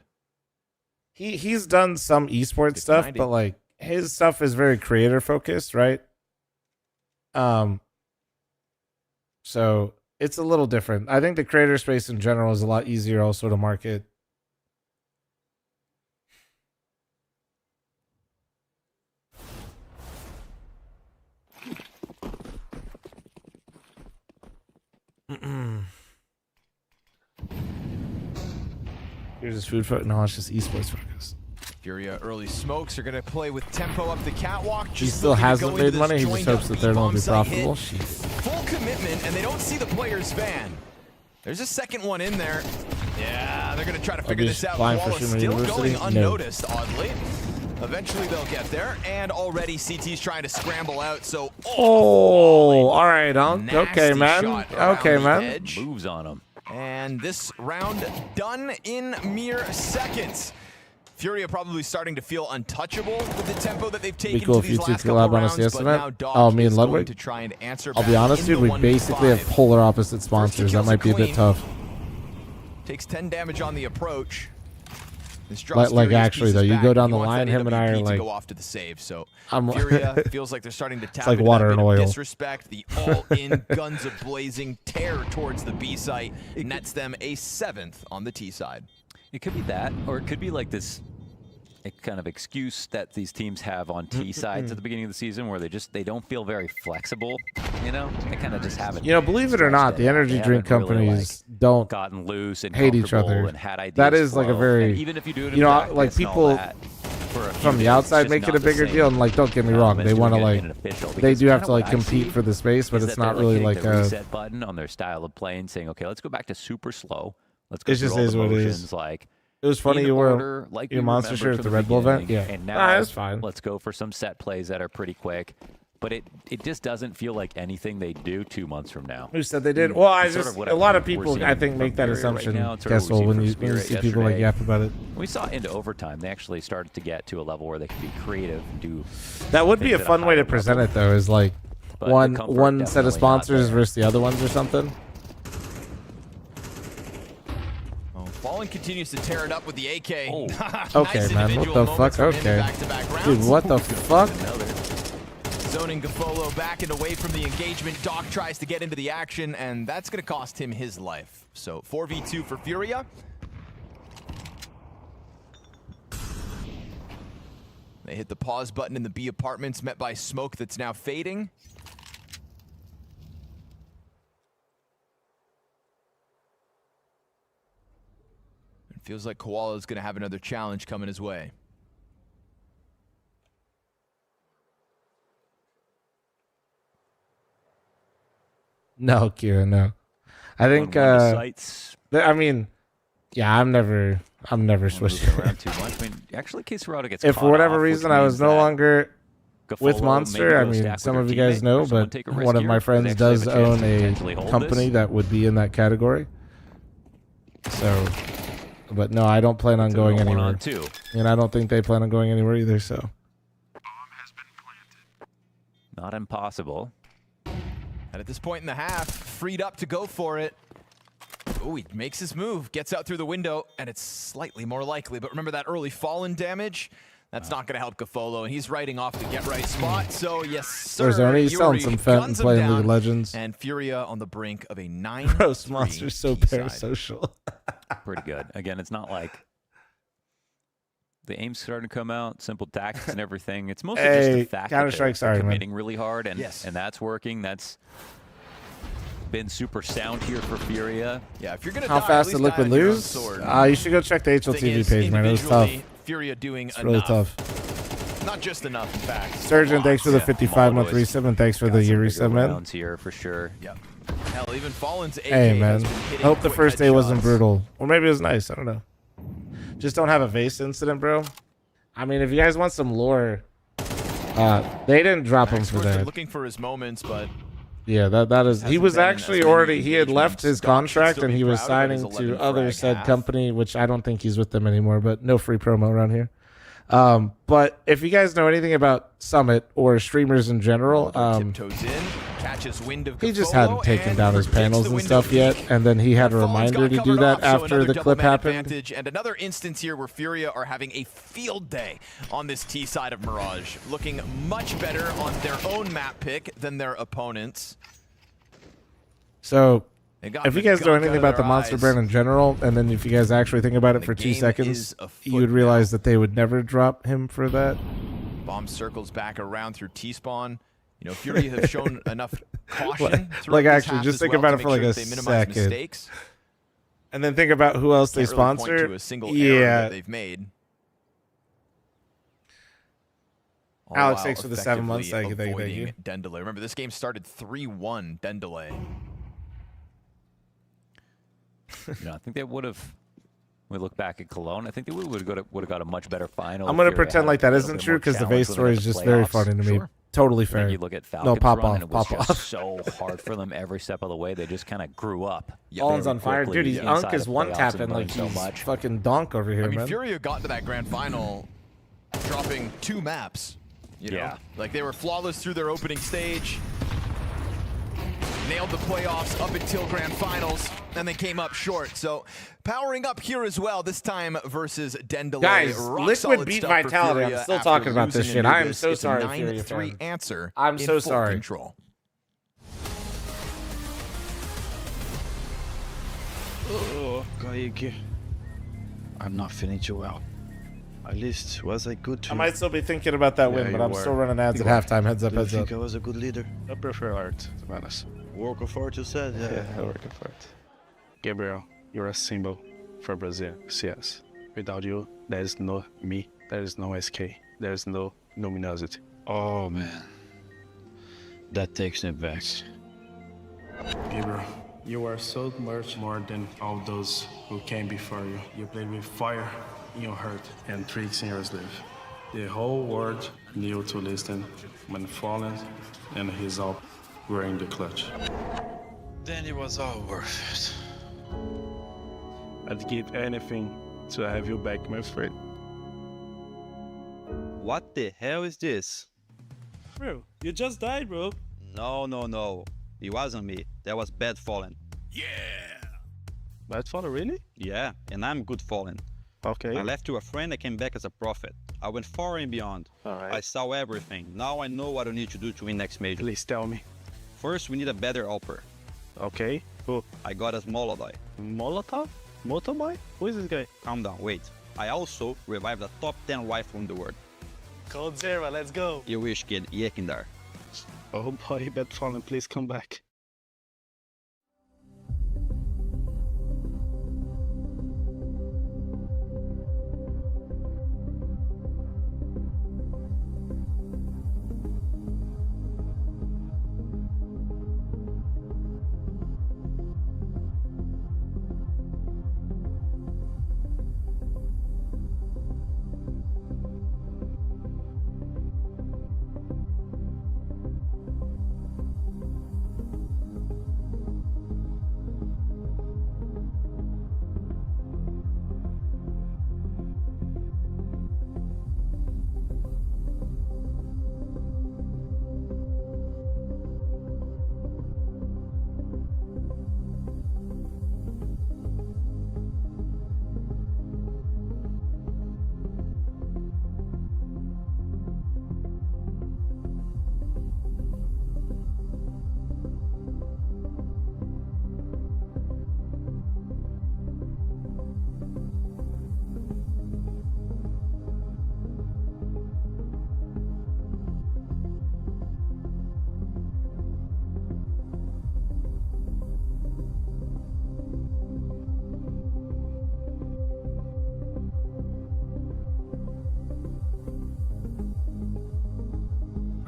He's done some esports stuff, but like his stuff is very creator focused, right? So it's a little different. I think the creator space in general is a lot easier also to market. Here's his food focus. No, it's just esports focus. Furia early smokes are going to play with tempo up the catwalk. He still hasn't made money. He just hopes that they're going to be profitable. Full commitment, and they don't see the player's van. There's a second one in there. Yeah, they're going to try to figure this out. Koala still going unnoticed, oddly. Eventually they'll get there, and already CT's trying to scramble out, so... Oh, all right, okay, man. Okay, man. Moves on him. And this round done in mere seconds. Furia probably starting to feel untouchable with the tempo that they've taken to these last couple collab on a rounds, CS but event. now Doc Oh, me and is going Ludwig. to try and answer I'll be back honest, in dude. the We basically have polar opposite sponsors. That might be a bit tough. Takes 10 damage on the approach. Like actually though, you go down the line, him and I are to like, go off to the save. So I'm Furia feels like they're starting to tap like into water that and bit of oil. disrespect. The all-in guns a blazing tear towards the B site nets them a 7th on the T side. It could be that, or it could be like this kind of excuse that these teams have on T sides at the beginning of the season where they don't feel very flexible, you know? They kind of just haven't. You know, believe it or not, the energy drink companies don't gotten loose and hate each other. and had ideas That is like a flow. very, And even if you do it in you know, practice like and all people that, for a few from the days, outside it's make just it a not the bigger same. deal, and like, don't get me wrong, they want to doing it like, in an official, they because do have kinda to like what I compete see for the space, but is it's that not they're, really hitting like the a. reset button on their style of playing, saying, okay, let's go back to super slow. Let's go It through just all is the what it motions, is. like. It was funny in you were order, like your we monster remembered shirt at from the Red Bull event. beginning, Yeah, and now that's fine. let's go for some set plays that are pretty quick. But it just doesn't feel like anything they do 2 months from now. Who said they did? Well, I It's sort just of what a lot of we're people seeing I think make from that Fury assumption. Right now. It's sort of Guess what we well see when from you Spirit see people like yesterday. yap about it. We saw into overtime. They actually started to get to a level where they could be creative and do. That would be a things at fun way to higher present level. it though. Is like But one the comfort set of definitely not sponsors there. versus the other ones or something. Fallen continues to tear it up with the AK. Okay, Nice man. What individual the moments fuck? from him in Okay, back-to-back rounds. dude. What the fuck? Zoning Gafolo back and away from the engagement. Doc tries to get into the action, and that's going to cost him his life. So 4v2 for Furia. They hit the pause button in the B apartments, met by smoke that's now fading. It feels like Koala is going to have another challenge coming his way. No, Kira, no. I think. I mean, yeah, I'm never switching. Around too much. I mean, actually, Kisarado gets If caught for whatever off, which reason I was means no that longer with Gafolo Monster, maybe I goes mean, stack some with of her you guys teammate, know, or someone but take a risk one of here, my they friends actually does have a chance own to a potentially hold company this. that would be in that category. So, but no, I don't plan on going a anywhere. 1-on-2. And I don't think they plan on going anywhere either. So, Not impossible. And at this point in the half, freed up to go for it. Oh, he makes his move, gets out through the window, and it's slightly more likely. But remember that early fallen damage? That's not going to help Gafolo, and he's riding off the get-right spot. So, yes, sir. There's only selling Yuri some fent and guns him playing League down, of Legends. And Furia on the brink of a 9-3 Gross Monster's so T-side. parasocial. Pretty good. Again, it's not like the aim's starting to come out, simple tactics and everything. It's mostly Hey, just the fact that Counter-Strike, they're sorry, man. committing really hard, and that's working. That's been super sound here for Furia. Yeah, if you're gonna How fast did Liquid lose? You should go check the HLTV page, man. It was tough. Furia doing It's really tough. Not just enough, in fact. Surgeon, thanks for the 55-month resub, and thanks for the year resub, man. Rounds here for sure. Yep. Hell, even Fallen's AK Hey, man. has been hitting Hope the quick first day wasn't headshots. brutal. Or maybe it was nice. I don't know. Just don't have a vase incident, bro. I mean, if you guys want some lore, they didn't drop him for They're that. looking for his moments, but Yeah, that is. He Hasn't was been in actually as many already. He had left his engagements. Doc should contract still and be he was proud of his signing 11 to other frag said half. company, which I don't think he's with them anymore. But no free promo around here. But if you guys know anything about Summit or streamers in general, tiptoes in, catches wind of he just Gafolo, hadn't taken and down his predicts panels the and window stuff yet, and then he had a Fallen's reminder got to do covered that off, so after another the double clip man happened. advantage, and another instance here where Furia are having a field day on this T side of Mirage, looking much better on their own map pick than their opponents. So, They got if you the guys know gunk anything out of about the their monster eyes. brand in general, and then if you guys actually think about it for 2 game seconds, is afoot you would realize that they would never drop him for that. Bomb circles back around through T-spawn. You know, Fury have shown enough caution. Like throughout this actually, half just as think well about to it for make like sure a they minimize second. mistakes. And then think about who else they Can't really point sponsor. to a single error Yeah. that they've made. All Alex, while thanks for the 7 months. effectively Thank you, thank you, thank you. avoiding Dendelay. Remember, this game started 3-1 Dendelay. I think they would have. We look back at Cologne. I think they would have got a much better final. I'm if gonna Fury pretend had like a that little isn't bit true more because the challenge base when story they is got just to very playoffs. funny to me. Totally I think fair. you look at No, Falcons pop run, off, and it was pop just off. so hard for them every step of the way. They just kind of grew up. Fallen's very on fire, quickly dude. He's inside Unk is of one playoffs tapping and like learned he's so much. fucking donk over here, I mean, man. Furia got to that grand final dropping 2 maps. You know? Yeah. Like, they were flawless through their opening stage. Nailed the playoffs up until grand finals, and they came up short. So, powering up here as well, this time versus Dendelay. Guys, Rock Liquid solid beat stuff for Vitality. I'm Furia still after talking about this losing shit. in I am Nuvis. so It's a sorry, Furia 9-3 fan. answer. I'm in so full sorry. Control. Oh, Kaique. I'm not feeling too well. At least was I good too? I might still be thinking about that win, but I'm still running ads at halftime. Heads up, Do you heads up. think I was a good leader? I prefer art, to be honest. Work of art, you said? Yeah, I work of art. Gabriel, you're a symbol for Brazil, CS. Without you, there is no me, there is no SK, there is no luminosity. Oh man, that takes me back. Gabriel, you are so much more than all those who came before you. You played with fire in your heart and tricks in your sleeve. The whole world knew to listen when Fallen and his op were in the clutch. Then it was all worth it. I'd give anything to have you back, my friend. What the hell is this? Bro, you just died, bro. No. It wasn't me. That was Bad Fallen. Bad Fallen, really? Yeah, and I'm Good Fallen. Okay. I left to a friend, I came back as a prophet. I went far and beyond. Alright. I saw everything. Now I know what I need to do to win next major. Please tell me. First, we need a better helper. Okay. Who? I got us Molodoi. Molotov? Motoboy? Who is this guy? Calm down, wait. I also revived the top 10 rifle in the world. Cold Zero, let's go. You wish, kid. Yekindar. Oh boy, Bad Fallen, please come back.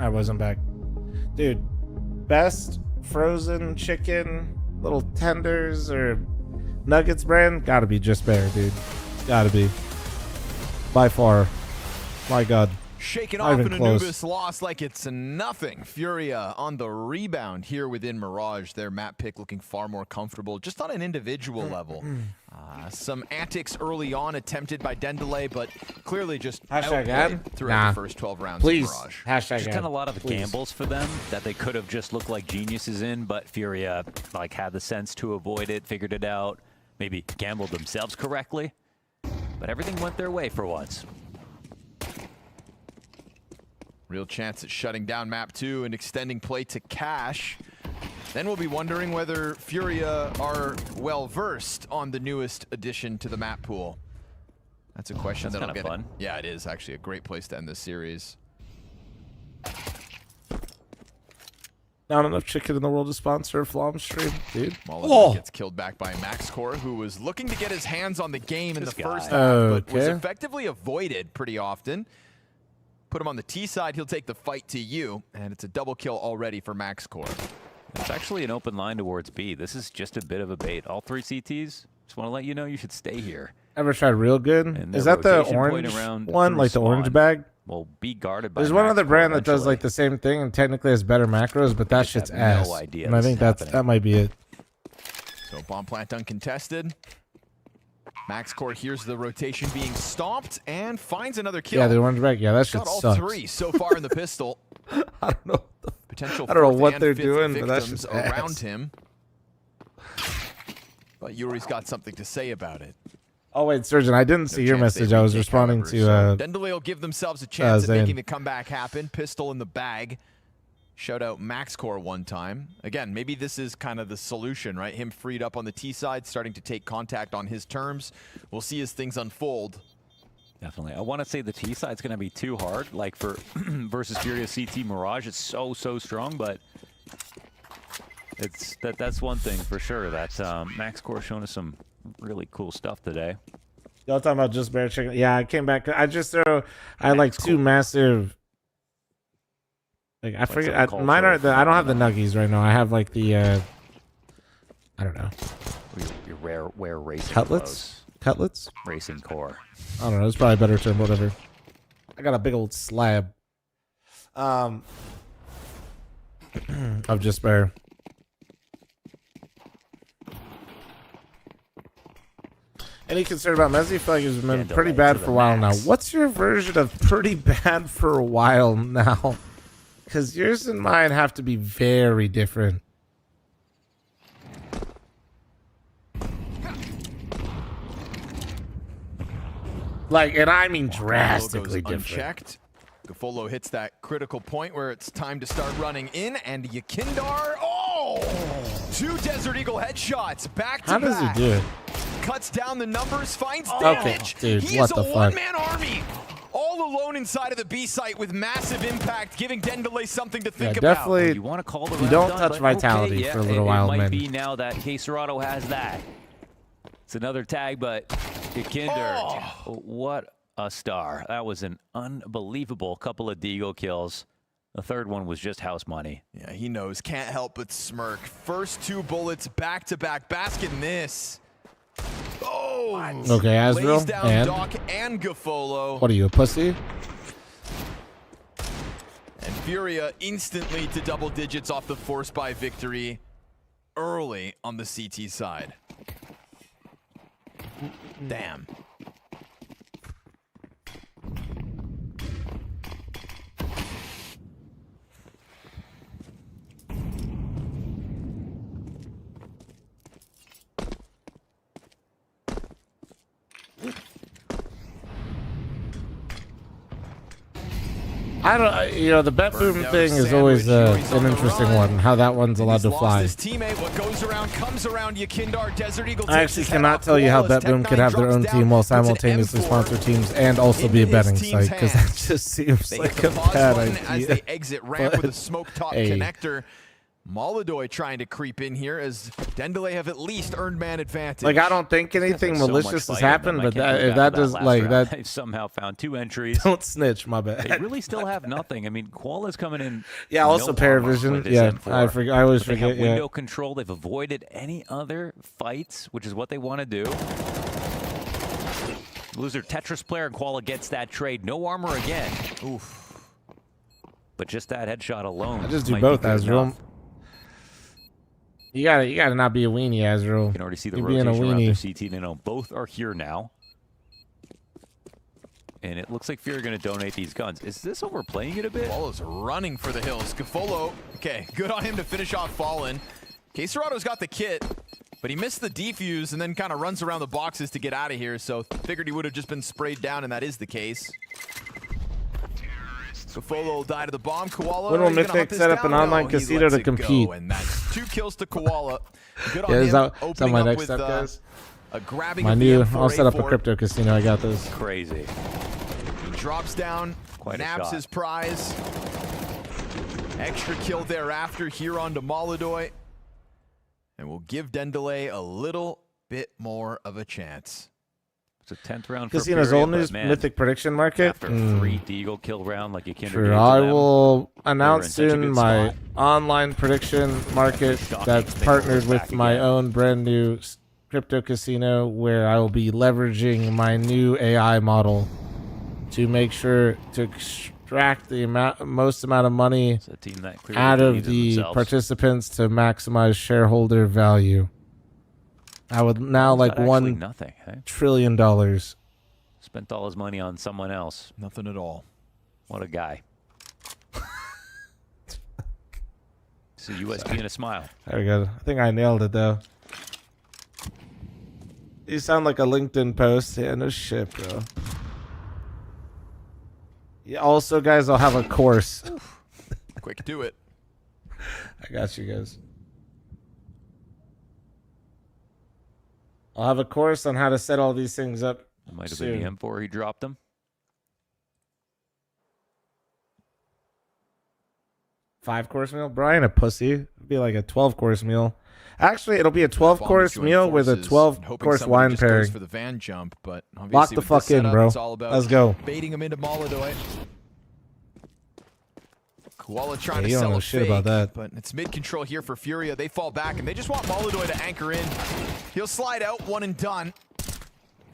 I wasn't back. Dude, best frozen chicken, little tenders or nuggets brand, gotta be Just Bear, dude. Gotta be. By far. My God. Shaking Not off even an close. Anubis loss like it's nothing. Furia on the rebound here within Mirage. Their map pick looking far more comfortable just on an individual level. Some antics early on attempted by Dendele, but clearly just Hashtag outplayed ad? throughout Nah. the first 12 rounds Please. of Mirage. Hashtag Just ad. kind of a lot of Please. gambles for them that they could have just looked like geniuses in, but Furia like had the sense to avoid it, figured it out, maybe gambled themselves correctly. But everything went their way for once. Real chance at shutting down map 2 and extending play to Cash. Then we'll be wondering whether Furia are well versed on the newest addition to the map pool. That's a question That's that'll kinda get fun. Yeah, it is actually a great place to end this series. Not enough chicken in the world to sponsor a fl0m stream, dude. Molotov gets killed back by MaxCore, who was looking to get his hands on the game in the first half, but was Okay. effectively avoided pretty often. Put him on the T side, he'll take the fight to you, and it's a double kill already for MaxCore. It's actually an open line towards B. This is just a bit of a bait. All 3 CTs, just want to let you know you should stay here. Ever tried Real Good? And Is their that the rotation point orange around one, through like the orange spawn bag? will be guarded by There's one other MaxCore brand that does eventually. like the same thing and technically has better macros, but that shit's no ass. idea And I this think is that might be it. So bomb plant uncontested. MaxCore hears the rotation being stomped and finds another kill. Yeah, the orange bag. Yeah, that shit Got all sucks. 3 so far in the pistol. I don't know. Potential I don't know fourth what and they're fifth doing, but that's victims just around ass. him. But Yuri's got something to say about it. Oh wait, Surgeon, I didn't see your message. I was responding to Dendele will give themselves a chance at Zane. making the comeback happen. Pistol in the bag. Shout out MaxCore one time. Again, maybe this is kind of the solution, right? Him freed up on the T side, starting to take contact on his terms. We'll see as things unfold. Definitely. I want to say the T side's going to be too hard. Like for versus Furia CT Mirage, it's so strong, but it's that's one thing for sure. That MaxCore showing us some really cool stuff today. Y'all talking about Just Bear Chicken? Yeah, I came back. I just I had like 2 massive. Like I forget. Mine are the. I don't have the nuggies right now. I have like the. I don't know. Your rare racing Cutlets. clothes. Cutlets. Racing core. I don't know. It's probably a better term. Whatever. I got a big old slab. Of Just Bear. Any concern about Messi? I feel like it's been pretty bad for a while now. What's your version of pretty bad for a while now? Because yours and mine have to be very different. Like, and I mean drastically different. Unchecked. Gafolo hits that critical point where it's time to start running in, and Yakindar, two Desert Eagle headshots back to How does back. he do it? Cuts down the numbers, finds Okay, damage. dude, He what is the a fuck? one-man army, all alone inside of the B site with massive impact, giving Dendele something to think about. definitely. You want to call the You round don't done, touch but vitality okay, yeah, for a little it while, might man. be now that Caserado has that. It's another tag, but Kinder, what a star. That was an unbelievable couple of Deagle kills. The third one was just house money. Yeah, he knows. Can't help but smirk. First 2 bullets back-to-back. Basket miss. Oh! Okay, Azrael, Lays down and? Doc and Gafolo. What are you, a pussy? And Furia instantly to double digits off the force buy victory early on the CT side. Damn. I don't. You know, the bet boom thing is always an interesting one. How that one's allowed to fly. His teammate, what goes around comes around. Yakindar, Desert Eagle. I actually cannot tell you how BetBoom could have their own team while simultaneously sponsor teams and also be a betting site, because that just seems like a bad idea. As they exit ramp with a smoke top hey. connector. Molodoy trying to creep in here as Dendele have at least earned man advantage. Like, I don't think anything So malicious much has fight in happened, them. I but can't believe if that after does last like round, that, they've somehow found 2 entries. don't snitch, my bad. They really still have nothing. I mean, Koala's coming in. Yeah, also no armor Paravision. with his Yeah, M4. I always But they forget. have Yeah. window control. They've avoided any other fights, which is what they want to do. Loser Tetris player, and Koala gets that trade. No armor again. Oof. But just that headshot alone. I just do might both, be good Azrael. enough. You gotta not be a weenie, Azrael. You can already see the You're being rotation a around their weenie. CT. They know both are here now. And it looks like Fury are going to donate these guns. Is this overplaying it a bit? Koala's running for the hills. Scafolo, okay, good on him to finish off Fallen. Caserato's got the kit, but he missed the defuse and then kind of runs around the boxes to get out of here, so figured he would have just been sprayed down, and that is the case. Scafolo will die to the bomb. Koala, When will are you gonna Mythic hunt this set up down? an online No, he casino lets to it go, compete? and that's 2 kills to Koala. Good on Yeah, him, is that opening my up next with step, guys? a grabbing My of new, the M4A4. I'll set up a crypto casino. I got this. Crazy. He drops down, Quite a nabs shot. his prize. Extra kill thereafter here on to Molodoy. And we'll give Dendele a little bit more of a chance. It's a 10th round Casino's for Fury, old but news man, Mythic prediction market. After 3 Deagle kill round like you can Sure, I will announce soon my online prediction market that's partnered with my own brand new crypto casino, where I will be leveraging my new AI model to make sure to extract the most amount of money a team that clearly out of believes in the themselves. participants to maximize shareholder value. I would now like Actually $1 nothing, hey? trillion. Spent all his money on someone else. Nothing at all. What a guy. It's a USB and a smile. There we go. I think I nailed it though. You sound like a LinkedIn post. Yeah, no shit, bro. Yeah, also, guys, I'll have a course. Quick, do it. I got you guys. I'll have a course on how to set all these things up. It might have soon. been the M4 he dropped them. 5-course meal? Brian, a pussy. It'd be like a 12-course meal. Actually, it'll be a 12-course meal with a 12-course wine pairing. For the van jump, but Lock the fuck in, bro. Let's go. Baiting him into Molodoy. Koala trying Yeah, to you don't sell know a shit fake, about that. but it's mid-control here for Furia. They fall back, and they just want Molodoy to anchor in. He'll slide out, one and done.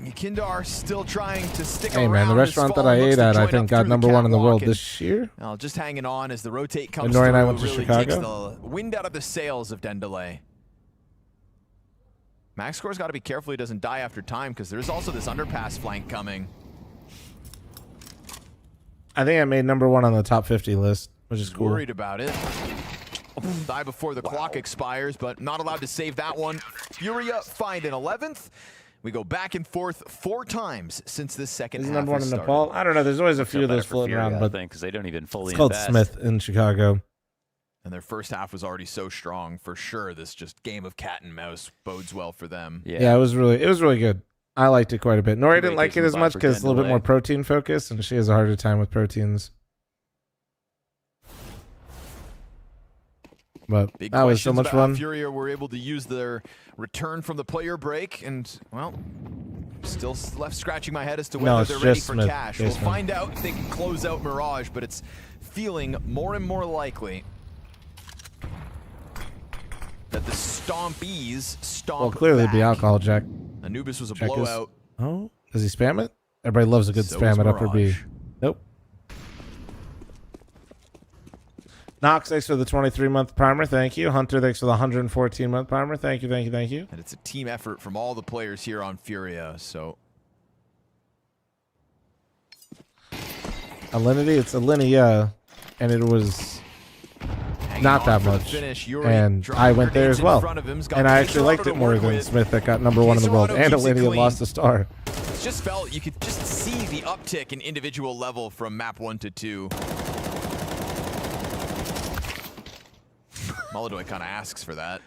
Kindar still trying to stick Hey, around. man, the as restaurant that I Fallen looks ate to at, I join think, up got through number 1 in the catwalk, world and, this year. just hanging on as the rotate comes Nori and I through, went to really Chicago. takes the wind out of the sails of Dendele. Max Score's got to be careful he doesn't die after time, because there's also this underpass flank coming. I think I made number 1 on the top 50 list, which is cool. Worried about it. Die before the clock expires, but not allowed to save that one. Furia find an 11th. We go back and forth 4 times since this second Is half number 1 has in started. Nepal? I don't know. There's always a few of better those for floating Fury, around, I but think, 'cause they don't even fully it's called invest. Smith in Chicago. And their first half was already so strong. For sure, this just game of cat and mouse bodes well for them. Yeah, it was really good. I liked it quite a bit. Nori Too didn't late like it as taking much five for because it's a little bit Dendele. more protein focused, and she has a harder time with proteins. But Big that was so questions much about how fun. Furia were able to use their return from the player break, and well, still left scratching my head as to No, whether it's they're ready just for Smith. cash. Just We'll Smith. find out if they can close out Mirage, but it's feeling more and more likely that the Stompies stomp Well, clearly it'd be back. alcohol, Jack. Anubis was a Check his- blowout. Oh, does he spam it? Everybody loves a good So spam is at upper B. Mirage. Nope. Knox, thanks for the 23-month primer. Thank you. Hunter, thanks for the 114-month primer. Thank you, thank you, thank you. And it's a team effort from all the players here on Furia, so Alinity, it's Alinea, and it was not on that for the much. finish. Yuri And dropping I went there grenades as in well. front of him. He's got And I actually Caserado liked to it more work than with. Smith that got number 1 in the world. Caserado And keeps it Alinea clean. lost a star. It's just felt you could just see the uptick in individual level from map 1 to 2. Molodoy kind of asks for that.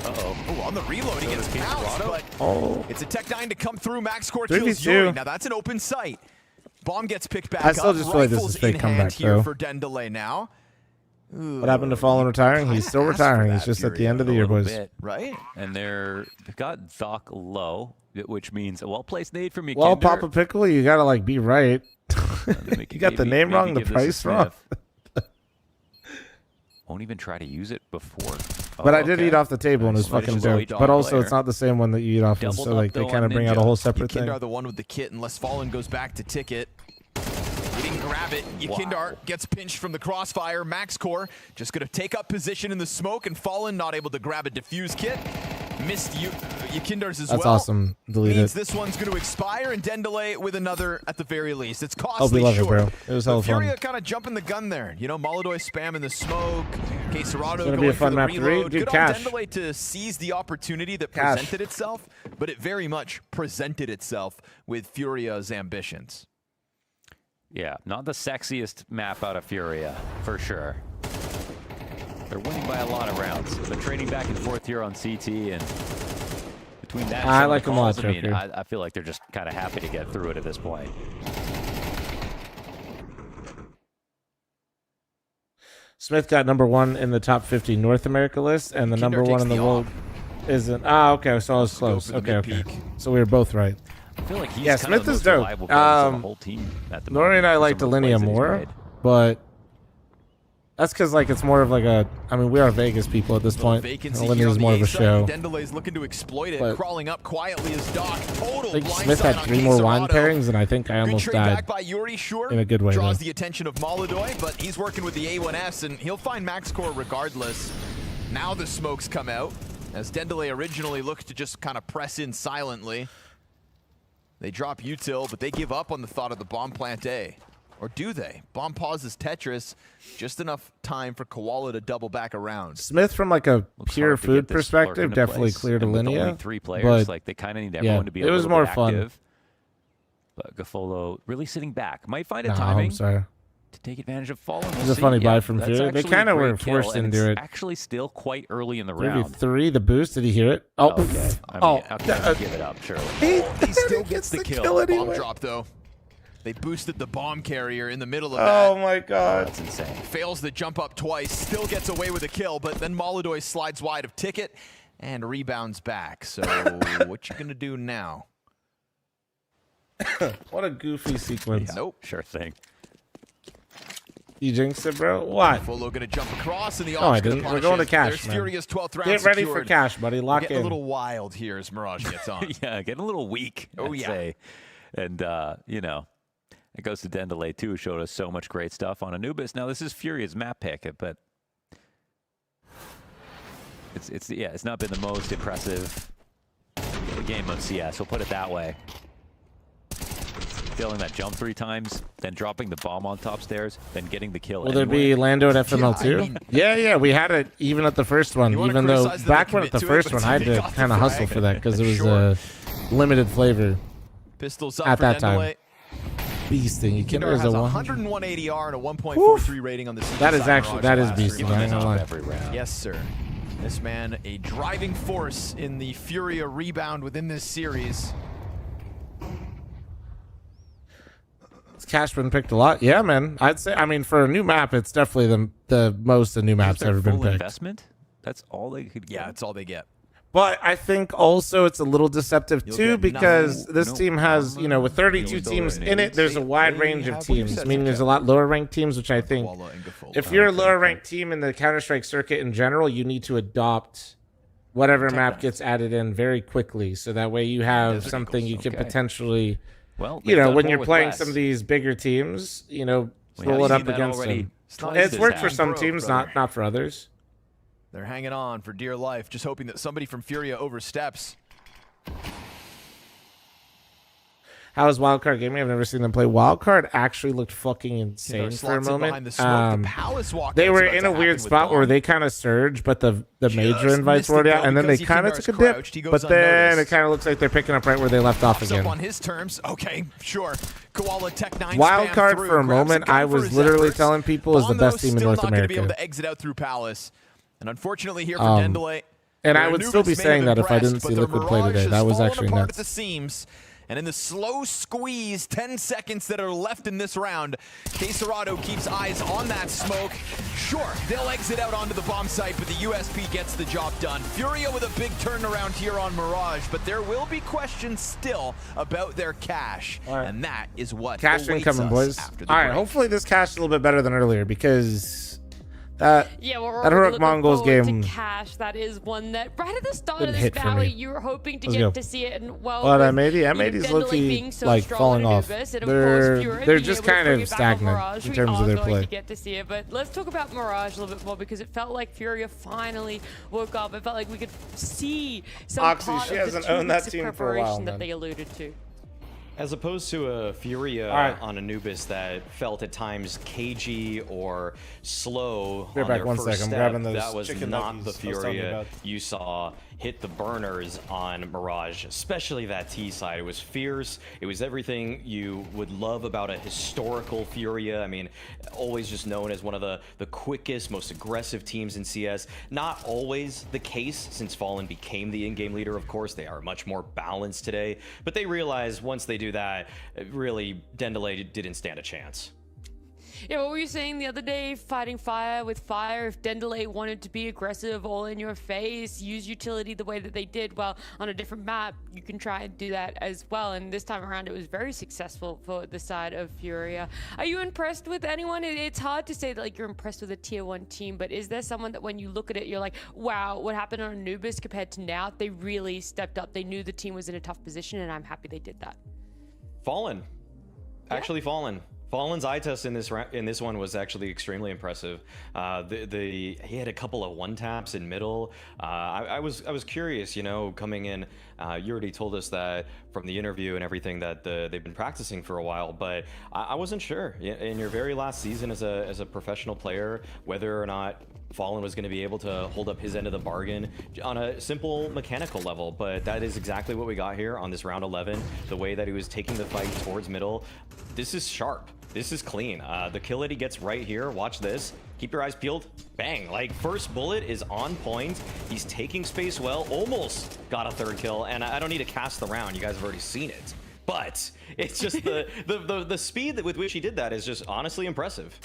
Oh, on the reload, he gets pounced, but it's a Tech 9 to come through. Max Score kills 3v2. Yuri. Now that's an open sight. Bomb gets picked back I still up. just feel like this Rifles is fake in comeback, hand here though. for Dendele now. What happened to Fallen retiring? He's still retiring. He's just at the end of the year, boys. Right? And they've got Zoc low, which means a well-placed nade from Yakinder. Well, Papa Pickle, you gotta like be right. You got the name wrong, the price wrong. Won't even try to use it before. But I did eat off the table and it was fucking dope. But also, it's not the same one that you eat off of, so like they kind of bring out a whole separate thing. Yakindar the one with the kit, unless Fallen goes back to Ticket. He didn't grab it. Yakindar gets pinched from the crossfire. MaxCore just going to take up position in the smoke, and Fallen not able to grab a defuse kit. Missed Yakindar's as well. That's awesome. Delete Means it. this one's going to expire, and Dendelay with another at the very least. It's Hope costly, you love sure. it, bro. It was hella fun. Furia kind of jumping the gun there. You know, Molodoi spamming the smoke. Cacerado gonna going be a for fun the map to reload. read. Good Good cash. on Dendelay to seize the opportunity that Cash. presented itself, but it very much presented itself with Furia's ambitions. Yeah, not the sexiest map out of Furia, for sure. They're winning by a lot of rounds. They're trading back and forth here on CT, and between that and I some like of the them a lot, calls, I mean, Joker. I feel like they're just kind of happy to get through it at this point. Smith got #1 in the top 50 North America list, and the Yakindar #1 takes in the the world isn't. Ah, okay, so I was close. for the Okay, okay. mid-peak. So we were both right. I feel like he's Yeah, kind Smith of the is most dope. reliable player on the whole team at the Nori moment. and I like Some of the Delinea plays that he's more, made. but that's because like it's more of like a. I mean, we are Vegas people at this point. Vacancy Delinea here is on more the of a A side. show. Dendelay's looking to exploit it, But crawling up quietly as Doc. Total I think blindside Smith had on 3 more wine Cacerado. pairings, and I think I Good almost trade died back by Yuri, sure. in a good way. Draws Though. the attention of Molodoi, but he's working with the A1S, and he'll find MaxCore regardless. Now the smokes come out, as Dendelay originally looked to just kind of press in silently. They drop util, but they give up on the thought of the bomb plant A. Or do they? Bomb pauses Tetris, just enough time for Koala to double back around. Smith, from like a pure hard to food get this lurk perspective, into definitely place. cleared And with only Delinea. 3 players, but like they kind of need yeah, everyone to be a it was little more bit fun. active. But Gafolo really sitting back. Might find a Nah, timing I'm sorry. to take advantage of Fallen. It was a funny buy from Fury. They kind of were forced and into it. it's actually still quite early in the round. 33, the boost. Did he hear it? Oh, Okay. I mean, how can you give it up, surely? He still gets the kill. anyway. Bomb drop, though. They boosted the bomb carrier in the middle of Oh that. my god. That's insane. Fails the jump up twice, still gets away with a kill, but then Molodoi slides wide of Ticket and rebounds back. So what you gonna do now? What a goofy sequence. Nope. Sure thing. You jinxed it, bro? What? Folo gonna jump across, and the No, I Ops gonna didn't. We're punish going to it. cash, There's man. Furious 12th round Get ready for secured. cash, buddy. Lock We're getting in. a little wild here as Mirage gets on. Yeah, getting a little weak. Oh, I'd yeah. say. And you know, it goes to Dendelay too. Showed us so much great stuff on Anubis. Now this is Furious map pick, but it's not been the most impressive game of CS. We'll put it that way. Failing that jump 3 times, then dropping the bomb on top stairs, then getting the kill. Will there anyway. be Lando at FML too? I mean- yeah, we had it even at the first one. You wanna Even though criticize that back they when at the commit to it, first but one, I had they to got the kind of hustle frag. for that because it was Sure. limited flavor Pistols up at for that Dendelay. time. Beasting. You can Kindar there's has a 101 ADR and a 1.43 rating on the CT That is side actually Mirage that is last year. beasting. I ain't gonna lie. every round. Yes, sir. This man, a driving force in the Furia rebound within this series. Cash been picked a lot. Yeah, man. I'd say. I mean, for a new map, it's definitely the most a new map's Their ever been full picked. investment? That's all they could get. Yeah, that's all they get. But I think also it's a little deceptive You'll too get because nothing. this No team has, armor, with 32 no teams dollar in it, there's a wide They range of have what you teams. said, Meaning there's a Jack. lot lower ranked teams, which I think Koala and Gafolo. if you're a lower ranked team in the Counter-Strike circuit in general, you need to adopt whatever map gets added in very quickly. So that way you have Desert something you can Okay. potentially, Well, when they've done you're more with playing less. some of these bigger teams, We've roll it seen up that against already them. twice It's this worked for half. some Broke, teams, brother. not for others. They're hanging on for dear life, just hoping that somebody from Furia oversteps. How is Wildcard Gaming? I've never seen them play. Wildcard actually looked fucking insane for a slots in moment. behind the smoke. The Palace walkout's They were about in to a weird happen spot with where Bomb. they kind of surged, but the major invites missed were it, out, though, and then they because kind of Yakindar's took a dip. crouched. He goes But then it unnoticed. kind of looks like they're picking up right where they left off Pops again. up on his terms. Okay, sure. Koala Tech 9 Wild spam card through, for a grabs moment, gun I for was his literally efforts. telling people is the Bomb, best though, team in still North not gonna be able America. to exit out through Palace. And unfortunately here for Um, Dendelay. and I where would still be Anubis may saying have that if I impressed, didn't but see the Liquid play Mirage today. has That was fallen actually apart nuts. at the seams, And in the slow squeeze, 10 seconds that are left in this round, fl0m keeps eyes on that smoke. Sure, they'll exit out onto the bomb site, but the USP gets the job done. Furia with a big turnaround here on Mirage, but there will be questions still about their cash. Right. And that is what Cash awaits incoming, us boys. after the All right, break. hopefully this cash is a little bit better than earlier, because that we're that really Heroic looking Mongols forward game to Cash. That is one that right at the start didn't of this hit for valley, me. you were hoping to Let's get go. to see it, and well, Well, with, M80's Dendele low-key, being so like, strong falling on off. Anubis, and of course, Fury They're being just able to kind bring of it back on stagnant Mirage, in we terms are of their going play. to get to see it, but let's talk about Mirage a little bit more, because it felt like Furia finally woke up. It felt like we could see some Oxy, part she of the hasn't 2 owned that weeks of team for a while, preparation that man. they alluded to. As opposed to a Furia All right. on Anubis that felt at times cagey or slow Be right on back, their 1 first second. I'm step, grabbing those that was chicken not nuggies the I was telling you Furia about. you saw hit the burners on Mirage, especially that T side. It was fierce. It was everything you would love about a historical Furia. I mean, always just known as one of the quickest, most aggressive teams in CS. Not always the case, since Fallen became the in-game leader, of course. They are much more balanced today. But they realized once they do that, really, Dendele didn't stand a chance. Yeah, what were you saying the other day? Fighting fire with fire. If Dendele wanted to be aggressive, all in your face, use utility the way that they did, well, on a different map, you can try and do that as well. And this time around, it was very successful for the side of Furia. Are you impressed with anyone? It's hard to say that like you're impressed with a tier 1 team, but is there someone that when you look at it, you're like, wow, what happened on Anubis compared to now? They really stepped up. They knew the team was in a tough position, and I'm happy they did that. Fallen. Actually Fallen. Fallen's eye test in this one was actually extremely impressive. He had a couple of one taps in middle. I was curious, you know, coming in. You already told us that from the interview and everything that they've been practicing for a while, but I wasn't sure in your very last season as a professional player whether or not Fallen was going to be able to hold up his end of the bargain on a simple mechanical level, but that is exactly what we got here on this round 11. The way that he was taking the fight towards middle, this is sharp. This is clean. The kill that he gets right here, watch this. Keep your eyes peeled. Bang. Like, first bullet is on point. He's taking space well. Almost got a third kill, and I don't need to cast the round. You guys have already seen it. But it's just the speed with which he did that is just honestly impressive.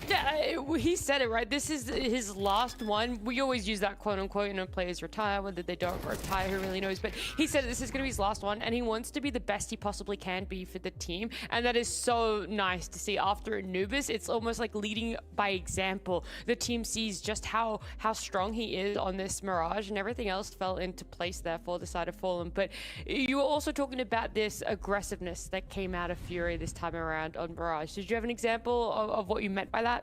Yeah, he said it right. This is his last one. We always use that quote unquote, you know, players retire, whether they don't retire, who really knows. But he said this is going to be his last one, and he wants to be the best he possibly can be for the team. And that is so nice to see. After Anubis, it's almost like leading by example. The team sees just how strong he is on this Mirage, and everything else fell into place there for the side of fl0m. But you were also talking about this aggressiveness that came out of Fury this time around on Mirage. Did you have an example of what you meant by that?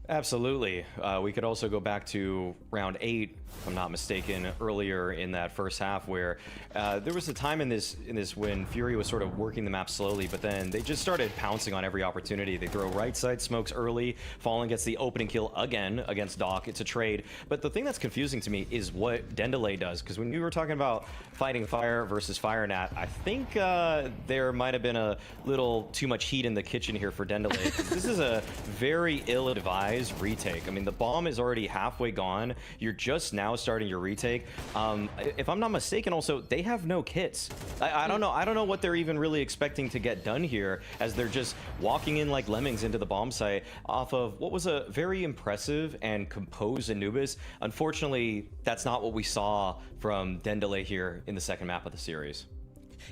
Absolutely. We could also go back to round 8, if I'm not mistaken, earlier in that first half, where there was a time in this when Fury was sort of working the map slowly, but then they just started pouncing on every opportunity. They throw right side smokes early. Fallen gets the opening kill again against Doc. It's a trade. But the thing that's confusing to me is what Dendele does, because when we were talking about fighting fire versus fire nat, I think there might have been a little too much heat in the kitchen here for Dendele. This is a very ill-advised retake. I mean, the bomb is already halfway gone. You're just now starting your retake. If I'm not mistaken, also, they have no kits. I don't know. I don't know what they're even really expecting to get done here, as they're just walking in like lemmings into the bomb site off of what was a very impressive and composed Anubis. Unfortunately, that's not what we saw from Dendele here in the second map of the series.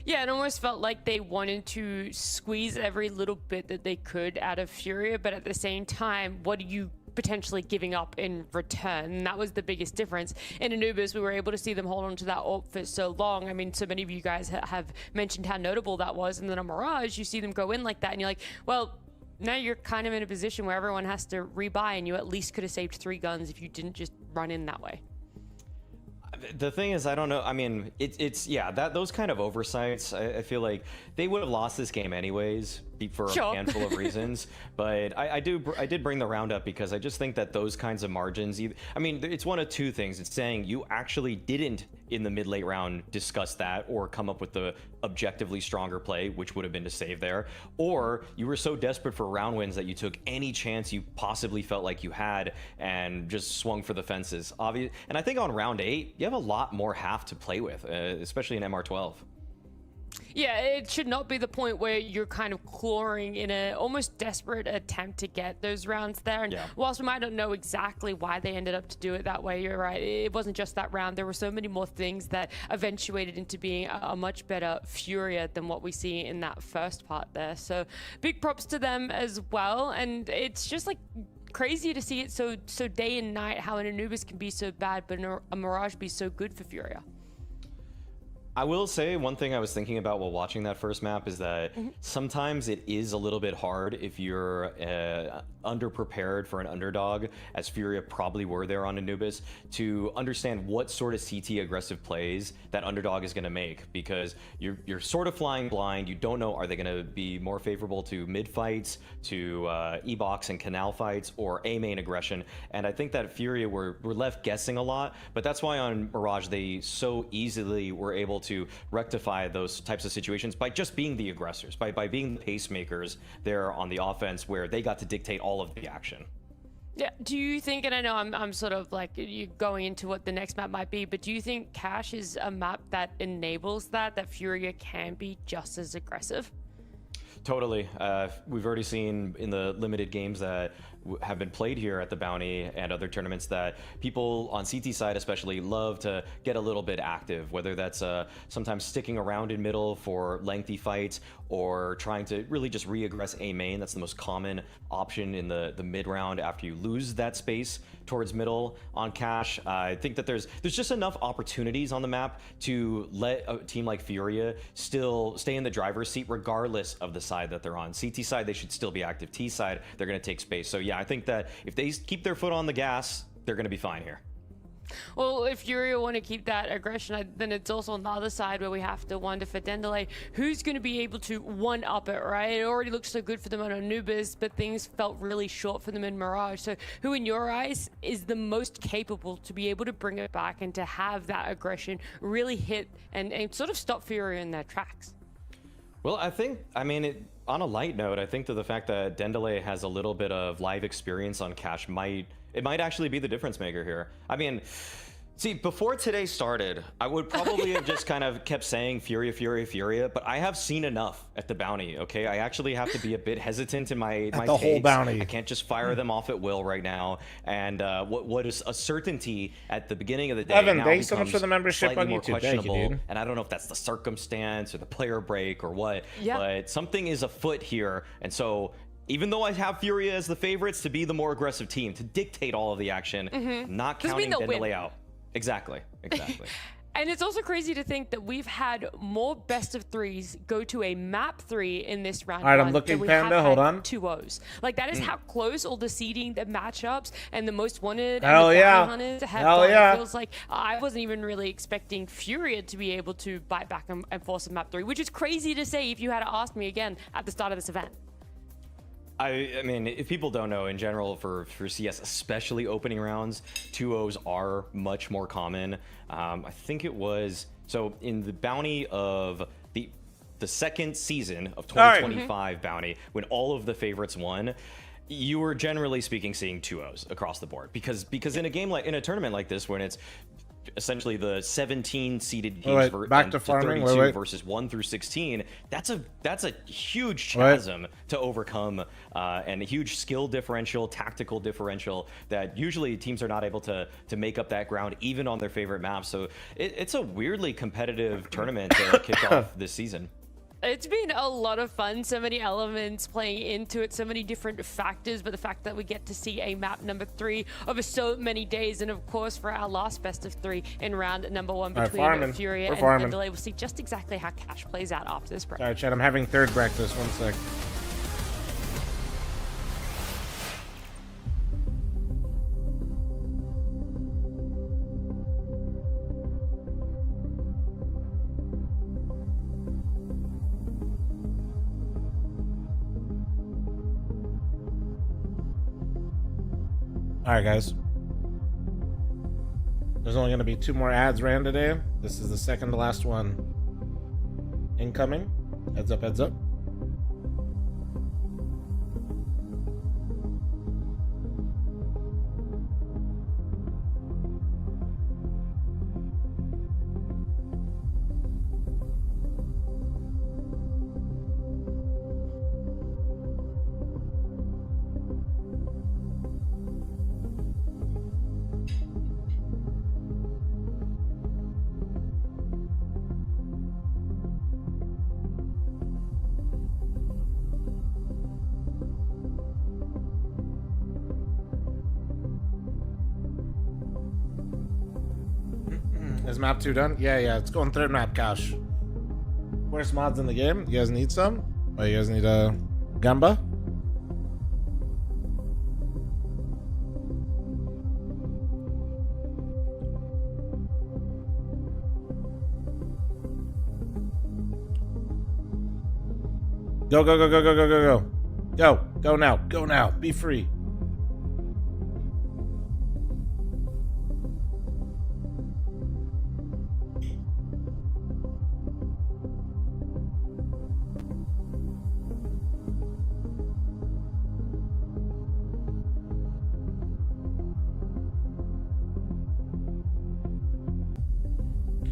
Yeah, it almost felt like they wanted to squeeze every little bit that they could out of Furia, but at the same time, what are you potentially giving up in return? And that was the biggest difference. In Anubis, we were able to see them hold on to that AWP for so long. I mean, so many of you guys have mentioned how notable that was, and then on Mirage, you see them go in like that, and you're like, well, now you're kind of in a position where everyone has to rebuy, and you at least could have saved 3 guns if you didn't just run in that way. The thing is, I don't know. I mean, it's yeah, those kind of oversights, I feel like they would have lost this game anyways for a handful of reasons. But I did bring the round up because I just think that those kinds of margins, I mean, it's one of two things. It's saying you actually didn't in the mid-late round discuss that or come up with the objectively stronger play, which would have been to save there, or you were so desperate for round wins that you took any chance you possibly felt like you had and just swung for the fences. And I think on round 8, you have a lot more half to play with, especially in MR12. Yeah, it should not be the point where you're kind of clawing in a almost desperate attempt to get those rounds there. And whilst we might not know exactly why they ended up to do it that way, you're right. It wasn't just that round. There were so many more things that eventuated into being a much better Furia than what we see in that first part there. So big props to them as well. And it's just like crazy to see it so day and night, how an Anubis can be so bad, but a Mirage be so good for Furia. I will say one thing I was thinking about while watching that first map is that sometimes it is a little bit hard if you're underprepared for an underdog, as Furia probably were there on Anubis, to understand what sort of CT aggressive plays that underdog is going to make, because you're sort of flying blind. You don't know, are they going to be more favorable to mid fights, to E-box and canal fights, or A main aggression. And I think that Furia were left guessing a lot, but that's why on Mirage they so easily were able to rectify those types of situations by just being the aggressors, by being the pacemakers there on the offense, where they got to dictate all of the action. Yeah, do you think, and I know I'm sort of like you going into what the next map might be, but do you think Cache is a map that enables that Furia can be just as aggressive? Totally. We've already seen in the limited games that have been played here at the Bounty and other tournaments that people on CT side especially love to get a little bit active, whether that's sometimes sticking around in middle for lengthy fights or trying to really just re-aggress A main. That's the most common option in the mid round after you lose that space towards middle on Cache. I think that there's just enough opportunities on the map to let a team like Furia still stay in the driver's seat regardless of the side that they're on. CT side, they should still be active. T side, they're going to take space. So yeah, I think that if they keep their foot on the gas, they're going to be fine here. Well, if Furia want to keep that aggression, then it's also on the other side where we have to wonder for Dendele, who's going to be able to one-up it, right? It already looked so good for them on Anubis, but things felt really short for them in Mirage. So who, in your eyes, is the most capable to be able to bring it back and to have that aggression really hit and sort of stop Furia in their tracks? Well, I mean, on a light note, I think that the fact that Dendele has a little bit of live experience on Cache might actually be the difference maker here. I mean, see, before today started, I would probably have just kind of kept saying Furia, Furia, Furia, but I have seen enough at the Bounty, okay? I actually have to be a bit hesitant in my takes. Whole Bounty. I can't just fire them off at will right now. And what is a certainty at the beginning of the day Evan, now thanks so much for the membership slightly on more YouTube. Thank you, questionable. dude. And I don't know if that's the circumstance or the player break or what, Yeah. but something is afoot here. And so even though I have Furia as the favorites to be the more aggressive team, to dictate all of the action, not counting Dendele out. Exactly. And it's also crazy to think that we've had more best of threes go to a map 3 in this round. All right, I'm one looking, than we Panda. have Hold had on. 2-0s. Like, that is how close all the seeding, the matchups, and the most wanted Hell and the yeah. bounty hunters have Hell gone. yeah. It feels like I wasn't even really expecting Furia to be able to bite back and force a map 3, which is crazy to say if you had asked me again at the start of this event. I mean, if people don't know, in general, for CS, especially opening rounds, 2-0s are much more common. I think it was, so in the Bounty of the second season of 2025 Bounty, when all of the favorites won, you were generally speaking seeing 2-0s across the board. Because in a tournament like this, when it's essentially the 17 seeded games back to farming. 32 versus 1 through 16, that's a huge chasm to overcome, and a huge skill differential, tactical differential that usually teams are not able to make up that ground even on their favorite maps. So it's a weirdly competitive tournament to kick off this season. It's been a lot of fun, so many elements playing into it, so many different factors, but the fact that we get to see a map number 3 over so many days, and of course for our last best of 3 in round number 1 between Furia and Dendele, we'll see just exactly how Cache plays out after this break. All right, Chad, I'm having third breakfast. 1 sec. All right, guys. There's only going to be 2 more ads ran today. This is the second to last one. Incoming. Heads up, heads up. Is map 2 done? Yeah, it's going third map, Cash. Worst mods in the game? You guys need some? Oh, you guys need a Gamba? Go, go, go, go, go, go, go, go. Go. Go now. Go now. Be free.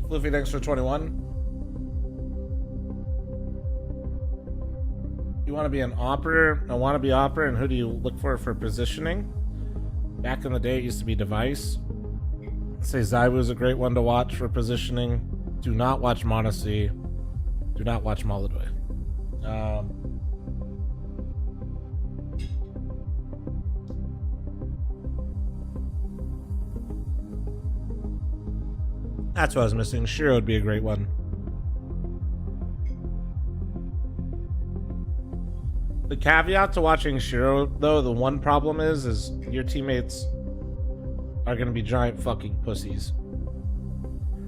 Fluffy, thanks for 21. You want to be an operator? I want to be operator, and who do you look for positioning? Back in the day, it used to be device. I'd say Zaiwu is a great one to watch for positioning. Do not watch Monacy. Do not watch Molodoi. That's what I was missing. Shiro would be a great one. The caveat to watching Shiro, though, the one problem is your teammates are going to be giant fucking pussies.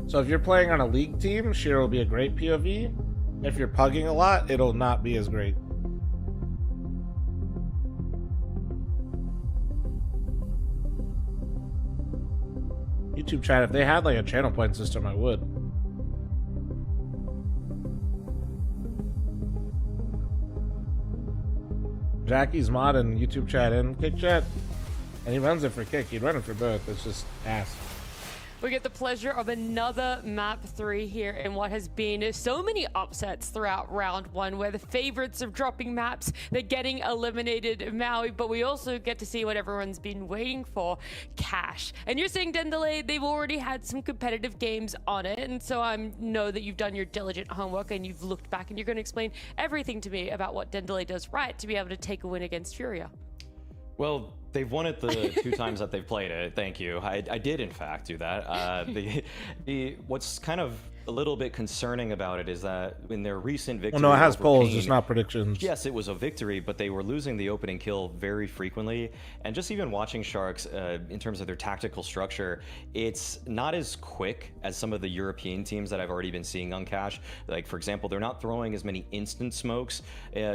So if you're playing on a league team, Shiro will be a great POV. If you're pugging a lot, it'll not be as great. YouTube chat, if they had like a channel point system, I would. Jackie's mod and YouTube chat and Kick chat. And he runs it for Kick. He'd run it for both. It's just ass. We get the pleasure of another map 3 here in what has been so many upsets throughout round 1, where the favorites of dropping maps, they're getting eliminated, Maui, but we also get to see what everyone's been waiting for, Cash. And you're saying Dendele, they've already had some competitive games on it, and so I know that you've done your diligent homework and you've looked back and you're going to explain everything to me about what Dendele does right to be able to take a win against Furia. Well, they've won it the 2 times that they've played it. Thank you. I did, in fact, do that. What's kind of a little bit concerning about it is that in their recent victory... Well, no, it has over polls, Pain, just not predictions. Yes, it was a victory, but they were losing the opening kill very frequently. And just even watching Sharks, in terms of their tactical structure, it's not as quick as some of the European teams that I've already been seeing on Cash. Like, for example, they're not throwing as many instant smokes.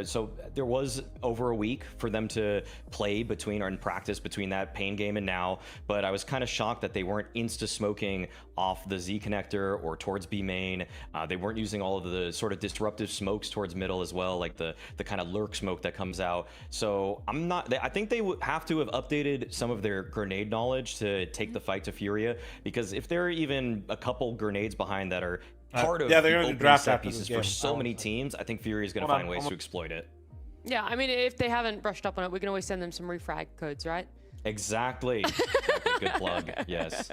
So there was over a week for them to play between, or in practice between that Pain game and now. But I was kind of shocked that they weren't insta-smoking off the Z connector or towards B main. They weren't using all of the sort of disruptive smokes towards middle as well, like the kind of lurk smoke that comes out. So I think they would have to have updated some of their grenade knowledge to take the fight to Furia, because if there are even a couple grenades behind that are part of they're the going to opening draft set after this pieces game. for so many teams, I think Furia is going to find ways to exploit it. Yeah, I mean, if they haven't brushed up on it, we can always send them some refrag codes, right? Exactly. Good plug. Yes.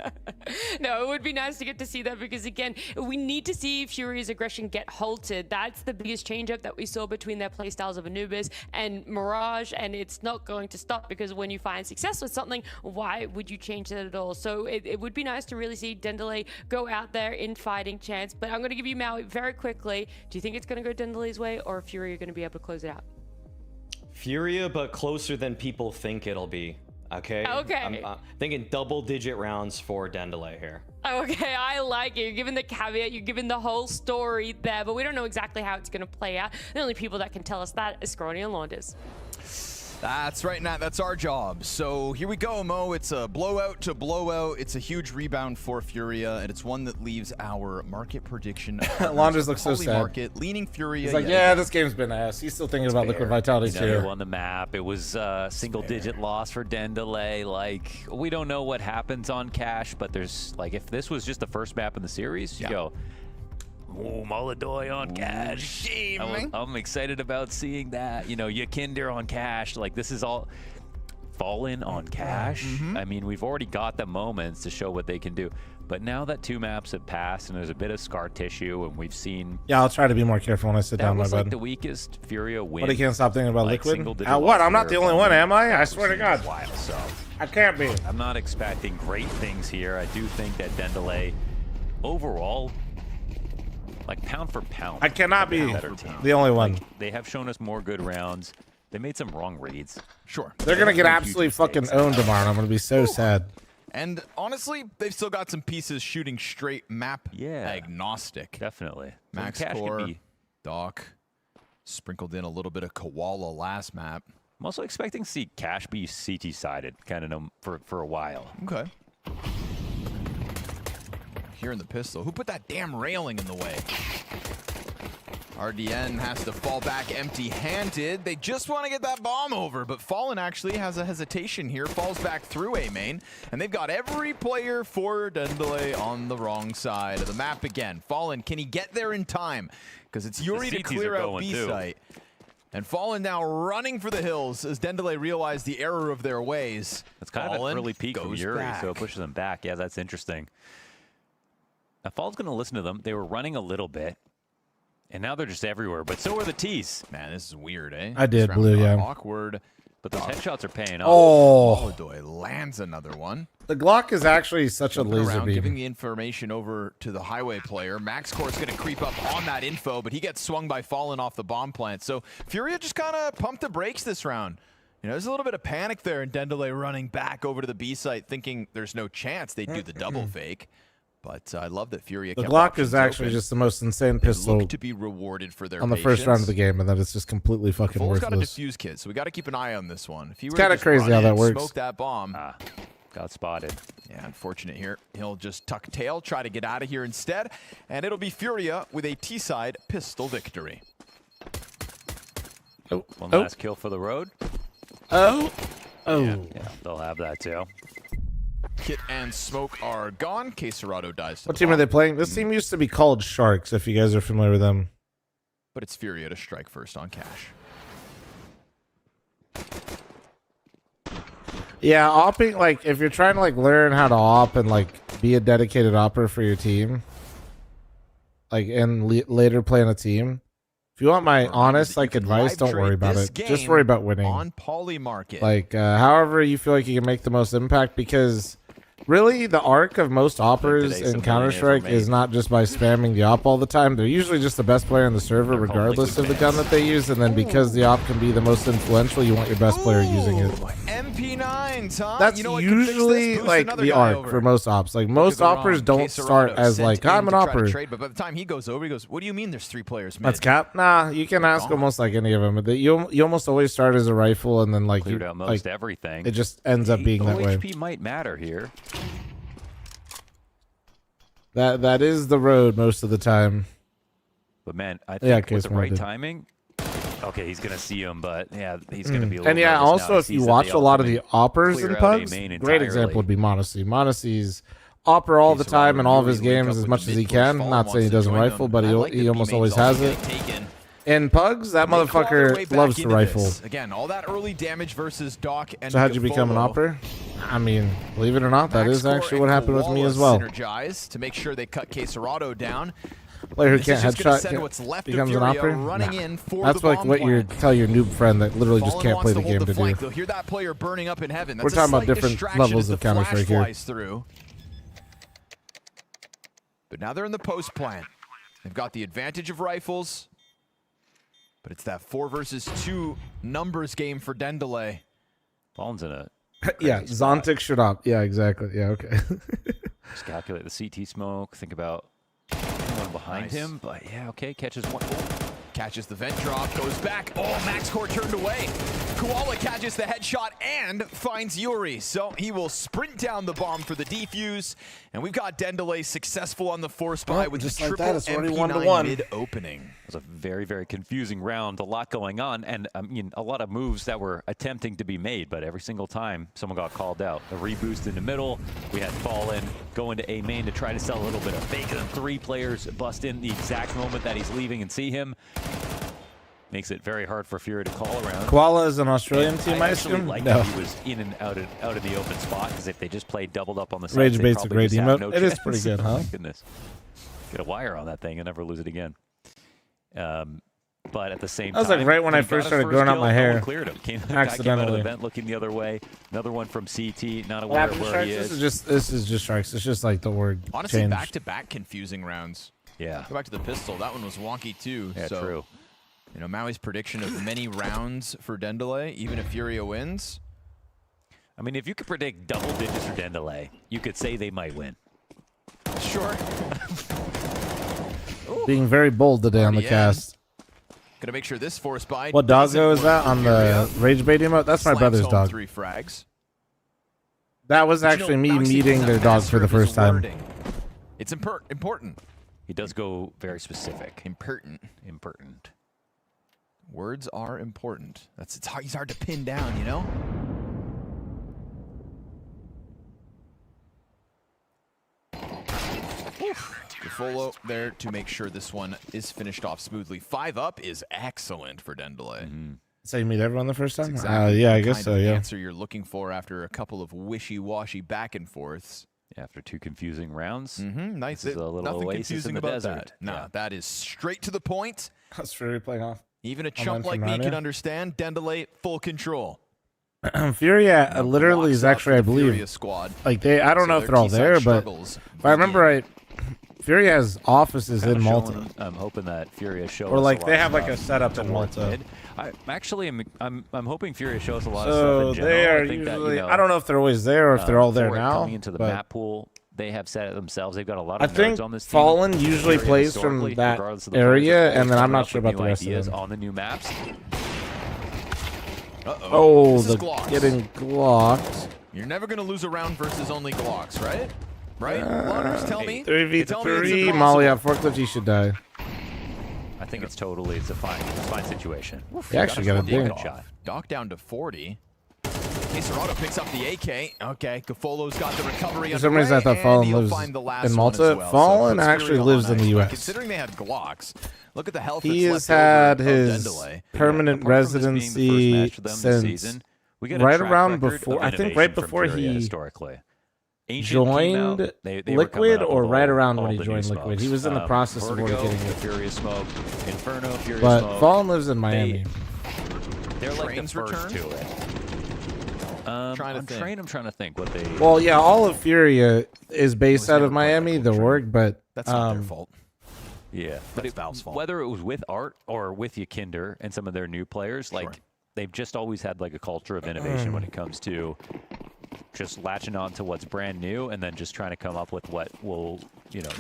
No, it would be nice to get to see that, because again, we need to see Furia's aggression get halted. That's the biggest change-up that we saw between their playstyles of Anubis and Mirage, and it's not going to stop, because when you find success with something, why would you change that at all? So it would be nice to really see Dendele go out there in fighting chance. But I'm going to give you Maui very quickly. Do you think it's going to go Dendele's way, or Furia going to be able to close it out? Furia, but closer than people think it'll be. Okay. I'm thinking double-digit rounds for Dendele here. Okay, I like it. You're giving the caveat, you're giving the whole story there, but we don't know exactly how it's going to play out. The only people that can tell us that is Scrawny and Launders. That's right, Nat. That's our job. So here we go, Mo. It's a blowout to blowout. It's a huge rebound for Furia, and it's one that leaves our market prediction. Launders looks so sad. Market, leaning Furia. He's like, yeah, this game's been ass. He's still thinking about Liquid Vitality too. They won the map. It was a single-digit loss for Dendele. Like, we don't know what happens on Cash, but there's, like, if this was just the first map in the series, you go, oh, Molodoi on Cash. I'm excited about seeing that. You know, Yakinder on Cash. Like, this is all Fallen on Cash. I mean, we've already got the moments to show what they can do. But now that 2 maps have passed and there's a bit of scar tissue and we've seen... Yeah, I'll try to be more careful when I sit down, my bud. That was like the weakest Furia win. But I can't stop thinking about like Liquid. What? I'm not the only one, am I? I swear to God. So I can't be. I'm not expecting great things here. I do think that Dendele overall, like pound for pound, I cannot be better team. the only one. Like, they have shown us more good rounds. They made some wrong reads. Sure. They're gonna get absolutely fucking owned tomorrow, and I'm gonna be so sad. And honestly, they've still got some pieces shooting straight map agnostic. Definitely. Max Cash could Core, be- Doc, sprinkled in a little bit of Koala last map. I'm also expecting to see Cash be CT sided, kind of for a while. Okay. Here in the pistol. Who put that damn railing in the way? RDN has to fall back empty-handed. They just want to get that bomb over, but Fallen actually has a hesitation here, falls back through A main, and they've got every player for Dendele on the wrong side of the map again. Fallen, can he get there in time? Because it's Yuri to CTs clear are out going B too. site. And Fallen now running for the hills as Dendele realized the error of their ways. That's kind of an early peak from Yuri, so it pushes them back. Yeah, that's interesting. Now, Fallen's going to listen to them. They were running a little bit, and now they're just everywhere. But so are the T's. Man, this is weird, eh? I did, This Blue, round yeah. Awkward. But those headshots are paying off. Oh. Molodoy lands another one. The Glock is actually such a Looking laser around, beam. giving the information over to the highway player. Max Core is going to creep up on that info, but he gets swung by Fallen off the bomb plant. So Furia just kind of pumped the brakes this round. You know, there's a little bit of panic there, and Dendele running back over to the B site, thinking there's no chance they'd do the double fake. But I love that Furia The kept Glock options is actually open. just the most insane They pistol look to be rewarded for their on the first round of patience. the game, and then it's just completely fucking Full's got a worthless. defuse kit, so we got to keep an eye on this one. If he It's were to kinda just crazy run how in, that works. smoke that bomb. Got spotted. Yeah, unfortunate here. He'll just tuck tail, try to get out of here instead, and it'll be Furia with a T-side pistol victory. One last kill for the road. Oh. Yeah, they'll have that too. Kit and Smoke are gone. Queserado dies to What the team are bomb. they playing? This team used to be called Sharks, if you guys are familiar with them. But it's Furia to strike first on Cash. Yeah, opping, like, if you're trying to, like, learn how to op and, like, be a dedicated opper for your team, like, and later play on a team, if you want my honest, like, advice, don't worry about it. Just worry about winning. On Poly Market. Like, however you feel like you can make the most impact, because really the arc of most oppers in Counter-Strike is not just by spamming the op all the time. They're usually just the best player in the server regardless of the gun that they use, and then because the op can be the most influential, you want your best player using it. MP9s, huh? That's You know what could fix this? usually Boost like another the guy arc over. for most ops. Like most Could go oppers wrong. don't start Queserado as sent like in I'm an to try to opper. trade, but by the time he goes over, he goes, "What do you mean? There's 3 players mid?" That's cap. Nah, you can ask almost like any of them. You almost always start as a rifle, and then like Cleared you out most like everything. it just ends up being that way. OHP might matter here. That is the road most of the time. But man, I Yeah, think with the Case right did. timing. Okay, he's gonna see him, but yeah, he's gonna be. A little And yeah, nervous now. also He if you sees that watch they a lot of ultimately the oppers clear in out pugs, A main great entirely. example would be Monacy. Monacy's opper all the time in all of his games as much as he can. Not saying he doesn't rifle, but he almost always has it. In pugs, that They claw their way motherfucker back loves to into rifle. this. Again, all that early damage versus Doc and So how'd you become an Gafolo. opper? I mean, believe it or not, that Max is Core actually and what happened with me as well. Synergize to make sure they cut Queserado down. Player who This can't is just gonna headshot send what's left of becomes an Furia opper. running Nah. in for That's the like bomb what you plant. tell your noob friend that literally just Fallen can't wants play to the hold game the to do. flank. They'll hear that player burning up in heaven. That's We're a talking about slight different distraction levels as of the flash Counter-Strike here. flies through. But now they're in the post plant. They've got the advantage of rifles. But it's that 4 versus 2 numbers game for Dendele. Fallen's in a Yeah, Zontic should op. Yeah, exactly. Yeah, okay. just calculate the CT smoke. Think about one behind him, but yeah, okay, catches one. Oh. Catches the vent drop, goes back. Oh, Max Core turned away. Koala catches the headshot and finds Yuri. So he will sprint down the bomb for the defuse. And we've got Dendele successful on the force buy with just the like triple that, it's already MP9 1-1. mid-opening. It was a very, very confusing round. A lot going on, and I mean, a lot of moves that were attempting to be made, but every single time someone got called out. A reboost in the middle. We had Fallen going to A main to try to sell a little bit of fake, and then 3 players bust in the exact moment that he's leaving and see him. Makes it very hard for Fury to call around. Koala is an Australian team, I actually assume? like No. that he was in and out of the open spot, because if they just played doubled up on the Rage sides, they bait's a probably great just have emote. no It is chance. pretty good, Oh huh? my goodness. Get a wire on that thing and never lose it again. but at the same That was time, like right when I he got first his started first growing out kill, my no one hair. cleared him. Came out of the Accidentally. vent looking the other way. Another one from CT, not What aware happened of to where Sharks? he is. This is just Sharks. It's just like the word Honestly, changed. back-to-back confusing rounds. Yeah. Go back to the pistol. That one was wonky too. Yeah, so, true. You know, Maui's prediction of many rounds for Dendele, even if Furia wins. I mean, if you could predict double digits for Dendele, you could say they might win. Sure. Being very bold today on the cast. Gonna make sure this force buy. What doggo is that on the rage bait emote? That's my Slams brother's home dog. 3 frags. That was actually me meeting their dog for the first time. It's important. He does go very specific. Impertinent. Impertinent. Words are important. He's hard to pin down, you know? Defolo there to make sure this one is finished off smoothly. 5 up is excellent for Dendele. So you meet everyone the first time? Exactly Yeah, I the guess kind so, of yeah. answer you're looking for after a couple of wishy-washy back and forths. After 2 confusing rounds. Nice. This is a little Nothing oasis confusing in the about desert. that. Nah, Yeah. that is straight to the point. That's Fury playing off. Even a Online chump like from me Rania. can understand. Dendele, full control. Furia literally is actually, I believe, Furia squad. like they. I don't So know if their they're all T-side there, but struggles if I remember right, Furia has offices Kinda in Malta. showing- I'm hoping that Furia shows Or us like a they lot have of like a stuff setup in towards Malta. mid. I'm hoping Furia shows a lot of So stuff in general. they are I think usually. that, I don't know if they're always there or if they're all there before now. Coming into the but map pool, they have set it themselves. They've got a lot I of think nerds on this team. Fallen usually Furia plays from historically, that regardless of the players, area, are and then I'm coming not up sure with about the new rest of ideas them. on the new maps. Oh, This is the Glocks. getting Glocks. You're never going to lose a round versus only Glocks, right? Right? Loners, tell me. Tell me it's 3v3, impossible. Molly on forklift, you should die. I think it's a fine situation. You actually got a ding. good shot. Doc down to 40. Caserado picks up the AK. Okay, Gafolo's got the recovery. For some reason, I thought underway, Fallen and he'll lives find the last in one as Malta. well. Fallen puts actually Fury on lives in the ice. But US. Considering they had Glocks, look at the health He that's has left had over of his Dendele. permanent Apart from this being the first residency match for them this since season, we got a right track around record before. of I think innovation right from before Furia he historically. Ancient came joined out, they were coming Liquid, up or with right all- around all when he the new joined Liquid. smokes. He was in the process of Vertigo, already getting it. Furious Smoke, Inferno, Furious But Smoke. Fallen lives in Miami. They're like the Train's first return? to it. I'm trying to think what they. Well, yeah, all of Furia is based out of Miami, the org, but That's not their fault. Yeah, but Valve's fault. whether it was with Art or with Yakinder and some of their new players, like they've just always had like a culture of innovation when it comes to just latching on to what's brand new and then just trying to come up with what will,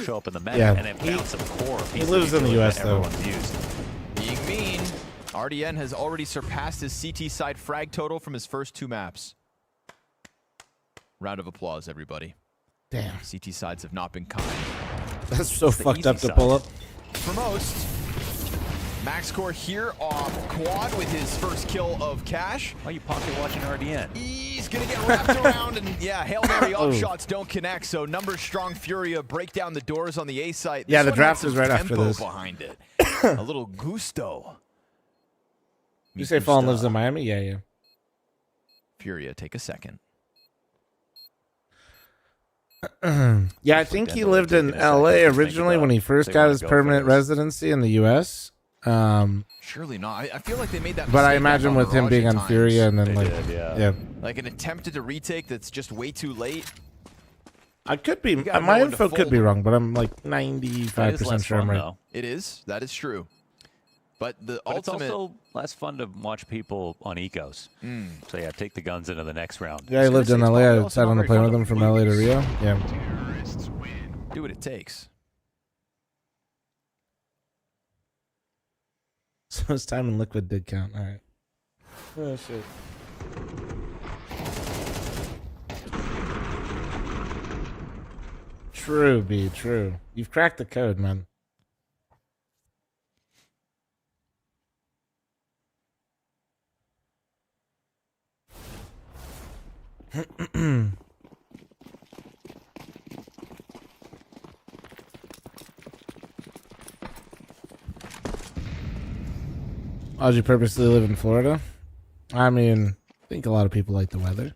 show up in the meta Yeah, and then found some core he pieces lives in the to it US that though. everyone's used. Being mean, RDN has already surpassed his CT side frag total from his first 2 maps. Round of applause, everybody. Damn. CT sides have not been kind. That's so fucked up to pull up. For most, MaxCore here off quad with his first kill of Cash. Why are you pocket watching RDN? He's gonna get wrapped around, and yeah, Hail Mary Oh. off shots don't connect. So numbers strong Furia break down the doors on the A site. Yeah, This the one draft had is some right after tempo this. behind it. A little gusto. You say Fallen lives in Miami? Yeah, yeah. Furia, take a second. Yeah, I think he lived in LA originally when he first got his permanent residency in the US. Surely not. I feel like they made that. But I mistake imagine on with him Mirage being at on times. Furia and then They like did, yeah. yeah. Like an attempted retake that's just way too late. I could be gotta know my when to info could fold be them. wrong, but I'm like 95% sure I'm right. It is. That is true. But the But it's ultimate. also less fun to watch people on ecos. So yeah, take the guns into the next round. Yeah, I lived in LA. I sat on the plane with him from LA to Rio. Yeah. Do what it takes. So his time in Liquid did count. All right. Oh shit. True, B. True. You've cracked the code, man. Oh, did you purposely live in Florida? I mean, I think a lot of people like the weather.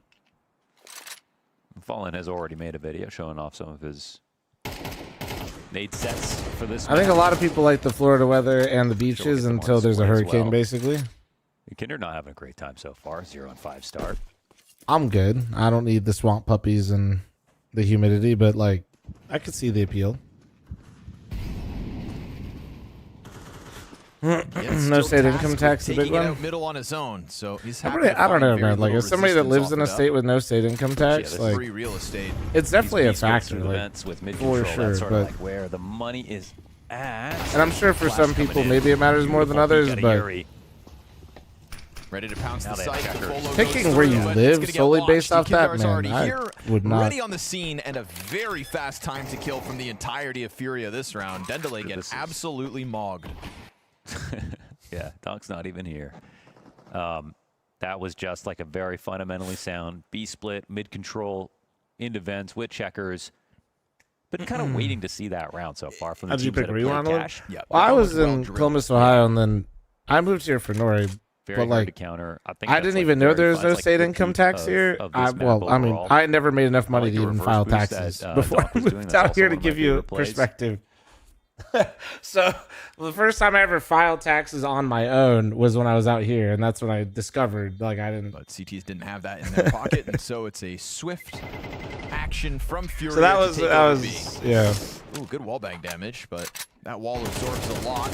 Fallen has already made a video showing off some of his made sets for this. I think a map. lot of people like the Florida weather and the beaches until there's a hurricane, basically. Kinder not having a great time so far. 0-5 start. I'm good. I don't need the swamp puppies and the humidity, but like, I could see the appeal. No state income tax, the big one. Out middle on his own, so he's I don't know, man. Like, as somebody that lives in a state with no state income tax, like, free real estate. it's definitely a factor, like, Events with mid for control. sure. That's sort But of like where the money is at. and I'm sure for Flash some coming people, in. maybe it matters more than Beautiful others, peek at but Yuri. Ready to pounce Now the they have site. checkers. Folo picking goes where through, you but it's live gonna get solely based off launched. that, Kindar's man, already I here, would not. ready on the scene, and a very fast time to kill from the entirety of Furia this round. Dendele gets absolutely mogged. Yeah, Donk's not even here. That was just like a very fundamentally sound B split, mid control, into vents with checkers. Been kind of waiting to see that round so far from the How'd you teams pick that have played Rewind? Cash. Yeah, Well, I was in Columbus, Ohio, and then I moved here for Nori. Very But hard to like, counter. I think I that's, didn't like, even know very there was fun. no It's like state the income peak tax of- here. of this Well, map I mean, overall. I never made enough I money like to the even reverse file boost taxes that, before Doc I was doing. moved That's out also here to one of my give you favorite plays. perspective. So the first time I ever filed taxes on my own was when I was out here, and that's when I discovered like I didn't. But CTs didn't have that in their pocket, and so it's a swift action from Furia. So that to was take over B. yeah. Ooh, good wallbang damage, but that wall absorbs a lot.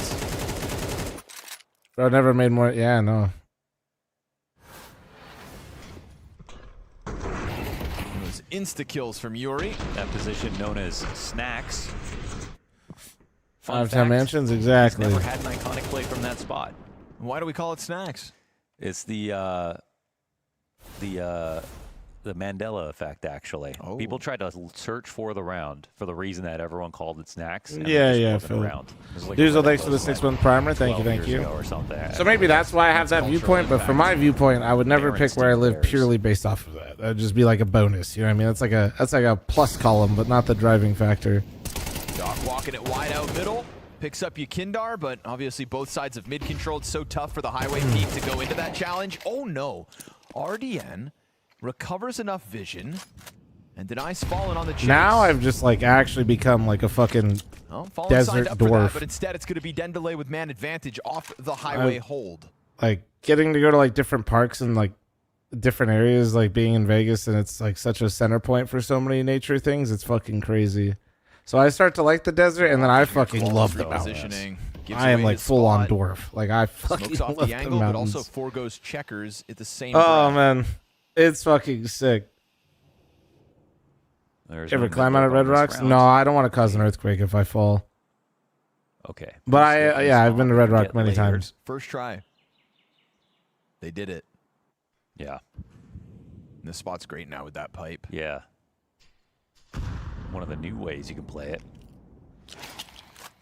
I never made more. Yeah, no. It was insta kills from Yuri. That position known as Snacks. Fun 5-10 fact, mansions, he's exactly. never had an iconic play from that spot. Why do we call it Snacks? It's the Mandela effect, actually. Oh. People tried to search for the round for the reason that everyone called it Snacks. And Yeah, it just yeah, wasn't Phil. around. It was like a Duzo, Reddit thanks for the post 6-month primer. Thank you, 12 thank years you. ago or something. So maybe that's why I have that cultural viewpoint. But from impact. my viewpoint, I would never Parents pick where I do live theirs. purely based off of that. That'd just be like a bonus. You know what I mean? That's like a plus column, but not the driving factor. Doc walking it wide out middle. Picks up Yukindar, but obviously both sides of mid-control. It's so tough for the highway peak to go into that challenge. Oh no. RDN recovers enough vision and denies Fallen on the chase. Now I've just like actually become like a fucking Well, Fallen desert signed up for that, dwarf. but instead it's going to be Dendele with man advantage off the highway hold. Like getting to go to like different parks and like different areas, like being in Vegas, and it's like such a center point for so many nature things. It's fucking crazy. So I start to like the desert, and then I fucking love the mountains. Positioning. Gives I am away like his full on spot. dwarf. Like I fucking Smokes off love the angle, but mountains. also foregoes checkers at the same Oh breath. man, it's fucking sick. There's Ever no climb out of Red bonus Rocks? rounds. No, I don't want to cause an earthquake if I fall. Okay. But I've been to Red Rock many times. First try. They did it. Yeah. And this spot's great now with that pipe. Yeah. One of the new ways you can play it.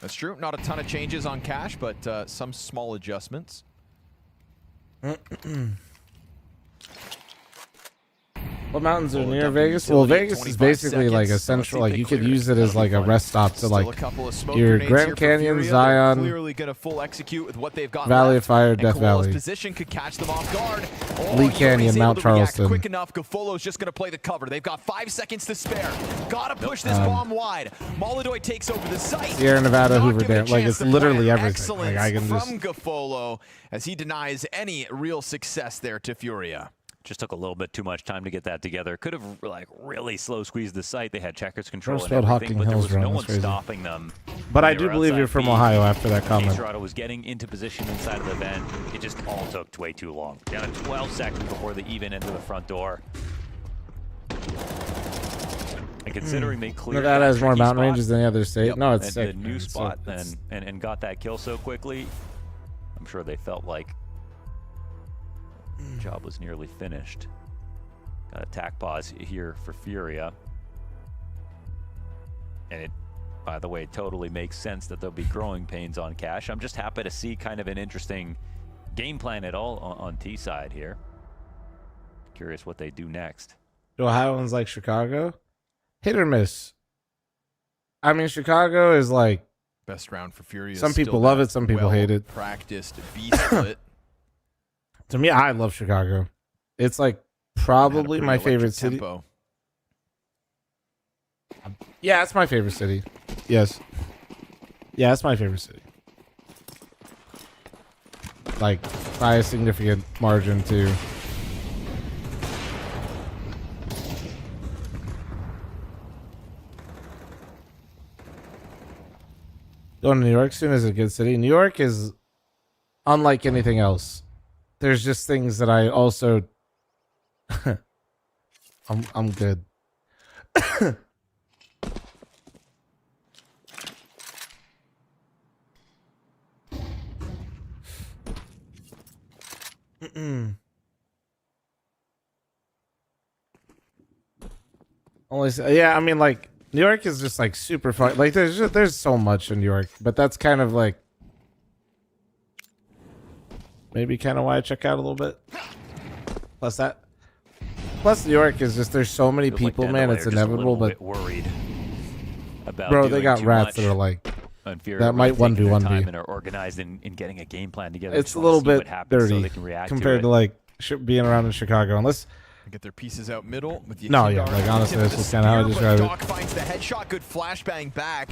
That's true. Not a ton of changes on Cash, but some small adjustments. What mountains are near Vegas? Well, Vegas is basically like a central, like you could use it as like a rest stop to like your Grand Canyon, Zion, Clearly going to full execute with what they've got Valley left. of Fire, And Death Koala's Valley. position could catch them off guard. Oh, Lee Yuri's Canyon, able Mount to react Charleston. Quick enough. Gafolo's just going to play the cover. They've got 5 seconds to spare. Got to push this bomb wide. Molidoy takes over the site. Sierra Nevada, Not Hoover given a Dam. Like chance it's to literally plan. everything. Like I can Excellence just. from Gafolo as he denies any real success there to Furia. Just took a little bit too much time to get that together. Could have like really slow squeezed the site. They had checkers control and spelled everything, Hocking but there Hills was wrong. no That's one crazy. stopping them. But when I they do were believe outside you're from B. Ohio after that comment. Toronto was getting into position inside of the vent. It just all took way too long. Down to 12 seconds before they even enter the front door. And considering they cleared Nevada that has more tricky mountain spot, ranges than the other state. No, it's and sick. the new man. It's spot sick. and got that kill so quickly. I'm sure they felt like the job was nearly finished. Got attack pause here for Furia. And it, by the way, totally makes sense that there'll be growing pains on Cash. I'm just happy to see kind of an interesting game plan at all on T side here. Curious what they do next. Do Ohioans like Chicago? Hit or miss. I mean, Chicago is like Best round for Furia. some Still people love that it, some people hate it. Practiced B split. To me, I love Chicago. It's like probably my favorite city. Tempo. Yeah, it's my favorite city. Yes. Yeah, that's my favorite city. Like, by a significant margin, too. Going to New York soon is a good city. New York is unlike anything else. There's just things that I also... I'm good. Yeah, I mean, like, New York is just like super fun. Like, there's so much in New York, but that's kind of like maybe kind of why I check out a little bit. Plus New York is just there's so many people, man. It's inevitable, but worried about bro, they got rats that are like that might 1v1 and are organized in getting a game plan together. It's a little bit dirty so compared to like being around in Chicago, unless. Get their pieces out middle with the No, yeah, like honestly, that's just kind of how I describe it. Doc finds the headshot, good flashbang back.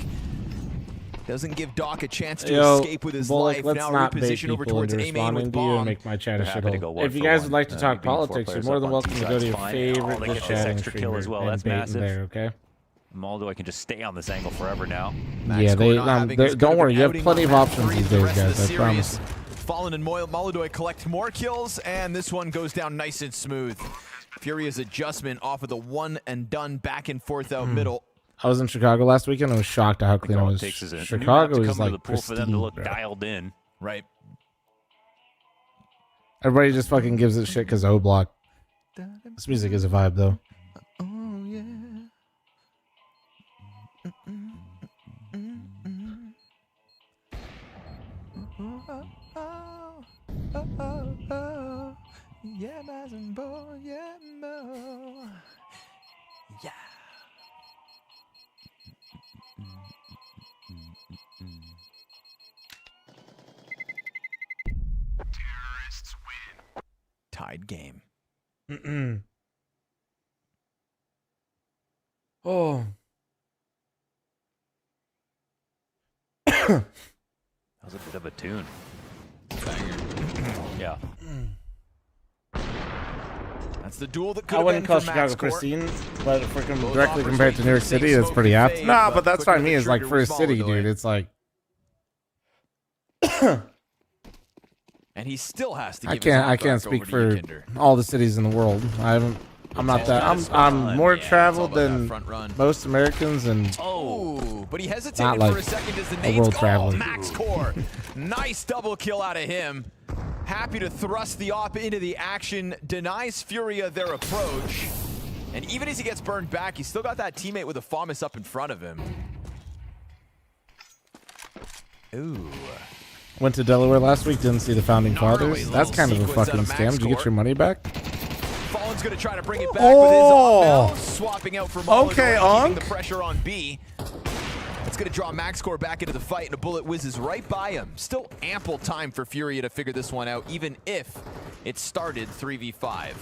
Doesn't give Doc a chance to escape with his life. Let's now not bait reposition over people towards into A main with responding to you and bomb. make my chat a They're happy to shithole. go If you guys would like to talk politics, you're more than welcome to go to your favorite get just this chatting extra kill as well. That's and bait in massive. there, okay? Maldo, I can just stay on this angle forever now. Yeah, don't worry, you have plenty of options these days, guys. I promise. Fallen and Molodoy collect more kills, and this one goes down nice and smooth. Furia's adjustment off of the one and done back and forth out middle. I was in Chicago last weekend. I was shocked at how clean it was. Chicago is like for them to look bro. dialed in. Right. Everybody just fucking gives it shit because O Block. This music is a vibe, though. Oh, yeah. Yeah, yeah. Terrorists win. Tied game. Oh. That was a bit of a tune. Yeah. That's the duel that could I have wouldn't been call for Chicago Max Court. pristine, but if we're Both directly offers compared to New York smoke City, it's pretty and apt. fade, Nah, but but that's quicker what I mean. the Is like trigger for a was city, Molodoy. dude. It's like And he still has to give I his can't autograph speak over for to Ykinder. all the cities in the world. I'm not that. I'm more traveled than most Americans, and Oh, but he Not hesitated like for a second as the a nades world go. traveler. Max Core. Nice double kill out of him. Happy to thrust the op into the action. Denies Furia their approach. And even as he gets burned back, he's still got that teammate with a FAMAS up in front of him. Ooh. went to Delaware last week. Didn't see the founding fathers. That's kind of a fucking scam. Did you get your money back? Fallen's gonna try to bring it back with his op now. Swapping out for Molodoy, Okay, keeping Unk. the pressure on B. It's gonna draw Max Core back into the fight, and a bullet whizzes right by him. Still ample time for Furia to figure this one out, even if it started 3v5.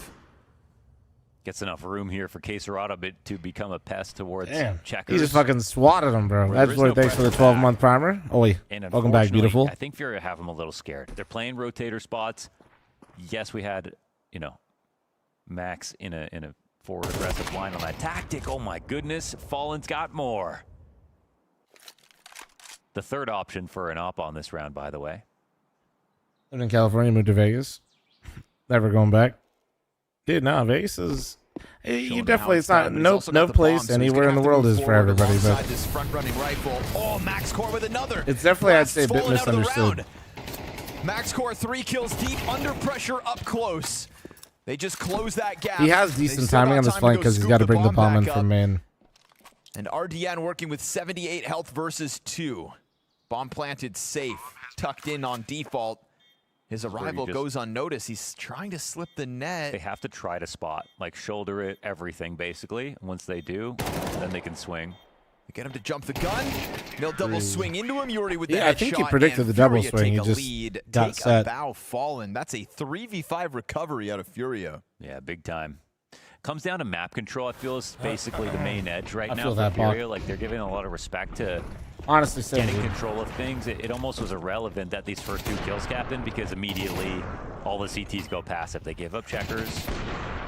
Gets enough room here for Caserado to become a pest towards Damn. checkers. He just fucking swatted him, bro. Where there That's is no thanks for the pressure 12-month primer. Oi, And welcome back, unfortunately, beautiful. I think Furia have him a little scared. They're playing rotator spots. Yes, we had, Max in a forward aggressive line on that tactic. Oh my goodness, Fallen's got more. The third option for an op on this round, by the way. Lived in California, moved to Vegas. Never going back. Dude, no, Vegas is... You definitely, it's not, no place anywhere in the world is for everybody, but This front-running rifle. Oh, Max Core with another. it's definitely, I'd say, a bit Fallen out of the misunderstood. round. Max Core 3 kills deep, under pressure, up close. They just close that gap. He has They decent still timing got on this time flank go because he's scoop got to bring the bomb in back from up. main. And RDN working with 78 health versus 2. Bomb planted safe, tucked in on default. His arrival goes unnoticed. He's trying to slip the net. They have to try to spot, like shoulder it, everything basically. Once they do, then they can swing. Get him to jump the gun. They'll double swing into him. Yuri with the Yeah, I think he headshot, predicted and the double Furia swing. take He a just lead. got Take set. a bow Fallen. That's a 3v5 recovery out of Furia. Yeah, big time. comes down to map control. I feel is basically the main edge right I now feel for that, Bob. Furia. Like they're giving a lot of respect to honestly saying getting control of things. It almost was irrelevant that these first 2 kills happened because immediately all the CTs go passive. They give up checkers.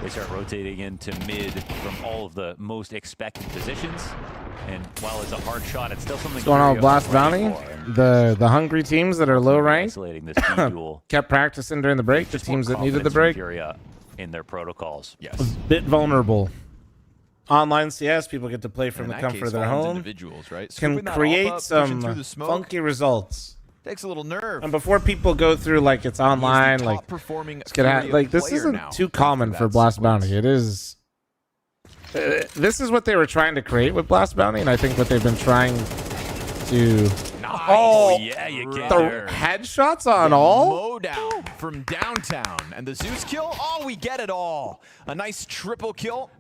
They start rotating into mid from all of the most expected positions. And while it's a hard shot, it's still something. What's going on with Blast Bounty? The hungry teams that are low ranked kept practicing during the break. The teams that needed the break. Furia in their protocols. Yes. A bit vulnerable. Online CS, people get to play from the comfort of their home. Individuals, right? Can Scooping that create all up, pushing through some the smoke. funky results. Takes a little nerve. And before people go through like it's online, like performing it's gonna Furia like this player isn't now too common for Blast Bounty. It is. This is what they were trying to create with Blast Bounty, and I think what they've been trying to. Nice. Oh, yeah, you get the there. headshots on all. Mow down from downtown, and the Zeus kill. Oh, we get it all. A nice triple kill.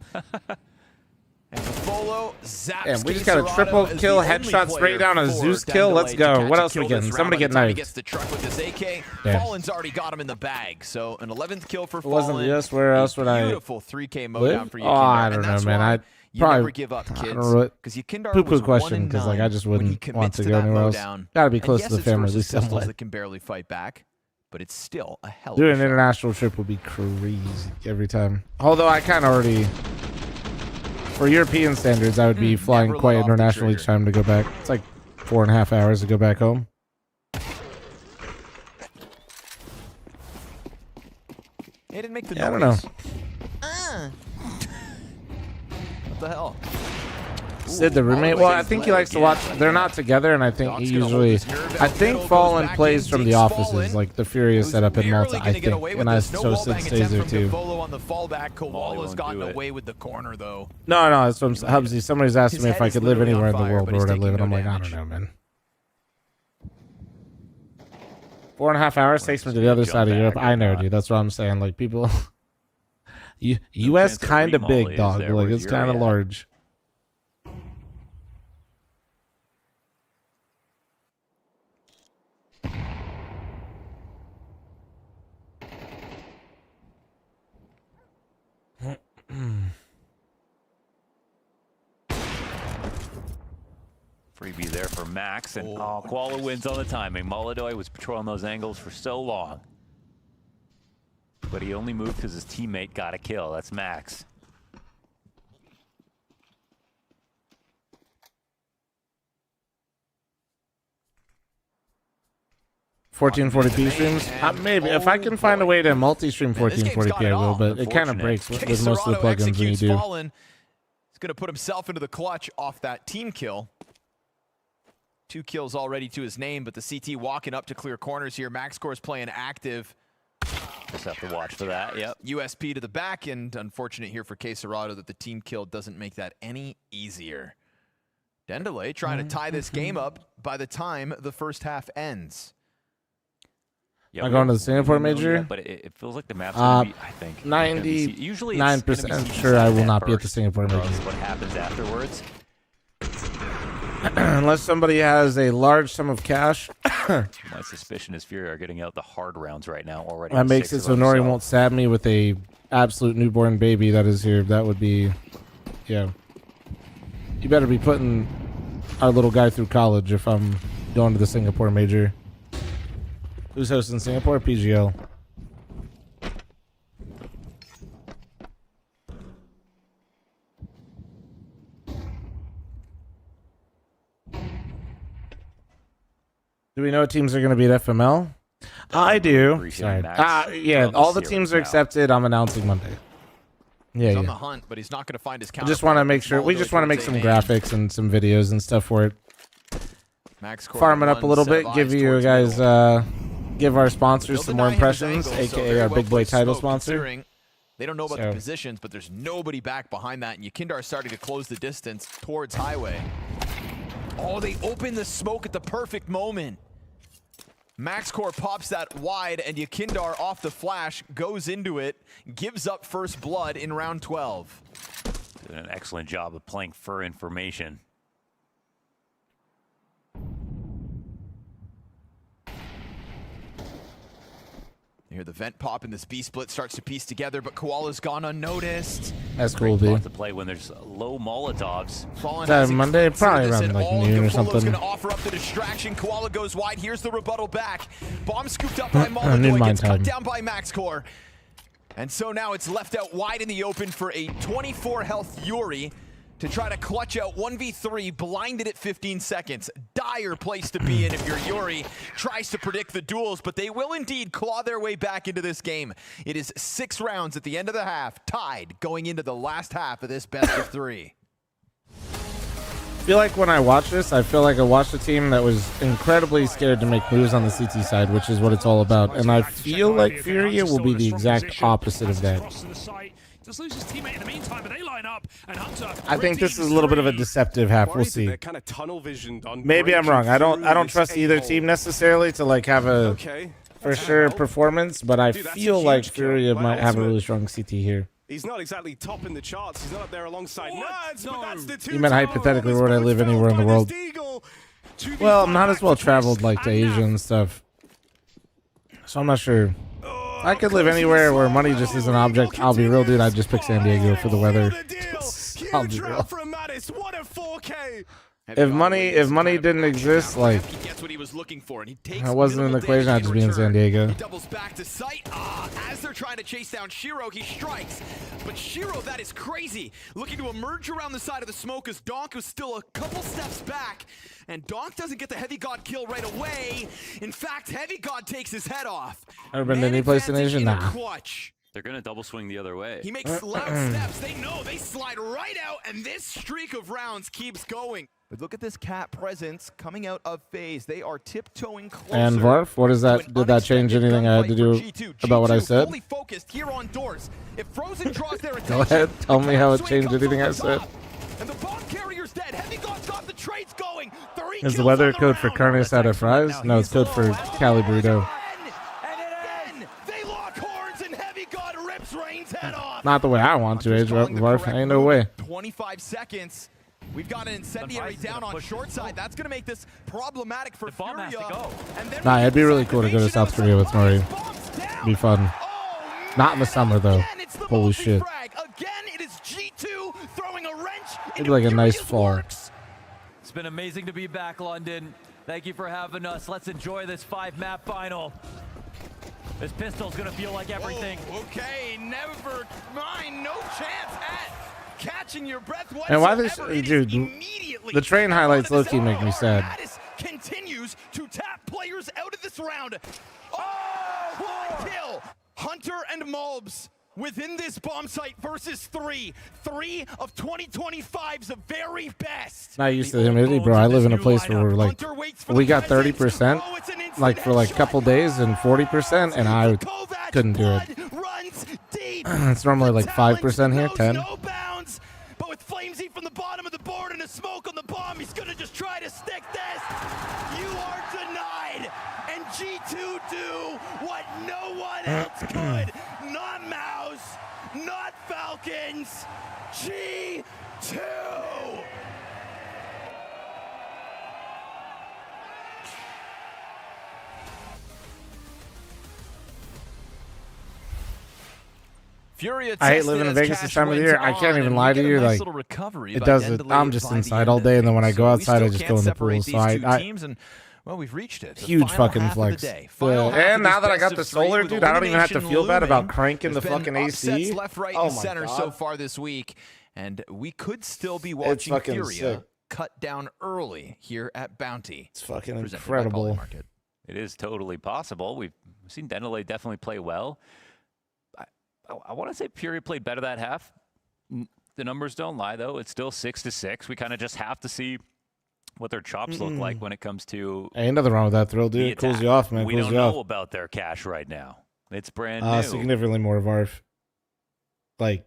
And the Folo zaps. And we just got a triple kill headshot straight down a Zeus kill. Let's go. What else we getting? Somebody get He knifed. gets the truck with this AK. Yeah. Fallen's already got him in the bag. So an 11th kill for It wasn't Fallen. just where else would I Beautiful 3K mow live? down for you. Oh, I don't know, man. I you probably never give up, I kids. don't know. 'Cause Yekindar Poo-poo was question 1-9 I just when he wouldn't want commits to to go that anywhere else. mowdown. Got to be And close yes, to the it's family at versus least pistols somewhat. that can barely fight back, but it's still a hell of Doing a an shot. international trip would be crazy every time. Although I kind of already, for European standards, I would be flying quite international each time to go back. It's like 4.5 hours to go back home. He didn't make the Yeah, I don't noise. know. What the hell? Sid, the roommate. Well, I think he likes to watch. They're not together, and I think he usually. I think Fallen plays from the offices, like the Furia setup in Malta. I think, and I so Sid stays there too. Folo on the fallback. Koala's gotten away with the corner though. No, that's what I'm saying. Hubsy, somebody's asking me if I could live anywhere in the world but where he's would I live, and I'm taking like, no I don't know, man. 4.5 hours takes me to the other side of Europe. I know, dude. That's what I'm saying. Like people, U.S. kind of big, dog. Like it's kind of large. Freebie there for Max, and Koala wins on the timing. Molodoy was patrolling those angles for so long. But he only moved because his teammate got a kill. That's Max. $1440p streams? Maybe. If I can find a way to multi-stream 1440p, I will, but it kind of breaks with most of the plugins when you do. He's going to put himself into the clutch off that team kill. 2 kills already to his name, but the CT walking up to clear corners here. MaxCore's playing active. Just have to watch for that, yep. USP to the back, and unfortunate here for Queserado that the team kill doesn't make that any easier. Dendele trying to tie this game up by the time the first half ends. Yeah, I'm going to the Singapore major. But it feels like the map's gonna be, I think, 99% sure I will not be at the Singapore major. What happens afterwards? Unless somebody has a large sum of cash. My suspicion is Fury are getting out the hard rounds right now already. That makes it so Nori won't stab me with a absolute newborn baby that is here. That would be, yeah. You better be putting our little guy through college if I'm going to the Singapore major. Who's hosting Singapore? PGL. Do we know what teams are going to be at FML? I do. Sorry. Yeah, all the teams are accepted. I'm announcing Monday. Yeah, He's on the hunt, but he's not going to find his I just want to make sure. We just want to make some graphics and some videos and stuff for it. Farm it up a little bit. Give you guys, give our sponsors some more impressions, aka our big boy title sponsor. They don't know about the positions, but there's nobody back behind that, and Yekindar starting to close the distance towards Highway. Oh, they open the smoke at the perfect moment. MaxCore pops that wide, and Yekindar off the flash, goes into it, gives up first blood in round 12. Doing an excellent job of playing for information. You hear the vent pop and this B split starts to piece together, but Koala's gone unnoticed. That's cool, Great dude. spot to play when there's low Molotovs. Fallen That hasn't Monday, considered probably this around at like all. noon or Gafolo's something. gonna offer up the distraction. Koala goes wide. Here's the rebuttal back. Bomb scooped up by Noon Molotov. my Gets time. cut down by MaxCore. And so now it's left out wide in the open for a 24 health Yuri to try to clutch out 1v3, blinded at 15 seconds. Dire place to be in if you're Yuri. Tries to predict the duels, but they will indeed claw their way back into this game. It is 6 rounds at the end of the half, tied going into the last half of this best of 3. I feel like when I watch this, I feel like I watched a team that was incredibly scared to make moves on the CT side, which is what it's all about. And I feel like Furia will be the exact opposite of that. Just lose his teammate in the meantime, but they line up, and Hunter. I think this is a little bit of a deceptive half. We'll see. Kind of tunnel visioned on Maybe I'm wrong. I don't this trust either A-hole. team necessarily to like have a for sure performance, but I feel like Furia might have a really strong CT here. He's not exactly topping the charts. He's not up there alongside Nerds, but that's the two. You meant hypothetically where would I live anywhere in the world? Well, I'm not as well traveled like to Asia and stuff, so I'm not sure. If I could live anywhere where money just is an object, I'll be real, dude. I'd just pick San Diego for the weather. I'll be real. If money didn't exist, like I wasn't in the equation, I'd just be in San Diego. He doubles back to sight. As they're trying to chase down Shiro, he strikes. But Shiro, that is crazy. Looking to emerge around the side of the smoke as Donk was still a couple steps back. And Donk doesn't get the Heavy God kill right away. In fact, Heavy God takes his head off. Ever been to any place in Asia? Nah. They're going to double swing the other way. He makes loud steps. They know they slide right out, and this streak of rounds keeps going. But look at this cat presence coming out of phase. They are tiptoeing closer. And Varf, what is that? Did that change anything I had to do about what I said? Fully focused here on doors. If Frozen draws their attention, Go ahead, tell me how it changed anything I said. and the bomb carrier's dead. Heavy God's got the trades going. Is the weather code for carne asada fries? No, it's code for Cali burrito. They lock horns and Heavy God rips Rain's head off. Not the way I want to, Age Varf. Ain't no way. 25 seconds. We've got an incendiary down on short side. That's going to make this problematic for Furia. Nah, it'd be really cool to go to South Korea with Murray. Be fun. Not in the summer though. Holy shit. Again, it is G2 throwing a wrench. It'd be like a nice fall. It's been amazing to be back, London. Thank you for having us. Let's enjoy this 5-map final. This pistol's gonna feel like everything. Okay, never mind. No chance at catching your breath whatsoever. And why this, dude? The train highlights low-key make me sad. Mattis continues to tap players out of this round. Oh, what a kill! Hunter and Mulbs within this bomb site versus 3 of 2025's very best. Not used to the humidity, bro. I live in a place where we're like, we got 30%, like for like a couple days, and 40%, and I couldn't do it. It's normally like 5% here, 10. But with fl0m from the bottom of the board and a smoke on the bomb, he's gonna just try to stick this. You are denied, and G2 do what no one else could. Not Mouse, not Falcons, G2. Furia I hate living in Vegas this time of the year. I can't even lie to you. Like, it does it. I'm just inside all day, and then when I go outside, I just go in the pool. So well, we've reached it. Huge fucking flex. And now that I got the solar, dude, I don't even have to feel bad about cranking the fucking AC. Left, right, Oh and my center God. so far this week, and we could still be watching fucking Furia sick. cut down early here at Bounty. It's fucking Presented by incredible. Polymarket. It is totally possible. We've seen Denelay definitely play well. I want to say Fury played better that half. The numbers don't lie, though. It's still 6-6. We kind of just have to see what their chops look like when it comes to. Ain't nothing wrong with that throw, the dude. It cools attack. you off, man. We Cools don't you know off. about their cash right now. It's brand new. Significantly more Varf. Like,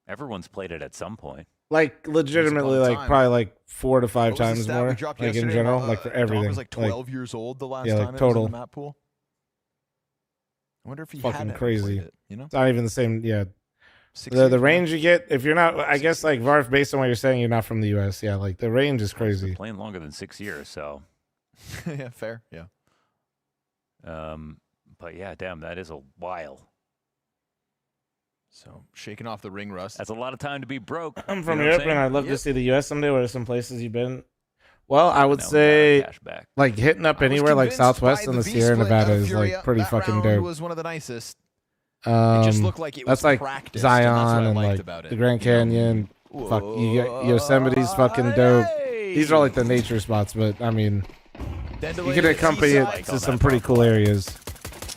Everyone's played it at some point. legitimately, like probably like 4 to 5 times more. Like in general, like for everything. Dom was like 12 years old the last yeah, time like it total. was in the map pool. I wonder if he Fucking had ever crazy. played it, you know? It's not even the same. Yeah. 6 The years range you get, if you're not, I guess like Varf, based on what you're saying, you're not from the U.S. Yeah, like the range is crazy. Playing longer than 6 years, so. Yeah, fair. Yeah. But yeah, damn, that is a while. So shaking off the ring rust. That's a lot of time to be broke. I'm from Europe, and I'd love to see the U.S. someday. What are some places you've been? Well, I would say like hitting up anywhere like Southwest and the Sierra Nevada is like pretty fucking dope. Was one of the nicest. It just looked like it was that's like practiced, Zion and liked like about it, the Grand Canyon. Fuck, you get Yosemite's fucking dope. These are like the nature spots, but I mean, you can accompany it to some pretty cool areas.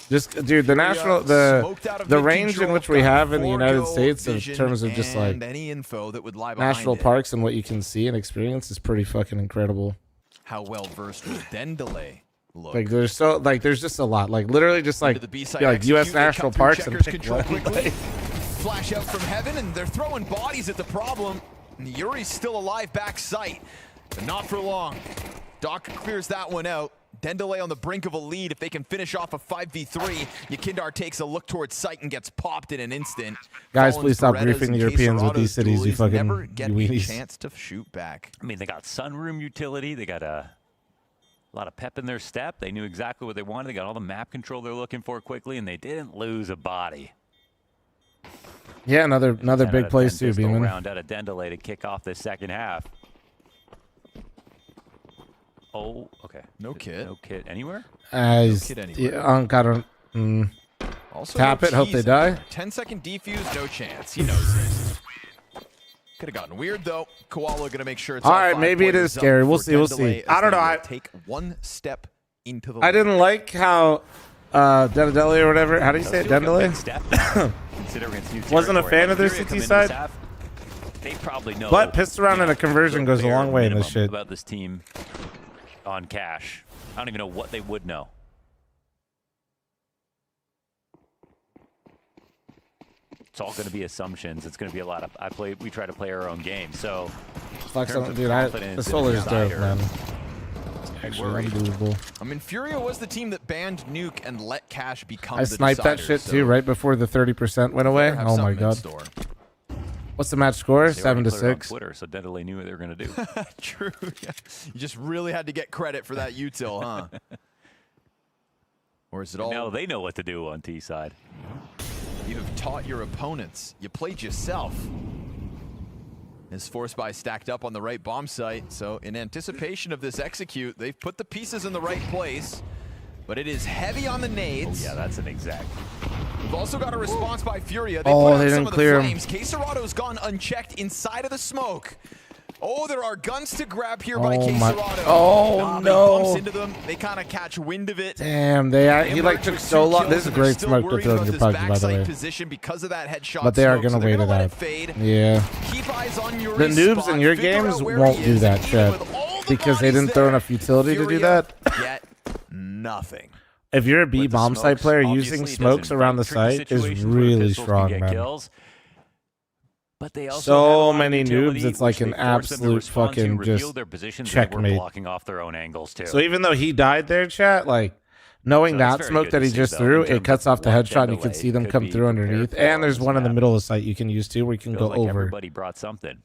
Just, dude, the range in which we have in the United States in terms of just like national parks and what you can see and experience is pretty fucking incredible. How well versed will Dendele look? Like there's just a lot. Like literally just like U.S. national parks and pick one. Flash out from heaven, and they're throwing bodies at the problem. And Yuri's still alive back sight, but not for long. Doc clears that one out. Dendele on the brink of a lead. If they can finish off a 5v3, Yakindar takes a look towards sight and gets popped in an instant. Guys, please stop griefing the Europeans with these cities, you fucking never get a weenies. chance to shoot back. I mean, they got sunroom utility. They got a lot of pep in their step. They knew exactly what they wanted. They got all the map control they're looking for quickly, and they didn't lose a body. Yeah, another big place too, Beeman. Round out of Dendele to kick off the second half. Oh, okay. No kit. No kit anywhere? No kit anywhere. Gotta Also tap no it, hope they cheese. die. 10-second defuse, no chance. He knows this. Could have gotten weird though. Koala gonna make sure it's all right. Maybe it is scary. We'll see. We'll see. I don't know. I take one step into the. I didn't like how Dendele or whatever. How do you say it? Dendele? Wasn't a fan of their CT side. They probably know. But pissed around in a conversion goes a long way in this shit. About this team on cash. I don't even know what they would know. It's all going to be assumptions. It's going to be a lot of. We try to play our own game. So, Fuck something, dude. The Solar's dope, man. Actually unbelievable. I mean, Furia was the team that banned Nuke and let Cash become I the sniped that decider, shit too right before the 30% went away. Oh my god. What's the match score? 7-6. Twitter, so Dendele knew what they were going to do. True. Yeah. You just really had to get credit for that util, huh? Or is it all? No, they know what to do on T side. You have taught your opponents. You played yourself. Is forced by stacked up on the right bomb site. So in anticipation of this execute, they've put the pieces in the right place. But it is heavy on the nades. Oh, yeah, that's an exact. We've also got a response by Furia. They put out they some didn't of clear the him. flames. Queserado's gone unchecked inside of the smoke. Oh, there are guns to grab here by Queserado. Oh, He no. bumps into them. They kind of catch wind of it. Damn, he like took so long. This is a great smoke to throw in your pocket, by the way. Position because of that headshot But they are smoke, gonna so wait they're it gonna out. let fade. Yeah. Keep eyes on The Yuri's noobs spot, in your figure games out where won't he do is, that and shit even with all the because they bodies didn't throw there, enough utility to do Furia that. Get nothing. If you're a B bomb site player, using smokes around the site is really strong, man. Kills, but they also So many noobs, it's like an absolute fucking just checkmate. Blocking off their own angles too. So even though he died there, chat, like knowing that smoke that he just threw, it cuts off the headshot and you can see them come through underneath. And there's one in the middle of the site you can use too where you can go over. Everybody brought something.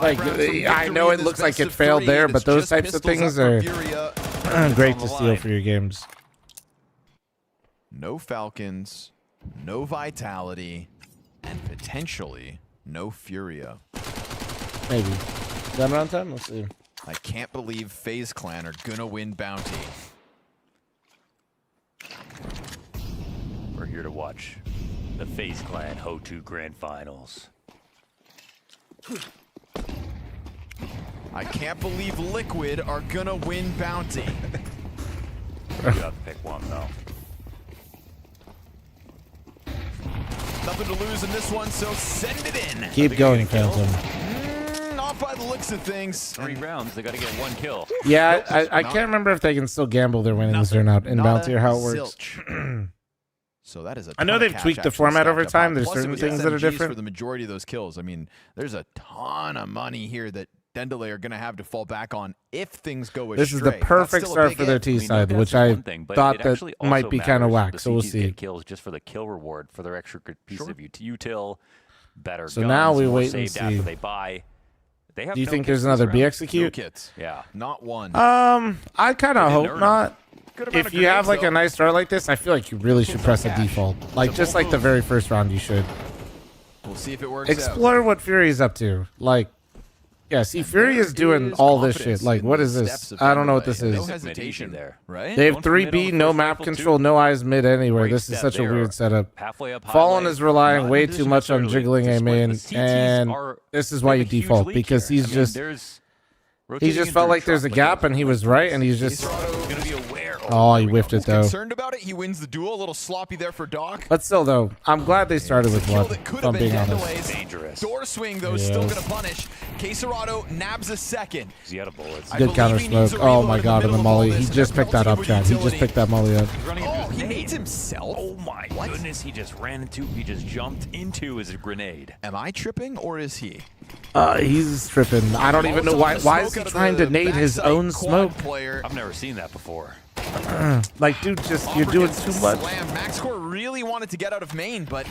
Like, I know it looks like it failed there, but those types of things are great to steal for your games. No Falcons, no Vitality, and potentially no Furia. Maybe. Done round time? Let's see. I can't believe FaZe Clan are gonna win Bounty. We're here to watch the FaZe Clan Ho2 Grand Finals. I can't believe Liquid are gonna win Bounty. You have to pick one though. Nothing to lose in this one, so send it in. Keep going, Phantom. Not by the looks of things. 3 rounds, they got to get 1 kill. Yeah, I can't remember if they can still gamble their winnings or not in Bounty or how it works. So that is a I know ton of they've cash tweaked the actually format stacked over up time. on. There's Plus, it certain was things that are SMGs different. for the majority of those kills. I mean, there's a ton of money here that Dendele are going to have to fall back on if things go astray. This is the perfect start for their T side, which I thought that might be kind of whack. So we'll see. Kills just for the kill reward for their extra piece of util, better. So guns, now we more wait and saved after see. they buy. They have Do you no think kits there's this another round. B execute? No kits. Yeah. Not one. I kind of hope earn not. Good amount If of you have grenades, like though. a nice start like this, I feel like you really should press a default. Like just like the very first round, you should. We'll see if it works Explore what Fury's up to. Like, yeah, see, Fury is doing all this shit. Like, what is this? I don't know what this No is. hesitation there, right? They have Don't commit on 3B, the no first map rifle, control, too. no eyes mid anywhere. Great This is step. such a They are weird setup. halfway up Fallen highway. is relying Not way in too position much on necessarily jiggling to aim split. in, The CTs and are- this is they why have you a huge default leak because here. he's I mean, just there's he rotating just into felt a like there's a truck, gap and he was right and he's just gonna be aware. oh he whiffed it though. Concerned about it. He wins the duel. A little sloppy there for Doc. But still though, I'm glad they started with one. That could If have I'm been being honest. Dendelay's. Dangerous. Door swing though, still Yes. gonna punish. Quesarado nabs a second. He out of bullets. Good counter smoke. Oh my god, and the molly. He just picked that up, Chad. He just picked that molly up. Oh, he needs himself. Oh my goodness, he just jumped into his grenade. Am I tripping or is he? He's tripping. I don't even know why. Why is he trying to nade his own smoke? I've never seen that before. Like, dude, just you're doing too much. Slam. MaxCore really wanted to get out of main, but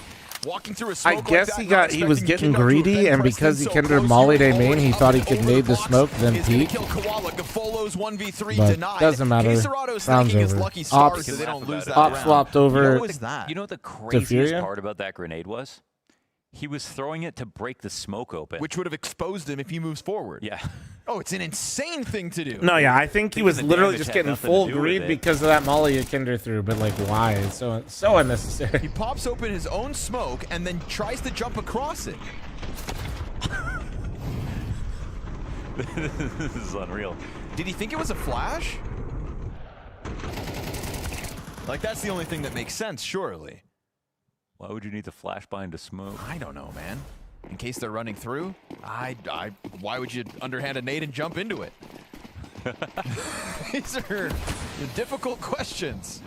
walking through a I smoke like guess that, he was getting Kingdom to greedy, event and press because he them so Kinder close, mollied Yuri a main, he up thought he and could over nade the box smoke, then is gonna peek. kill Koala. Gafolo's 1v3 But denied. doesn't matter. Quesarado's Round's thinking his over. lucky stars Ops, so they don't lose that Ops round. swapped over. What was that? You know what the Furia? craziest part about that grenade was? He was throwing it to break the smoke open. Which would have exposed him if he moves forward. Yeah. Oh, it's an insane thing to do. No, yeah, I think he was the literally damage just had getting nothing to full do with greed it. because of that molly you Kinder through. But like, why? It's so unnecessary. He pops open his own smoke and then tries to jump across it. This is unreal. Did he think it was a flash? Like, that's the only thing that makes sense, surely. Why would you need to flash behind a smoke? I don't know, man. In case they're running through, why would you underhand a nade and jump into it? These are difficult questions.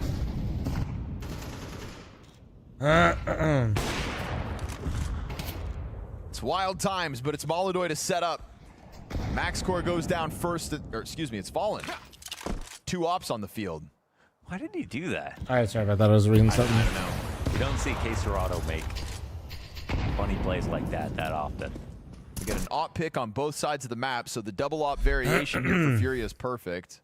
It's wild times, but it's Molodoi to set up. MaxCore goes down first, or excuse me, it's Fallen. 2 ops on the field. Why didn't he do that? All right, sorry about that. I was reading something. I don't know. You don't see Quesarado make funny plays like that often. We get an op pick on both sides of the map, so the double op variation here for Furia is perfect.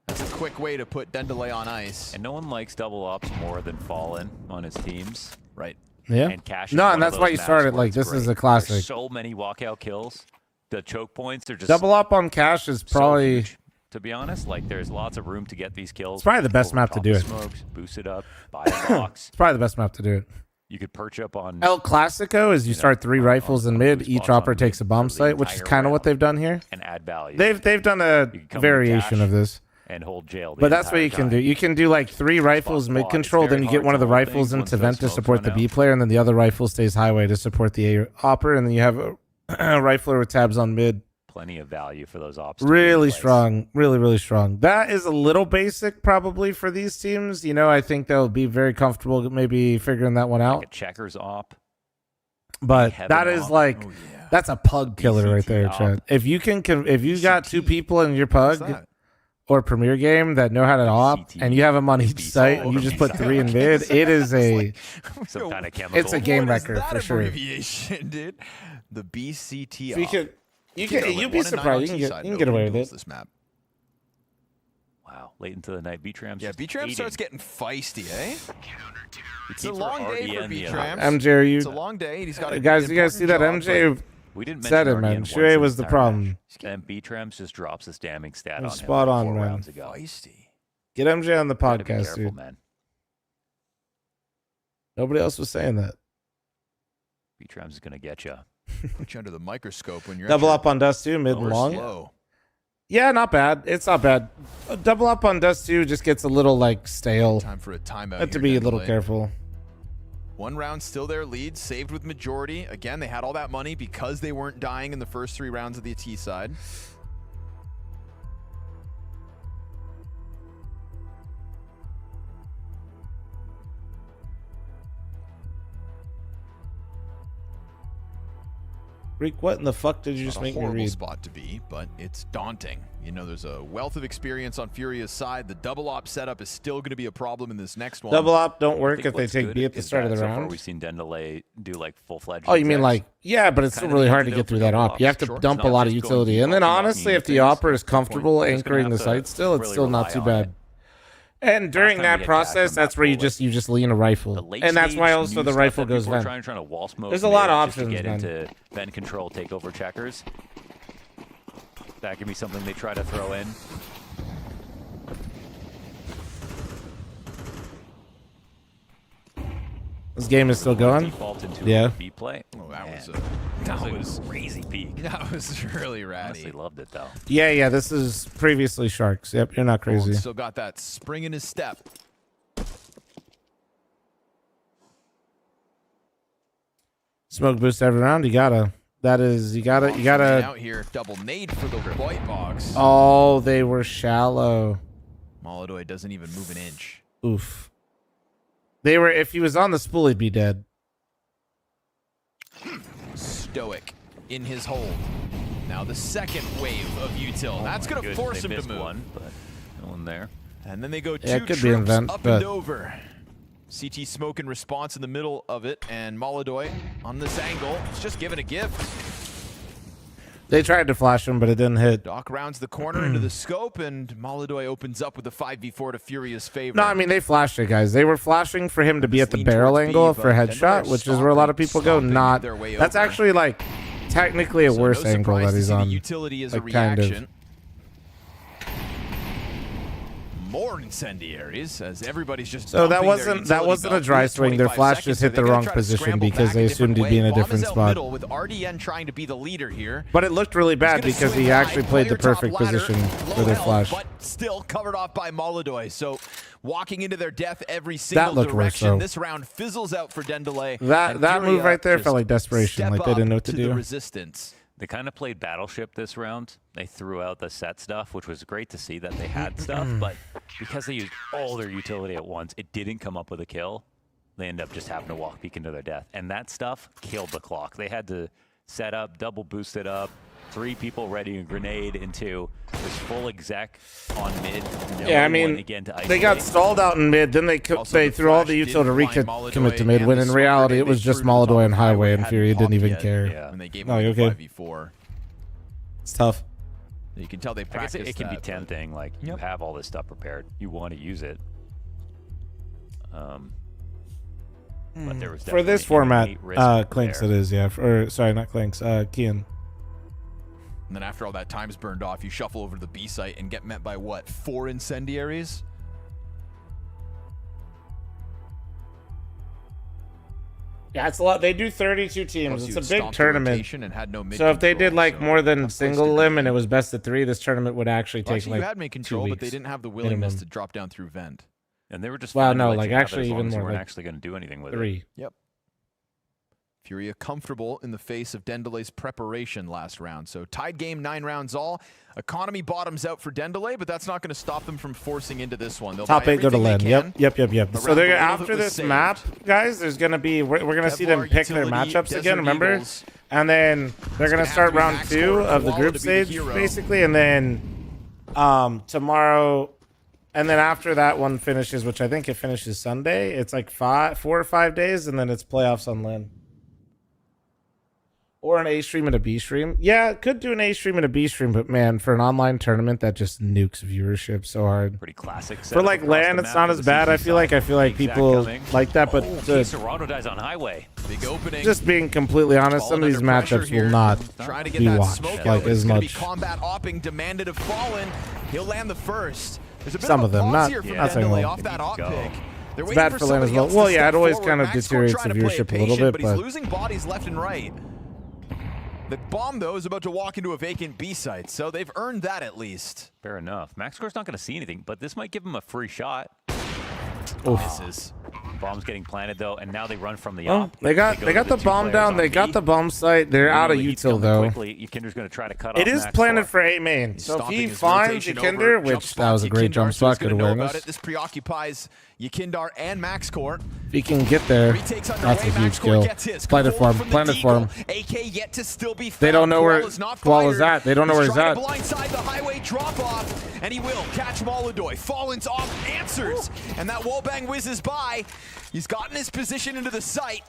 That's a quick way to put Dendelay on ice. And no one likes double ops more than Fallen on his teams. Right. Yeah. And Cash is No, one and of that's why those you maps started. where Like, it's this is great. a classic. There's so many walkout kills. The choke points are just Double up on Cash is so probably. huge, to be honest, like there's lots of room to get these kills. It's probably the best over map to top do of it. Smokes, boost it up, buy a box. It's probably the best map to do it. You could perch up on El Clasico is you start 3 rifles in mid. Each opper takes a bomb site, which is kind of what they've done here. and add value. They've done a come variation with of this. and hold jail. But that's what you can do. You can do like 3 rifles mid control, then you get one of the rifles into vent to support the B player, and then the other rifle stays highway to support the A opper, and then you have a rifler with tabs on mid. Plenty of value for those ops. to be in Really place. strong, really strong. That is a little basic probably for these teams. You know, I think they'll be very comfortable maybe figuring that one out. Like a checkers op. But Heaven that is op. like that's a pug killer right there, op. Chad. If you can, if you got 2 people in your pug or premier game that know how to op, and you have them on each site, and you just put 3 in mid, it is a Some kind of chemical. it's a game What is record that for sure. abbreviation, dude? The BCT If you op. could, You'd you'd be surprised. You can get away with it. This map. Wow, late into the night, B-Trams. Yeah, just B-Tram eating. starts getting feisty, eh? It's a Keeper long day already for in the B-Trams. MJ, are you It's a long day. He's got a guys? You guys see that MJ We didn't said it, mention man. RDN Shure once was in the entire problem. match. And B-Trams just drops this damning stat on him Spot like on, 4 man. rounds ago. Feisty. Get MJ on the Gotta be podcast, careful, dude. man. Nobody else was saying that. B-Trams is gonna get you. Put you under the microscope when you're Double up on Dust 2, mid and long. slow. Yeah, not bad. It's not bad. Double up on Dust 2 just gets a little like stale. Time for a timeout. Have to here, be a little Dendelay. careful. 1 round still their lead, saved with majority. Again, they had all that money because they weren't dying in the first 3 rounds of the T side. Reek, what in the fuck did you just Not a make me horrible read? spot to be, but it's daunting. You know, there's a wealth of experience on Furia's side. The double op setup is still going to be a problem in this next one. Double op don't work think if they what's take good B at the is start of that the so far round. we've seen Dendelay do like full-fledged. Oh, you mean execs. like, yeah, but it's still Kinda really the hard to antidote get through for that double op. You have ops. to Sure. dump It's a not lot of just going utility. deep And then off and honestly, knocking if the things. opera is That's the point. comfortable You're just gonna anchoring the have to site still, it's really still not rely too on bad. it. And during time we that get cash process, from that's that where you pool, just lean a rifle. Late And that's why stage also new the stuff rifle that goes people are vent. trying to wall smoke There's a lot of just to options, get man. into vent control, take over checkers. That could be something they try to throw in. This game is still going? Default into Yeah. B play. Oh, that Man, was that was a crazy peak. That was really ratty. Honestly, loved it though. Yeah, this is previously Sharks. Yep, you're not crazy. Bold still got that spring in his step. Smoke boost every round. You gotta. You gotta. Out here, double nade for the white box. Oh, they were shallow. Molodoi doesn't even move an inch. Oof. They were. If he was on the spool, he'd be dead. Stoic in his hold. Now the second wave of util. That's going to force him to move. One, but no one there. And then they go Yeah, it two could be in troops vent, up but- and over. CT smoke in response in the middle of it, and Molodoi on this angle. It's just giving a gift. They tried to flash him, but it didn't hit. Doc rounds the corner into the scope, and Molodoi opens up with a 5v4 to Furia's favor. No, I mean, they flashed it, guys. They were flashing for him to be at the lean barrel towards B, angle but for then headshot, they're which is where a lot of people go. stomping Not. their way That's over. actually like technically a So worse no angle surprise that to he's see the on. utility as a Like, kind of. reaction. More incendiaries as everybody's just So that dumping their wasn't utility a belt. dry We have swing. Their 25 flash seconds, just so hit the they're gonna wrong try to position scramble because back they a assumed different he'd be in a way. Bomb is different out spot. middle with RDN trying to be the leader here. But it looked really bad He's gonna because he swing high, actually played the player top perfect ladder, position low for their health, flash. but still covered off by Molodoi. So walking into their death every single looked worse, direction. though. This round fizzles out for Dendelay. That and move Furia right there just felt like desperation. step Like they didn't know up what to the do. resistance. They kind of played Battleship this round. They threw out the set stuff, which was great to see that they had stuff, but because they used all their utility at once, it didn't come up with a kill. They end up just having to walk peek into their death. And that stuff killed the clock. They had to set up, double boost it up, 3 people ready a grenade into this full exec on mid. Yeah, I No mean, one again to they got isolate. stalled out in mid. Then they threw all the util to recommit to mid. When in reality, it was just Molodoi and Highway, and Fury didn't even care. Yeah, and they gave Oh, him okay. 5v4. It's tough. You can tell they I guess practiced it can be that, but- tempting. Like, you have all this stuff prepared. You want to use it. But there was For this definitely format, innate risk Clinks there. it is, yeah. Or sorry, not Clinks. Kian. And then after all that time's burned off, you shuffle over to the B site and get met by what? 4 incendiaries? Yeah, it's a lot. They do 32 teams. Plus It's you a big stomped the tournament. rotation and had no mid So if they control, did like so more than tough place single to limb be. and it was best of 3, this tournament would actually Well, take actually, like you had mid 2 control, but they weeks didn't have the willingness minimum. to drop down through vent. And they were just Wow, fine to no, let like you have it actually as long even as you more, weren't like actually going to do anything with 3. it. Yep. Furia comfortable in the face of Dendelay's preparation last round. So tied game, 9 rounds all. Economy bottoms out for Dendelay, but that's not going to stop them from forcing into this one. They'll Top buy 8 go to everything they Len. can. Yep. but So round they're the little after that was this saved. map, guys. There's gonna be we're gonna see them Kevlar, pick their utility, matchups Desert again. Remember, Eagles. and then they're gonna gonna have start to be round Max 2 Core of the Koala group to be the stage, hero. basically, and then tomorrow. And then after that one finishes, which I think it finishes Sunday, it's like 4 or 5 days, and then it's playoffs on Lin. Or an A stream and a B stream. Yeah, could do an A stream and a B stream, but man, for an online tournament, that just nukes viewership so hard. Pretty classic. For setup like across LAN, the it's map not for as the bad. I CT feel like side. people Exact coming. like that, but Serrano dies on highway. Big opening. just being completely honest, some of these matchups will not Trying to get be that watched smoke like out. as It's gonna much. be combat opping demanded of Fallen. He'll land the first. There's a bit Some of of them, pause not- here from not saying Dendelay all. off that op pick. They're It's waiting bad for for LAN as somebody well. else to Well, yeah, step it always forward. kind of Max Core deteriorates the trying to play viewership a patient, little bit, but but he's losing bodies left and right. The bomb, though, is about to walk into a vacant B site, so they've earned that at least. Fair enough. Max Core's not going to see anything, but this might give him a free shot. Misses. Bomb's getting planted though, and now they run from the oh, op. they got go the to bomb 2 down. players They on got B. the bomb site. They're out of Literally, he's util coming though. Quickly. Kinder's going to try to cut It off is Max planted Core. for A main. So if Stomping he his finds rotation Yakinder, over. Jump which that was a spots great Yakindar, jump so he's spot, good gonna know about awareness. it. This preoccupies Yakinder and Max Core. he can get there, that's a huge kill. Planted for him. Planted for him. AK yet to still be found. They don't know where Koala's at. They don't know where he's at. Blindside the highway drop off, and he will catch Molodoy. Fallen's off, answers, and that wallbang whizzes by. He's gotten his position into the site.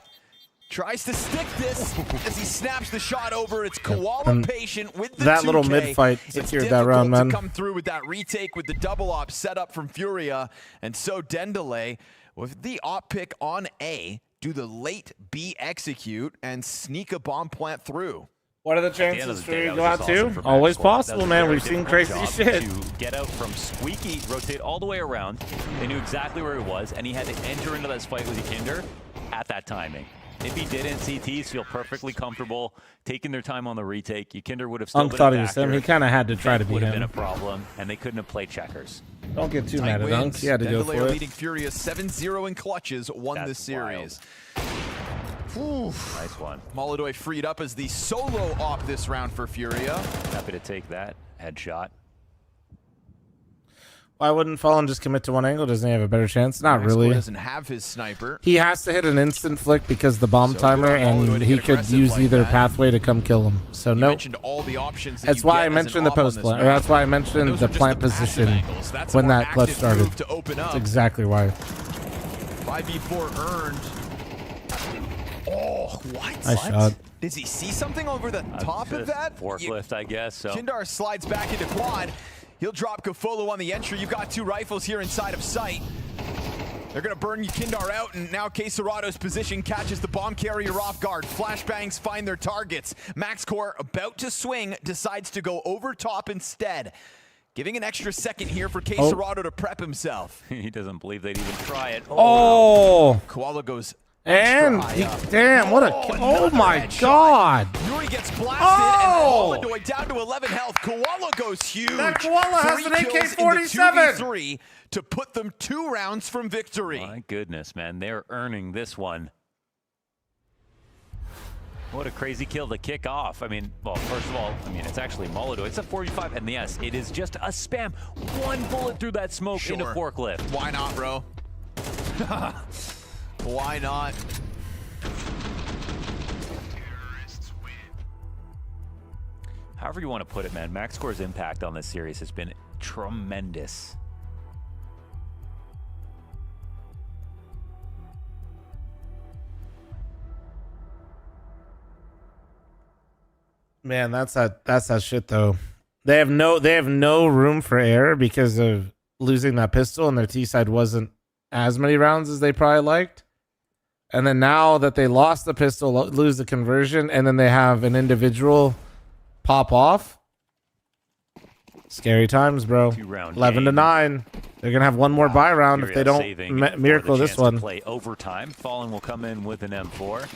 Tries to stick this as he snaps the shot over. It's Koala patient with the that 2K. little mid fight secured that round, man. To come through with that retake with the double op set up from Furia, and so Dendele with the op pick on A, do the late B execute and sneak a bomb plant through. What are the chances for you to go out too? Always possible, man. We've seen crazy shit. To get out from Squeaky, rotate all the way around. They knew exactly where he was, and he had to enter into this fight with Kinder at that timing. If he didn't, CTs feel perfectly comfortable taking their time on the retake. Kinder would have still been thought a he was him. factor. He kind of had to try to beat would have been him. a problem, and they couldn't have played checkers. Don't get too mad at Dunk. He had to go for it. Leading Furia 7-0 in clutches, won this series. Nice one. Molodoy freed up as the solo op this round for Furia. Happy to take that headshot. Why wouldn't Fallen just commit to one angle? Doesn't he have a better chance? Not really. Doesn't have his sniper. He has to hit an instant flick because the bomb timer, and he could use like either that. pathway to come kill him. So no. Mentioned all the options that That's you why get I as an mentioned the op on post this plant. Or map. that's why I mentioned Those the are just plant the passive position angles. That's a when more that clutch active started. move to open up. That's exactly why. 5v4 earned. Oh, what? Nice shot. Does he see something over the top of that? Forklift, I guess. So. Kindar slides back into quad. He'll drop Kafolo on the entry. You've got 2 rifles here inside of sight. They're going to burn Kindar out, and now Queserado's position catches the bomb carrier off guard. Flashbangs find their targets. MaxCore about to swing, decides to go over top instead. Giving an extra second here for Queserado to prep himself. He doesn't believe they'd even try it. Oh! Koala goes And damn, what a oh my god! Yuri gets blasted, Oh! and Molodoy down to 11 health. Koala goes huge. That Koala has 3 an kills in the AK-47. 2v3 to put them 2 rounds from victory. My goodness, man. They're earning this one. What a crazy kill to kick off. I mean, well, first of all, it's actually Molodoy. It's a 45, and yes, it is just a spam. 1 bullet through that smoke into forklift. Why not, bro? Why not? However you want to put it, man, MaxCore's impact on this series has been tremendous. Man, that's that shit though. They have no room for error because of losing that pistol, and their T side wasn't as many rounds as they probably liked. And then now that they lost the pistol, lose the conversion, and then they have an individual pop off. Scary times, bro. 11 to 9. They're gonna have one more buy round if they don't miracle this one. Play overtime. Fallen will come in with an M4.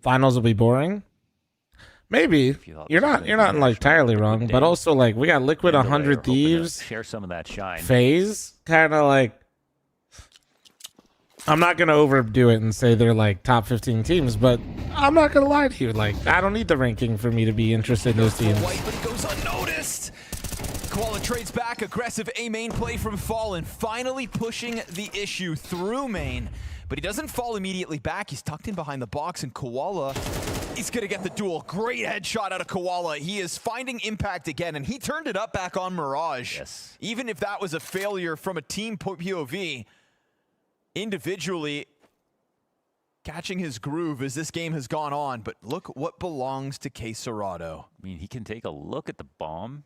Finals will be boring. Maybe you're not like entirely wrong, but also like we got Liquid 100 Thieves. Share some of that shine. FaZe kind of like. I'm not gonna overdo it and say they're like top 15 teams, but I'm not gonna lie to you. Like I don't need the ranking for me to be interested in those teams. White, but he goes unnoticed. Koala trades back, aggressive A main play from Fallen, finally pushing the issue through main. But he doesn't fall immediately back. He's tucked in behind the box, and Koala, he's going to get the duel. Great headshot out of Koala. He is finding impact again, and he turned it up back on Mirage. Yes. Even if that was a failure from a team POV, individually catching his groove as this game has gone on. But look what belongs to Queserado. I mean, he can take a look at the bomb.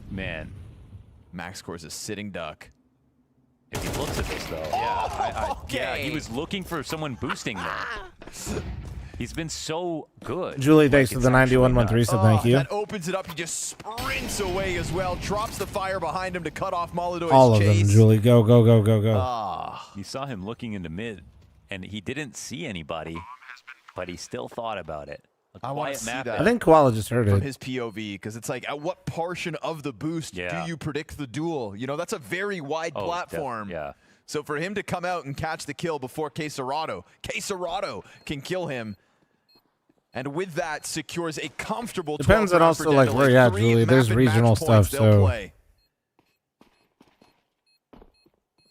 Man. MaxCore's a sitting duck. If he looks at this, though, yeah, he was looking for someone boosting there. He's been so good. Julie, thanks for the 9113, so thank you. That opens it up. He just sprints away as well. Drops the fire behind him to cut off Molodoy's All of chase. them, Julie. Go, go, go, go, go. You saw him looking into mid, and he didn't see anybody, but he still thought about it. I want to see that. I think Koala just heard from it. his POV, because it's like, at what portion of the boost do you predict the duel? You know, that's a very wide platform. Yeah. So for him to come out and catch the kill before Queserado can kill him, And with that, secures a comfortable. Depends on 12th round also for like Dendelay. where you're at, 3 Julie. There's map and regional match points stuff, they'll so play.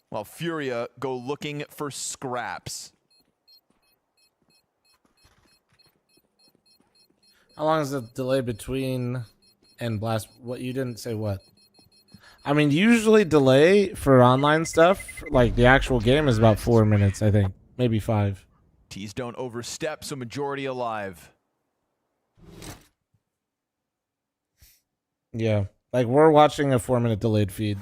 While Furia go looking for scraps. how long is the delay between and blast? What you didn't say what? I mean, usually delay for online stuff, like the actual game, is about 4 minutes, I think, maybe 5. T's don't overstep, so majority alive. Yeah, like we're watching a 4-minute delayed feed,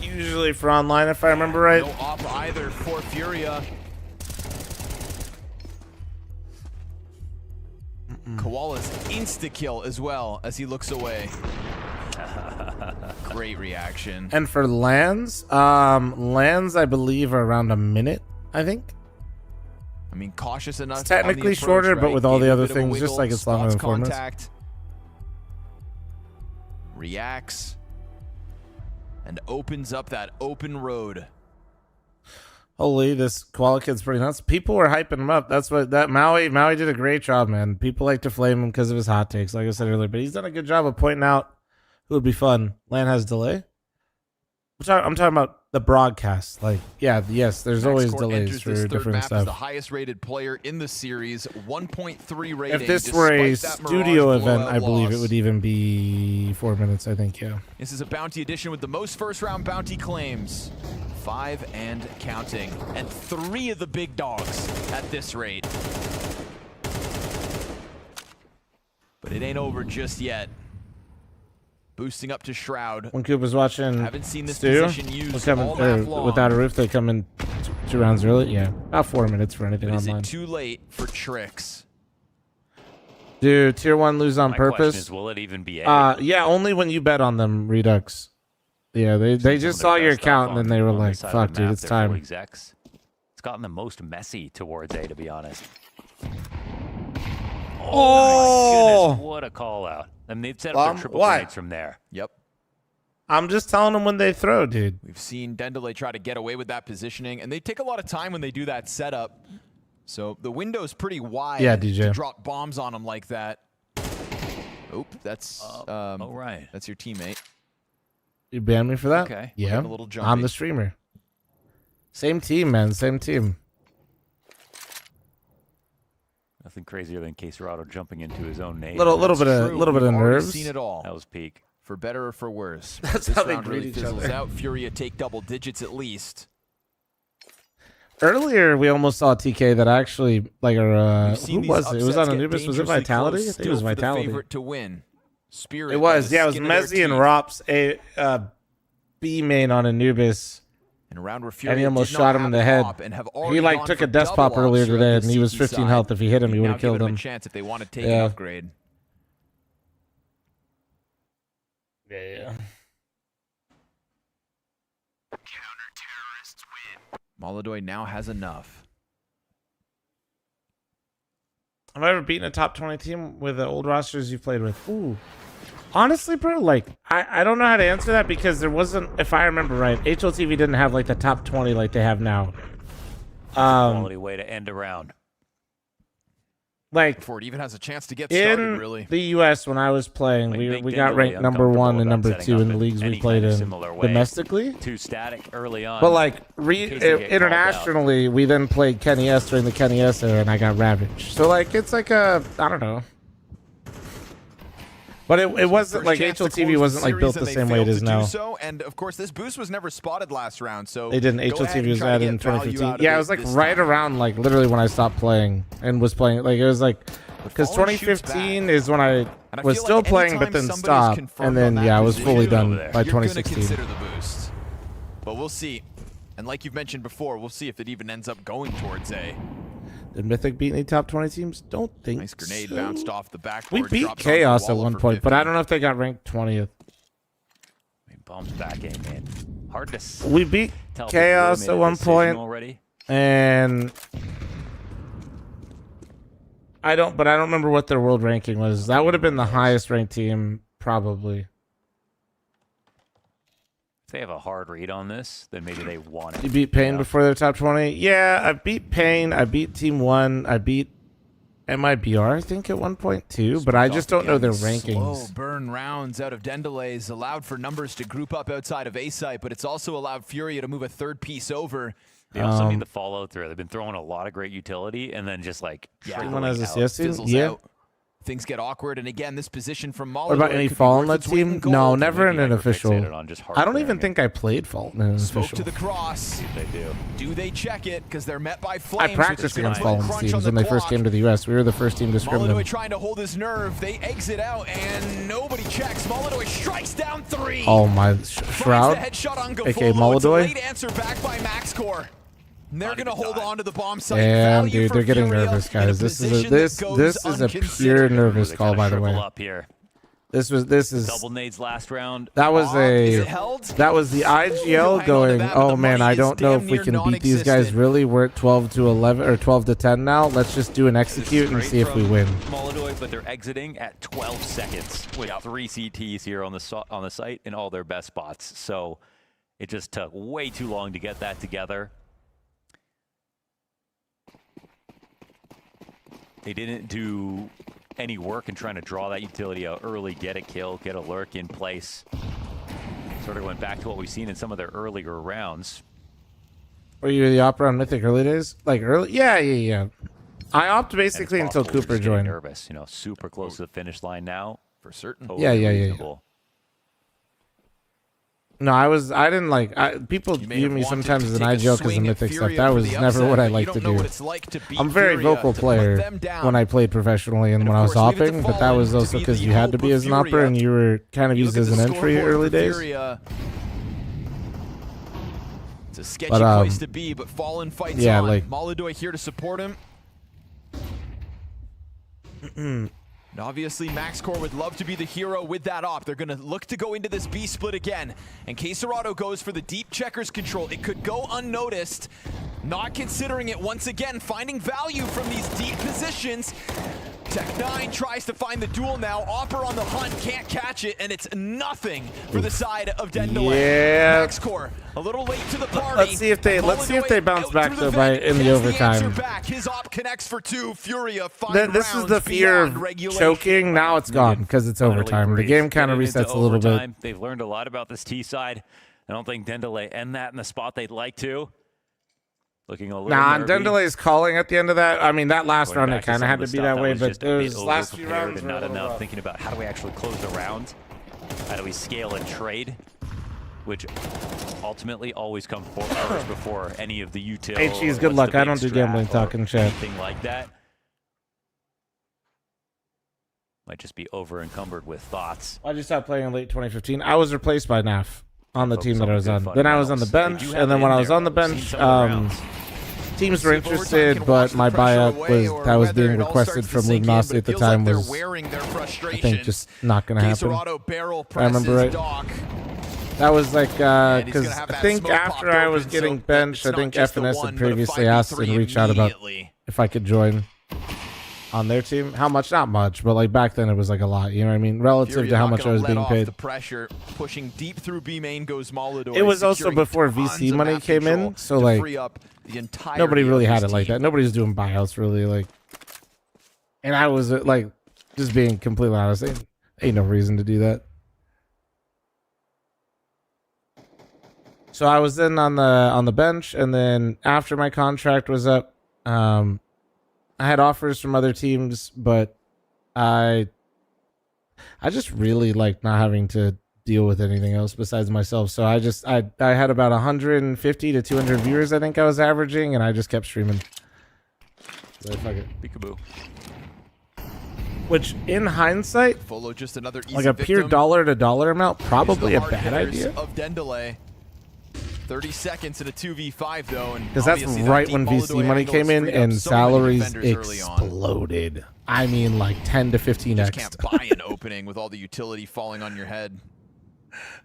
usually for online, if I remember right. No op either for Furia. Koala's insta-kill as well as he looks away. Great reaction. And for lands, I believe are around a minute, I think. I mean, cautious enough. It's technically shorter, but with all the other things, just like it's longer than 4 minutes. Contact. Reacts. And opens up that open road. Holy, this Koala kid's pretty nuts. People were hyping him up. That's what that Maui did a great job, man. People like to flame him because of his hot takes, like I said earlier. But he's done a good job of pointing out who would be fun. Land has delay. I'm talking about the broadcast. Like, yeah, yes, there's always delays for different stuff. The highest rated player in the series, 1.3 rating. If this were a studio event, I believe loss. it would even be 4 minutes, I think, yeah. This is a bounty edition with the most first round bounty claims. 5 and counting. And 3 of the big dogs at this rate. But it ain't over just yet. Boosting up to Shroud. When Coop was watching Haven't seen this Stu, position used all map long. Without a roof, they come in 2 rounds early. Yeah, about 4 minutes for anything But is online. it too late for tricks? Do tier 1 lose on My purpose? question is, will it even be A? Yeah, only when you bet on them, Redux. Yeah, they just saw your account and then they were like, "Fuck, dude, it's time." Execs. It's gotten the most messy towards A, to be honest. Oh, my goodness, what a call out! And they've set up their triple what? grenades from there. Yep. I'm just telling them when they throw, dude. We've seen Dendelay try to get away with that positioning, and they take a lot of time when they do that setup. So the window's pretty wide DJ. to drop bombs on them like that. Oop, that's all right. That's your teammate. You banned me for that? Okay. Yeah, Getting a little jumpy. I'm the streamer. Same team, man. Same team. Nothing crazier than Caserado jumping into his own name. Little bit of We've already nerves. seen it all. That was peak. For better or for worse. That's this how they round greet really each fizzles other. out. Furia take double digits at least. Earlier, we almost saw TK that actually, like, who These was it? It was on upsets get Anubis. Was it dangerously Vitality? I close. think it was Still for the Vitality. favorite to win. Spirit It was, by the yeah. It was skin of their Mezzi and teeth. Rops, B main on Anubis. In a round where And Furia he almost did shot not him in the have head. op and have He already like gone took for a death double pop ops earlier throughout today, the and he was CT 15 side. health. If he hit him, he Now would have giving killed them him. a chance if they want to take Yeah. an upgrade. Yeah. Molodoy now has enough. Have I ever beaten a top 20 team with the old rosters you played with? Ooh. Honestly, bro, like, I don't know how to answer that because there wasn't, if I remember right, HLTV didn't have, like, the top 20 like they have now. Quality way to end a round. Like, Before it even has a chance to get started, in really. the U.S., when I was playing, we got ranked number 1 and number 2 in the leagues we played in domestically. Too static early on. But, like, in case they get called internationally, we then played Kenny S during the Kenny S era, and I got ravaged. So, like, it's like a, I don't know. But it wasn't, like, HLTV wasn't, like, built the same way it is now. So, and, of course, this boost was never spotted last round, so They didn't. go ahead HLTV and was try to added in get value 2015. out of Yeah, it was like this right time. around like literally when I stopped playing and was playing. Like it was like because Fallen shoots 2015 back. is when I And I was feel still like playing, but anytime then somebody's stopped, confirmed and then on that yeah, I was position, fully done by you're gonna 2016. consider the boost. But we'll see. And like you've mentioned before, we'll see if it even ends up going towards A. Did Mythic beat any top 20 teams? Don't think. Nice grenade so. bounced off the backboard. We beat drops onto the Chaos at wall one for point, but 50. I don't know if they got ranked 20th. Bombs back in, man. Hard to We beat tell if Chaos they at made a one decision point, already. and I don't remember what their world ranking was. That would have been the highest ranked team, probably. If they have a hard read on this, then maybe they want it. You beat Pain before their top 20? Yeah, I beat Pain. I beat Team 1. I beat MIBR, I think, at one point too, but I just don't know their rankings. Slow burn rounds out of Dendelays allowed for numbers to group up outside of A-site, but it's also allowed Furia to move a third piece over. They also need the follow through. They've been throwing a lot of great utility and then just like Anyone has a out. CS team? Fizzles Yeah. out. Things get awkward, and again, this position from Molly. What about any Fall in that team? No, never in an official. I don't even think I played Fall in an Smoke official. to the cross. They do. Do they check it? Because they're met by I flames. practiced against Fallen teams when they first came to the US. We were the first team to scrim them. Molodoi trying to hold his nerve. They exit out, and nobody checks. Molodoi strikes down 3. Oh my Shroud, aka Molodoi. Late answer back by MaxCore. And they're gonna hold on to the bomb site. Damn, Value dude, for they're getting Furia nervous, in a guys. This is a position this that goes this is a pure unconsidered. nervous call, by the way. Up here. This is Double nades last round. that was the IGL going. Oh man, I don't know if we can beat these guys. Really, we're at 12 to 11 or 12 to 10 now. Let's just do an execute and see if we win. Molodoi, but they're exiting at 12 seconds with 3 CTs here on the site in all their best spots. So it just took way too long to get that together. They didn't do any work in trying to draw that utility out early, get a kill, get a lurk in place. Sort of went back to what we've seen in some of their earlier rounds. Were you the Opera on Mythic early days? Like early? Yeah. I opted basically until Cooper joined. Nervous, super close to the finish line now. For certain. Yeah. No, I didn't like. People view me sometimes as an IGL because of Mythic stuff. That was never what I liked to do. I'm a very vocal player when I played professionally and when I was hopping, but that was also because you had to be as an opera and you were kind of used as an entry early days. It's a sketchy place to be, but Fallen fights on. Like Molodoi here to support him. And obviously, MaxCore would love to be the hero with that op. They're going to look to go into this B split again. And Quesarado goes for the deep checkers control. It could go unnoticed. Not considering it once again, finding value from these deep positions. Tech9 tries to find the duel now. Opper on the hunt, can't catch it, and it's nothing for the side of Dendelays. Yeah. MaxCore a little late to the party. Let's see if they bounce back though in the overtime. His op connects for 2. Furia this is the fear of choking. Now it's gone because it's overtime. The game kind of resets a little bit. They've learned a lot about this T side. I don't think Dendelay end that in the spot they'd like to. Looking a little Dendelay's calling at the end of that. I mean, that last round it kind of had to be that way, but those last few rounds not enough. Thinking about how do we actually close the round? How do we scale and trade? Which ultimately always comes first before any of the utility. Hey, cheese, good luck. I don't do gambling talk in chat. Anything like that. Might just be over encumbered with thoughts. I just stopped playing in late 2015. I was replaced by NAF on the team that I was on. Then I was on the bench, and then when I was on the bench, teams were interested, but my buyout was being requested from Luminosity at the time was, I think, just not going to happen. I remember right. That was like, because I think after I was getting benched, I think FNS had previously asked and reached out about if I could join on their team. How much? Not much, but like back then it was like a lot. You know what I mean? Relative to how much I was being paid. The pressure, pushing deep through B main goes Molodoi. It was also before VC money came in, so like nobody really had it like that. Nobody was doing buyouts really, like. And I was like, just being completely honest, ain't no reason to do that. So I was then on the bench, and then after my contract was up, I had offers from other teams, but I just really like not having to deal with anything else besides myself. So I had about 150 to 200 viewers, I think I was averaging, and I just kept streaming. So fuck it. Peekaboo. Which, in hindsight, just another easy like a pure dollar to dollar amount, probably a bad idea. Of Dendelay. 30 seconds in a 2v5 though, because that's right when VC money came in and salaries exploded. I mean, like 10 to 15x. You just can't buy an opening with all the utility falling on your head.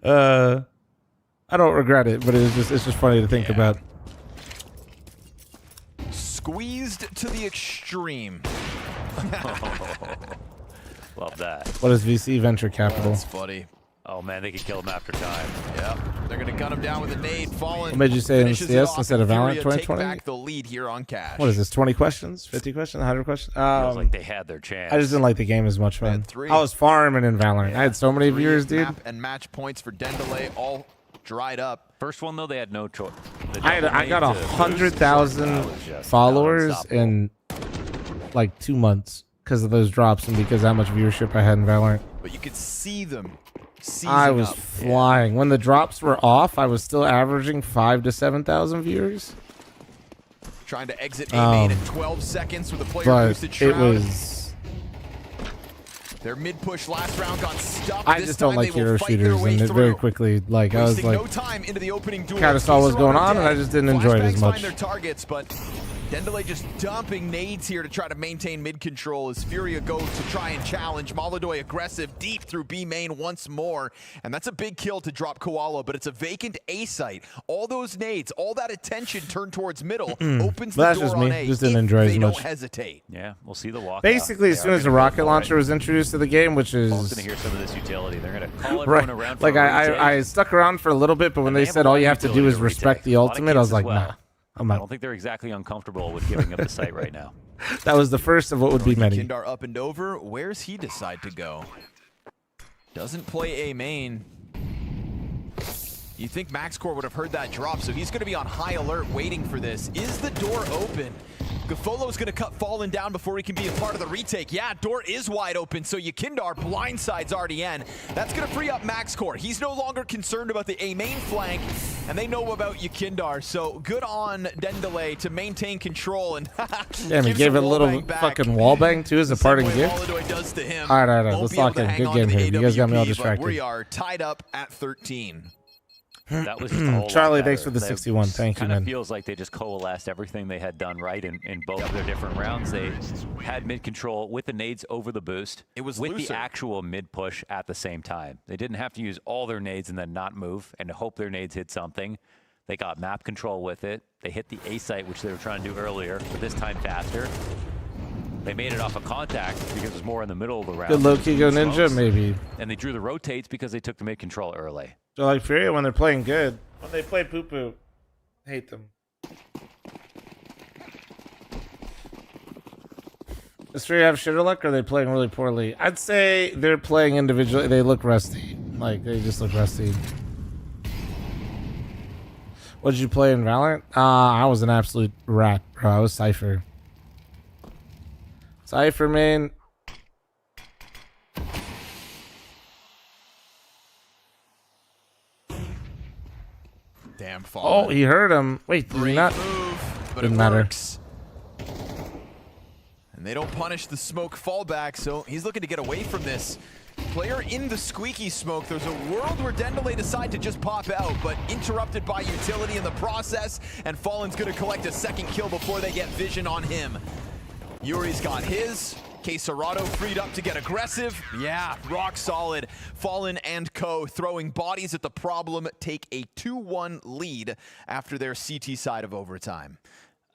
I don't regret it, but it's just funny to think about. Squeezed to the extreme. Love that. What is VC? Venture capital. That's funny. Oh man, they could kill him after time. Yep, they're gonna gun him down with a nade. Fallen. What made you say in finishes it CS off, instead and of Valorant Furia 2020? Take back the lead here on Cash. What is this? 20 questions? 50 questions? 100 questions? Feels like they had their chance. I just didn't like the game as much, man. three. I was farming in Valorant. I had so many viewers, dude. Map and match points for Dendelay all dried up. First one though, they had no choice. I got 100,000 followers in like 2 months because of those drops and because of how much viewership I had in Valorant. But you could see them. I was up. flying. When the drops were off, I was still averaging 5,000 to 7,000 viewers. Trying to exit A main in 12 seconds with a player But boosted shroud. it was. Their mid push last round got stuck. I just don't like hero shooters, and it very quickly, like, I was like, no time into the opening duel. kind of saw what was going on, and I just didn't enjoy it as Flashbangs much. find their targets, but Dendelay just dumping nades here to try to maintain mid control as Furia goes to try and challenge. Molodoy aggressive deep through B main once more, and that's a big kill to drop Koala, but it's a vacant A site. All those nades, all that attention turned towards middle, opens the That's door just on me. A. Just didn't if enjoy it as they much. don't hesitate. Yeah, we'll see the walkout. Basically, as soon as the rocket launcher was introduced to the game, which is Paul's gonna hear some of this utility. They're gonna call everyone right, around. For like a retake. I stuck around for a little bit, but when they said all you have to do is respect the ultimate, I was like, nah. I'm I not. don't think they're exactly uncomfortable with giving up the site right now. That was the first of what would be many. Kindar up and over. Where's he decide to go? Doesn't play A main. You think MaxCore would have heard that drop, so he's going to be on high alert waiting for this. Is the door open? Gafolo's going to cut Fallen down before he can be a part of the retake. Yeah, door is wide open, so Yakindar blindsides RDN. That's going to free up MaxCore. He's no longer concerned about the A main flank, and they know about Yakindar, so good on Dendelay to maintain control. And Damn, he gave it a little fucking wallbang too as a parting gift. Does to him. All right, let's lock in. Good game here. You guys got me all AWP, but distracted. We are tied up at 13. That was just a whole Charlie, lot thanks better. for the 61. Thank you, Kind of man. feels like they just coalesced everything they had done right in both of their different rounds. They had mid control with the nades over the boost. It was with looser. the actual mid push at the same time. They didn't have to use all their nades and then not move and hope their nades hit something. They got map control with it. They hit the A site, which they were trying to do earlier, but this time faster. They made it off of contact because it was more in the middle of the round. Good low-key go ninja, maybe. And they drew the rotates because they took the mid control early. So like Furia when they're playing good. When they play poo-poo, hate them. Does Furia have shitter luck or are they playing really poorly? I'd say they're playing individually. They look rusty. Like, they just look rusty. What did you play in Valorant? I was an absolute rat, bro. I was Cypher. Cypher, man. Damn Fallen. Oh, he heard him. Wait, did he not? Move, but Didn't it matter. works. And they don't punish the smoke fallback, so he's looking to get away from this. Player in the squeaky smoke. There's a world where Dendelay decide to just pop out, but interrupted by utility in the process, and Fallen's gonna collect a second kill before they get vision on him. Yuri's got his. Quesarado freed up to get aggressive. Yeah, rock solid. Fallen and Co. throwing bodies at the problem take a 2-1 lead after their CT side of overtime.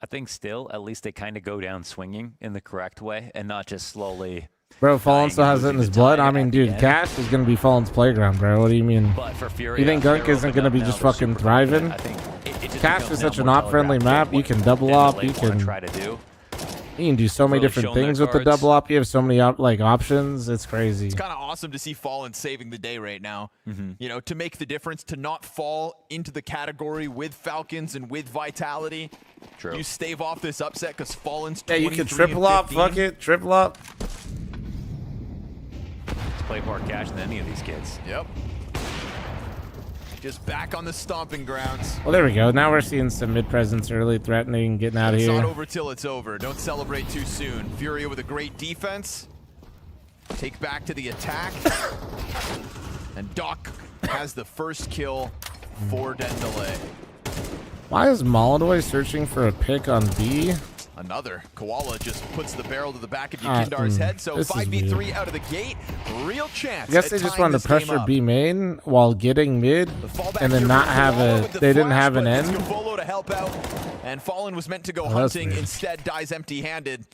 I think still, at least they kind of go down swinging in the correct way and not just slowly. Bro, Fallen still has it in his blood. I mean, dude, Cash is going to be Fallen's playground, bro. What do you mean? But for Furia, You think Gunk they're isn't going to be opening up just now, fucking they're super thriving? confident. I think it just Cash becomes is now such a more op-friendly telegraphed map. You what can double op. Dendelay You wanna can... try to do. You can do so many Really different showing their things with the cards. double op. You have so many options. It's crazy. It's kind of awesome to see Fallen saving the day right now. You know, to make the difference, to not fall into the category with Falcons and with Vitality. True. You stave off this upset because Fallen's Yeah, you can 23 triple and op. 15. Fuck it. Triple op. Let's play more Cash than any of these kids. Yep. Just back on the stomping grounds. Well, there we go. Now we're seeing some mid-presence early, threatening, getting out of It's here. not over till it's over. Don't celebrate too soon. Furia with a great defense. Take back to the attack. And Doc has the first kill for Dendelay. Why is Molodoy searching for a pick on B? Another. Koala just puts the barrel to the back of Yakindar's head. So this is 5v3 weird. out of the gate. Real chance. I guess at they just tying wanted to this game pressure up. B main while getting mid, and then not have a. They didn't have an end. Gavolo to help out, and Fallen was meant to go Oh, that's hunting. weird. Instead, dies empty-handed.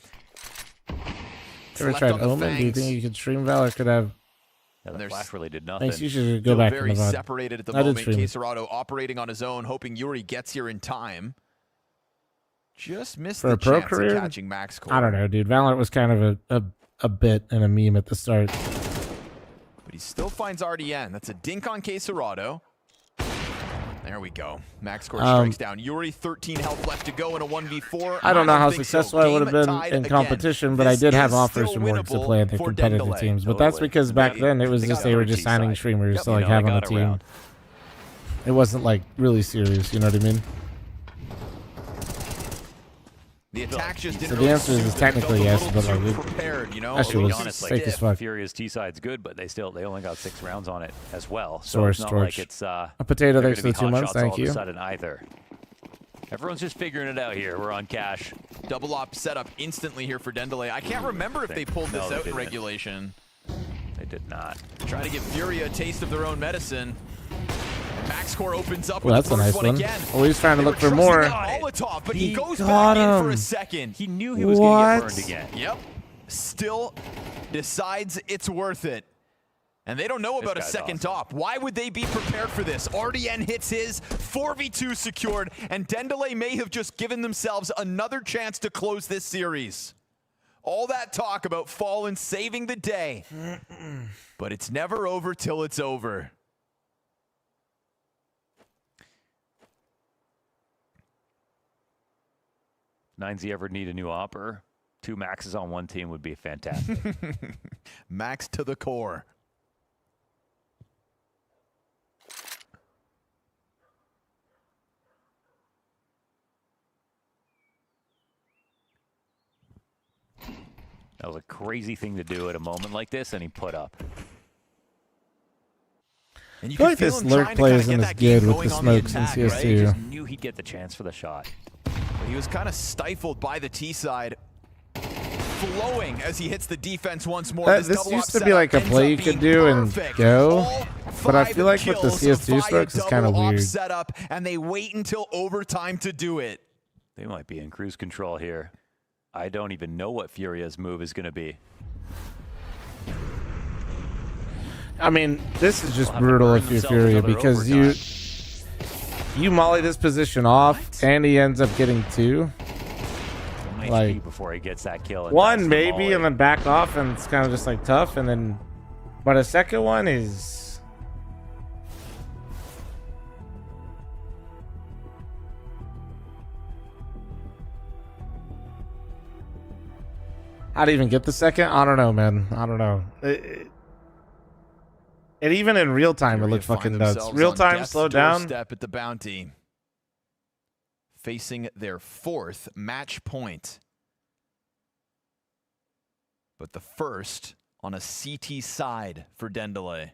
Ever tried Omen? Do you think you could stream Valor? Could have Yeah, the There's flash really did nothing. Thanks, you should go still back very in the VOD. separated at the I did moment. stream it. Caserado operating on his own, hoping Yuri gets here in time. Just missed For the a pro chance career, of catching Max Core. I don't know, dude. Valorant was kind of a bit and a meme at the start. But he still finds RDN. That's a dink on Caserado. There we go. Max Core strikes down Yuri. 13 health left to go in a 1v4. I don't know how think successful so. I would have Game been tied in again. competition, but I This did have is offers still from work to winnable play in the for competitive Dendele. teams. But that's because back then it was just they were just signing streamers to like have on a team. It wasn't like really serious, you know what I mean? The attack just didn't So the really answer is suit them. technically It yes, felt a but little like too it, prepared, you know? that shit To be was honest, like, fake as fuck. Furious T side's good, but they only got 6 rounds on it as well. So Source it's not torch. like it's A potato, they're thanks for gonna the be 2 hot months, shots thank all you. Of a sudden either. Everyone's just figuring it out here. We're on cash. Double op setup instantly here for Dendele. I can't remember if they pulled this No, they out in didn't. regulation. They did not. Try to give Fury a taste of their own medicine. Max Core opens up Well, with that's the a first nice one one. again. Always trying to They look were for trusting more. in Molotov, but he goes got back in for a him. second. He knew he was going to get burned again. Yep. Still decides it's worth it. And they don't know about a guy's second awesome. top. Why would they be prepared for this? RDN hits his, 4v2 secured, and Dendele may have just given themselves another chance to close this series. All that talk about Fallen saving the day. But it's never over till it's over. Ninesy ever need a new opper? 2 maxes on one team would be fantastic. Max to the core. That was a crazy thing to do at a moment like this, and he put up. And I feel like this lurk play isn't as good with the smokes in Right? He CS2. just Knew he'd get the chance for the shot. But he was kind of stifled by the T side. Flowing as he hits the defense once more. This used to be like a play you could do and go, but I feel like with the CS2 strokes it's kind of weird. Setup, and they wait until overtime to do it. They might be in cruise control here. I don't even know what Furia's move is going to be. I mean, this is just brutal if you're Furia because you molly this position off and he ends up getting 2. Like before he gets that kill. And one maybe and then back off and it's kind of just like tough and then but a second one is how to even get the second? I don't know, man. I don't know. And even in real time it looked fucking nuts. Real time slowed down. Step at the bounty. Facing their 4th match point. But the first on a CT side for Dendele.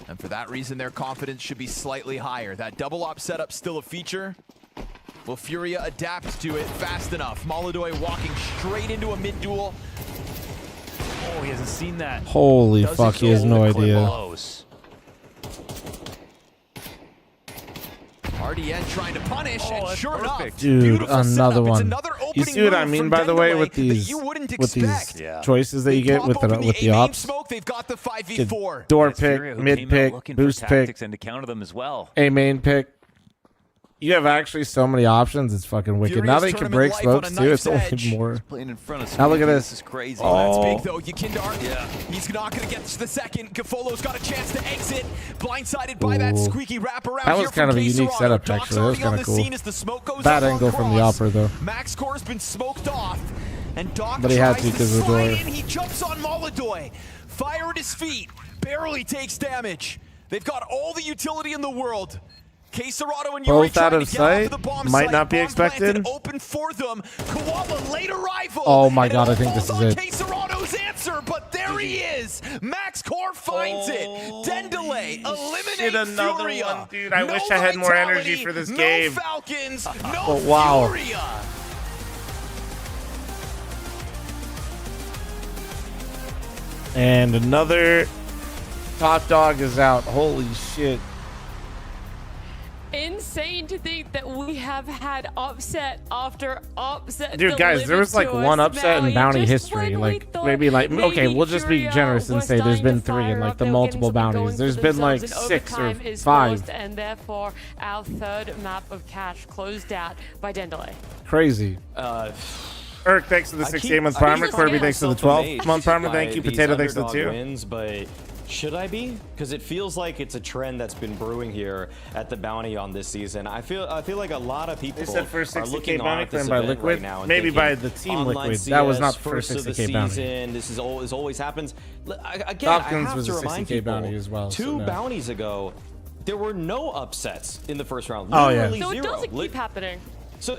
And for that reason, their confidence should be slightly higher. That double op setup still a feature. Will Furia adapt to it fast enough? Molodoi walking straight into a mid-duel. Oh, he hasn't seen that. Holy fuck, he has no idea. Close. RDN trying to punish, and sure enough, dude, another one. You see what I mean, by the way, with these choices that you get with the ops? They've got the 5v4. Door pick, mid pick, boost pick, and to counter them as well. A main pick. You have actually so many options. It's fucking wicked. Now they can break smokes too. It's only more. Now look at this. This is crazy. Oh, that's big though. Yakindar. Yeah. He's not going to get to the second. Gafolo's got a chance to exit. Blindsided by that squeaky wraparound. That was kind of a unique setup, actually. That was kind of cool. Bad angle from the opera though. Max Core's been smoked off, and Doc but he had to tries because of the door. in. He jumps on Molodoi. Fire at his feet. Barely takes damage. They've got all the utility in the world. Caserado and Yuri both out of sight might not be expected. Open for them. Koala late arrival. Oh my god, I think this is it. Caserado's answer, but there he is. Max Core finds it. Dendele eliminate another Furia. one, dude. I wish I had more energy for this game. No Falcons, no oh, wow. Furia. And another top dog is out. Holy shit. In insane to think that we have had upset after upset. Dude, guys, there was like one upset in bounty history. Like maybe okay, we'll just be generous and say there's been 3 in like the multiple bounties. There's been like 6 or 5. And therefore, our third map of cash closed out by Dendelay. Crazy. Eric, thanks for the 68-month primer. Kirby, thanks for the 12-month primer. Thank you. Potato, thanks for the 2. Wins, but should I be? Because it feels like it's a trend that's been brewing here at the bounty on this season. I feel like a lot of people They said first are 60K looking bounty on at this claimed by event Liquid. right now and Maybe by thinking, the team online Liquid. That was not CS, first of the 60K bounty. season. This is always happens. Again, Hopkins I have was to a remind 60K people, bounty as well, so 2 no. bounties ago, there were no upsets in the first round. Oh, yeah. Literally So it zero. doesn't keep happening. So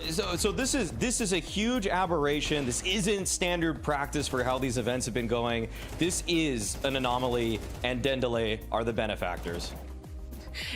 this is a huge aberration. This isn't standard practice for how these events have been going. This is an anomaly, and Dendelay are the benefactors.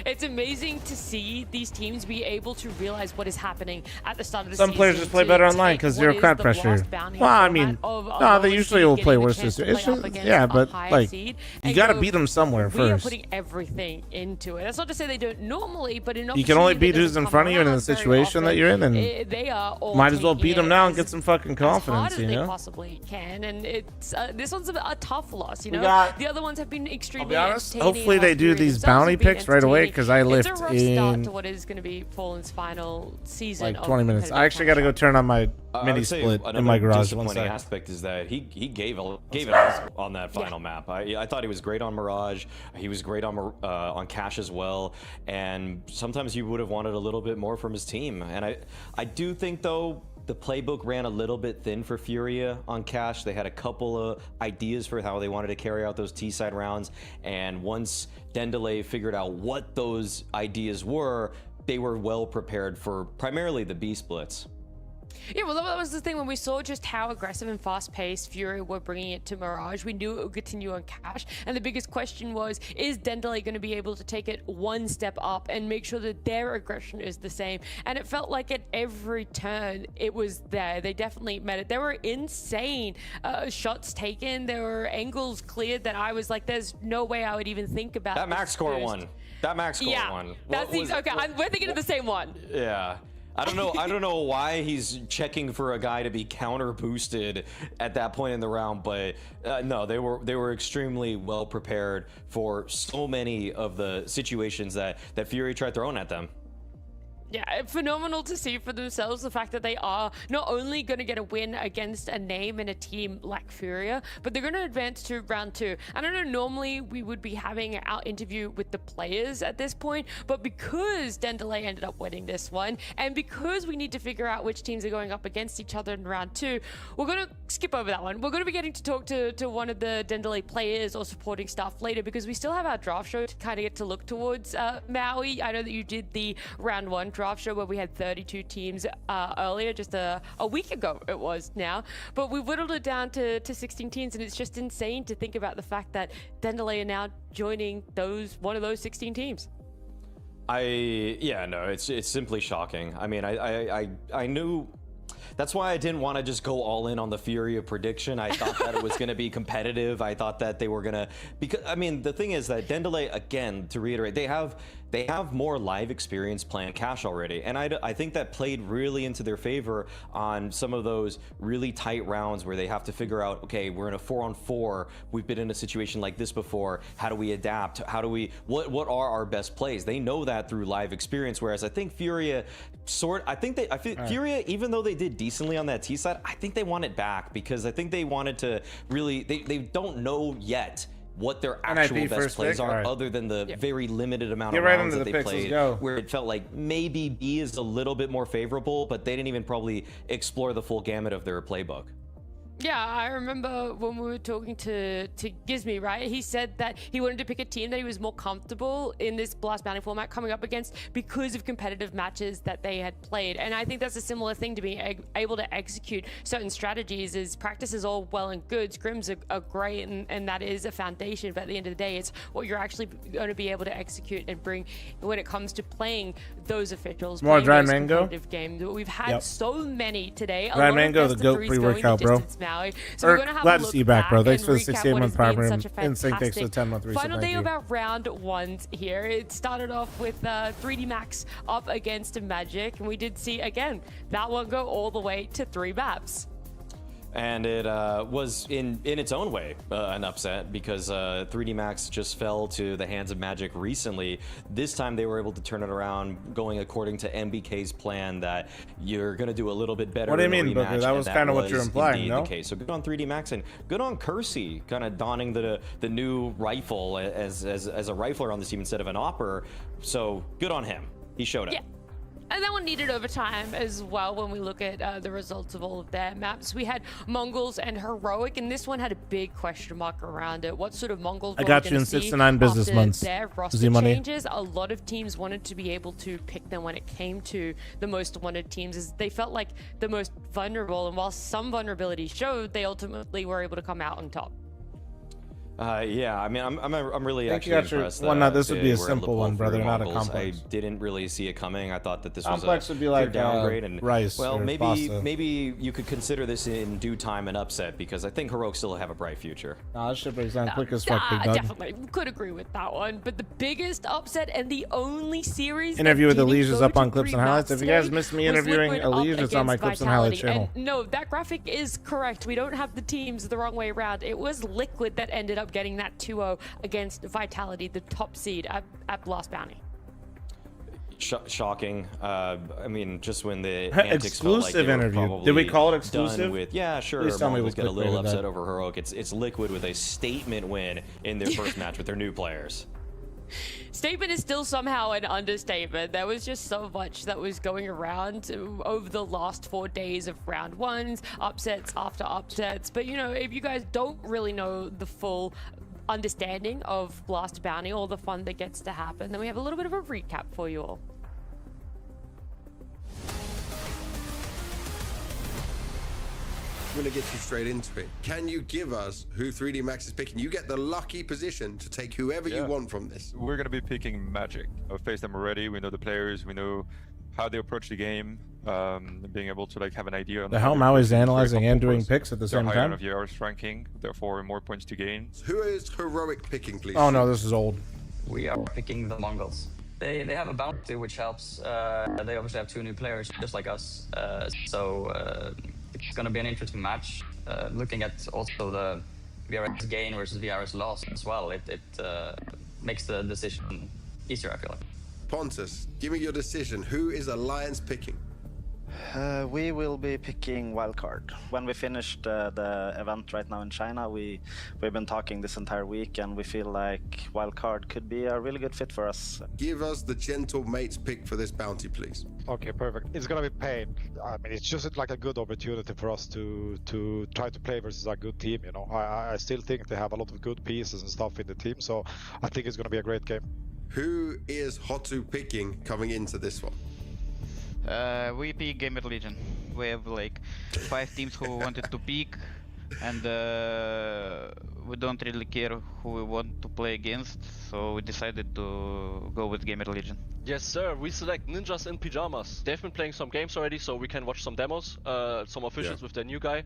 It's amazing to see these teams be able to realize what is happening at the start of the Some season. players just play better online because zero crowd pressure. Well, I mean, no, they usually will play worse this year. It's just, yeah, but like, you gotta beat them somewhere We are first. putting everything into it. That's not to say they don't normally, but in You can only beat who's in front of you and in the situation that you're in, and they are all might as well taking beat them it now and get some fucking as hard confidence, as you they know? possibly can, and it's this one's a tough loss. You We know, got- the other ones have been extremely I'll be honest, entertaining. hopefully and they do Valkyrie these themselves bounty have been picks right away entertaining. because I It's lift a rough start in to what is going to be Fallen's final season. like of 20 minutes. I competitive actually got to go turn on my I mini would say split in another my garage. One disappointing second. aspect is that he gave it all on that final map. I thought he was great on Mirage. He was great on Cash as well. And sometimes you would have wanted a little bit more from his team. And I do think though the playbook ran a little bit thin for Furia on Cash. They had a couple of ideas for how they wanted to carry out those T-side rounds. And once Dendelay figured out what those ideas were, they were well prepared for primarily the B splits. Yeah, well, that was the thing when we saw just how aggressive and fast-paced Fury were bringing it to Mirage. We knew it would continue on Cash, and the biggest question was, is Dendelay going to be able to take it one step up and make sure that their aggression is the same? And it felt like at every turn, it was there. They definitely met it. There were insane shots taken. There were angles cleared that I was like, there's no way I would even think about That max score boost. one. That max score one. That's we're thinking of the same one. Yeah. I don't know why he's checking for a guy to be counter boosted at that point in the round, but no, they were extremely well prepared for so many of the situations that Fury tried throwing at them. Yeah, phenomenal to see for themselves the fact that they are not only going to get a win against a name and a team like Furia, but they're going to advance to round 2. I don't know, normally we would be having our interview with the players at this point, but because Dendelay ended up winning this one, and because we need to figure out which teams are going up against each other in round 2, we're going to skip over that one. We're going to be getting to talk to one of the Dendelay players or supporting staff later, because we still have our draft show to kind of get to look towards. Maui, I know that you did the round 1 draft show where we had 32 teams earlier, just a week ago it was now, but we whittled it down to 16 teams, and it's just insane to think about the fact that Dendelay are now joining one of those 16 teams. It's simply shocking. I mean, I knew. That's why I didn't want to just go all in on the Furia prediction. I thought that it was going to be competitive. I thought that they were going to, because I mean, the thing is that Dendelay, again, to reiterate, they have more live experience playing Cash already, and I think that played really into their favor on some of those really tight rounds where they have to figure out, okay, we're in a 4-on-4. We've been in a situation like this before. How do we adapt? What are our best plays? They know that through live experience. Whereas I think Furia Furia, even though they did decently on that T side, I think they want it back, because I think they wanted to really, they don't know yet what their actual best plays are, other than the very limited amount of rounds that they played, where it felt like maybe B is a little bit more favorable, but they didn't even probably explore the full gamut of their playbook. Yeah, I remember when we were talking to Gizmy, right? He said that he wanted to pick a team that he was more comfortable in this Blast Bounty format coming up against because of competitive matches that they had played. And I think that's a similar thing to being able to execute certain strategies. Is practice is all well and good. Scrims are great, and that is a foundation. But at the end of the day, it's what you're actually going to be able to execute and bring when it comes to playing those officials. More playing dry those mango. competitive games. We've had so many today. Dry mango, the goat pre-workout, bro. Maui. So we're going to have glad a to look see you back, bro. Thanks and for the recap 68-month what has prime been room. such a Insane, thanks for the fantastic 10-month reset. final Thank day you. of our round ones here. It started off with 3D Max up against Magic, and we did see, again, that one go all the way to 3 maps. And it was in its own way an upset because 3D Max just fell to the hands of Magic recently. This time they were able to turn it around, going according to MBK's plan that you're going to do a little bit better. What do you in a mean, rematch, Booker? That and was kind of what you're was implying, indeed no? the case. So good on 3D Max and good on Kersey, kind of donning the new rifle as a rifler on this team instead of an opper. So good on him. He showed up. Yeah. And that one needed overtime as well when we look at the results of all of their maps. We had Mongols and Heroic, and this one had a big question mark around it. What sort of Mongols I got you in 6 to 9 business after months. their roster Z-Money. changes? A lot of teams wanted to be able to pick them when it came to the most wanted teams, as they felt like the most vulnerable. And while some vulnerability showed, they ultimately were able to come out on top. Yeah, I mean, I'm really Thank you, actually impressed. well, no, this would be a they were able to simple pull one, brother, through not a Mongols. complex. I didn't really see it coming. I thought that this Complex was a would be like, clear downgrade, and rice well, or maybe pasta. you could consider this in due time an upset because I think Heroic still have a bright future. Nah, this shit breaks down quick as fuck, big dog. Definitely could agree with that one. But the biggest upset and the only series Interview with that Elige didn't is go up to on Clips 3 and Highlights. maps If you guys today missed me was interviewing Liquid up Elige, it's on my against Clips and Highlights Vitality. channel. And no, that graphic is correct. We don't have the teams the wrong way around. It was Liquid that ended up getting that 2-0 against Vitality, the top seed at Blast Bounty. Shocking. I mean, just when the antics Exclusive felt like they were interview. probably Did we call it done exclusive? with, yeah, sure. Please tell me Mongols we get a little clickbaited upset that. over Heroic. It's Liquid with a statement win in their first match with their new players. Statement is still somehow an understatement. There was just so much that was going around over the last 4 days of round ones, upsets after upsets. But, you know, if you guys don't really know the full understanding of Blast Bounty or the fun that gets to happen, then we have a little bit of a recap for you all. I'm going to get you straight into it. Can you give us who 3D Max is picking? You get the lucky position to take whoever you want from this. We're going to be picking Magic. I've faced them already. We know the players. We know how they approach the game. Being able to like have an idea on The how hell they Maui's approach it is very analyzing and comfortable doing for us. picks at the They're same higher time? on VR's ranking, therefore more points to gain. Who is Heroic picking, please? Oh no, this is old. We are picking the Mongols. They have a bounty, which helps. They obviously have 2 new players, just like us. So it's going to be an interesting match. Looking at also the VRS gain versus VRS loss as well, it makes the decision easier, I feel like. Pontus, give me your decision. Who is Alliance picking? We will be picking Wildcard. When we finished the event right now in China, we've been talking this entire week, and we feel like Wildcard could be a really good fit for us. Give us the gentle mate's pick for this bounty, please. Okay, perfect. It's gonna be pain. I mean, it's just like a good opportunity for us to try to play versus a good team. You know, I still think they have a lot of good pieces and stuff in the team, so I think it's gonna be a great game. Who is Hotu picking coming into this one? We pick Gamer Legion. We have like 5 teams who wanted to pick, and we don't really care who we want to play against, so we decided to go with Gamer Legion. Yes, sir. We select ninjas in pajamas. They've been playing some games already, so we can watch some demos, some officials with their new guy.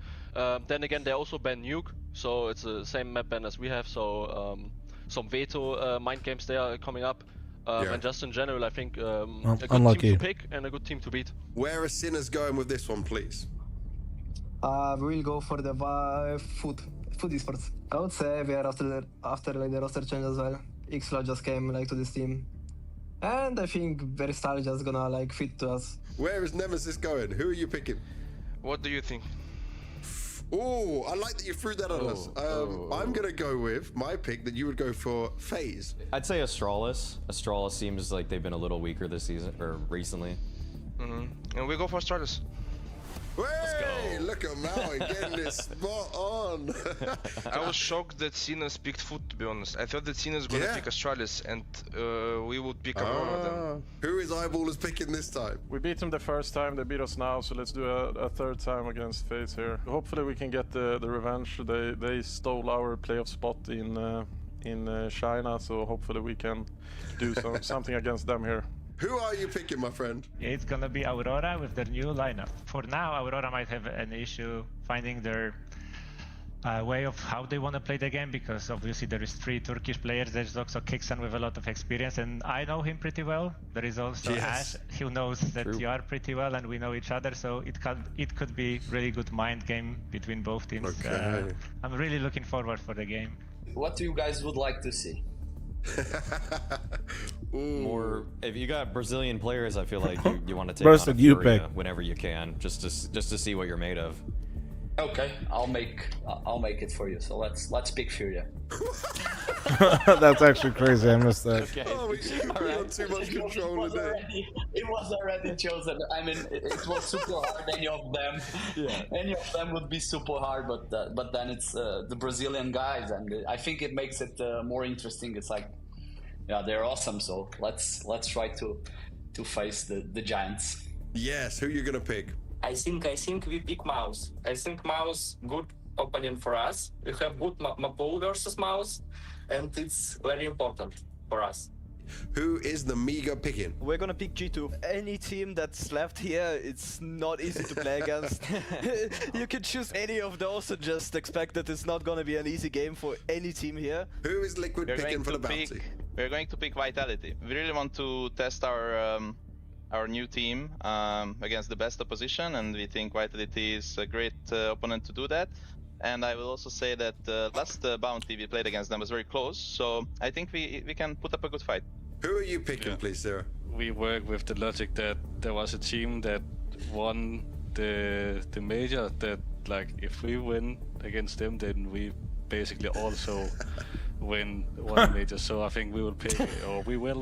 Then again, they also ban Nuke, so it's the same map ban as we have. So some veto mind games there are coming up. And just in general, I think a good unlucky. team to pick and a good team to beat. Where are Sinners going with this one, please? We will go for the food esports. I would say we are after like the roster change as well. Xfla just came like to this team, and I think Veristal just gonna like fit to us. Where is Nemesis going? Who are you picking? What do you think? Oh, I like that you threw that on us. I'm gonna go with my pick that you would go for FaZe. I'd say Astralis. Astralis seems like they've been a little weaker this season or recently. And we go for Astralis. Hey, look at Maui getting this spot on. I was shocked that Sinas picked Foot, to be honest. I thought that Sinas was gonna pick Astralis and we would pick Aurora then. Who is Eyeballers picking this time? We beat them the first time, they beat us now, so let's do a third time against FaZe here. Hopefully we can get the revenge. They stole our playoff spot in China, so hopefully we can do something against them here. Who are you picking, my friend? It's gonna be Aurora with their new lineup. For now, Aurora might have an issue finding their way of how they want to play the game, because obviously there is 3 Turkish players. There's also Kixan with a lot of experience, and I know him pretty well. There is also Ash, who knows that you are pretty well, and we know each other, so it could be really good mind game between both teams. Okay. I'm really looking forward for the game. What do you guys would like to see? More, if you got Brazilian players, I feel like you want to take Roasted on a you Furia pick. whenever you can, just to see what you're made of. Okay, I'll make it for you. So let's pick Furia. That's actually crazy. I missed that. Okay. Oh, we got too much control today. It was already chosen. I mean, it was super hard. Any of them would be super hard. But then it's the Brazilian guys, and I think it makes it more interesting. It's like, yeah, they're awesome. So let's try to face the giants. Yes. Who are you gonna pick? I think we pick Mouse. I think Mouse good opponent for us. We have good Mapool versus Mouse, and it's very important for us. Who is the Miga picking? We're gonna pick G2. Any team that's left here, it's not easy to play against. You can choose any of those and just expect that it's not gonna be an easy game for any team here. Who is Liquid picking for the bounty? We're going to pick Vitality. We really want to test our new team against the best opposition, and we think Vitality is a great opponent to do that. And I will also say that last bounty we played against them was very close, so I think we can put up a good fight. Who are you picking, please, Sarah? We work with the logic that there was a team that won the major, that like if we win against them, then we basically also win one major. So I think we will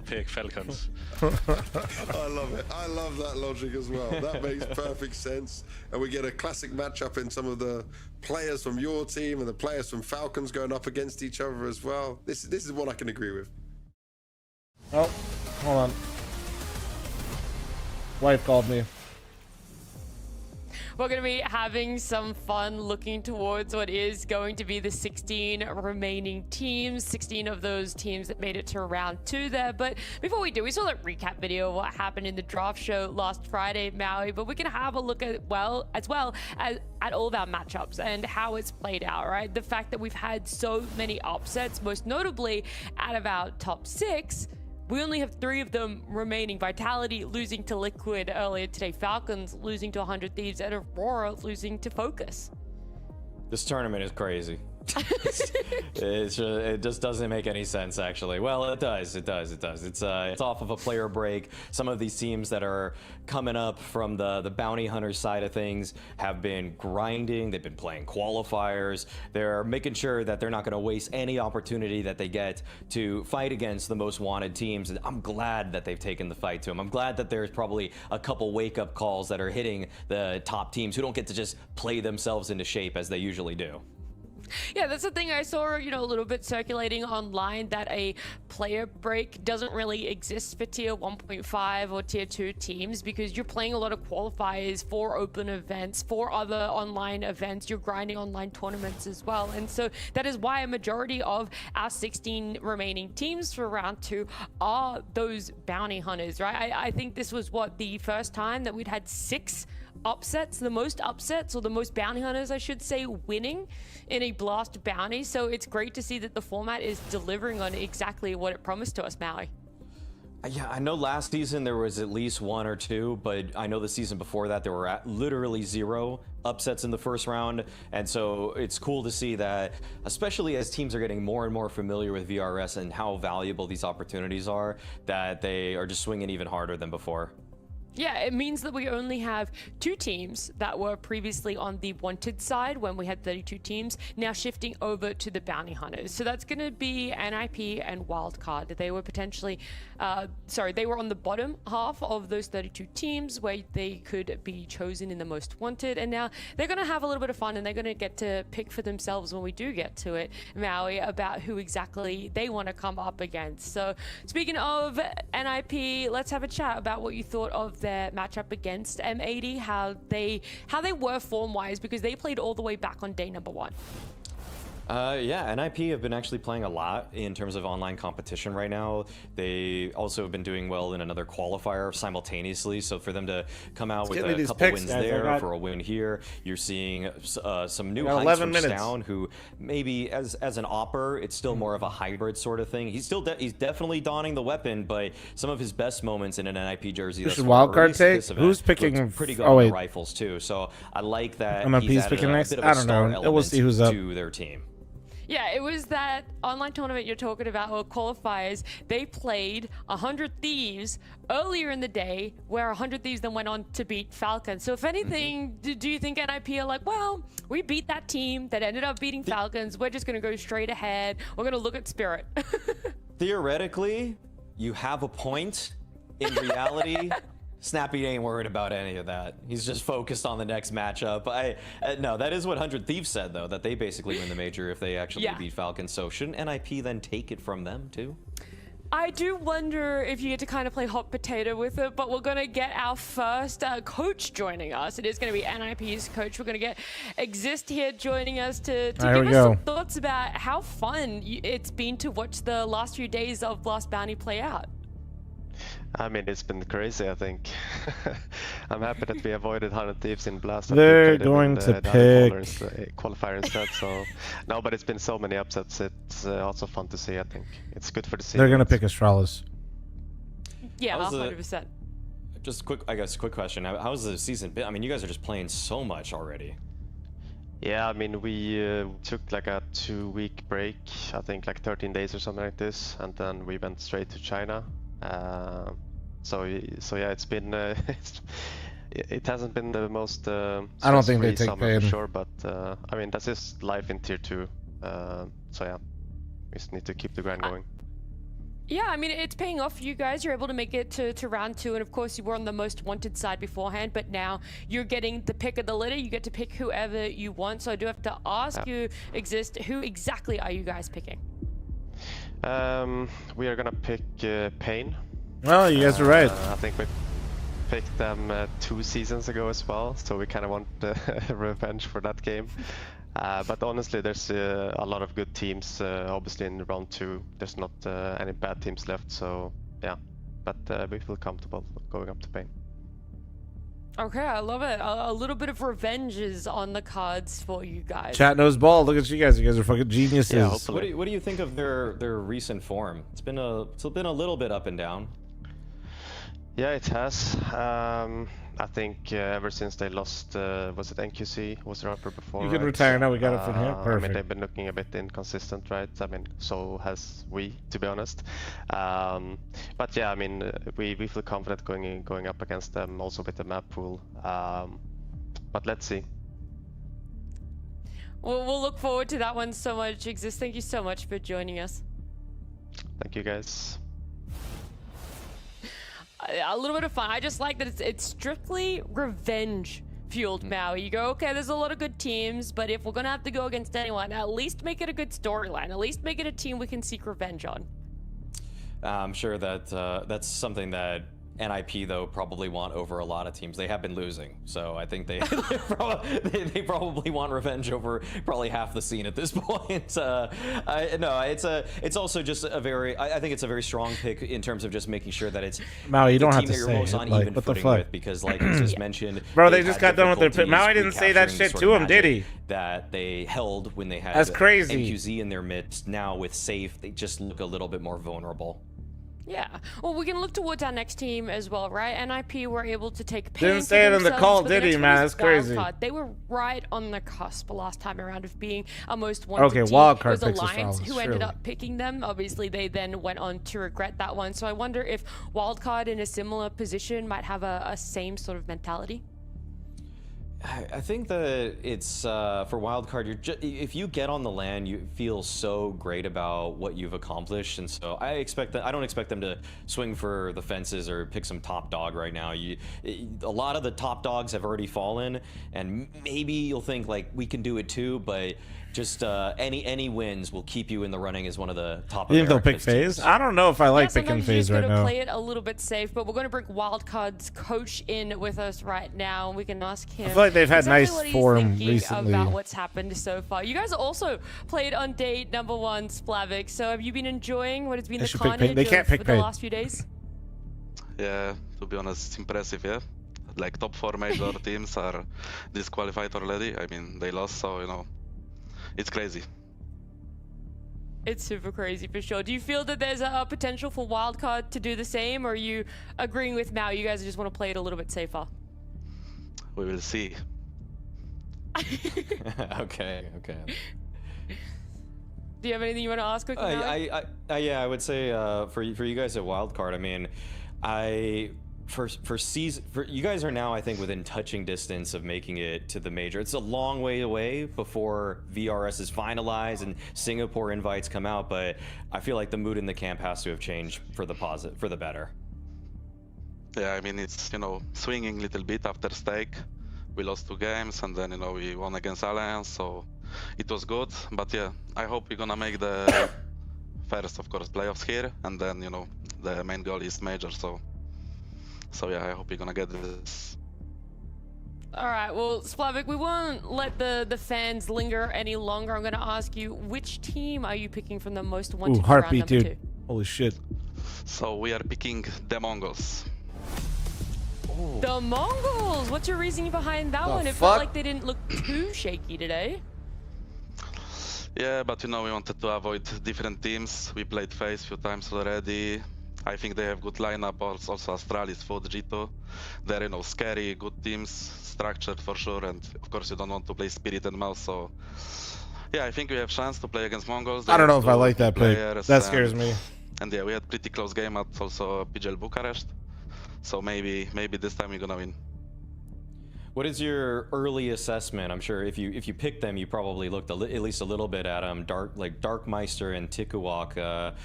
pick Falcons. I love it. I love that logic as well. That makes perfect sense. And we get a classic matchup in some of the players from your team and the players from Falcons going up against each other as well. This is what I can agree with. Oh, hold on. Wife called me. We're going to be having some fun looking towards what is going to be the 16 remaining teams, 16 of those teams that made it to round 2 there. But before we do, we saw that recap video of what happened in the draft show last Friday, Maui, but we can have a look at as well at all of our matchups and how it's played out, right? The fact that we've had so many upsets, most notably out of our top 6, we only have 3 of them remaining. Vitality losing to Liquid earlier today, Falcons losing to 100 Thieves, and Aurora losing to Focus. This tournament is crazy. It just doesn't make any sense, actually. Well, it does. It's off of a player break. Some of these teams that are coming up from the bounty hunter side of things have been grinding. They've been playing qualifiers. They're making sure that they're not going to waste any opportunity that they get to fight against the most wanted teams. And I'm glad that they've taken the fight to them. I'm glad that there's probably a couple wake-up calls that are hitting the top teams who don't get to just play themselves into shape as they usually do. Yeah, that's the thing I saw, a little bit circulating online, that a player break doesn't really exist for tier 1.5 or tier 2 teams, because you're playing a lot of qualifiers for open events, for other online events, you're grinding online tournaments as well. And so that is why a majority of our 16 remaining teams for round 2 are those bounty hunters, right? I think this was the first time that we'd had 6 upsets, the most upsets, or the most bounty hunters, I should say, winning in a blast bounty. So it's great to see that the format is delivering on exactly what it promised to us, Maui. Yeah, I know last season there was at least 1 or 2, but I know the season before that there were literally 0 upsets in the first round. And so it's cool to see that, especially as teams are getting more and more familiar with VRS and how valuable these opportunities are, that they are just swinging even harder than before. Yeah, it means that we only have 2 teams that were previously on the wanted side when we had 32 teams, now shifting over to the bounty hunters. So that's going to be NIP and Wildcard. They were potentially, they were on the bottom half of those 32 teams where they could be chosen in the most wanted. And now they're going to have a little bit of fun, and they're going to get to pick for themselves when we do get to it, Maui, about who exactly they want to come up against. So speaking of NIP, let's have a chat about what you thought of their matchup against M80, how they were form-wise, because they played all the way back on day number 1. Yeah, NIP have been actually playing a lot in terms of online competition right now. They also have been doing well in another qualifier simultaneously, so for them to come out with a couple wins there for a win here, you're seeing some new heights from Stown, who maybe as an opper, it's still more of a hybrid sort of thing. He's definitely donning the weapon, but some of his best moments in an NIP jersey thus far, wildcard take? Who's picking? Pretty good on the rifles too, so I like that he's added a bit of a star element we'll see who's up to their team. Yeah, it was that online tournament you're talking about, or qualifiers. They played 100 Thieves earlier in the day, where 100 Thieves then went on to beat Falcons. So if anything, do you think NIP are like, well, we beat that team that ended up beating Falcons. We're just going to go straight ahead. We're going to look at Spirit. Theoretically, you have a point. In reality, Snappy ain't worried about any of that. He's just focused on the next matchup. No, that is what 100 Thieves said, though, that they basically win the major if they actually beat Falcons. So shouldn't NIP then take it from them, too? I do wonder if you get to kind of play hot potato with it, but we're going to get our first coach joining us. It is going to be NIP's coach. We're going to get Exist here joining us to give us some thoughts about how fun it's been to watch the last few days of Blast Bounty play out. I mean, it's been crazy, I think. I'm happy that we avoided 100 Thieves in Blast. They're going to pick qualifier instead, so no, but it's been so many upsets. It's also fun to see, I think. It's good for the scene. They're going to pick Astralis. Yeah, 100%. Just quick question. How's the season been? I mean, you guys are just playing so much already. Yeah, I mean, we took like a 2-week break, I think like 13 days or something like this, and then we went straight to China. So yeah, it's been it hasn't been the most I don't think they take summer for sure, but I mean that's just life in tier 2. So yeah, we just need to keep the grind going. Yeah, I mean, it's paying off for you guys. You're able to make it to round 2, and of course you were on the most wanted side beforehand, but now you're getting the pick of the litter. You get to pick whoever you want. So I do have to ask you, Exist, who exactly are you guys picking? We are gonna pick Pain. Well, you guys are right. I think we picked them 2 seasons ago as well, so we kind of want revenge for that game. But honestly, there's a lot of good teams. Obviously, in round 2, there's not any bad teams left. So yeah, but we feel comfortable going up to Pain. Okay, I love it. A little bit of revenge is on the cards for you guys. Chat knows ball. Look at you guys. You guys are fucking geniuses. Yeah, what do you think of their recent form? It's been a little bit up and down. Yeah, it has. I think ever since they lost, was it NQC? Was their upper before? You can retire now. We got it from here. Perfect. I mean, they've been looking a bit inconsistent, right? I mean, so has we, to be honest. But yeah, I mean, we feel confident going up against them, also with the map pool. But let's see. Well, we'll look forward to that one so much. Exist, thank you so much for joining us. Thank you, guys. A little bit of fun. I just like that it's strictly revenge fueled Maui. You go, okay, there's a lot of good teams, but if we're gonna have to go against anyone, at least make it a good storyline. At least make it a team we can seek revenge on. I'm sure that that's something that NIP though probably want over a lot of teams. They have been losing, so I think they probably want revenge over probably half the scene at this point. It's also just a very I think it's a very strong pick in terms of just making sure that it's Maui, you don't the have team to that say you're most it, on like, even what the footing fuck? with, because like you just mentioned, Bro, they just got done with their pick. Maui didn't say that shit to him, did he? That they held when they had That's crazy. NQZ in their midst. Now with Safe, they just look a little bit more vulnerable. Yeah. Well, we can look towards our next team as well, right? NIP were able to take Didn't say it in the call, did he, man? That's crazy. They were right on the cusp last time around of being a most wanted team. Okay, wildcard It was picks Alliance Astralis, who ended up picking them. Obviously, they then went on to regret that one. So I wonder if wildcard in a similar position might have a same sort of mentality. I think that it's for wildcard. If you get on the LAN, you feel so great about what you've accomplished, and so I don't expect them to swing for the fences or pick some top dog right now. A lot of the top dogs have already fallen, and maybe you'll think like we can do it too, but just any wins will keep you in the running as one of the top. You think they'll pick FaZe? I don't know if I like picking FaZe right now. Play it a little bit safe, but we're going to bring Wildcard's coach in with us right now, and we can ask him. I feel like they've had exactly nice what he's form thinking recently. about what's happened so far. You guys also played on day number 1, Splavik. So have you been enjoying what has been the carnage of the last few days? Yeah, to be honest, it's impressive. Yeah, like top 4 major teams are disqualified already. I mean, they lost, so you know, it's crazy. It's super crazy for sure. Do you feel that there's a potential for Wildcard to do the same, or are you agreeing with Mao? You guys just want to play it a little bit safer? We will see. Okay. Do you have anything you want to ask quickly? Yeah, I would say for you guys at Wildcard, I mean, for you guys are now, I think, within touching distance of making it to the major. It's a long way away before VRS is finalized and Singapore invites come out, but I feel like the mood in the camp has to have changed for the better. Yeah, I mean, it's, you know, swinging a little bit after stake. We lost 2 games and then, you know, we won against Alliance, so it was good. But yeah, I hope we're gonna make the first, of course, playoffs here, and then, you know, the main goal is major, so yeah, I hope you're gonna get this. All right, well, Splavik, we won't let the fans linger any longer. I'm gonna ask you, which team are you picking from the most wanted round Heartbeat, number dude. 2? Holy shit. So we are picking the Mongols. The Mongols! What's your reasoning behind that one? It felt like they didn't look too shaky today. Yeah, but you know, we wanted to avoid different teams. We played FaZe a few times already. I think they have good lineup, also Astralis, Food, G2. They're, you know, scary, good teams, structured for sure, and of course you don't want to play Spirit and Mouse, so yeah, I think we have chance to play against Mongols. I don't know if I like that pick. That scares me. And yeah, we had pretty close game at also PGL Bucharest, so maybe this time we're gonna win. What is your early assessment? I'm sure if you picked them, you probably looked at least a little bit at them. Darkmeister and Tikuwak.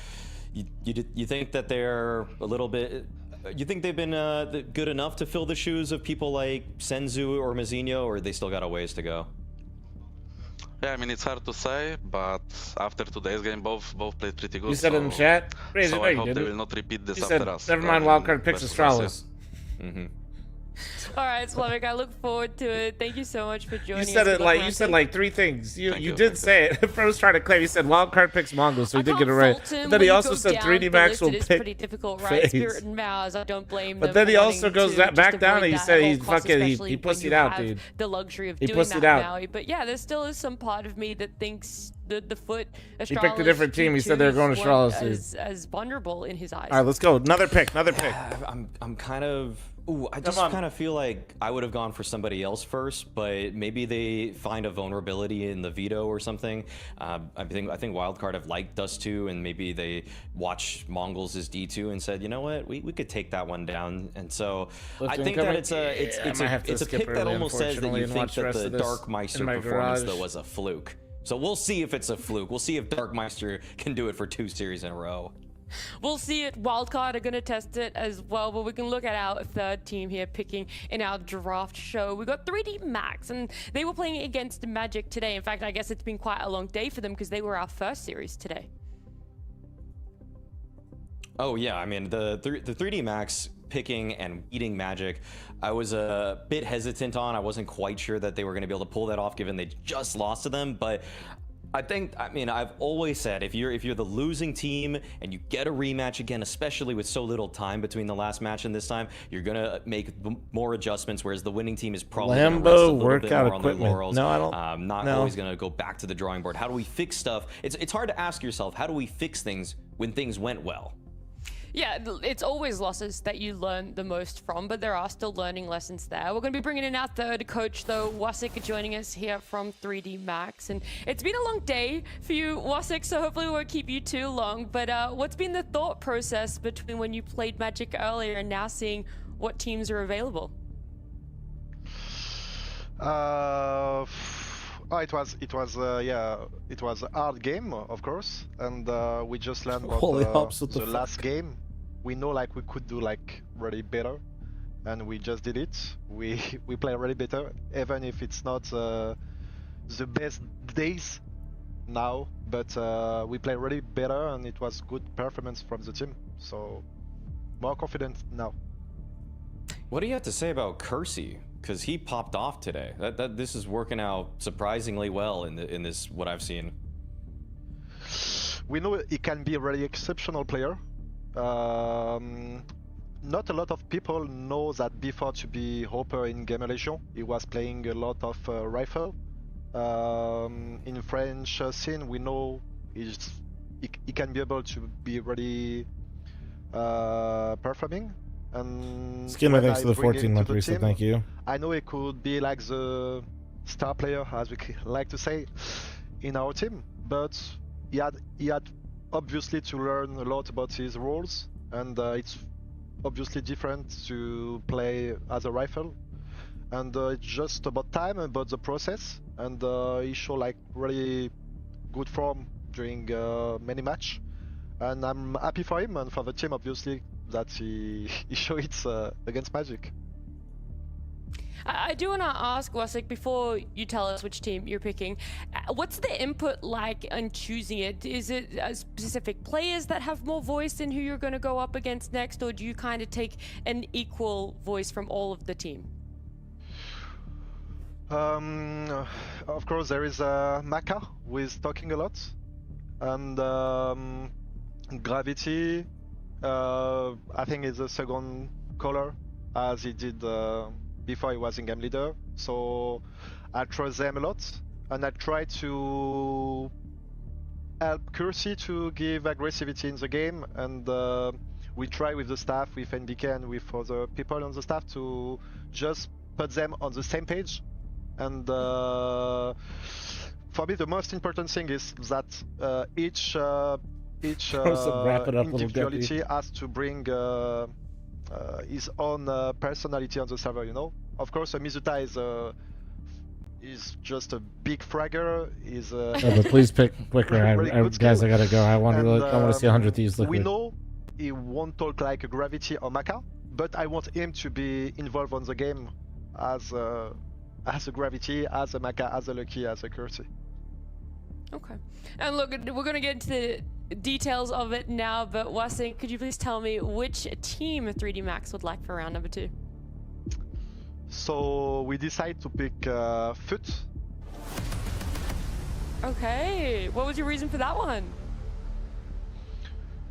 You think that they're a little bit? You think they've been good enough to fill the shoes of people like Senzu or Mazinho, or they still got a ways to go? Yeah, I mean, it's hard to say, but after today's game, both played pretty good. You said in the chat? So I hope they will not repeat this after us. Never mind, Wildcard picks Astralis. All right, Splavik, I look forward to it. Thank you so much for joining us. You said like 3 things. You did say it. Bro's trying to claim. He said Wildcard picks Mongols, so he did get it right. But then he also said 3D Max will pick pretty difficult, right? FaZe. Spirit and Mouse, I don't blame them. But then he also goes back down and he said he he pussied out, dude. The luxury of He doing pussied that, out. Maui. But yeah, there still is some part of me that thinks the foot Astralis. He picked a different team. He said they were going to Astralis, as vulnerable in his eyes. All right, let's go. Another pick. I'm kind of. Ooh, I just kind of feel like I would have gone for somebody else first, but maybe they find a vulnerability in the veto or something. I think Wildcard have liked us too, and maybe they watched Mongols as D2 and said, you know what, we could take that one down. And so I think that it's a pick that almost says that you think that the Darkmeister performance though was a fluke. So we'll see if it's a fluke. We'll see if Darkmeister can do it for 2 series in a row. We'll see it. Wildcard are going to test it as well, but we can look at our third team here picking in our draft show. We got 3D Max, and they were playing against Magic today. In fact, I guess it's been quite a long day for them because they were our first series today. Oh yeah, I mean the 3D Max picking and beating Magic, I was a bit hesitant on. I wasn't quite sure that they were going to be able to pull that off given they just lost to them, but I've always said if you're the losing team and you get a rematch again, especially with so little time between the last match and this time, you're gonna make more adjustments, whereas the winning team is probably gonna rest a little bit more on their laurels. No, I don't. Not always gonna go back to the drawing board. How do we fix stuff? It's hard to ask yourself, how do we fix things when things went well? Yeah, it's always losses that you learn the most from, but there are still learning lessons there. We're going to be bringing in our third coach, though, Wasik, joining us here from 3D Max. And it's been a long day for you, Wasik, so hopefully we won't keep you too long. But what's been the thought process between when you played Magic earlier and now seeing what teams are available? It was a hard game, of course, and we just learned about the last game. We know like we could do like really better, and we just did it. We play really better, even if it's not the best days now, but we play really better, and it was good performance from the team. So more confident now. What do you have to say about Kersey? Because he popped off today. This is working out surprisingly well in this what I've seen. We know he can be a really exceptional player. Not a lot of people know that before to be Hopper in Game Legion, he was playing a lot of rifle. In French scene, we know he can be able to be really performing. And Skinner, thanks for the 14-month reset. Thank you. I know he could be like the star player, as we like to say, in our team, but he had obviously to learn a lot about his roles, and it's obviously different to play as a rifle, and it's just about time, about the process, and he showed like really good form during many match, and I'm happy for him and for the team, obviously, that he showed it against Magic. I do want to ask, Wasik, before you tell us which team you're picking, what's the input like on choosing it? Is it specific players that have more voice in who you're going to go up against next, or do you kind of take an equal voice from all of the team? Of course, there is Maka, who is talking a lot, and Gravity, I think, is the second caller, as he did before he was in game leader. So I trust them a lot, and I try to help Kersey to give aggressivity in the game, and we try with the staff, with NBK and with other people on the staff, to just put them on the same page. And for me, the most important thing is that each individuality has to bring his own personality on the server, you know. Of course, Mizuta is just a big fragger. But please pick quicker, guys. I gotta go. I want to see 100 thieves liquid. We know he won't talk like a Gravity or Maka, but I want him to be involved on the game as a Gravity, as a Maka, as a Lucky, as a Kersey. Okay. And look, we're going to get into the details of it now, but Wasik, could you please tell me which team 3D Max would like for round number 2? So we decide to pick Foot. Okay. What was your reason for that one?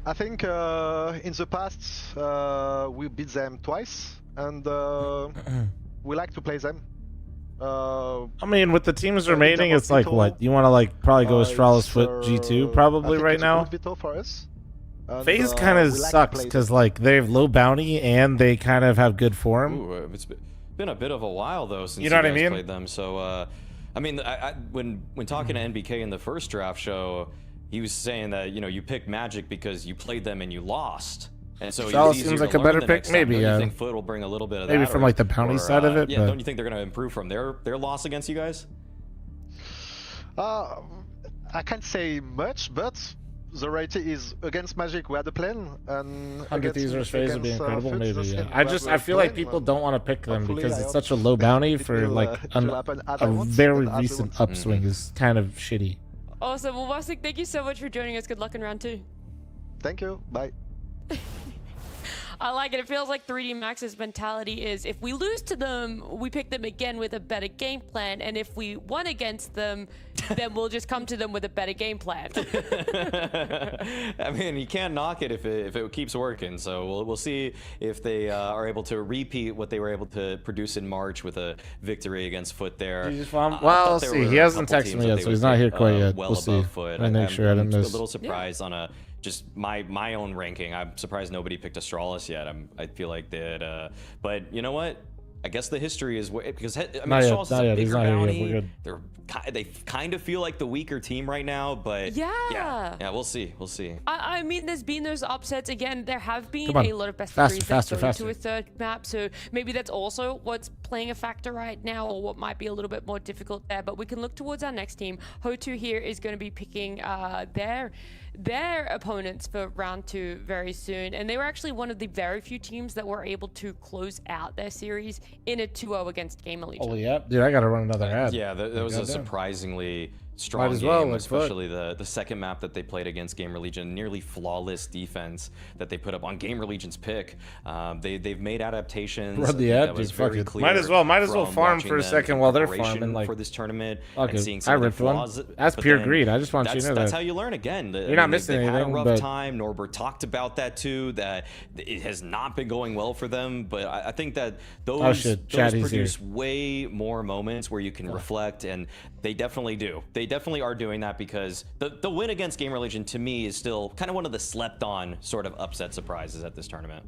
I think in the past we beat them twice, and we like to play them. I mean, with the teams remaining, it's like what? You want to like probably go Astralis Foot G2 probably right now. FaZe kind of sucks because like they have low bounty and they kind of have good form. Ooh, it's been a bit of a while though since you know what I guys mean? played them. So I mean, when talking to NBK in the first draft show, he was saying that you picked Magic because you played them and you lost. And so Astralis seems like a better pick, maybe. Don't you think Foot will bring a little bit of maybe that, from like the bounty side of it. Yeah, but... don't you think they're going to improve from their loss against you guys? I can't say much, but the reality is against Magic we had a plan, and 100 Thieves FaZe would be incredible, maybe. Yeah. I feel like people don't want to pick them because it's such a low bounty for like a very recent upswing is kind of shitty. Awesome. Well, Wasik, thank you so much for joining us. Good luck in round 2. Thank you. Bye. I like it. It feels like 3D Max's mentality is if we lose to them, we pick them again with a better game plan, and if we won against them, then we'll just come to them with a better game plan. I mean, you can't knock it if it keeps working. So we'll see if they are able to repeat what they were able to produce in March with a victory against Foot there. Well, we'll see. He hasn't texted me yet, so he's not here quite yet. Well, we'll see. Foot. I make sure I didn't miss. A little surprised on just my own ranking. I'm surprised nobody picked Astralis yet. I feel like that, but you know what? I guess the history is because I mean, Astralis is a bigger bounty. They kind of feel like the weaker team right now, but yeah, we'll see. I mean, there's been those upsets again. There have been a lot of best of threes that go to a third map, so maybe that's also what's playing a factor right now, or what might be a little bit more difficult there. But we can look towards our next team. Ho2 here is going to be picking their opponents for round 2 very soon, and they were actually one of the very few teams that were able to close out their series in a 2-0 against Game Legion. Oh yeah, dude, I gotta run another ad. Yeah, that was a surprisingly strong as well, game, like, especially the second map that they played against Gamer Legion. Nearly flawless defense that they put up on Gamer Legion's pick. They've made adaptations. Run the that ad, was dude. very Fuck it. clear Might as well from farm watching for a them second in while they're preparation farming. Like, for this tournament okay. and seeing I some of the ripped one. flaws. That's but pure then greed. I just want you to know that's that. how you learn again. You're not missing they've anything. had a rough but time. Norbert talked about that too. That it has not been going well for them. But I think that those produce way more moments where you can reflect, and they definitely do. They definitely are doing that, because the win against Gamer Legion to me is still kind of one of the slept-on sort of upset surprises at this tournament.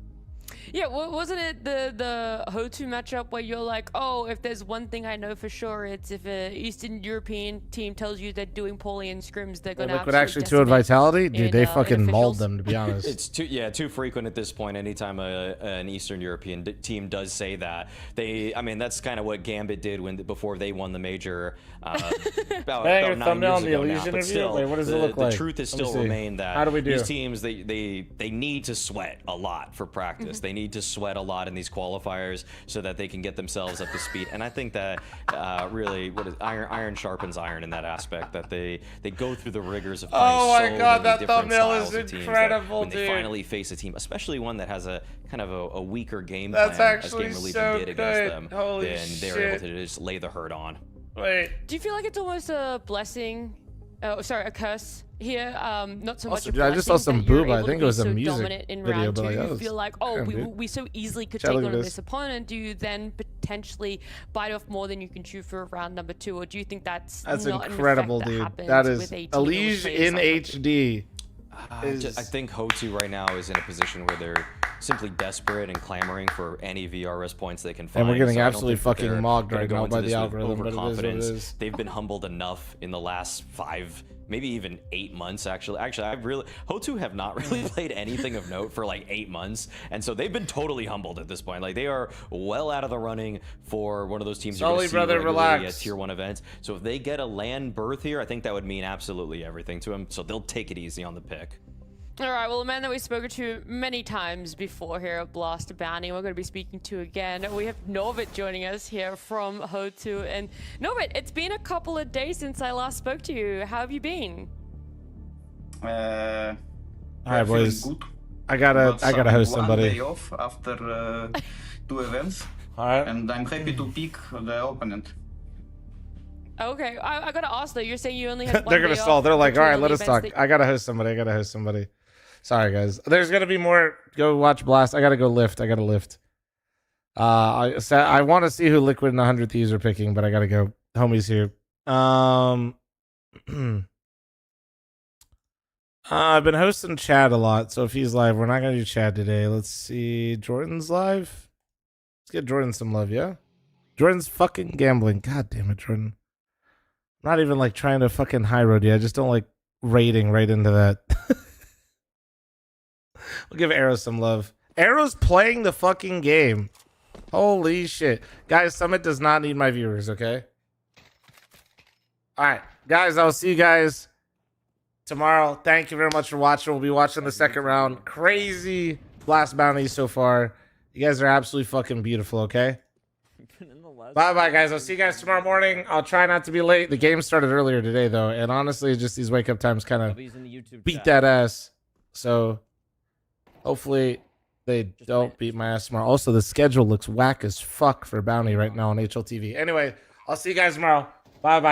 Yeah, wasn't it the Ho2 matchup where you're like, oh, if there's one thing I know for sure, it's if an Eastern European team tells you they're doing poorly in scrims, they're gonna Liquid actually 2 at Vitality? Dude, they fucking mauled them, to be honest. It's too frequent at this point. Anytime an Eastern European team does say that, I mean, that's kind of what Gambit did before they won the major about 9 years ago now. But still, wait, what does it look like? The truth is still remain that How do we do? These teams, they need to sweat a lot for practice. They need to sweat a lot in these qualifiers so that they can get themselves up to speed. And I think that really, iron sharpens iron in that aspect. That they go through the rigors of playing that thumbnail is incredible, when dude. they finally face a team, especially one that has a kind of a weaker game That's plan, actually as Gamer Legion so did against good. them, Holy then they're able to just lay the hurt on. Wait. Do you feel like it's almost a blessing? Oh, sorry, a curse here. Not so much. Also, dude, I just saw some boob. I think it was a music dominant in video, round but like, two. that You was feel like, oh, damn, we so easily could Chat, take look on at this this. opponent. Do you then potentially bite off more than you can chew for round number 2, or do you think that's not incredible, an effect dude. happens That is with a team Elige in HD. I think Ho2 right now is in a position where they're simply desperate and clamoring for any VRS points they can find. And we're getting So I don't absolutely think that fucking they're mogged gonna right go now into by this the with algorithm, but it is what it overconfidence. is. They've been humbled enough in the last 5, maybe even 8 months, actually. Ho2 have not really played anything of note for like 8 months, and so they've been totally humbled at this point. Like, they are well out of the running for one of those teams you're going to see regularly at Tier 1 events. So if they get a land berth here, I think that would mean absolutely everything to them. So they'll take it easy on the pick. All right, well, a man that we've spoken to many times before here at Blast Bounty, we're going to be speaking to again. We have Norbert joining us here from Ho2. And Norbert, it's been a couple of days since I last spoke to you. How have you been? All right, boys. I gotta host somebody. One day off after 2 events. All right. And I'm happy to pick the opponent. Okay, I got to ask, though. You're saying you only have one They're day gonna stall. off They're like, all between right, all let the us talk. events I gotta host somebody. Sorry, guys. There's gonna be more. Go watch Blast. I gotta go lift. I want to see who Liquid and 100 Thieves are picking, but I gotta go. Homies here. I've been hosting Chad a lot, so if he's live, we're not gonna do Chad today. Let's see. Jordan's live. Let's get Jordan some love, yeah? Jordan's fucking gambling. God damn it, Jordan. I'm not even like trying to fucking high road you. I just don't like raiding right into that. We'll give Arrow some love. Arrow's playing the fucking game. Holy shit. Guys, Summit does not need my viewers, okay? Alright, guys, I'll see you guys tomorrow. Thank you very much for watching. We'll be watching the second round. Crazy Blast Bounty so far. You guys are absolutely fucking beautiful, okay? Bye-bye, guys. I'll see you guys tomorrow morning. I'll try not to be late. The game started earlier today, though, and honestly, just these wake-up times kind of beat that ass. So, hopefully, they don't beat my ass tomorrow. Also, the schedule looks whack as fuck for Bounty right now on HLTV. Anyway, I'll see you guys tomorrow. Bye-bye.